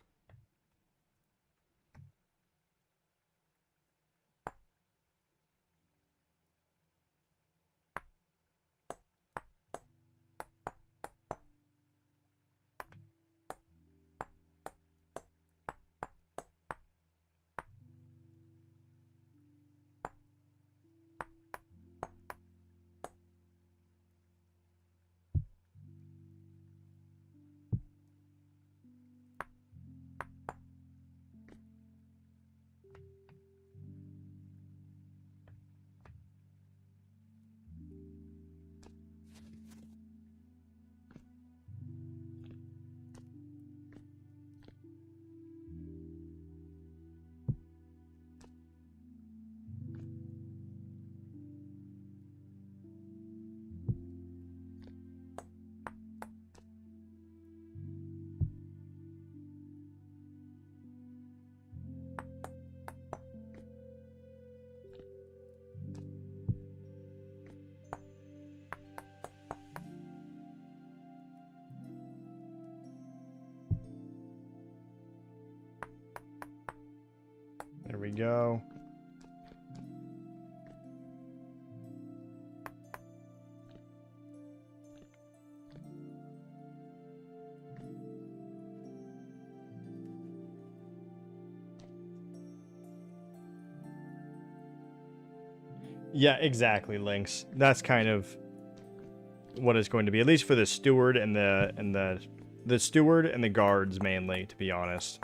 There we go. Yeah, exactly, Lynx. That's kind of what it's going to be, at least for the steward and the steward and the guards mainly, to be honest,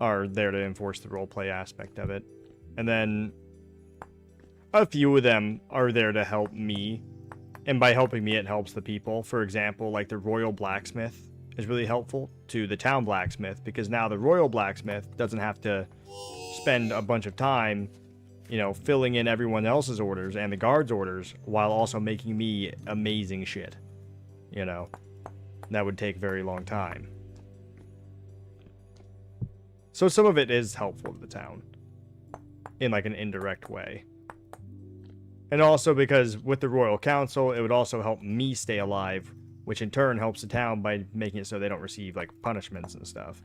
are there to enforce the roleplay aspect of it. And then a few of them are there to help me, and by helping me, it helps the people. For example, like the royal blacksmith is really helpful to the town blacksmith, because now the royal blacksmith doesn't have to spend a bunch of time, you know, filling in everyone else's orders and the guards' orders while also making me amazing shit. You know, that would take a very long time. So some of it is helpful to the town in like an indirect way. And also because with the Royal Council, it would also help me stay alive, which in turn helps the town by making it so they don't receive like punishments and stuff.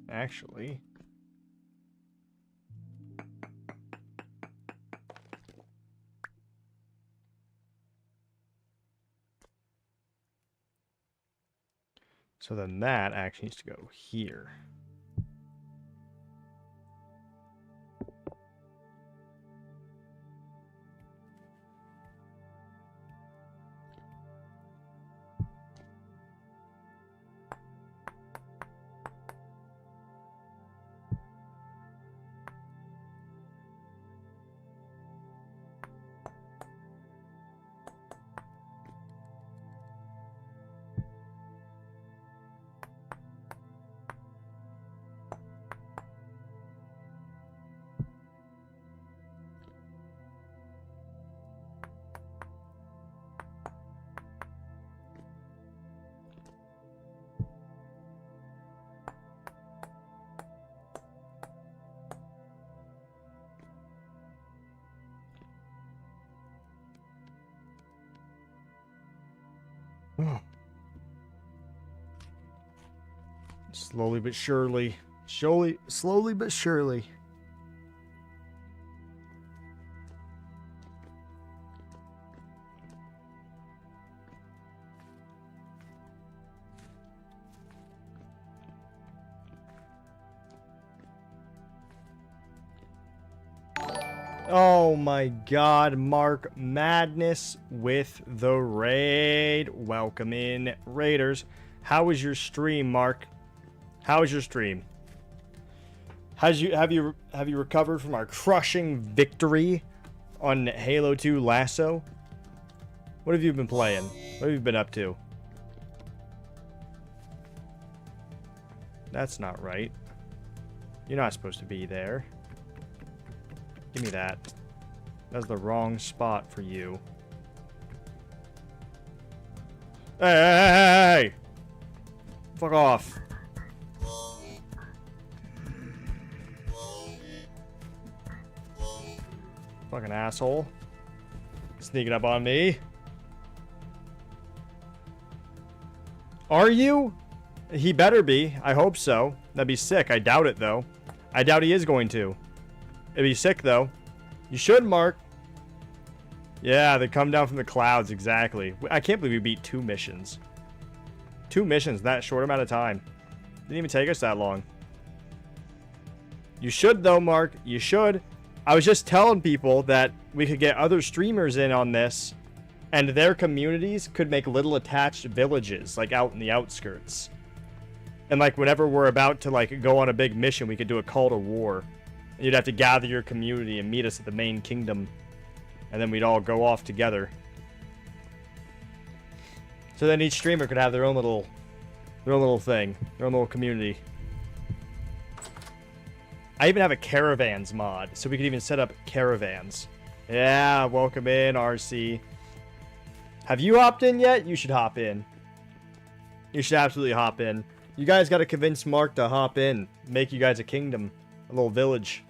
Actually, so then that actually needs to go here. Slowly but surely. Slowly but surely. Oh my god, Mark Madness with the raid. Welcome in, Raiders. How was your stream, Mark? How was your stream? Have you recovered from our crushing victory on Halo 2 Lasso? What have you been playing? What have you been up to? That's not right. You're not supposed to be there. Give me that. That's the wrong spot for you. Hey! Fuck off. Fucking asshole. Sneaking up on me. Are you? He better be. I hope so. That'd be sick. I doubt it, though. I doubt he is going to. It'd be sick, though. You should, Mark. Yeah, they come down from the clouds, exactly. I can't believe we beat 2 missions. 2 missions in that short amount of time. Didn't even take us that long. You should, though, Mark. You should. I was just telling people that we could get other streamers in on this, and their communities could make little attached villages, like out in the outskirts. And like whenever we're about to like go on a big mission, we could do a call to war. And you'd have to gather your community and meet us at the main kingdom, and then we'd all go off together. So then each streamer could have their own little thing, their own little community. I even have a caravans mod, so we could even set up caravans. Yeah, welcome in, RC. Have you hopped in yet? You should hop in. You should absolutely hop in. You guys got to convince Mark to hop in. Make you guys a kingdom. A little village.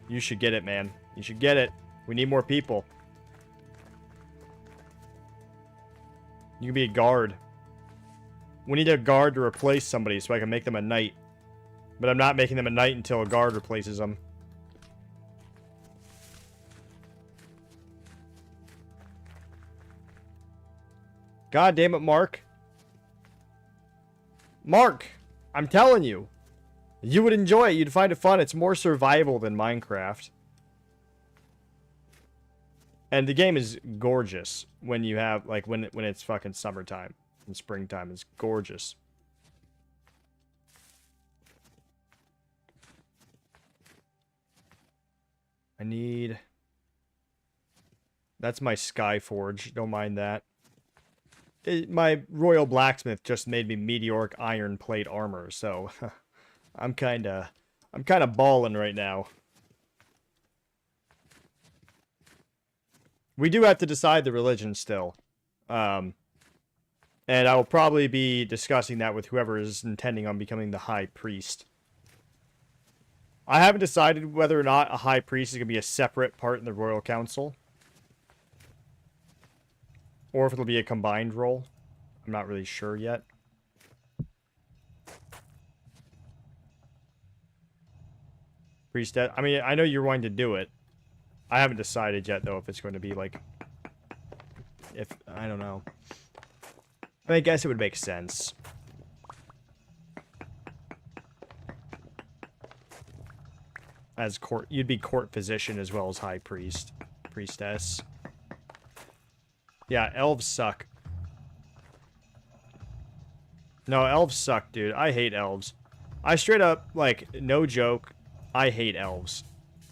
You should get it, man. You should get it. We need more people. You can be a guard. We need a guard to replace somebody so I can make them a knight. But I'm not making them a knight until a guard replaces them. God damn it, Mark. Mark! I'm telling you. You would enjoy it. You'd find it fun. It's more survival than Minecraft. And the game is gorgeous when you have, like, when it's fucking summertime and springtime. It's gorgeous. I need... That's my Skyforge. Don't mind that. My Royal Blacksmith just made me meteoric iron plate armor, so... I'm kinda balling right now. We do have to decide the religion still. And I will probably be discussing that with whoever is intending on becoming the High Priest. I haven't decided whether or not a High Priest is going to be a separate part in the Royal Council. Or if it'll be a combined role. I'm not really sure yet. Priestess. I mean, I know you're wanting to do it. I haven't decided yet, though, if it's going to be, like... I don't know. I guess it would make sense. As court... You'd be court physician as well as high priest. Priestess. Yeah, elves suck. No, elves suck, dude. I hate elves. I straight up, like, no joke... I hate elves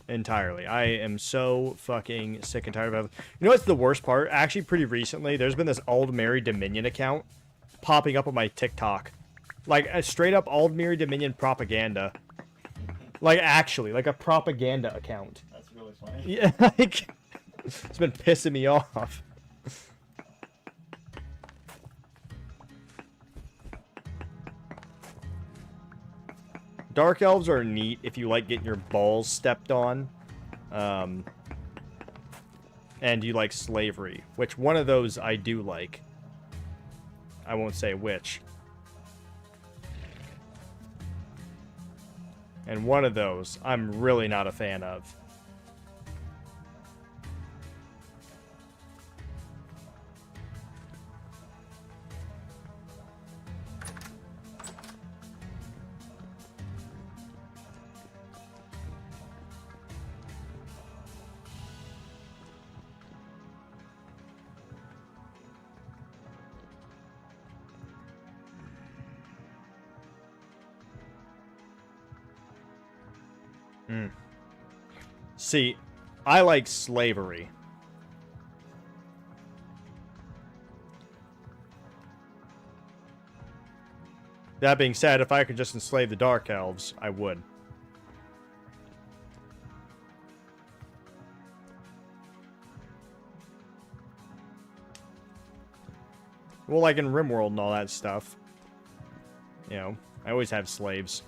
entirely. I am so fucking sick and tired of elves. You know what's the worst part? Actually, pretty recently, there's been this Aldmeri Dominion account popping up on my TikTok. Like, a straight up Aldmeri Dominion propaganda. Like, actually, like a propaganda account. That's really funny. Yeah, like, it's been pissing me off. Dark elves are neat if you like getting your balls stepped on. And you like slavery. Which one of those I do like. I won't say which. And one of those I'm really not a fan of. See, I like slavery. That being said, if I could just enslave the Dark Elves, I would. Well, like in RimWorld and all that stuff. You know, I always have slaves.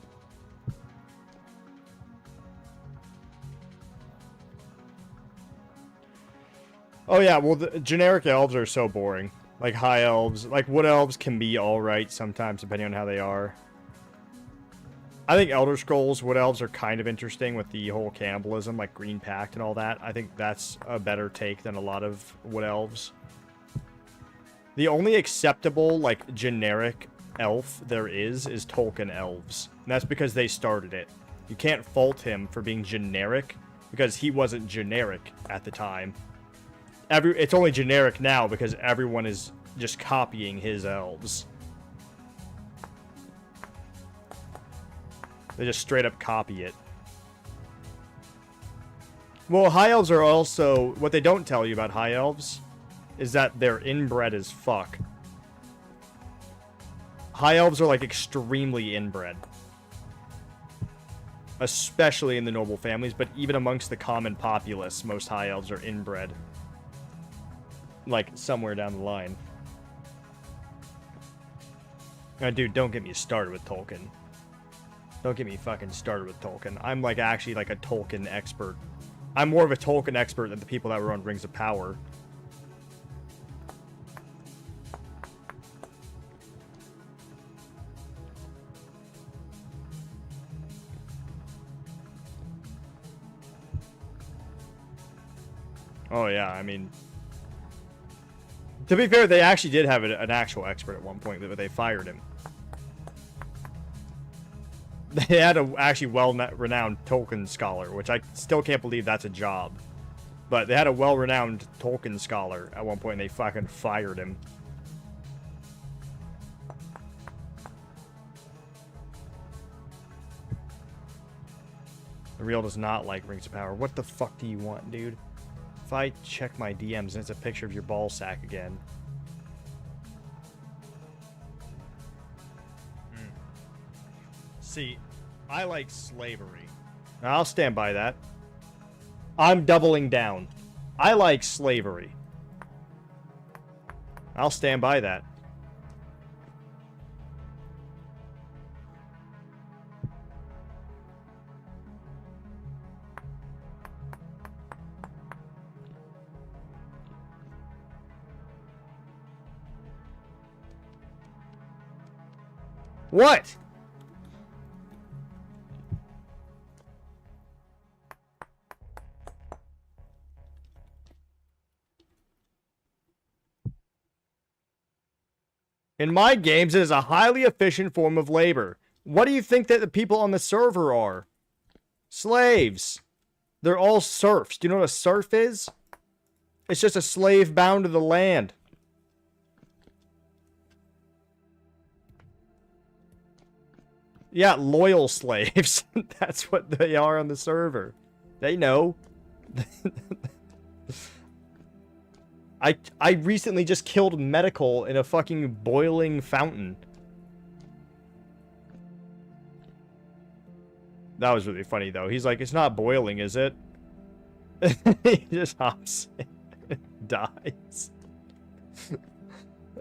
Oh yeah, well, the generic elves are so boring. Like, high elves. Like, wood elves can be alright sometimes, depending on how they are. I think Elder Scrolls wood elves are kind of interesting with the whole cannibalism, like Green Pact and all that. I think that's a better take than a lot of wood elves. The only acceptable, like, generic elf there is Tolkien elves. And that's because they started it. You can't fault him for being generic, because he wasn't generic at the time. It's only generic now because everyone is just copying his elves. They just straight up copy it. Well, high elves are also... What they don't tell you about high elves is that they're inbred as fuck. High elves are, like, extremely inbred. especially in the noble families, but even amongst the common populace, most high elves are inbred. Like, somewhere down the line. Dude, don't get me started with Tolkien. Don't get me fucking started with Tolkien. I'm, like, actually, like, a Tolkien expert. I'm more of a Tolkien expert than the people that were on Rings of Power. Oh, yeah, I mean... To be fair, they actually did have an actual expert at one point, but they fired him. They had a actually well-renowned Tolkien scholar, which I still can't believe that's a job. But they had a well-renowned Tolkien scholar at one point, and they fucking fired him. The Real does not like Rings of Power. What the fuck do you want, dude? If I check my DMs and it's a picture of your ball sack again. See, I like slavery. I'll stand by that. I'm doubling down. I like slavery. I'll stand by that. What? In my games, it is a highly efficient form of labor. What do you think that the people on the server are? Slaves. They're all serfs. Do you know what a serf is? It's just a slave bound to the land. Yeah, loyal slaves. That's what they are on the server. They know. I recently just killed Medical in a fucking boiling fountain. That was really funny, though. He's like, it's not boiling, is it? He just hops in and dies.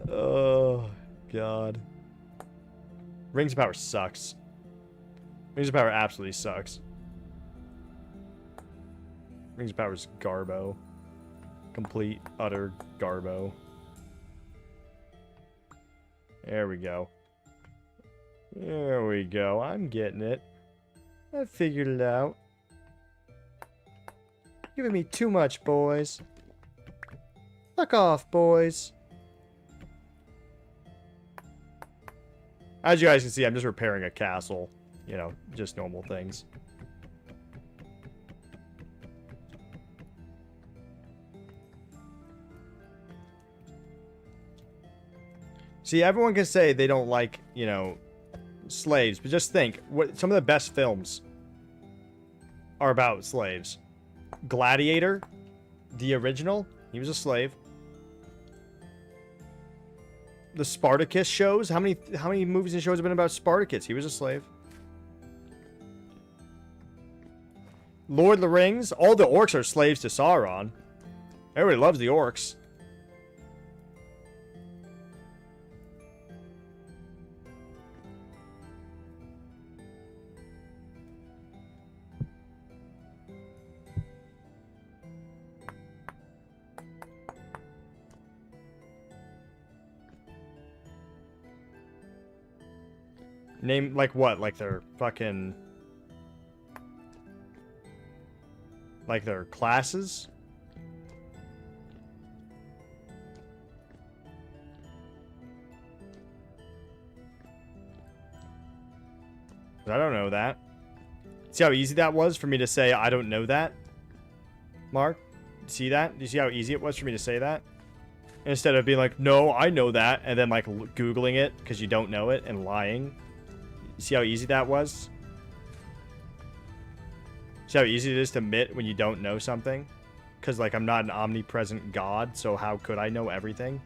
Oh, God. Rings of Power sucks. Rings of Power absolutely sucks. Rings of Power is garbo. Complete, utter garbo. There we go. There we go. I'm getting it. I figured it out. Giving me too much, boys. Fuck off, boys. As you guys can see, I'm just repairing a castle. You know, just normal things. See, everyone can say they don't like, you know, slaves, but just think, what some of the best films are about slaves. Gladiator, the original, he was a slave. The Spartacus shows, how many movies and shows have been about Spartacus? He was a slave. Lord of the Rings, all the orcs are slaves to Sauron. Everybody loves the orcs. Name, like what? Like their fucking... Like their classes? I don't know that. See how easy that was for me to say I don't know that? Mark? See that? Do you see how easy it was for me to say that? Instead of being like, no, I know that, and then like Googling it because you don't know it and lying. See how easy that was? See how easy it is to admit when you don't know something? Because, like, I'm not an omnipresent god, so how could I know everything?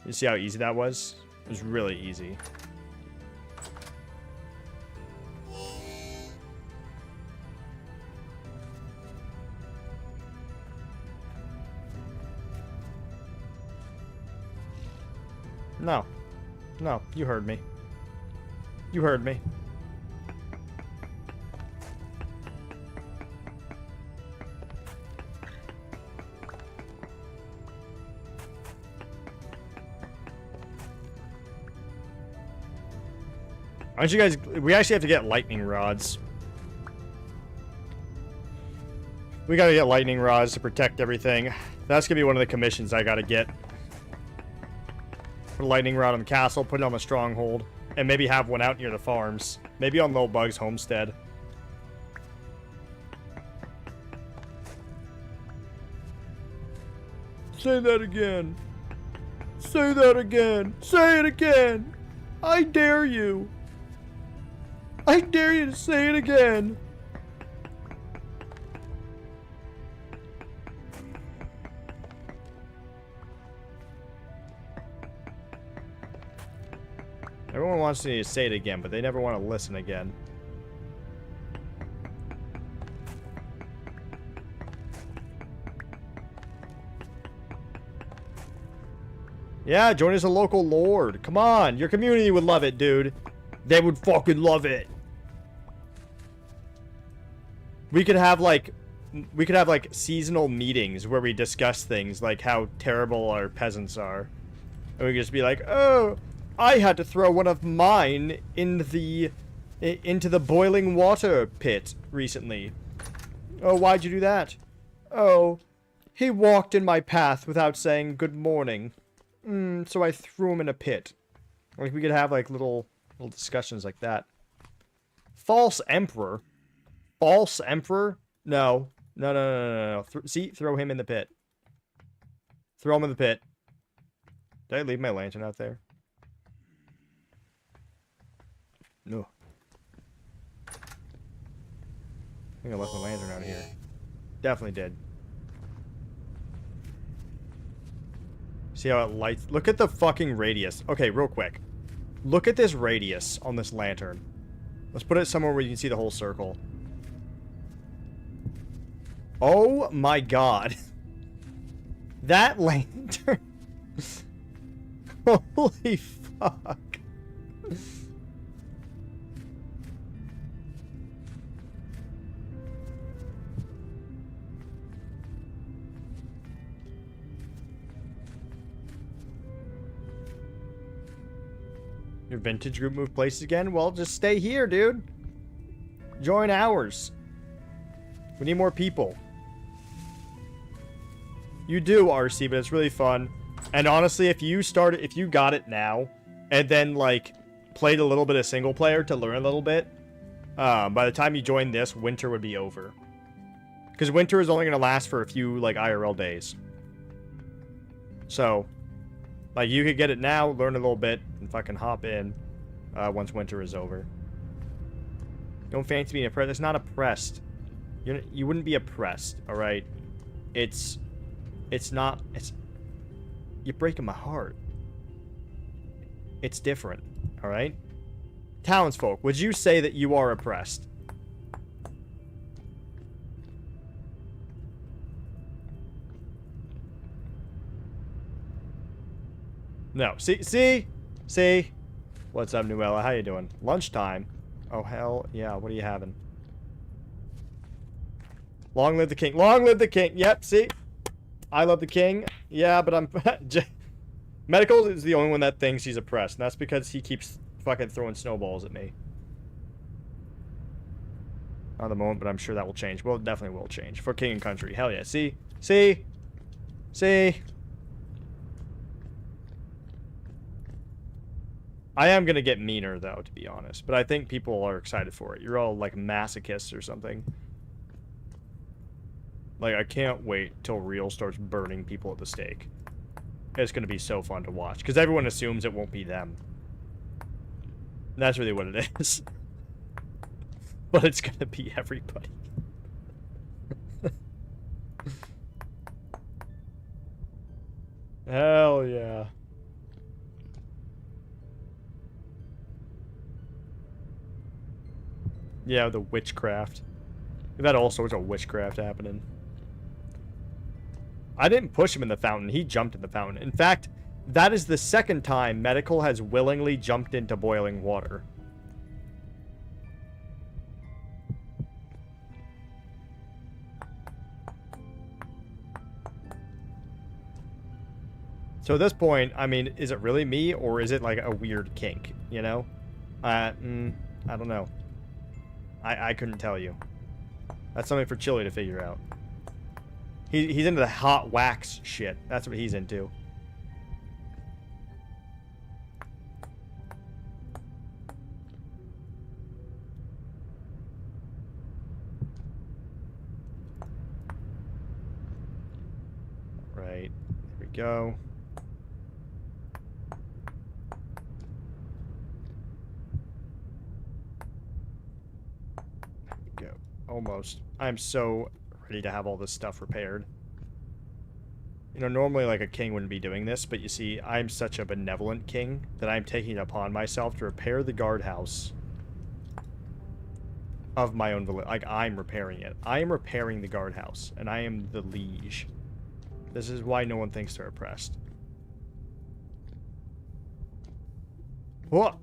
You see how easy that was? It was really easy. No. No, you heard me. You heard me. Aren't you guys... We actually have to get lightning rods. We gotta get lightning rods to protect everything. That's gonna be one of the commissions I gotta get. Put a lightning rod on the castle, put it on the stronghold, and maybe have one out near the farms. Maybe on Little Bug's homestead. Say that again. Say that again. Say it again. I dare you. I dare you to say it again. Everyone wants me to say it again, but they never want to listen again. Yeah, join as a local lord. Come on, your community would love it, dude. They would fucking love it. We could have like seasonal meetings where we discuss things like how terrible our peasants are. And we could just be like, oh, I had to throw one of mine into the boiling water pit recently. Oh, why'd you do that? Oh, he walked in my path without saying good morning. So I threw him in a pit. Like, we could have like little discussions like that. False Emperor? False Emperor? No. No. See? Throw him in the pit. Throw him in the pit. Did I leave my lantern out there? No. I think I left my lantern out here. Definitely did. See how it lights? Look at the fucking radius. Okay, real quick. Look at this radius on this lantern. Let's put it somewhere where you can see the whole circle. Oh my god. That lantern. Holy fuck. Your vintage group moved places again? Well, just stay here, dude. Join ours. We need more people. You do, RC, but it's really fun. And honestly, if you got it now, and then, like, played a little bit of single player to learn a little bit, by the time you join this, winter would be over. Because winter is only going to last for a few, like, IRL days. So, like, you could get it now, learn a little bit, and fucking hop in once winter is over. Don't fancy being oppressed. It's not oppressed. You wouldn't be oppressed, alright? It's not... You're breaking my heart. It's different, alright? Townsfolk, would you say that you are oppressed? No. See? What's up, Nuella? How you doing? Lunchtime? Oh, hell yeah. What are you having? Long live the king. Long live the king. Yep, see? I love the king. Yeah, but I'm... Medical is the only one that thinks he's oppressed. And that's because he keeps fucking throwing snowballs at me. Not at the moment, but I'm sure that will change. Well, it definitely will change. For king and country. Hell yeah. See? I am gonna get meaner, though, to be honest. But I think people are excited for it. You're all, like, masochists or something. Like, I can't wait till Real starts burning people at the stake. It's gonna be so fun to watch. Because everyone assumes it won't be them. And that's really what it is. But it's gonna be everybody. Hell yeah. Yeah, the witchcraft. We've had all sorts of witchcraft happening. I didn't push him in the fountain. He jumped in the fountain. In fact, That is the second time Medical has willingly jumped into boiling water. So at this point, I mean, is it really me, or is it like a weird kink, you know? I don't know. I couldn't tell you. That's something for Chili to figure out. He's into the hot wax shit. That's what he's into. Right. Here we go. There we go. Almost. I'm so ready to have all this stuff repaired. You know, normally like a king wouldn't be doing this, but you see, I'm such a benevolent king that I'm taking it upon myself to repair the guardhouse of my own village. Like, I'm repairing it. I am repairing the guardhouse, and I am the liege. This is why no one thinks they're oppressed. What?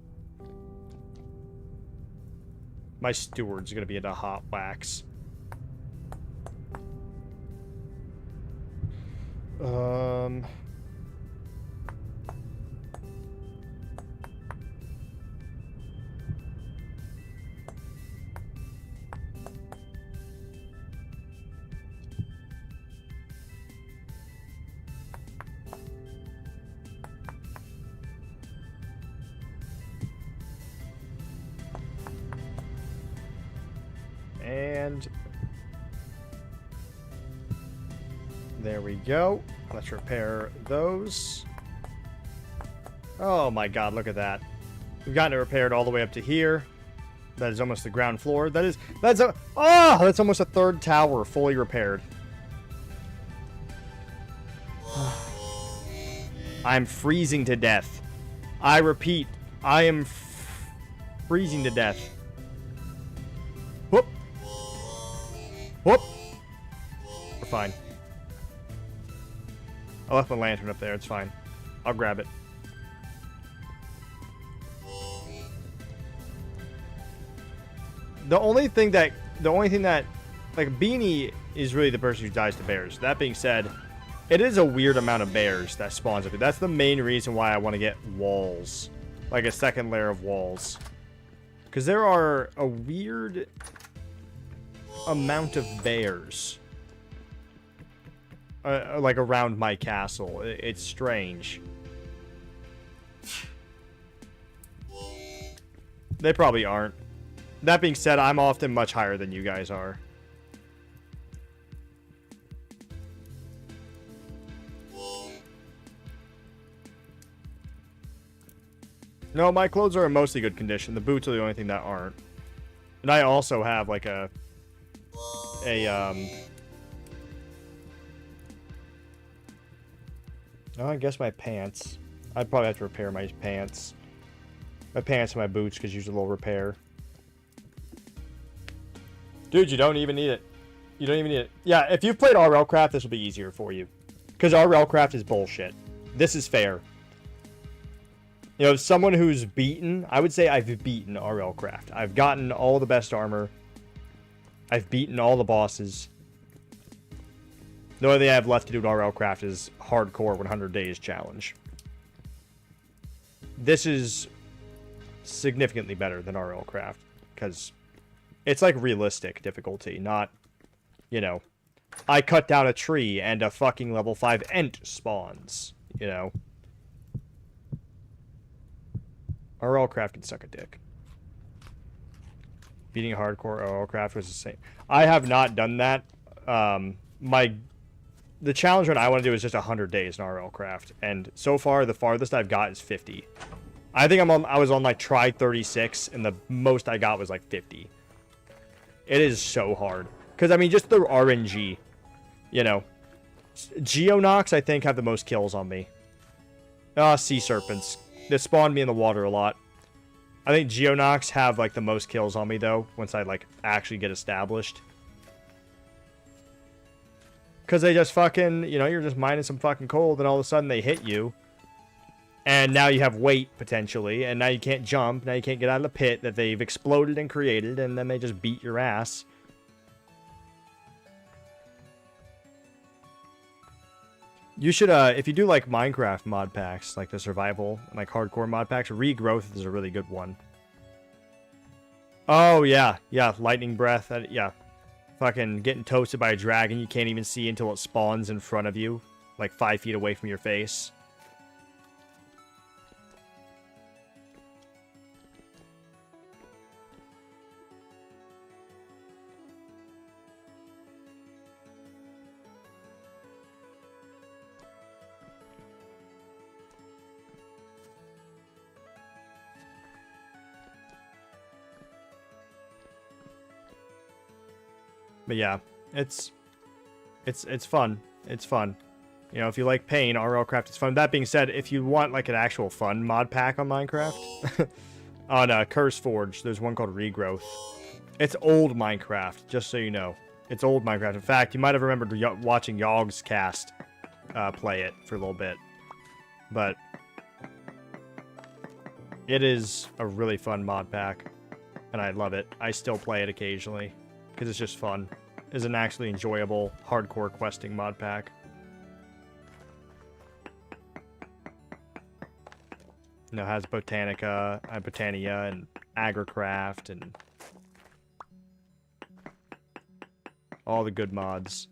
My steward's gonna be into hot wax. And there we go. Let's repair those. Oh my god, look at that. We've gotten it repaired all the way up to here. That is almost the ground floor. That's almost a third tower fully repaired. I'm freezing to death. I repeat, I am freezing to death. Whoop. Whoop. We're fine. I left my lantern up there. It's fine. I'll grab it. The only thing that, like, Beanie is really the person who dies to bears. That being said, it is a weird amount of bears that spawns up here. That's the main reason why I want to get walls. Like a second layer of walls. Because there are a weird amount of bears. Like around my castle. It's strange. They probably aren't. That being said, I'm often much higher than you guys are. No, my clothes are in mostly good condition. The boots are the only thing that aren't. And I also have like oh, I guess my pants. I'd probably have to repair my pants. My pants and my boots could use a little repair. Dude, you don't even need it. You don't even need it. Yeah, if you've played RLCraft, this will be easier for you. Because RLCraft is bullshit. This is fair. You know, someone who's beaten, I would say I've beaten RLCraft. I've gotten all the best armor. I've beaten all the bosses. The only thing I have left to do in RLCraft is hardcore 100 days challenge. This is significantly better than RLCraft. Because it's like realistic difficulty, not, you know, I cut down a tree and a fucking level 5 Ent spawns, you know. RLCraft can suck a dick. Beating hardcore RLCraft was the same. I have not done that. The challenge run I want to do is just 100 days in RLCraft, and so far the farthest I've got is 50. I think I was on like try 36, and the most I got was like 50. It is so hard. Because, I mean, just the RNG. You know. Geonox, I think, have the most kills on me. Sea serpents. They spawned me in the water a lot. I think Geonox have, like, the most kills on me, though. Once I, like, actually get established. Because they just fucking, you know, you're just mining some fucking coal, then all of a sudden they hit you. And now you have weight, potentially, and now you can't jump, now you can't get out of the pit that they've exploded and created, and then they just beat your ass. You should, if you do, like, Minecraft mod packs, like the survival, like hardcore mod packs, Regrowth is a really good one. Oh, yeah, lightning breath, yeah. Fucking getting toasted by a dragon you can't even see until it spawns in front of you, like 5 feet away from your face. But yeah, it's fun. It's fun. You know, if you like pain, RLCraft is fun. That being said, if you want like an actual fun mod pack on Minecraft, on CurseForge, there's one called Regrowth. It's old Minecraft, just so you know. It's old Minecraft. In fact, you might have remembered watching Yogscast play it for a little bit. But it is a really fun mod pack, and I love it. I still play it occasionally, because it's just fun. It's an actually enjoyable, hardcore questing mod pack. You know, it has Botanica, Botania, and Agricraft, and all the good mods.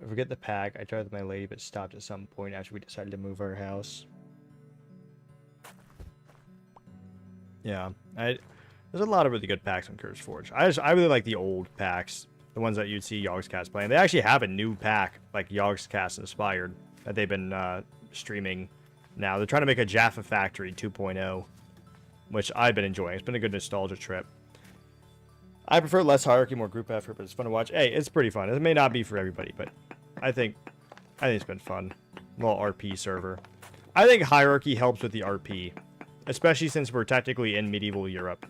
I forget the pack. I tried with my lady, but stopped at some point after we decided to move our house. Yeah, there's a lot of really good packs on CurseForge. I really like the old packs, the ones that you'd see Yogscast playing. They actually have a new pack, like Yogscast inspired, that they've been streaming now. They're trying to make a Jaffa Factory 2.0, which I've been enjoying. It's been a good nostalgia trip. I prefer less hierarchy, more group effort, but it's fun to watch. Hey, it's pretty fun. It may not be for everybody, but I think it's been fun. A little RP server. I think hierarchy helps with the RP, especially since we're technically in medieval Europe.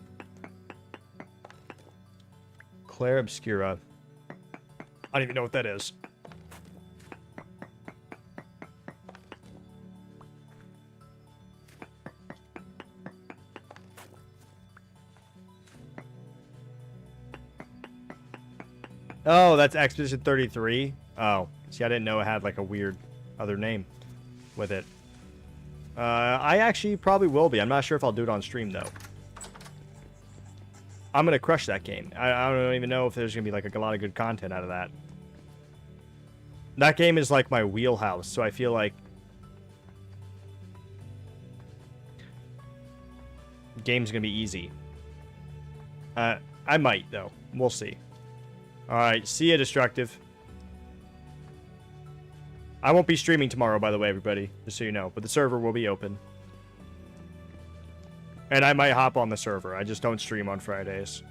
Claire Obscura. I don't even know what that is. Oh, that's Expedition 33? Oh, see, I didn't know it had like a weird other name with it. I actually probably will be. I'm not sure if I'll do it on stream, though. I'm going to crush that game. I don't even know if there's going to be like a lot of good content out of that. That game is like my wheelhouse, so I feel like the game's going to be easy. I might, though. We'll see. Alright, see ya, Destructive. I won't be streaming tomorrow, by the way, everybody, just so you know, but the server will be open. And I might hop on the server. I just don't stream on Fridays.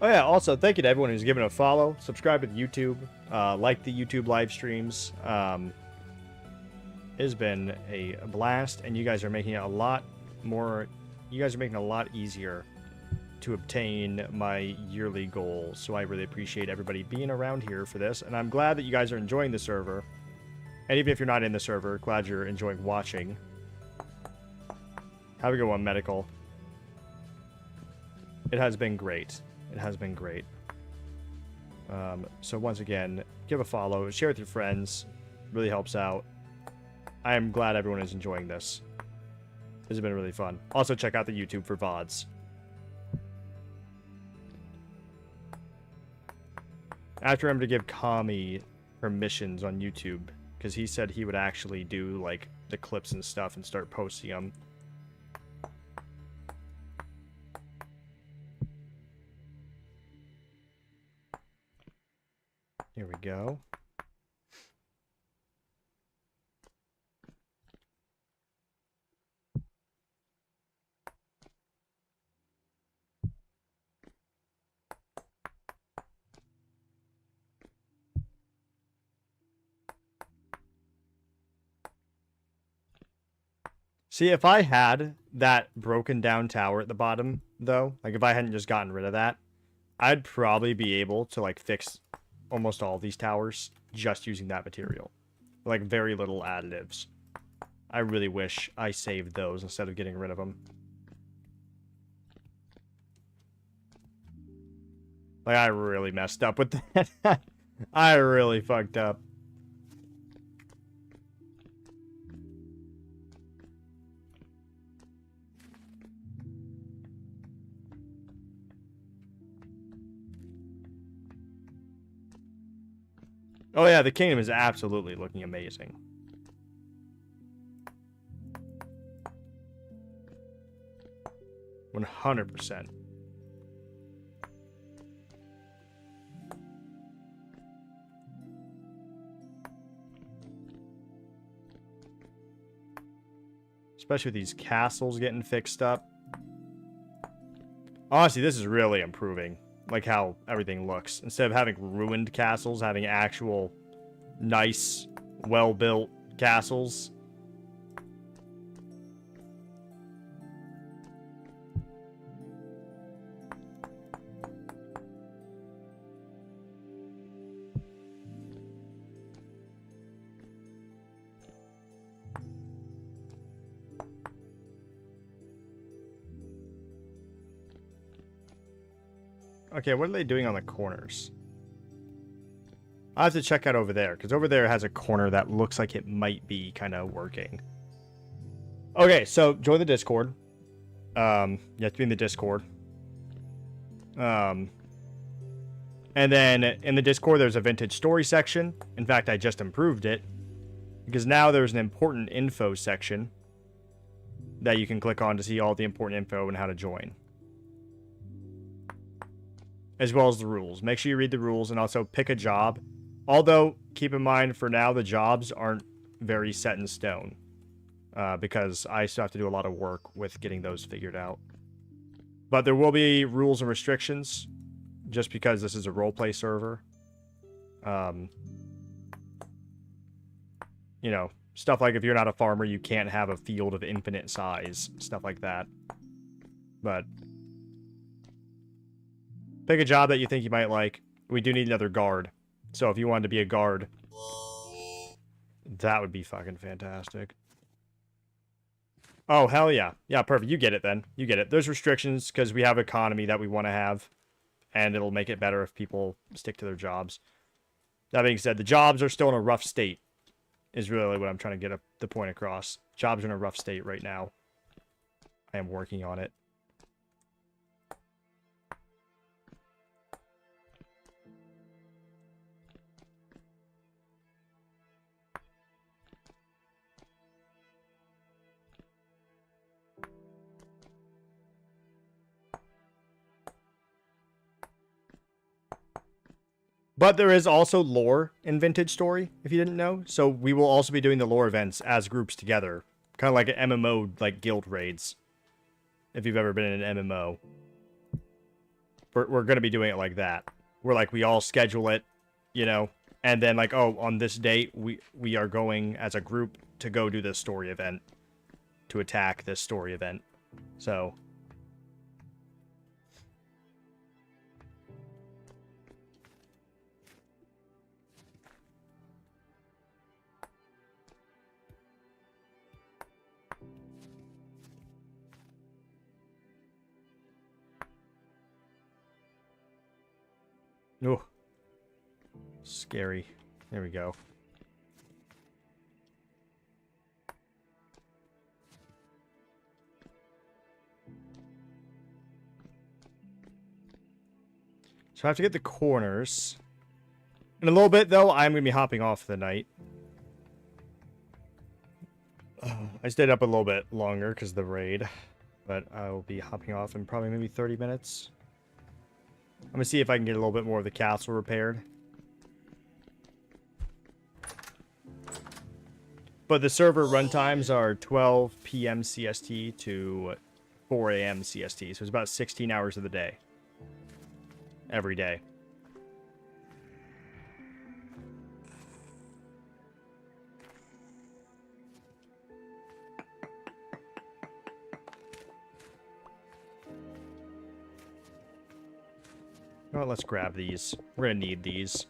Oh yeah, also, thank you to everyone who's given a follow, subscribe to the YouTube, like the YouTube live streams. It has been a blast, and you guys are making it a lot more, you guys are making it a lot easier to obtain my yearly goal, so I really appreciate everybody being around here for this, and I'm glad that you guys are enjoying the server, and even if you're not in the server, glad you're enjoying watching. Have a good one, Medical. It has been great. It has been great. So once again, give a follow, share with your friends. Really helps out. I am glad everyone is enjoying this. This has been really fun. Also, check out the YouTube for VODs. I have to remember to give Kami permissions on YouTube, because he said he would actually do like the clips and stuff and start posting them. Here we go. See, if I had that broken down tower at the bottom, though, like if I hadn't just gotten rid of that, I'd probably be able to like fix almost all these towers just using that material. Like very little additives. I really wish I saved those instead of getting rid of them. Like I really messed up with that. I really fucked up. Oh yeah, the kingdom is absolutely looking amazing. %100%. Especially with these castles getting fixed up. Honestly, this is really improving. Like how everything looks. Instead of having ruined castles, having actual nice, well-built castles. Okay, what are they doing on the corners? I have to check out over there, because over there has a corner that looks like it might be kind of working. Okay, so join the Discord. You have to be in the Discord. And then in the Discord, there's a vintage story section. In fact, I just improved it. Because now there's an important info section that you can click on to see all the important info and how to join. As well as the rules. Make sure you read the rules and also pick a job. Although, keep in mind, for now, the jobs aren't very set in stone. Because I still have to do a lot of work with getting those figured out. But there will be rules and restrictions, just because this is a roleplay server. You know, stuff like if you're not a farmer, you can't have a field of infinite size. Stuff like that. But pick a job that you think you might like. We do need another guard. So if you wanted to be a guard, that would be fucking fantastic. Oh, hell yeah. Yeah, perfect. You get it then. You get it. There's restrictions because we have economy that we want to have. And it'll make it better if people stick to their jobs. That being said, the jobs are still in a rough state. Is really what I'm trying to get the point across. Jobs are in a rough state right now. I am working on it. But there is also lore in Vintage Story, if you didn't know. So we will also be doing the lore events as groups together. Kind of like an MMO, like guild raids. If you've ever been in an MMO. We're going to be doing it like that. Where like we all schedule it, you know. And then like, oh, on this date, we are going as a group to go do this story event. To attack this story event. So... Oh, scary. There we go. So I have to get the corners. In a little bit, though, I'm going to be hopping off for the night. I stayed up a little bit longer because of the raid. But I will be hopping off in probably maybe 30 minutes. I'm going to see if I can get a little bit more of the castle repaired. But the server runtimes are 12 p.m. CST to 4 a.m. CST. So it's about 16 hours of the day. Every day. Oh, let's grab these. We're gonna need these.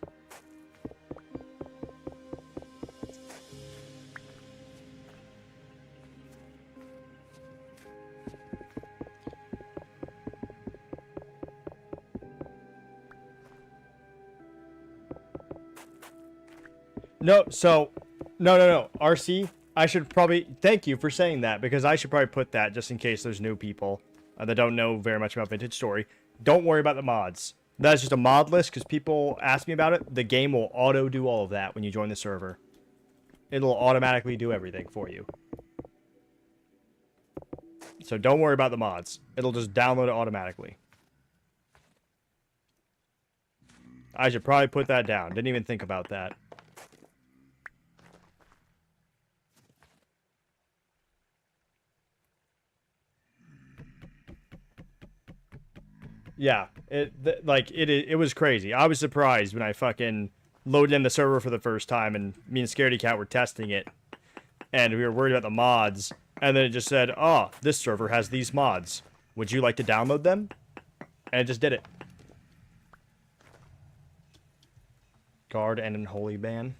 No, so, no. RC, I should probably, thank you for saying that, because I should probably put that just in case there's new people that don't know very much about Vintage Story. Don't worry about the mods. That's just a mod list, because people ask me about it. The game will auto-do all of that when you join the server. It'll automatically do everything for you. So don't worry about the mods. It'll just download it automatically. I should probably put that down. Didn't even think about that. Yeah, it was crazy. I was surprised when I fucking loaded in the server for the first time, and me and Scaredy Cat were testing it, and we were worried about the mods, and then it just said, "Oh, this server has these mods. Would you like to download them?" And it just did it. Guard and Unholy Ban.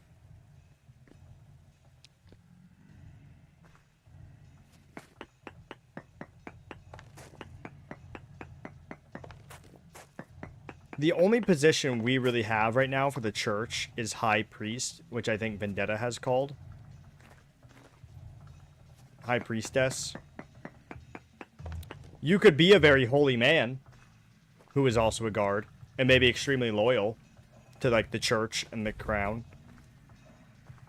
The only position we really have right now for the church is High Priest, which I think Vendetta has called. High Priestess. You could be a very holy man, who is also a guard, and maybe extremely loyal to, like, the church and the crown.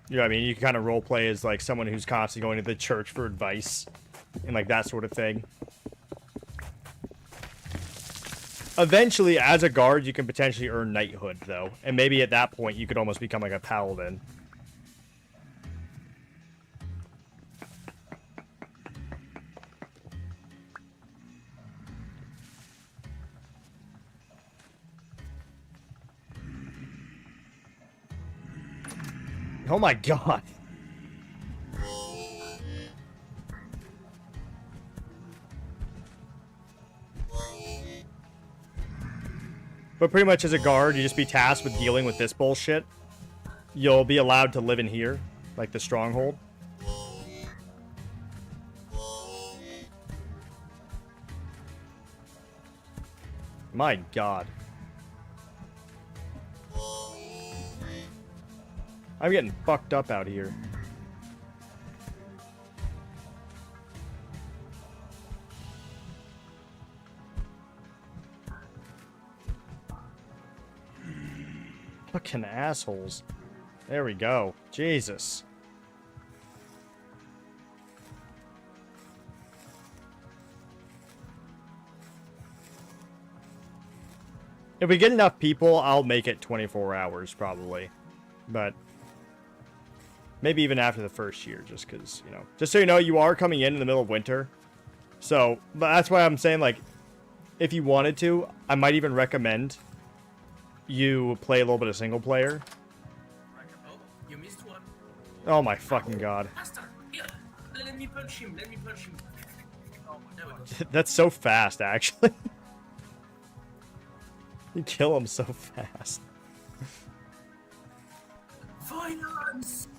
You know what I mean? You can kind of roleplay as, like, someone who's constantly going to the church for advice, and, like, that sort of thing. Eventually, as a guard, you can potentially earn knighthood, though. And maybe at that point, you could almost become like a paladin. Oh my god. But pretty much as a guard, you just be tasked with dealing with this bullshit. You'll be allowed to live in here, like the stronghold. My god. I'm getting fucked up out here. Fucking assholes. There we go. Jesus. If we get enough people, I'll make it 24 hours, probably. But maybe even after the first year, just because, you know. Just so you know, you are coming in the middle of winter. So, but that's why I'm saying, like, if you wanted to, I might even recommend you play a little bit of single player. You missed one. Oh my fucking god. Let me punch him. Oh, there we go. That's so fast, actually. You kill him so fast. Finance.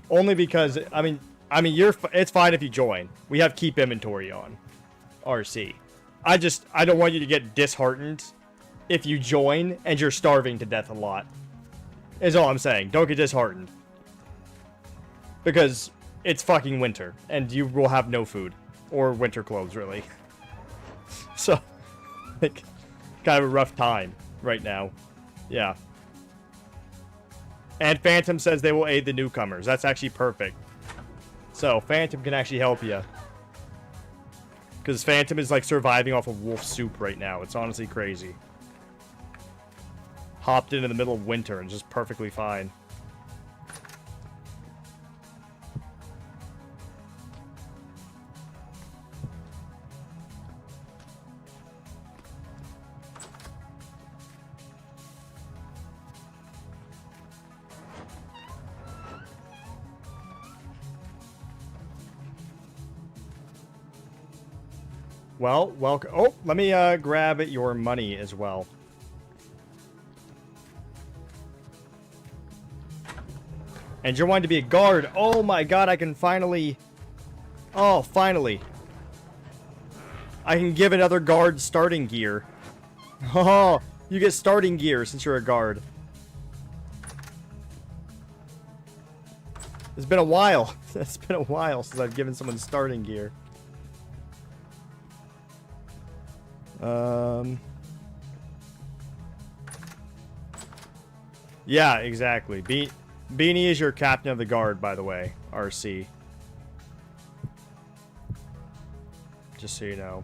Only because, I mean, it's fine if you join. We have keep inventory on RC. I don't want you to get disheartened if you join and you're starving to death a lot. Is all I'm saying. Don't get disheartened. Because it's fucking winter, and you will have no food. Or winter clothes, really. So, like, kind of a rough time right now. Yeah. And Phantom says they will aid the newcomers. That's actually perfect. So, Phantom can actually help you. Because Phantom is, like, surviving off of wolf soup right now. It's honestly crazy. Hopped in the middle of winter and just perfectly fine. Well, welcome. Oh, let me grab your money as well. And you're wanting to be a guard. Oh my god, I can finally... Oh, finally. I can give another guard starting gear. Oh, you get starting gear since you're a guard. It's been a while. It's been a while since I've given someone starting gear. Yeah, exactly. Beanie is your captain of the guard, by the way. RC. Just so you know.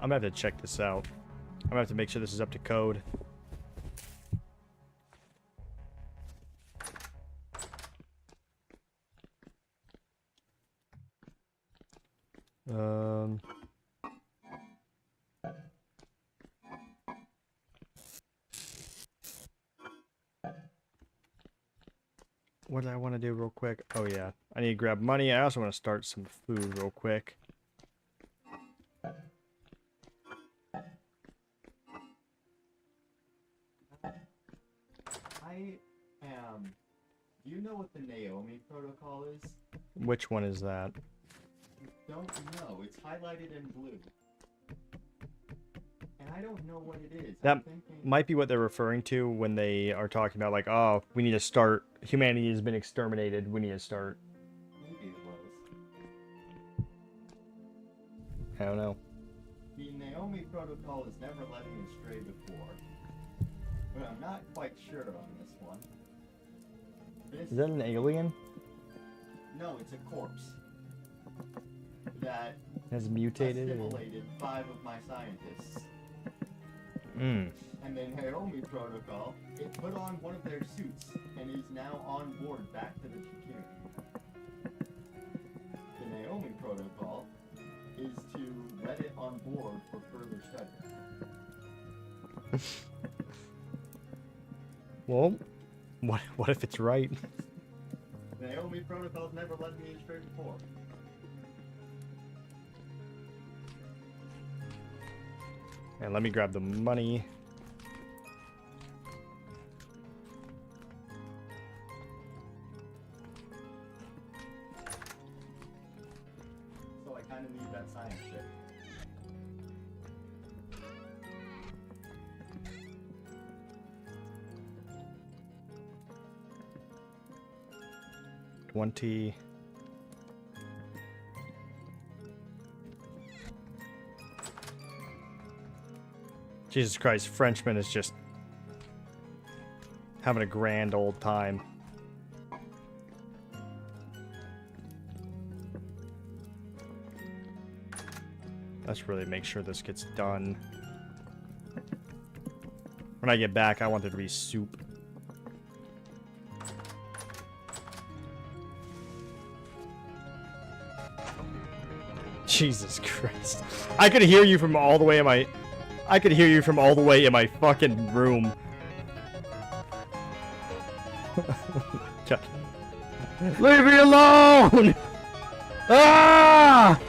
I'm gonna have to check this out. I'm gonna have to make sure this is up to code. What did I want to do real quick? Oh yeah, I need to grab money. I also want to start some food real quick. I am... Do you know what the Naomi protocol is? Which one is that? I don't know. It's highlighted in blue. And I don't know what it is. That I'm thinking... might be what they're referring to when they are talking about, like, oh, we need to start. Humanity has been exterminated. We need to start. Maybe it was. I don't know. The Naomi protocol has never led me astray before. But I'm not quite sure on this one. This... Is that an alien? No, it's a corpse. That Has mutated? Or... assimilated 5 of my scientists. Mm. And the Naomi protocol, it put on one of their suits and is now on board back to the Chikun. The Naomi protocol is to let it on board for further study. Well, what if it's right? The Naomi protocol's never led me astray before. And let me grab the money. So I kind of need that science shit. $20. Jesus Christ, Frenchman is just having a grand old time. Let's really make sure this gets done. When I get back, I want there to be soup. Jesus Christ. I could hear you from all the way in my... I could hear you from all the way in my fucking room. God. Leave me alone! Ah!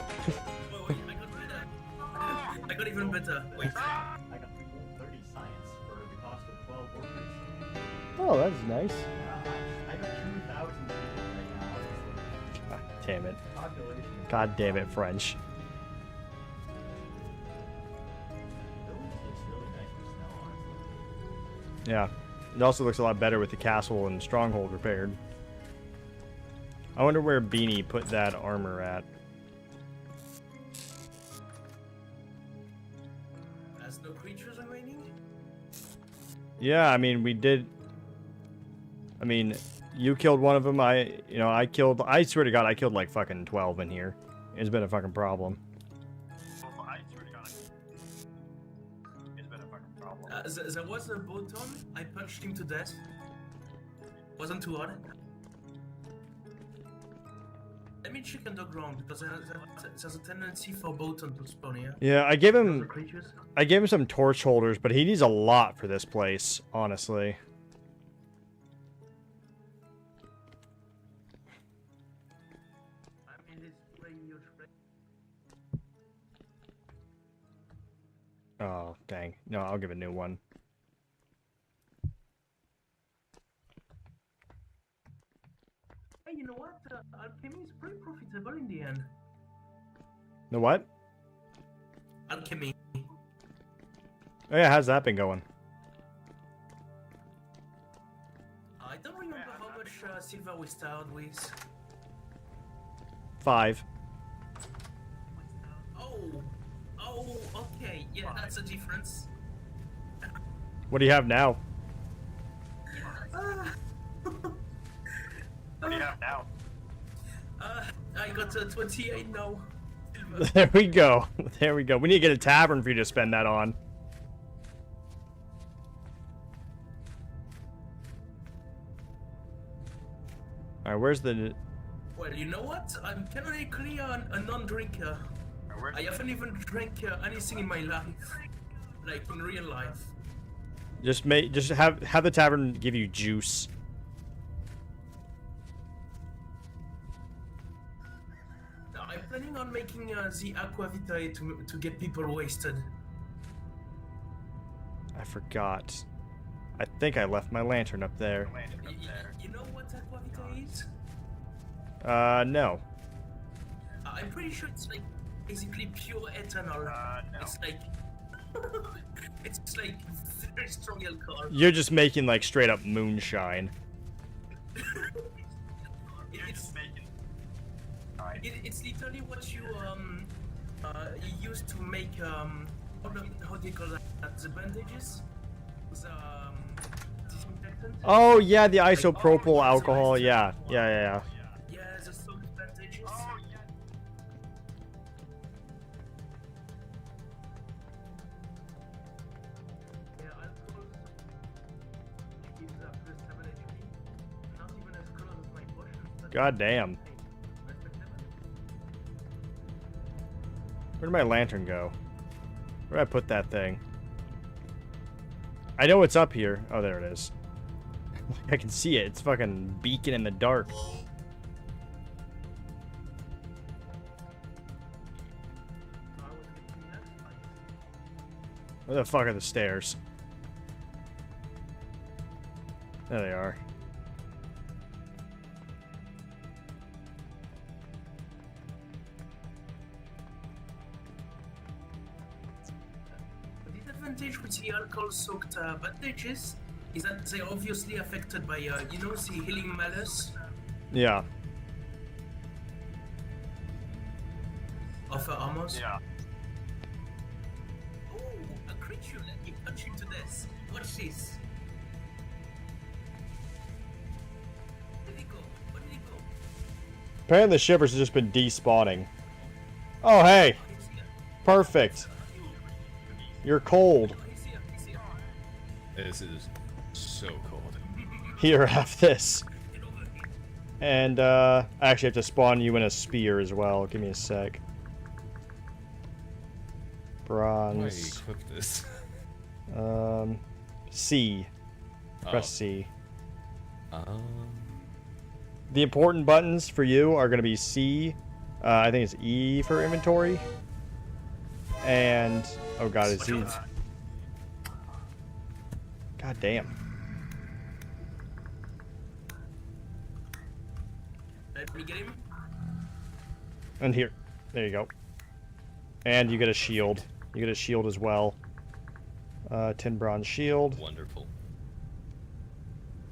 I got even better. Wait. I got 30 science for the cost of 12 workers. Oh, that's nice. I got 2,000 people right now. God damn it. Population. God damn it, French. Yeah. It also looks a lot better with the castle and stronghold repaired. I wonder where Beanie put that armor at. As no creatures remaining? Yeah, I mean, we did... I mean, You killed one of them. I swear to God, I killed like fucking 12 in here. It's been a fucking problem. There was a button. I punched him to death. Wasn't too hard. Let me check underground because there's a tendency for button to spawn here. Yeah, I gave Other him creatures. some torch holders, but he needs a lot for this place, honestly. I mean, it's pretty huge. Oh, dang. No, I'll give a new one. Hey, you know what? Alchemy is pretty profitable in the end. The what? Alchemy. Oh yeah, how's that been going? I don't remember how much silver we started with. 5. Oh, okay. Yeah, that's a difference. What do you have now? What do you have now? I got 28 now. There we go. There we go. We need to get a tavern for you to spend that on. Alright, where's the... Well, you know what? I'm canonically a non-drinker. I haven't even drank anything in my life, like in real life. Just have the tavern give you juice. Now, I'm planning on making the aqua vitae to get people wasted. I forgot. I think I left my lantern up there. You know what aqua vitae is? No. I'm pretty sure it's like basically pure ethanol. No. It's like it's like very strong alcohol. You're just making like straight up moonshine. It's literally what you use to make how do you call that? The bandages, the disinfectant. Oh yeah, the isopropyl alcohol. Yeah. Yeah, the soap bandages. Yeah, alcohol gives plus 7 HP. Not even as close as my potion. God damn. Where'd my lantern go? Where'd I put that thing? I know it's up here. Oh, there it is. I can see it. It's fucking beacon in the dark. Where the fuck are the stairs? There they are. The disadvantage with the alcohol-soaked bandages is that they're obviously affected by, the healing malus Yeah. of armors. Yeah. Oh, a creature! Let me punch him to death. Watch this. Where did he go? Where did he go? Apparently the shivers have just been despawning. Oh, hey! Perfect. You're cold. This is so cold. Here, have this. And, I actually have to spawn you in a spear as well. Give me a sec. Bronze. Why equip this? C. Press Oh. C. The important buttons for you are going to be C. I think it's E for inventory. And, oh god, it's E. God damn. Let me get him. And here. There you go. And you get a shield. You get a shield as well. 10 bronze shield. Wonderful.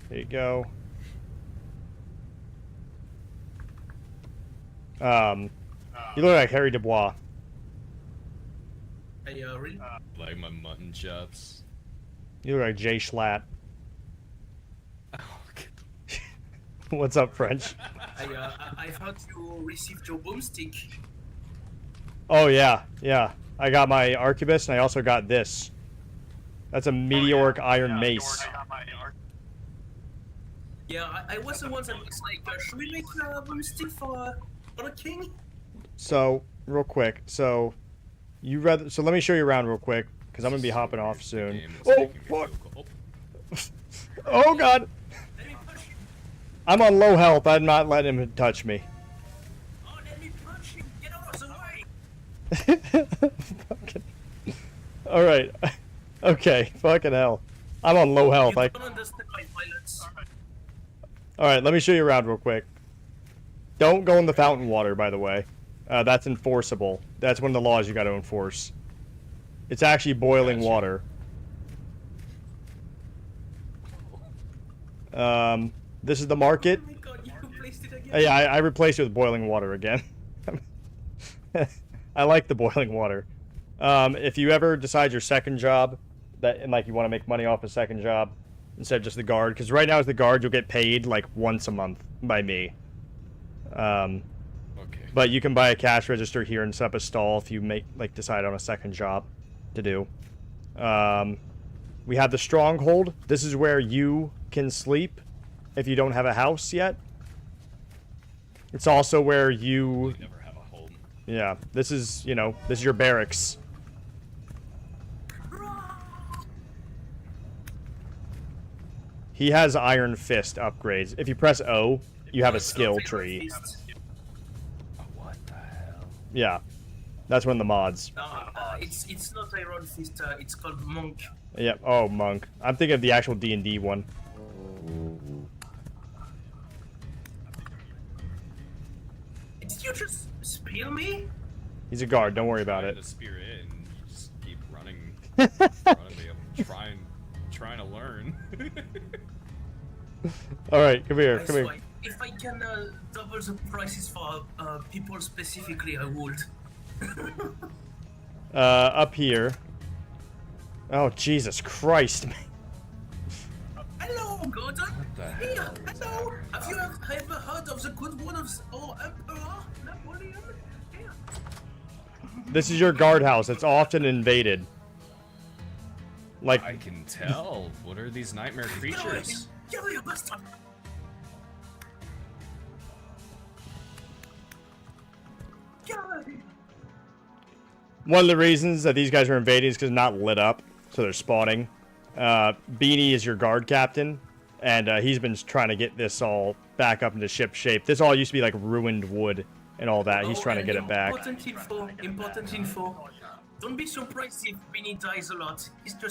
There you go. You look like Harry Dubois. Hey, really? Like my mutton chops. You look like Jay Schlatt. What's up, French? I thought you received your boomstick. Oh yeah, yeah. I got my arquebus, and I also got this. That's a meteoric iron mace. Yeah, I was the one that was like, should we make a boomstick for the king? So, real quick, so let me show you around real quick, because I'm gonna be hopping off soon. Oh, fuck! Oh god! I'm on low health. I'm not letting him touch me. Oh, let me punch him! Get out of the way! All right. Okay. Fucking hell. I'm on low health. You don't understand my violence. All right. Let me show you around real quick. Don't go in the fountain water, by the way. That's enforceable. That's one of the laws you got to enforce. It's actually boiling water. This is the market. Oh my god, you replaced it again? Yeah, I replaced it with boiling water again. I like the boiling water. If you ever decide your second job, and like you want to make money off a second job instead of just the guard, because right now as the guard you'll get paid like once a month by me. Okay. But you can buy a cash register here and set up a stall if you decide on a second job to do. We have the stronghold. This is where you can sleep if you don't have a house yet. It's also where you never have a home. Yeah, this is your barracks. He has Iron Fist upgrades. If you press O, you have a skill tree. What the hell? Yeah, that's one of the mods. It's not Iron Fist, it's called Monk. Yep. Oh, monk. I'm thinking of the actual D&D one. Did you just spill me? He's a guard. Don't worry about it. The spirit in, you just keep running, trying to learn. All right, come here. I Come here. swear, if I can double the prices for people specifically, I would. Up here. Oh, Jesus Christ. Hello, Gordon. Here, hello. Have you ever heard of the good one of Emperor Napoleon? Here. This is your guardhouse. It's often invaded. Like I can tell. What are these nightmare creatures? Get away, you bastard! Get away! one of the reasons that these guys are invading is because not lit up, so they're spawning. Beanie is your guard captain, and he's been trying to get this all back up into ship shape. This all used to be like ruined wood and all that. He's trying to get it back. Important info. Don't be surprised if Beanie dies a lot. He's just